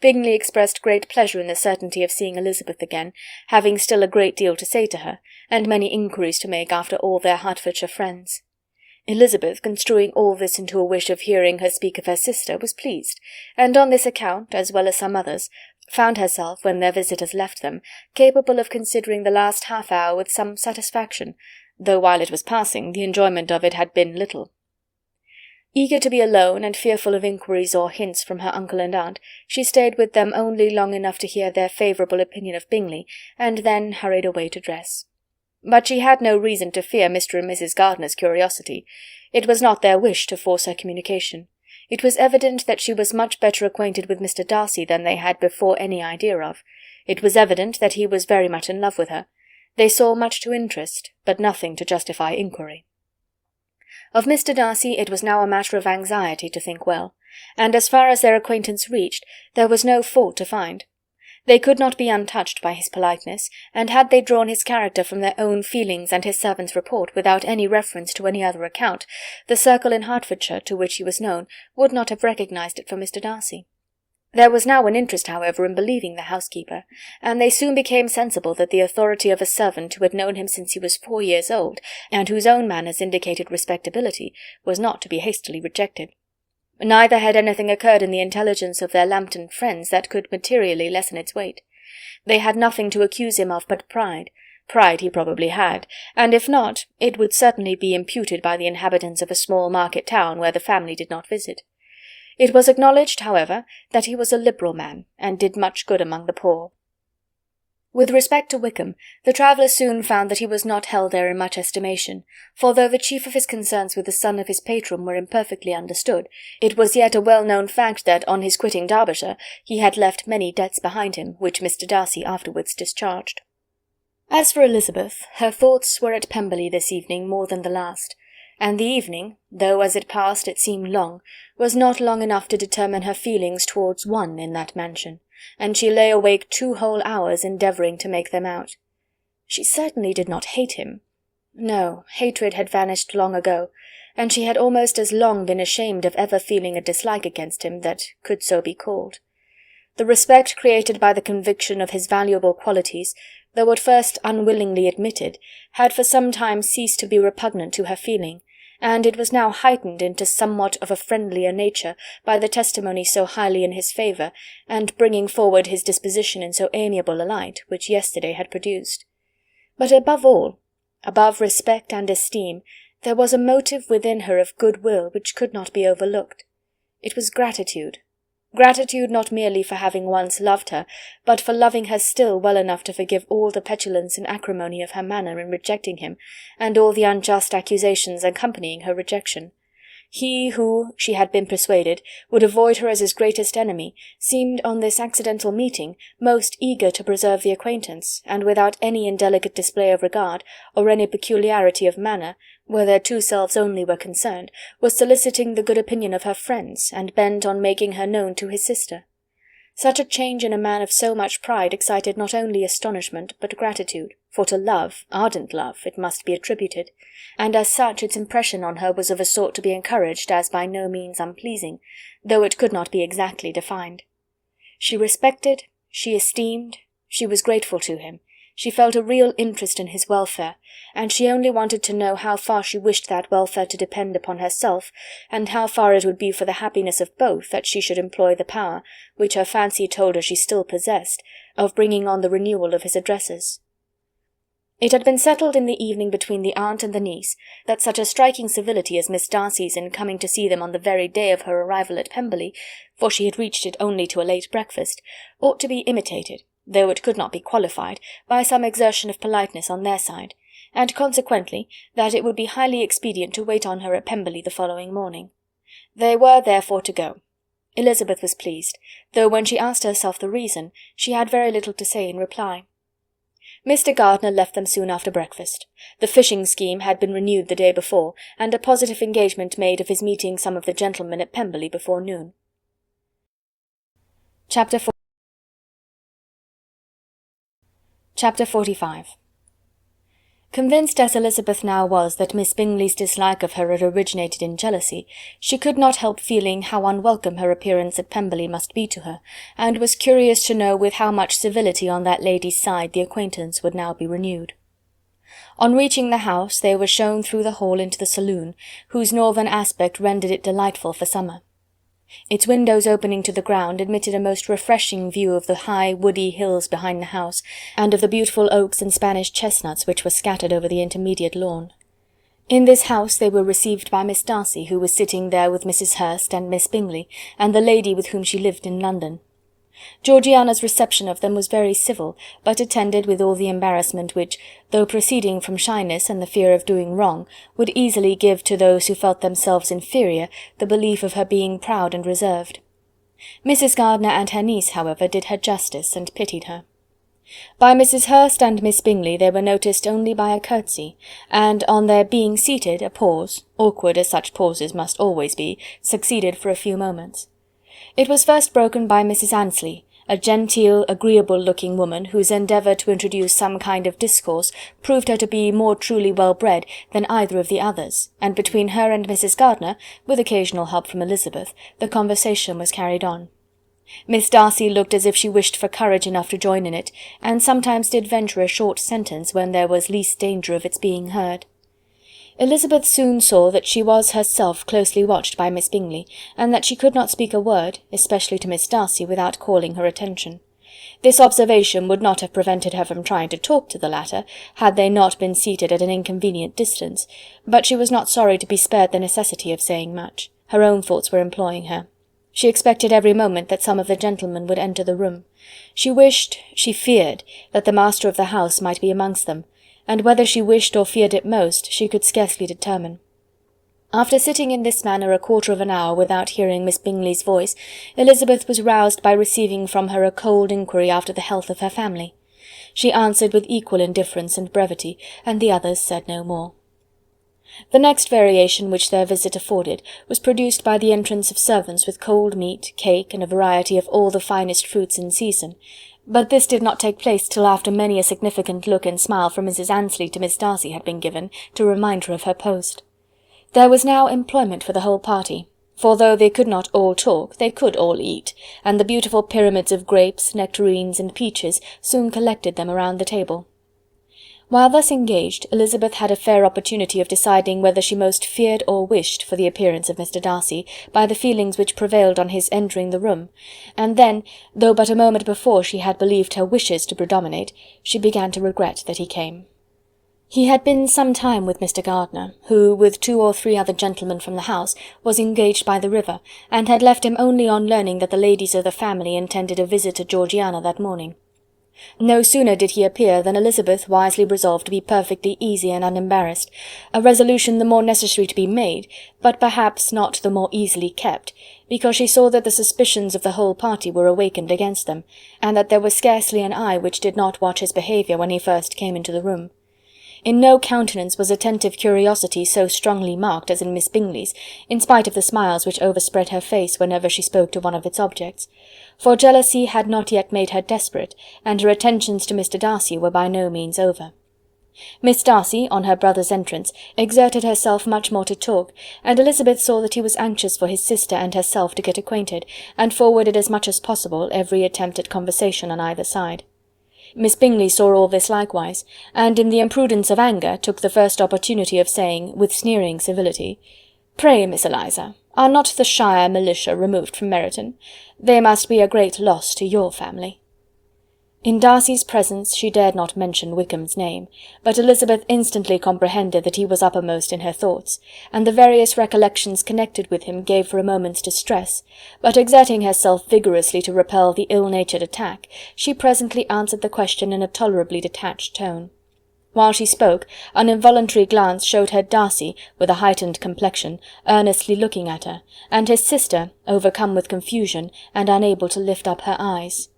Bingley expressed great pleasure in the certainty of seeing Elizabeth again, having still a great deal to say to her, and many inquiries to make after all their Hertfordshire friends. Elizabeth, construing all this into a wish of hearing her speak of her sister, was pleased, and on this account, as well as some others, found herself, when their visitors left them, capable of considering the last half-hour with some satisfaction, though while it was passing the enjoyment of it had been little. Eager to be alone, and fearful of inquiries or hints from her uncle and aunt, she stayed with them only long enough to hear their favourable opinion of Bingley, and then hurried away to dress. But she had no reason to fear Mr. and Mrs. Gardiner's curiosity. It was not their wish to force her communication. It was evident that she was much better acquainted with Mr. Darcy than they had before any idea of. It was evident that he was very much in love with her. They saw much to interest, but nothing to justify inquiry. Of Mr. Darcy it was now a matter of anxiety to think well, and as far as their acquaintance reached, there was no fault to find. They could not be untouched by his politeness, and had they drawn his character from their own feelings and his servant's report without any reference to any other account, the circle in Hertfordshire to which he was known would not have recognized it for Mr. Darcy. There was now an interest, however, in believing the housekeeper, and they soon became sensible that the authority of a servant who had known him since he was 4 years old, and whose own manners indicated respectability, was not to be hastily rejected. Neither had anything occurred in the intelligence of their Lambton friends that could materially lessen its weight. They had nothing to accuse him of but pride. Pride he probably had, and if not, it would certainly be imputed by the inhabitants of a small market town where the family did not visit. It was acknowledged, however, that he was a liberal man, and did much good among the poor. With respect to Wickham, the traveller soon found that he was not held there in much estimation, for though the chief of his concerns with the son of his patron were imperfectly understood, it was yet a well-known fact that, on his quitting Derbyshire, he had left many debts behind him, which Mr. Darcy afterwards discharged. As for Elizabeth, her thoughts were at Pemberley this evening more than the last, and the evening, though as it passed it seemed long, was not long enough to determine her feelings towards one in that mansion, and she lay awake 2 whole hours endeavouring to make them out. She certainly did not hate him. No, hatred had vanished long ago, and she had almost as long been ashamed of ever feeling a dislike against him that could so be called. The respect created by the conviction of his valuable qualities, though at first unwillingly admitted, had for some time ceased to be repugnant to her feeling, and it was now heightened into somewhat of a friendlier nature by the testimony so highly in his favour, and bringing forward his disposition in so amiable a light, which yesterday had produced. But above all, above respect and esteem, there was a motive within her of good-will which could not be overlooked. It was gratitude. Gratitude not merely for having once loved her, but for loving her still well enough to forgive all the petulance and acrimony of her manner in rejecting him, and all the unjust accusations accompanying her rejection. He who, she had been persuaded, would avoid her as his greatest enemy, seemed on this accidental meeting most eager to preserve the acquaintance, and without any indelicate display of regard, or any peculiarity of manner, where their 2 selves only were concerned, was soliciting the good opinion of her friends, and bent on making her known to his sister. Such a change in a man of so much pride excited not only astonishment but gratitude, for to love, ardent love, it must be attributed, and as such its impression on her was of a sort to be encouraged as by no means unpleasing, though it could not be exactly defined. She respected, she esteemed, she was grateful to him, she felt a real interest in his welfare, and she only wanted to know how far she wished that welfare to depend upon herself, and how far it would be for the happiness of both that she should employ the power, which her fancy told her she still possessed, of bringing on the renewal of his addresses. It had been settled in the evening between the aunt and the niece that such a striking civility as Miss Darcy's in coming to see them on the very day of her arrival at Pemberley, for she had reached it only to a late breakfast, ought to be imitated, though it could not be qualified, by some exertion of politeness on their side, and consequently that it would be highly expedient to wait on her at Pemberley the following morning. They were therefore to go. Elizabeth was pleased, though when she asked herself the reason, she had very little to say in reply. Mr. Gardiner left them soon after breakfast. The fishing scheme had been renewed the day before, and a positive engagement made of his meeting some of the gentlemen at Pemberley before noon. Chapter 45. Convinced as Elizabeth now was that Miss Bingley's dislike of her had originated in jealousy, she could not help feeling how unwelcome her appearance at Pemberley must be to her, and was curious to know with how much civility on that lady's side the acquaintance would now be renewed. On reaching the house they were shown through the hall into the saloon, whose northern aspect rendered it delightful for summer. Its windows opening to the ground admitted a most refreshing view of the high woody hills behind the house, and of the beautiful oaks and Spanish chestnuts which were scattered over the intermediate lawn. In this house they were received by Miss Darcy, who was sitting there with Mrs. Hurst and Miss Bingley, and the lady with whom she lived in London. Georgiana's reception of them was very civil, but attended with all the embarrassment which, though proceeding from shyness and the fear of doing wrong, would easily give to those who felt themselves inferior the belief of her being proud and reserved. Mrs. Gardiner and her niece, however, did her justice, and pitied her. By Mrs. Hurst and Miss Bingley they were noticed only by a curtsy, and on their being seated a pause, awkward as such pauses must always be, succeeded for a few moments. It was first broken by Mrs. Annesley, a genteel, agreeable-looking woman, whose endeavour to introduce some kind of discourse proved her to be more truly well-bred than either of the others, and between her and Mrs. Gardiner, with occasional help from Elizabeth, the conversation was carried on. Miss Darcy looked as if she wished for courage enough to join in it, and sometimes did venture a short sentence when there was least danger of its being heard. Elizabeth soon saw that she was herself closely watched by Miss Bingley, and that she could not speak a word, especially to Miss Darcy, without calling her attention. This observation would not have prevented her from trying to talk to the latter, had they not been seated at an inconvenient distance, but she was not sorry to be spared the necessity of saying much. Her own thoughts were employing her. She expected every moment that some of the gentlemen would enter the room. She wished, she feared, that the master of the house might be amongst them, and whether she wished or feared it most, she could scarcely determine. After sitting in this manner a quarter of an hour without hearing Miss Bingley's voice, Elizabeth was roused by receiving from her a cold inquiry after the health of her family. She answered with equal indifference and brevity, and the others said no more. The next variation which their visit afforded was produced by the entrance of servants with cold meat, cake, and a variety of all the finest fruits in season, but this did not take place till after many a significant look and smile from Mrs. Annesley to Miss Darcy had been given, to remind her of her post. There was now employment for the whole party, for though they could not all talk, they could all eat, and the beautiful pyramids of grapes, nectarines, and peaches soon collected them around the table. While thus engaged, Elizabeth had a fair opportunity of deciding whether she most feared or wished for the appearance of Mr. Darcy, by the feelings which prevailed on his entering the room, and then, though but a moment before she had believed her wishes to predominate, she began to regret that he came. He had been some time with Mr. Gardiner, who, with 2 or 3 other gentlemen from the house, was engaged by the river, and had left him only on learning that the ladies of the family intended a visit to Georgiana that morning. No sooner did he appear than Elizabeth wisely resolved to be perfectly easy and unembarrassed, a resolution the more necessary to be made, but perhaps not the more easily kept, because she saw that the suspicions of the whole party were awakened against them, and that there was scarcely an eye which did not watch his behaviour when he first came into the room. In no countenance was attentive curiosity so strongly marked as in Miss Bingley's, in spite of the smiles which overspread her face whenever she spoke to one of its objects, for jealousy had not yet made her desperate, and her attentions to Mr. Darcy were by no means over. Miss Darcy, on her brother's entrance, exerted herself much more to talk, and Elizabeth saw that he was anxious for his sister and herself to get acquainted, and forwarded as much as possible every attempt at conversation on either side. Miss Bingley saw all this likewise, and in the imprudence of anger took the first opportunity of saying, with sneering civility, "Pray, Miss Eliza, are not the shire militia removed from Meryton? They must be a great loss to your family." In Darcy's presence she dared not mention Wickham's name, but Elizabeth instantly comprehended that he was uppermost in her thoughts, and the various recollections connected with him gave her a moment's distress, but exerting herself vigorously to repel the ill-natured attack, she presently answered the question in a tolerably detached tone. While she spoke, an involuntary glance showed her Darcy, with a heightened complexion, earnestly looking at her, and his sister, overcome with confusion, and unable to lift up her eyes.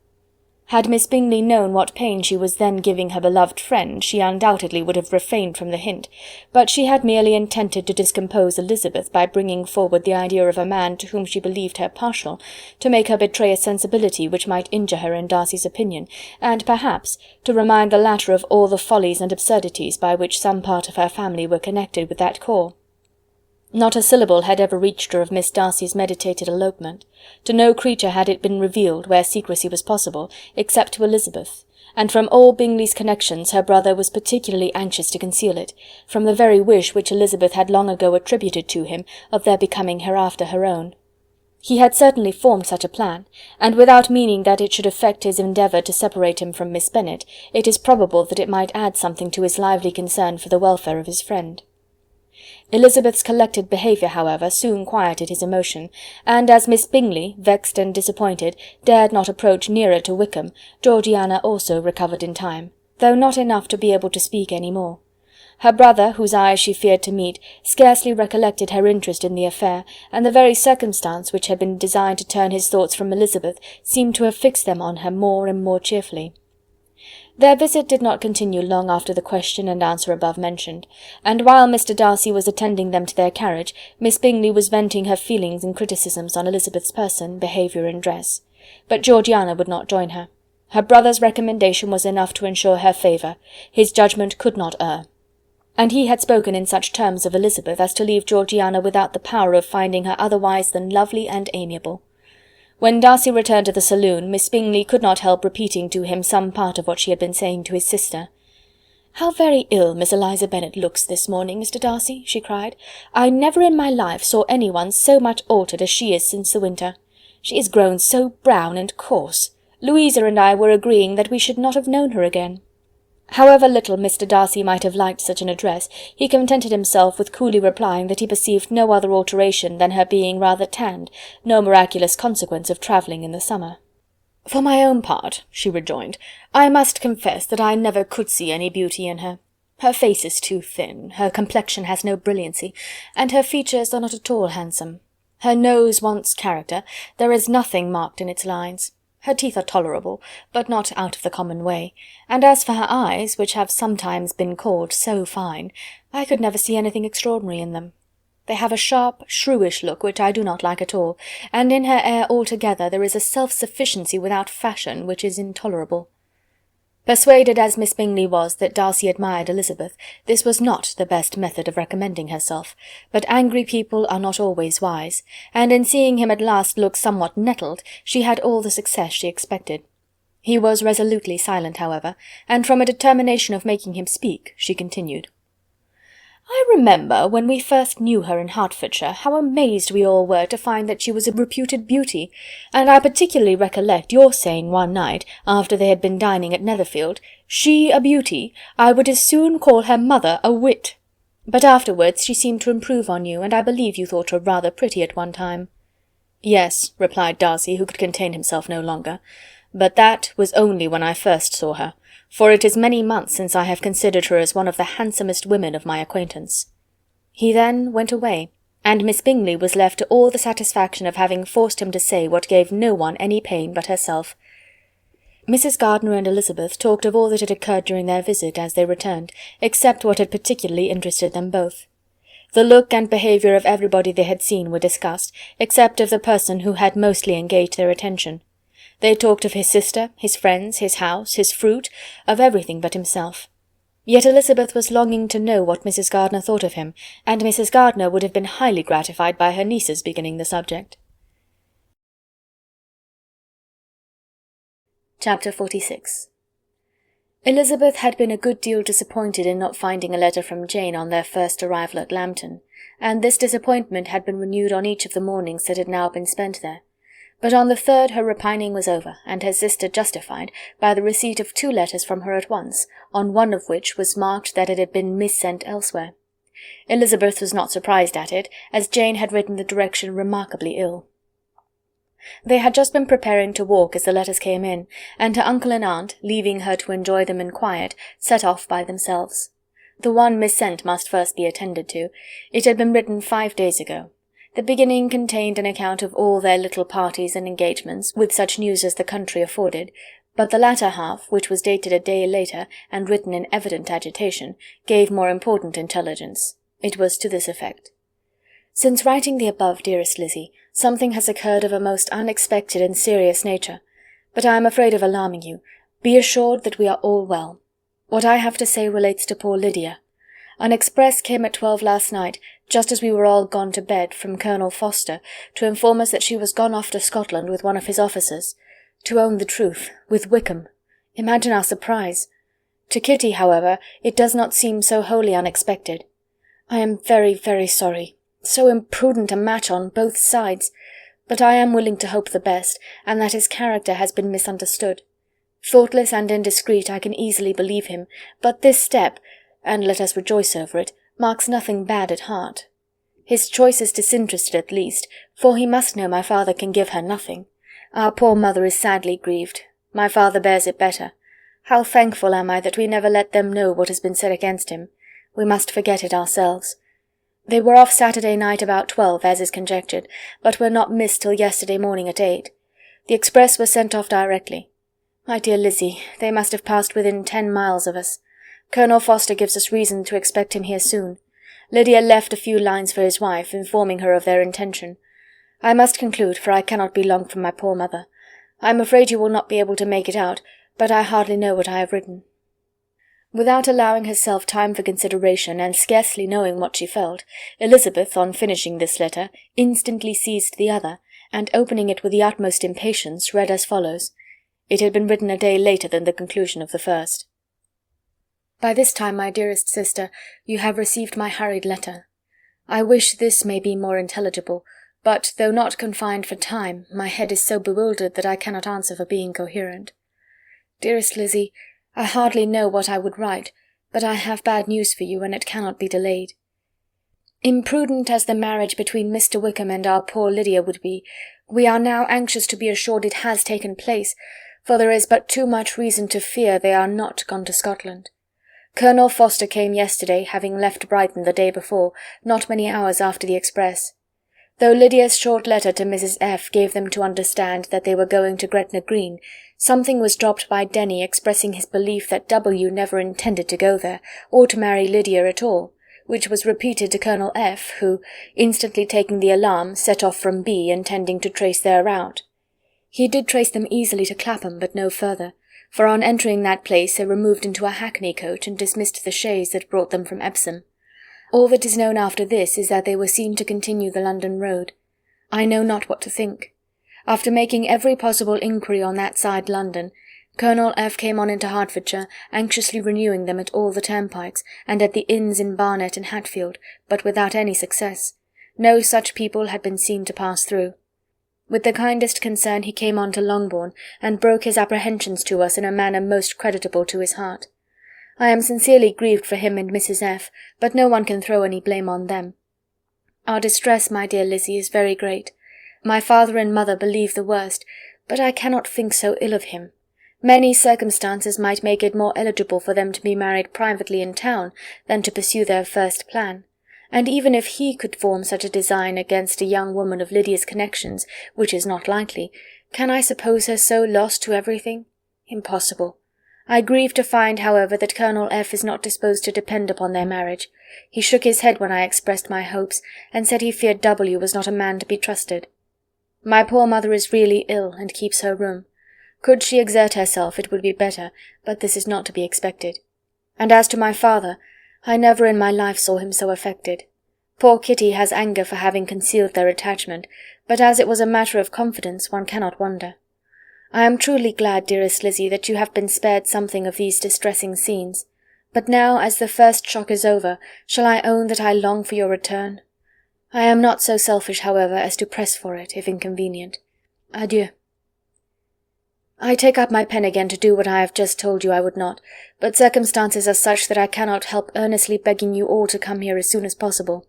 Had Miss Bingley known what pain she was then giving her beloved friend, she undoubtedly would have refrained from the hint, but she had merely intended to discompose Elizabeth by bringing forward the idea of a man to whom she believed her partial, to make her betray a sensibility which might injure her in Darcy's opinion, and perhaps to remind the latter of all the follies and absurdities by which some part of her family were connected with that corps. Not a syllable had ever reached her of Miss Darcy's meditated elopement. To no creature had it been revealed, where secrecy was possible, except to Elizabeth, and from all Bingley's connections her brother was particularly anxious to conceal it, from the very wish which Elizabeth had long ago attributed to him of their becoming hereafter her own. He had certainly formed such a plan, and without meaning that it should affect his endeavour to separate him from Miss Bennet, it is probable that it might add something to his lively concern for the welfare of his friend. Elizabeth's collected behaviour, however, soon quieted his emotion, and as Miss Bingley, vexed and disappointed, dared not approach nearer to Wickham, Georgiana also recovered in time, though not enough to be able to speak any more. Her brother, whose eyes she feared to meet, scarcely recollected her interest in the affair, and the very circumstance which had been designed to turn his thoughts from Elizabeth seemed to have fixed them on her more and more cheerfully. Their visit did not continue long after the question and answer above mentioned, and while Mr. Darcy was attending them to their carriage, Miss Bingley was venting her feelings in criticisms on Elizabeth's person, behaviour, and dress. But Georgiana would not join her. Her brother's recommendation was enough to ensure her favour. His judgment could not err. And he had spoken in such terms of Elizabeth as to leave Georgiana without the power of finding her otherwise than lovely and amiable. When Darcy returned to the saloon, Miss Bingley could not help repeating to him some part of what she had been saying to his sister. "How very ill Miss Eliza Bennet looks this morning, Mr. Darcy," she cried. "I never in my life saw any one so much altered as she is since the winter. She is grown so brown and coarse. Louisa and I were agreeing that we should not have known her again." However little Mr. Darcy might have liked such an address, he contented himself with coolly replying that he perceived no other alteration than her being rather tanned, no miraculous consequence of travelling in the summer. "For my own part," she rejoined, "I must confess that I never could see any beauty in her. Her face is too thin, her complexion has no brilliancy, and her features are not at all handsome. Her nose wants character, there is nothing marked in its lines. Her teeth are tolerable, but not out of the common way, and as for her eyes, which have sometimes been called so fine, I could never see anything extraordinary in them. They have a sharp, shrewish look which I do not like at all, and in her air altogether there is a self-sufficiency without fashion which is intolerable." Persuaded as Miss Bingley was that Darcy admired Elizabeth, this was not the best method of recommending herself, but angry people are not always wise, and in seeing him at last look somewhat nettled, she had all the success she expected. He was resolutely silent, however, and from a determination of making him speak, she continued. "I remember, when we first knew her in Hertfordshire, how amazed we all were to find that she was a reputed beauty, and I particularly recollect your saying one night, after they had been dining at Netherfield, 'She a beauty, I would as soon call her mother a wit.' But afterwards she seemed to improve on you, and I believe you thought her rather pretty at one time." "Yes," replied Darcy, who could contain himself no longer, "but that was only when I first saw her, for it is many months since I have considered her as one of the handsomest women of my acquaintance." He then went away, and Miss Bingley was left to all the satisfaction of having forced him to say what gave no one any pain but herself. Mrs. Gardiner and Elizabeth talked of all that had occurred during their visit as they returned, except what had particularly interested them both. The look and behaviour of everybody they had seen were discussed, except of the person who had mostly engaged their attention. They talked of his sister, his friends, his house, his fruit, of everything but himself. Yet Elizabeth was longing to know what Mrs. Gardiner thought of him, and Mrs. Gardiner would have been highly gratified by her niece's beginning the subject. Chapter 46. Elizabeth had been a good deal disappointed in not finding a letter from Jane on their first arrival at Lambton, and this disappointment had been renewed on each of the mornings that had now been spent there. But on the third her repining was over, and her sister justified, by the receipt of 2 letters from her at once, on one of which was marked that it had been missent elsewhere. Elizabeth was not surprised at it, as Jane had written the direction remarkably ill. They had just been preparing to walk as the letters came in, and her uncle and aunt, leaving her to enjoy them in quiet, set off by themselves. The one missent must first be attended to. It had been written 5 days ago. The beginning contained an account of all their little parties and engagements, with such news as the country afforded, but the latter half, which was dated a day later, and written in evident agitation, gave more important intelligence. It was to this effect. "Since writing the above, dearest Lizzie, something has occurred of a most unexpected and serious nature, but I am afraid of alarming you. Be assured that we are all well. What I have to say relates to poor Lydia. An express came at 12 last night, just as we were all gone to bed, from Colonel Forster, to inform us that she was gone off to Scotland with one of his officers. To own the truth, with Wickham. Imagine our surprise. To Kitty, however, it does not seem so wholly unexpected. I am very, very sorry. So imprudent a match on both sides. But I am willing to hope the best, and that his character has been misunderstood. Thoughtless and indiscreet, I can easily believe him, but this step, and let us rejoice over it, marks nothing bad at heart. His choice is disinterested at least, for he must know my father can give her nothing. Our poor mother is sadly grieved. My father bears it better. How thankful am I that we never let them know what has been said against him. We must forget it ourselves. They were off Saturday night about 12, as is conjectured, but were not missed till yesterday morning at 8. The express was sent off directly. My dear Lizzie, they must have passed within 10 miles of us. Colonel Forster gives us reason to expect him here soon. Lydia left a few lines for his wife, informing her of their intention. I must conclude, for I cannot be long from my poor mother. I am afraid you will not be able to make it out, but I hardly know what I have written." Without allowing herself time for consideration, and scarcely knowing what she felt, Elizabeth, on finishing this letter, instantly seized the other, and opening it with the utmost impatience, read as follows. It had been written a day later than the conclusion of the first. "By this time, my dearest sister, you have received my hurried letter. I wish this may be more intelligible, but, though not confined for time, my head is so bewildered that I cannot answer for being coherent. Dearest Lizzie, I hardly know what I would write, but I have bad news for you, and it cannot be delayed. Imprudent as the marriage between Mr. Wickham and our poor Lydia would be, we are now anxious to be assured it has taken place, for there is but too much reason to fear they are not gone to Scotland. Colonel Forster came yesterday, having left Brighton the day before, not many hours after the express. Though Lydia's short letter to Mrs. F. gave them to understand that they were going to Gretna Green, something was dropped by Denny expressing his belief that W. never intended to go there, or to marry Lydia at all, which was repeated to Colonel F., who, instantly taking the alarm, set off from B., intending to trace their route. He did trace them easily to Clapham, but no further, for on entering that place they removed into a hackney coach and dismissed the chaise that brought them from Epsom. All that is known after this is that they were seen to continue the London road. I know not what to think. After making every possible inquiry on that side London, Colonel F. came on into Hertfordshire, anxiously renewing them at all the turnpikes, and at the inns in Barnet and Hatfield, but without any success. No such people had been seen to pass through. With the kindest concern he came on to Longbourn, and broke his apprehensions to us in a manner most creditable to his heart. I am sincerely grieved for him and Mrs. F., but no one can throw any blame on them. Our distress, my dear Lizzie, is very great. My father and mother believe the worst, but I cannot think so ill of him. Many circumstances might make it more eligible for them to be married privately in town than to pursue their first plan. And even if he could form such a design against a young woman of Lydia's connections, which is not likely, can I suppose her so lost to everything? Impossible. I grieve to find, however, that Colonel F. is not disposed to depend upon their marriage. He shook his head when I expressed my hopes, and said he feared W. was not a man to be trusted. My poor mother is really ill, and keeps her room. Could she exert herself, it would be better, but this is not to be expected. And as to my father, I never in my life saw him so affected. Poor Kitty has anger for having concealed their attachment, but as it was a matter of confidence, one cannot wonder. I am truly glad, dearest Lizzie, that you have been spared something of these distressing scenes. But now, as the first shock is over, shall I own that I long for your return? I am not so selfish, however, as to press for it, if inconvenient. Adieu. I take up my pen again to do what I have just told you I would not, but circumstances are such that I cannot help earnestly begging you all to come here as soon as possible.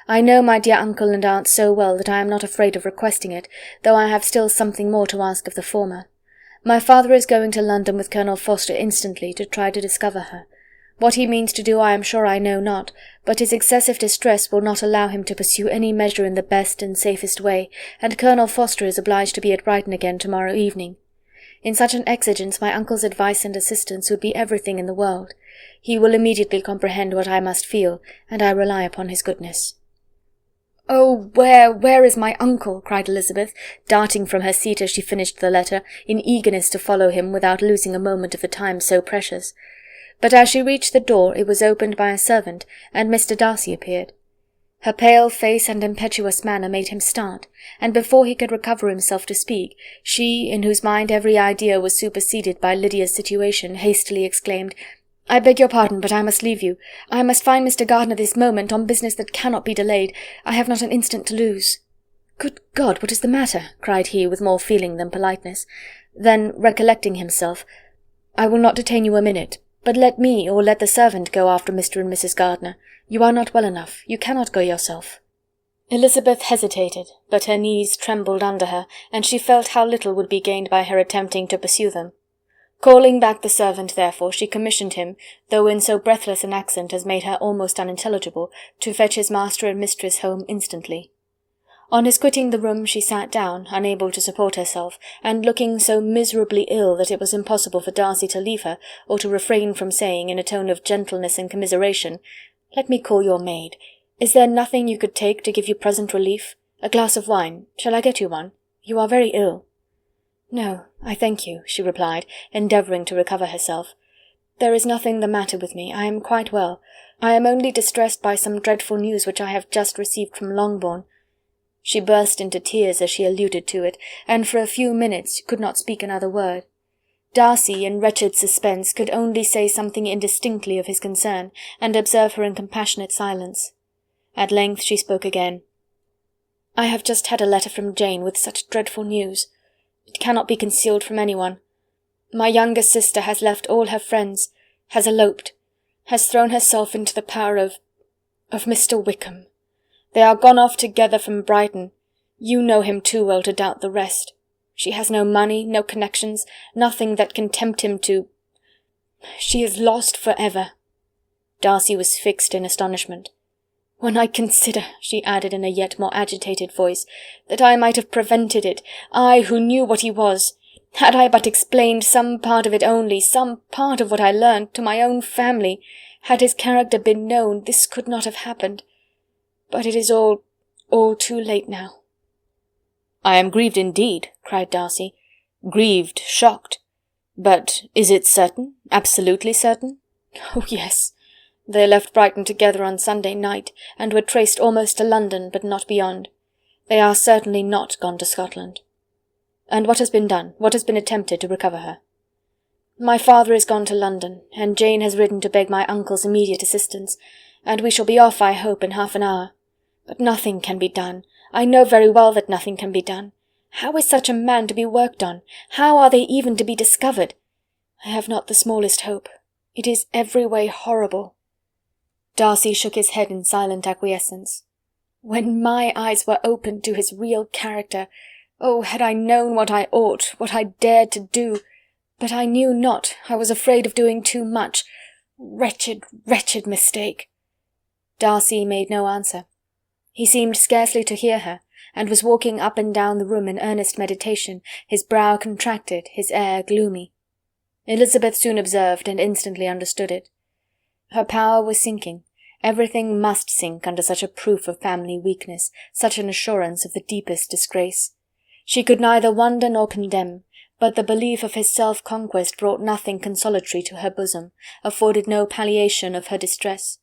I know my dear uncle and aunt so well that I am not afraid of requesting it, though I have still something more to ask of the former. My father is going to London with Colonel Forster instantly to try to discover her. What he means to do I am sure I know not, but his excessive distress will not allow him to pursue any measure in the best and safest way, and Colonel Forster is obliged to be at Brighton again tomorrow evening. In such an exigence my uncle's advice and assistance would be everything in the world. He will immediately comprehend what I must feel, and I rely upon his goodness. "Oh, where is my uncle?" cried Elizabeth, darting from her seat as she finished the letter, in eagerness to follow him without losing a moment of the time so precious. But as she reached the door it was opened by a servant, and Mr. Darcy appeared. Her pale face and impetuous manner made him start, and before he could recover himself to speak, she, in whose mind every idea was superseded by Lydia's situation, hastily exclaimed, "I beg your pardon, but I must leave you. I must find Mr. Gardiner this moment, on business that cannot be delayed. I have not an instant to lose." "Good God, what is the matter?" cried he, with more feeling than politeness. Then, recollecting himself, "I will not detain you a minute, but let me, or let the servant, go after Mr. and Mrs. Gardiner. You are not well enough. You cannot go yourself." Elizabeth hesitated, but her knees trembled under her, and she felt how little would be gained by her attempting to pursue them. Calling back the servant, therefore, she commissioned him, though in so breathless an accent as made her almost unintelligible, to fetch his master and mistress home instantly. On his quitting the room she sat down, unable to support herself, and looking so miserably ill that it was impossible for Darcy to leave her, or to refrain from saying, in a tone of gentleness and commiseration, "Let me call your maid. Is there nothing you could take to give you present relief? A glass of wine. Shall I get you one? You are very ill." "No, I thank you," she replied, endeavouring to recover herself. "There is nothing the matter with me. I am quite well. I am only distressed by some dreadful news which I have just received from Longbourn." She burst into tears as she alluded to it, and for a few minutes could not speak another word. Darcy, in wretched suspense, could only say something indistinctly of his concern, and observe her in compassionate silence. At length she spoke again. "I have just had a letter from Jane with such dreadful news. It cannot be concealed from anyone. My younger sister has left all her friends, has eloped, has thrown herself into the power of Mr. Wickham. They are gone off together from Brighton. You know him too well to doubt the rest. She has no money, no connections, nothing that can tempt him to... She is lost for ever." Darcy was fixed in astonishment. "When I consider," she added in a yet more agitated voice, "that I might have prevented it, I who knew what he was. Had I but explained some part of it only, some part of what I learned, to my own family, had his character been known, this could not have happened. But it is all too late now." "I am grieved indeed," cried Darcy. "Grieved, shocked. But is it certain, absolutely certain?" "Oh, yes. They left Brighton together on Sunday night, and were traced almost to London, but not beyond. They are certainly not gone to Scotland." "And what has been done, what has been attempted to recover her?" "My father is gone to London, and Jane has ridden to beg my uncle's immediate assistance, and we shall be off, I hope, in half an hour. But nothing can be done. I know very well that nothing can be done. How is such a man to be worked on? How are they even to be discovered? I have not the smallest hope. It is every way horrible." Darcy shook his head in silent acquiescence. "When my eyes were opened to his real character, oh, had I known what I ought, what I dared to do! But I knew not, I was afraid of doing too much. Wretched, wretched mistake!" Darcy made no answer. He seemed scarcely to hear her, and was walking up and down the room in earnest meditation, his brow contracted, his air gloomy. Elizabeth soon observed and instantly understood it. Her power was sinking. Everything must sink under such a proof of family weakness, such an assurance of the deepest disgrace. She could neither wonder nor condemn, but the belief of his self-conquest brought nothing consolatory to her bosom, afforded no palliation of her distress.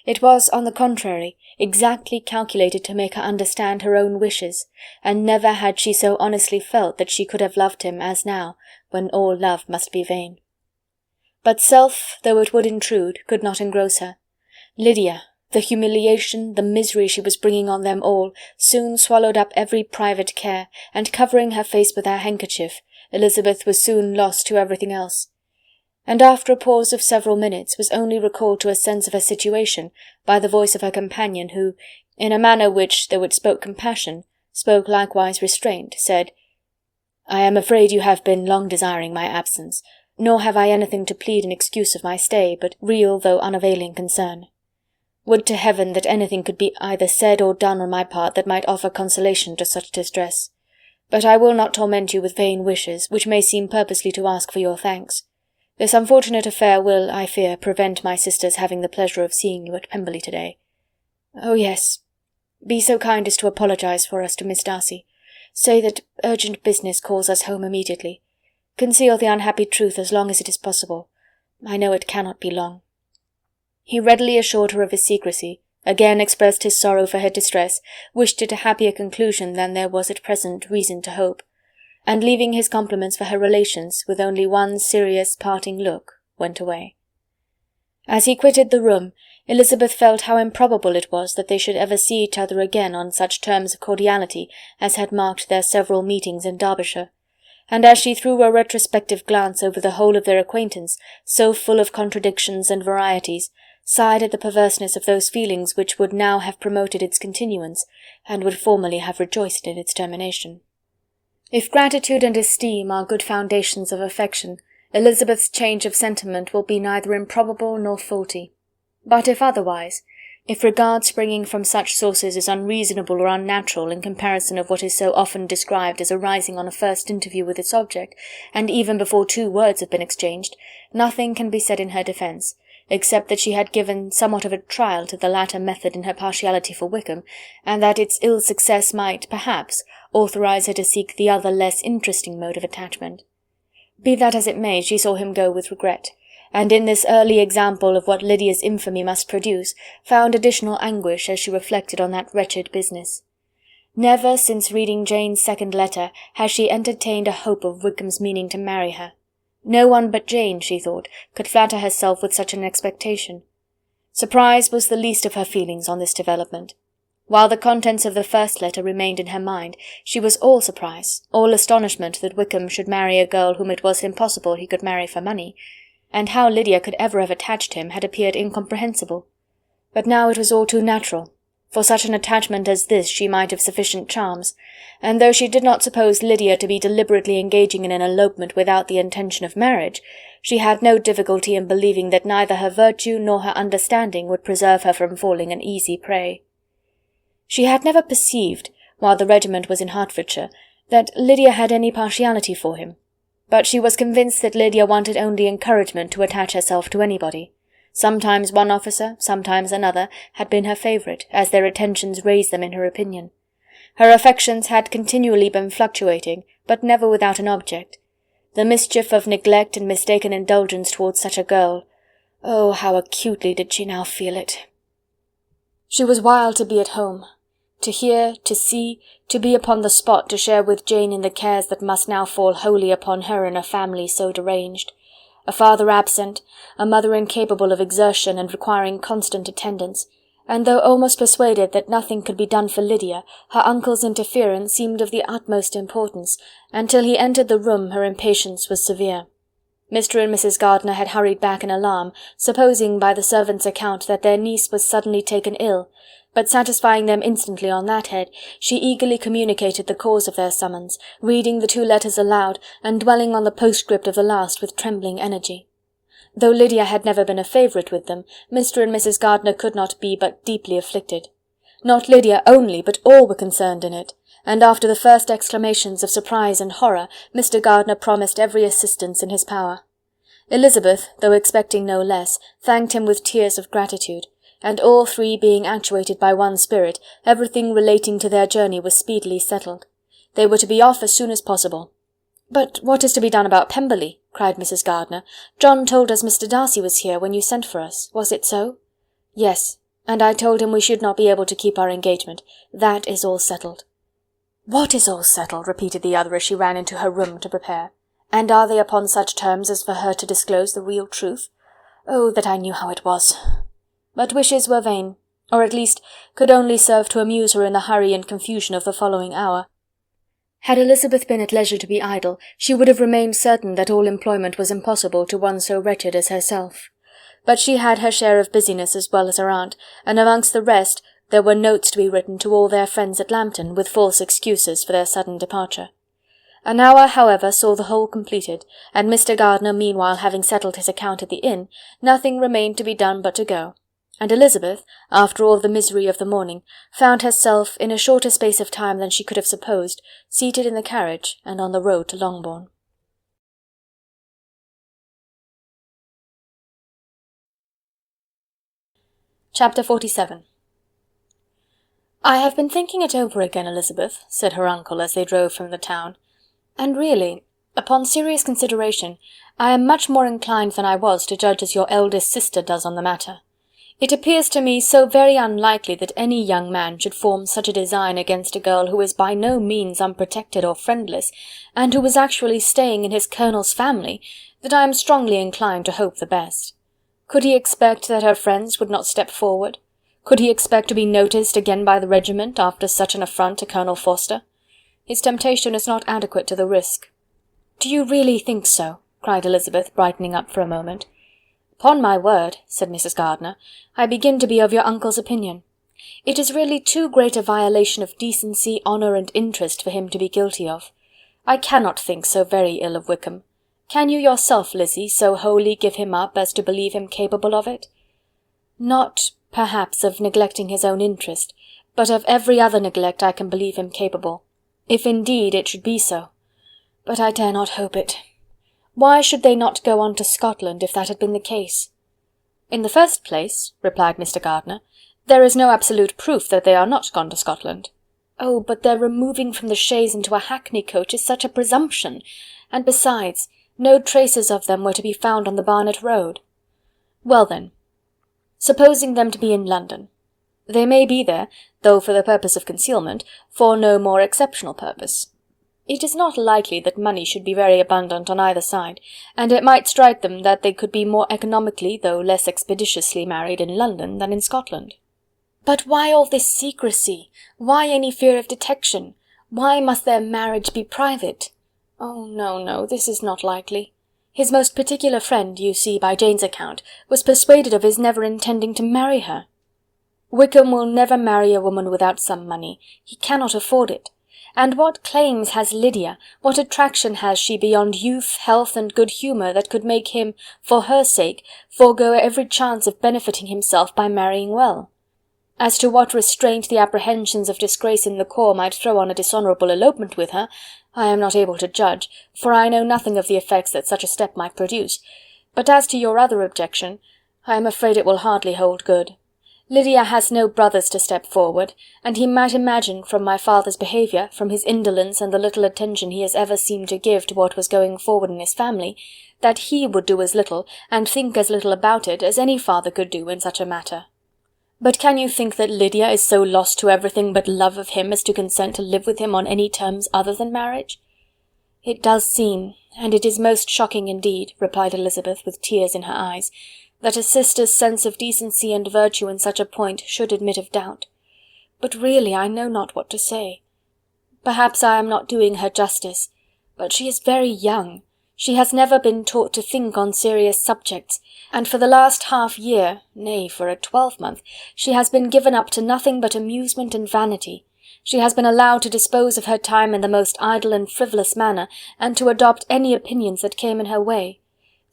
It was, on the contrary, exactly calculated to make her understand her own wishes, and never had she so honestly felt that she could have loved him as now, when all love must be vain. But self, though it would intrude, could not engross her. Lydia, the humiliation, the misery she was bringing on them all, soon swallowed up every private care, and covering her face with her handkerchief, Elizabeth was soon lost to everything else. And after a pause of several minutes was only recalled to a sense of her situation by the voice of her companion, who, in a manner which, though it spoke compassion, spoke likewise restraint, said, "I am afraid you have been long desiring my absence, nor have I anything to plead in excuse of my stay but real though unavailing concern. Would to heaven that anything could be either said or done on my part that might offer consolation to such distress. But I will not torment you with vain wishes, which may seem purposely to ask for your thanks. This unfortunate affair will, I fear, prevent my sister's having the pleasure of seeing you at Pemberley to-day. Oh, yes. Be so kind as to apologize for us to Miss Darcy. Say that urgent business calls us home immediately. Conceal the unhappy truth as long as it is possible. I know it cannot be long." He readily assured her of his secrecy, again expressed his sorrow for her distress, wished it a happier conclusion than there was at present reason to hope, and leaving his compliments for her relations, with only one serious parting look, went away. As he quitted the room, Elizabeth felt how improbable it was that they should ever see each other again on such terms of cordiality as had marked their several meetings in Derbyshire, and as she threw a retrospective glance over the whole of their acquaintance, so full of contradictions and varieties, sighed at the perverseness of those feelings which would now have promoted its continuance, and would formerly have rejoiced in its termination. If gratitude and esteem are good foundations of affection, Elizabeth's change of sentiment will be neither improbable nor faulty. But if otherwise, if regard springing from such sources is unreasonable or unnatural in comparison of what is so often described as arising on a first interview with its object, and even before 2 words have been exchanged, nothing can be said in her defence, except that she had given somewhat of a trial to the latter method in her partiality for Wickham, and that its ill success might, perhaps, authorize her to seek the other less interesting mode of attachment. Be that as it may, she saw him go with regret, and in this early example of what Lydia's infamy must produce, found additional anguish as she reflected on that wretched business. Never since reading Jane's second letter had she entertained a hope of Wickham's meaning to marry her. No one but Jane, she thought, could flatter herself with such an expectation. Surprise was the least of her feelings on this development. While the contents of the first letter remained in her mind, she was all surprise, all astonishment that Wickham should marry a girl whom it was impossible he could marry for money, and how Lydia could ever have attached him had appeared incomprehensible. But now it was all too natural. For such an attachment as this she might have sufficient charms, and though she did not suppose Lydia to be deliberately engaging in an elopement without the intention of marriage, she had no difficulty in believing that neither her virtue nor her understanding would preserve her from falling an easy prey. She had never perceived, while the regiment was in Hertfordshire, that Lydia had any partiality for him, but she was convinced that Lydia wanted only encouragement to attach herself to anybody. Sometimes one officer, sometimes another, had been her favourite, as their attentions raised them in her opinion. Her affections had continually been fluctuating, but never without an object. The mischief of neglect and mistaken indulgence towards such a girl, oh, how acutely did she now feel it! She was wild to be at home, to hear, to see, to be upon the spot to share with Jane in the cares that must now fall wholly upon her in a family so deranged. A father absent, a mother incapable of exertion and requiring constant attendance, and though almost persuaded that nothing could be done for Lydia, her uncle's interference seemed of the utmost importance, and till he entered the room her impatience was severe. Mr. and Mrs. Gardiner had hurried back in alarm, supposing by the servant's account that their niece was suddenly taken ill, but satisfying them instantly on that head, she eagerly communicated the cause of their summons, reading the 2 letters aloud, and dwelling on the postscript of the last with trembling energy. Though Lydia had never been a favourite with them, Mr. and Mrs. Gardiner could not be but deeply afflicted. Not Lydia only, but all were concerned in it, and after the first exclamations of surprise and horror, Mr. Gardiner promised every assistance in his power. Elizabeth, though expecting no less, thanked him with tears of gratitude, and all 3 being actuated by one spirit, everything relating to their journey was speedily settled. They were to be off as soon as possible. "But what is to be done about Pemberley?" cried Mrs. Gardiner. "John told us Mr. Darcy was here when you sent for us. Was it so?" "Yes, and I told him we should not be able to keep our engagement. That is all settled." "What is all settled?" repeated the other as she ran into her room to prepare. "And are they upon such terms as for her to disclose the real truth? Oh, that I knew how it was!" But wishes were vain, or at least could only serve to amuse her in the hurry and confusion of the following hour. Had Elizabeth been at leisure to be idle, she would have remained certain that all employment was impossible to one so wretched as herself. But she had her share of busyness as well as her aunt, and amongst the rest there were notes to be written to all their friends at Lambton, with false excuses for their sudden departure. An hour, however, saw the whole completed, and Mr. Gardiner meanwhile having settled his account at the inn, nothing remained to be done but to go, and Elizabeth, after all the misery of the morning, found herself, in a shorter space of time than she could have supposed, seated in the carriage and on the road to Longbourn. Chapter 47. "I have been thinking it over again, Elizabeth," said her uncle as they drove from the town, "and really, upon serious consideration, I am much more inclined than I was to judge as your eldest sister does on the matter. It appears to me so very unlikely that any young man should form such a design against a girl who is by no means unprotected or friendless, and who is actually staying in his colonel's family, that I am strongly inclined to hope the best. Could he expect that her friends would not step forward? Could he expect to be noticed again by the regiment after such an affront to Colonel Forster? His temptation is not adequate to the risk." "Do you really think so?" cried Elizabeth, brightening up for a moment. "Upon my word," said Mrs. Gardiner, "I begin to be of your uncle's opinion. It is really too great a violation of decency, honour, and interest for him to be guilty of. I cannot think so very ill of Wickham. Can you yourself, Lizzie, so wholly give him up as to believe him capable of it?" "Not, perhaps, of neglecting his own interest, but of every other neglect I can believe him capable, if indeed it should be so. But I dare not hope it. Why should they not go on to Scotland if that had been the case?" "In the first place," replied Mr. Gardiner, "there is no absolute proof that they are not gone to Scotland." "Oh, but their removing from the chaise into a hackney coach is such a presumption, and besides, no traces of them were to be found on the Barnet road." "Well then, supposing them to be in London. They may be there, though for the purpose of concealment, for no more exceptional purpose. It is not likely that money should be very abundant on either side, and it might strike them that they could be more economically, though less expeditiously married in London than in Scotland." But why all this secrecy? Why any fear of detection? Why must their marriage be private? Oh, no, no, this is not likely. His most particular friend, you see by Jane's account, was persuaded of his never intending to marry her. Wickham will never marry a woman without some money. He cannot afford it. And what claims has Lydia, what attraction has she beyond youth, health, and good humour that could make him, for her sake, forego every chance of benefiting himself by marrying well? As to what restraint the apprehensions of disgrace in the corps might throw on a dishonourable elopement with her, I am not able to judge, for I know nothing of the effects that such a step might produce. But as to your other objection, I am afraid it will hardly hold good. Lydia has no brothers to step forward, and he might imagine from my father's behaviour, from his indolence and the little attention he has ever seemed to give to what was going forward in his family, that he would do as little, and think as little about it, as any father could do in such a matter. But can you think that Lydia is so lost to everything but love of him as to consent to live with him on any terms other than marriage? It does seem, and it is most shocking indeed, replied Elizabeth, with tears in her eyes, that a sister's sense of decency and virtue in such a point should admit of doubt. But really I know not what to say. Perhaps I am not doing her justice, but she is very young. She has never been taught to think on serious subjects, and for the last half-year, nay, for a 12-month, she has been given up to nothing but amusement and vanity. She has been allowed to dispose of her time in the most idle and frivolous manner, and to adopt any opinions that came in her way.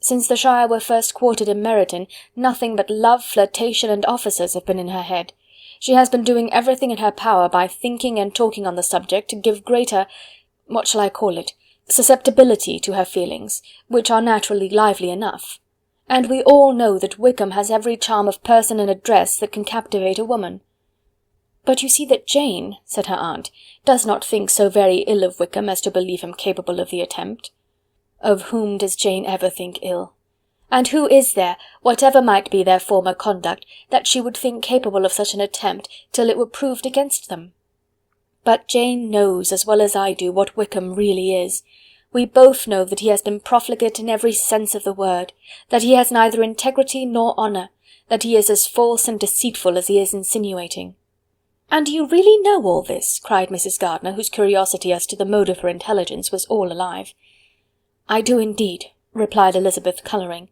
Since the Shire were first quartered in Meryton, nothing but love, flirtation, and officers have been in her head. She has been doing everything in her power by thinking and talking on the subject to give greater, what shall I call it, susceptibility to her feelings, which are naturally lively enough. And we all know that Wickham has every charm of person and address that can captivate a woman. But you see that Jane, said her aunt, does not think so very ill of Wickham as to believe him capable of the attempt. Of whom does Jane ever think ill? And who is there, whatever might be their former conduct, that she would think capable of such an attempt till it were proved against them? But Jane knows as well as I do what Wickham really is. We both know that he has been profligate in every sense of the word, that he has neither integrity nor honour, that he is as false and deceitful as he is insinuating. And you really know all this? Cried Mrs. Gardiner, whose curiosity as to the mode of her intelligence was all alive. I do indeed, replied Elizabeth, colouring.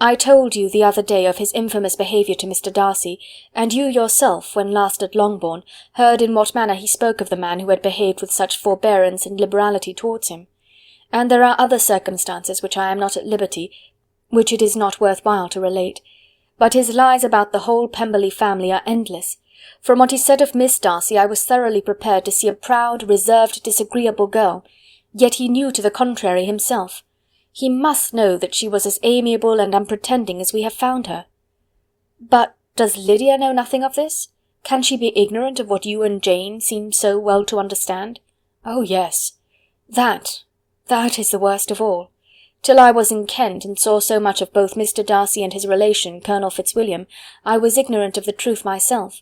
I told you the other day of his infamous behaviour to Mr. Darcy, and you yourself, when last at Longbourn, heard in what manner he spoke of the man who had behaved with such forbearance and liberality towards him. And there are other circumstances which I am not at liberty, which it is not worth while to relate. But his lies about the whole Pemberley family are endless. From what he said of Miss Darcy I was thoroughly prepared to see a proud, reserved, disagreeable girl, yet he knew to the contrary himself. He must know that she was as amiable and unpretending as we have found her. But does Lydia know nothing of this? Can she be ignorant of what you and Jane seem so well to understand? Oh, yes. That is the worst of all. Till I was in Kent, and saw so much of both Mr. Darcy and his relation, Colonel Fitzwilliam, I was ignorant of the truth myself.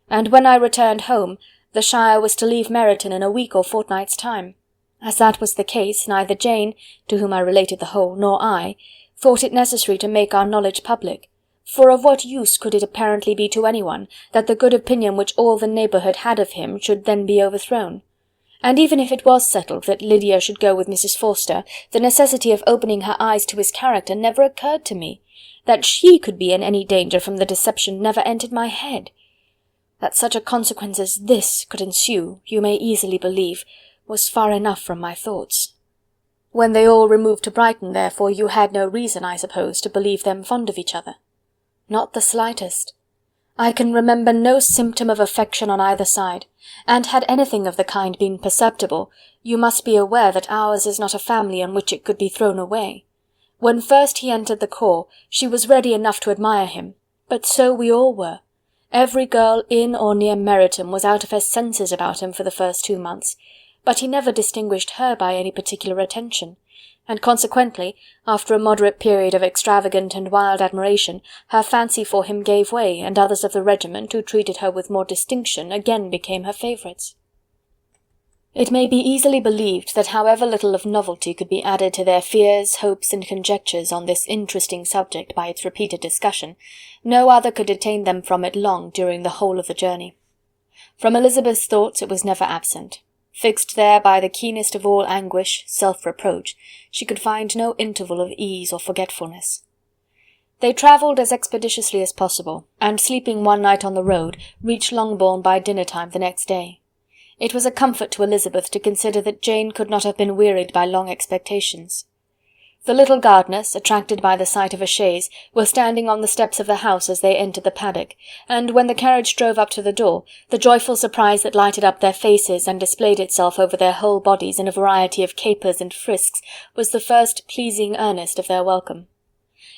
And when I returned home, the Shire was to leave Meryton in a week or fortnight's time. As that was the case, neither Jane, to whom I related the whole, nor I, thought it necessary to make our knowledge public, for of what use could it apparently be to anyone, that the good opinion which all the neighbourhood had of him should then be overthrown? And even if it was settled that Lydia should go with Mrs. Forster, the necessity of opening her eyes to his character never occurred to me. That she could be in any danger from the deception never entered my head. That such a consequence as this could ensue, you may easily believe, was far enough from my thoughts. When they all removed to Brighton, therefore, you had no reason, I suppose, to believe them fond of each other? Not the slightest. I can remember no symptom of affection on either side, and had anything of the kind been perceptible, you must be aware that ours is not a family on which it could be thrown away. When first he entered the corps, she was ready enough to admire him, but so we all were. Every girl in or near Meryton was out of her senses about him for the first 2 months, but he never distinguished her by any particular attention, and consequently, after a moderate period of extravagant and wild admiration, her fancy for him gave way, and others of the regiment, who treated her with more distinction, again became her favourites. It may be easily believed that however little of novelty could be added to their fears, hopes, and conjectures on this interesting subject by its repeated discussion, no other could detain them from it long during the whole of the journey. From Elizabeth's thoughts it was never absent. Fixed there by the keenest of all anguish, self-reproach, she could find no interval of ease or forgetfulness. They travelled as expeditiously as possible, and sleeping one night on the road, reached Longbourn by dinner-time the next day. It was a comfort to Elizabeth to consider that Jane could not have been wearied by long expectations. The little Gardiners, attracted by the sight of a chaise, were standing on the steps of the house as they entered the paddock, and when the carriage drove up to the door, the joyful surprise that lighted up their faces and displayed itself over their whole bodies in a variety of capers and frisks was the first pleasing earnest of their welcome.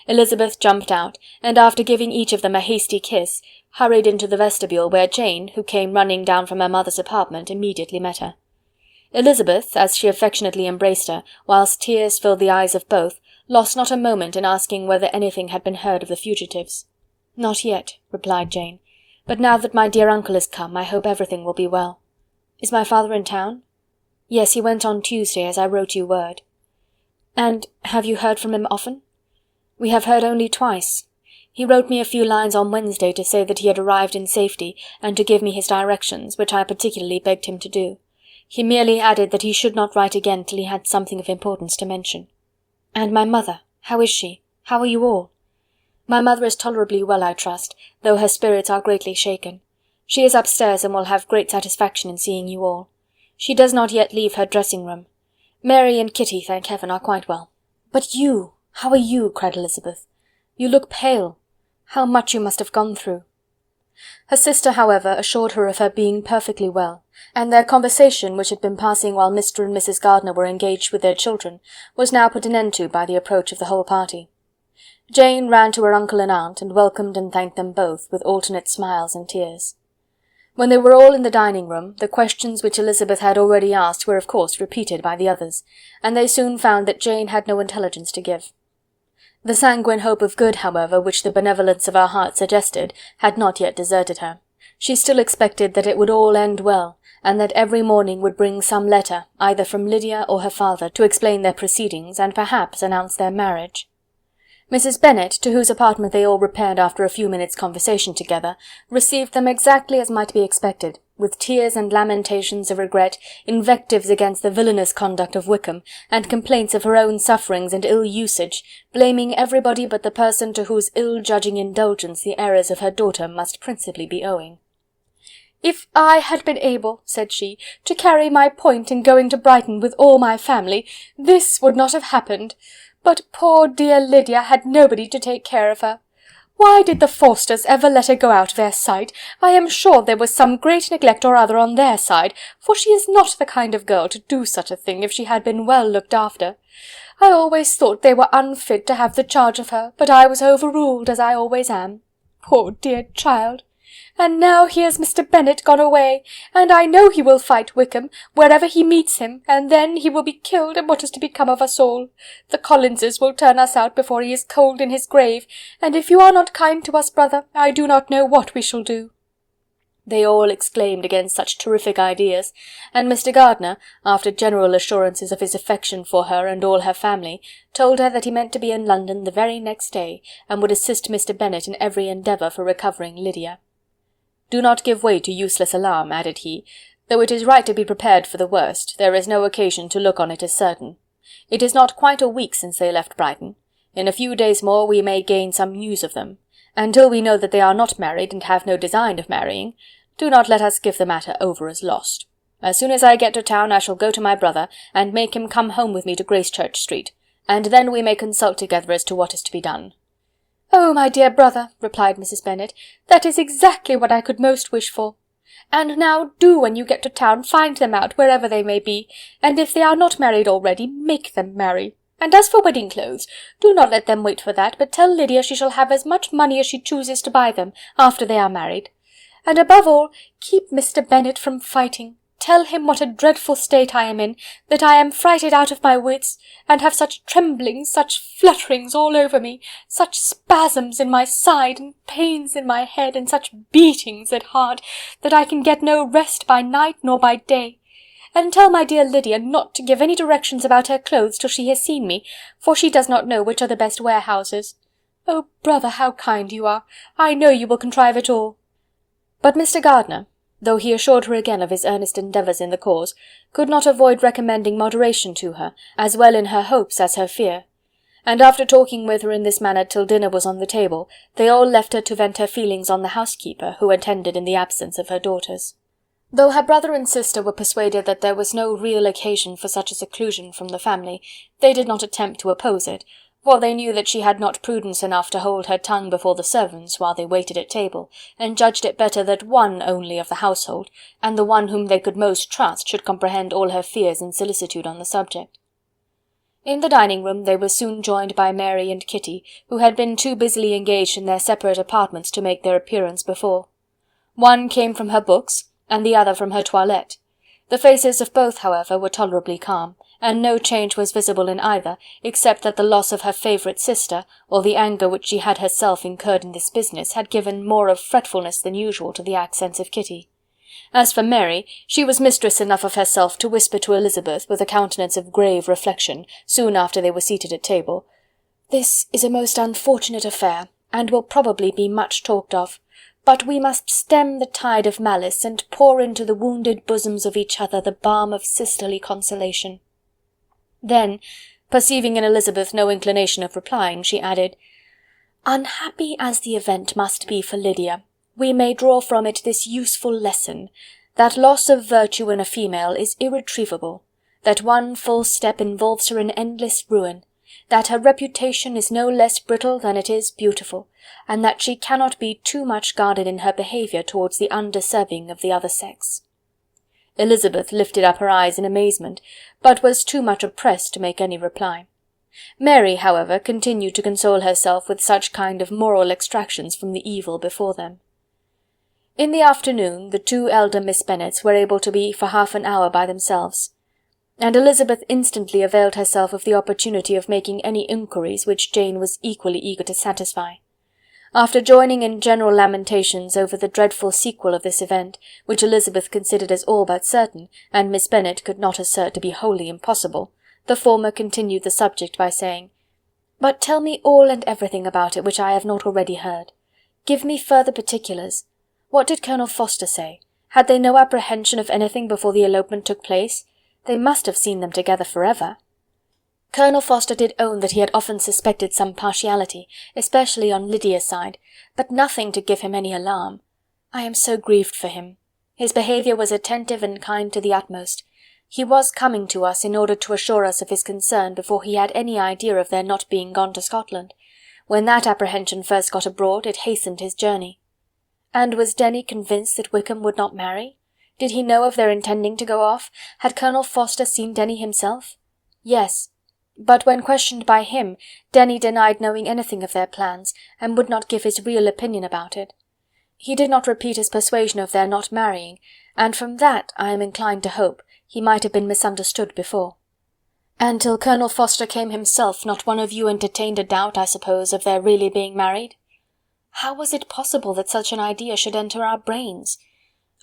Elizabeth jumped out, and after giving each of them a hasty kiss, hurried into the vestibule, where Jane, who came running down from her mother's apartment, immediately met her. Elizabeth, as she affectionately embraced her, whilst tears filled the eyes of both, lost not a moment in asking whether anything had been heard of the fugitives. "Not yet," replied Jane, "but now that my dear uncle is come, I hope everything will be well. Is my father in town?" "Yes, he went on Tuesday, as I wrote you word." "And have you heard from him often?" "We have heard only twice. He wrote me a few lines on Wednesday to say that he had arrived in safety, and to give me his directions, which I particularly begged him to do. He merely added that he should not write again till he had something of importance to mention." "And my mother, how is she? How are you all?" "My mother is tolerably well, I trust, though her spirits are greatly shaken. She is upstairs, and will have great satisfaction in seeing you all. She does not yet leave her dressing-room. Mary and Kitty, thank heaven, are quite well." "But you, how are you?" cried Elizabeth. "You look pale. How much you must have gone through." Her sister, however, assured her of her being perfectly well, and their conversation, which had been passing while Mr. and Mrs. Gardiner were engaged with their children, was now put an end to by the approach of the whole party. Jane ran to her uncle and aunt, and welcomed and thanked them both, with alternate smiles and tears. When they were all in the dining-room, the questions which Elizabeth had already asked were of course repeated by the others, and they soon found that Jane had no intelligence to give. The sanguine hope of good, however, which the benevolence of her heart suggested, had not yet deserted her. She still expected that it would all end well, and that every morning would bring some letter, either from Lydia or her father, to explain their proceedings, and perhaps announce their marriage. Mrs. Bennet, to whose apartment they all repaired after a few minutes' conversation together, received them exactly as might be expected, with tears and lamentations of regret, invectives against the villainous conduct of Wickham, and complaints of her own sufferings and ill usage, blaming everybody but the person to whose ill-judging indulgence the errors of her daughter must principally be owing. "If I had been able," said she, "to carry my point in going to Brighton with all my family, this would not have happened. But poor dear Lydia had nobody to take care of her. Why did the Forsters ever let her go out of their sight? I am sure there was some great neglect or other on their side, for she is not the kind of girl to do such a thing if she had been well looked after. I always thought they were unfit to have the charge of her, but I was overruled, as I always am. Poor dear child! And now here's Mr. Bennet gone away, and I know he will fight Wickham, wherever he meets him, and then he will be killed, and what is to become of us all? The Collinses will turn us out before he is cold in his grave, and if you are not kind to us, brother, I do not know what we shall do." They all exclaimed against such terrific ideas, and Mr. Gardiner, after general assurances of his affection for her and all her family, told her that he meant to be in London the very next day, and would assist Mr. Bennet in every endeavour for recovering Lydia. "Do not give way to useless alarm," added he. "Though it is right to be prepared for the worst, there is no occasion to look on it as certain. It is not quite a week since they left Brighton. In a few days more we may gain some news of them. Until we know that they are not married and have no design of marrying, do not let us give the matter over as lost. As soon as I get to town I shall go to my brother, and make him come home with me to Gracechurch Street, and then we may consult together as to what is to be done." "Oh, my dear brother," replied Mrs. Bennet, "that is exactly what I could most wish for. And now do, when you get to town, find them out, wherever they may be, and if they are not married already, make them marry. And as for wedding clothes, do not let them wait for that, but tell Lydia she shall have as much money as she chooses to buy them, after they are married. And above all, keep Mr. Bennet from fighting. Tell him what a dreadful state I am in, that I am frighted out of my wits, and have such tremblings, such flutterings all over me, such spasms in my side, and pains in my head, and such beatings at heart, that I can get no rest by night nor by day. and tell my dear Lydia not to give any directions about her clothes till she has seen me, for she does not know which are the best warehouses. Oh, brother, how kind you are! I know you will contrive it all." But Mr. Gardiner, though he assured her again of his earnest endeavours in the cause, could not avoid recommending moderation to her, as well in her hopes as her fear. And after talking with her in this manner till dinner was on the table, they all left her to vent her feelings on the housekeeper, who attended in the absence of her daughters. Though her brother and sister were persuaded that there was no real occasion for such a seclusion from the family, they did not attempt to oppose it, for they knew that she had not prudence enough to hold her tongue before the servants while they waited at table, and judged it better that one only of the household, and the one whom they could most trust, should comprehend all her fears and solicitude on the subject. In the dining-room they were soon joined by Mary and Kitty, who had been too busily engaged in their separate apartments to make their appearance before. One came from her books, and the other from her toilette. The faces of both, however, were tolerably calm, and no change was visible in either, except that the loss of her favourite sister, or the anger which she had herself incurred in this business, had given more of fretfulness than usual to the accents of Kitty. As for Mary, she was mistress enough of herself to whisper to Elizabeth, with a countenance of grave reflection, soon after they were seated at table, "This is a most unfortunate affair, and will probably be much talked of. But we must stem the tide of malice, and pour into the wounded bosoms of each other the balm of sisterly consolation." Then, perceiving in Elizabeth no inclination of replying, she added, "Unhappy as the event must be for Lydia, we may draw from it this useful lesson, that loss of virtue in a female is irretrievable, that one false step involves her in endless ruin, that her reputation is no less brittle than it is beautiful, and that she cannot be too much guarded in her behaviour towards the undeserving of the other sex." Elizabeth lifted up her eyes in amazement, but was too much oppressed to make any reply. Mary, however, continued to console herself with such kind of moral extractions from the evil before them. In the afternoon the two elder Miss Bennets were able to be for half an hour by themselves, and Elizabeth instantly availed herself of the opportunity of making any inquiries which Jane was equally eager to satisfy. After joining in general lamentations over the dreadful sequel of this event, which Elizabeth considered as all but certain, and Miss Bennet could not assert to be wholly impossible, the former continued the subject by saying, "But tell me all and everything about it which I have not already heard. Give me further particulars. What did Colonel Forster say? Had they no apprehension of anything before the elopement took place? They must have seen them together forever." Colonel Forster did own that he had often suspected some partiality, especially on Lydia's side, but nothing to give him any alarm. I am so grieved for him. His behaviour was attentive and kind to the utmost. He was coming to us in order to assure us of his concern before he had any idea of their not being gone to Scotland. When that apprehension first got abroad, it hastened his journey. And was Denny convinced that Wickham would not marry? Did he know of their intending to go off? Had Colonel Forster seen Denny himself? Yes. But when questioned by him, Denny denied knowing anything of their plans, and would not give his real opinion about it. He did not repeat his persuasion of their not marrying, and from that, I am inclined to hope, he might have been misunderstood before. And till Colonel Forster came himself, not one of you entertained a doubt, I suppose, of their really being married? How was it possible that such an idea should enter our brains?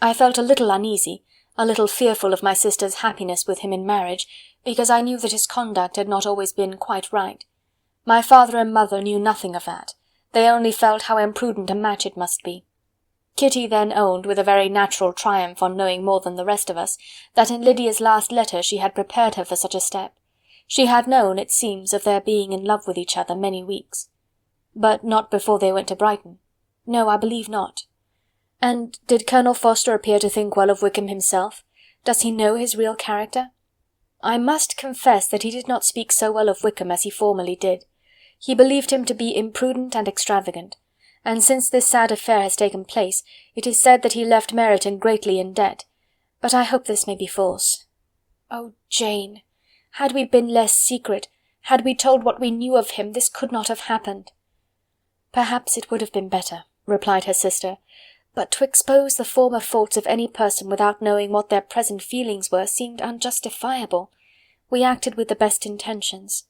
I felt a little uneasy, a little fearful of my sister's happiness with him in marriage, because I knew that his conduct had not always been quite right. My father and mother knew nothing of that. They only felt how imprudent a match it must be. Kitty then owned, with a very natural triumph on knowing more than the rest of us, that in Lydia's last letter she had prepared her for such a step. She had known, it seems, of their being in love with each other many weeks. But not before they went to Brighton. No, I believe not. And did Colonel Forster appear to think well of Wickham himself? Does he know his real character? I must confess that he did not speak so well of Wickham as he formerly did. He believed him to be imprudent and extravagant, and since this sad affair has taken place, it is said that he left Meryton greatly in debt, but I hope this may be false. Oh, Jane, had we been less secret, had we told what we knew of him, this could not have happened. Perhaps it would have been better, replied her sister, but to expose the former faults of any person without knowing what their present feelings were seemed unjustifiable. We acted with the best intentions.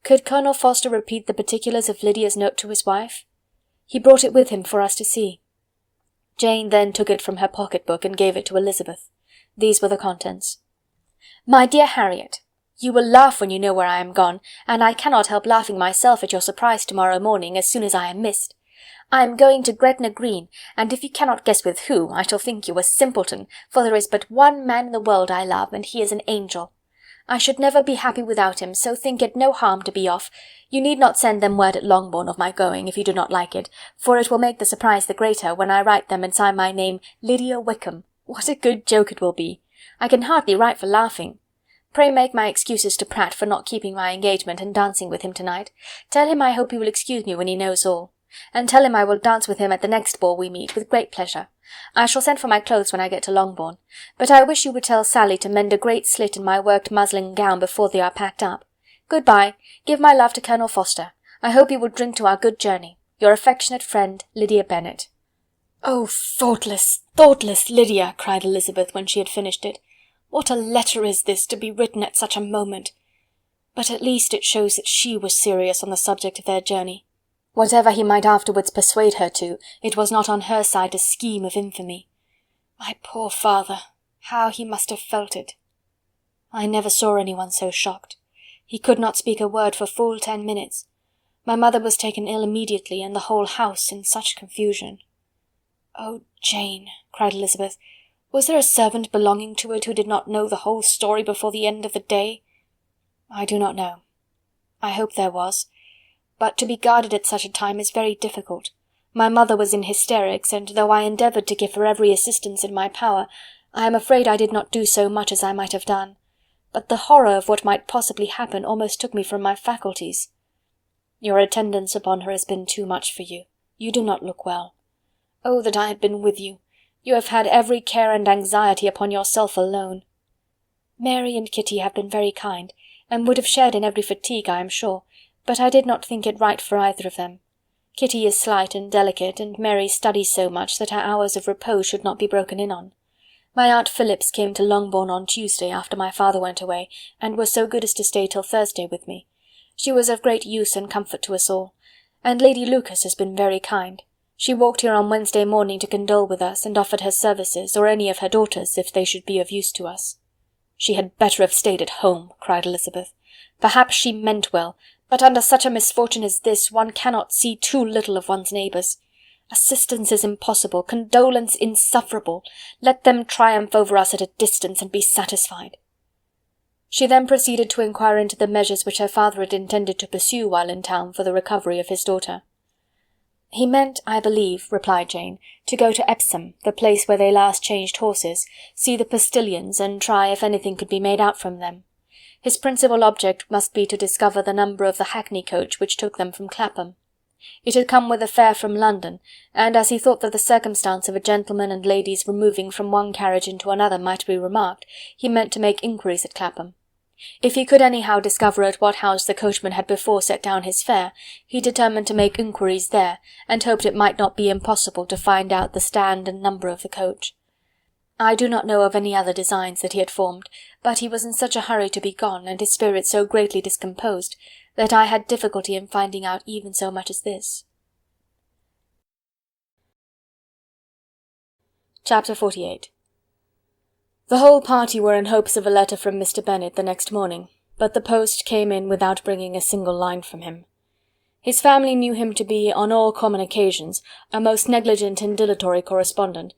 Could Colonel Forster repeat the particulars of Lydia's note to his wife? He brought it with him for us to see. Jane then took it from her pocket-book and gave it to Elizabeth. These were the contents. My dear Harriet, you will laugh when you know where I am gone, and I cannot help laughing myself at your surprise tomorrow morning as soon as I am missed. I am going to Gretna Green, and if you cannot guess with who, I shall think you a simpleton, for there is but one man in the world I love, and he is an angel. I should never be happy without him, so think it no harm to be off. You need not send them word at Longbourn of my going, if you do not like it, for it will make the surprise the greater when I write them and sign my name Lydia Wickham. What a good joke it will be! I can hardly write for laughing. Pray make my excuses to Pratt for not keeping my engagement and dancing with him tonight. Tell him I hope he will excuse me when he knows all. And tell him I will dance with him at the next ball we meet, with great pleasure. I shall send for my clothes when I get to Longbourn, but I wish you would tell Sally to mend a great slit in my worked muslin gown before they are packed up. Good-bye. Give my love to Colonel Forster. I hope he will drink to our good journey. Your affectionate friend, Lydia Bennet. "Oh, thoughtless, thoughtless Lydia!" cried Elizabeth when she had finished it. "What a letter is this, to be written at such a moment! But at least it shows that she was serious on the subject of their journey. Whatever he might afterwards persuade her to, it was not on her side a scheme of infamy. My poor father, how he must have felt it! I never saw anyone so shocked. He could not speak a word for full 10 minutes. My mother was taken ill immediately, and the whole house in such confusion." "Oh, Jane," cried Elizabeth, "was there a servant belonging to it who did not know the whole story before the end of the day?" "I do not know. I hope there was. But to be guarded at such a time is very difficult. My mother was in hysterics, and though I endeavoured to give her every assistance in my power, I am afraid I did not do so much as I might have done. But the horror of what might possibly happen almost took me from my faculties. Your attendance upon her has been too much for you. You do not look well. Oh, that I had been with you! You have had every care and anxiety upon yourself alone. Mary and Kitty have been very kind, and would have shared in every fatigue, I am sure, but I did not think it right for either of them. Kitty is slight and delicate, and Mary studies so much that her hours of repose should not be broken in on. My aunt Phillips came to Longbourn on Tuesday after my father went away, and was so good as to stay till Thursday with me. She was of great use and comfort to us all, and Lady Lucas has been very kind. She walked here on Wednesday morning to condole with us, and offered her services, or any of her daughters, if they should be of use to us." "She had better have stayed at home," cried Elizabeth. "Perhaps she meant well, but under such a misfortune as this, one cannot see too little of one's neighbours. Assistance is impossible, condolence insufferable. Let them triumph over us at a distance, and be satisfied." She then proceeded to inquire into the measures which her father had intended to pursue while in town for the recovery of his daughter. "He meant, I believe," replied Jane, "to go to Epsom, the place where they last changed horses, see the postillions, and try if anything could be made out from them. His principal object must be to discover the number of the hackney coach which took them from Clapham. It had come with a fare from London, and as he thought that the circumstance of a gentleman and ladies removing from one carriage into another might be remarked, he meant to make inquiries at Clapham. If he could anyhow discover at what house the coachman had before set down his fare, he determined to make inquiries there, and hoped it might not be impossible to find out the stand and number of the coach. I do not know of any other designs that he had formed, but he was in such a hurry to be gone, and his spirits so greatly discomposed, that I had difficulty in finding out even so much as this." Chapter 48. The whole party were in hopes of a letter from Mr. Bennet the next morning, but the post came in without bringing a single line from him. His family knew him to be, on all common occasions, a most negligent and dilatory correspondent,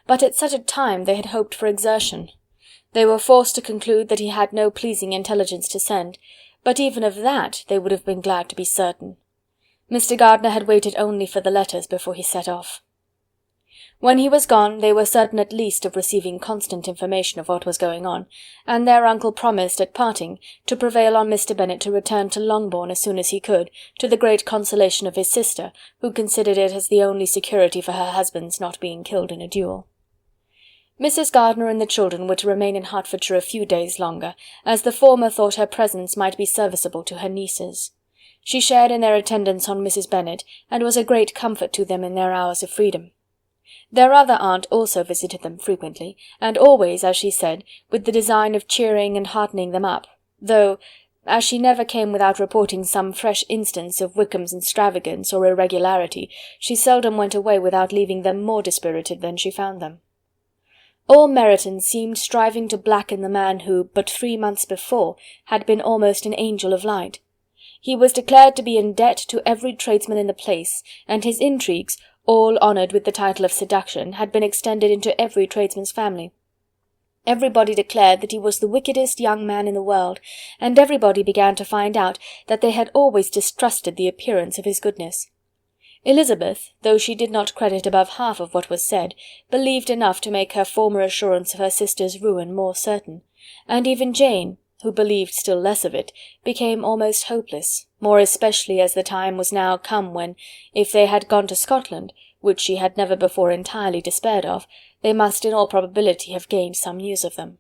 but at such a time they had hoped for exertion. They were forced to conclude that he had no pleasing intelligence to send, but even of that they would have been glad to be certain. Mr. Gardiner had waited only for the letters before he set off. When he was gone, they were certain at least of receiving constant information of what was going on, and their uncle promised, at parting, to prevail on Mr. Bennet to return to Longbourn as soon as he could, to the great consolation of his sister, who considered it as the only security for her husband's not being killed in a duel. Mrs. Gardiner and the children were to remain in Hertfordshire a few days longer, as the former thought her presence might be serviceable to her nieces. She shared in their attendance on Mrs. Bennet, and was a great comfort to them in their hours of freedom. Their other aunt also visited them frequently, and always, as she said, with the design of cheering and heartening them up, though, as she never came without reporting some fresh instance of Wickham's extravagance or irregularity, she seldom went away without leaving them more dispirited than she found them. All Meryton seemed striving to blacken the man who, but 3 months before, had been almost an angel of light. He was declared to be in debt to every tradesman in the place, and his intrigues, all honoured with the title of seduction, had been extended into every tradesman's family. Everybody declared that he was the wickedest young man in the world, and everybody began to find out that they had always distrusted the appearance of his goodness. Elizabeth, though she did not credit above half of what was said, believed enough to make her former assurance of her sister's ruin more certain, and even Jane, who believed still less of it, became almost hopeless, more especially as the time was now come when, if they had gone to Scotland, which she had never before entirely despaired of, they must in all probability have gained some news of them.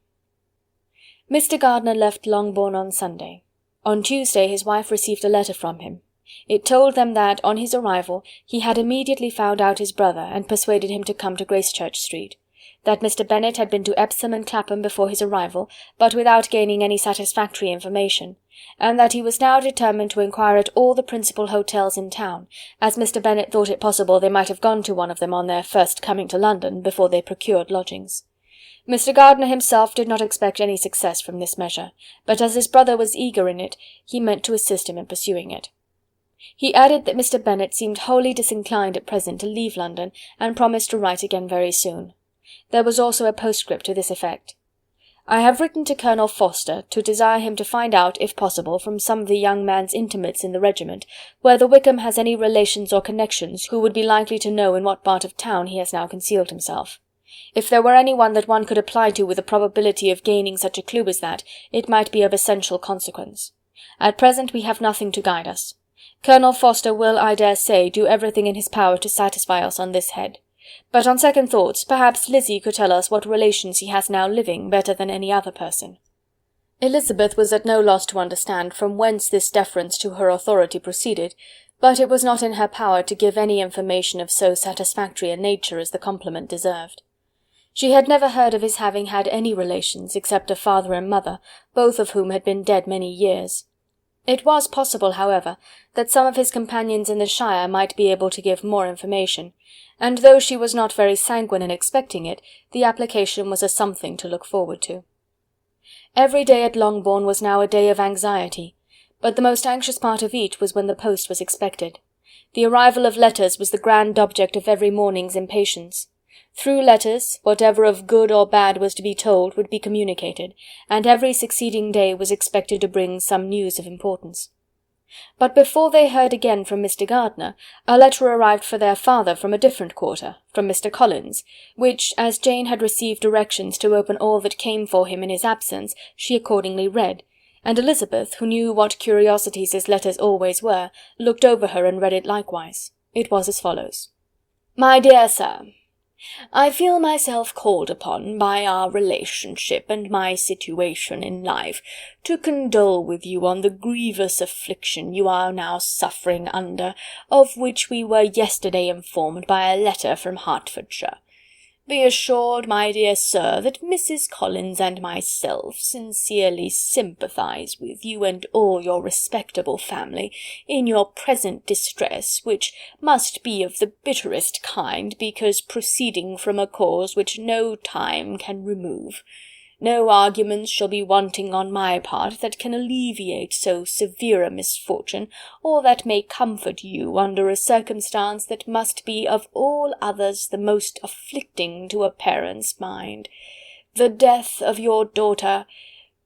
Mr. Gardiner left Longbourn on Sunday. On Tuesday his wife received a letter from him. It told them that, on his arrival, he had immediately found out his brother and persuaded him to come to Gracechurch Street; that Mr. Bennet had been to Epsom and Clapham before his arrival, but without gaining any satisfactory information, and that he was now determined to inquire at all the principal hotels in town, as Mr. Bennet thought it possible they might have gone to one of them on their first coming to London, before they procured lodgings. Mr. Gardiner himself did not expect any success from this measure, but as his brother was eager in it, he meant to assist him in pursuing it. He added that Mr. Bennet seemed wholly disinclined at present to leave London, and promised to write again very soon. There was also a postscript to this effect: "I have written to Colonel Forster to desire him to find out, if possible, from some of the young man's intimates in the regiment, whether Wickham has any relations or connections who would be likely to know in what part of town he has now concealed himself. If there were any one that one could apply to with a probability of gaining such a clue as that, it might be of essential consequence. At present we have nothing to guide us. Colonel Forster will, I dare say, do everything in his power to satisfy us on this head. But on second thoughts, perhaps Lizzie could tell us what relations he has now living better than any other person." Elizabeth was at no loss to understand from whence this deference to her authority proceeded, but it was not in her power to give any information of so satisfactory a nature as the compliment deserved. She had never heard of his having had any relations except a father and mother, both of whom had been dead many years. It was possible, however, that some of his companions in the shire might be able to give more information, and though she was not very sanguine in expecting it, the application was a something to look forward to. Every day at Longbourn was now a day of anxiety, but the most anxious part of each was when the post was expected. The arrival of letters was the grand object of every morning's impatience. Through letters, whatever of good or bad was to be told would be communicated, and every succeeding day was expected to bring some news of importance. But before they heard again from Mr. Gardiner, a letter arrived for their father from a different quarter, from Mr. Collins, which, as Jane had received directions to open all that came for him in his absence, she accordingly read, and Elizabeth, who knew what curiosities his letters always were, looked over her and read it likewise. It was as follows: "My dear Sir, I feel myself called upon by our relationship and my situation in life to condole with you on the grievous affliction you are now suffering under, of which we were yesterday informed by a letter from Hertfordshire. Be assured, my dear sir, that Mrs. Collins and myself sincerely sympathize with you and all your respectable family in your present distress, which must be of the bitterest kind, because proceeding from a cause which no time can remove. No arguments shall be wanting on my part that can alleviate so severe a misfortune, or that may comfort you under a circumstance that must be of all others the most afflicting to a parent's mind. The death of your daughter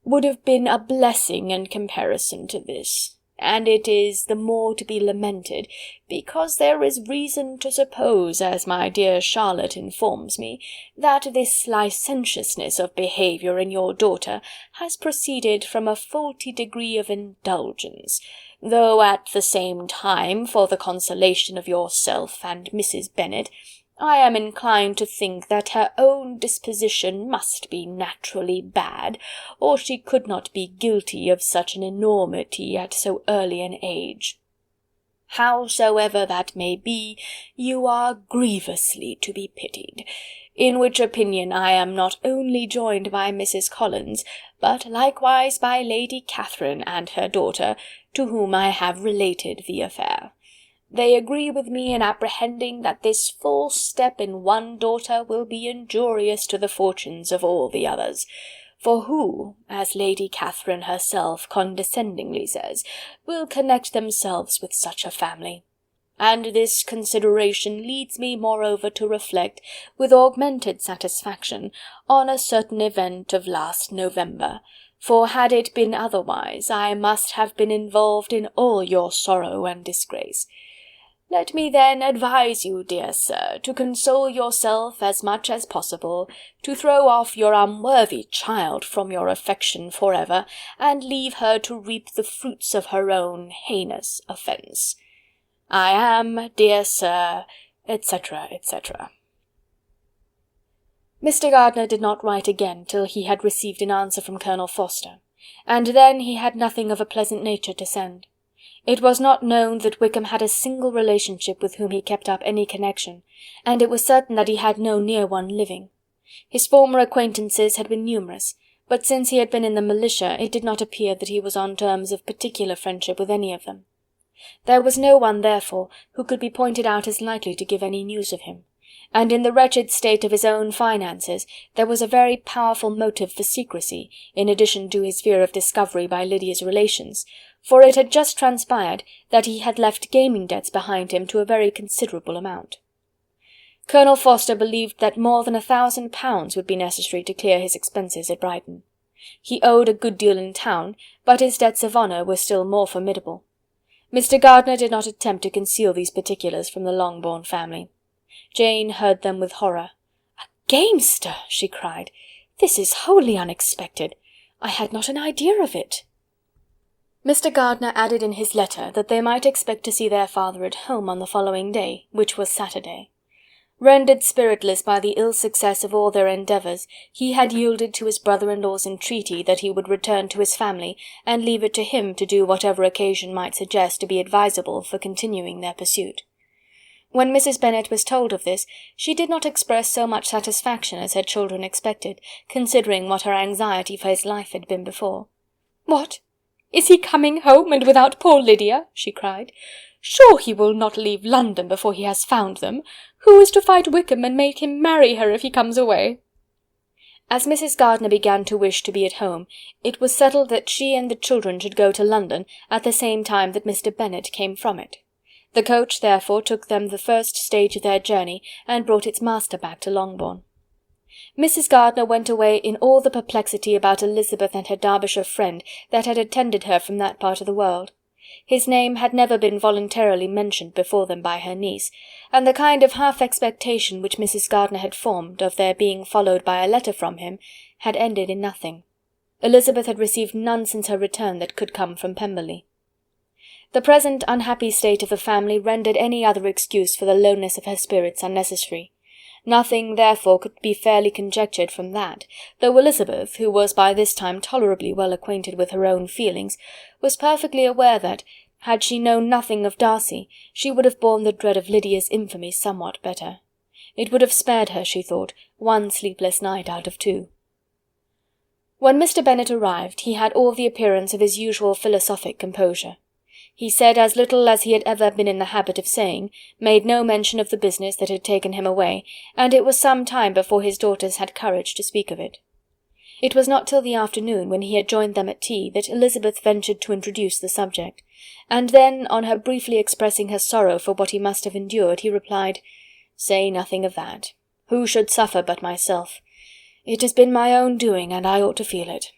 would have been a blessing in comparison to this, and it is the more to be lamented, because there is reason to suppose, as my dear Charlotte informs me, that this licentiousness of behaviour in your daughter has proceeded from a faulty degree of indulgence, though at the same time, for the consolation of yourself and Mrs. Bennet, I am inclined to think that her own disposition must be naturally bad, or she could not be guilty of such an enormity at so early an age. Howsoever that may be, you are grievously to be pitied, in which opinion I am not only joined by Mrs. Collins, but likewise by Lady Catherine and her daughter, to whom I have related the affair. They agree with me in apprehending that this false step in one daughter will be injurious to the fortunes of all the others. For who, as Lady Catherine herself condescendingly says, will connect themselves with such a family? And this consideration leads me moreover to reflect, with augmented satisfaction, on a certain event of last November, for had it been otherwise, I must have been involved in all your sorrow and disgrace. Let me then advise you, dear sir, to console yourself as much as possible, to throw off your unworthy child from your affection for ever, and leave her to reap the fruits of her own heinous offence. I am, dear sir, etc., etc. Mr. Gardiner did not write again till he had received an answer from Colonel Forster, and then he had nothing of a pleasant nature to send. It was not known that Wickham had a single relationship with whom he kept up any connection, and it was certain that he had no near one living. His former acquaintances had been numerous, but since he had been in the militia it did not appear that he was on terms of particular friendship with any of them. There was no one, therefore, who could be pointed out as likely to give any news of him, and in the wretched state of his own finances there was a very powerful motive for secrecy, in addition to his fear of discovery by Lydia's relations, for it had just transpired that he had left gaming debts behind him to a very considerable amount. Colonel Forster believed that more than £1,000 would be necessary to clear his expenses at Brighton. He owed a good deal in town, but his debts of honour were still more formidable. Mr. Gardiner did not attempt to conceal these particulars from the Longbourn family. Jane heard them with horror. "A gamester!" she cried. "This is wholly unexpected. I had not an idea of it." Mr. Gardiner added in his letter that they might expect to see their father at home on the following day, which was Saturday. Rendered spiritless by the ill success of all their endeavours, he had yielded to his brother-in-law's entreaty that he would return to his family, and leave it to him to do whatever occasion might suggest to be advisable for continuing their pursuit. When Mrs. Bennet was told of this, she did not express so much satisfaction as her children expected, considering what her anxiety for his life had been before. "What! Is he coming home, and without poor Lydia?" she cried. "Sure he will not leave London before he has found them. Who is to fight Wickham and make him marry her if he comes away?" As Mrs. Gardiner began to wish to be at home, it was settled that she and the children should go to London at the same time that Mr. Bennet came from it. The coach therefore took them the first stage of their journey, and brought its master back to Longbourn. Mrs. Gardiner went away in all the perplexity about Elizabeth and her Derbyshire friend that had attended her from that part of the world. His name had never been voluntarily mentioned before them by her niece, and the kind of half-expectation which Mrs. Gardiner had formed of their being followed by a letter from him had ended in nothing. Elizabeth had received none since her return that could come from Pemberley. The present unhappy state of the family rendered any other excuse for the lowness of her spirits unnecessary. Nothing, therefore, could be fairly conjectured from that, though Elizabeth, who was by this time tolerably well acquainted with her own feelings, was perfectly aware that, had she known nothing of Darcy, she would have borne the dread of Lydia's infamy somewhat better. It would have spared her, she thought, one sleepless night out of 2. When Mr. Bennet arrived, he had all the appearance of his usual philosophic composure. He said as little as he had ever been in the habit of saying, made no mention of the business that had taken him away, and it was some time before his daughters had courage to speak of it. It was not till the afternoon, when he had joined them at tea, that Elizabeth ventured to introduce the subject, and then, on her briefly expressing her sorrow for what he must have endured, he replied, "Say nothing of that. Who should suffer but myself? It has been my own doing, and I ought to feel it."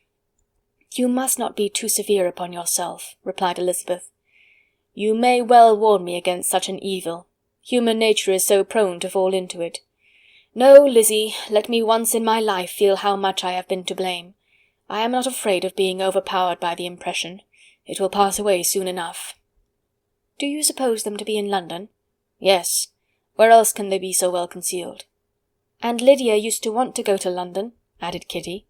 "You must not be too severe upon yourself," replied Elizabeth. "You may well warn me against such an evil. Human nature is so prone to fall into it. No, Lizzie, let me once in my life feel how much I have been to blame. I am not afraid of being overpowered by the impression. It will pass away soon enough." "Do you suppose them to be in London?" "Yes. Where else can they be so well concealed?" "And Lydia used to want to go to London," added Kitty.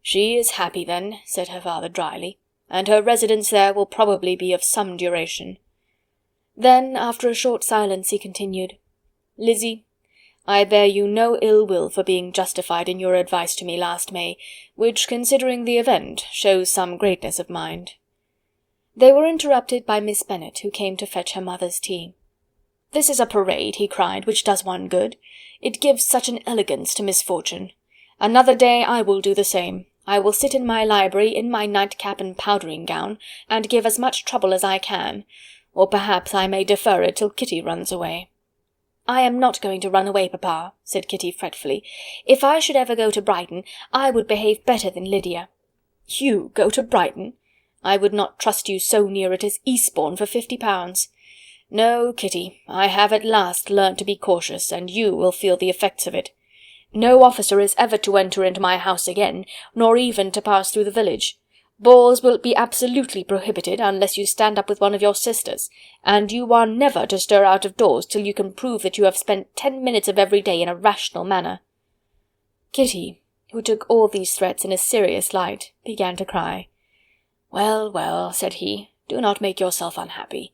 "She is happy then," said her father drily, "and her residence there will probably be of some duration." Then, after a short silence, he continued, "Lizzie, I bear you no ill will for being justified in your advice to me last May, which, considering the event, shows some greatness of mind." They were interrupted by Miss Bennet, who came to fetch her mother's tea. "This is a parade," he cried, "which does one good. It gives such an elegance to misfortune. Another day I will do the same. I will sit in my library in my nightcap and powdering gown, and give as much trouble as I can, or perhaps I may defer it till Kitty runs away." "I am not going to run away, papa," said Kitty fretfully. "If I should ever go to Brighton, I would behave better than Lydia." "You go to Brighton? I would not trust you so near it as Eastbourne for £50. No, Kitty, I have at last learnt to be cautious, and you will feel the effects of it. No officer is ever to enter into my house again, nor even to pass through the village. Balls will be absolutely prohibited, unless you stand up with one of your sisters, and you are never to stir out of doors till you can prove that you have spent 10 minutes of every day in a rational manner." Kitty, who took all these threats in a serious light, began to cry. "Well, well," said he, "do not make yourself unhappy.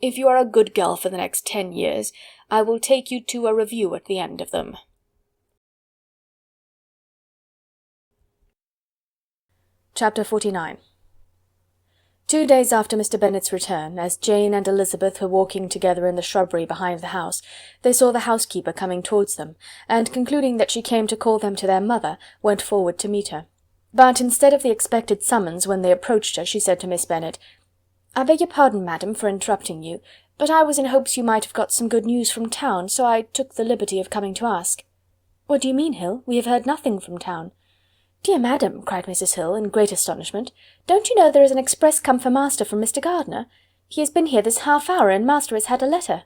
If you are a good girl for the next 10 years, I will take you to a review at the end of them." Chapter 49. 2 days after Mr. Bennet's return, as Jane and Elizabeth were walking together in the shrubbery behind the house, they saw the housekeeper coming towards them, and concluding that she came to call them to their mother, went forward to meet her. But instead of the expected summons, when they approached her, she said to Miss Bennet, "I beg your pardon, madam, for interrupting you, but I was in hopes you might have got some good news from town, so I took the liberty of coming to ask." "What do you mean, Hill? We have heard nothing from town." "Dear madam," cried Mrs. Hill, in great astonishment, "don't you know there is an express come for master from Mr. Gardiner? He has been here this half-hour, and master has had a letter."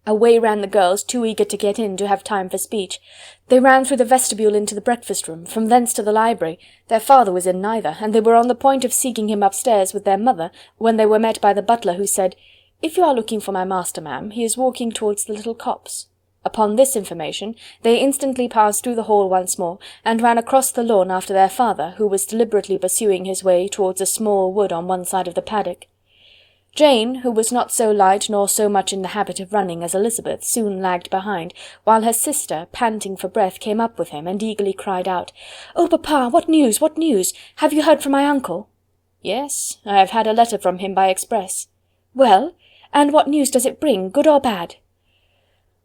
Away ran the girls, too eager to get in to have time for speech. They ran through the vestibule into the breakfast-room, from thence to the library. Their father was in neither, and they were on the point of seeking him upstairs with their mother, when they were met by the butler, who said, "If you are looking for my master, ma'am, he is walking towards the little copse." Upon this information, they instantly passed through the hall once more, and ran across the lawn after their father, who was deliberately pursuing his way towards a small wood on one side of the paddock. Jane, who was not so light nor so much in the habit of running as Elizabeth, soon lagged behind, while her sister, panting for breath, came up with him, and eagerly cried out, "Oh, papa, what news, what news? Have you heard from my uncle?" "Yes, I have had a letter from him by express." "Well, and what news does it bring, good or bad?"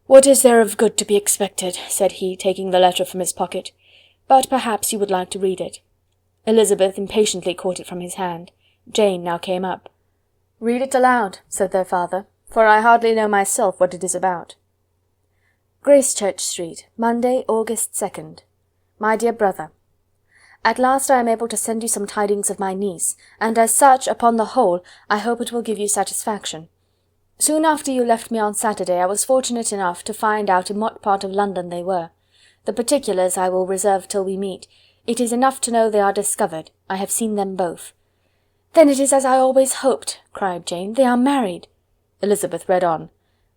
"What is there of good to be expected?" said he, taking the letter from his pocket. "But perhaps you would like to read it." Elizabeth impatiently caught it from his hand. Jane now came up. "Read it aloud," said their father, "for I hardly know myself what it is about." Gracechurch Street, Monday, August 2nd. My dear brother, at last I am able to send you some tidings of my niece, and as such, upon the whole, I hope it will give you satisfaction. Soon after you left me on Saturday I was fortunate enough to find out in what part of London they were. The particulars I will reserve till we meet. It is enough to know they are discovered. I have seen them both. "Then it is as I always hoped," cried Jane. "They are married." Elizabeth read on.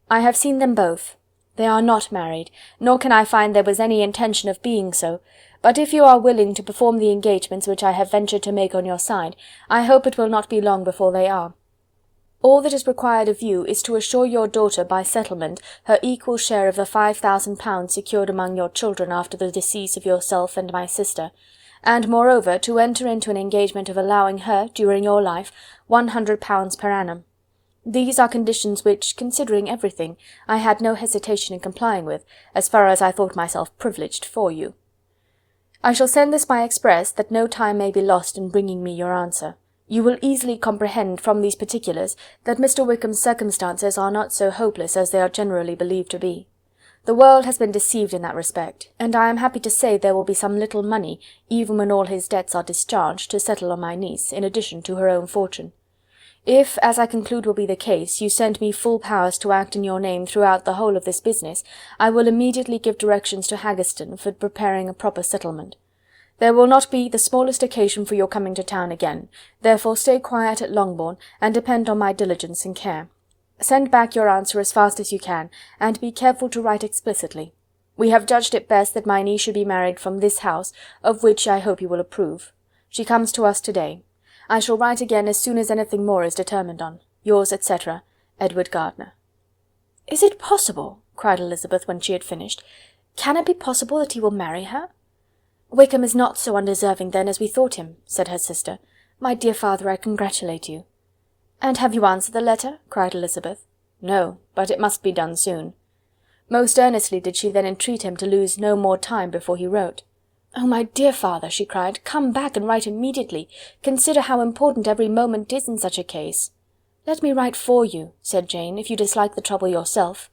"I have seen them both. They are not married, nor can I find there was any intention of being so, but if you are willing to perform the engagements which I have ventured to make on your side, I hope it will not be long before they are. All that is required of you is to assure your daughter by settlement her equal share of the £5,000 secured among your children after the decease of yourself and my sister, and moreover to enter into an engagement of allowing her, during your life, £100 per annum. These are conditions which, considering everything, I had no hesitation in complying with, as far as I thought myself privileged for you. I shall send this by express, that no time may be lost in bringing me your answer. You will easily comprehend from these particulars that Mr. Wickham's circumstances are not so hopeless as they are generally believed to be. The world has been deceived in that respect, and I am happy to say there will be some little money, even when all his debts are discharged, to settle on my niece, in addition to her own fortune. If, as I conclude will be the case, you send me full powers to act in your name throughout the whole of this business, I will immediately give directions to Haggerston for preparing a proper settlement. There will not be the smallest occasion for your coming to town again, therefore stay quiet at Longbourn, and depend on my diligence and care. Send back your answer as fast as you can, and be careful to write explicitly. We have judged it best that my niece should be married from this house, of which I hope you will approve. She comes to us to-day. I shall write again as soon as anything more is determined on. Yours, etc., Edward Gardiner. "Is it possible?" cried Elizabeth when she had finished. "Can it be possible that he will marry her?" "Wickham is not so undeserving, then, as we thought him," said her sister. "My dear father, I congratulate you." "And have you answered the letter?" cried Elizabeth. No, but it must be done soon. Most earnestly did she then entreat him to lose no more time before he wrote. "Oh, my dear father," she cried, "come back and write immediately. Consider how important every moment is in such a case." "Let me write for you," said Jane, "if you dislike the trouble yourself."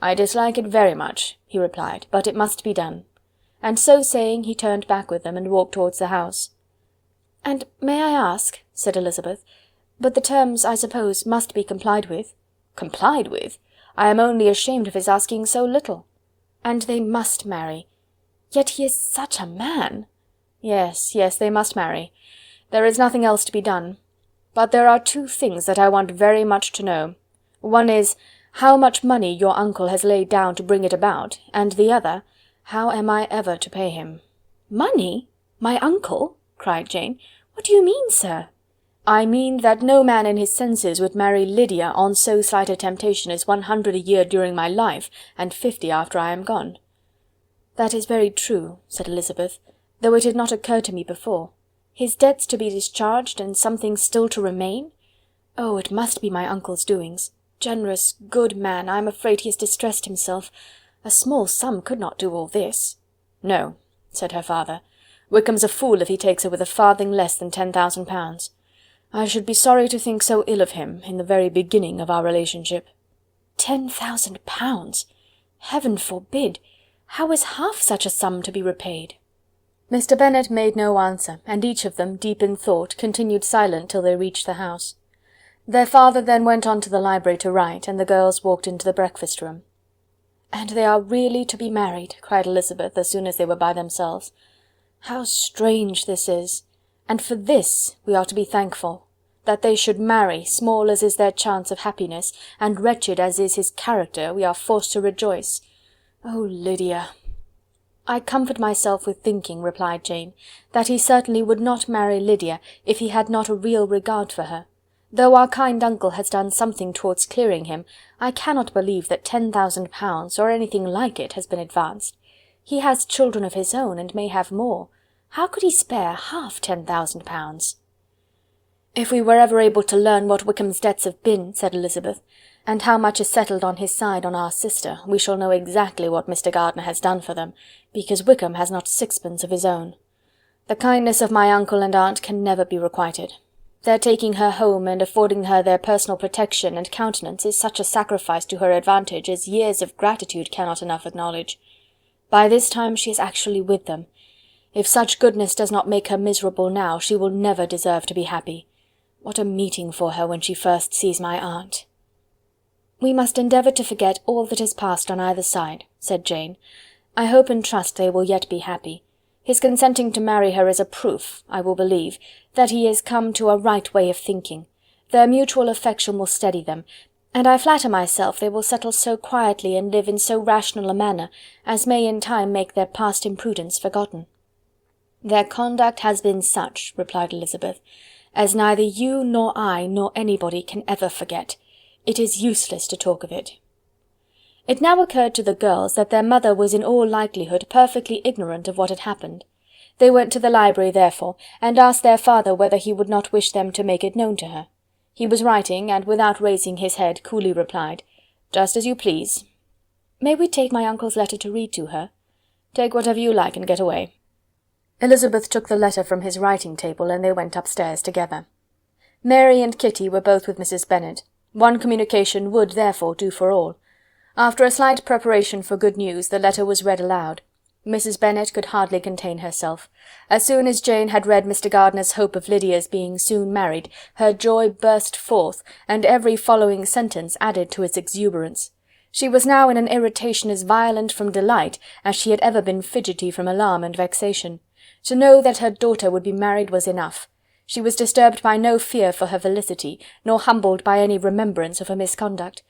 "I dislike it very much," he replied, "but it must be done." And so saying, he turned back with them, and walked towards the house. "And may I ask," said Elizabeth, "but the terms, I suppose, must be complied with?" "Complied with? I am only ashamed of his asking so little." "And they must marry. Yet he is such a man." "Yes, yes, they must marry. There is nothing else to be done. But there are two things that I want very much to know. One is, how much money your uncle has laid down to bring it about, and the other, how am I ever to pay him?" "Money? My uncle?" cried Jane. "What do you mean, sir?" "I mean that no man in his senses would marry Lydia on so slight a temptation as 100 a year during my life, and 50 after I am gone." "That is very true," said Elizabeth, "though it had not occurred to me before. His debts to be discharged, and something still to remain? Oh, it must be my uncle's doings. Generous, good man, I am afraid he has distressed himself. A small sum could not do all this." "No," said her father. "Wickham's a fool if he takes her with a farthing less than 10,000 pounds. I should be sorry to think so ill of him in the very beginning of our relationship." 10,000 pounds! Heaven forbid! How is half such a sum to be repaid? Mr. Bennet made no answer, and each of them, deep in thought, continued silent till they reached the house. Their father then went on to the library to write, and the girls walked into the breakfast-room. "And they are really to be married," cried Elizabeth, as soon as they were by themselves. "How strange this is! And for this we are to be thankful. That they should marry, small as is their chance of happiness, and wretched as is his character, we are forced to rejoice. Oh, Lydia!" "I comfort myself with thinking," replied Jane, "that he certainly would not marry Lydia if he had not a real regard for her. Though our kind uncle has done something towards clearing him, I cannot believe that 10,000 pounds, or anything like it, has been advanced. He has children of his own, and may have more. How could he spare half 10,000 pounds? "If we were ever able to learn what Wickham's debts have been," said Elizabeth, "and how much is settled on his side on our sister, we shall know exactly what Mr. Gardiner has done for them, because Wickham has not sixpence of his own. The kindness of my uncle and aunt can never be requited. Their taking her home and affording her their personal protection and countenance is such a sacrifice to her advantage as years of gratitude cannot enough acknowledge. By this time she is actually with them. If such goodness does not make her miserable now, she will never deserve to be happy. What a meeting for her when she first sees my aunt!" "We must endeavour to forget all that has passed on either side," said Jane. "I hope and trust they will yet be happy. His consenting to marry her is a proof, I will believe, that he is come to a right way of thinking. Their mutual affection will steady them, and I flatter myself they will settle so quietly and live in so rational a manner as may in time make their past imprudence forgotten." "Their conduct has been such," replied Elizabeth, "as neither you nor I nor anybody can ever forget. It is useless to talk of it." It now occurred to the girls that their mother was in all likelihood perfectly ignorant of what had happened. They went to the library, therefore, and asked their father whether he would not wish them to make it known to her. He was writing, and without raising his head, coolly replied, "Just as you please." "May we take my uncle's letter to read to her?" "Take whatever you like and get away." Elizabeth took the letter from his writing-table, and they went upstairs together. Mary and Kitty were both with Mrs. Bennet. One communication would, therefore, do for all. After a slight preparation for good news, the letter was read aloud. Mrs. Bennet could hardly contain herself. As soon as Jane had read Mr. Gardiner's hope of Lydia's being soon married, her joy burst forth, and every following sentence added to its exuberance. She was now in an irritation as violent from delight as she had ever been fidgety from alarm and vexation. To know that her daughter would be married was enough. She was disturbed by no fear for her felicity, nor humbled by any remembrance of her misconduct.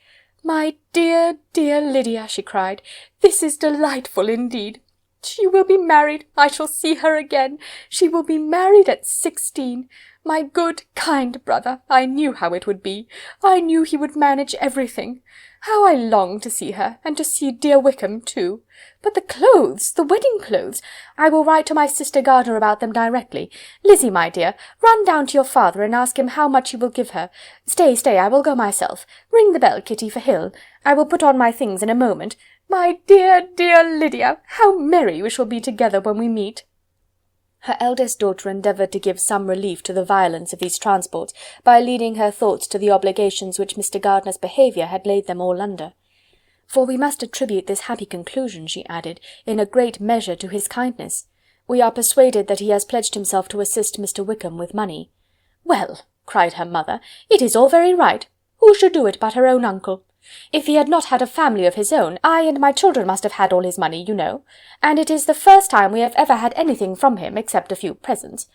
"My dear, dear Lydia," she cried, "this is delightful indeed. She will be married. I shall see her again. She will be married at 16. My good, kind brother. I knew how it would be. I knew he would manage everything. How I long to see her, and to see dear Wickham too. But the clothes, the wedding clothes! I will write to my sister Gardiner about them directly. Lizzie, my dear, run down to your father and ask him how much he will give her. Stay, I will go myself. Ring the bell, Kitty, for Hill. I will put on my things in a moment. My dear, dear Lydia, how merry we shall be together when we meet." Her eldest daughter endeavoured to give some relief to the violence of these transports by leading her thoughts to the obligations which Mr. Gardiner's behaviour had laid them all under. "For we must attribute this happy conclusion," she added, "in a great measure to his kindness. We are persuaded that he has pledged himself to assist Mr. Wickham with money." "Well," cried her mother, "it is all very right. Who should do it but her own uncle? If he had not had a family of his own, I and my children must have had all his money, you know, and it is the first time we have ever had anything from him, except a few presents.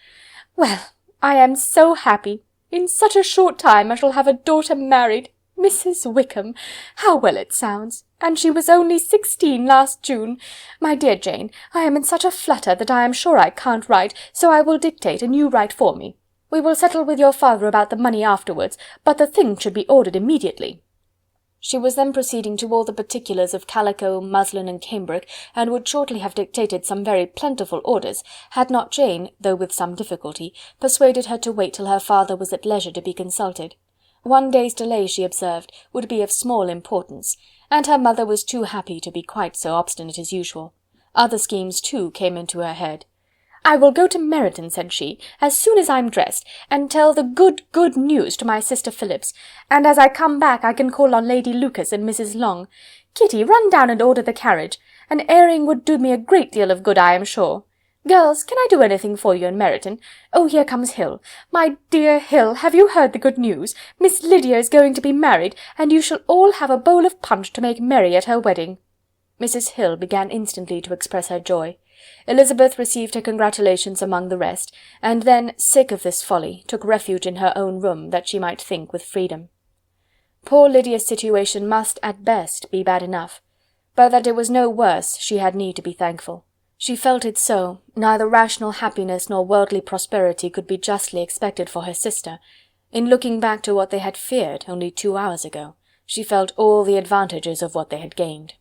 Well, I am so happy. In such a short time I shall have a daughter married. Mrs. Wickham! How well it sounds! And she was only 16 last June. My dear Jane, I am in such a flutter that I am sure I can't write, so I will dictate and you write for me. We will settle with your father about the money afterwards, but the things should be ordered immediately." She was then proceeding to all the particulars of calico, muslin, and cambric, and would shortly have dictated some very plentiful orders, had not Jane, though with some difficulty, persuaded her to wait till her father was at leisure to be consulted. One day's delay, she observed, would be of small importance, and her mother was too happy to be quite so obstinate as usual. Other schemes, too, came into her head. "I will go to Meryton," said she, "as soon as I'm dressed, and tell the good news to my sister Phillips, and as I come back I can call on Lady Lucas and Mrs. Long. Kitty, run down and order the carriage. An airing would do me a great deal of good, I am sure. Girls, can I do anything for you in Meryton? Oh, here comes Hill. My dear Hill, have you heard the good news? Miss Lydia is going to be married, and you shall all have a bowl of punch to make merry at her wedding." Mrs. Hill began instantly to express her joy. Elizabeth received her congratulations among the rest, and then, sick of this folly, took refuge in her own room, that she might think with freedom. Poor Lydia's situation must, at best, be bad enough, but that it was no worse she had need to be thankful. She felt it so, neither rational happiness nor worldly prosperity could be justly expected for her sister. In looking back to what they had feared only 2 hours ago, she felt all the advantages of what they had gained.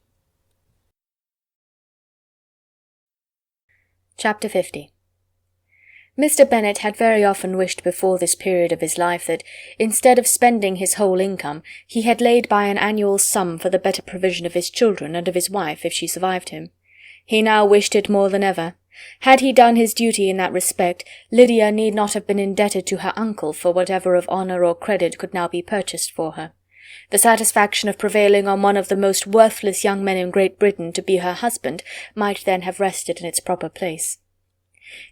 Chapter 50. Mr. Bennet had very often wished before this period of his life that, instead of spending his whole income, he had laid by an annual sum for the better provision of his children and of his wife if she survived him. He now wished it more than ever. Had he done his duty in that respect, Lydia need not have been indebted to her uncle for whatever of honour or credit could now be purchased for her. The satisfaction of prevailing on one of the most worthless young men in Great Britain to be her husband might then have rested in its proper place.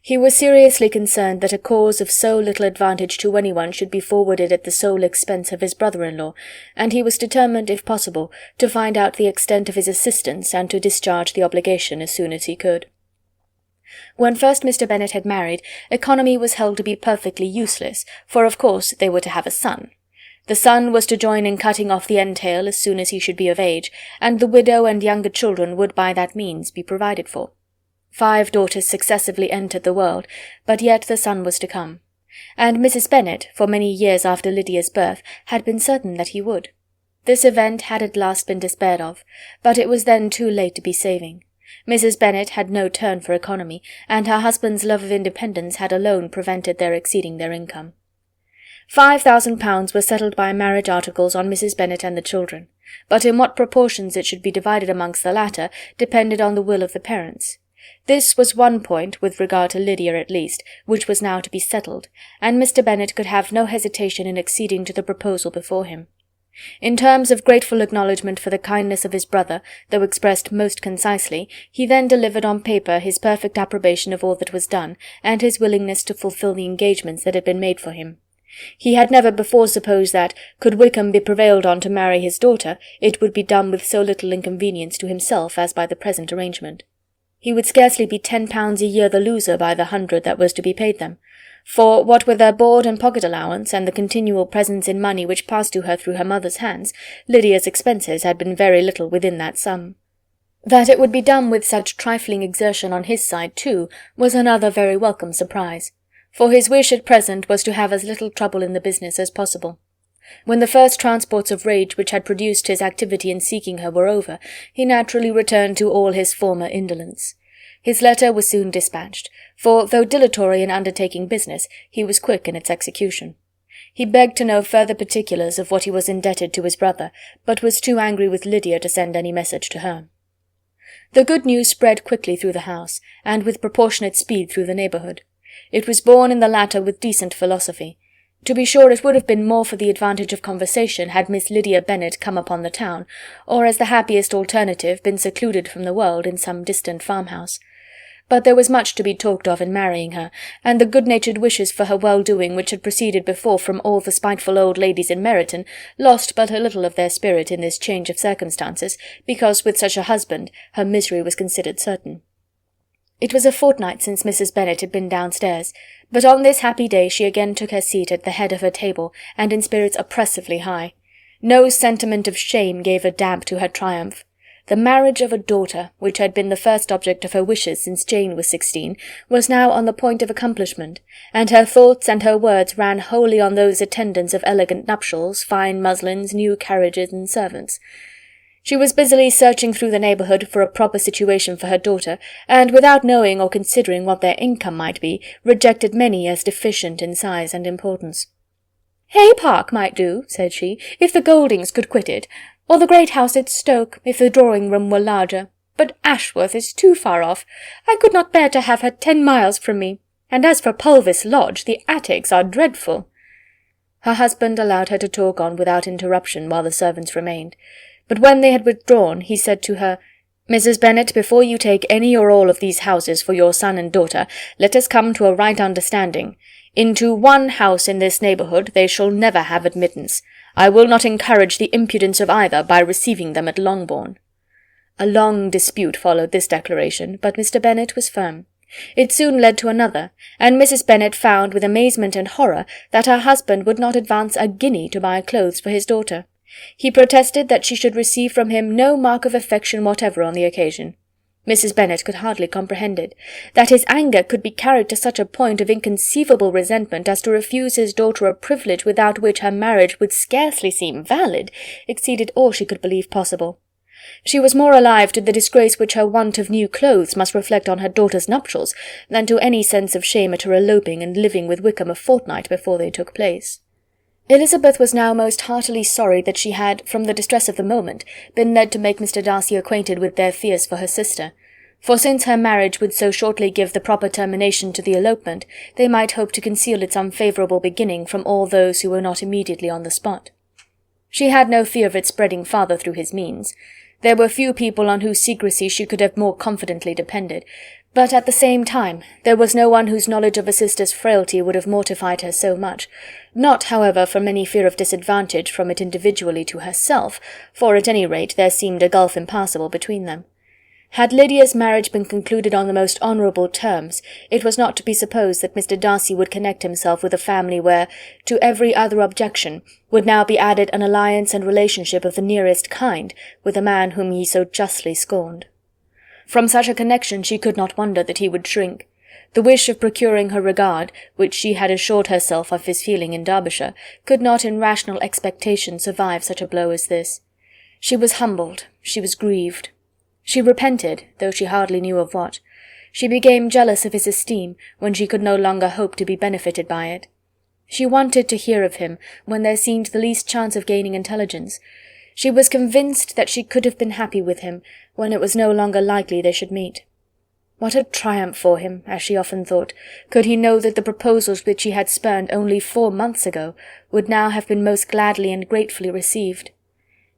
He was seriously concerned that a cause of so little advantage to anyone should be forwarded at the sole expense of his brother-in-law, and he was determined, if possible, to find out the extent of his assistance and to discharge the obligation as soon as he could. When first Mr. Bennet had married, economy was held to be perfectly useless, for of course they were to have a son. The son was to join in cutting off the entail as soon as he should be of age, and the widow and younger children would by that means be provided for. 5 daughters successively entered the world, but yet the son was to come. And Mrs. Bennet, for many years after Lydia's birth, had been certain that he would. This event had at last been despaired of, but it was then too late to be saving. Mrs. Bennet had no turn for economy, and her husband's love of independence had alone prevented their exceeding their income. £5,000 were settled by marriage articles on Mrs. Bennet and the children, but in what proportions it should be divided amongst the latter depended on the will of the parents. This was one point, with regard to Lydia at least, which was now to be settled, and Mr. Bennet could have no hesitation in acceding to the proposal before him. In terms of grateful acknowledgment for the kindness of his brother, though expressed most concisely, he then delivered on paper his perfect approbation of all that was done, and his willingness to fulfil the engagements that had been made for him. He had never before supposed that, could Wickham be prevailed on to marry his daughter, it would be done with so little inconvenience to himself as by the present arrangement. He would scarcely be £10 a year the loser by the 100 that was to be paid them, for, what with their board and pocket allowance, and the continual presents in money which passed to her through her mother's hands, Lydia's expenses had been very little within that sum. That it would be done with such trifling exertion on his side, too, was another very welcome surprise, for his wish at present was to have as little trouble in the business as possible. When the first transports of rage which had produced his activity in seeking her were over, he naturally returned to all his former indolence. His letter was soon dispatched, for, though dilatory in undertaking business, he was quick in its execution. He begged to know further particulars of what he was indebted to his brother, but was too angry with Lydia to send any message to her. The good news spread quickly through the house, and with proportionate speed through the neighbourhood. It was borne in the latter with decent philosophy. To be sure, it would have been more for the advantage of conversation had Miss Lydia Bennet come upon the town, or as the happiest alternative been secluded from the world in some distant farmhouse. But there was much to be talked of in marrying her, and the good-natured wishes for her well-doing which had proceeded before from all the spiteful old ladies in Meryton lost but a little of their spirit in this change of circumstances, because with such a husband her misery was considered certain. It was a fortnight since Mrs. Bennet had been downstairs, but on this happy day she again took her seat at the head of her table, and in spirits oppressively high. No sentiment of shame gave a damp to her triumph. The marriage of a daughter, which had been the first object of her wishes since Jane was 16, was now on the point of accomplishment, and her thoughts and her words ran wholly on those attendants of elegant nuptials, fine muslins, new carriages, and servants. She was busily searching through the neighbourhood for a proper situation for her daughter, and without knowing or considering what their income might be, rejected many as deficient in size and importance. "Hay Park might do," said she, "if the Goldings could quit it, or the great house at Stoke, if the drawing-room were larger. But Ashworth is too far off. I could not bear to have her 10 miles from me, and as for Pulvis Lodge, the attics are dreadful." Her husband allowed her to talk on without interruption while the servants remained, but when they had withdrawn, he said to her, "Mrs. Bennet, before you take any or all of these houses for your son and daughter, let us come to a right understanding. Into one house in this neighbourhood they shall never have admittance. I will not encourage the impudence of either by receiving them at Longbourn." A long dispute followed this declaration, but Mr. Bennet was firm. It soon led to another, and Mrs. Bennet found with amazement and horror that her husband would not advance a guinea to buy clothes for his daughter. He protested that she should receive from him no mark of affection whatever on the occasion. Mrs. Bennet could hardly comprehend it. That his anger could be carried to such a point of inconceivable resentment as to refuse his daughter a privilege without which her marriage would scarcely seem valid, exceeded all she could believe possible. She was more alive to the disgrace which her want of new clothes must reflect on her daughter's nuptials, than to any sense of shame at her eloping and living with Wickham a fortnight before they took place. Elizabeth was now most heartily sorry that she had, from the distress of the moment, been led to make Mr. Darcy acquainted with their fears for her sister, for since her marriage would so shortly give the proper termination to the elopement, they might hope to conceal its unfavourable beginning from all those who were not immediately on the spot. She had no fear of its spreading farther through his means. There were few people on whose secrecy she could have more confidently depended, but at the same time there was no one whose knowledge of a sister's frailty would have mortified her so much, not, however, from any fear of disadvantage from it individually to herself, for at any rate there seemed a gulf impassable between them. Had Lydia's marriage been concluded on the most honourable terms, it was not to be supposed that Mr. Darcy would connect himself with a family where, to every other objection, would now be added an alliance and relationship of the nearest kind with a man whom he so justly scorned. From such a connection she could not wonder that he would shrink. The wish of procuring her regard, which she had assured herself of his feeling in Derbyshire, could not in rational expectation survive such a blow as this. She was humbled, she was grieved. She repented, though she hardly knew of what. She became jealous of his esteem, when she could no longer hope to be benefited by it. She wanted to hear of him, when there seemed the least chance of gaining intelligence. She was convinced that she could have been happy with him, when it was no longer likely they should meet. What a triumph for him, as she often thought, could he know that the proposals which he had spurned only 4 months ago would now have been most gladly and gratefully received.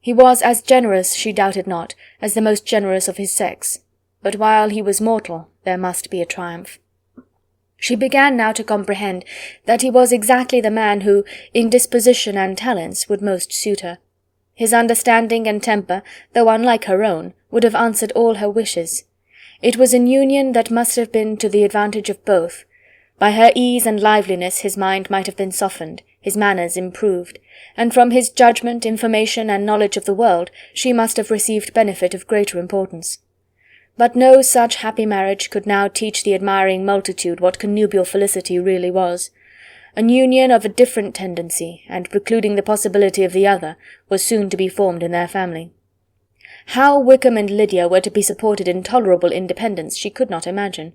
He was as generous, she doubted not, as the most generous of his sex, but while he was mortal there must be a triumph. She began now to comprehend that he was exactly the man who, in disposition and talents, would most suit her. His understanding and temper, though unlike her own, would have answered all her wishes. It was an union that must have been to the advantage of both. By her ease and liveliness his mind might have been softened, his manners improved, and from his judgment, information, and knowledge of the world she must have received benefit of greater importance. But no such happy marriage could now teach the admiring multitude what connubial felicity really was. An union of a different tendency, and precluding the possibility of the other, was soon to be formed in their family. How Wickham and Lydia were to be supported in tolerable independence she could not imagine.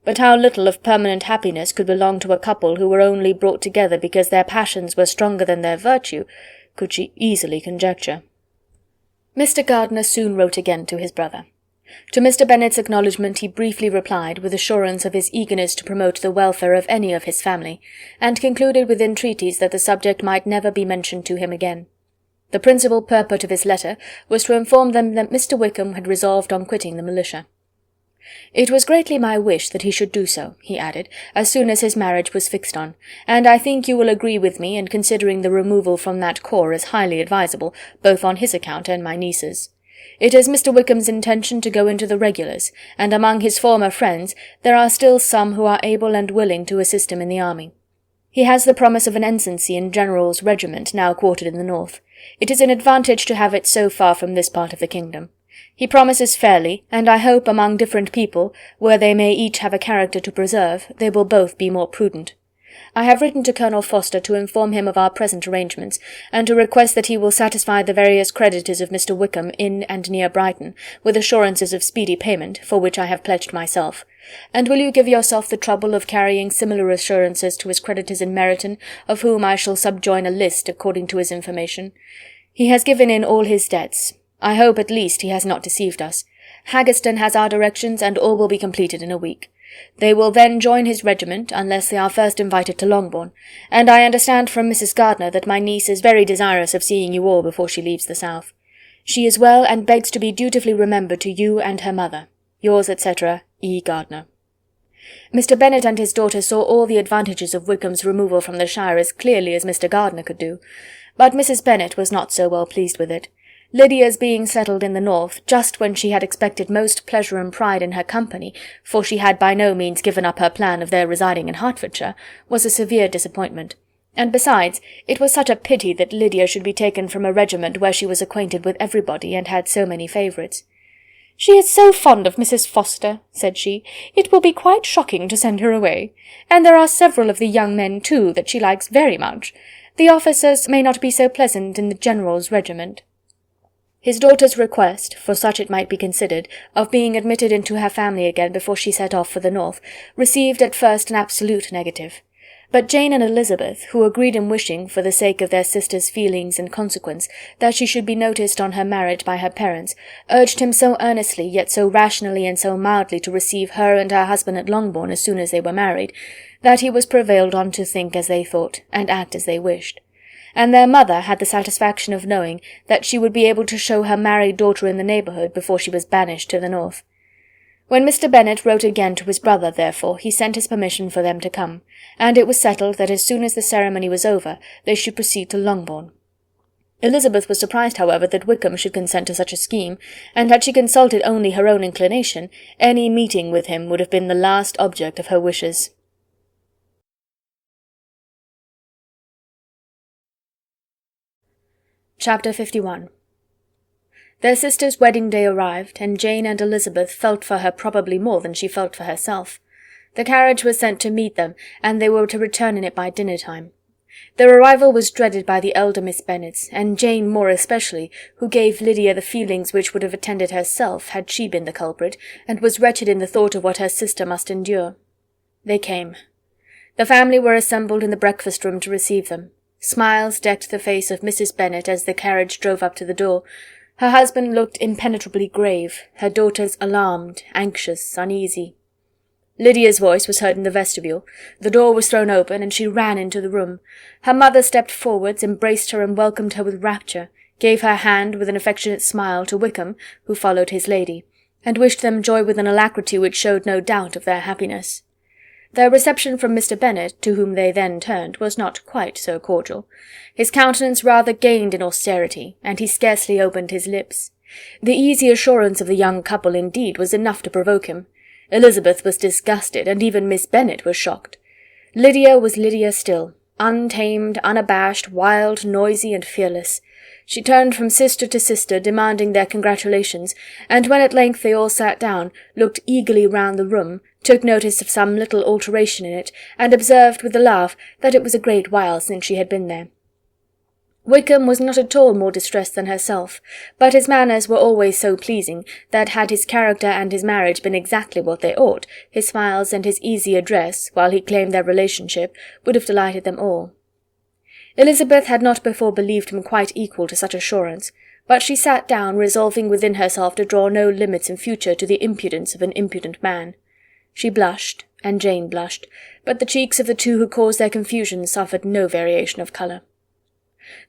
But how little of permanent happiness could belong to a couple who were only brought together because their passions were stronger than their virtue, could she easily conjecture. Mr. Gardiner soon wrote again to his brother. To Mr. Bennet's acknowledgment he briefly replied, with assurance of his eagerness to promote the welfare of any of his family, and concluded with entreaties that the subject might never be mentioned to him again. The principal purport of his letter was to inform them that Mr. Wickham had resolved on quitting the militia. It was greatly my wish that he should do so, he added, as soon as his marriage was fixed on, and I think you will agree with me in considering the removal from that corps as highly advisable, both on his account and my niece's. It is Mr. Wickham's intention to go into the regulars, and among his former friends there are still some who are able and willing to assist him in the army. He has the promise of an ensigncy in General's regiment now quartered in the north. It is an advantage to have it so far from this part of the kingdom. He promises fairly, and I hope among different people, where they may each have a character to preserve, they will both be more prudent. I have written to Colonel Forster to inform him of our present arrangements, and to request that he will satisfy the various creditors of Mr. Wickham in and near Brighton, with assurances of speedy payment, for which I have pledged myself. And will you give yourself the trouble of carrying similar assurances to his creditors in Meryton, of whom I shall subjoin a list according to his information? He has given in all his debts. I hope at least he has not deceived us. Haggerston has our directions, and all will be completed in a week. They will then join his regiment, unless they are first invited to Longbourn, and I understand from Mrs. Gardiner that my niece is very desirous of seeing you all before she leaves the south. She is well, and begs to be dutifully remembered to you and her mother. Yours, etc., E. Gardiner. Mr. Bennet and his daughter saw all the advantages of Wickham's removal from the shire as clearly as Mr. Gardiner could do, but Mrs. Bennet was not so well pleased with it. Lydia's being settled in the north, just when she had expected most pleasure and pride in her company, for she had by no means given up her plan of their residing in Hertfordshire, was a severe disappointment. And besides, it was such a pity that Lydia should be taken from a regiment where she was acquainted with everybody and had so many favourites. "She is so fond of Mrs. Forster," said she, "it will be quite shocking to send her away. And there are several of the young men, too, that she likes very much. The officers may not be so pleasant in the General's regiment." His daughter's request, for such it might be considered, of being admitted into her family again before she set off for the north, received at first an absolute negative. But Jane and Elizabeth, who agreed in wishing, for the sake of their sister's feelings and consequence, that she should be noticed on her marriage by her parents, urged him so earnestly, yet so rationally and so mildly to receive her and her husband at Longbourn as soon as they were married, that he was prevailed on to think as they thought, and act as they wished. And their mother had the satisfaction of knowing that she would be able to show her married daughter in the neighbourhood before she was banished to the north. When Mr. Bennet wrote again to his brother, therefore, he sent his permission for them to come, and it was settled that as soon as the ceremony was over they should proceed to Longbourn. Elizabeth was surprised, however, that Wickham should consent to such a scheme, and had she consulted only her own inclination, any meeting with him would have been the last object of her wishes. Chapter 51. Their sister's wedding day arrived, and Jane and Elizabeth felt for her probably more than she felt for herself. The carriage was sent to meet them, and they were to return in it by dinner-time. Their arrival was dreaded by the elder Miss Bennets, and Jane more especially, who gave Lydia the feelings which would have attended herself had she been the culprit, and was wretched in the thought of what her sister must endure. They came. The family were assembled in the breakfast-room to receive them. Smiles decked the face of Mrs. Bennet as the carriage drove up to the door. Her husband looked impenetrably grave, her daughters alarmed, anxious, uneasy. Lydia's voice was heard in the vestibule. The door was thrown open, and she ran into the room. Her mother stepped forwards, embraced her, and welcomed her with rapture, gave her hand with an affectionate smile to Wickham, who followed his lady, and wished them joy with an alacrity which showed no doubt of their happiness. Their reception from Mr. Bennet, to whom they then turned, was not quite so cordial. His countenance rather gained in austerity, and he scarcely opened his lips. The easy assurance of the young couple, indeed, was enough to provoke him. Elizabeth was disgusted, and even Miss Bennet was shocked. Lydia was Lydia still, untamed, unabashed, wild, noisy, and fearless. She turned from sister to sister, demanding their congratulations, and when at length they all sat down, looked eagerly round the room, took notice of some little alteration in it, and observed with a laugh that it was a great while since she had been there. Wickham was not at all more distressed than herself, but his manners were always so pleasing that had his character and his marriage been exactly what they ought, his smiles and his easy address, while he claimed their relationship, would have delighted them all. Elizabeth had not before believed him quite equal to such assurance, but she sat down, resolving within herself to draw no limits in future to the impudence of an impudent man. She blushed, and Jane blushed, but the cheeks of the two who caused their confusion suffered no variation of colour.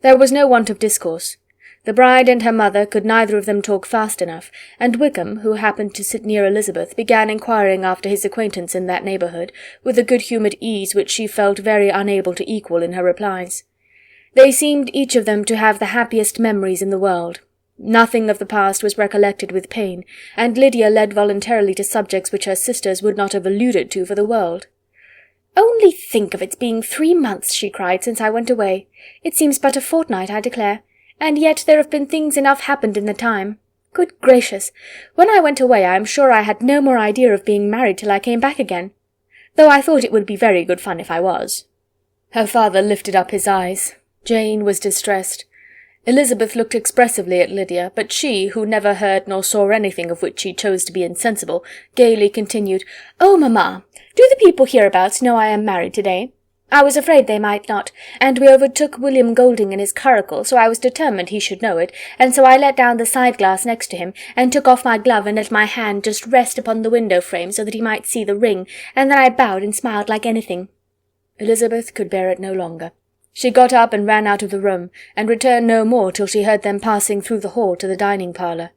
There was no want of discourse. The bride and her mother could neither of them talk fast enough, and Wickham, who happened to sit near Elizabeth, began inquiring after his acquaintance in that neighbourhood, with a good-humoured ease which she felt very unable to equal in her replies. They seemed each of them to have the happiest memories in the world. Nothing of the past was recollected with pain, and Lydia led voluntarily to subjects which her sisters would not have alluded to for the world. "Only think of its being 3 months," she cried, "since I went away. It seems but a fortnight, I declare, and yet there have been things enough happened in the time. Good gracious! When I went away I am sure I had no more idea of being married till I came back again, though I thought it would be very good fun if I was." Her father lifted up his eyes. Jane was distressed. Elizabeth looked expressively at Lydia, but she, who never heard nor saw anything of which she chose to be insensible, gaily continued, "Oh, mamma, do the people hereabouts know I am married to-day? I was afraid they might not, and we overtook William Golding in his curricle, so I was determined he should know it, and so I let down the side-glass next to him, and took off my glove and let my hand just rest upon the window-frame so that he might see the ring, and then I bowed and smiled like anything." Elizabeth could bear it no longer. She got up and ran out of the room, and returned no more till she heard them passing through the hall to the dining-parlour.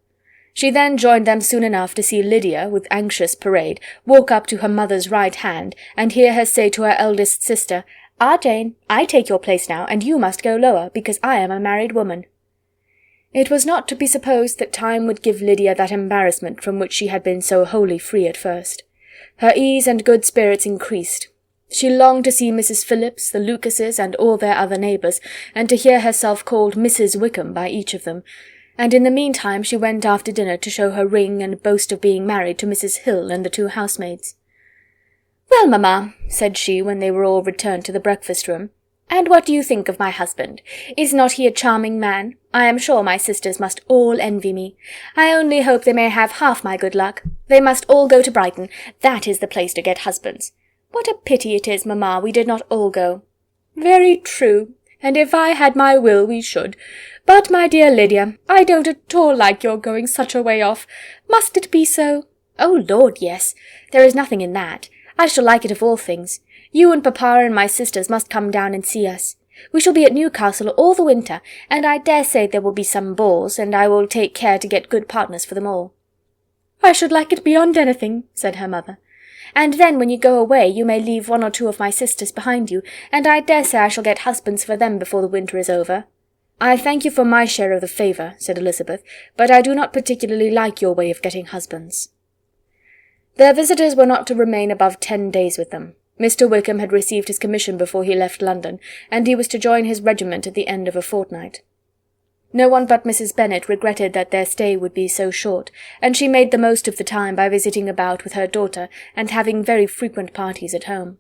She then joined them soon enough to see Lydia, with anxious parade, walk up to her mother's right hand, and hear her say to her eldest sister, "Ah, Jane, I take your place now, and you must go lower, because I am a married woman." It was not to be supposed that time would give Lydia that embarrassment from which she had been so wholly free at first. Her ease and good spirits increased. She longed to see Mrs. Phillips, the Lucases, and all their other neighbours, and to hear herself called Mrs. Wickham by each of them, and in the meantime she went after dinner to show her ring and boast of being married to Mrs. Hill and the 2 housemaids. "Well, mamma," said she, when they were all returned to the breakfast-room, "and what do you think of my husband? Is not he a charming man? I am sure my sisters must all envy me. I only hope they may have half my good luck. They must all go to Brighton. That is the place to get husbands. What a pity it is, mamma, we did not all go." "Very true, and if I had my will we should. But, my dear Lydia, I don't at all like your going such a way off. Must it be so?" "Oh, Lord, yes. There is nothing in that. I shall like it of all things. You and papa and my sisters must come down and see us. We shall be at Newcastle all the winter, and I dare say there will be some balls, and I will take care to get good partners for them all." "I should like it beyond anything," said her mother. "And then when you go away you may leave 1 or 2 of my sisters behind you, and I dare say I shall get husbands for them before the winter is over." "I thank you for my share of the favour," said Elizabeth, "but I do not particularly like your way of getting husbands." Their visitors were not to remain above 10 days with them. Mr. Wickham had received his commission before he left London, and he was to join his regiment at the end of a fortnight. No one but Mrs. Bennet regretted that their stay would be so short, and she made the most of the time by visiting about with her daughter and having very frequent parties at home.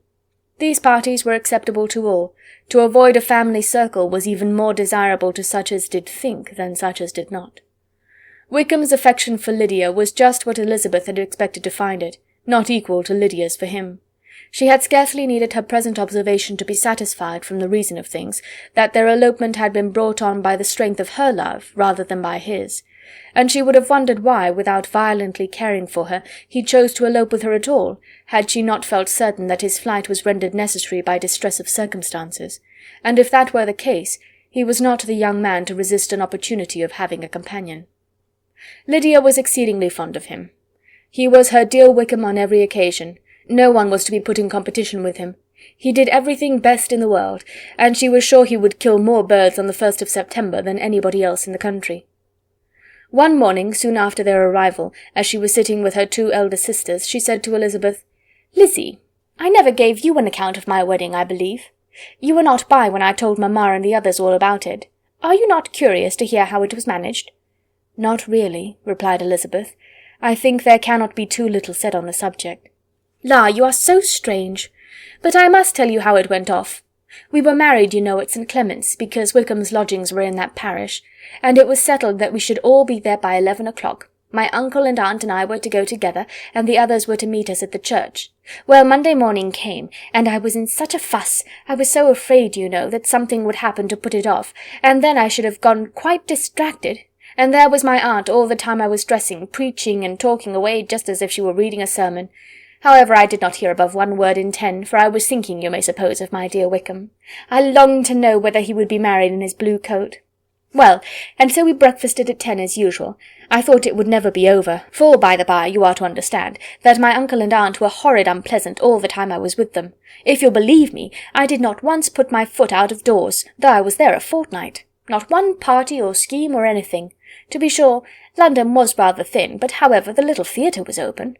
These parties were acceptable to all. To avoid a family circle was even more desirable to such as did think than such as did not. Wickham's affection for Lydia was just what Elizabeth had expected to find it, not equal to Lydia's for him. She had scarcely needed her present observation to be satisfied, from the reason of things, that their elopement had been brought on by the strength of her love rather than by his, and she would have wondered why, without violently caring for her, he chose to elope with her at all, had she not felt certain that his flight was rendered necessary by distress of circumstances, and if that were the case, he was not the young man to resist an opportunity of having a companion. Lydia was exceedingly fond of him. He was her dear Wickham on every occasion. No one was to be put in competition with him. He did everything best in the world, and she was sure he would kill more birds on the 1st of September than anybody else in the country. One morning, soon after their arrival, as she was sitting with her 2 elder sisters, she said to Elizabeth, "Lizzie, I never gave you an account of my wedding, I believe. You were not by when I told mamma and the others all about it. Are you not curious to hear how it was managed?" "Not really," replied Elizabeth. "I think there cannot be too little said on the subject." "La, you are so strange! But I must tell you how it went off. We were married, you know, at St. Clement's, because Wickham's lodgings were in that parish, and it was settled that we should all be there by 11 o'clock. My uncle and aunt and I were to go together, and the others were to meet us at the church. Well, Monday morning came, and I was in such a fuss. I was so afraid, you know, that something would happen to put it off, and then I should have gone quite distracted. And there was my aunt all the time I was dressing, preaching and talking away just as if she were reading a sermon. However, I did not hear above 1 word in 10, for I was thinking, you may suppose, of my dear Wickham. I longed to know whether he would be married in his blue coat. Well, and so we breakfasted at 10 as usual. I thought it would never be over, for, by the by, you are to understand, that my uncle and aunt were horrid unpleasant all the time I was with them. If you'll believe me, I did not once put my foot out of doors, though I was there a fortnight. Not one party or scheme or anything. To be sure, London was rather thin, but however, the little theatre was open.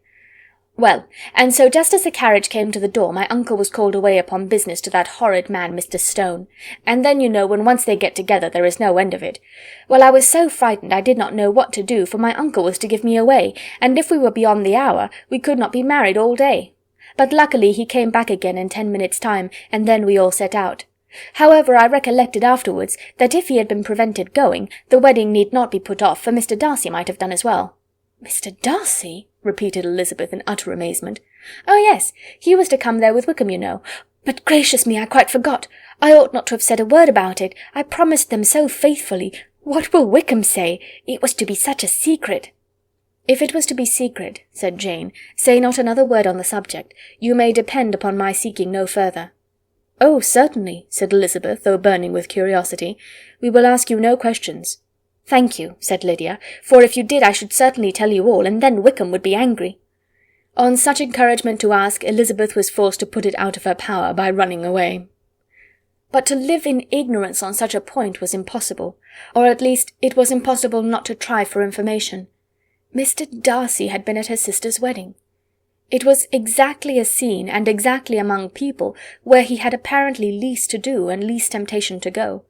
Well, and so just as the carriage came to the door, my uncle was called away upon business to that horrid man Mr. Stone, and then you know when once they get together there is no end of it. Well, I was so frightened I did not know what to do, for my uncle was to give me away, and if we were beyond the hour, we could not be married all day. But luckily he came back again in 10 minutes' time, and then we all set out. However, I recollected afterwards that if he had been prevented going, the wedding need not be put off, for Mr. Darcy might have done as well." "Mr. Darcy?" repeated Elizabeth in utter amazement. "Oh, yes, he was to come there with Wickham, you know. But gracious me, I quite forgot. I ought not to have said a word about it. I promised them so faithfully. What will Wickham say? It was to be such a secret." "If it was to be secret," said Jane, "say not another word on the subject. You may depend upon my seeking no further." "Oh, certainly," said Elizabeth, though burning with curiosity. "We will ask you no questions." "Thank you," said Lydia, "for if you did I should certainly tell you all, and then Wickham would be angry." On such encouragement to ask, Elizabeth was forced to put it out of her power by running away. But to live in ignorance on such a point was impossible, or at least it was impossible not to try for information. Mr. Darcy had been at her sister's wedding. It was exactly a scene, and exactly among people, where he had apparently least to do and least temptation to go.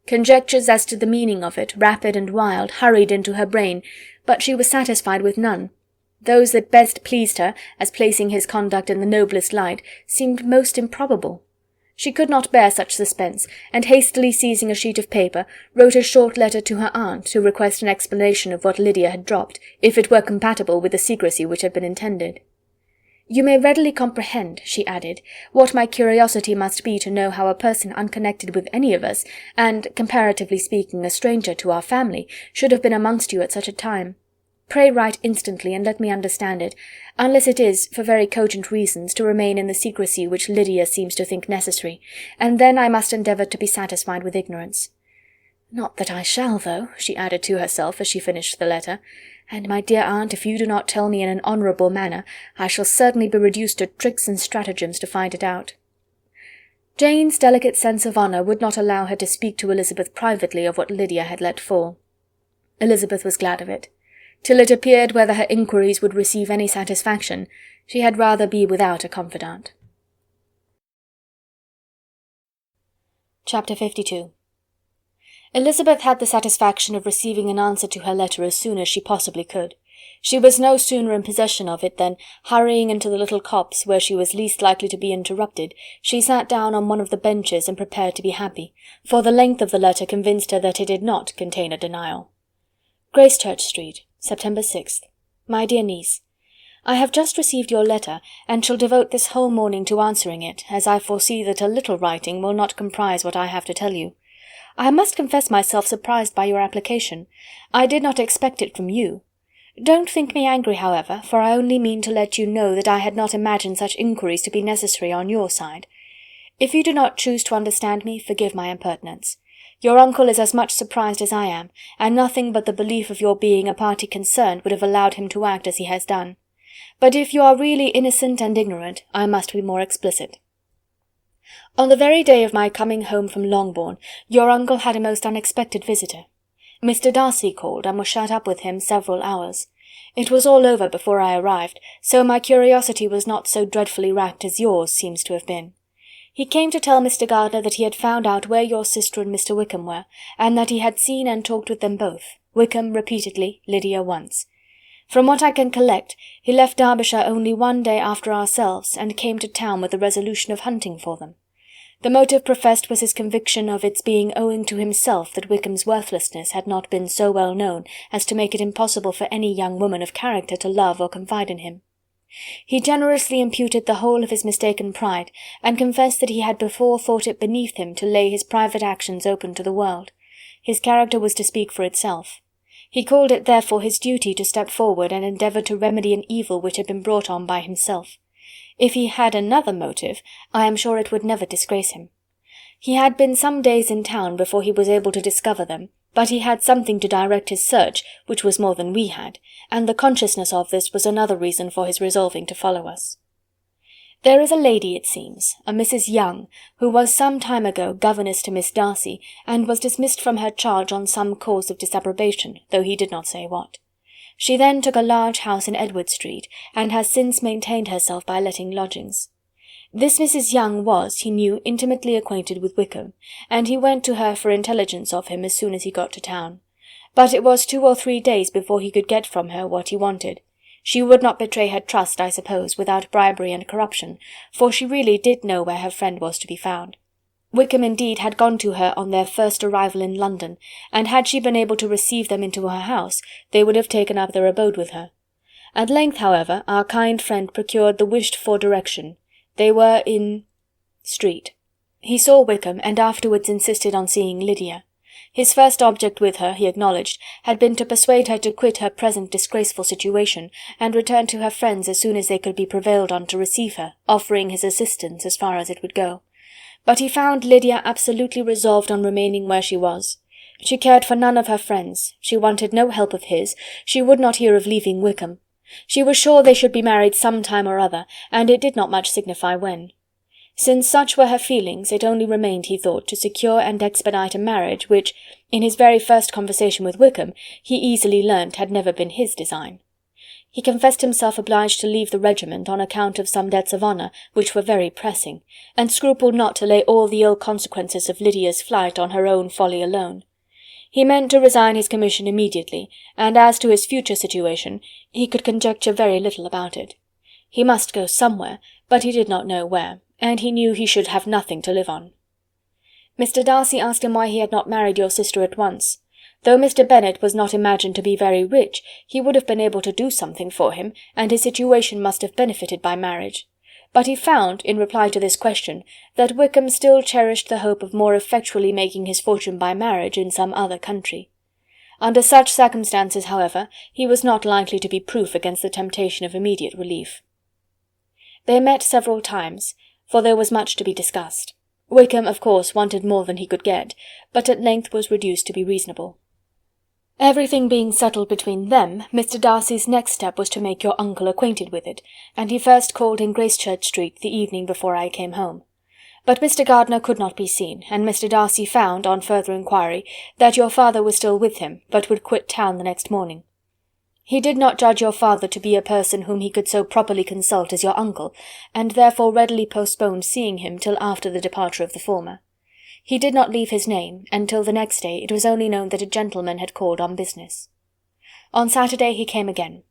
Conjectures as to the meaning of it, rapid and wild, hurried into her brain, but she was satisfied with none. Those that best pleased her, as placing his conduct in the noblest light, seemed most improbable. She could not bear such suspense, and hastily seizing a sheet of paper, wrote a short letter to her aunt to request an explanation of what Lydia had dropped, if it were compatible with the secrecy which had been intended. "You may readily comprehend," she added, "what my curiosity must be to know how a person unconnected with any of us, and, comparatively speaking, a stranger to our family, should have been amongst you at such a time. Pray write instantly, and let me understand it, unless it is, for very cogent reasons, to remain in the secrecy which Lydia seems to think necessary, and then I must endeavour to be satisfied with ignorance. Not that I shall, though," she added to herself as she finished the letter, "and, my dear aunt, if you do not tell me in an honourable manner, I shall certainly be reduced to tricks and stratagems to find it out." Jane's delicate sense of honour would not allow her to speak to Elizabeth privately of what Lydia had let fall. Elizabeth was glad of it. Till it appeared whether her inquiries would receive any satisfaction, she had rather be without a confidant. Chapter 52. Elizabeth had the satisfaction of receiving an answer to her letter as soon as she possibly could. She was no sooner in possession of it than, hurrying into the little copse where she was least likely to be interrupted, she sat down on one of the benches and prepared to be happy, for the length of the letter convinced her that it did not contain a denial. Gracechurch Street, September 6th. My dear niece, I have just received your letter, and shall devote this whole morning to answering it, as I foresee that a little writing will not comprise what I have to tell you. I must confess myself surprised by your application. I did not expect it from you. Don't think me angry, however, for I only mean to let you know that I had not imagined such inquiries to be necessary on your side. If you do not choose to understand me, forgive my impertinence. Your uncle is as much surprised as I am, and nothing but the belief of your being a party concerned would have allowed him to act as he has done. But if you are really innocent and ignorant, I must be more explicit. On the very day of my coming home from Longbourn, your uncle had a most unexpected visitor. Mr. Darcy called, and was shut up with him several hours. It was all over before I arrived, so my curiosity was not so dreadfully racked as yours seems to have been. He came to tell Mr. Gardiner that he had found out where your sister and Mr. Wickham were, and that he had seen and talked with them both, Wickham repeatedly, Lydia once. From what I can collect, he left Derbyshire only one day after ourselves, and came to town with the resolution of hunting for them. The motive professed was his conviction of its being owing to himself that Wickham's worthlessness had not been so well known as to make it impossible for any young woman of character to love or confide in him. He generously imputed the whole of his mistaken pride, and confessed that he had before thought it beneath him to lay his private actions open to the world. His character was to speak for itself. He called it therefore his duty to step forward and endeavour to remedy an evil which had been brought on by himself. If he had another motive, I am sure it would never disgrace him. He had been some days in town before he was able to discover them, but he had something to direct his search, which was more than we had, and the consciousness of this was another reason for his resolving to follow us. There is a lady, it seems, a Mrs. Young, who was some time ago governess to Miss Darcy, and was dismissed from her charge on some cause of disapprobation, though he did not say what. She then took a large house in Edward Street, and has since maintained herself by letting lodgings. This Mrs. Young was, he knew, intimately acquainted with Wickham, and he went to her for intelligence of him as soon as he got to town. But it was 2 or 3 days before he could get from her what he wanted. She would not betray her trust, I suppose, without bribery and corruption, for she really did know where her friend was to be found. Wickham indeed had gone to her on their first arrival in London, and had she been able to receive them into her house, they would have taken up their abode with her. At length, however, our kind friend procured the wished-for direction. They were in Street. He saw Wickham, and afterwards insisted on seeing Lydia. His first object with her, he acknowledged, had been to persuade her to quit her present disgraceful situation, and return to her friends as soon as they could be prevailed on to receive her, offering his assistance as far as it would go. But he found Lydia absolutely resolved on remaining where she was. She cared for none of her friends, she wanted no help of his, she would not hear of leaving Wickham. She was sure they should be married some time or other, and it did not much signify when. Since such were her feelings, it only remained, he thought, to secure and expedite a marriage which, in his very first conversation with Wickham, he easily learnt had never been his design. He confessed himself obliged to leave the regiment on account of some debts of honour, which were very pressing, and scrupled not to lay all the ill consequences of Lydia's flight on her own folly alone. He meant to resign his commission immediately, and as to his future situation, he could conjecture very little about it. He must go somewhere, but he did not know where, and he knew he should have nothing to live on. Mr. Darcy asked him why he had not married your sister at once. Though Mr. Bennet was not imagined to be very rich, he would have been able to do something for him, and his situation must have benefited by marriage. But he found, in reply to this question, that Wickham still cherished the hope of more effectually making his fortune by marriage in some other country. Under such circumstances, however, he was not likely to be proof against the temptation of immediate relief. They met several times, for there was much to be discussed. Wickham, of course, wanted more than he could get, but at length was reduced to be reasonable. Everything being settled between them, Mr. Darcy's next step was to make your uncle acquainted with it, and he first called in Gracechurch Street the evening before I came home. But Mr. Gardiner could not be seen, and Mr. Darcy found, on further inquiry, that your father was still with him, but would quit town the next morning. He did not judge your father to be a person whom he could so properly consult as your uncle, and therefore readily postponed seeing him till after the departure of the former. He did not leave his name, and till the next day it was only known that a gentleman had called on business. On Saturday he came again.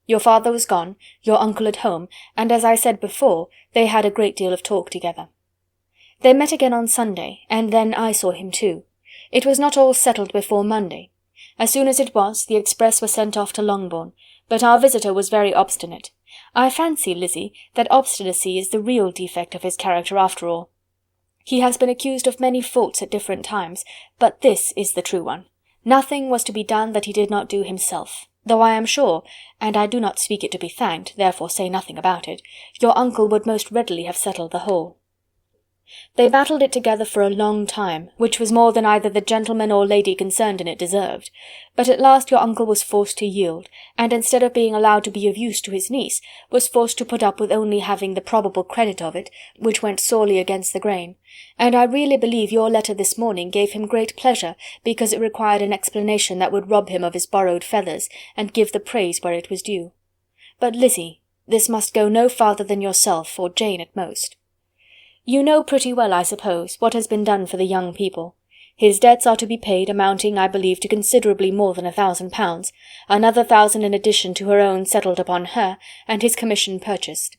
Your father was gone, your uncle at home, and as I said before, they had a great deal of talk together. They met again on Sunday, and then I saw him too. It was not all settled before Monday. As soon as it was, the express was sent off to Longbourn, but our visitor was very obstinate. I fancy, Lizzie, that obstinacy is the real defect of his character after all. He has been accused of many faults at different times, but this is the true one. Nothing was to be done that he did not do himself, though I am sure, and I do not speak it to be thanked, therefore say nothing about it, your uncle would most readily have settled the whole. They battled it together for a long time, which was more than either the gentleman or lady concerned in it deserved, but at last your uncle was forced to yield, and instead of being allowed to be of use to his niece, was forced to put up with only having the probable credit of it, which went sorely against the grain, and I really believe your letter this morning gave him great pleasure, because it required an explanation that would rob him of his borrowed feathers, and give the praise where it was due. But, Lizzie, this must go no farther than yourself, or Jane at most. You know pretty well, I suppose, what has been done for the young people. His debts are to be paid, amounting, I believe, to considerably more than £1,000, another 1,000 in addition to her own settled upon her, and his commission purchased.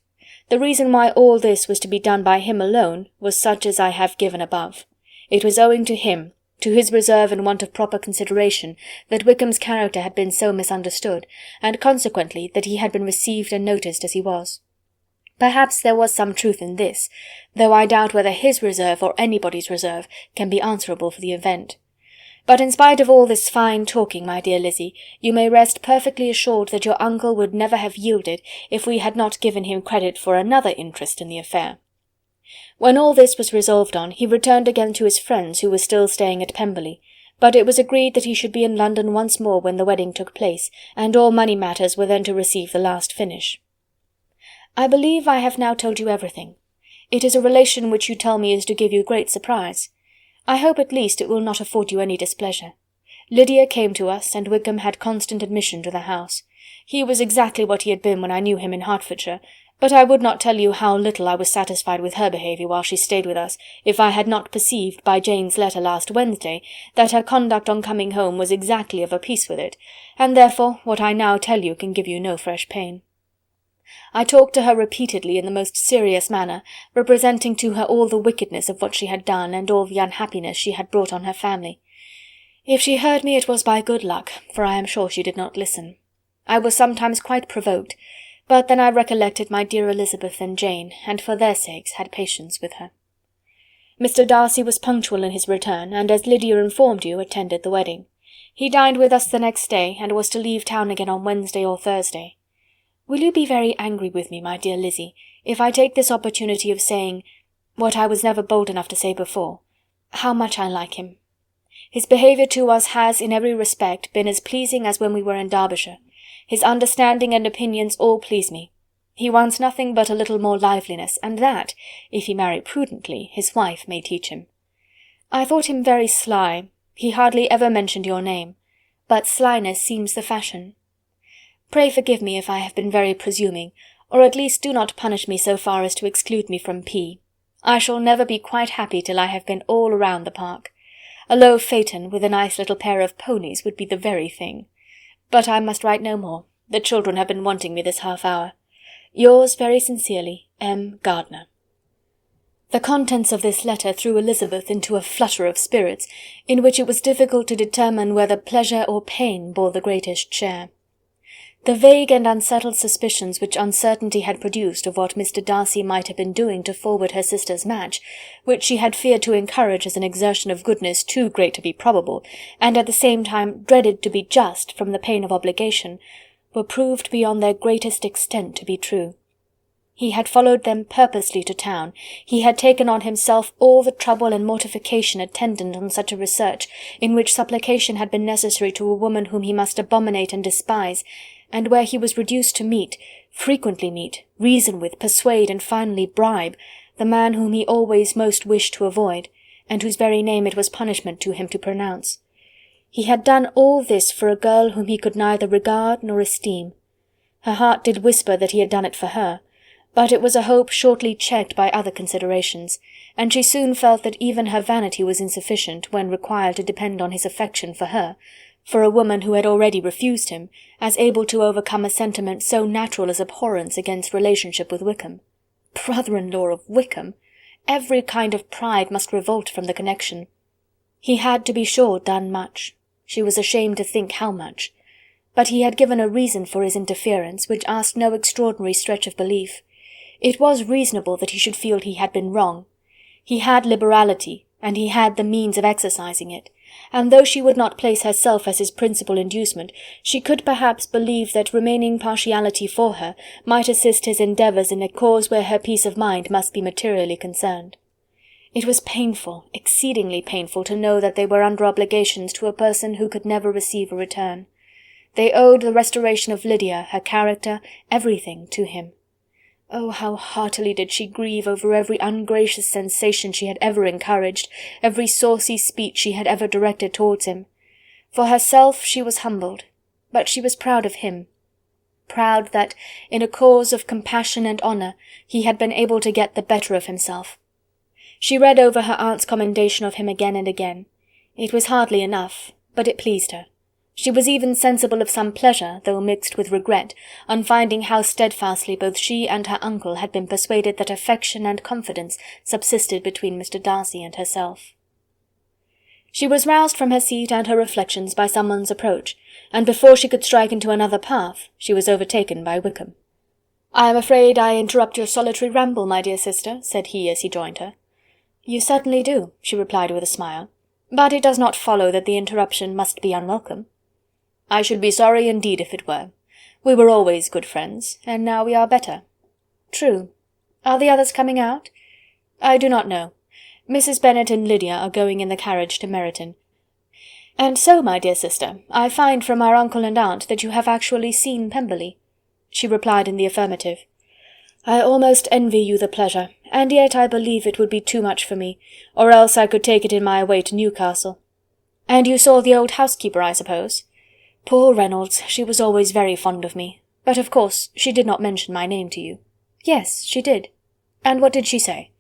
The reason why all this was to be done by him alone was such as I have given above. It was owing to him, to his reserve and want of proper consideration, that Wickham's character had been so misunderstood, and consequently that he had been received and noticed as he was. Perhaps there was some truth in this, though I doubt whether his reserve or anybody's reserve can be answerable for the event. But in spite of all this fine talking, my dear Lizzie, you may rest perfectly assured that your uncle would never have yielded if we had not given him credit for another interest in the affair. When all this was resolved on, he returned again to his friends who were still staying at Pemberley, but it was agreed that he should be in London once more when the wedding took place, and all money matters were then to receive the last finish. I believe I have now told you everything. It is a relation which you tell me is to give you great surprise. I hope at least it will not afford you any displeasure. Lydia came to us, and Wickham had constant admission to the house. He was exactly what he had been when I knew him in Hertfordshire, but I would not tell you how little I was satisfied with her behaviour while she stayed with us, if I had not perceived by Jane's letter last Wednesday that her conduct on coming home was exactly of a piece with it, and therefore what I now tell you can give you no fresh pain. I talked to her repeatedly in the most serious manner, representing to her all the wickedness of what she had done, and all the unhappiness she had brought on her family. If she heard me it was by good luck, for I am sure she did not listen. I was sometimes quite provoked, but then I recollected my dear Elizabeth and Jane, and for their sakes had patience with her. Mr. Darcy was punctual in his return, and as Lydia informed you, attended the wedding. He dined with us the next day, and was to leave town again on Wednesday or Thursday. Will you be very angry with me, my dear Lizzie, if I take this opportunity of saying, what I was never bold enough to say before, how much I like him? His behaviour to us has, in every respect, been as pleasing as when we were in Derbyshire. His understanding and opinions all please me. He wants nothing but a little more liveliness, and that, if he marry prudently, his wife may teach him. I thought him very sly. He hardly ever mentioned your name, but slyness seems the fashion. Pray forgive me if I have been very presuming, or at least do not punish me so far as to exclude me from P. I shall never be quite happy till I have been all round the park. A low phaeton with a nice little pair of ponies would be the very thing. But I must write no more. The children have been wanting me this half-hour. Yours very sincerely, M. Gardiner. The contents of this letter threw Elizabeth into a flutter of spirits, in which it was difficult to determine whether pleasure or pain bore the greatest share. The vague and unsettled suspicions which uncertainty had produced of what Mr. Darcy might have been doing to forward her sister's match, which she had feared to encourage as an exertion of goodness too great to be probable, and at the same time dreaded to be just from the pain of obligation, were proved beyond their greatest extent to be true. He had followed them purposely to town. He had taken on himself all the trouble and mortification attendant on such a research, in which supplication had been necessary to a woman whom he must abominate and despise, and where he was reduced to meet, frequently meet, reason with, persuade, and finally bribe, the man whom he always most wished to avoid, and whose very name it was punishment to him to pronounce. He had done all this for a girl whom he could neither regard nor esteem. Her heart did whisper that he had done it for her, but it was a hope shortly checked by other considerations, and she soon felt that even her vanity was insufficient when required to depend on his affection for her, for a woman who had already refused him, as able to overcome a sentiment so natural as abhorrence against relationship with Wickham. Brother-in-law of Wickham! Every kind of pride must revolt from the connection. He had, to be sure, done much. She was ashamed to think how much. But he had given a reason for his interference, which asked no extraordinary stretch of belief. It was reasonable that he should feel he had been wrong. He had liberality, and he had the means of exercising it, and though she would not place herself as his principal inducement, she could perhaps believe that remaining partiality for her might assist his endeavours in a cause where her peace of mind must be materially concerned. It was painful, exceedingly painful, to know that they were under obligations to a person who could never receive a return. They owed the restoration of Lydia, her character, everything, to him. Oh, how heartily did she grieve over every ungracious sensation she had ever encouraged, every saucy speech she had ever directed towards him. For herself she was humbled, but she was proud of him. Proud that, in a cause of compassion and honour, he had been able to get the better of himself. She read over her aunt's commendation of him again and again. It was hardly enough, but it pleased her. She was even sensible of some pleasure, though mixed with regret, on finding how steadfastly both she and her uncle had been persuaded that affection and confidence subsisted between Mr. Darcy and herself. She was roused from her seat and her reflections by someone's approach, and before she could strike into another path, she was overtaken by Wickham. "I am afraid I interrupt your solitary ramble, my dear sister," said he as he joined her. "You certainly do," she replied with a smile, "but it does not follow that the interruption must be unwelcome." "I should be sorry indeed if it were. We were always good friends, and now we are better." "True. Are the others coming out?" "I do not know. Mrs. Bennet and Lydia are going in the carriage to Meryton. And so, my dear sister, I find from our uncle and aunt that you have actually seen Pemberley." She replied in the affirmative. "I almost envy you the pleasure, and yet I believe it would be too much for me, or else I could take it in my way to Newcastle." "And you saw the old housekeeper, I suppose?" "Poor Reynolds, she was always very fond of me, but of course she did not mention my name to you." "Yes, she did." "And what did she say?"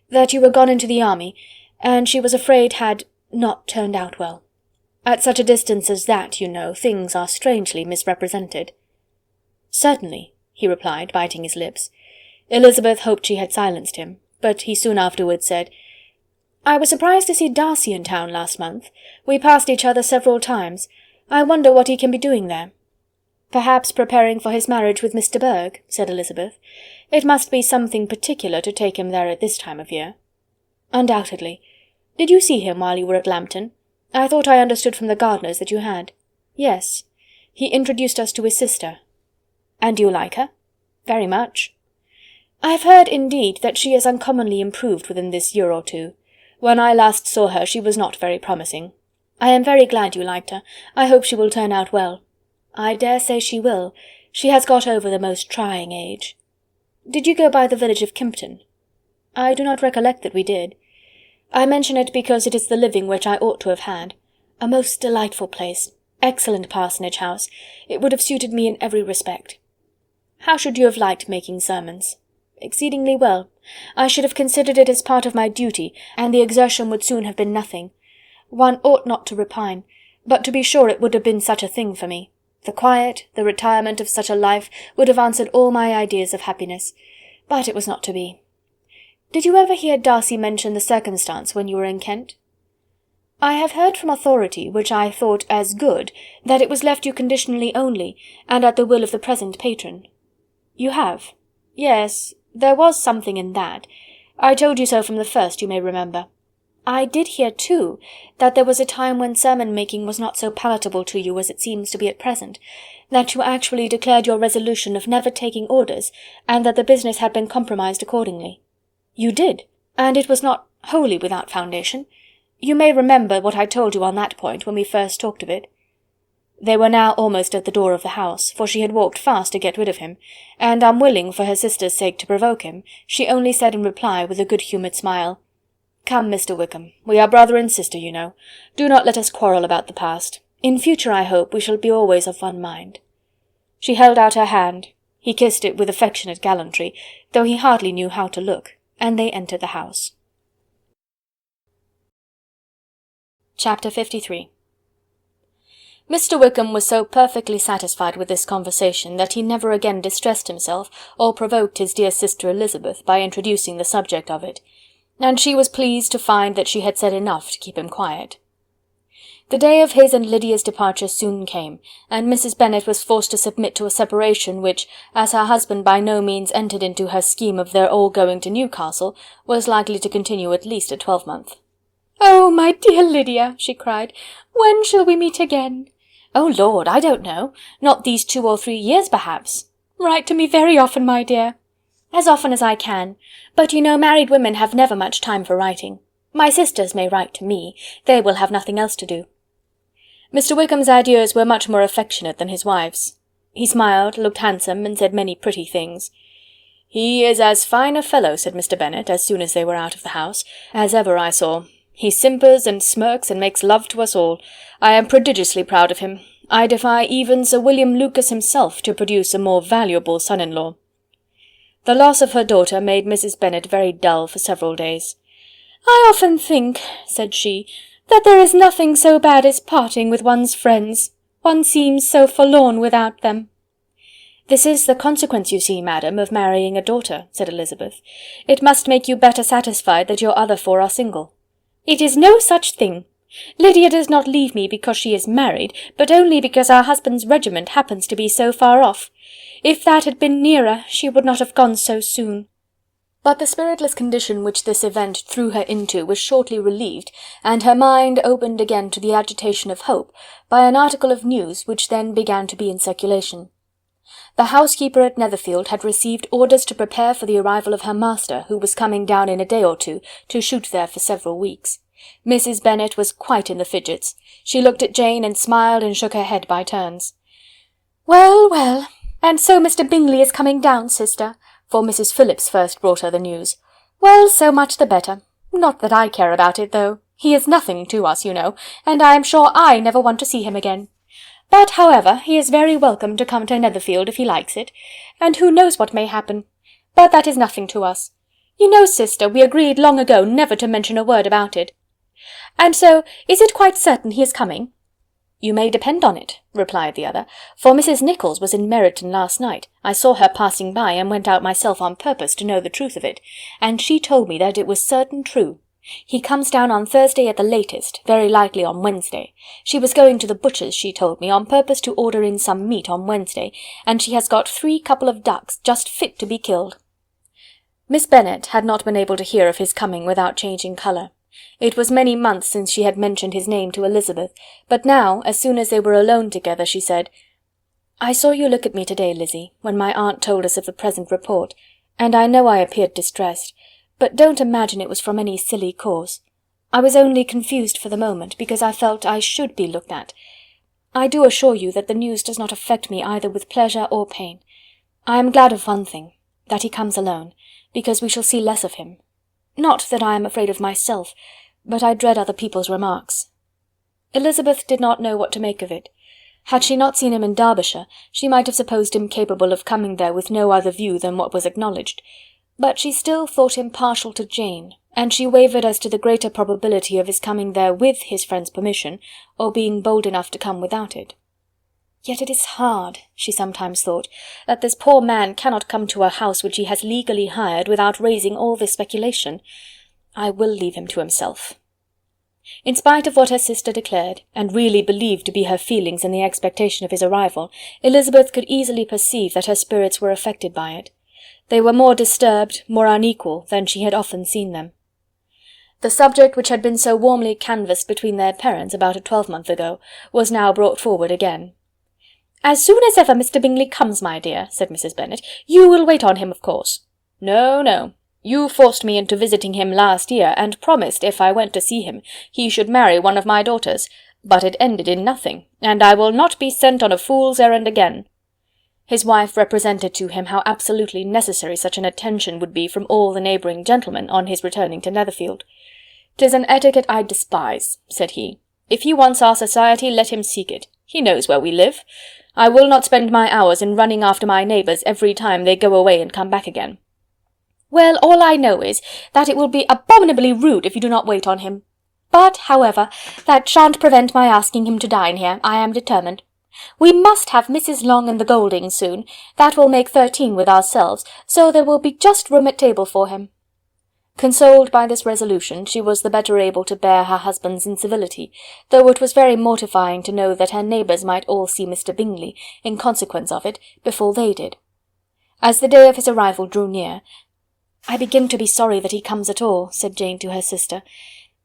"That you were gone into the army, and she was afraid had not turned out well. At such a distance as that, you know, things are strangely misrepresented." "Certainly," he replied, biting his lips. Elizabeth hoped she had silenced him, but he soon afterwards said, "I was surprised to see Darcy in town last month. We passed each other several times. I wonder what he can be doing there." "Perhaps preparing for his marriage with Mr. Burgh," said Elizabeth. "It must be something particular to take him there at this time of year." "Undoubtedly. Did you see him while you were at Lambton? I thought I understood from the gardeners that you had." "Yes. He introduced us to his sister." "And do you like her?" "Very much." "I have heard, indeed, that she is uncommonly improved within this year or two. When I last saw her she was not very promising. I am very glad you liked her. I hope she will turn out well." "I dare say she will. She has got over the most trying age." "Did you go by the village of Kympton?" "I do not recollect that we did. I mention it because it is the living which I ought to have had. A most delightful place. Excellent parsonage house. It would have suited me in every respect." "How should you have liked making sermons?" "Exceedingly well. I should have considered it as part of my duty, and the exertion would soon have been nothing. One ought not to repine, but to be sure it would have been such a thing for me. The quiet, the retirement of such a life would have answered all my ideas of happiness. But it was not to be. Did you ever hear Darcy mention the circumstance when you were in Kent?" "I have heard from authority, which I thought as good, that it was left you conditionally only, and at the will of the present patron." "You have?" "Yes, there was something in that. I told you so from the first, you may remember. I did hear, too, that there was a time when sermon-making was not so palatable to you as it seems to be at present, that you actually declared your resolution of never taking orders, and that the business had been compromised accordingly." "You did, and it was not wholly without foundation. You may remember what I told you on that point when we first talked of it." They were now almost at the door of the house, for she had walked fast to get rid of him, and unwilling for her sister's sake to provoke him, she only said in reply, with a good-humoured smile, "Come, Mr. Wickham, we are brother and sister, you know. Do not let us quarrel about the past. In future, I hope, we shall be always of one mind." She held out her hand. He kissed it with affectionate gallantry, though he hardly knew how to look, and they entered the house. Chapter 53. Mr. Wickham was so perfectly satisfied with this conversation that he never again distressed himself or provoked his dear sister Elizabeth by introducing the subject of it, and she was pleased to find that she had said enough to keep him quiet. The day of his and Lydia's departure soon came, and Mrs. Bennet was forced to submit to a separation which, as her husband by no means entered into her scheme of their all going to Newcastle, was likely to continue at least a twelvemonth. "Oh, my dear Lydia," she cried, "when shall we meet again?" "Oh, Lord, I don't know. Not these 2 or 3 years, perhaps." "Write to me very often, my dear." "As often as I can. But you know married women have never much time for writing. My sisters may write to me. They will have nothing else to do." Mr. Wickham's adieus were much more affectionate than his wife's. He smiled, looked handsome, and said many pretty things. "He is as fine a fellow," said Mr. Bennet, as soon as they were out of the house, "as ever I saw. He simpers and smirks and makes love to us all. I am prodigiously proud of him. I defy even Sir William Lucas himself to produce a more valuable son-in-law." The loss of her daughter made Mrs. Bennet very dull for several days. "I often think," said she, "that there is nothing so bad as parting with one's friends. One seems so forlorn without them." "This is the consequence, you see, madam, of marrying a daughter," said Elizabeth. "It must make you better satisfied that your other four are single." "It is no such thing. Lydia does not leave me because she is married, but only because our husband's regiment happens to be so far off. If that had been nearer, she would not have gone so soon." But the spiritless condition which this event threw her into was shortly relieved, and her mind opened again to the agitation of hope, by an article of news which then began to be in circulation. The housekeeper at Netherfield had received orders to prepare for the arrival of her master, who was coming down in a day or two, to shoot there for several weeks. Mrs. Bennet was quite in the fidgets. She looked at Jane and smiled and shook her head by turns. "Well, well, and so Mr. Bingley is coming down, sister," for Mrs. Phillips first brought her the news. "Well, so much the better. Not that I care about it, though. He is nothing to us, you know, and I am sure I never want to see him again. But, however, he is very welcome to come to Netherfield if he likes it, and who knows what may happen? But that is nothing to us. You know, sister, we agreed long ago never to mention a word about it. And so, is it quite certain he is coming?" "You may depend on it," replied the other, "for Mrs. Nicholls was in Meryton last night. I saw her passing by, and went out myself on purpose to know the truth of it, and she told me that it was certain true. He comes down on Thursday at the latest, very likely on Wednesday. She was going to the butcher's, she told me, on purpose to order in some meat on Wednesday, and she has got 3 couple of ducks, just fit to be killed." Miss Bennet had not been able to hear of his coming without changing colour. It was many months since she had mentioned his name to Elizabeth, but now, as soon as they were alone together, she said, "I saw you look at me to-day, Lizzie, when my aunt told us of the present report, and I know I appeared distressed, but don't imagine it was from any silly cause. I was only confused for the moment, because I felt I should be looked at. I do assure you that the news does not affect me either with pleasure or pain. I am glad of one thing, that he comes alone, because we shall see less of him. Not that I am afraid of myself, but I dread other people's remarks." Elizabeth did not know what to make of it. Had she not seen him in Derbyshire, she might have supposed him capable of coming there with no other view than what was acknowledged, but she still thought him partial to Jane, and she wavered as to the greater probability of his coming there with his friend's permission, or being bold enough to come without it. Yet it is hard, she sometimes thought, that this poor man cannot come to a house which he has legally hired without raising all this speculation. I will leave him to himself. In spite of what her sister declared, and really believed to be her feelings in the expectation of his arrival, Elizabeth could easily perceive that her spirits were affected by it. They were more disturbed, more unequal, than she had often seen them. The subject which had been so warmly canvassed between their parents about a 12-month ago was now brought forward again. "As soon as ever Mr. Bingley comes, my dear," said Mrs. Bennet, "you will wait on him, of course." "No, no. You forced me into visiting him last year, and promised, if I went to see him, he should marry one of my daughters, but it ended in nothing, and I will not be sent on a fool's errand again." His wife represented to him how absolutely necessary such an attention would be from all the neighbouring gentlemen on his returning to Netherfield. "'Tis an etiquette I despise," said he. "If he wants our society, let him seek it. He knows where we live. I will not spend my hours in running after my neighbours every time they go away and come back again." "Well, all I know is, that it will be abominably rude if you do not wait on him. But, however, that shan't prevent my asking him to dine here, I am determined. We must have Mrs. Long and the Goldings soon. That will make 13 with ourselves, so there will be just room at table for him." Consoled by this resolution, she was the better able to bear her husband's incivility, though it was very mortifying to know that her neighbours might all see Mr. Bingley, in consequence of it, before they did. As the day of his arrival drew near, "I begin to be sorry that he comes at all," said Jane to her sister.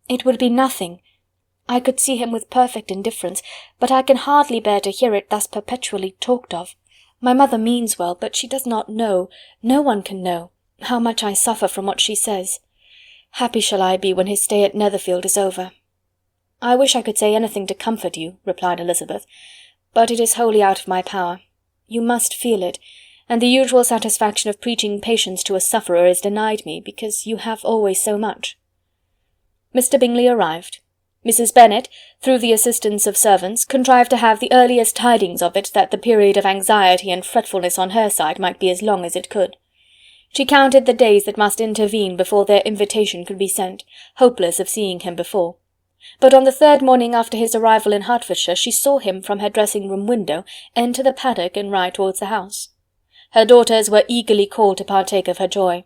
"It would be nothing. I could see him with perfect indifference, but I can hardly bear to hear it thus perpetually talked of. My mother means well, but she does not know, no one can know, how much I suffer from what she says. Happy shall I be when his stay at Netherfield is over." "I wish I could say anything to comfort you," replied Elizabeth, "but it is wholly out of my power. You must feel it, and the usual satisfaction of preaching patience to a sufferer is denied me, because you have always so much." Mr. Bingley arrived. Mrs. Bennet, through the assistance of servants, contrived to have the earliest tidings of it, that the period of anxiety and fretfulness on her side might be as long as it could. She counted the days that must intervene before their invitation could be sent, hopeless of seeing him before. But on the third morning after his arrival in Hertfordshire she saw him from her dressing-room window enter the paddock and ride towards the house. Her daughters were eagerly called to partake of her joy.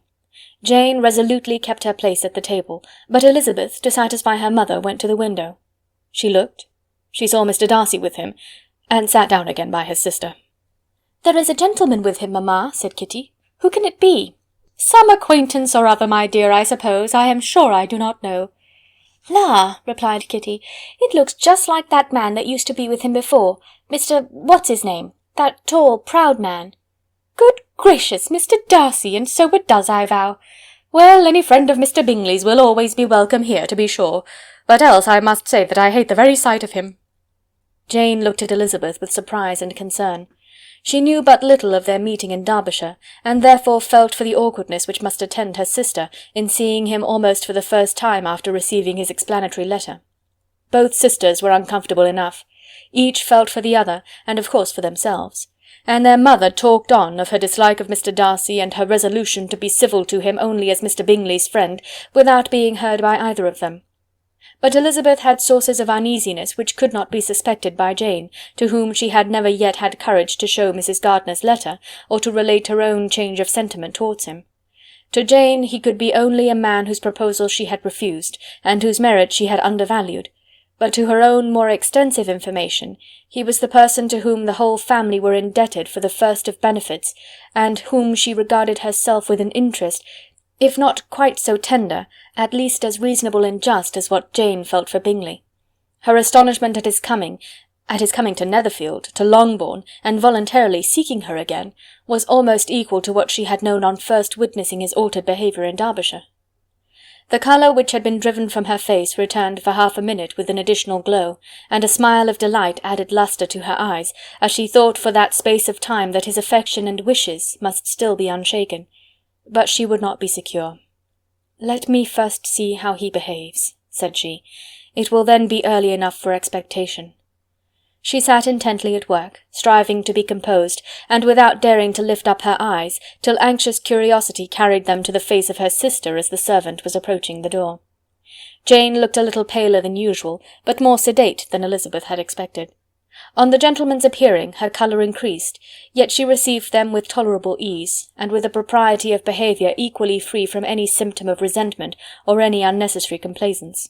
Jane resolutely kept her place at the table, but Elizabeth, to satisfy her mother, went to the window. She looked, she saw Mr. Darcy with him, and sat down again by his sister. "There is a gentleman with him, mamma," said Kitty. "Who can it be?" "Some acquaintance or other, my dear, I suppose. I am sure I do not know." "La," replied Kitty, "it looks just like that man that used to be with him before, Mr. What's-his-name, that tall, proud man." "Good gracious, Mr. Darcy, and so it does, I vow. Well, any friend of Mr. Bingley's will always be welcome here, to be sure, but else I must say that I hate the very sight of him." Jane looked at Elizabeth with surprise and concern. She knew but little of their meeting in Derbyshire, and therefore felt for the awkwardness which must attend her sister in seeing him almost for the first time after receiving his explanatory letter. Both sisters were uncomfortable enough. Each felt for the other, and of course for themselves. And their mother talked on of her dislike of Mr. Darcy and her resolution to be civil to him only as Mr. Bingley's friend, without being heard by either of them. But Elizabeth had sources of uneasiness which could not be suspected by Jane, to whom she had never yet had courage to show Mrs. Gardiner's letter, or to relate her own change of sentiment towards him. To Jane he could be only a man whose proposals she had refused, and whose merit she had undervalued. But to her own more extensive information, he was the person to whom the whole family were indebted for the first of benefits, and whom she regarded herself with an interest, if not quite so tender, at least as reasonable and just as what Jane felt for Bingley. Her astonishment at his coming to Netherfield, to Longbourn, and voluntarily seeking her again, was almost equal to what she had known on first witnessing his altered behaviour in Derbyshire. The colour which had been driven from her face returned for half a minute with an additional glow, and a smile of delight added lustre to her eyes, as she thought for that space of time that his affection and wishes must still be unshaken. But she would not be secure. "Let me first see how he behaves," said she. "It will then be early enough for expectation." She sat intently at work, striving to be composed, and without daring to lift up her eyes, till anxious curiosity carried them to the face of her sister as the servant was approaching the door. Jane looked a little paler than usual, but more sedate than Elizabeth had expected. On the gentleman's appearing, her colour increased, yet she received them with tolerable ease, and with a propriety of behaviour equally free from any symptom of resentment or any unnecessary complaisance.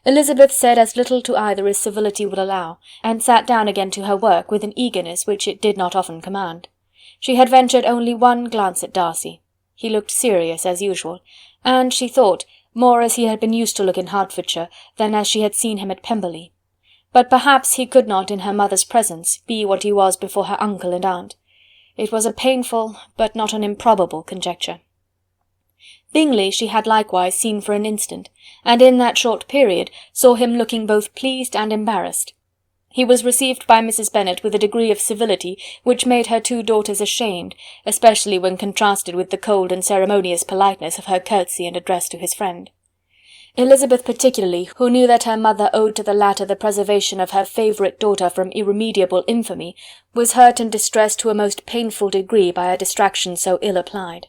Elizabeth said as little to either as civility would allow, and sat down again to her work with an eagerness which it did not often command. She had ventured only one glance at Darcy. He looked serious as usual, and, she thought, more as he had been used to look in Hertfordshire than as she had seen him at Pemberley. But perhaps he could not, in her mother's presence, be what he was before her uncle and aunt. It was a painful, but not an improbable conjecture. Bingley she had likewise seen for an instant, and in that short period saw him looking both pleased and embarrassed. He was received by Mrs. Bennet with a degree of civility which made her two daughters ashamed, especially when contrasted with the cold and ceremonious politeness of her curtsy and address to his friend. Elizabeth particularly, who knew that her mother owed to the latter the preservation of her favourite daughter from irremediable infamy, was hurt and distressed to a most painful degree by a distraction so ill applied.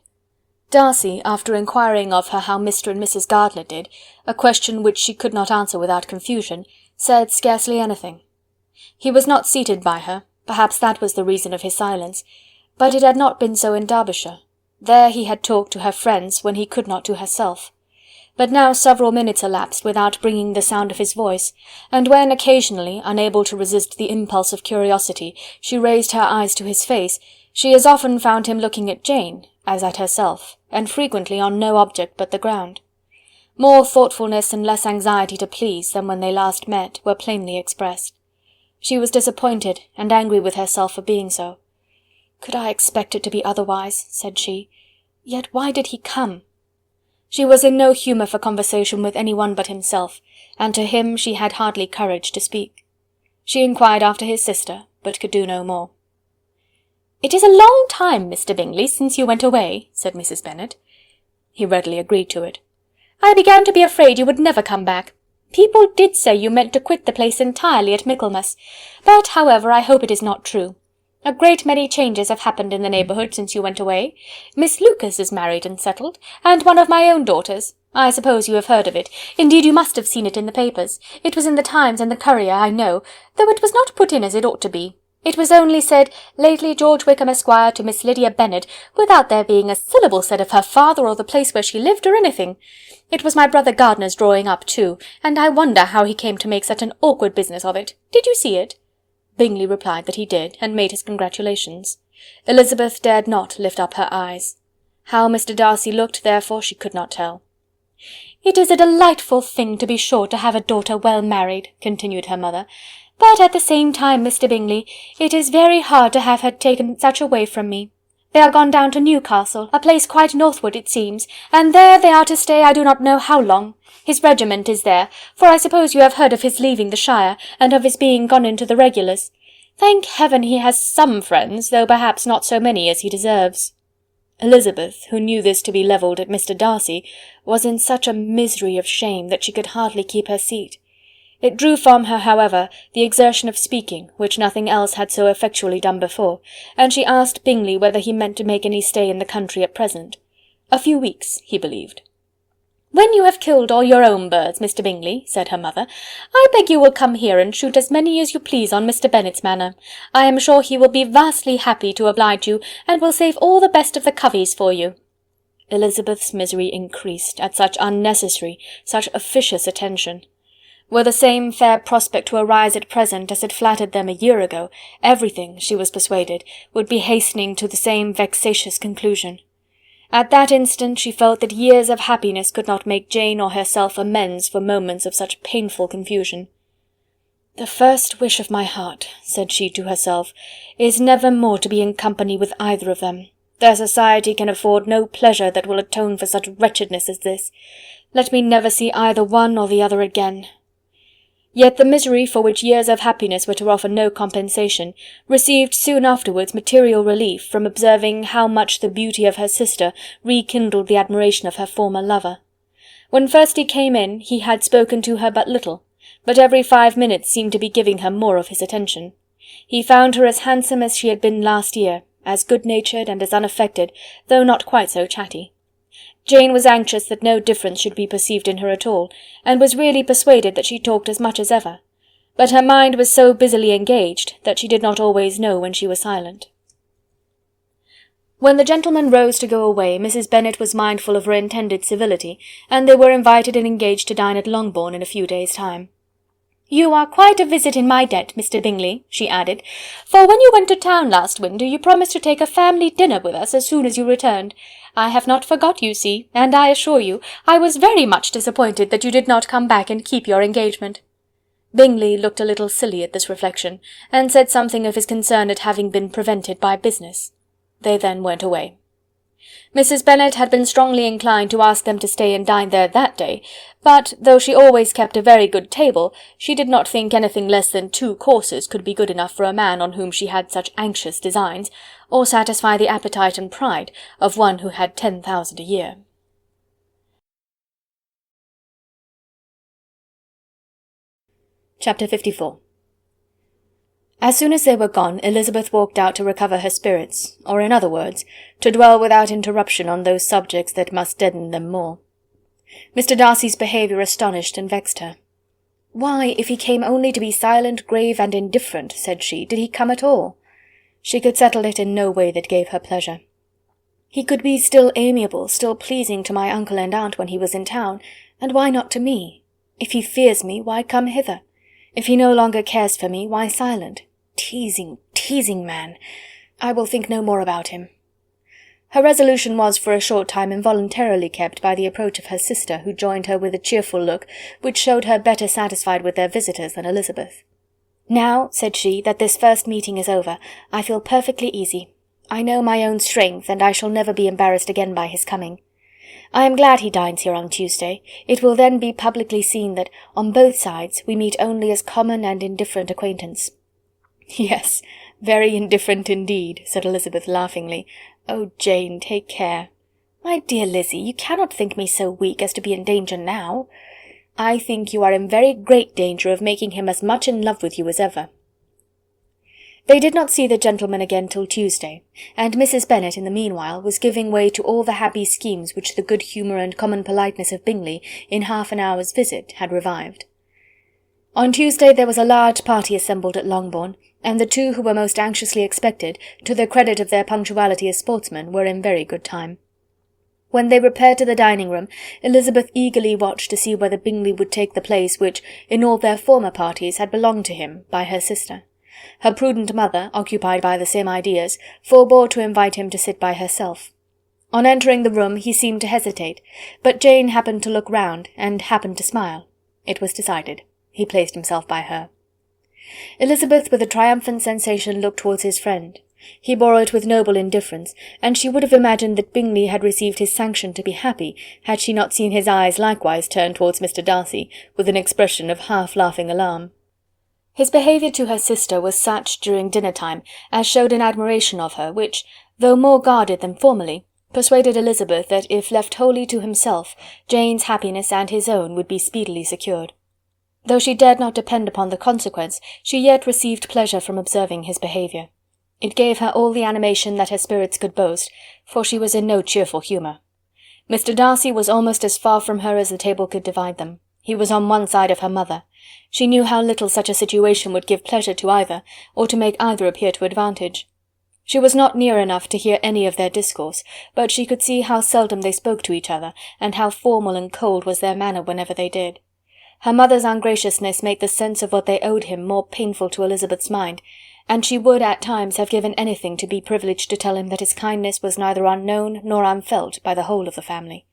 Darcy, after inquiring of her how Mr. and Mrs. Gardiner did, a question which she could not answer without confusion, said scarcely anything. He was not seated by her, perhaps that was the reason of his silence, but it had not been so in Derbyshire. There he had talked to her friends when he could not to herself. But now several minutes elapsed without bringing the sound of his voice, and when occasionally, unable to resist the impulse of curiosity, she raised her eyes to his face, she as often found him looking at Jane as at herself, and frequently on no object but the ground. More thoughtfulness and less anxiety to please than when they last met were plainly expressed. She was disappointed and angry with herself for being so. "Could I expect it to be otherwise?" said she. "Yet why did he come?" She was in no humour for conversation with any one but himself, and to him she had hardly courage to speak. She inquired after his sister, but could do no more. "It is a long time, Mr. Bingley, since you went away," said Mrs. Bennet. He readily agreed to it. "I began to be afraid you would never come back. People did say you meant to quit the place entirely at Michaelmas, but, however, I hope it is not true. A great many changes have happened in the neighbourhood since you went away. Miss Lucas is married and settled, and one of my own daughters. I suppose you have heard of it. Indeed, you must have seen it in the papers. It was in the Times and the Courier, I know, though it was not put in as it ought to be. It was only said, lately George Wickham Esquire to Miss Lydia Bennet, without there being a syllable said of her father or the place where she lived or anything. It was my brother Gardner's drawing up too, and I wonder how he came to make such an awkward business of it. Did you see it?" Bingley replied that he did, and made his congratulations. Elizabeth dared not lift up her eyes. How Mr. Darcy looked, therefore, she could not tell. "It is a delightful thing, to be sure, to have a daughter well married," continued her mother, "but at the same time, Mr. Bingley, it is very hard to have her taken such away from me. They are gone down to Newcastle, a place quite northward, it seems, and there they are to stay I do not know how long. His regiment is there, for I suppose you have heard of his leaving the shire, and of his being gone into the regulars. Thank heaven he has some friends, though perhaps not so many as he deserves." Elizabeth, who knew this to be levelled at Mr. Darcy, was in such a misery of shame that she could hardly keep her seat. It drew from her, however, the exertion of speaking, which nothing else had so effectually done before, and she asked Bingley whether he meant to make any stay in the country at present. A few weeks, he believed. "When you have killed all your own birds, Mr. Bingley," said her mother, "I beg you will come here and shoot as many as you please on Mr. Bennet's manor. I am sure he will be vastly happy to oblige you, and will save all the best of the coveys for you." Elizabeth's misery increased at such unnecessary, such officious attention. Were the same fair prospect to arise at present as had flattered them a year ago, everything, she was persuaded, would be hastening to the same vexatious conclusion. At that instant she felt that years of happiness could not make Jane or herself amends for moments of such painful confusion. "The first wish of my heart," said she to herself, "is never more to be in company with either of them. Their society can afford no pleasure that will atone for such wretchedness as this. Let me never see either one or the other again." Yet the misery for which years of happiness were to offer no compensation, received soon afterwards material relief from observing how much the beauty of her sister rekindled the admiration of her former lover. When first he came in, he had spoken to her but little, but every 5 minutes seemed to be giving her more of his attention. He found her as handsome as she had been last year, as good-natured and as unaffected, though not quite so chatty. Jane was anxious that no difference should be perceived in her at all, and was really persuaded that she talked as much as ever. But her mind was so busily engaged that she did not always know when she was silent. When the gentlemen rose to go away, Mrs. Bennet was mindful of her intended civility, and they were invited and engaged to dine at Longbourn in a few days' time. "You are quite a visit in my debt, Mr. Bingley," she added, "for when you went to town last winter you promised to take a family dinner with us as soon as you returned. I have not forgot, you see, and I assure you I was very much disappointed that you did not come back and keep your engagement." Bingley looked a little silly at this reflection, and said something of his concern at having been prevented by business. They then went away. Mrs. Bennet had been strongly inclined to ask them to stay and dine there that day, but, though she always kept a very good table, she did not think anything less than 2 courses could be good enough for a man on whom she had such anxious designs, or satisfy the appetite and pride of one who had 10,000 a year. Chapter 54. As soon as they were gone, Elizabeth walked out to recover her spirits, or in other words, to dwell without interruption on those subjects that must deaden them more. Mr. Darcy's behaviour astonished and vexed her. "Why, if he came only to be silent, grave, and indifferent," said she, "did he come at all?" She could settle it in no way that gave her pleasure. "He could be still amiable, still pleasing to my uncle and aunt when he was in town, and why not to me? If he fears me, why come hither? If he no longer cares for me, why silent? Teasing, teasing man! I will think no more about him." Her resolution was for a short time involuntarily kept by the approach of her sister, who joined her with a cheerful look, which showed her better satisfied with their visitors than Elizabeth. "Now," said she, "that this first meeting is over, I feel perfectly easy. I know my own strength, and I shall never be embarrassed again by his coming. I am glad he dines here on Tuesday. It will then be publicly seen that, on both sides, we meet only as common and indifferent acquaintance." "Yes, very indifferent indeed," said Elizabeth laughingly. "Oh, Jane, take care." "My dear Lizzy, you cannot think me so weak as to be in danger now." "I think you are in very great danger of making him as much in love with you as ever." They did not see the gentleman again till Tuesday, and Mrs. Bennet in the meanwhile was giving way to all the happy schemes which the good humour and common politeness of Bingley, in half an hour's visit, had revived. On Tuesday there was a large party assembled at Longbourn, and the two who were most anxiously expected, to the credit of their punctuality as sportsmen, were in very good time. When they repaired to the dining-room, Elizabeth eagerly watched to see whether Bingley would take the place which, in all their former parties, had belonged to him, by her sister. Her prudent mother, occupied by the same ideas, forbore to invite him to sit by herself. On entering the room he seemed to hesitate, but Jane happened to look round, and happened to smile. It was decided. He placed himself by her. Elizabeth, with a triumphant sensation, looked towards his friend. He bore it with noble indifference, and she would have imagined that Bingley had received his sanction to be happy, had she not seen his eyes likewise turn towards Mr. Darcy, with an expression of half-laughing alarm. His behaviour to her sister was such during dinner-time as showed an admiration of her, which, though more guarded than formerly, persuaded Elizabeth that if left wholly to himself, Jane's happiness and his own would be speedily secured. Though she dared not depend upon the consequence, she yet received pleasure from observing his behaviour. It gave her all the animation that her spirits could boast, for she was in no cheerful humour. Mr. Darcy was almost as far from her as the table could divide them. He was on one side of her mother. She knew how little such a situation would give pleasure to either, or to make either appear to advantage. She was not near enough to hear any of their discourse, but she could see how seldom they spoke to each other, and how formal and cold was their manner whenever they did. Her mother's ungraciousness made the sense of what they owed him more painful to Elizabeth's mind, and she would at times have given anything to be privileged to tell him that his kindness was neither unknown nor unfelt by the whole of the family.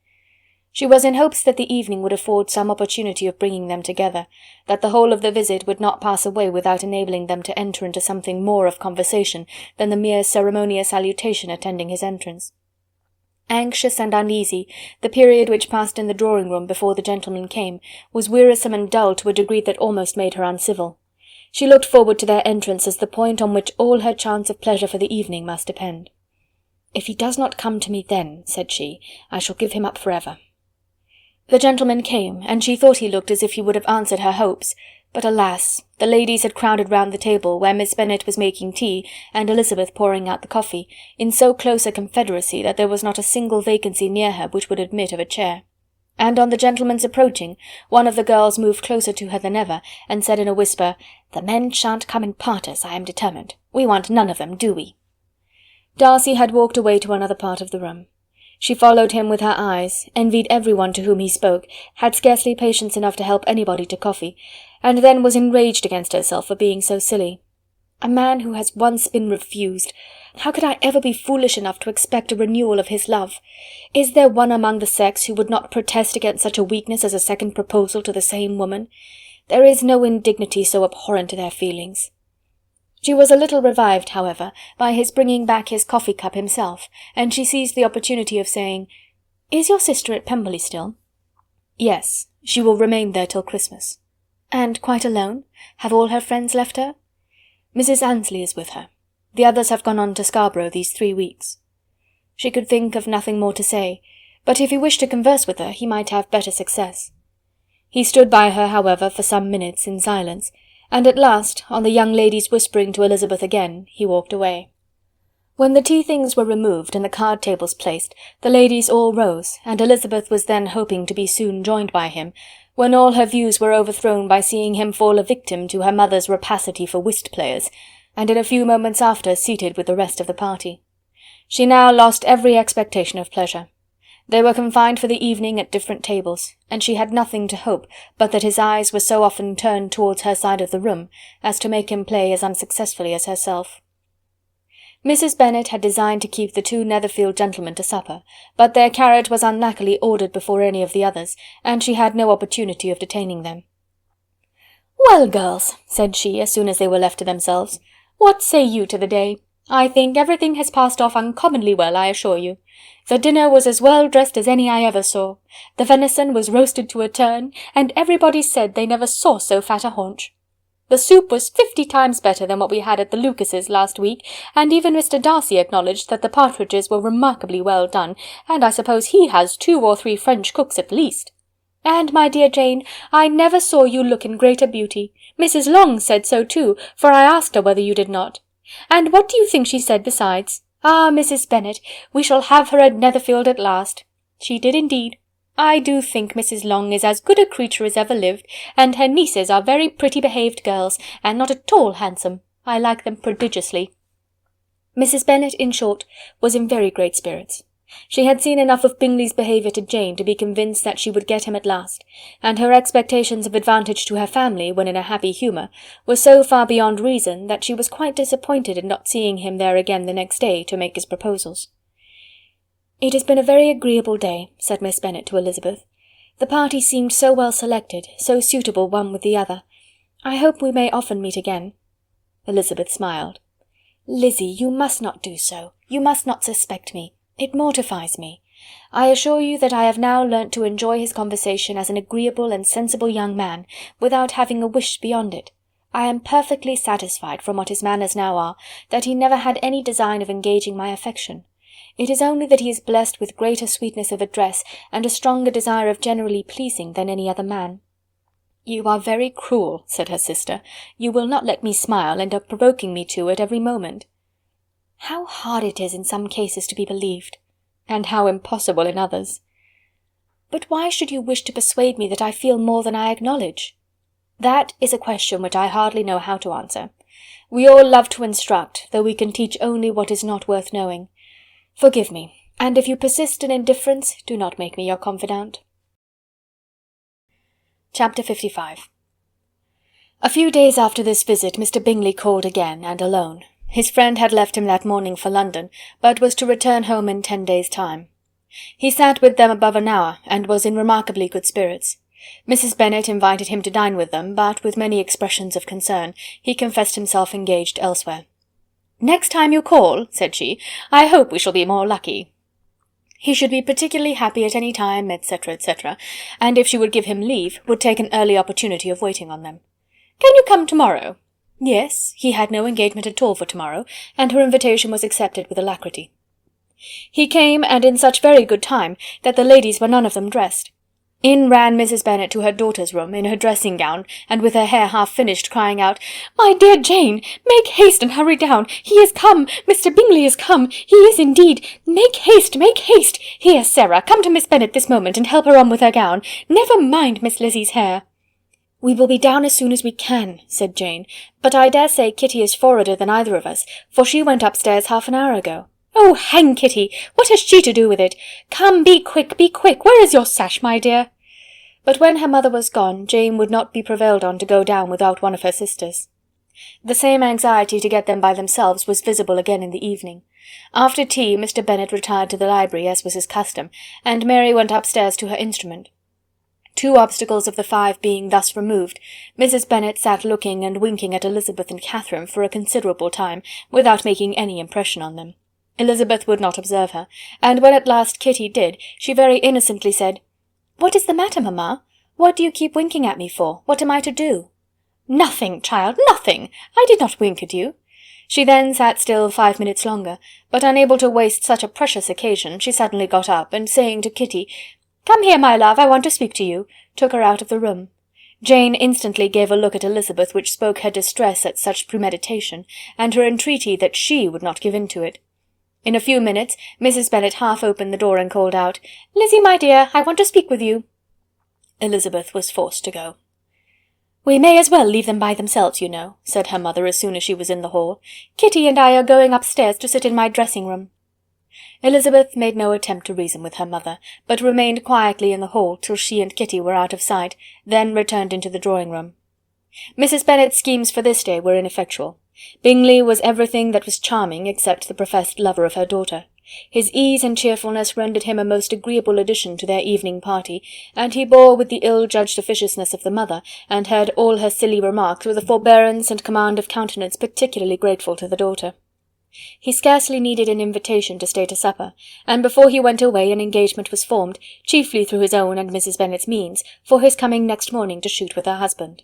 She was in hopes that the evening would afford some opportunity of bringing them together, that the whole of the visit would not pass away without enabling them to enter into something more of conversation than the mere ceremonious salutation attending his entrance. Anxious and uneasy, the period which passed in the drawing-room before the gentlemen came was wearisome and dull to a degree that almost made her uncivil. She looked forward to their entrance as the point on which all her chance of pleasure for the evening must depend. "If he does not come to me then," said she, "I shall give him up for ever." The gentleman came, and she thought he looked as if he would have answered her hopes, but alas, the ladies had crowded round the table, where Miss Bennet was making tea, and Elizabeth pouring out the coffee, in so close a confederacy that there was not a single vacancy near her which would admit of a chair. And on the gentleman's approaching, one of the girls moved closer to her than ever, and said in a whisper, "The men shan't come and part us, I am determined. We want none of them, do we?" Darcy had walked away to another part of the room. She followed him with her eyes, envied everyone to whom he spoke, had scarcely patience enough to help anybody to coffee, and then was enraged against herself for being so silly. A man who has once been refused, how could I ever be foolish enough to expect a renewal of his love? Is there one among the sex who would not protest against such a weakness as a second proposal to the same woman? There is no indignity so abhorrent to their feelings. She was a little revived, however, by his bringing back his coffee-cup himself, and she seized the opportunity of saying, "Is your sister at Pemberley still?" "Yes, she will remain there till Christmas." "And quite alone? Have all her friends left her?" "Mrs. Annesley is with her. The others have gone on to Scarborough these 3 weeks." She could think of nothing more to say, but if he wished to converse with her, he might have better success. He stood by her, however, for some minutes in silence, and at last, on the young lady's whispering to Elizabeth again, he walked away. When the tea-things were removed and the card-tables placed, the ladies all rose, and Elizabeth was then hoping to be soon joined by him, when all her views were overthrown by seeing him fall a victim to her mother's rapacity for whist-players, and in a few moments after seated with the rest of the party. She now lost every expectation of pleasure. They were confined for the evening at different tables, and she had nothing to hope but that his eyes were so often turned towards her side of the room as to make him play as unsuccessfully as herself. Mrs. Bennet had designed to keep the 2 Netherfield gentlemen to supper, but their carriage was unluckily ordered before any of the others, and she had no opportunity of detaining them. "Well, girls," said she, as soon as they were left to themselves, "what say you to the day? I think everything has passed off uncommonly well, I assure you. The dinner was as well dressed as any I ever saw. The venison was roasted to a turn, and everybody said they never saw so fat a haunch. The soup was 50 times better than what we had at the Lucases last week, and even Mr. Darcy acknowledged that the partridges were remarkably well done, and I suppose he has 2 or 3 French cooks at least. And, my dear Jane, I never saw you look in greater beauty. Mrs. Long said so too, for I asked her whether you did not. And what do you think she said besides? Ah, Mrs. Bennet, we shall have her at Netherfield at last. She did indeed. I do think Mrs. Long is as good a creature as ever lived, and her nieces are very pretty behaved girls, and not at all handsome. I like them prodigiously." Mrs. Bennet, in short, was in very great spirits. She had seen enough of Bingley's behaviour to Jane to be convinced that she would get him at last, and her expectations of advantage to her family, when in a happy humour, were so far beyond reason that she was quite disappointed in not seeing him there again the next day to make his proposals. "It has been a very agreeable day," said Miss Bennet to Elizabeth. "The party seemed so well selected, so suitable one with the other. I hope we may often meet again." Elizabeth smiled. "Lizzie, you must not do so. You must not suspect me. It mortifies me. I assure you that I have now learnt to enjoy his conversation as an agreeable and sensible young man, without having a wish beyond it. I am perfectly satisfied, from what his manners now are, that he never had any design of engaging my affection. It is only that he is blessed with greater sweetness of address, and a stronger desire of generally pleasing, than any other man." "You are very cruel," said her sister. "You will not let me smile, and are provoking me to it every moment." "How hard it is in some cases to be believed." "And how impossible in others." "But why should you wish to persuade me that I feel more than I acknowledge?" "That is a question which I hardly know how to answer. We all love to instruct, though we can teach only what is not worth knowing. Forgive me, and if you persist in indifference, do not make me your confidant." Chapter 55. A few days after this visit Mr. Bingley called again, and alone. His friend had left him that morning for London, but was to return home in 10 days' time. He sat with them above an hour, and was in remarkably good spirits. Mrs. Bennet invited him to dine with them, but, with many expressions of concern, he confessed himself engaged elsewhere. "Next time you call," said she, "I hope we shall be more lucky." He should be particularly happy at any time, etc., etc., and if she would give him leave, would take an early opportunity of waiting on them. "Can you come to-morrow?" Yes, he had no engagement at all for to-morrow, and her invitation was accepted with alacrity. He came, and in such very good time that the ladies were none of them dressed. In ran Mrs. Bennet to her daughter's room, in her dressing gown, and with her hair half finished, crying out, "My dear Jane, make haste and hurry down. He is come. Mr. Bingley is come. He is indeed. Make haste, make haste. Here, Sarah, come to Miss Bennet this moment, and help her on with her gown. Never mind Miss Lizzie's hair." "We will be down as soon as we can," said Jane, "but I dare say Kitty is forwarder than either of us, for she went upstairs half an hour ago." "Oh, hang Kitty! What has she to do with it? Come, be quick, be quick! Where is your sash, my dear?" But when her mother was gone, Jane would not be prevailed on to go down without one of her sisters. The same anxiety to get them by themselves was visible again in the evening. After tea Mr. Bennet retired to the library, as was his custom, and Mary went upstairs to her instrument. 2 obstacles of the 5 being thus removed, Mrs. Bennet sat looking and winking at Elizabeth and Catherine for a considerable time, without making any impression on them. Elizabeth would not observe her, and when at last Kitty did, she very innocently said, "What is the matter, mamma? What do you keep winking at me for? What am I to do?" "Nothing, child, nothing. I did not wink at you." She then sat still 5 minutes longer, but unable to waste such a precious occasion, she suddenly got up, and saying to Kitty, "Come here, my love, I want to speak to you," took her out of the room. Jane instantly gave a look at Elizabeth which spoke her distress at such premeditation, and her entreaty that she would not give in to it. In a few minutes Mrs. Bennet half opened the door and called out, "Lizzie, my dear, I want to speak with you." Elizabeth was forced to go. "We may as well leave them by themselves, you know," said her mother as soon as she was in the hall. "Kitty and I are going upstairs to sit in my dressing-room." Elizabeth made no attempt to reason with her mother, but remained quietly in the hall till she and Kitty were out of sight, then returned into the drawing-room. Mrs. Bennet's schemes for this day were ineffectual. Bingley was everything that was charming except the professed lover of her daughter. His ease and cheerfulness rendered him a most agreeable addition to their evening party, and he bore with the ill-judged officiousness of the mother, and heard all her silly remarks with a forbearance and command of countenance particularly grateful to the daughter. He scarcely needed an invitation to stay to supper, and before he went away an engagement was formed, chiefly through his own and Mrs. Bennet's means, for his coming next morning to shoot with her husband.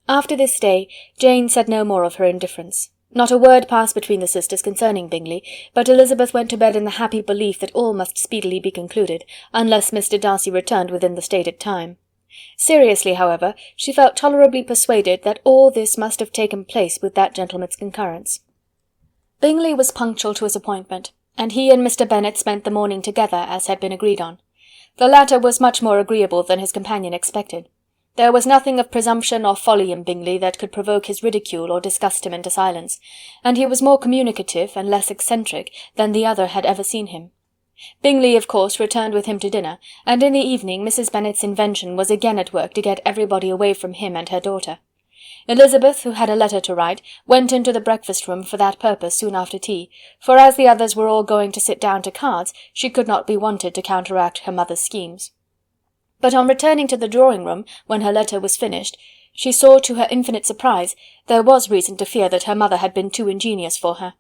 After this day, Jane said no more of her indifference. Not a word passed between the sisters concerning Bingley, but Elizabeth went to bed in the happy belief that all must speedily be concluded, unless Mr. Darcy returned within the stated time. Seriously, however, she felt tolerably persuaded that all this must have taken place with that gentleman's concurrence. Bingley was punctual to his appointment, and he and Mr. Bennet spent the morning together, as had been agreed on. The latter was much more agreeable than his companion expected. There was nothing of presumption or folly in Bingley that could provoke his ridicule or disgust him into silence, and he was more communicative and less eccentric than the other had ever seen him. Bingley, of course, returned with him to dinner, and in the evening Mrs. Bennet's invention was again at work to get everybody away from him and her daughter. Elizabeth, who had a letter to write, went into the breakfast-room for that purpose soon after tea, for as the others were all going to sit down to cards, she could not be wanted to counteract her mother's schemes. But on returning to the drawing-room, when her letter was finished, she saw, to her infinite surprise, there was reason to fear that her mother had been too ingenious for her.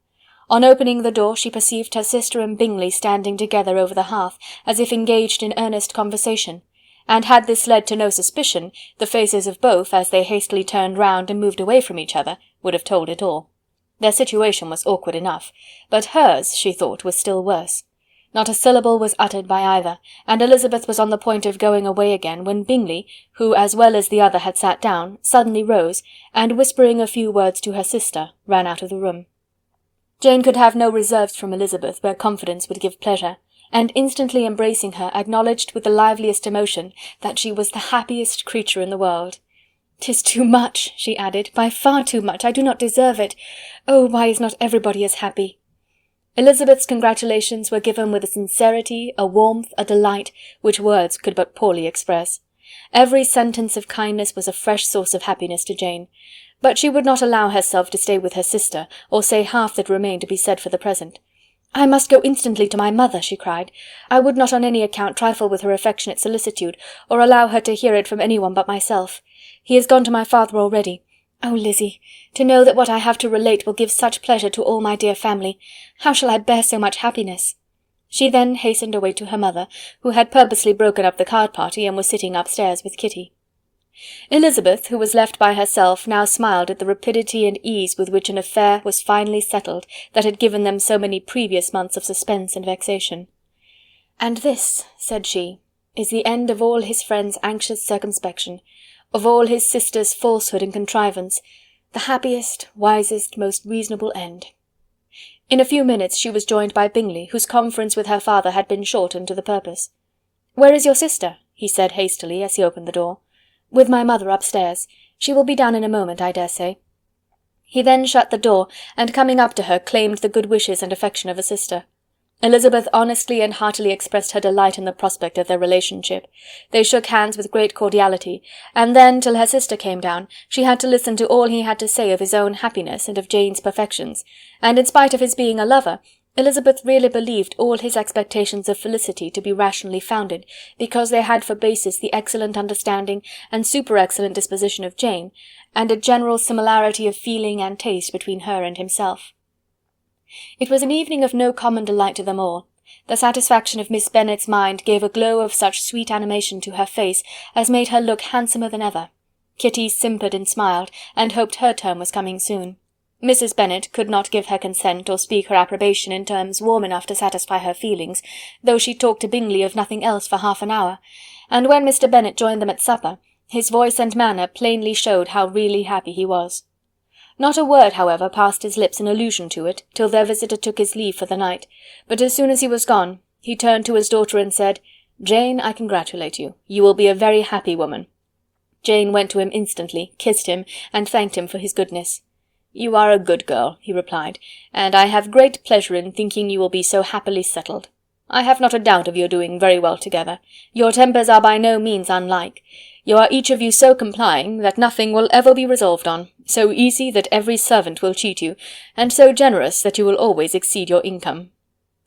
On opening the door she perceived her sister and Bingley standing together over the hearth, as if engaged in earnest conversation, and had this led to no suspicion, the faces of both, as they hastily turned round and moved away from each other, would have told it all. Their situation was awkward enough, but hers, she thought, was still worse. Not a syllable was uttered by either, and Elizabeth was on the point of going away again, when Bingley, who as well as the other had sat down, suddenly rose, and whispering a few words to her sister, ran out of the room. Jane could have no reserves from Elizabeth where confidence would give pleasure, and instantly embracing her, acknowledged with the liveliest emotion that she was the happiest creature in the world. "'Tis too much," she added, "by far too much. I do not deserve it. Oh, why is not everybody as happy?" Elizabeth's congratulations were given with a sincerity, a warmth, a delight, which words could but poorly express. Every sentence of kindness was a fresh source of happiness to Jane, but she would not allow herself to stay with her sister, or say half that remained to be said for the present. "I must go instantly to my mother," she cried. "I would not on any account trifle with her affectionate solicitude, or allow her to hear it from any one but myself. He is gone to my father already. Oh, Lizzie, to know that what I have to relate will give such pleasure to all my dear family! How shall I bear so much happiness?" She then hastened away to her mother, who had purposely broken up the card-party and was sitting upstairs with Kitty. Elizabeth, who was left by herself, now smiled at the rapidity and ease with which an affair was finally settled that had given them so many previous months of suspense and vexation. "And this," said she, "is the end of all his friend's anxious circumspection, of all his sister's falsehood and contrivance, the happiest, wisest, most reasonable end." In a few minutes she was joined by Bingley, whose conference with her father had been short and to the purpose. "Where is your sister?" he said hastily, as he opened the door. "With my mother upstairs. She will be down in a moment, I dare say." He then shut the door, and coming up to her, claimed the good wishes and affection of a sister. Elizabeth honestly and heartily expressed her delight in the prospect of their relationship. They shook hands with great cordiality, and then, till her sister came down, she had to listen to all he had to say of his own happiness and of Jane's perfections, and in spite of his being a lover, Elizabeth really believed all his expectations of felicity to be rationally founded, because they had for basis the excellent understanding and super-excellent disposition of Jane, and a general similarity of feeling and taste between her and himself. It was an evening of no common delight to them all. The satisfaction of Miss Bennet's mind gave a glow of such sweet animation to her face as made her look handsomer than ever. Kitty simpered and smiled, and hoped her turn was coming soon. Mrs. Bennet could not give her consent or speak her approbation in terms warm enough to satisfy her feelings, though she talked to Bingley of nothing else for half an hour, and when Mr. Bennet joined them at supper, his voice and manner plainly showed how really happy he was. Not a word, however, passed his lips in allusion to it, till their visitor took his leave for the night, but as soon as he was gone, he turned to his daughter and said, "Jane, I congratulate you. You will be a very happy woman." Jane went to him instantly, kissed him, and thanked him for his goodness. "You are a good girl," he replied, "and I have great pleasure in thinking you will be so happily settled. I have not a doubt of your doing very well together. Your tempers are by no means unlike. You are each of you so complying that nothing will ever be resolved on, so easy that every servant will cheat you, and so generous that you will always exceed your income."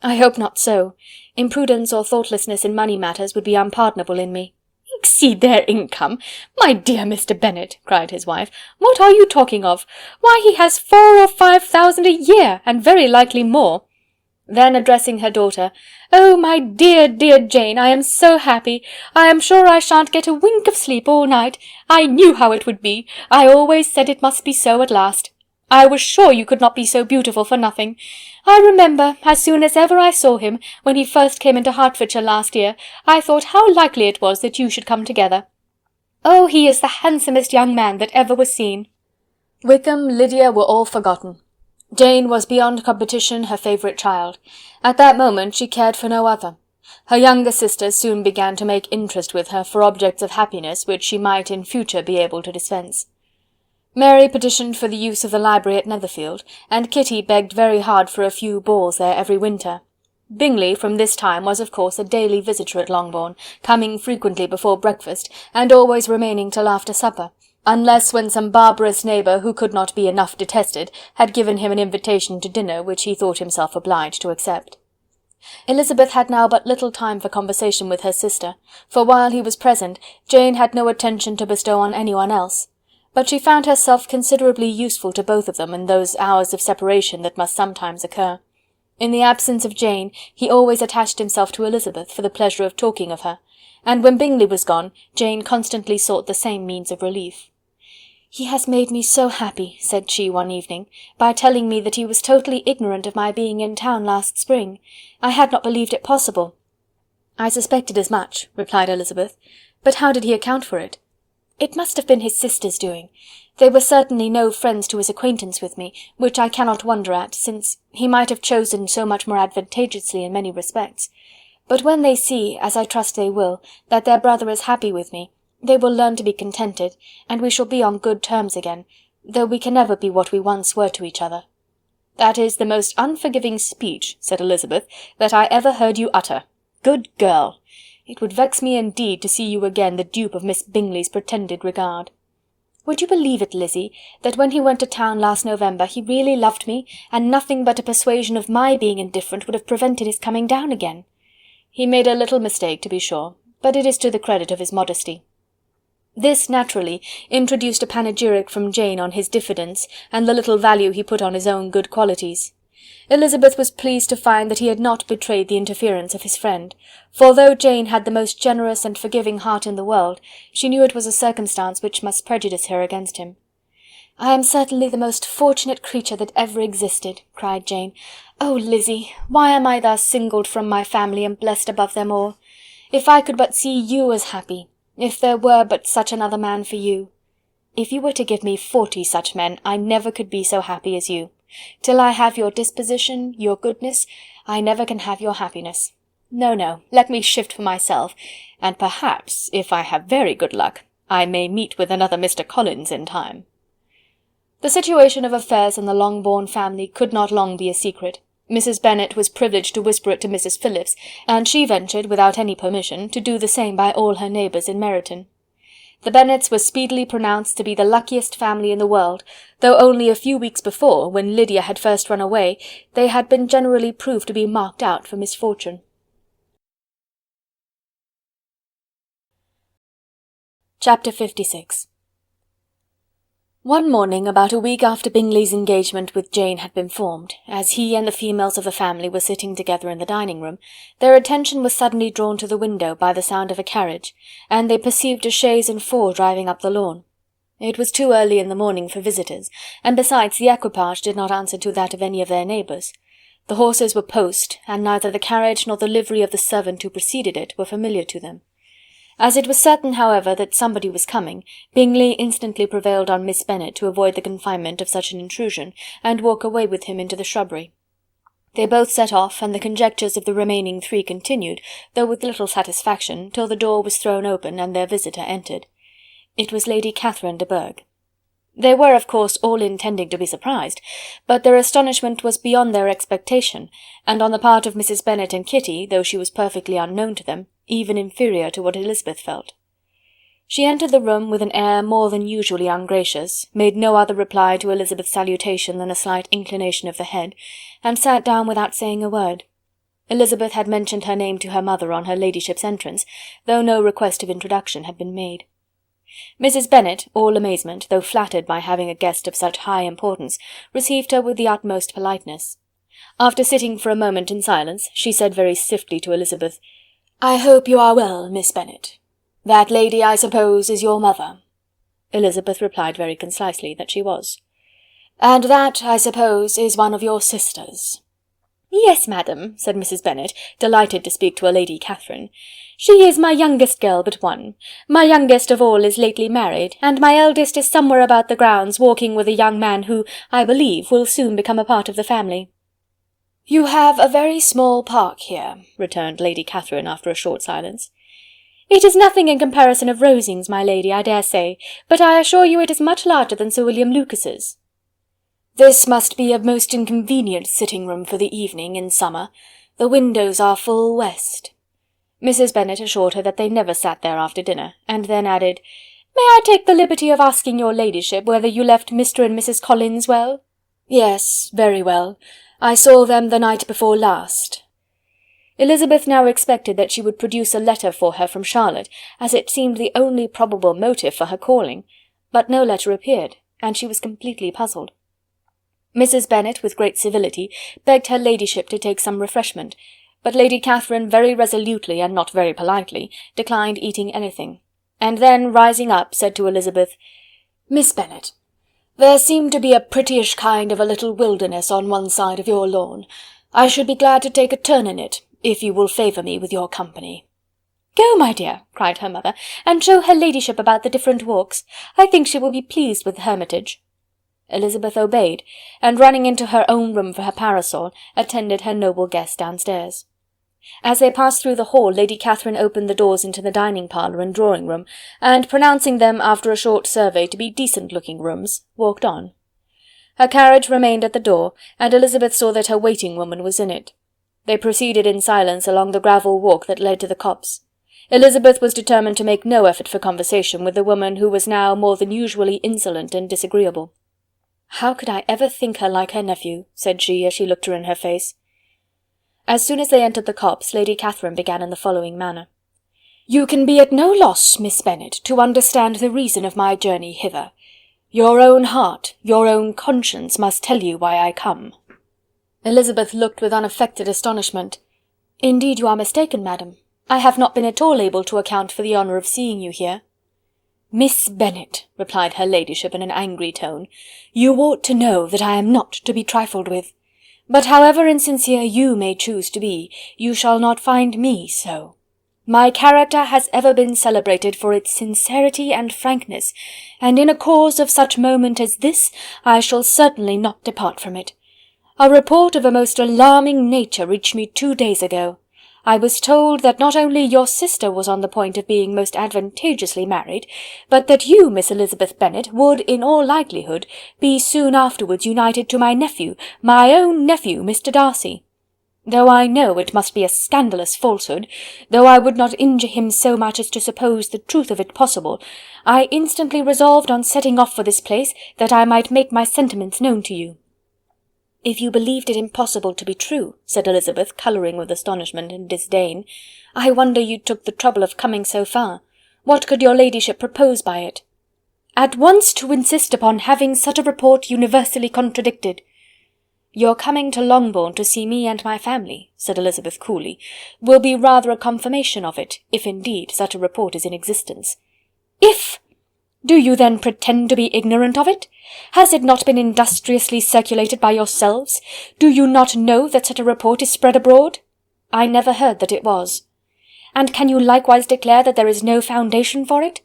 "I hope not so. Imprudence or thoughtlessness in money matters would be unpardonable in me." "Exceed their income! My dear Mr. Bennet," cried his wife, "what are you talking of? Why, he has 4,000 or 5,000 a year, and very likely more." Then addressing her daughter, "Oh, my dear, dear Jane, I am so happy. I am sure I shan't get a wink of sleep all night. I knew how it would be. I always said it must be so at last. I was sure you could not be so beautiful for nothing. I remember, as soon as ever I saw him, when he first came into Hertfordshire last year, I thought how likely it was that you should come together. Oh, he is the handsomest young man that ever was seen." Wickham, Lydia were all forgotten. Jane was beyond competition her favourite child. At that moment she cared for no other. Her younger sisters soon began to make interest with her for objects of happiness which she might in future be able to dispense. Mary petitioned for the use of the library at Netherfield, and Kitty begged very hard for a few balls there every winter. Bingley from this time was of course a daily visitor at Longbourn, coming frequently before breakfast, and always remaining till after supper, unless when some barbarous neighbour who could not be enough detested had given him an invitation to dinner which he thought himself obliged to accept. Elizabeth had now but little time for conversation with her sister, for while he was present, Jane had no attention to bestow on anyone else. But she found herself considerably useful to both of them in those hours of separation that must sometimes occur. In the absence of Jane, he always attached himself to Elizabeth for the pleasure of talking of her, and when Bingley was gone, Jane constantly sought the same means of relief. "He has made me so happy," said she one evening, "by telling me that he was totally ignorant of my being in town last spring. I had not believed it possible." "I suspected as much," replied Elizabeth. "But how did he account for it?" "It must have been his sister's doing. They were certainly no friends to his acquaintance with me, which I cannot wonder at, since he might have chosen so much more advantageously in many respects. But when they see, as I trust they will, that their brother is happy with me, they will learn to be contented, and we shall be on good terms again, though we can never be what we once were to each other." "That is the most unforgiving speech," said Elizabeth, "that I ever heard you utter. Good girl! It would vex me indeed to see you again the dupe of Miss Bingley's pretended regard." "Would you believe it, Lizzie, that when he went to town last November he really loved me, and nothing but a persuasion of my being indifferent would have prevented his coming down again?" "He made a little mistake, to be sure, but it is to the credit of his modesty." This, naturally, introduced a panegyric from Jane on his diffidence, and the little value he put on his own good qualities. Elizabeth was pleased to find that he had not betrayed the interference of his friend, for though Jane had the most generous and forgiving heart in the world, she knew it was a circumstance which must prejudice her against him. "I am certainly the most fortunate creature that ever existed," cried Jane. "Oh, Lizzie, why am I thus singled from my family and blessed above them all? If I could but see you as happy, if there were but such another man for you! If you were to give me 40 such men, I never could be so happy as you. Till I have your disposition, your goodness, I never can have your happiness. No, no, let me shift for myself, and perhaps, if I have very good luck, I may meet with another Mr. Collins in time." The situation of affairs in the Longbourn family could not long be a secret. Mrs. Bennet was privileged to whisper it to Mrs. Phillips, and she ventured, without any permission, to do the same by all her neighbours in Meryton. The Bennets were speedily pronounced to be the luckiest family in the world, though only a few weeks before, when Lydia had first run away, they had been generally proved to be marked out for misfortune. Chapter 56. One morning, about a week after Bingley's engagement with Jane had been formed, as he and the females of the family were sitting together in the dining-room, their attention was suddenly drawn to the window by the sound of a carriage, and they perceived a chaise and four driving up the lawn. It was too early in the morning for visitors, and besides the equipage did not answer to that of any of their neighbours. The horses were post, and neither the carriage nor the livery of the servant who preceded it were familiar to them. As it was certain, however, that somebody was coming, Bingley instantly prevailed on Miss Bennet to avoid the confinement of such an intrusion, and walk away with him into the shrubbery. They both set off, and the conjectures of the remaining three continued, though with little satisfaction, till the door was thrown open, and their visitor entered. It was Lady Catherine de Bourgh. They were, of course, all intending to be surprised, but their astonishment was beyond their expectation, and on the part of Mrs. Bennet and Kitty, though she was perfectly unknown to them, even inferior to what Elizabeth felt. She entered the room with an air more than usually ungracious, made no other reply to Elizabeth's salutation than a slight inclination of the head, and sat down without saying a word. Elizabeth had mentioned her name to her mother on her ladyship's entrance, though no request of introduction had been made. Mrs. Bennet, all amazement, though flattered by having a guest of such high importance, received her with the utmost politeness. After sitting for a moment in silence, she said very stiffly to Elizabeth, "I hope you are well, Miss Bennet. That lady, I suppose, is your mother?" Elizabeth replied very concisely that she was. "And that, I suppose, is one of your sisters?" "Yes, madam," said Mrs. Bennet, delighted to speak to a Lady Catherine. "She is my youngest girl but one. My youngest of all is lately married, and my eldest is somewhere about the grounds walking with a young man who, I believe, will soon become a part of the family." "You have a very small park here," returned Lady Catherine after a short silence. "It is nothing in comparison of Rosings, my lady, I dare say, but I assure you it is much larger than Sir William Lucas's." "This must be a most inconvenient sitting-room for the evening in summer. The windows are full west." Mrs. Bennet assured her that they never sat there after dinner, and then added, "May I take the liberty of asking your ladyship whether you left Mr. and Mrs. Collins well?" "Yes, very well. I saw them the night before last." Elizabeth now expected that she would produce a letter for her from Charlotte, as it seemed the only probable motive for her calling, but no letter appeared, and she was completely puzzled. Mrs. Bennet, with great civility, begged her ladyship to take some refreshment, but Lady Catherine very resolutely, and not very politely, declined eating anything, and then, rising up, said to Elizabeth, "Miss Bennet, there seemed to be a prettyish kind of a little wilderness on one side of your lawn. I should be glad to take a turn in it, if you will favour me with your company." "Go, my dear," cried her mother, "and show her ladyship about the different walks. I think she will be pleased with the Hermitage." Elizabeth obeyed, and running into her own room for her parasol, attended her noble guest downstairs. As they passed through the hall, Lady Catherine opened the doors into the dining parlour and drawing-room, and pronouncing them after a short survey to be decent-looking rooms, walked on. Her carriage remained at the door, and Elizabeth saw that her waiting-woman was in it. They proceeded in silence along the gravel walk that led to the copse. Elizabeth was determined to make no effort for conversation with the woman who was now more than usually insolent and disagreeable. "How could I ever think her like her nephew?" said she, as she looked her in her face. As soon as they entered the copse, Lady Catherine began in the following manner. "You can be at no loss, Miss Bennet, to understand the reason of my journey hither. Your own heart, your own conscience must tell you why I come." Elizabeth looked with unaffected astonishment. "Indeed you are mistaken, madam. I have not been at all able to account for the honour of seeing you here." "Miss Bennet," replied her ladyship in an angry tone, "you ought to know that I am not to be trifled with. But however insincere you may choose to be, you shall not find me so. My character has ever been celebrated for its sincerity and frankness, and in a cause of such moment as this I shall certainly not depart from it. A report of a most alarming nature reached me 2 days ago. I was told that not only your sister was on the point of being most advantageously married, but that you, Miss Elizabeth Bennet, would, in all likelihood, be soon afterwards united to my nephew, my own nephew, Mr. Darcy. Though I know it must be a scandalous falsehood, though I would not injure him so much as to suppose the truth of it possible, I instantly resolved on setting off for this place, that I might make my sentiments known to you." "If you believed it impossible to be true," said Elizabeth, colouring with astonishment and disdain, "I wonder you took the trouble of coming so far. What could your ladyship propose by it?" "At once to insist upon having such a report universally contradicted." "Your coming to Longbourn to see me and my family," said Elizabeth coolly, "will be rather a confirmation of it, if indeed such a report is in existence." "If! Do you then pretend to be ignorant of it? Has it not been industriously circulated by yourselves? Do you not know that such a report is spread abroad?" "I never heard that it was." "And can you likewise declare that there is no foundation for it?"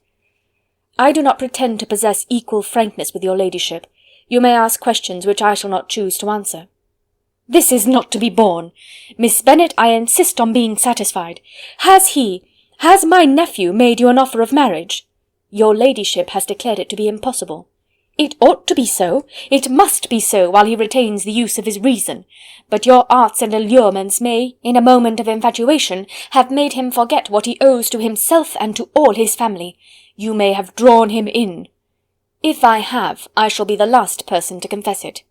"I do not pretend to possess equal frankness with your ladyship. You may ask questions which I shall not choose to answer." "This is not to be borne. Miss Bennet, I insist on being satisfied. Has my nephew made you an offer of marriage?" "Your ladyship has declared it to be impossible." "It ought to be so, it must be so, while he retains the use of his reason. But your arts and allurements may, in a moment of infatuation, have made him forget what he owes to himself and to all his family. You may have drawn him in." "If I have, I shall be the last person to confess it."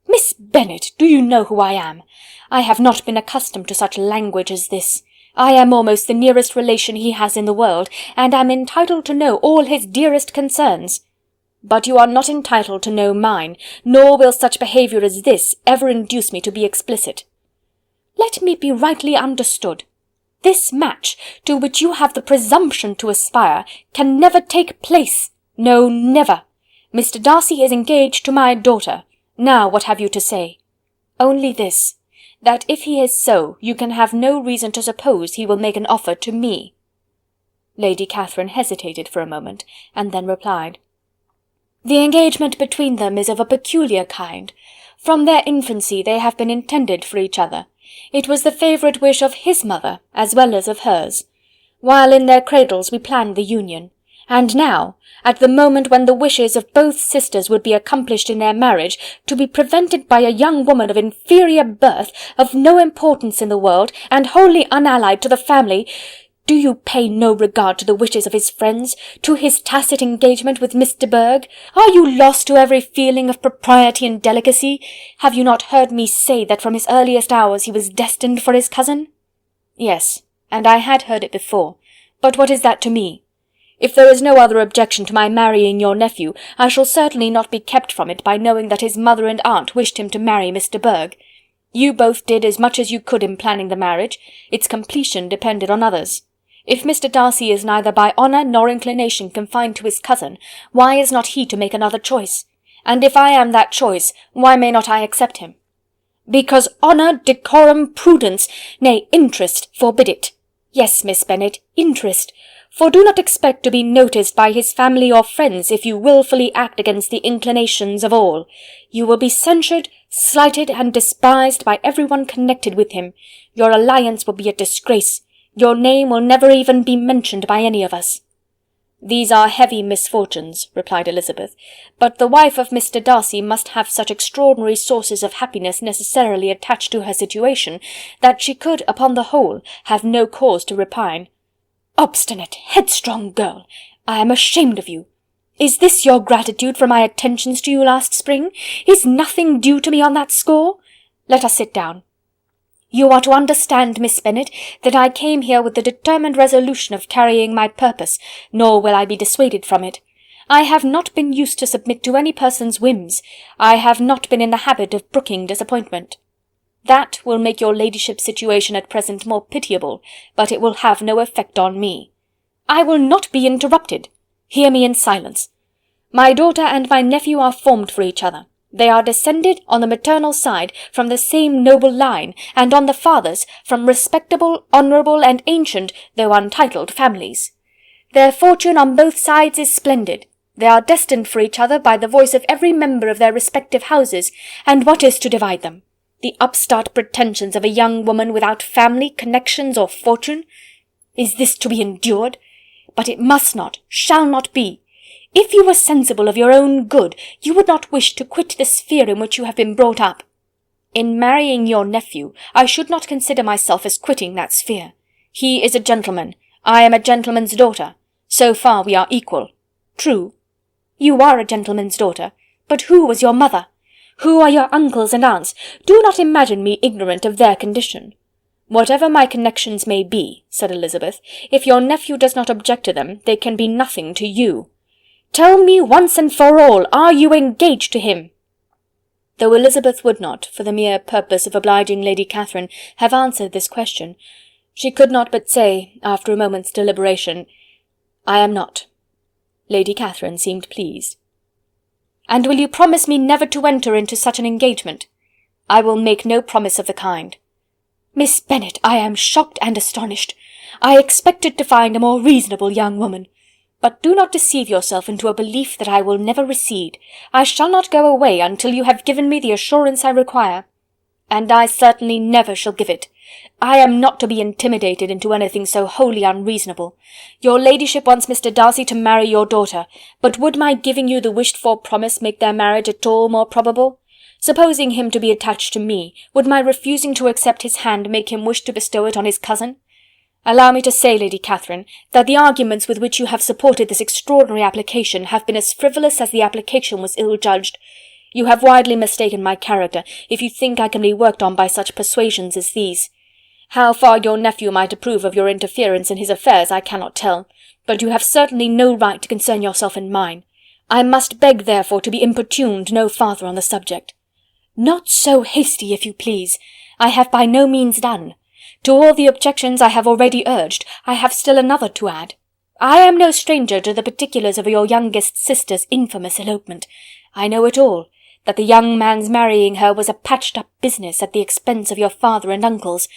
"Miss Bennet, do you know who I am? I have not been accustomed to such language as this. I am almost the nearest relation he has in the world, and am entitled to know all his dearest concerns. But you are not entitled to know mine, nor will such behaviour as this ever induce me to be explicit. Let me be rightly understood. This match, to which you have the presumption to aspire, can never take place. No, never. Mr. Darcy is engaged to my daughter. Now what have you to say?" "Only this. that if he is so, you can have no reason to suppose he will make an offer to me." Lady Catherine hesitated for a moment, and then replied, "The engagement between them is of a peculiar kind. From their infancy they have been intended for each other. It was the favourite wish of his mother as well as of hers. While in their cradles we planned the union, and now, at the moment when the wishes of both sisters would be accomplished in their marriage, to be prevented by a young woman of inferior birth, of no importance in the world, and wholly unallied to the family— Do you pay no regard to the wishes of his friends, to his tacit engagement with Miss de Bourgh? Are you lost to every feeling of propriety and delicacy? Have you not heard me say that from his earliest hours he was destined for his cousin?" "Yes, and I had heard it before, but what is that to me? If there is no other objection to my marrying your nephew, I shall certainly not be kept from it by knowing that his mother and aunt wished him to marry Miss de Bourgh. You both did as much as you could in planning the marriage. Its completion depended on others. If Mr. Darcy is neither by honour nor inclination confined to his cousin, why is not he to make another choice? And if I am that choice, why may not I accept him? Because honour, decorum, prudence, nay, interest, forbid it. Yes, Miss Bennet, interest. For do not expect to be noticed by his family or friends if you wilfully act against the inclinations of all. You will be censured, slighted, and despised by every one connected with him. Your alliance will be a disgrace. Your name will never even be mentioned by any of us." "These are heavy misfortunes," replied Elizabeth, "but the wife of Mr. Darcy must have such extraordinary sources of happiness necessarily attached to her situation, that she could, upon the whole, have no cause to repine." "Obstinate, headstrong girl! I am ashamed of you. Is this your gratitude for my attentions to you last spring? Is nothing due to me on that score? Let us sit down. You are to understand, Miss Bennet, that I came here with the determined resolution of carrying my purpose, nor will I be dissuaded from it. I have not been used to submit to any person's whims. I have not been in the habit of brooking disappointment. That will make your ladyship's situation at present more pitiable, but it will have no effect on me. I will not be interrupted. Hear me in silence. My daughter and my nephew are formed for each other. They are descended, on the maternal side, from the same noble line, and on the father's, from respectable, honourable, and ancient, though untitled families. Their fortune on both sides is splendid. They are destined for each other by the voice of every member of their respective houses, and what is to divide them? The upstart pretensions of a young woman without family, connections, or fortune? Is this to be endured? But it must not, shall not be. If you were sensible of your own good, you would not wish to quit the sphere in which you have been brought up. In marrying your nephew, I should not consider myself as quitting that sphere. He is a gentleman, I am a gentleman's daughter. So far we are equal. True. You are a gentleman's daughter, but who was your mother? Who are your uncles and aunts? Do not imagine me ignorant of their condition. Whatever my connections may be, said Elizabeth, if your nephew does not object to them, they can be nothing to you. Tell me once and for all, are you engaged to him?" Though Elizabeth would not, for the mere purpose of obliging Lady Catherine, have answered this question, she could not but say, after a moment's deliberation, "I am not." Lady Catherine seemed pleased. "And will you promise me never to enter into such an engagement?" "I will make no promise of the kind." "Miss Bennet, I am shocked and astonished. I expected to find a more reasonable young woman. But do not deceive yourself into a belief that I will never recede. I shall not go away until you have given me the assurance I require. And I certainly never shall give it. I am not to be intimidated into anything so wholly unreasonable. Your ladyship wants Mr. Darcy to marry your daughter, but would my giving you the wished-for promise make their marriage at all more probable? Supposing him to be attached to me, would my refusing to accept his hand make him wish to bestow it on his cousin? Allow me to say, Lady Catherine, that the arguments with which you have supported this extraordinary application have been as frivolous as the application was ill-judged. You have widely mistaken my character, if you think I can be worked on by such persuasions as these. How far your nephew might approve of your interference in his affairs I cannot tell, but you have certainly no right to concern yourself in mine. I must beg, therefore, to be importuned no farther on the subject." "Not so hasty, if you please. I have by no means done. To all the objections I have already urged, I have still another to add. I am no stranger to the particulars of your youngest sister's infamous elopement. I know it all. that the young man's marrying her was a patched-up business at the expense of your father and uncles.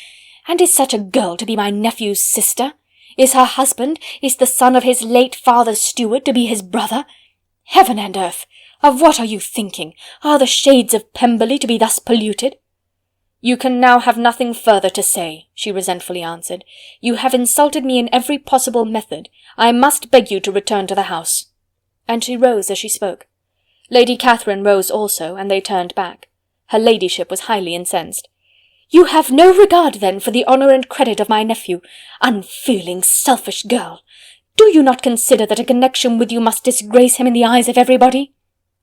And is such a girl to be my nephew's sister? Is her husband, is the son of his late father's steward, to be his brother? Heaven and earth! Of what are you thinking? Are the shades of Pemberley to be thus polluted?" "You can now have nothing further to say," she resentfully answered. "You have insulted me in every possible method. I must beg you to return to the house." And she rose as she spoke. Lady Catherine rose also, and they turned back. Her ladyship was highly incensed. "You have no regard, then, for the honour and credit of my nephew. Unfeeling, selfish girl! Do you not consider that a connection with you must disgrace him in the eyes of everybody?"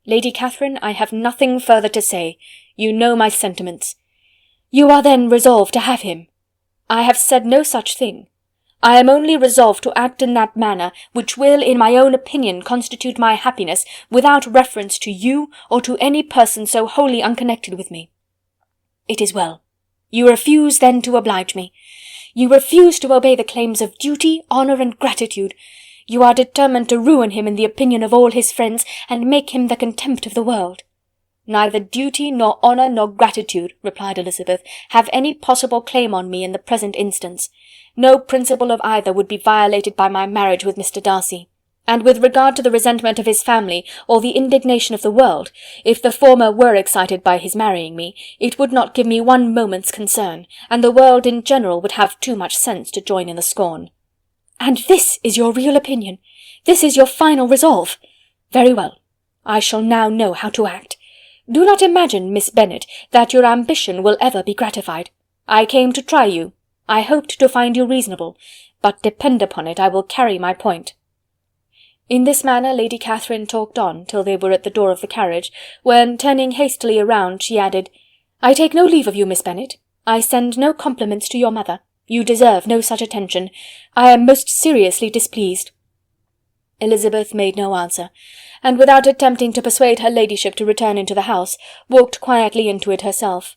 "Lady Catherine, I have nothing further to say. You know my sentiments." "You are then resolved to have him?" "I have said no such thing. I am only resolved to act in that manner which will, in my own opinion, constitute my happiness, without reference to you or to any person so wholly unconnected with me." "It is well. You refuse, then, to oblige me. You refuse to obey the claims of duty, honour, and gratitude. You are determined to ruin him in the opinion of all his friends, and make him the contempt of the world." "Neither duty, nor honour, nor gratitude," replied Elizabeth, "have any possible claim on me in the present instance. No principle of either would be violated by my marriage with Mr. Darcy. And with regard to the resentment of his family, or the indignation of the world, if the former were excited by his marrying me, it would not give me one moment's concern, and the world in general would have too much sense to join in the scorn." "And this is your real opinion? This is your final resolve? Very well. I shall now know how to act. Do not imagine, Miss Bennet, that your ambition will ever be gratified. I came to try you. I hoped to find you reasonable, but depend upon it I will carry my point." In this manner Lady Catherine talked on till they were at the door of the carriage, when, turning hastily around, she added, "I take no leave of you, Miss Bennet. I send no compliments to your mother. You deserve no such attention. I am most seriously displeased." Elizabeth made no answer, and without attempting to persuade her ladyship to return into the house, walked quietly into it herself.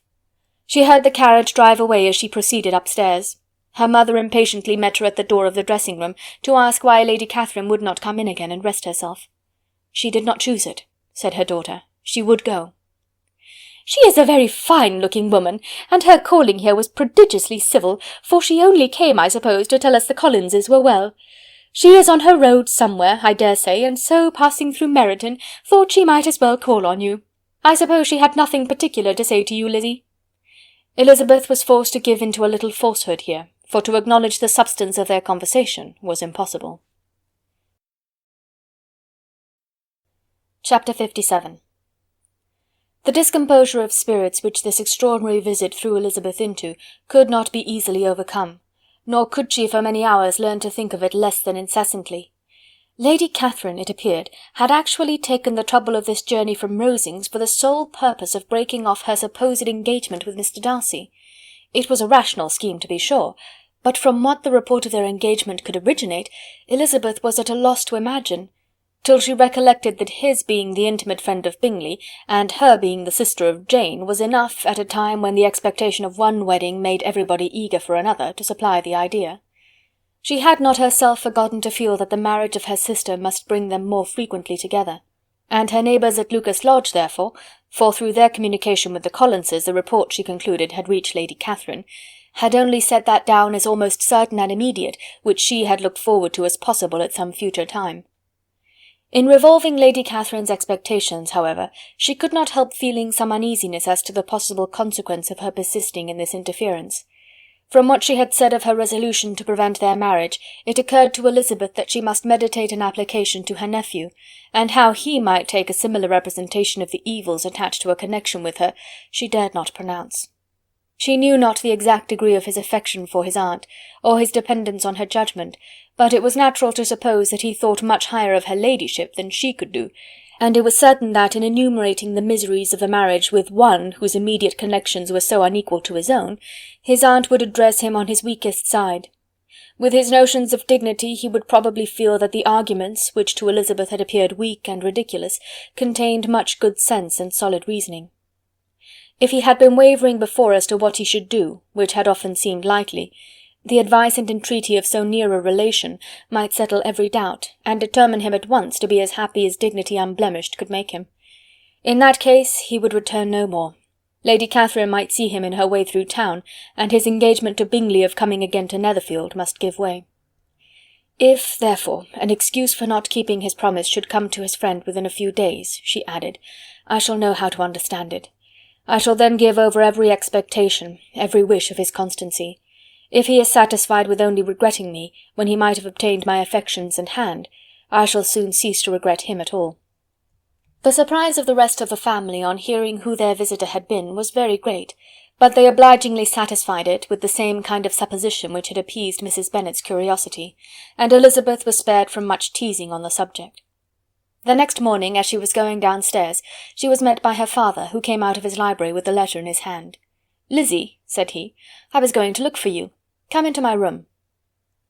She heard the carriage drive away as she proceeded upstairs. Her mother impatiently met her at the door of the dressing-room, to ask why Lady Catherine would not come in again and rest herself. "She did not choose it," said her daughter. "She would go." "She is a very fine-looking woman, and her calling here was prodigiously civil, for she only came, I suppose, to tell us the Collinses were well. She is on her road somewhere, I dare say, and so, passing through Meryton, thought she might as well call on you. I suppose she had nothing particular to say to you, Lizzie?" Elizabeth was forced to give into a little falsehood here, for to acknowledge the substance of their conversation was impossible. Chapter 57. The discomposure of spirits which this extraordinary visit threw Elizabeth into could not be easily overcome, nor could she for many hours learn to think of it less than incessantly. Lady Catherine, it appeared, had actually taken the trouble of this journey from Rosings for the sole purpose of breaking off her supposed engagement with Mr. Darcy. It was a rational scheme, to be sure, but from what the report of their engagement could originate, Elizabeth was at a loss to imagine, till she recollected that his being the intimate friend of Bingley, and her being the sister of Jane, was enough, at a time when the expectation of one wedding made everybody eager for another, to supply the idea. She had not herself forgotten to feel that the marriage of her sister must bring them more frequently together, and her neighbours at Lucas Lodge, therefore, for through their communication with the Collinses the report, she concluded, had reached Lady Catherine, had only set that down as almost certain and immediate, which she had looked forward to as possible at some future time. In revolving Lady Catherine's expectations, however, she could not help feeling some uneasiness as to the possible consequence of her persisting in this interference. From what she had said of her resolution to prevent their marriage, it occurred to Elizabeth that she must meditate an application to her nephew, and how he might take a similar representation of the evils attached to a connection with her, she dared not pronounce. She knew not the exact degree of his affection for his aunt, or his dependence on her judgment, but it was natural to suppose that he thought much higher of her ladyship than she could do, and it was certain that in enumerating the miseries of the marriage with one whose immediate connections were so unequal to his own, his aunt would address him on his weakest side. With his notions of dignity he would probably feel that the arguments, which to Elizabeth had appeared weak and ridiculous, contained much good sense and solid reasoning. If he had been wavering before as to what he should do, which had often seemed likely, the advice and entreaty of so near a relation might settle every doubt, and determine him at once to be as happy as dignity unblemished could make him. In that case he would return no more. Lady Catherine might see him in her way through town, and his engagement to Bingley of coming again to Netherfield must give way. If, therefore, an excuse for not keeping his promise should come to his friend within a few days, she added, I shall know how to understand it. I shall then give over every expectation, every wish of his constancy. If he is satisfied with only regretting me, when he might have obtained my affections and hand, I shall soon cease to regret him at all. The surprise of the rest of the family on hearing who their visitor had been was very great, but they obligingly satisfied it with the same kind of supposition which had appeased Mrs. Bennet's curiosity, and Elizabeth was spared from much teasing on the subject. The next morning, as she was going downstairs, she was met by her father, who came out of his library with the letter in his hand. "Lizzie," said he, "I was going to look for you. Come into my room."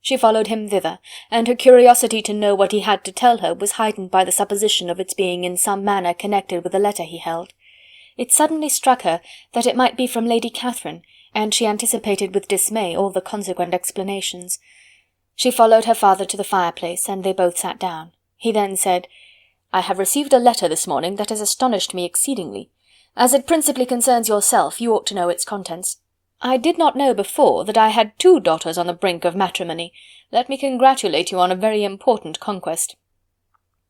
She followed him thither, and her curiosity to know what he had to tell her was heightened by the supposition of its being in some manner connected with the letter he held. It suddenly struck her that it might be from Lady Catherine, and she anticipated with dismay all the consequent explanations. She followed her father to the fireplace, and they both sat down. He then said, "I have received a letter this morning that has astonished me exceedingly. As it principally concerns yourself, you ought to know its contents. I did not know before that I had 2 daughters on the brink of matrimony. Let me congratulate you on a very important conquest."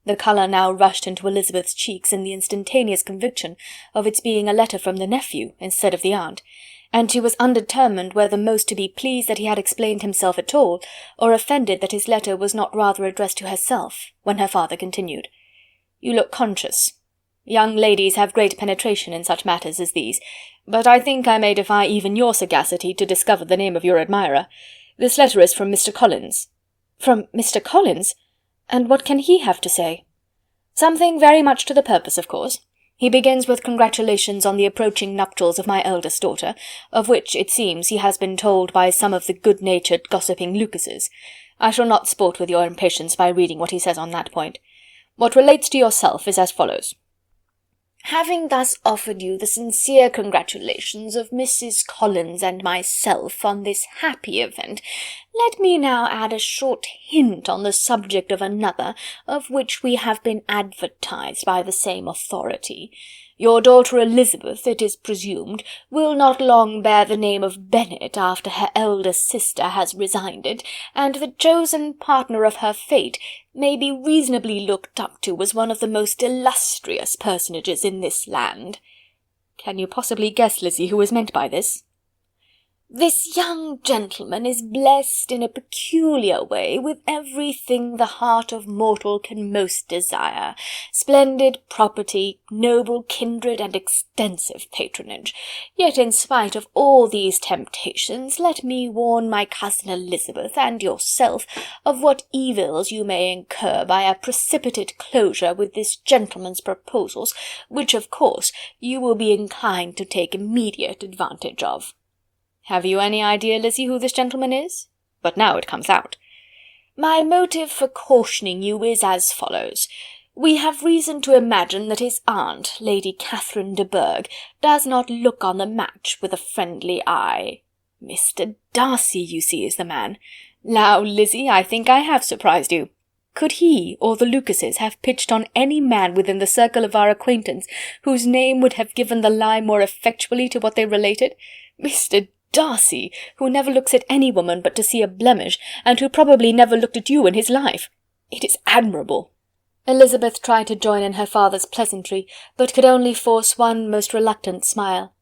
The colour now rushed into Elizabeth's cheeks in the instantaneous conviction of its being a letter from the nephew instead of the aunt, and she was undetermined whether most to be pleased that he had explained himself at all, or offended that his letter was not rather addressed to herself, when her father continued, "You look conscious. Young ladies have great penetration in such matters as these, but I think I may defy even your sagacity to discover the name of your admirer. This letter is from Mr. Collins." "From Mr. Collins? And what can he have to say?" "Something very much to the purpose, of course. He begins with congratulations on the approaching nuptials of my eldest daughter, of which, it seems, he has been told by some of the good-natured gossiping Lucases. I shall not sport with your impatience by reading what he says on that point. What relates to yourself is as follows. Having thus offered you the sincere congratulations of Mrs. Collins and myself on this happy event, let me now add a short hint on the subject of another, of which we have been advertised by the same authority. Your daughter Elizabeth, it is presumed, will not long bear the name of Bennet after her elder sister has resigned it, and the chosen partner of her fate may be reasonably looked up to as one of the most illustrious personages in this land." "Can you possibly guess, Lizzie, who is meant by this?" "This young gentleman is blessed in a peculiar way with everything the heart of mortal can most desire, splendid property, noble kindred, and extensive patronage. Yet in spite of all these temptations, let me warn my cousin Elizabeth and yourself of what evils you may incur by a precipitate closure with this gentleman's proposals, which of course you will be inclined to take immediate advantage of." "Have you any idea, Lizzie, who this gentleman is? But now it comes out." "My motive for cautioning you is as follows. We have reason to imagine that his aunt, Lady Catherine de Bourgh, does not look on the match with a friendly eye. Mr. Darcy, you see, is the man. Now, Lizzie, I think I have surprised you. Could he or the Lucases have pitched on any man within the circle of our acquaintance whose name would have given the lie more effectually to what they related? Mr. Darcy, who never looks at any woman but to see a blemish, and who probably never looked at you in his life. It is admirable." Elizabeth tried to join in her father's pleasantry, but could only force one most reluctant smile.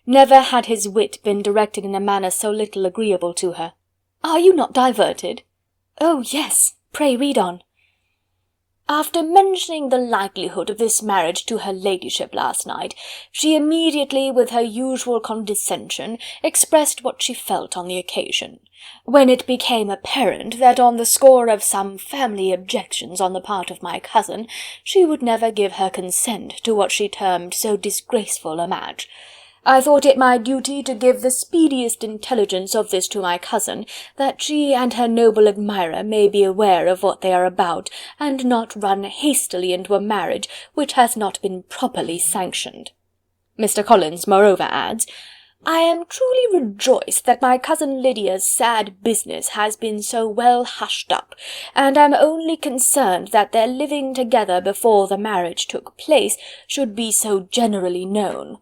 Never had his wit been directed in a manner so little agreeable to her. "Are you not diverted?" "Oh, yes. Pray read on." "After mentioning the likelihood of this marriage to her ladyship last night, she immediately, with her usual condescension, expressed what she felt on the occasion. When it became apparent that on the score of some family objections on the part of my cousin, she would never give her consent to what she termed so disgraceful a match, I thought it my duty to give the speediest intelligence of this to my cousin, that she and her noble admirer may be aware of what they are about, and not run hastily into a marriage which has not been properly sanctioned." Mr. Collins moreover adds, I am truly rejoiced that my cousin Lydia's sad business has been so well hushed up, and am only concerned that their living together before the marriage took place should be so generally known.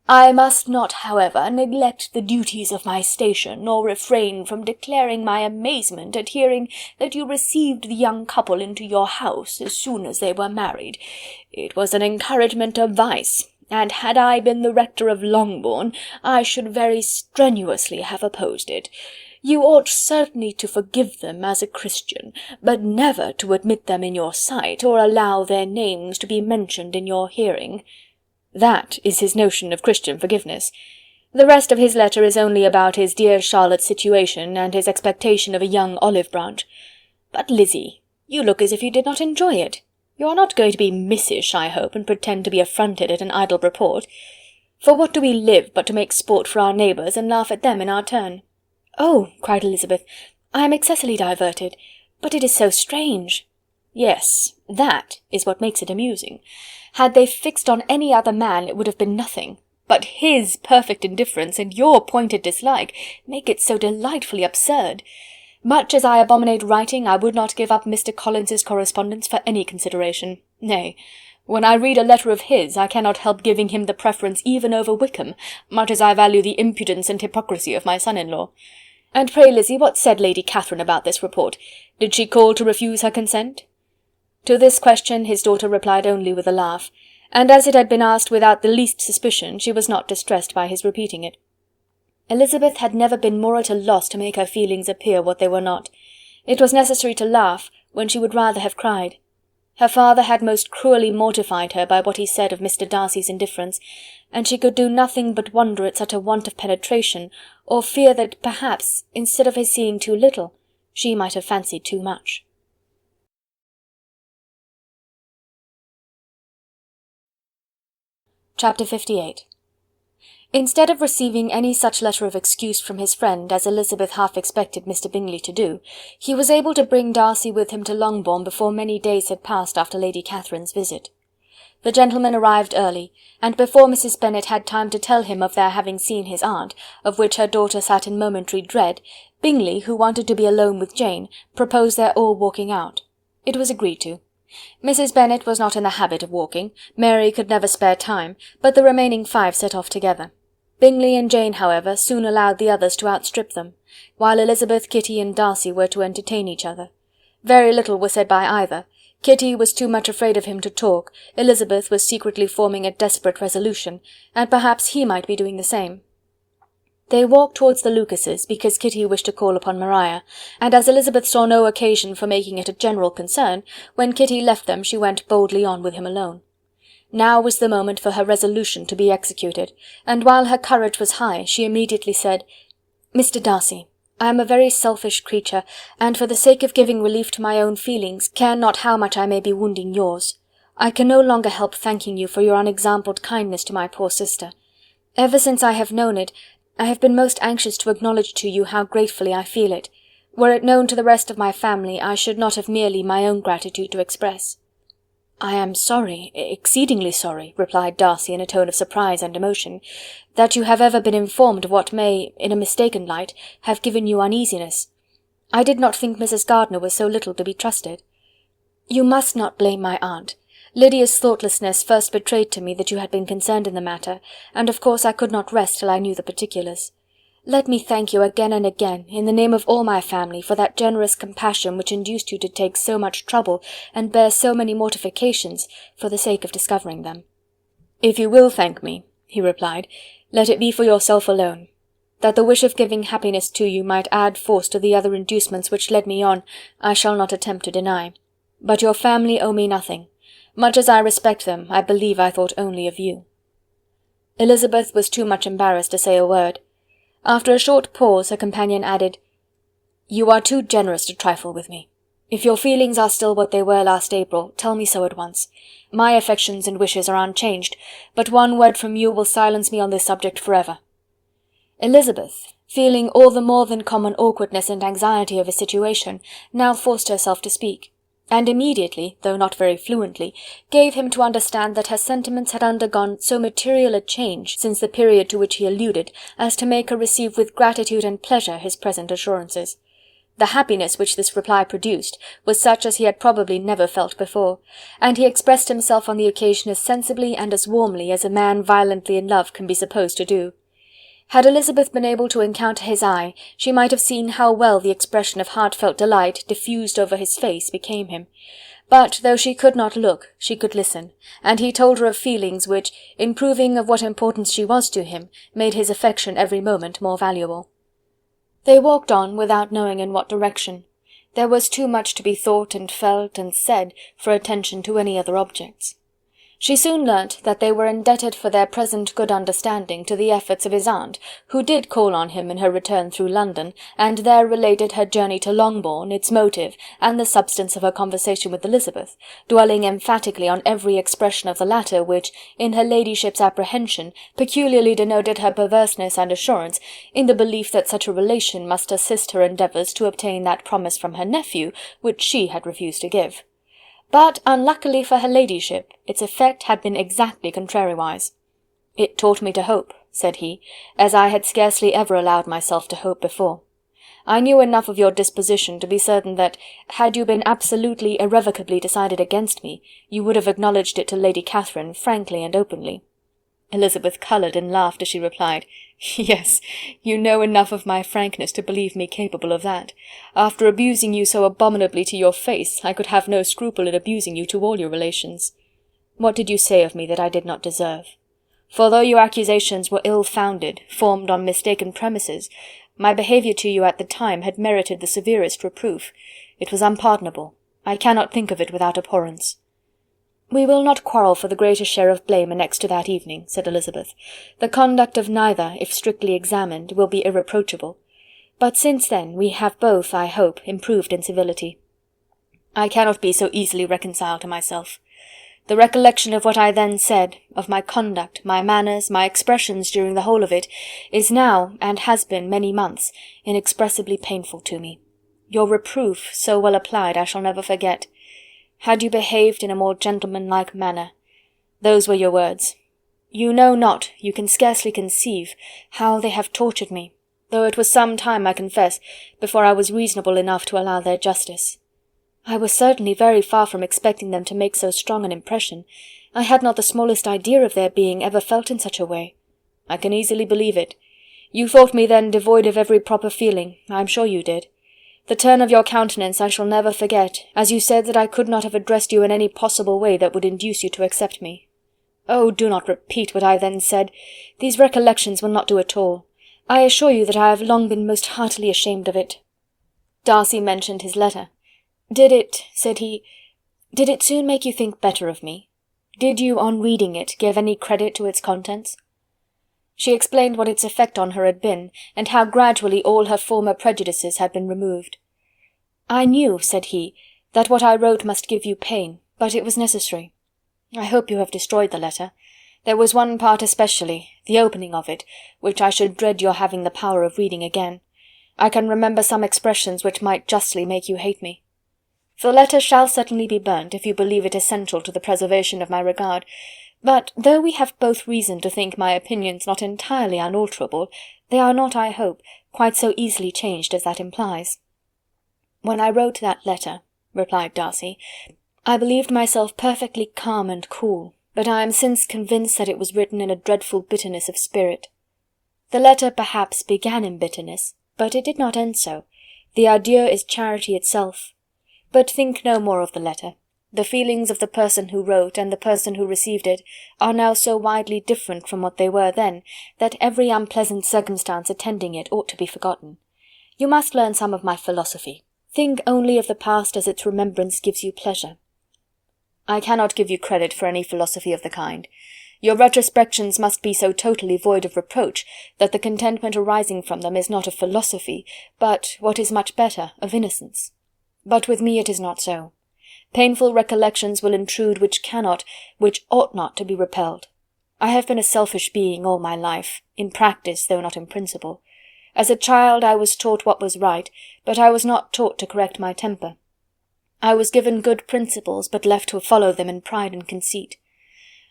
I must not, however, neglect the duties of my station, nor refrain from declaring my amazement at hearing that you received the young couple into your house as soon as they were married. It was an encouragement of vice, and had I been the rector of Longbourn, I should very strenuously have opposed it. You ought certainly to forgive them as a Christian, but never to admit them in your sight, or allow their names to be mentioned in your hearing. That is his notion of Christian forgiveness. The rest of his letter is only about his dear Charlotte's situation, and his expectation of a young olive branch. But, Lizzie, you look as if you did not enjoy it. You are not going to be missish, I hope, and pretend to be affronted at an idle report. For what do we live but to make sport for our neighbours, and laugh at them in our turn?" "Oh," cried Elizabeth, "I am excessively diverted. But it is so strange." "Yes, that is what makes it amusing. Had they fixed on any other man, it would have been nothing. But his perfect indifference and your pointed dislike make it so delightfully absurd. Much as I abominate writing, I would not give up Mr. Collins's correspondence for any consideration. Nay, when I read a letter of his, I cannot help giving him the preference even over Wickham, much as I value the impudence and hypocrisy of my son-in-law. And pray, Lizzie, what said Lady Catherine about this report? Did she call to refuse her consent?" To this question his daughter replied only with a laugh, and as it had been asked without the least suspicion, she was not distressed by his repeating it. Elizabeth had never been more at a loss to make her feelings appear what they were not. It was necessary to laugh when she would rather have cried. Her father had most cruelly mortified her by what he said of Mr. Darcy's indifference, and she could do nothing but wonder at such a want of penetration, or fear that perhaps, instead of his seeing too little, she might have fancied too much. Chapter 58. Instead of receiving any such letter of excuse from his friend as Elizabeth half expected Mr. Bingley to do, he was able to bring Darcy with him to Longbourn before many days had passed after Lady Catherine's visit. The gentleman arrived early, and before Mrs. Bennet had time to tell him of their having seen his aunt, of which her daughter sat in momentary dread, Bingley, who wanted to be alone with Jane, proposed their all walking out. It was agreed to. Mrs. Bennet was not in the habit of walking, Mary could never spare time, but the remaining 5 set off together. Bingley and Jane, however, soon allowed the others to outstrip them, while Elizabeth, Kitty, and Darcy were to entertain each other. Very little was said by either. Kitty was too much afraid of him to talk, Elizabeth was secretly forming a desperate resolution, and perhaps he might be doing the same. They walked towards the Lucases, because Kitty wished to call upon Maria, and as Elizabeth saw no occasion for making it a general concern, when Kitty left them she went boldly on with him alone. Now was the moment for her resolution to be executed, and while her courage was high, she immediately said, "Mr. Darcy, I am a very selfish creature, and for the sake of giving relief to my own feelings, care not how much I may be wounding yours. I can no longer help thanking you for your unexampled kindness to my poor sister. Ever since I have known it, I have been most anxious to acknowledge to you how gratefully I feel it. Were it known to the rest of my family, I should not have merely my own gratitude to express." "I am sorry, exceedingly sorry," replied Darcy in a tone of surprise and emotion, "that you have ever been informed of what may, in a mistaken light, have given you uneasiness. I did not think Mrs. Gardiner was so little to be trusted. You must not blame my aunt. Lydia's thoughtlessness first betrayed to me that you had been concerned in the matter, and of course I could not rest till I knew the particulars. Let me thank you again and again, in the name of all my family, for that generous compassion which induced you to take so much trouble and bear so many mortifications for the sake of discovering them." "If you will thank me," he replied, "let it be for yourself alone. That the wish of giving happiness to you might add force to the other inducements which led me on, I shall not attempt to deny. But your family owe me nothing. Much as I respect them, I believe I thought only of you." Elizabeth was too much embarrassed to say a word. After a short pause, her companion added, "You are too generous to trifle with me. If your feelings are still what they were last April, tell me so at once. My affections and wishes are unchanged, but one word from you will silence me on this subject forever." Elizabeth, feeling all the more than common awkwardness and anxiety of his situation, now forced herself to speak. and immediately, though not very fluently, gave him to understand that her sentiments had undergone so material a change since the period to which he alluded as to make her receive with gratitude and pleasure his present assurances. The happiness which this reply produced was such as he had probably never felt before, and he expressed himself on the occasion as sensibly and as warmly as a man violently in love can be supposed to do. Had Elizabeth been able to encounter his eye, she might have seen how well the expression of heartfelt delight diffused over his face became him. But though she could not look, she could listen, and he told her of feelings which, in proving of what importance she was to him, made his affection every moment more valuable. They walked on without knowing in what direction. There was too much to be thought and felt and said for attention to any other objects. She soon learnt that they were indebted for their present good understanding to the efforts of his aunt, who did call on him in her return through London, and there related her journey to Longbourn, its motive, and the substance of her conversation with Elizabeth, dwelling emphatically on every expression of the latter which, in her ladyship's apprehension, peculiarly denoted her perverseness and assurance, in the belief that such a relation must assist her endeavours to obtain that promise from her nephew which she had refused to give. But, unluckily for her ladyship, its effect had been exactly contrariwise. "It taught me to hope," said he, "as I had scarcely ever allowed myself to hope before. I knew enough of your disposition to be certain that, had you been absolutely irrevocably decided against me, you would have acknowledged it to Lady Catherine frankly and openly." Elizabeth coloured and laughed as she replied, "Yes, you know enough of my frankness to believe me capable of that. After abusing you so abominably to your face, I could have no scruple in abusing you to all your relations. What did you say of me that I did not deserve? For though your accusations were ill-founded, formed on mistaken premises, my behaviour to you at the time had merited the severest reproof. It was unpardonable. I cannot think of it without abhorrence." "We will not quarrel for the greater share of blame annexed to that evening," said Elizabeth. "The conduct of neither, if strictly examined, will be irreproachable. But since then we have both, I hope, improved in civility. I cannot be so easily reconciled to myself. The recollection of what I then said, of my conduct, my manners, my expressions during the whole of it, is now, and has been many months, inexpressibly painful to me. Your reproof, so well applied, I shall never forget. Had you behaved in a more gentlemanlike manner. Those were your words. You know not, you can scarcely conceive, how they have tortured me, though it was some time, I confess, before I was reasonable enough to allow their justice. I was certainly very far from expecting them to make so strong an impression. I had not the smallest idea of their being ever felt in such a way. I can easily believe it. You thought me then devoid of every proper feeling, I am sure you did. The turn of your countenance I shall never forget, as you said that I could not have addressed you in any possible way that would induce you to accept me. Oh, do not repeat what I then said. These recollections will not do at all. I assure you that I have long been most heartily ashamed of it." Darcy mentioned his letter. "Did it," said he, "did it soon make you think better of me? Did you, on reading it, give any credit to its contents?" She explained what its effect on her had been, and how gradually all her former prejudices had been removed. "I knew," said he, "that what I wrote must give you pain, but it was necessary. I hope you have destroyed the letter. There was one part especially, the opening of it, which I should dread your having the power of reading again. I can remember some expressions which might justly make you hate me. The letter shall certainly be burnt, if you believe it essential to the preservation of my regard. But though we have both reason to think my opinions not entirely unalterable, they are not, I hope, quite so easily changed as that implies." "When I wrote that letter," replied Darcy, "I believed myself perfectly calm and cool, but I am since convinced that it was written in a dreadful bitterness of spirit. The letter, perhaps, began in bitterness, but it did not end so. The adieu is charity itself. But think no more of the letter. The feelings of the person who wrote and the person who received it are now so widely different from what they were then, that every unpleasant circumstance attending it ought to be forgotten. You must learn some of my philosophy. Think only of the past as its remembrance gives you pleasure." "I cannot give you credit for any philosophy of the kind. Your retrospections must be so totally void of reproach, that the contentment arising from them is not of philosophy, but, what is much better, of innocence. But with me it is not so. Painful recollections will intrude which cannot, which ought not to be repelled. I have been a selfish being all my life, in practice though not in principle. As a child I was taught what was right, but I was not taught to correct my temper. I was given good principles, but left to follow them in pride and conceit.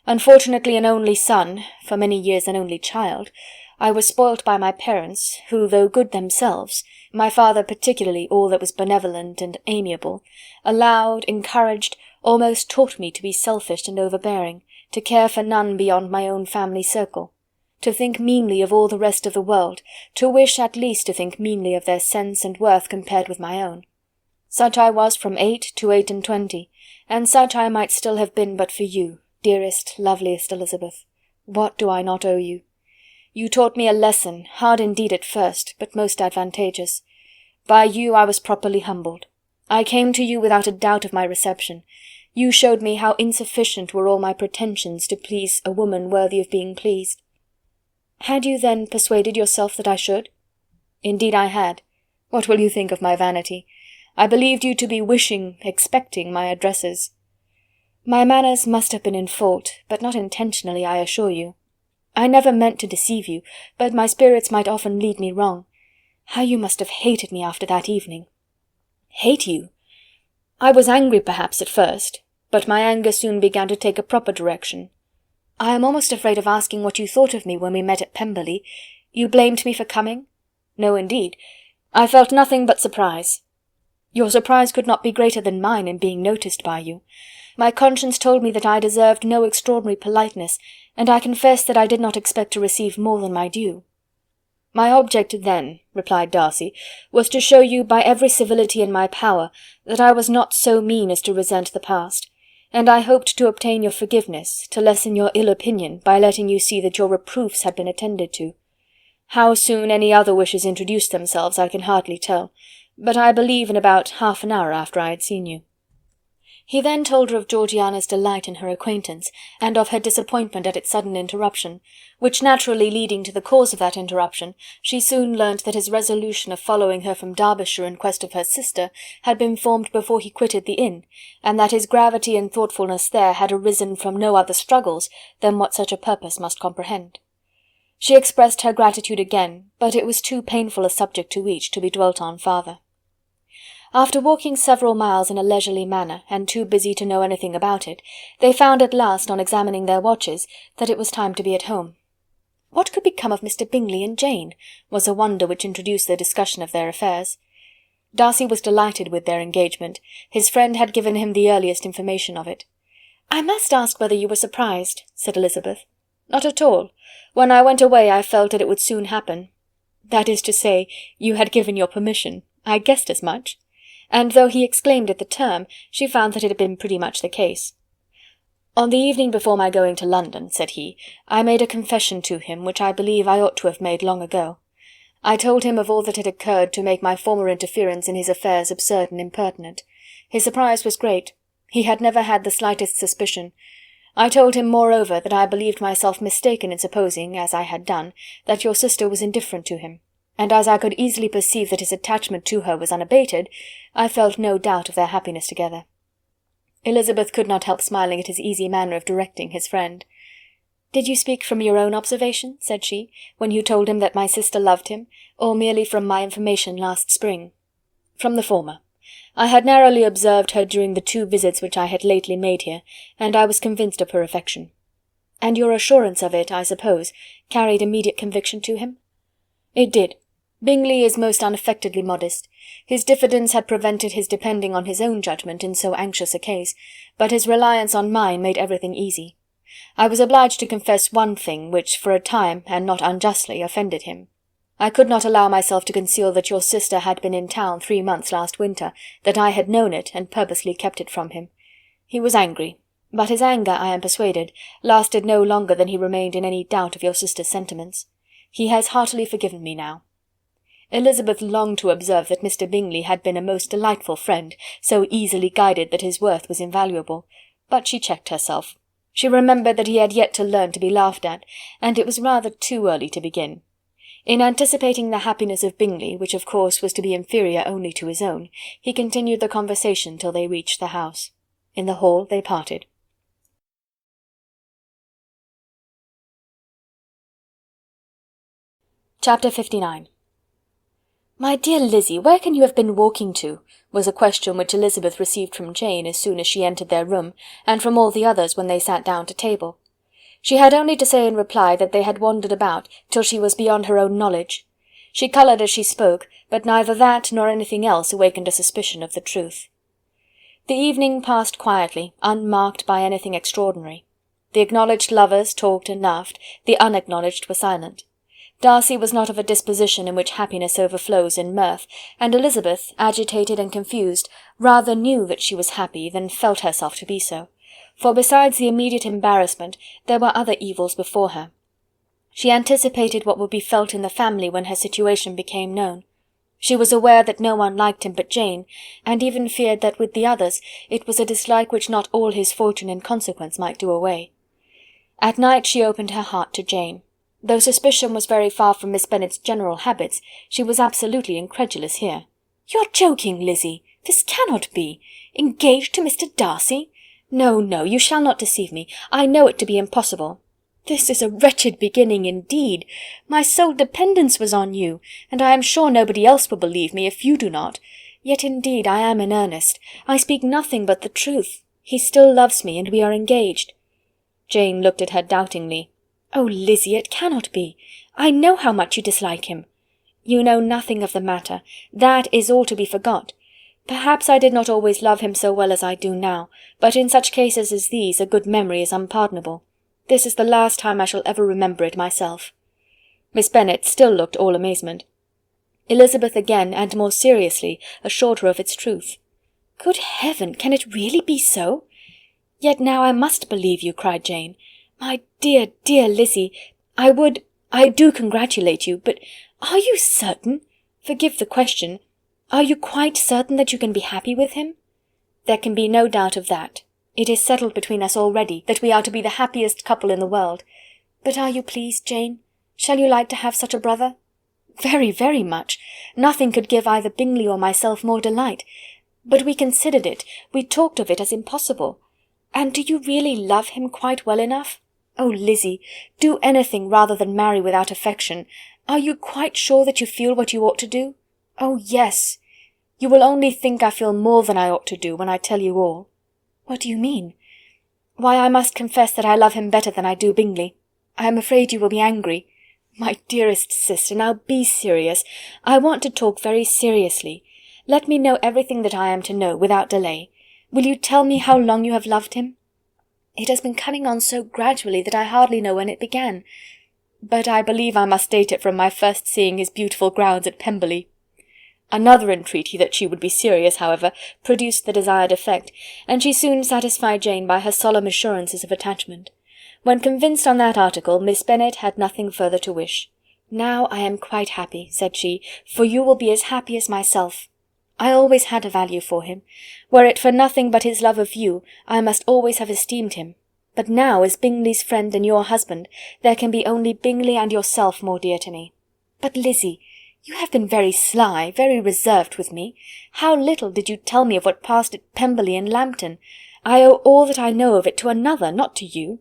Unfortunately an only son, for many years an only child, I was spoilt by my parents, who, though good themselves, my father particularly all that was benevolent and amiable, allowed, encouraged, almost taught me to be selfish and overbearing, to care for none beyond my own family circle, to think meanly of all the rest of the world, to wish at least to think meanly of their sense and worth compared with my own. Such I was from 8 to 28, and such I might still have been but for you, dearest, loveliest Elizabeth. What do I not owe you? You taught me a lesson, hard indeed at first, but most advantageous. By you I was properly humbled. I came to you without a doubt of my reception. You showed me how insufficient were all my pretensions to please a woman worthy of being pleased. Had you then persuaded yourself that I should? Indeed I had. What will you think of my vanity? I believed you to be wishing, expecting my addresses. My manners must have been in fault, but not intentionally, I assure you. I never meant to deceive you, but my spirits might often lead me wrong. How you must have hated me after that evening. Hate you? I was angry perhaps at first, but my anger soon began to take a proper direction. I am almost afraid of asking what you thought of me when we met at Pemberley. You blamed me for coming? No, indeed. I felt nothing but surprise. Your surprise could not be greater than mine in being noticed by you. My conscience told me that I deserved no extraordinary politeness, and I confess that I did not expect to receive more than my due. My object then, replied Darcy, was to show you by every civility in my power that I was not so mean as to resent the past, and I hoped to obtain your forgiveness, to lessen your ill opinion by letting you see that your reproofs had been attended to. How soon any other wishes introduced themselves I can hardly tell, but I believe in about half an hour after I had seen you. He then told her of Georgiana's delight in her acquaintance, and of her disappointment at its sudden interruption, which naturally leading to the cause of that interruption, she soon learnt that his resolution of following her from Derbyshire in quest of her sister had been formed before he quitted the inn, and that his gravity and thoughtfulness there had arisen from no other struggles than what such a purpose must comprehend. She expressed her gratitude again, but it was too painful a subject to each to be dwelt on farther. After walking several miles in a leisurely manner, and too busy to know anything about it, they found at last, on examining their watches, that it was time to be at home. What could become of Mr. Bingley and Jane, was a wonder which introduced the discussion of their affairs. Darcy was delighted with their engagement. His friend had given him the earliest information of it. "I must ask whether you were surprised," said Elizabeth. "Not at all. When I went away I felt that it would soon happen. That is to say, you had given your permission. I guessed as much." And though he exclaimed at the term, she found that it had been pretty much the case. "On the evening before my going to London," said he, "I made a confession to him which I believe I ought to have made long ago. I told him of all that had occurred to make my former interference in his affairs absurd and impertinent. His surprise was great. He had never had the slightest suspicion. I told him, moreover, that I believed myself mistaken in supposing, as I had done, that your sister was indifferent to him, and as I could easily perceive that his attachment to her was unabated, I felt no doubt of their happiness together." Elizabeth could not help smiling at his easy manner of directing his friend. "Did you speak from your own observation," said she, "when you told him that my sister loved him, or merely from my information last spring?" "From the former. I had narrowly observed her during the 2 visits which I had lately made here, and I was convinced of her affection." "And your assurance of it, I suppose, carried immediate conviction to him?" "It did. Bingley is most unaffectedly modest. His diffidence had prevented his depending on his own judgment in so anxious a case, but his reliance on mine made everything easy. I was obliged to confess one thing which for a time, and not unjustly, offended him. I could not allow myself to conceal that your sister had been in town 3 months last winter, that I had known it, and purposely kept it from him. He was angry, but his anger, I am persuaded, lasted no longer than he remained in any doubt of your sister's sentiments. He has heartily forgiven me now." Elizabeth longed to observe that Mr. Bingley had been a most delightful friend, so easily guided that his worth was invaluable, but she checked herself. She remembered that he had yet to learn to be laughed at, and it was rather too early to begin. In anticipating the happiness of Bingley, which of course was to be inferior only to his own, he continued the conversation till they reached the house. In the hall they parted. Chapter 59. "My dear Lizzie, where can you have been walking to?" was a question which Elizabeth received from Jane as soon as she entered their room, and from all the others when they sat down to table. She had only to say in reply that they had wandered about till she was beyond her own knowledge. She coloured as she spoke, but neither that nor anything else awakened a suspicion of the truth. The evening passed quietly, unmarked by anything extraordinary. The acknowledged lovers talked and laughed, the unacknowledged were silent. Darcy was not of a disposition in which happiness overflows in mirth, and Elizabeth, agitated and confused, rather knew that she was happy than felt herself to be so, for besides the immediate embarrassment there were other evils before her. She anticipated what would be felt in the family when her situation became known. She was aware that no one liked him but Jane, and even feared that with the others it was a dislike which not all his fortune and consequence might do away. At night she opened her heart to Jane. Though suspicion was very far from Miss Bennet's general habits, she was absolutely incredulous here. "You're joking, Lizzie. This cannot be. Engaged to Mr. Darcy? No, no, you shall not deceive me. I know it to be impossible. This is a wretched beginning indeed. My sole dependence was on you, and I am sure nobody else will believe me if you do not. Yet indeed I am in earnest. I speak nothing but the truth. He still loves me, and we are engaged." Jane looked at her doubtingly. "Oh, Lizzie, it cannot be. I know how much you dislike him." "You know nothing of the matter. That is all to be forgot. Perhaps I did not always love him so well as I do now, but in such cases as these a good memory is unpardonable. This is the last time I shall ever remember it myself." Miss Bennet still looked all amazement. Elizabeth again, and more seriously, assured her of its truth. "Good heaven, can it really be so? Yet now I must believe you," cried Jane. "My dear, dear Lizzie, I do congratulate you, but are you certain? Forgive the question. Are you quite certain that you can be happy with him?" "There can be no doubt of that. It is settled between us already that we are to be the happiest couple in the world. But are you pleased, Jane? Shall you like to have such a brother?" "Very, very much. Nothing could give either Bingley or myself more delight. But we considered it, we talked of it as impossible. And do you really love him quite well enough? Oh, Lizzie, do anything rather than marry without affection. Are you quite sure that you feel what you ought to do?" "Oh, yes. You will only think I feel more than I ought to do when I tell you all." "What do you mean?" "Why, I must confess that I love him better than I do Bingley. I am afraid you will be angry." "My dearest sister, now be serious. I want to talk very seriously. Let me know everything that I am to know, without delay. Will you tell me how long you have loved him?" "It has been coming on so gradually that I hardly know when it began. But I believe I must date it from my first seeing his beautiful grounds at Pemberley." Another entreaty that she would be serious, however, produced the desired effect, and she soon satisfied Jane by her solemn assurances of attachment. When convinced on that article, Miss Bennet had nothing further to wish. "Now I am quite happy," said she, "for you will be as happy as myself. I always had a value for him. Were it for nothing but his love of you, I must always have esteemed him. But now, as Bingley's friend and your husband, there can be only Bingley and yourself more dear to me. But, Lizzie, you have been very sly, very reserved with me. How little did you tell me of what passed at Pemberley and Lambton! I owe all that I know of it to another, not to you."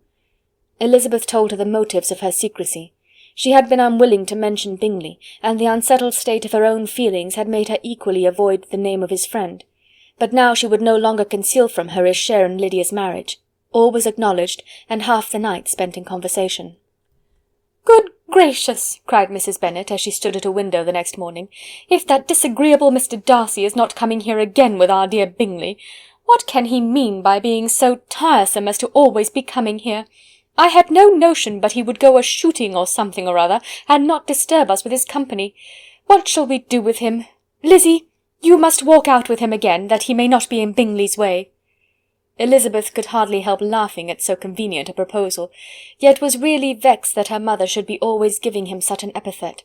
Elizabeth told her the motives of her secrecy. She had been unwilling to mention Bingley, and the unsettled state of her own feelings had made her equally avoid the name of his friend. But now she would no longer conceal from her his share in Lydia's marriage. All was acknowledged, and half the night spent in conversation. "Good gracious!" cried Mrs. Bennet, as she stood at a window the next morning, "if that disagreeable Mr. Darcy is not coming here again with our dear Bingley! What can he mean by being so tiresome as to always be coming here? I had no notion but he would go a-shooting or something or other, and not disturb us with his company. What shall we do with him? Lizzie, you must walk out with him again, that he may not be in Bingley's way." Elizabeth could hardly help laughing at so convenient a proposal, yet was really vexed that her mother should be always giving him such an epithet.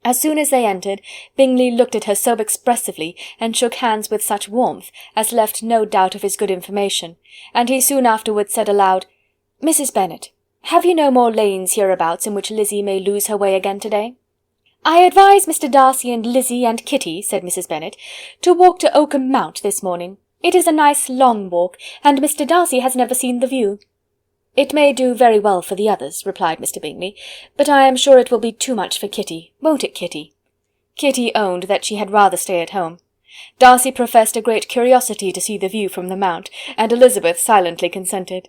As soon as they entered, Bingley looked at her so expressively, and shook hands with such warmth, as left no doubt of his good information, and he soon afterwards said aloud, "Mrs. Bennet, have you no more lanes hereabouts in which Lizzie may lose her way again to-day?" "I advise Mr. Darcy and Lizzie and Kitty," said Mrs. Bennet, "to walk to Oakham Mount this morning. It is a nice long walk, and Mr. Darcy has never seen the view." "It may do very well for the others," replied Mr. Bingley, "but I am sure it will be too much for Kitty. Won't it, Kitty?" Kitty owned that she had rather stay at home. Darcy professed a great curiosity to see the view from the Mount, and Elizabeth silently consented.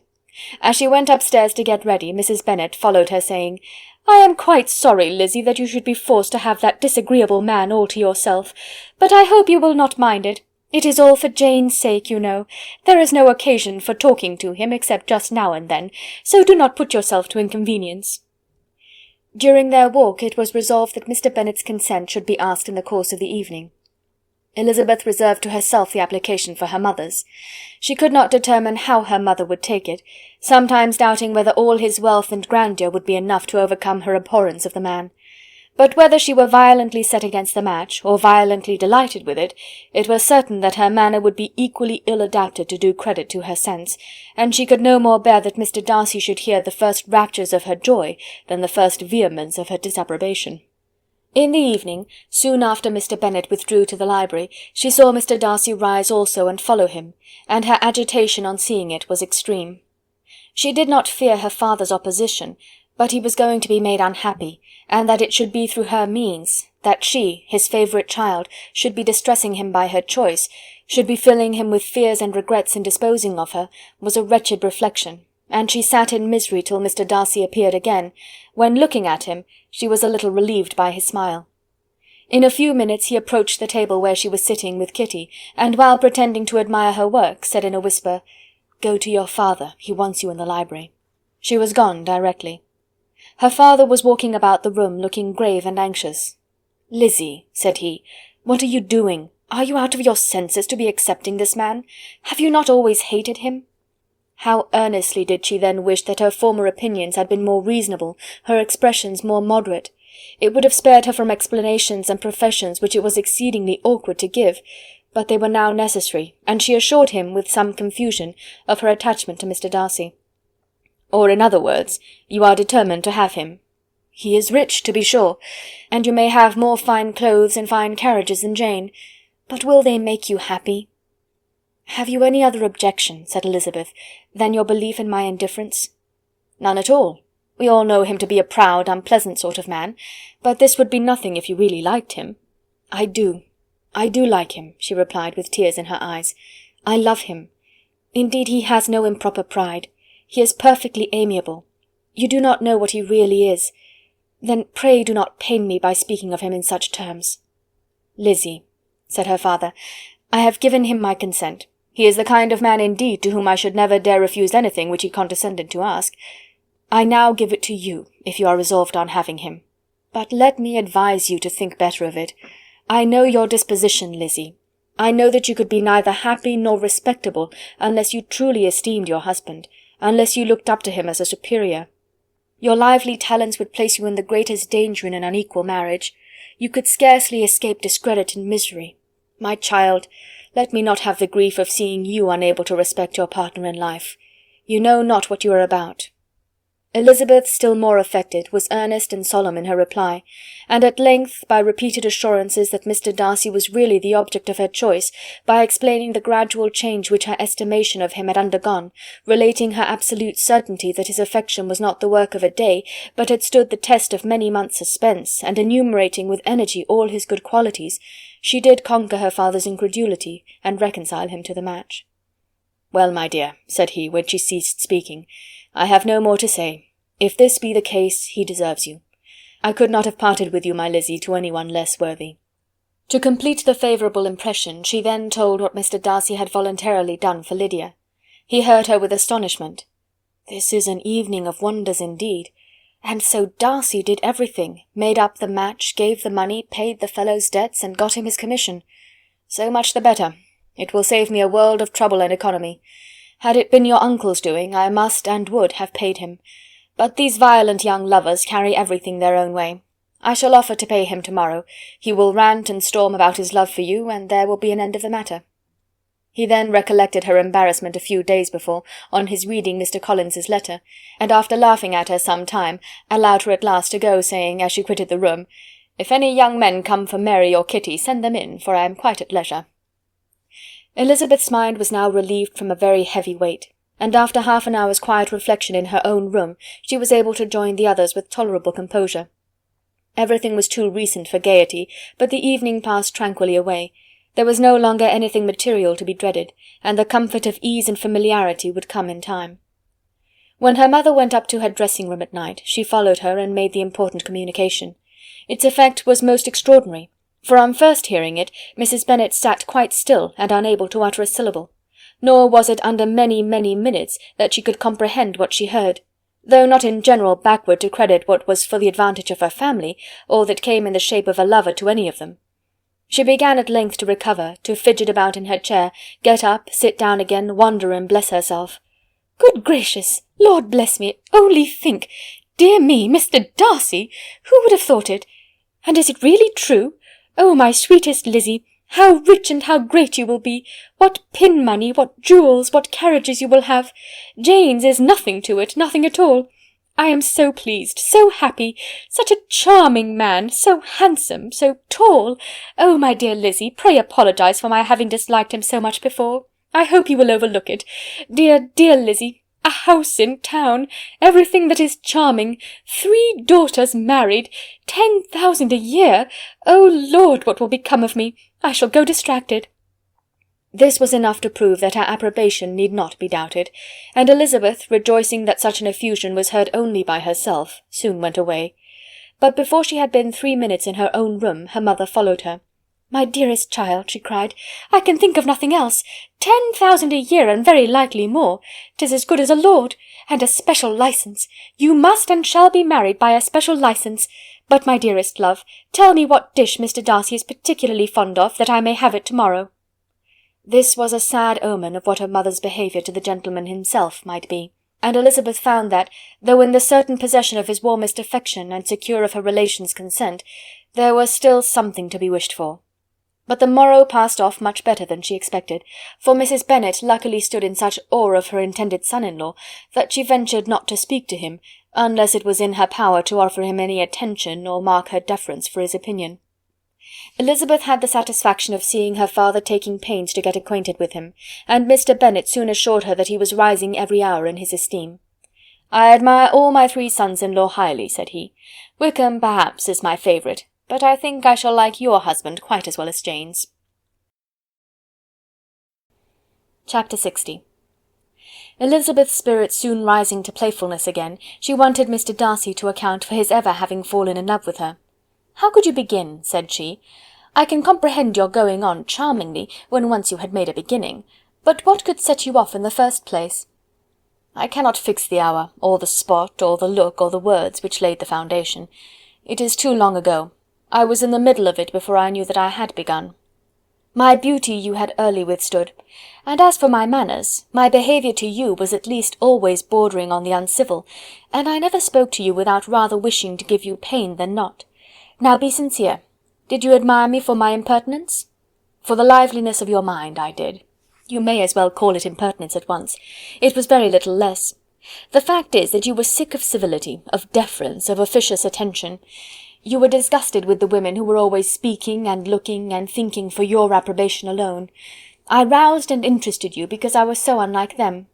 As she went upstairs to get ready, Mrs. Bennet followed her, saying, "I am quite sorry, Lizzie, that you should be forced to have that disagreeable man all to yourself, but I hope you will not mind it. It is all for Jane's sake, you know. There is no occasion for talking to him, except just now and then, so do not put yourself to inconvenience." During their walk it was resolved that Mr. Bennet's consent should be asked in the course of the evening. Elizabeth reserved to herself the application for her mother's. She could not determine how her mother would take it, sometimes doubting whether all his wealth and grandeur would be enough to overcome her abhorrence of the man. But whether she were violently set against the match, or violently delighted with it, it was certain that her manner would be equally ill adapted to do credit to her sense, and she could no more bear that Mr. Darcy should hear the first raptures of her joy than the first vehemence of her disapprobation. In the evening, soon after Mr. Bennet withdrew to the library, she saw Mr. Darcy rise also and follow him, and her agitation on seeing it was extreme. She did not fear her father's opposition, but he was going to be made unhappy, and that it should be through her means, that she, his favourite child, should be distressing him by her choice, should be filling him with fears and regrets in disposing of her, was a wretched reflection, and she sat in misery till Mr. Darcy appeared again, when, looking at him, she was a little relieved by his smile. In a few minutes he approached the table where she was sitting with Kitty, and while pretending to admire her work, said in a whisper, "Go to your father, he wants you in the library." She was gone directly. Her father was walking about the room, looking grave and anxious. "Lizzie," said he, "what are you doing? Are you out of your senses to be accepting this man? Have you not always hated him?" How earnestly did she then wish that her former opinions had been more reasonable, her expressions more moderate. It would have spared her from explanations and professions which it was exceedingly awkward to give, but they were now necessary, and she assured him, with some confusion, of her attachment to Mr. Darcy. "Or, in other words, you are determined to have him. He is rich, to be sure, and you may have more fine clothes and fine carriages than Jane, but will they make you happy?" "Have you any other objection," said Elizabeth, "than your belief in my indifference?" "None at all. We all know him to be a proud, unpleasant sort of man, but this would be nothing if you really liked him." I do like him," she replied with tears in her eyes. "I love him. Indeed, he has no improper pride. He is perfectly amiable. You do not know what he really is. Then pray do not pain me by speaking of him in such terms." "Lizzie," said her father, "I have given him my consent. He is the kind of man indeed to whom I should never dare refuse anything which he condescended to ask. I now give it to you, if you are resolved on having him. But let me advise you to think better of it. I know your disposition, Lizzie. I know that you could be neither happy nor respectable unless you truly esteemed your husband, unless you looked up to him as a superior. Your lively talents would place you in the greatest danger in an unequal marriage. You could scarcely escape discredit and misery. My child, let me not have the grief of seeing you unable to respect your partner in life. You know not what you are about." Elizabeth, still more affected, was earnest and solemn in her reply, and at length, by repeated assurances that Mr. Darcy was really the object of her choice, by explaining the gradual change which her estimation of him had undergone, relating her absolute certainty that his affection was not the work of a day, but had stood the test of many months' suspense, and enumerating with energy all his good qualities, she did conquer her father's incredulity, and reconcile him to the match. "Well, my dear," said he, when she ceased speaking, "I have no more to say. If this be the case, he deserves you. I could not have parted with you, my Lizzie, to any one less worthy." To complete the favourable impression, she then told what Mr. Darcy had voluntarily done for Lydia. He heard her with astonishment. "This is an evening of wonders indeed. And so Darcy did everything, made up the match, gave the money, paid the fellow's debts, and got him his commission. So much the better. It will save me a world of trouble and economy. Had it been your uncle's doing, I must and would have paid him. But these violent young lovers carry everything their own way. I shall offer to pay him tomorrow. He will rant and storm about his love for you, and there will be an end of the matter." He then recollected her embarrassment a few days before, on his reading Mr. Collins's letter, and after laughing at her some time, allowed her at last to go, saying, as she quitted the room, "If any young men come for Mary or Kitty, send them in, for I am quite at leisure." Elizabeth's mind was now relieved from a very heavy weight, and after half an hour's quiet reflection in her own room, she was able to join the others with tolerable composure. Everything was too recent for gaiety, but the evening passed tranquilly away. There was no longer anything material to be dreaded, and the comfort of ease and familiarity would come in time. When her mother went up to her dressing-room at night, she followed her and made the important communication. Its effect was most extraordinary, for on first hearing it, Mrs. Bennet sat quite still and unable to utter a syllable. Nor was it under many, many minutes that she could comprehend what she heard, though not in general backward to credit what was for the advantage of her family, or that came in the shape of a lover to any of them. She began at length to recover, to fidget about in her chair, get up, sit down again, wonder and bless herself. "Good gracious! Lord bless me! Only think! Dear me, Mr. Darcy! Who would have thought it? And is it really true? Oh, my sweetest Lizzie! How rich and how great you will be! What pin money, what jewels, what carriages you will have! Jane's is nothing to it, nothing at all. I am so pleased, so happy, such a charming man, so handsome, so tall. Oh, my dear Lizzie, pray apologize for my having disliked him so much before. I hope you will overlook it. Dear, dear Lizzie, a house in town, everything that is charming, 3 daughters married, 10,000 a year. Oh, Lord, what will become of me? I shall go distracted." This was enough to prove that her approbation need not be doubted, and Elizabeth, rejoicing that such an effusion was heard only by herself, soon went away. But before she had been 3 minutes in her own room, her mother followed her. "My dearest child," she cried, "I can think of nothing else. 10,000 a year, and very likely more. 'Tis as good as a lord. And a special licence. You must and shall be married by a special licence. But, my dearest love, tell me what dish Mr. Darcy is particularly fond of, that I may have it to-morrow." This was a sad omen of what her mother's behaviour to the gentleman himself might be, and Elizabeth found that, though in the certain possession of his warmest affection and secure of her relations' consent, there was still something to be wished for. But the morrow passed off much better than she expected, for Mrs. Bennet luckily stood in such awe of her intended son-in-law that she ventured not to speak to him, unless it was in her power to offer him any attention or mark her deference for his opinion. Elizabeth had the satisfaction of seeing her father taking pains to get acquainted with him, and Mr. Bennet soon assured her that he was rising every hour in his esteem. "I admire all my 3 sons-in-law highly," said he. "Wickham, perhaps, is my favourite, but I think I shall like your husband quite as well as Jane's." Chapter 60. Elizabeth's spirits soon rising to playfulness again, she wanted Mr. Darcy to account for his ever having fallen in love with her. "How could you begin?" said she. "I can comprehend your going on charmingly, when once you had made a beginning, but what could set you off in the first place?" "I cannot fix the hour, or the spot, or the look, or the words which laid the foundation. It is too long ago. I was in the middle of it before I knew that I had begun. My beauty you had early withstood, and as for my manners, my behaviour to you was at least always bordering on the uncivil, and I never spoke to you without rather wishing to give you pain than not. Now be sincere. Did you admire me for my impertinence?" "For the liveliness of your mind, I did. You may as well call it impertinence at once. It was very little less. The fact is that you were sick of civility, of deference, of officious attention. You were disgusted with the women who were always speaking and looking and thinking for your approbation alone. I roused and interested you because I was so unlike them.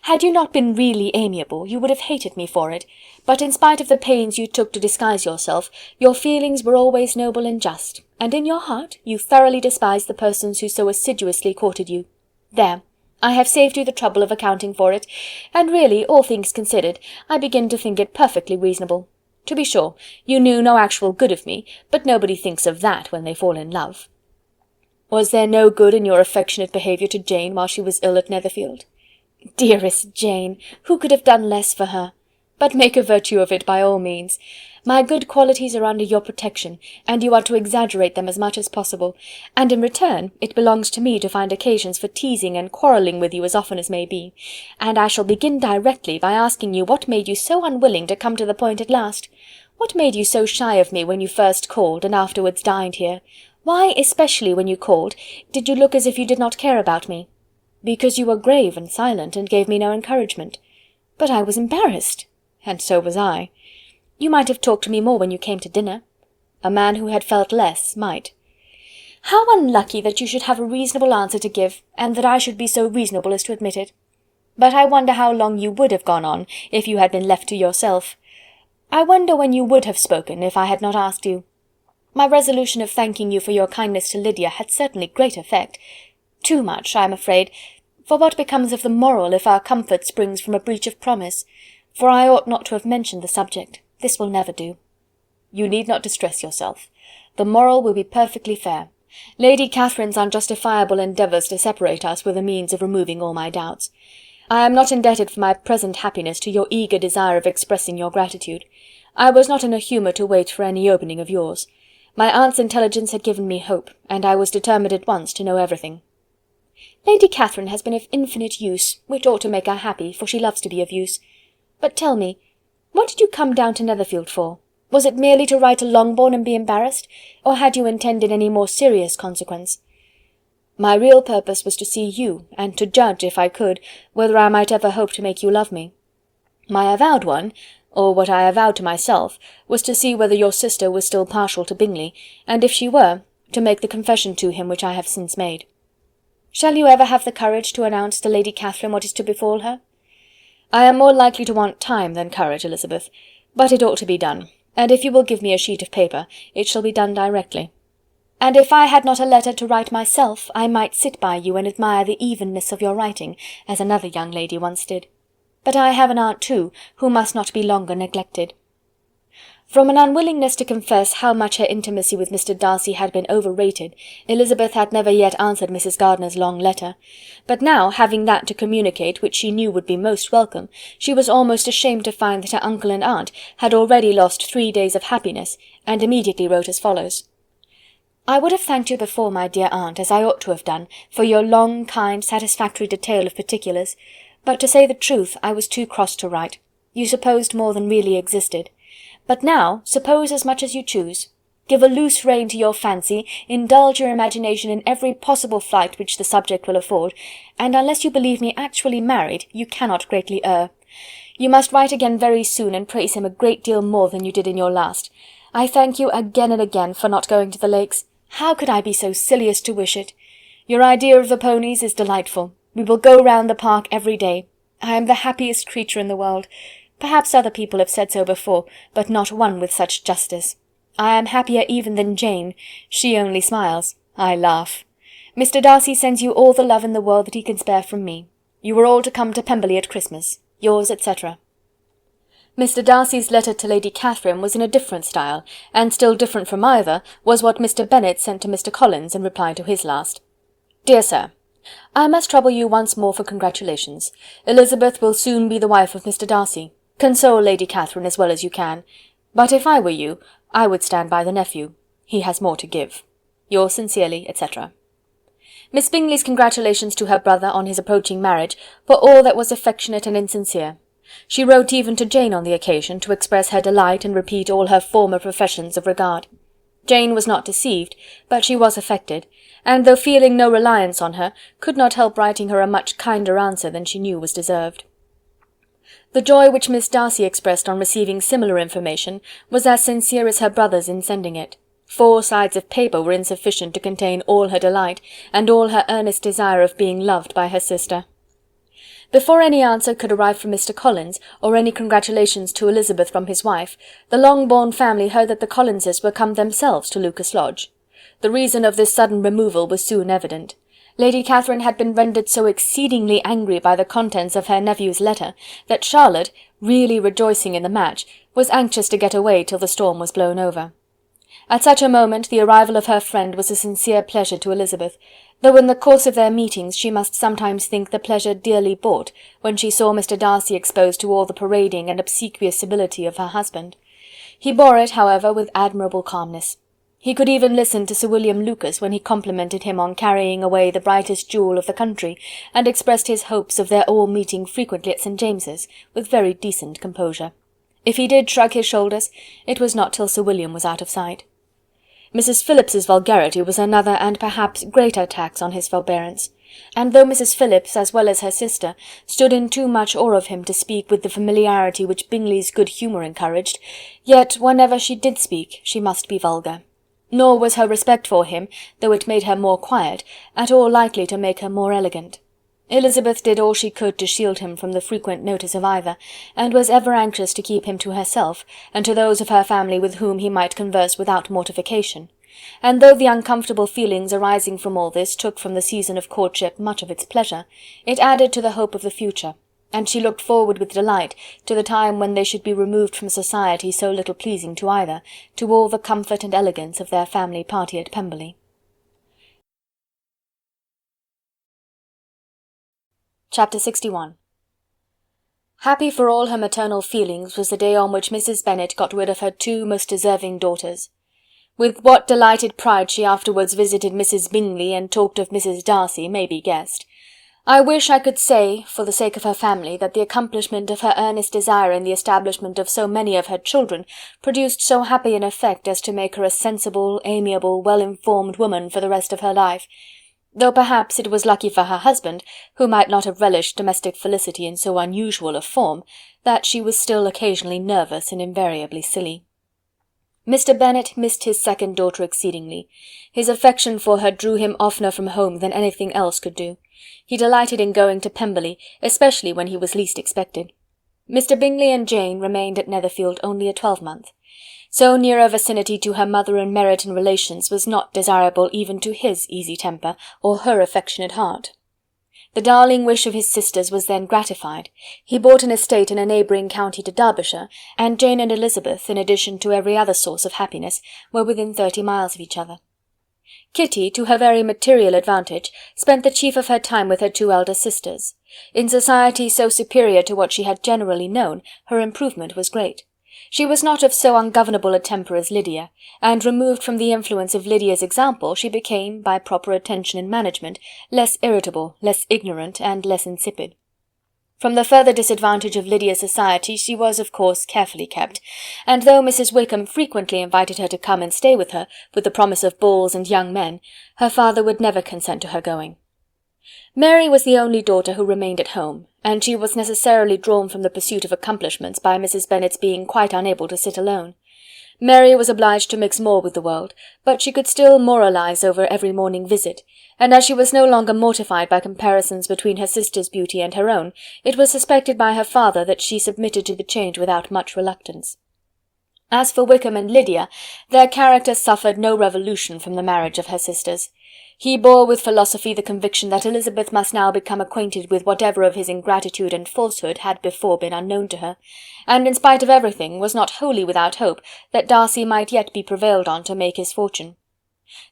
Had you not been really amiable, you would have hated me for it, but in spite of the pains you took to disguise yourself, your feelings were always noble and just, and in your heart you thoroughly despised the persons who so assiduously courted you. There, I have saved you the trouble of accounting for it, and really, all things considered, I begin to think it perfectly reasonable. To be sure, you knew no actual good of me, but nobody thinks of that when they fall in love. Was there no good in your affectionate behaviour to Jane while she was ill at Netherfield? Dearest Jane, who could have done less for her? But make a virtue of it by all means. My good qualities are under your protection, and you are to exaggerate them as much as possible, and in return it belongs to me to find occasions for teasing and quarrelling with you as often as may be, and I shall begin directly by asking you what made you so unwilling to come to the point at last? What made you so shy of me when you first called and afterwards dined here? Why, especially when you called, did you look as if you did not care about me? Because you were grave and silent, and gave me no encouragement. But I was embarrassed, and so was I. You might have talked to me more when you came to dinner. A man who had felt less might. How unlucky that you should have a reasonable answer to give, and that I should be so reasonable as to admit it. But I wonder how long you would have gone on, if you had been left to yourself. I wonder when you would have spoken if I had not asked you. My resolution of thanking you for your kindness to Lydia had certainly great effect. Too much, I am afraid, for what becomes of the moral if our comfort springs from a breach of promise? For I ought not to have mentioned the subject. This will never do. You need not distress yourself. The moral will be perfectly fair. Lady Catherine's unjustifiable endeavours to separate us were the means of removing all my doubts. I am not indebted for my present happiness to your eager desire of expressing your gratitude. I was not in a humour to wait for any opening of yours. My aunt's intelligence had given me hope, and I was determined at once to know everything. Lady Catherine has been of infinite use, which ought to make her happy, for she loves to be of use. But tell me, what did you come down to Netherfield for? Was it merely to write to Longbourn and be embarrassed, or had you intended any more serious consequence? My real purpose was to see you, and to judge, if I could, whether I might ever hope to make you love me. My avowed one, or what I avowed to myself, was to see whether your sister was still partial to Bingley, and if she were, to make the confession to him which I have since made. Shall you ever have the courage to announce to Lady Catherine what is to befall her? I am more likely to want time than courage, Elizabeth, but it ought to be done, and if you will give me a sheet of paper, it shall be done directly. And if I had not a letter to write myself, I might sit by you and admire the evenness of your writing, as another young lady once did. But I have an aunt too, who must not be longer neglected. From an unwillingness to confess how much her intimacy with Mr. Darcy had been overrated, Elizabeth had never yet answered Mrs. Gardiner's long letter, but now, having that to communicate which she knew would be most welcome, she was almost ashamed to find that her uncle and aunt had already lost 3 days of happiness, and immediately wrote as follows: I would have thanked you before, my dear aunt, as I ought to have done, for your long, kind, satisfactory detail of particulars, but to say the truth, I was too cross to write. You supposed more than really existed. But now, suppose as much as you choose. Give a loose rein to your fancy, indulge your imagination in every possible flight which the subject will afford, and unless you believe me actually married, you cannot greatly err. You must write again very soon, and praise him a great deal more than you did in your last. I thank you again and again for not going to the Lakes. How could I be so silly as to wish it? Your idea of the ponies is delightful. We will go round the park every day. I am the happiest creature in the world. Perhaps other people have said so before, but not one with such justice. I am happier even than Jane. She only smiles. I laugh. Mr. Darcy sends you all the love in the world that he can spare from me. You are all to come to Pemberley at Christmas. Yours, etc. Mr. Darcy's letter to Lady Catherine was in a different style, and still different from either was what Mr. Bennet sent to Mr. Collins in reply to his last. Dear Sir, I must trouble you once more for congratulations. Elizabeth will soon be the wife of Mr. Darcy. Console Lady Catherine as well as you can. But if I were you, I would stand by the nephew. He has more to give. Yours sincerely, etc. Miss Bingley's congratulations to her brother on his approaching marriage were all that was affectionate and insincere. She wrote even to Jane on the occasion to express her delight and repeat all her former professions of regard. Jane was not deceived, but she was affected, and though feeling no reliance on her, could not help writing her a much kinder answer than she knew was deserved. The joy which Miss Darcy expressed on receiving similar information was as sincere as her brother's in sending it. 4 sides of paper were insufficient to contain all her delight, and all her earnest desire of being loved by her sister. Before any answer could arrive from Mr. Collins, or any congratulations to Elizabeth from his wife, the Longbourn family heard that the Collinses were come themselves to Lucas Lodge. The reason of this sudden removal was soon evident. Lady Catherine had been rendered so exceedingly angry by the contents of her nephew's letter, that Charlotte, really rejoicing in the match, was anxious to get away till the storm was blown over. At such a moment the arrival of her friend was a sincere pleasure to Elizabeth, though in the course of their meetings she must sometimes think the pleasure dearly bought, when she saw Mr. Darcy exposed to all the parading and obsequious civility of her husband. He bore it, however, with admirable calmness. He could even listen to Sir William Lucas when he complimented him on carrying away the brightest jewel of the country, and expressed his hopes of their all meeting frequently at St. James's, with very decent composure. If he did shrug his shoulders, it was not till Sir William was out of sight. Mrs. Phillips's vulgarity was another and perhaps greater tax on his forbearance, and though Mrs. Phillips, as well as her sister, stood in too much awe of him to speak with the familiarity which Bingley's good humour encouraged, yet whenever she did speak she must be vulgar. Nor was her respect for him, though it made her more quiet, at all likely to make her more elegant. Elizabeth did all she could to shield him from the frequent notice of either, and was ever anxious to keep him to herself, and to those of her family with whom he might converse without mortification. And though the uncomfortable feelings arising from all this took from the season of courtship much of its pleasure, it added to the hope of the future, and she looked forward with delight to the time when they should be removed from society so little pleasing to either, to all the comfort and elegance of their family party at Pemberley. Chapter 61. Happy for all her maternal feelings was the day on which Mrs. Bennet got rid of her two most deserving daughters. With what delighted pride she afterwards visited Mrs. Bingley and talked of Mrs. Darcy may be guessed. I wish I could say, for the sake of her family, that the accomplishment of her earnest desire in the establishment of so many of her children produced so happy an effect as to make her a sensible, amiable, well-informed woman for the rest of her life, though perhaps it was lucky for her husband, who might not have relished domestic felicity in so unusual a form, that she was still occasionally nervous and invariably silly. Mr. Bennet missed his second daughter exceedingly. His affection for her drew him oftener from home than anything else could do. He delighted in going to Pemberley, especially when he was least expected. Mr. Bingley and Jane remained at Netherfield only a twelvemonth. So near a vicinity to her mother and Meryton relations was not desirable even to his easy temper or her affectionate heart. The darling wish of his sisters was then gratified. He bought an estate in a neighbouring county to Derbyshire, and Jane and Elizabeth, in addition to every other source of happiness, were within 30 miles of each other. Kitty, to her very material advantage, spent the chief of her time with her two elder sisters. In society so superior to what she had generally known, her improvement was great. She was not of so ungovernable a temper as Lydia, and removed from the influence of Lydia's example, she became, by proper attention and management, less irritable, less ignorant, and less insipid. From the further disadvantage of Lydia's society she was, of course, carefully kept, and though Mrs. Wickham frequently invited her to come and stay with her, with the promise of balls and young men, her father would never consent to her going. Mary was the only daughter who remained at home, and she was necessarily drawn from the pursuit of accomplishments by Mrs. Bennet's being quite unable to sit alone. Mary was obliged to mix more with the world, but she could still moralize over every morning visit, and as she was no longer mortified by comparisons between her sister's beauty and her own, it was suspected by her father that she submitted to the change without much reluctance. As for Wickham and Lydia, their characters suffered no revolution from the marriage of her sisters. He bore with philosophy the conviction that Elizabeth must now become acquainted with whatever of his ingratitude and falsehood had before been unknown to her, and in spite of everything was not wholly without hope that Darcy might yet be prevailed on to make his fortune.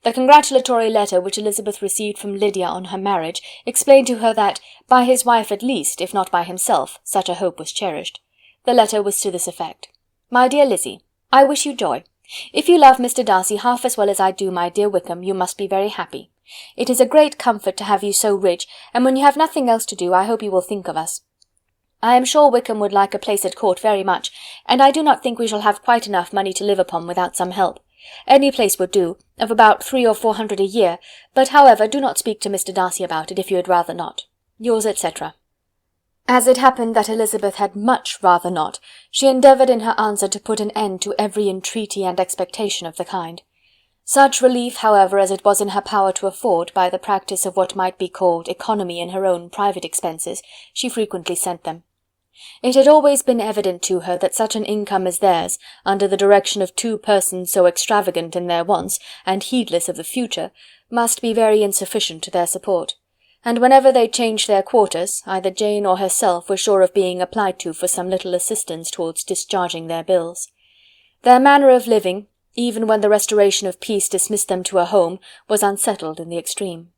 The congratulatory letter which Elizabeth received from Lydia on her marriage explained to her that, by his wife at least, if not by himself, such a hope was cherished. The letter was to this effect: "My dear Lizzie, I wish you joy. If you love Mr. Darcy half as well as I do my dear Wickham, you must be very happy. It is a great comfort to have you so rich, and when you have nothing else to do, I hope you will think of us. I am sure Wickham would like a place at court very much, and I do not think we shall have quite enough money to live upon without some help. Any place would do, of about 300 or 400 a year, but however, do not speak to Mr. Darcy about it, if you had rather not. Yours, etc." As it happened that Elizabeth had much rather not, she endeavoured in her answer to put an end to every entreaty and expectation of the kind. Such relief, however, as it was in her power to afford, by the practice of what might be called economy in her own private expenses, she frequently sent them. It had always been evident to her that such an income as theirs, under the direction of two persons so extravagant in their wants, and heedless of the future, must be very insufficient to their support, and whenever they changed their quarters, either Jane or herself were sure of being applied to for some little assistance towards discharging their bills. Their manner of living, even when the restoration of peace dismissed them to a home, was unsettled in the extreme.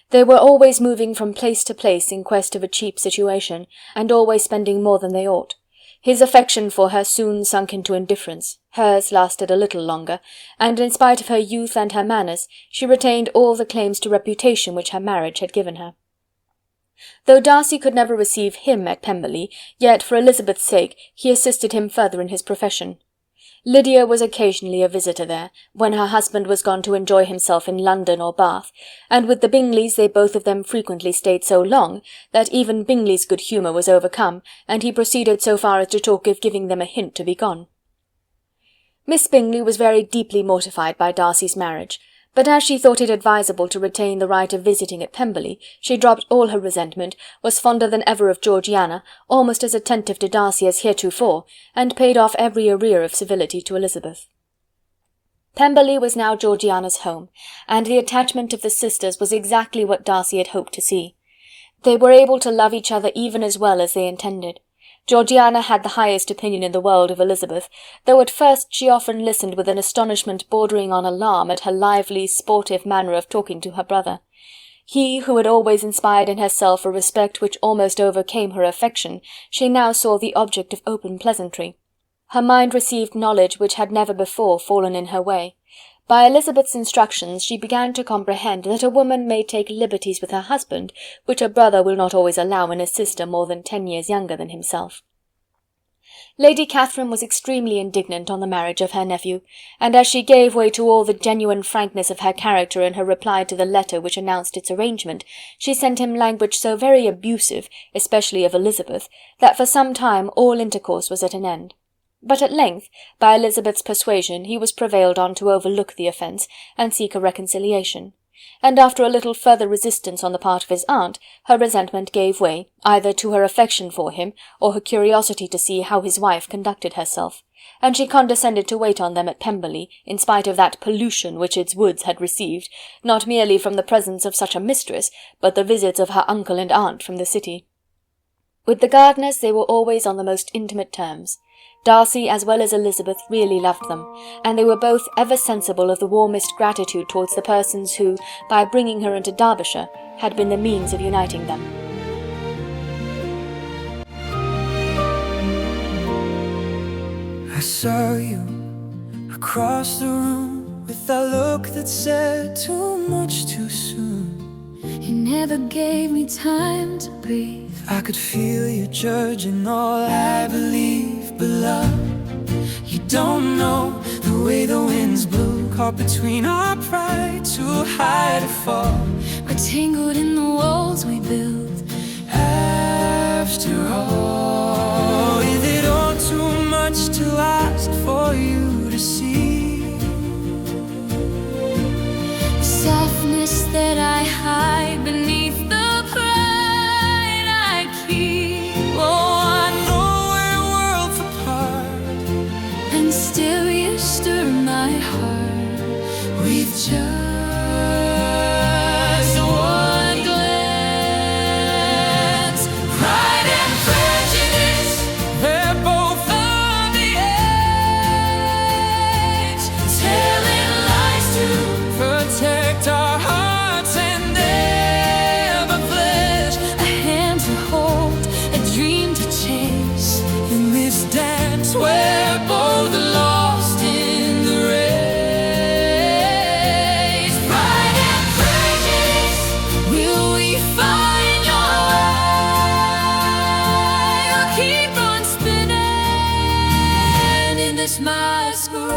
They were always moving from place to place in quest of a cheap situation, and always spending more than they ought. His affection for her soon sunk into indifference, hers lasted a little longer, and in spite of her youth and her manners, she retained all the claims to reputation which her marriage had given her. Though Darcy could never receive him at Pemberley, yet for Elizabeth's sake he assisted him further in his profession. Lydia was occasionally a visitor there, when her husband was gone to enjoy himself in London or Bath, and with the Bingleys they both of them frequently stayed so long that even Bingley's good humour was overcome, and he proceeded so far as to talk of giving them a hint to be gone. Miss Bingley was very deeply mortified by Darcy's marriage, But as she thought it advisable to retain the right of visiting at Pemberley, she dropped all her resentment, was fonder than ever of Georgiana, almost as attentive to Darcy as heretofore, and paid off every arrear of civility to Elizabeth. Pemberley was now Georgiana's home, and the attachment of the sisters was exactly what Darcy had hoped to see. They were able to love each other even as well as they intended. Georgiana had the highest opinion in the world of Elizabeth, though at first she often listened with an astonishment bordering on alarm at her lively, sportive manner of talking to her brother. He, who had always inspired in herself a respect which almost overcame her affection, she now saw the object of open pleasantry. Her mind received knowledge which had never before fallen in her way. By Elizabeth's instructions she began to comprehend that a woman may take liberties with her husband, which a brother will not always allow in a sister more than 10 years younger than himself. Lady Catherine was extremely indignant on the marriage of her nephew, and as she gave way to all the genuine frankness of her character in her reply to the letter which announced its arrangement, she sent him language so very abusive, especially of Elizabeth, that for some time all intercourse was at an end. But at length, by Elizabeth's persuasion, he was prevailed on to overlook the offence, and seek a reconciliation; and after a little further resistance on the part of his aunt, her resentment gave way, either to her affection for him, or her curiosity to see how his wife conducted herself, and she condescended to wait on them at Pemberley, in spite of that pollution which its woods had received, not merely from the presence of such a mistress, but the visits of her uncle and aunt from the city. With the Gardiners they were always on the most intimate terms. Darcy as well as Elizabeth really loved them, and they were both ever sensible of the warmest gratitude towards the persons who, by bringing her into Derbyshire, had been the means of uniting them. I saw you across the room with that look that said too much too soon. You never gave me time to breathe. I could feel you judging all I believe, but love, you don't know the way the winds blew, caught between our pride, too high to fall. We're tangled in the walls we built. After all, is it all too much to ask for you to see The softness that I hide beneath the pride I keep. Oh, I know we're worlds apart, And still you stir my heart with just one glance. Pride and prejudice, they're both on the edge, telling lies to protect our hearts and never pledge. a hand to hold, a dream to chase. In this dance we're both lost in the race. Pride and prejudice, Will we find your way? Or keep on spinning in this masquerade?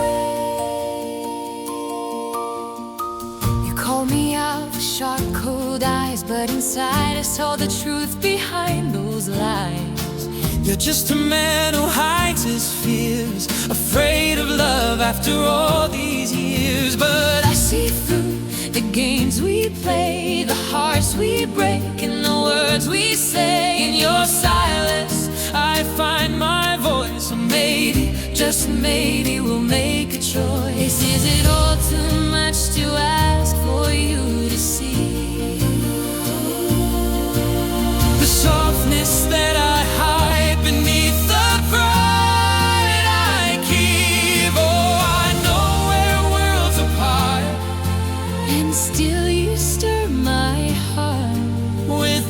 You call me out with sharp, cold eyes, but inside I saw the truth behind those lies. you're just a man who hides his fears, afraid of love after all these years. But I see through the games we play, the hearts we break, and the words we say. in your silence I find my voice, or maybe, just maybe, we'll make a choice. Is it all too much to ask for you to see The softness that I hide beneath the pride I keep. Oh, I know we're worlds apart, and still you stir my heart with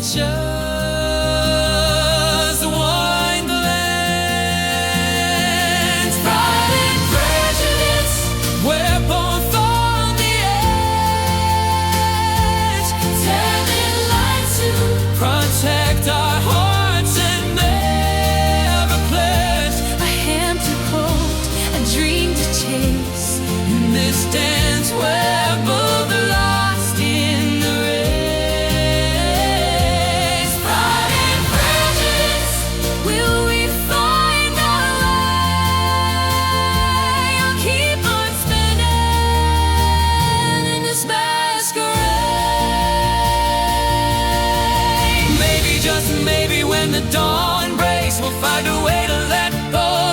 just maybe when the dawn breaks, we'll find a way to let go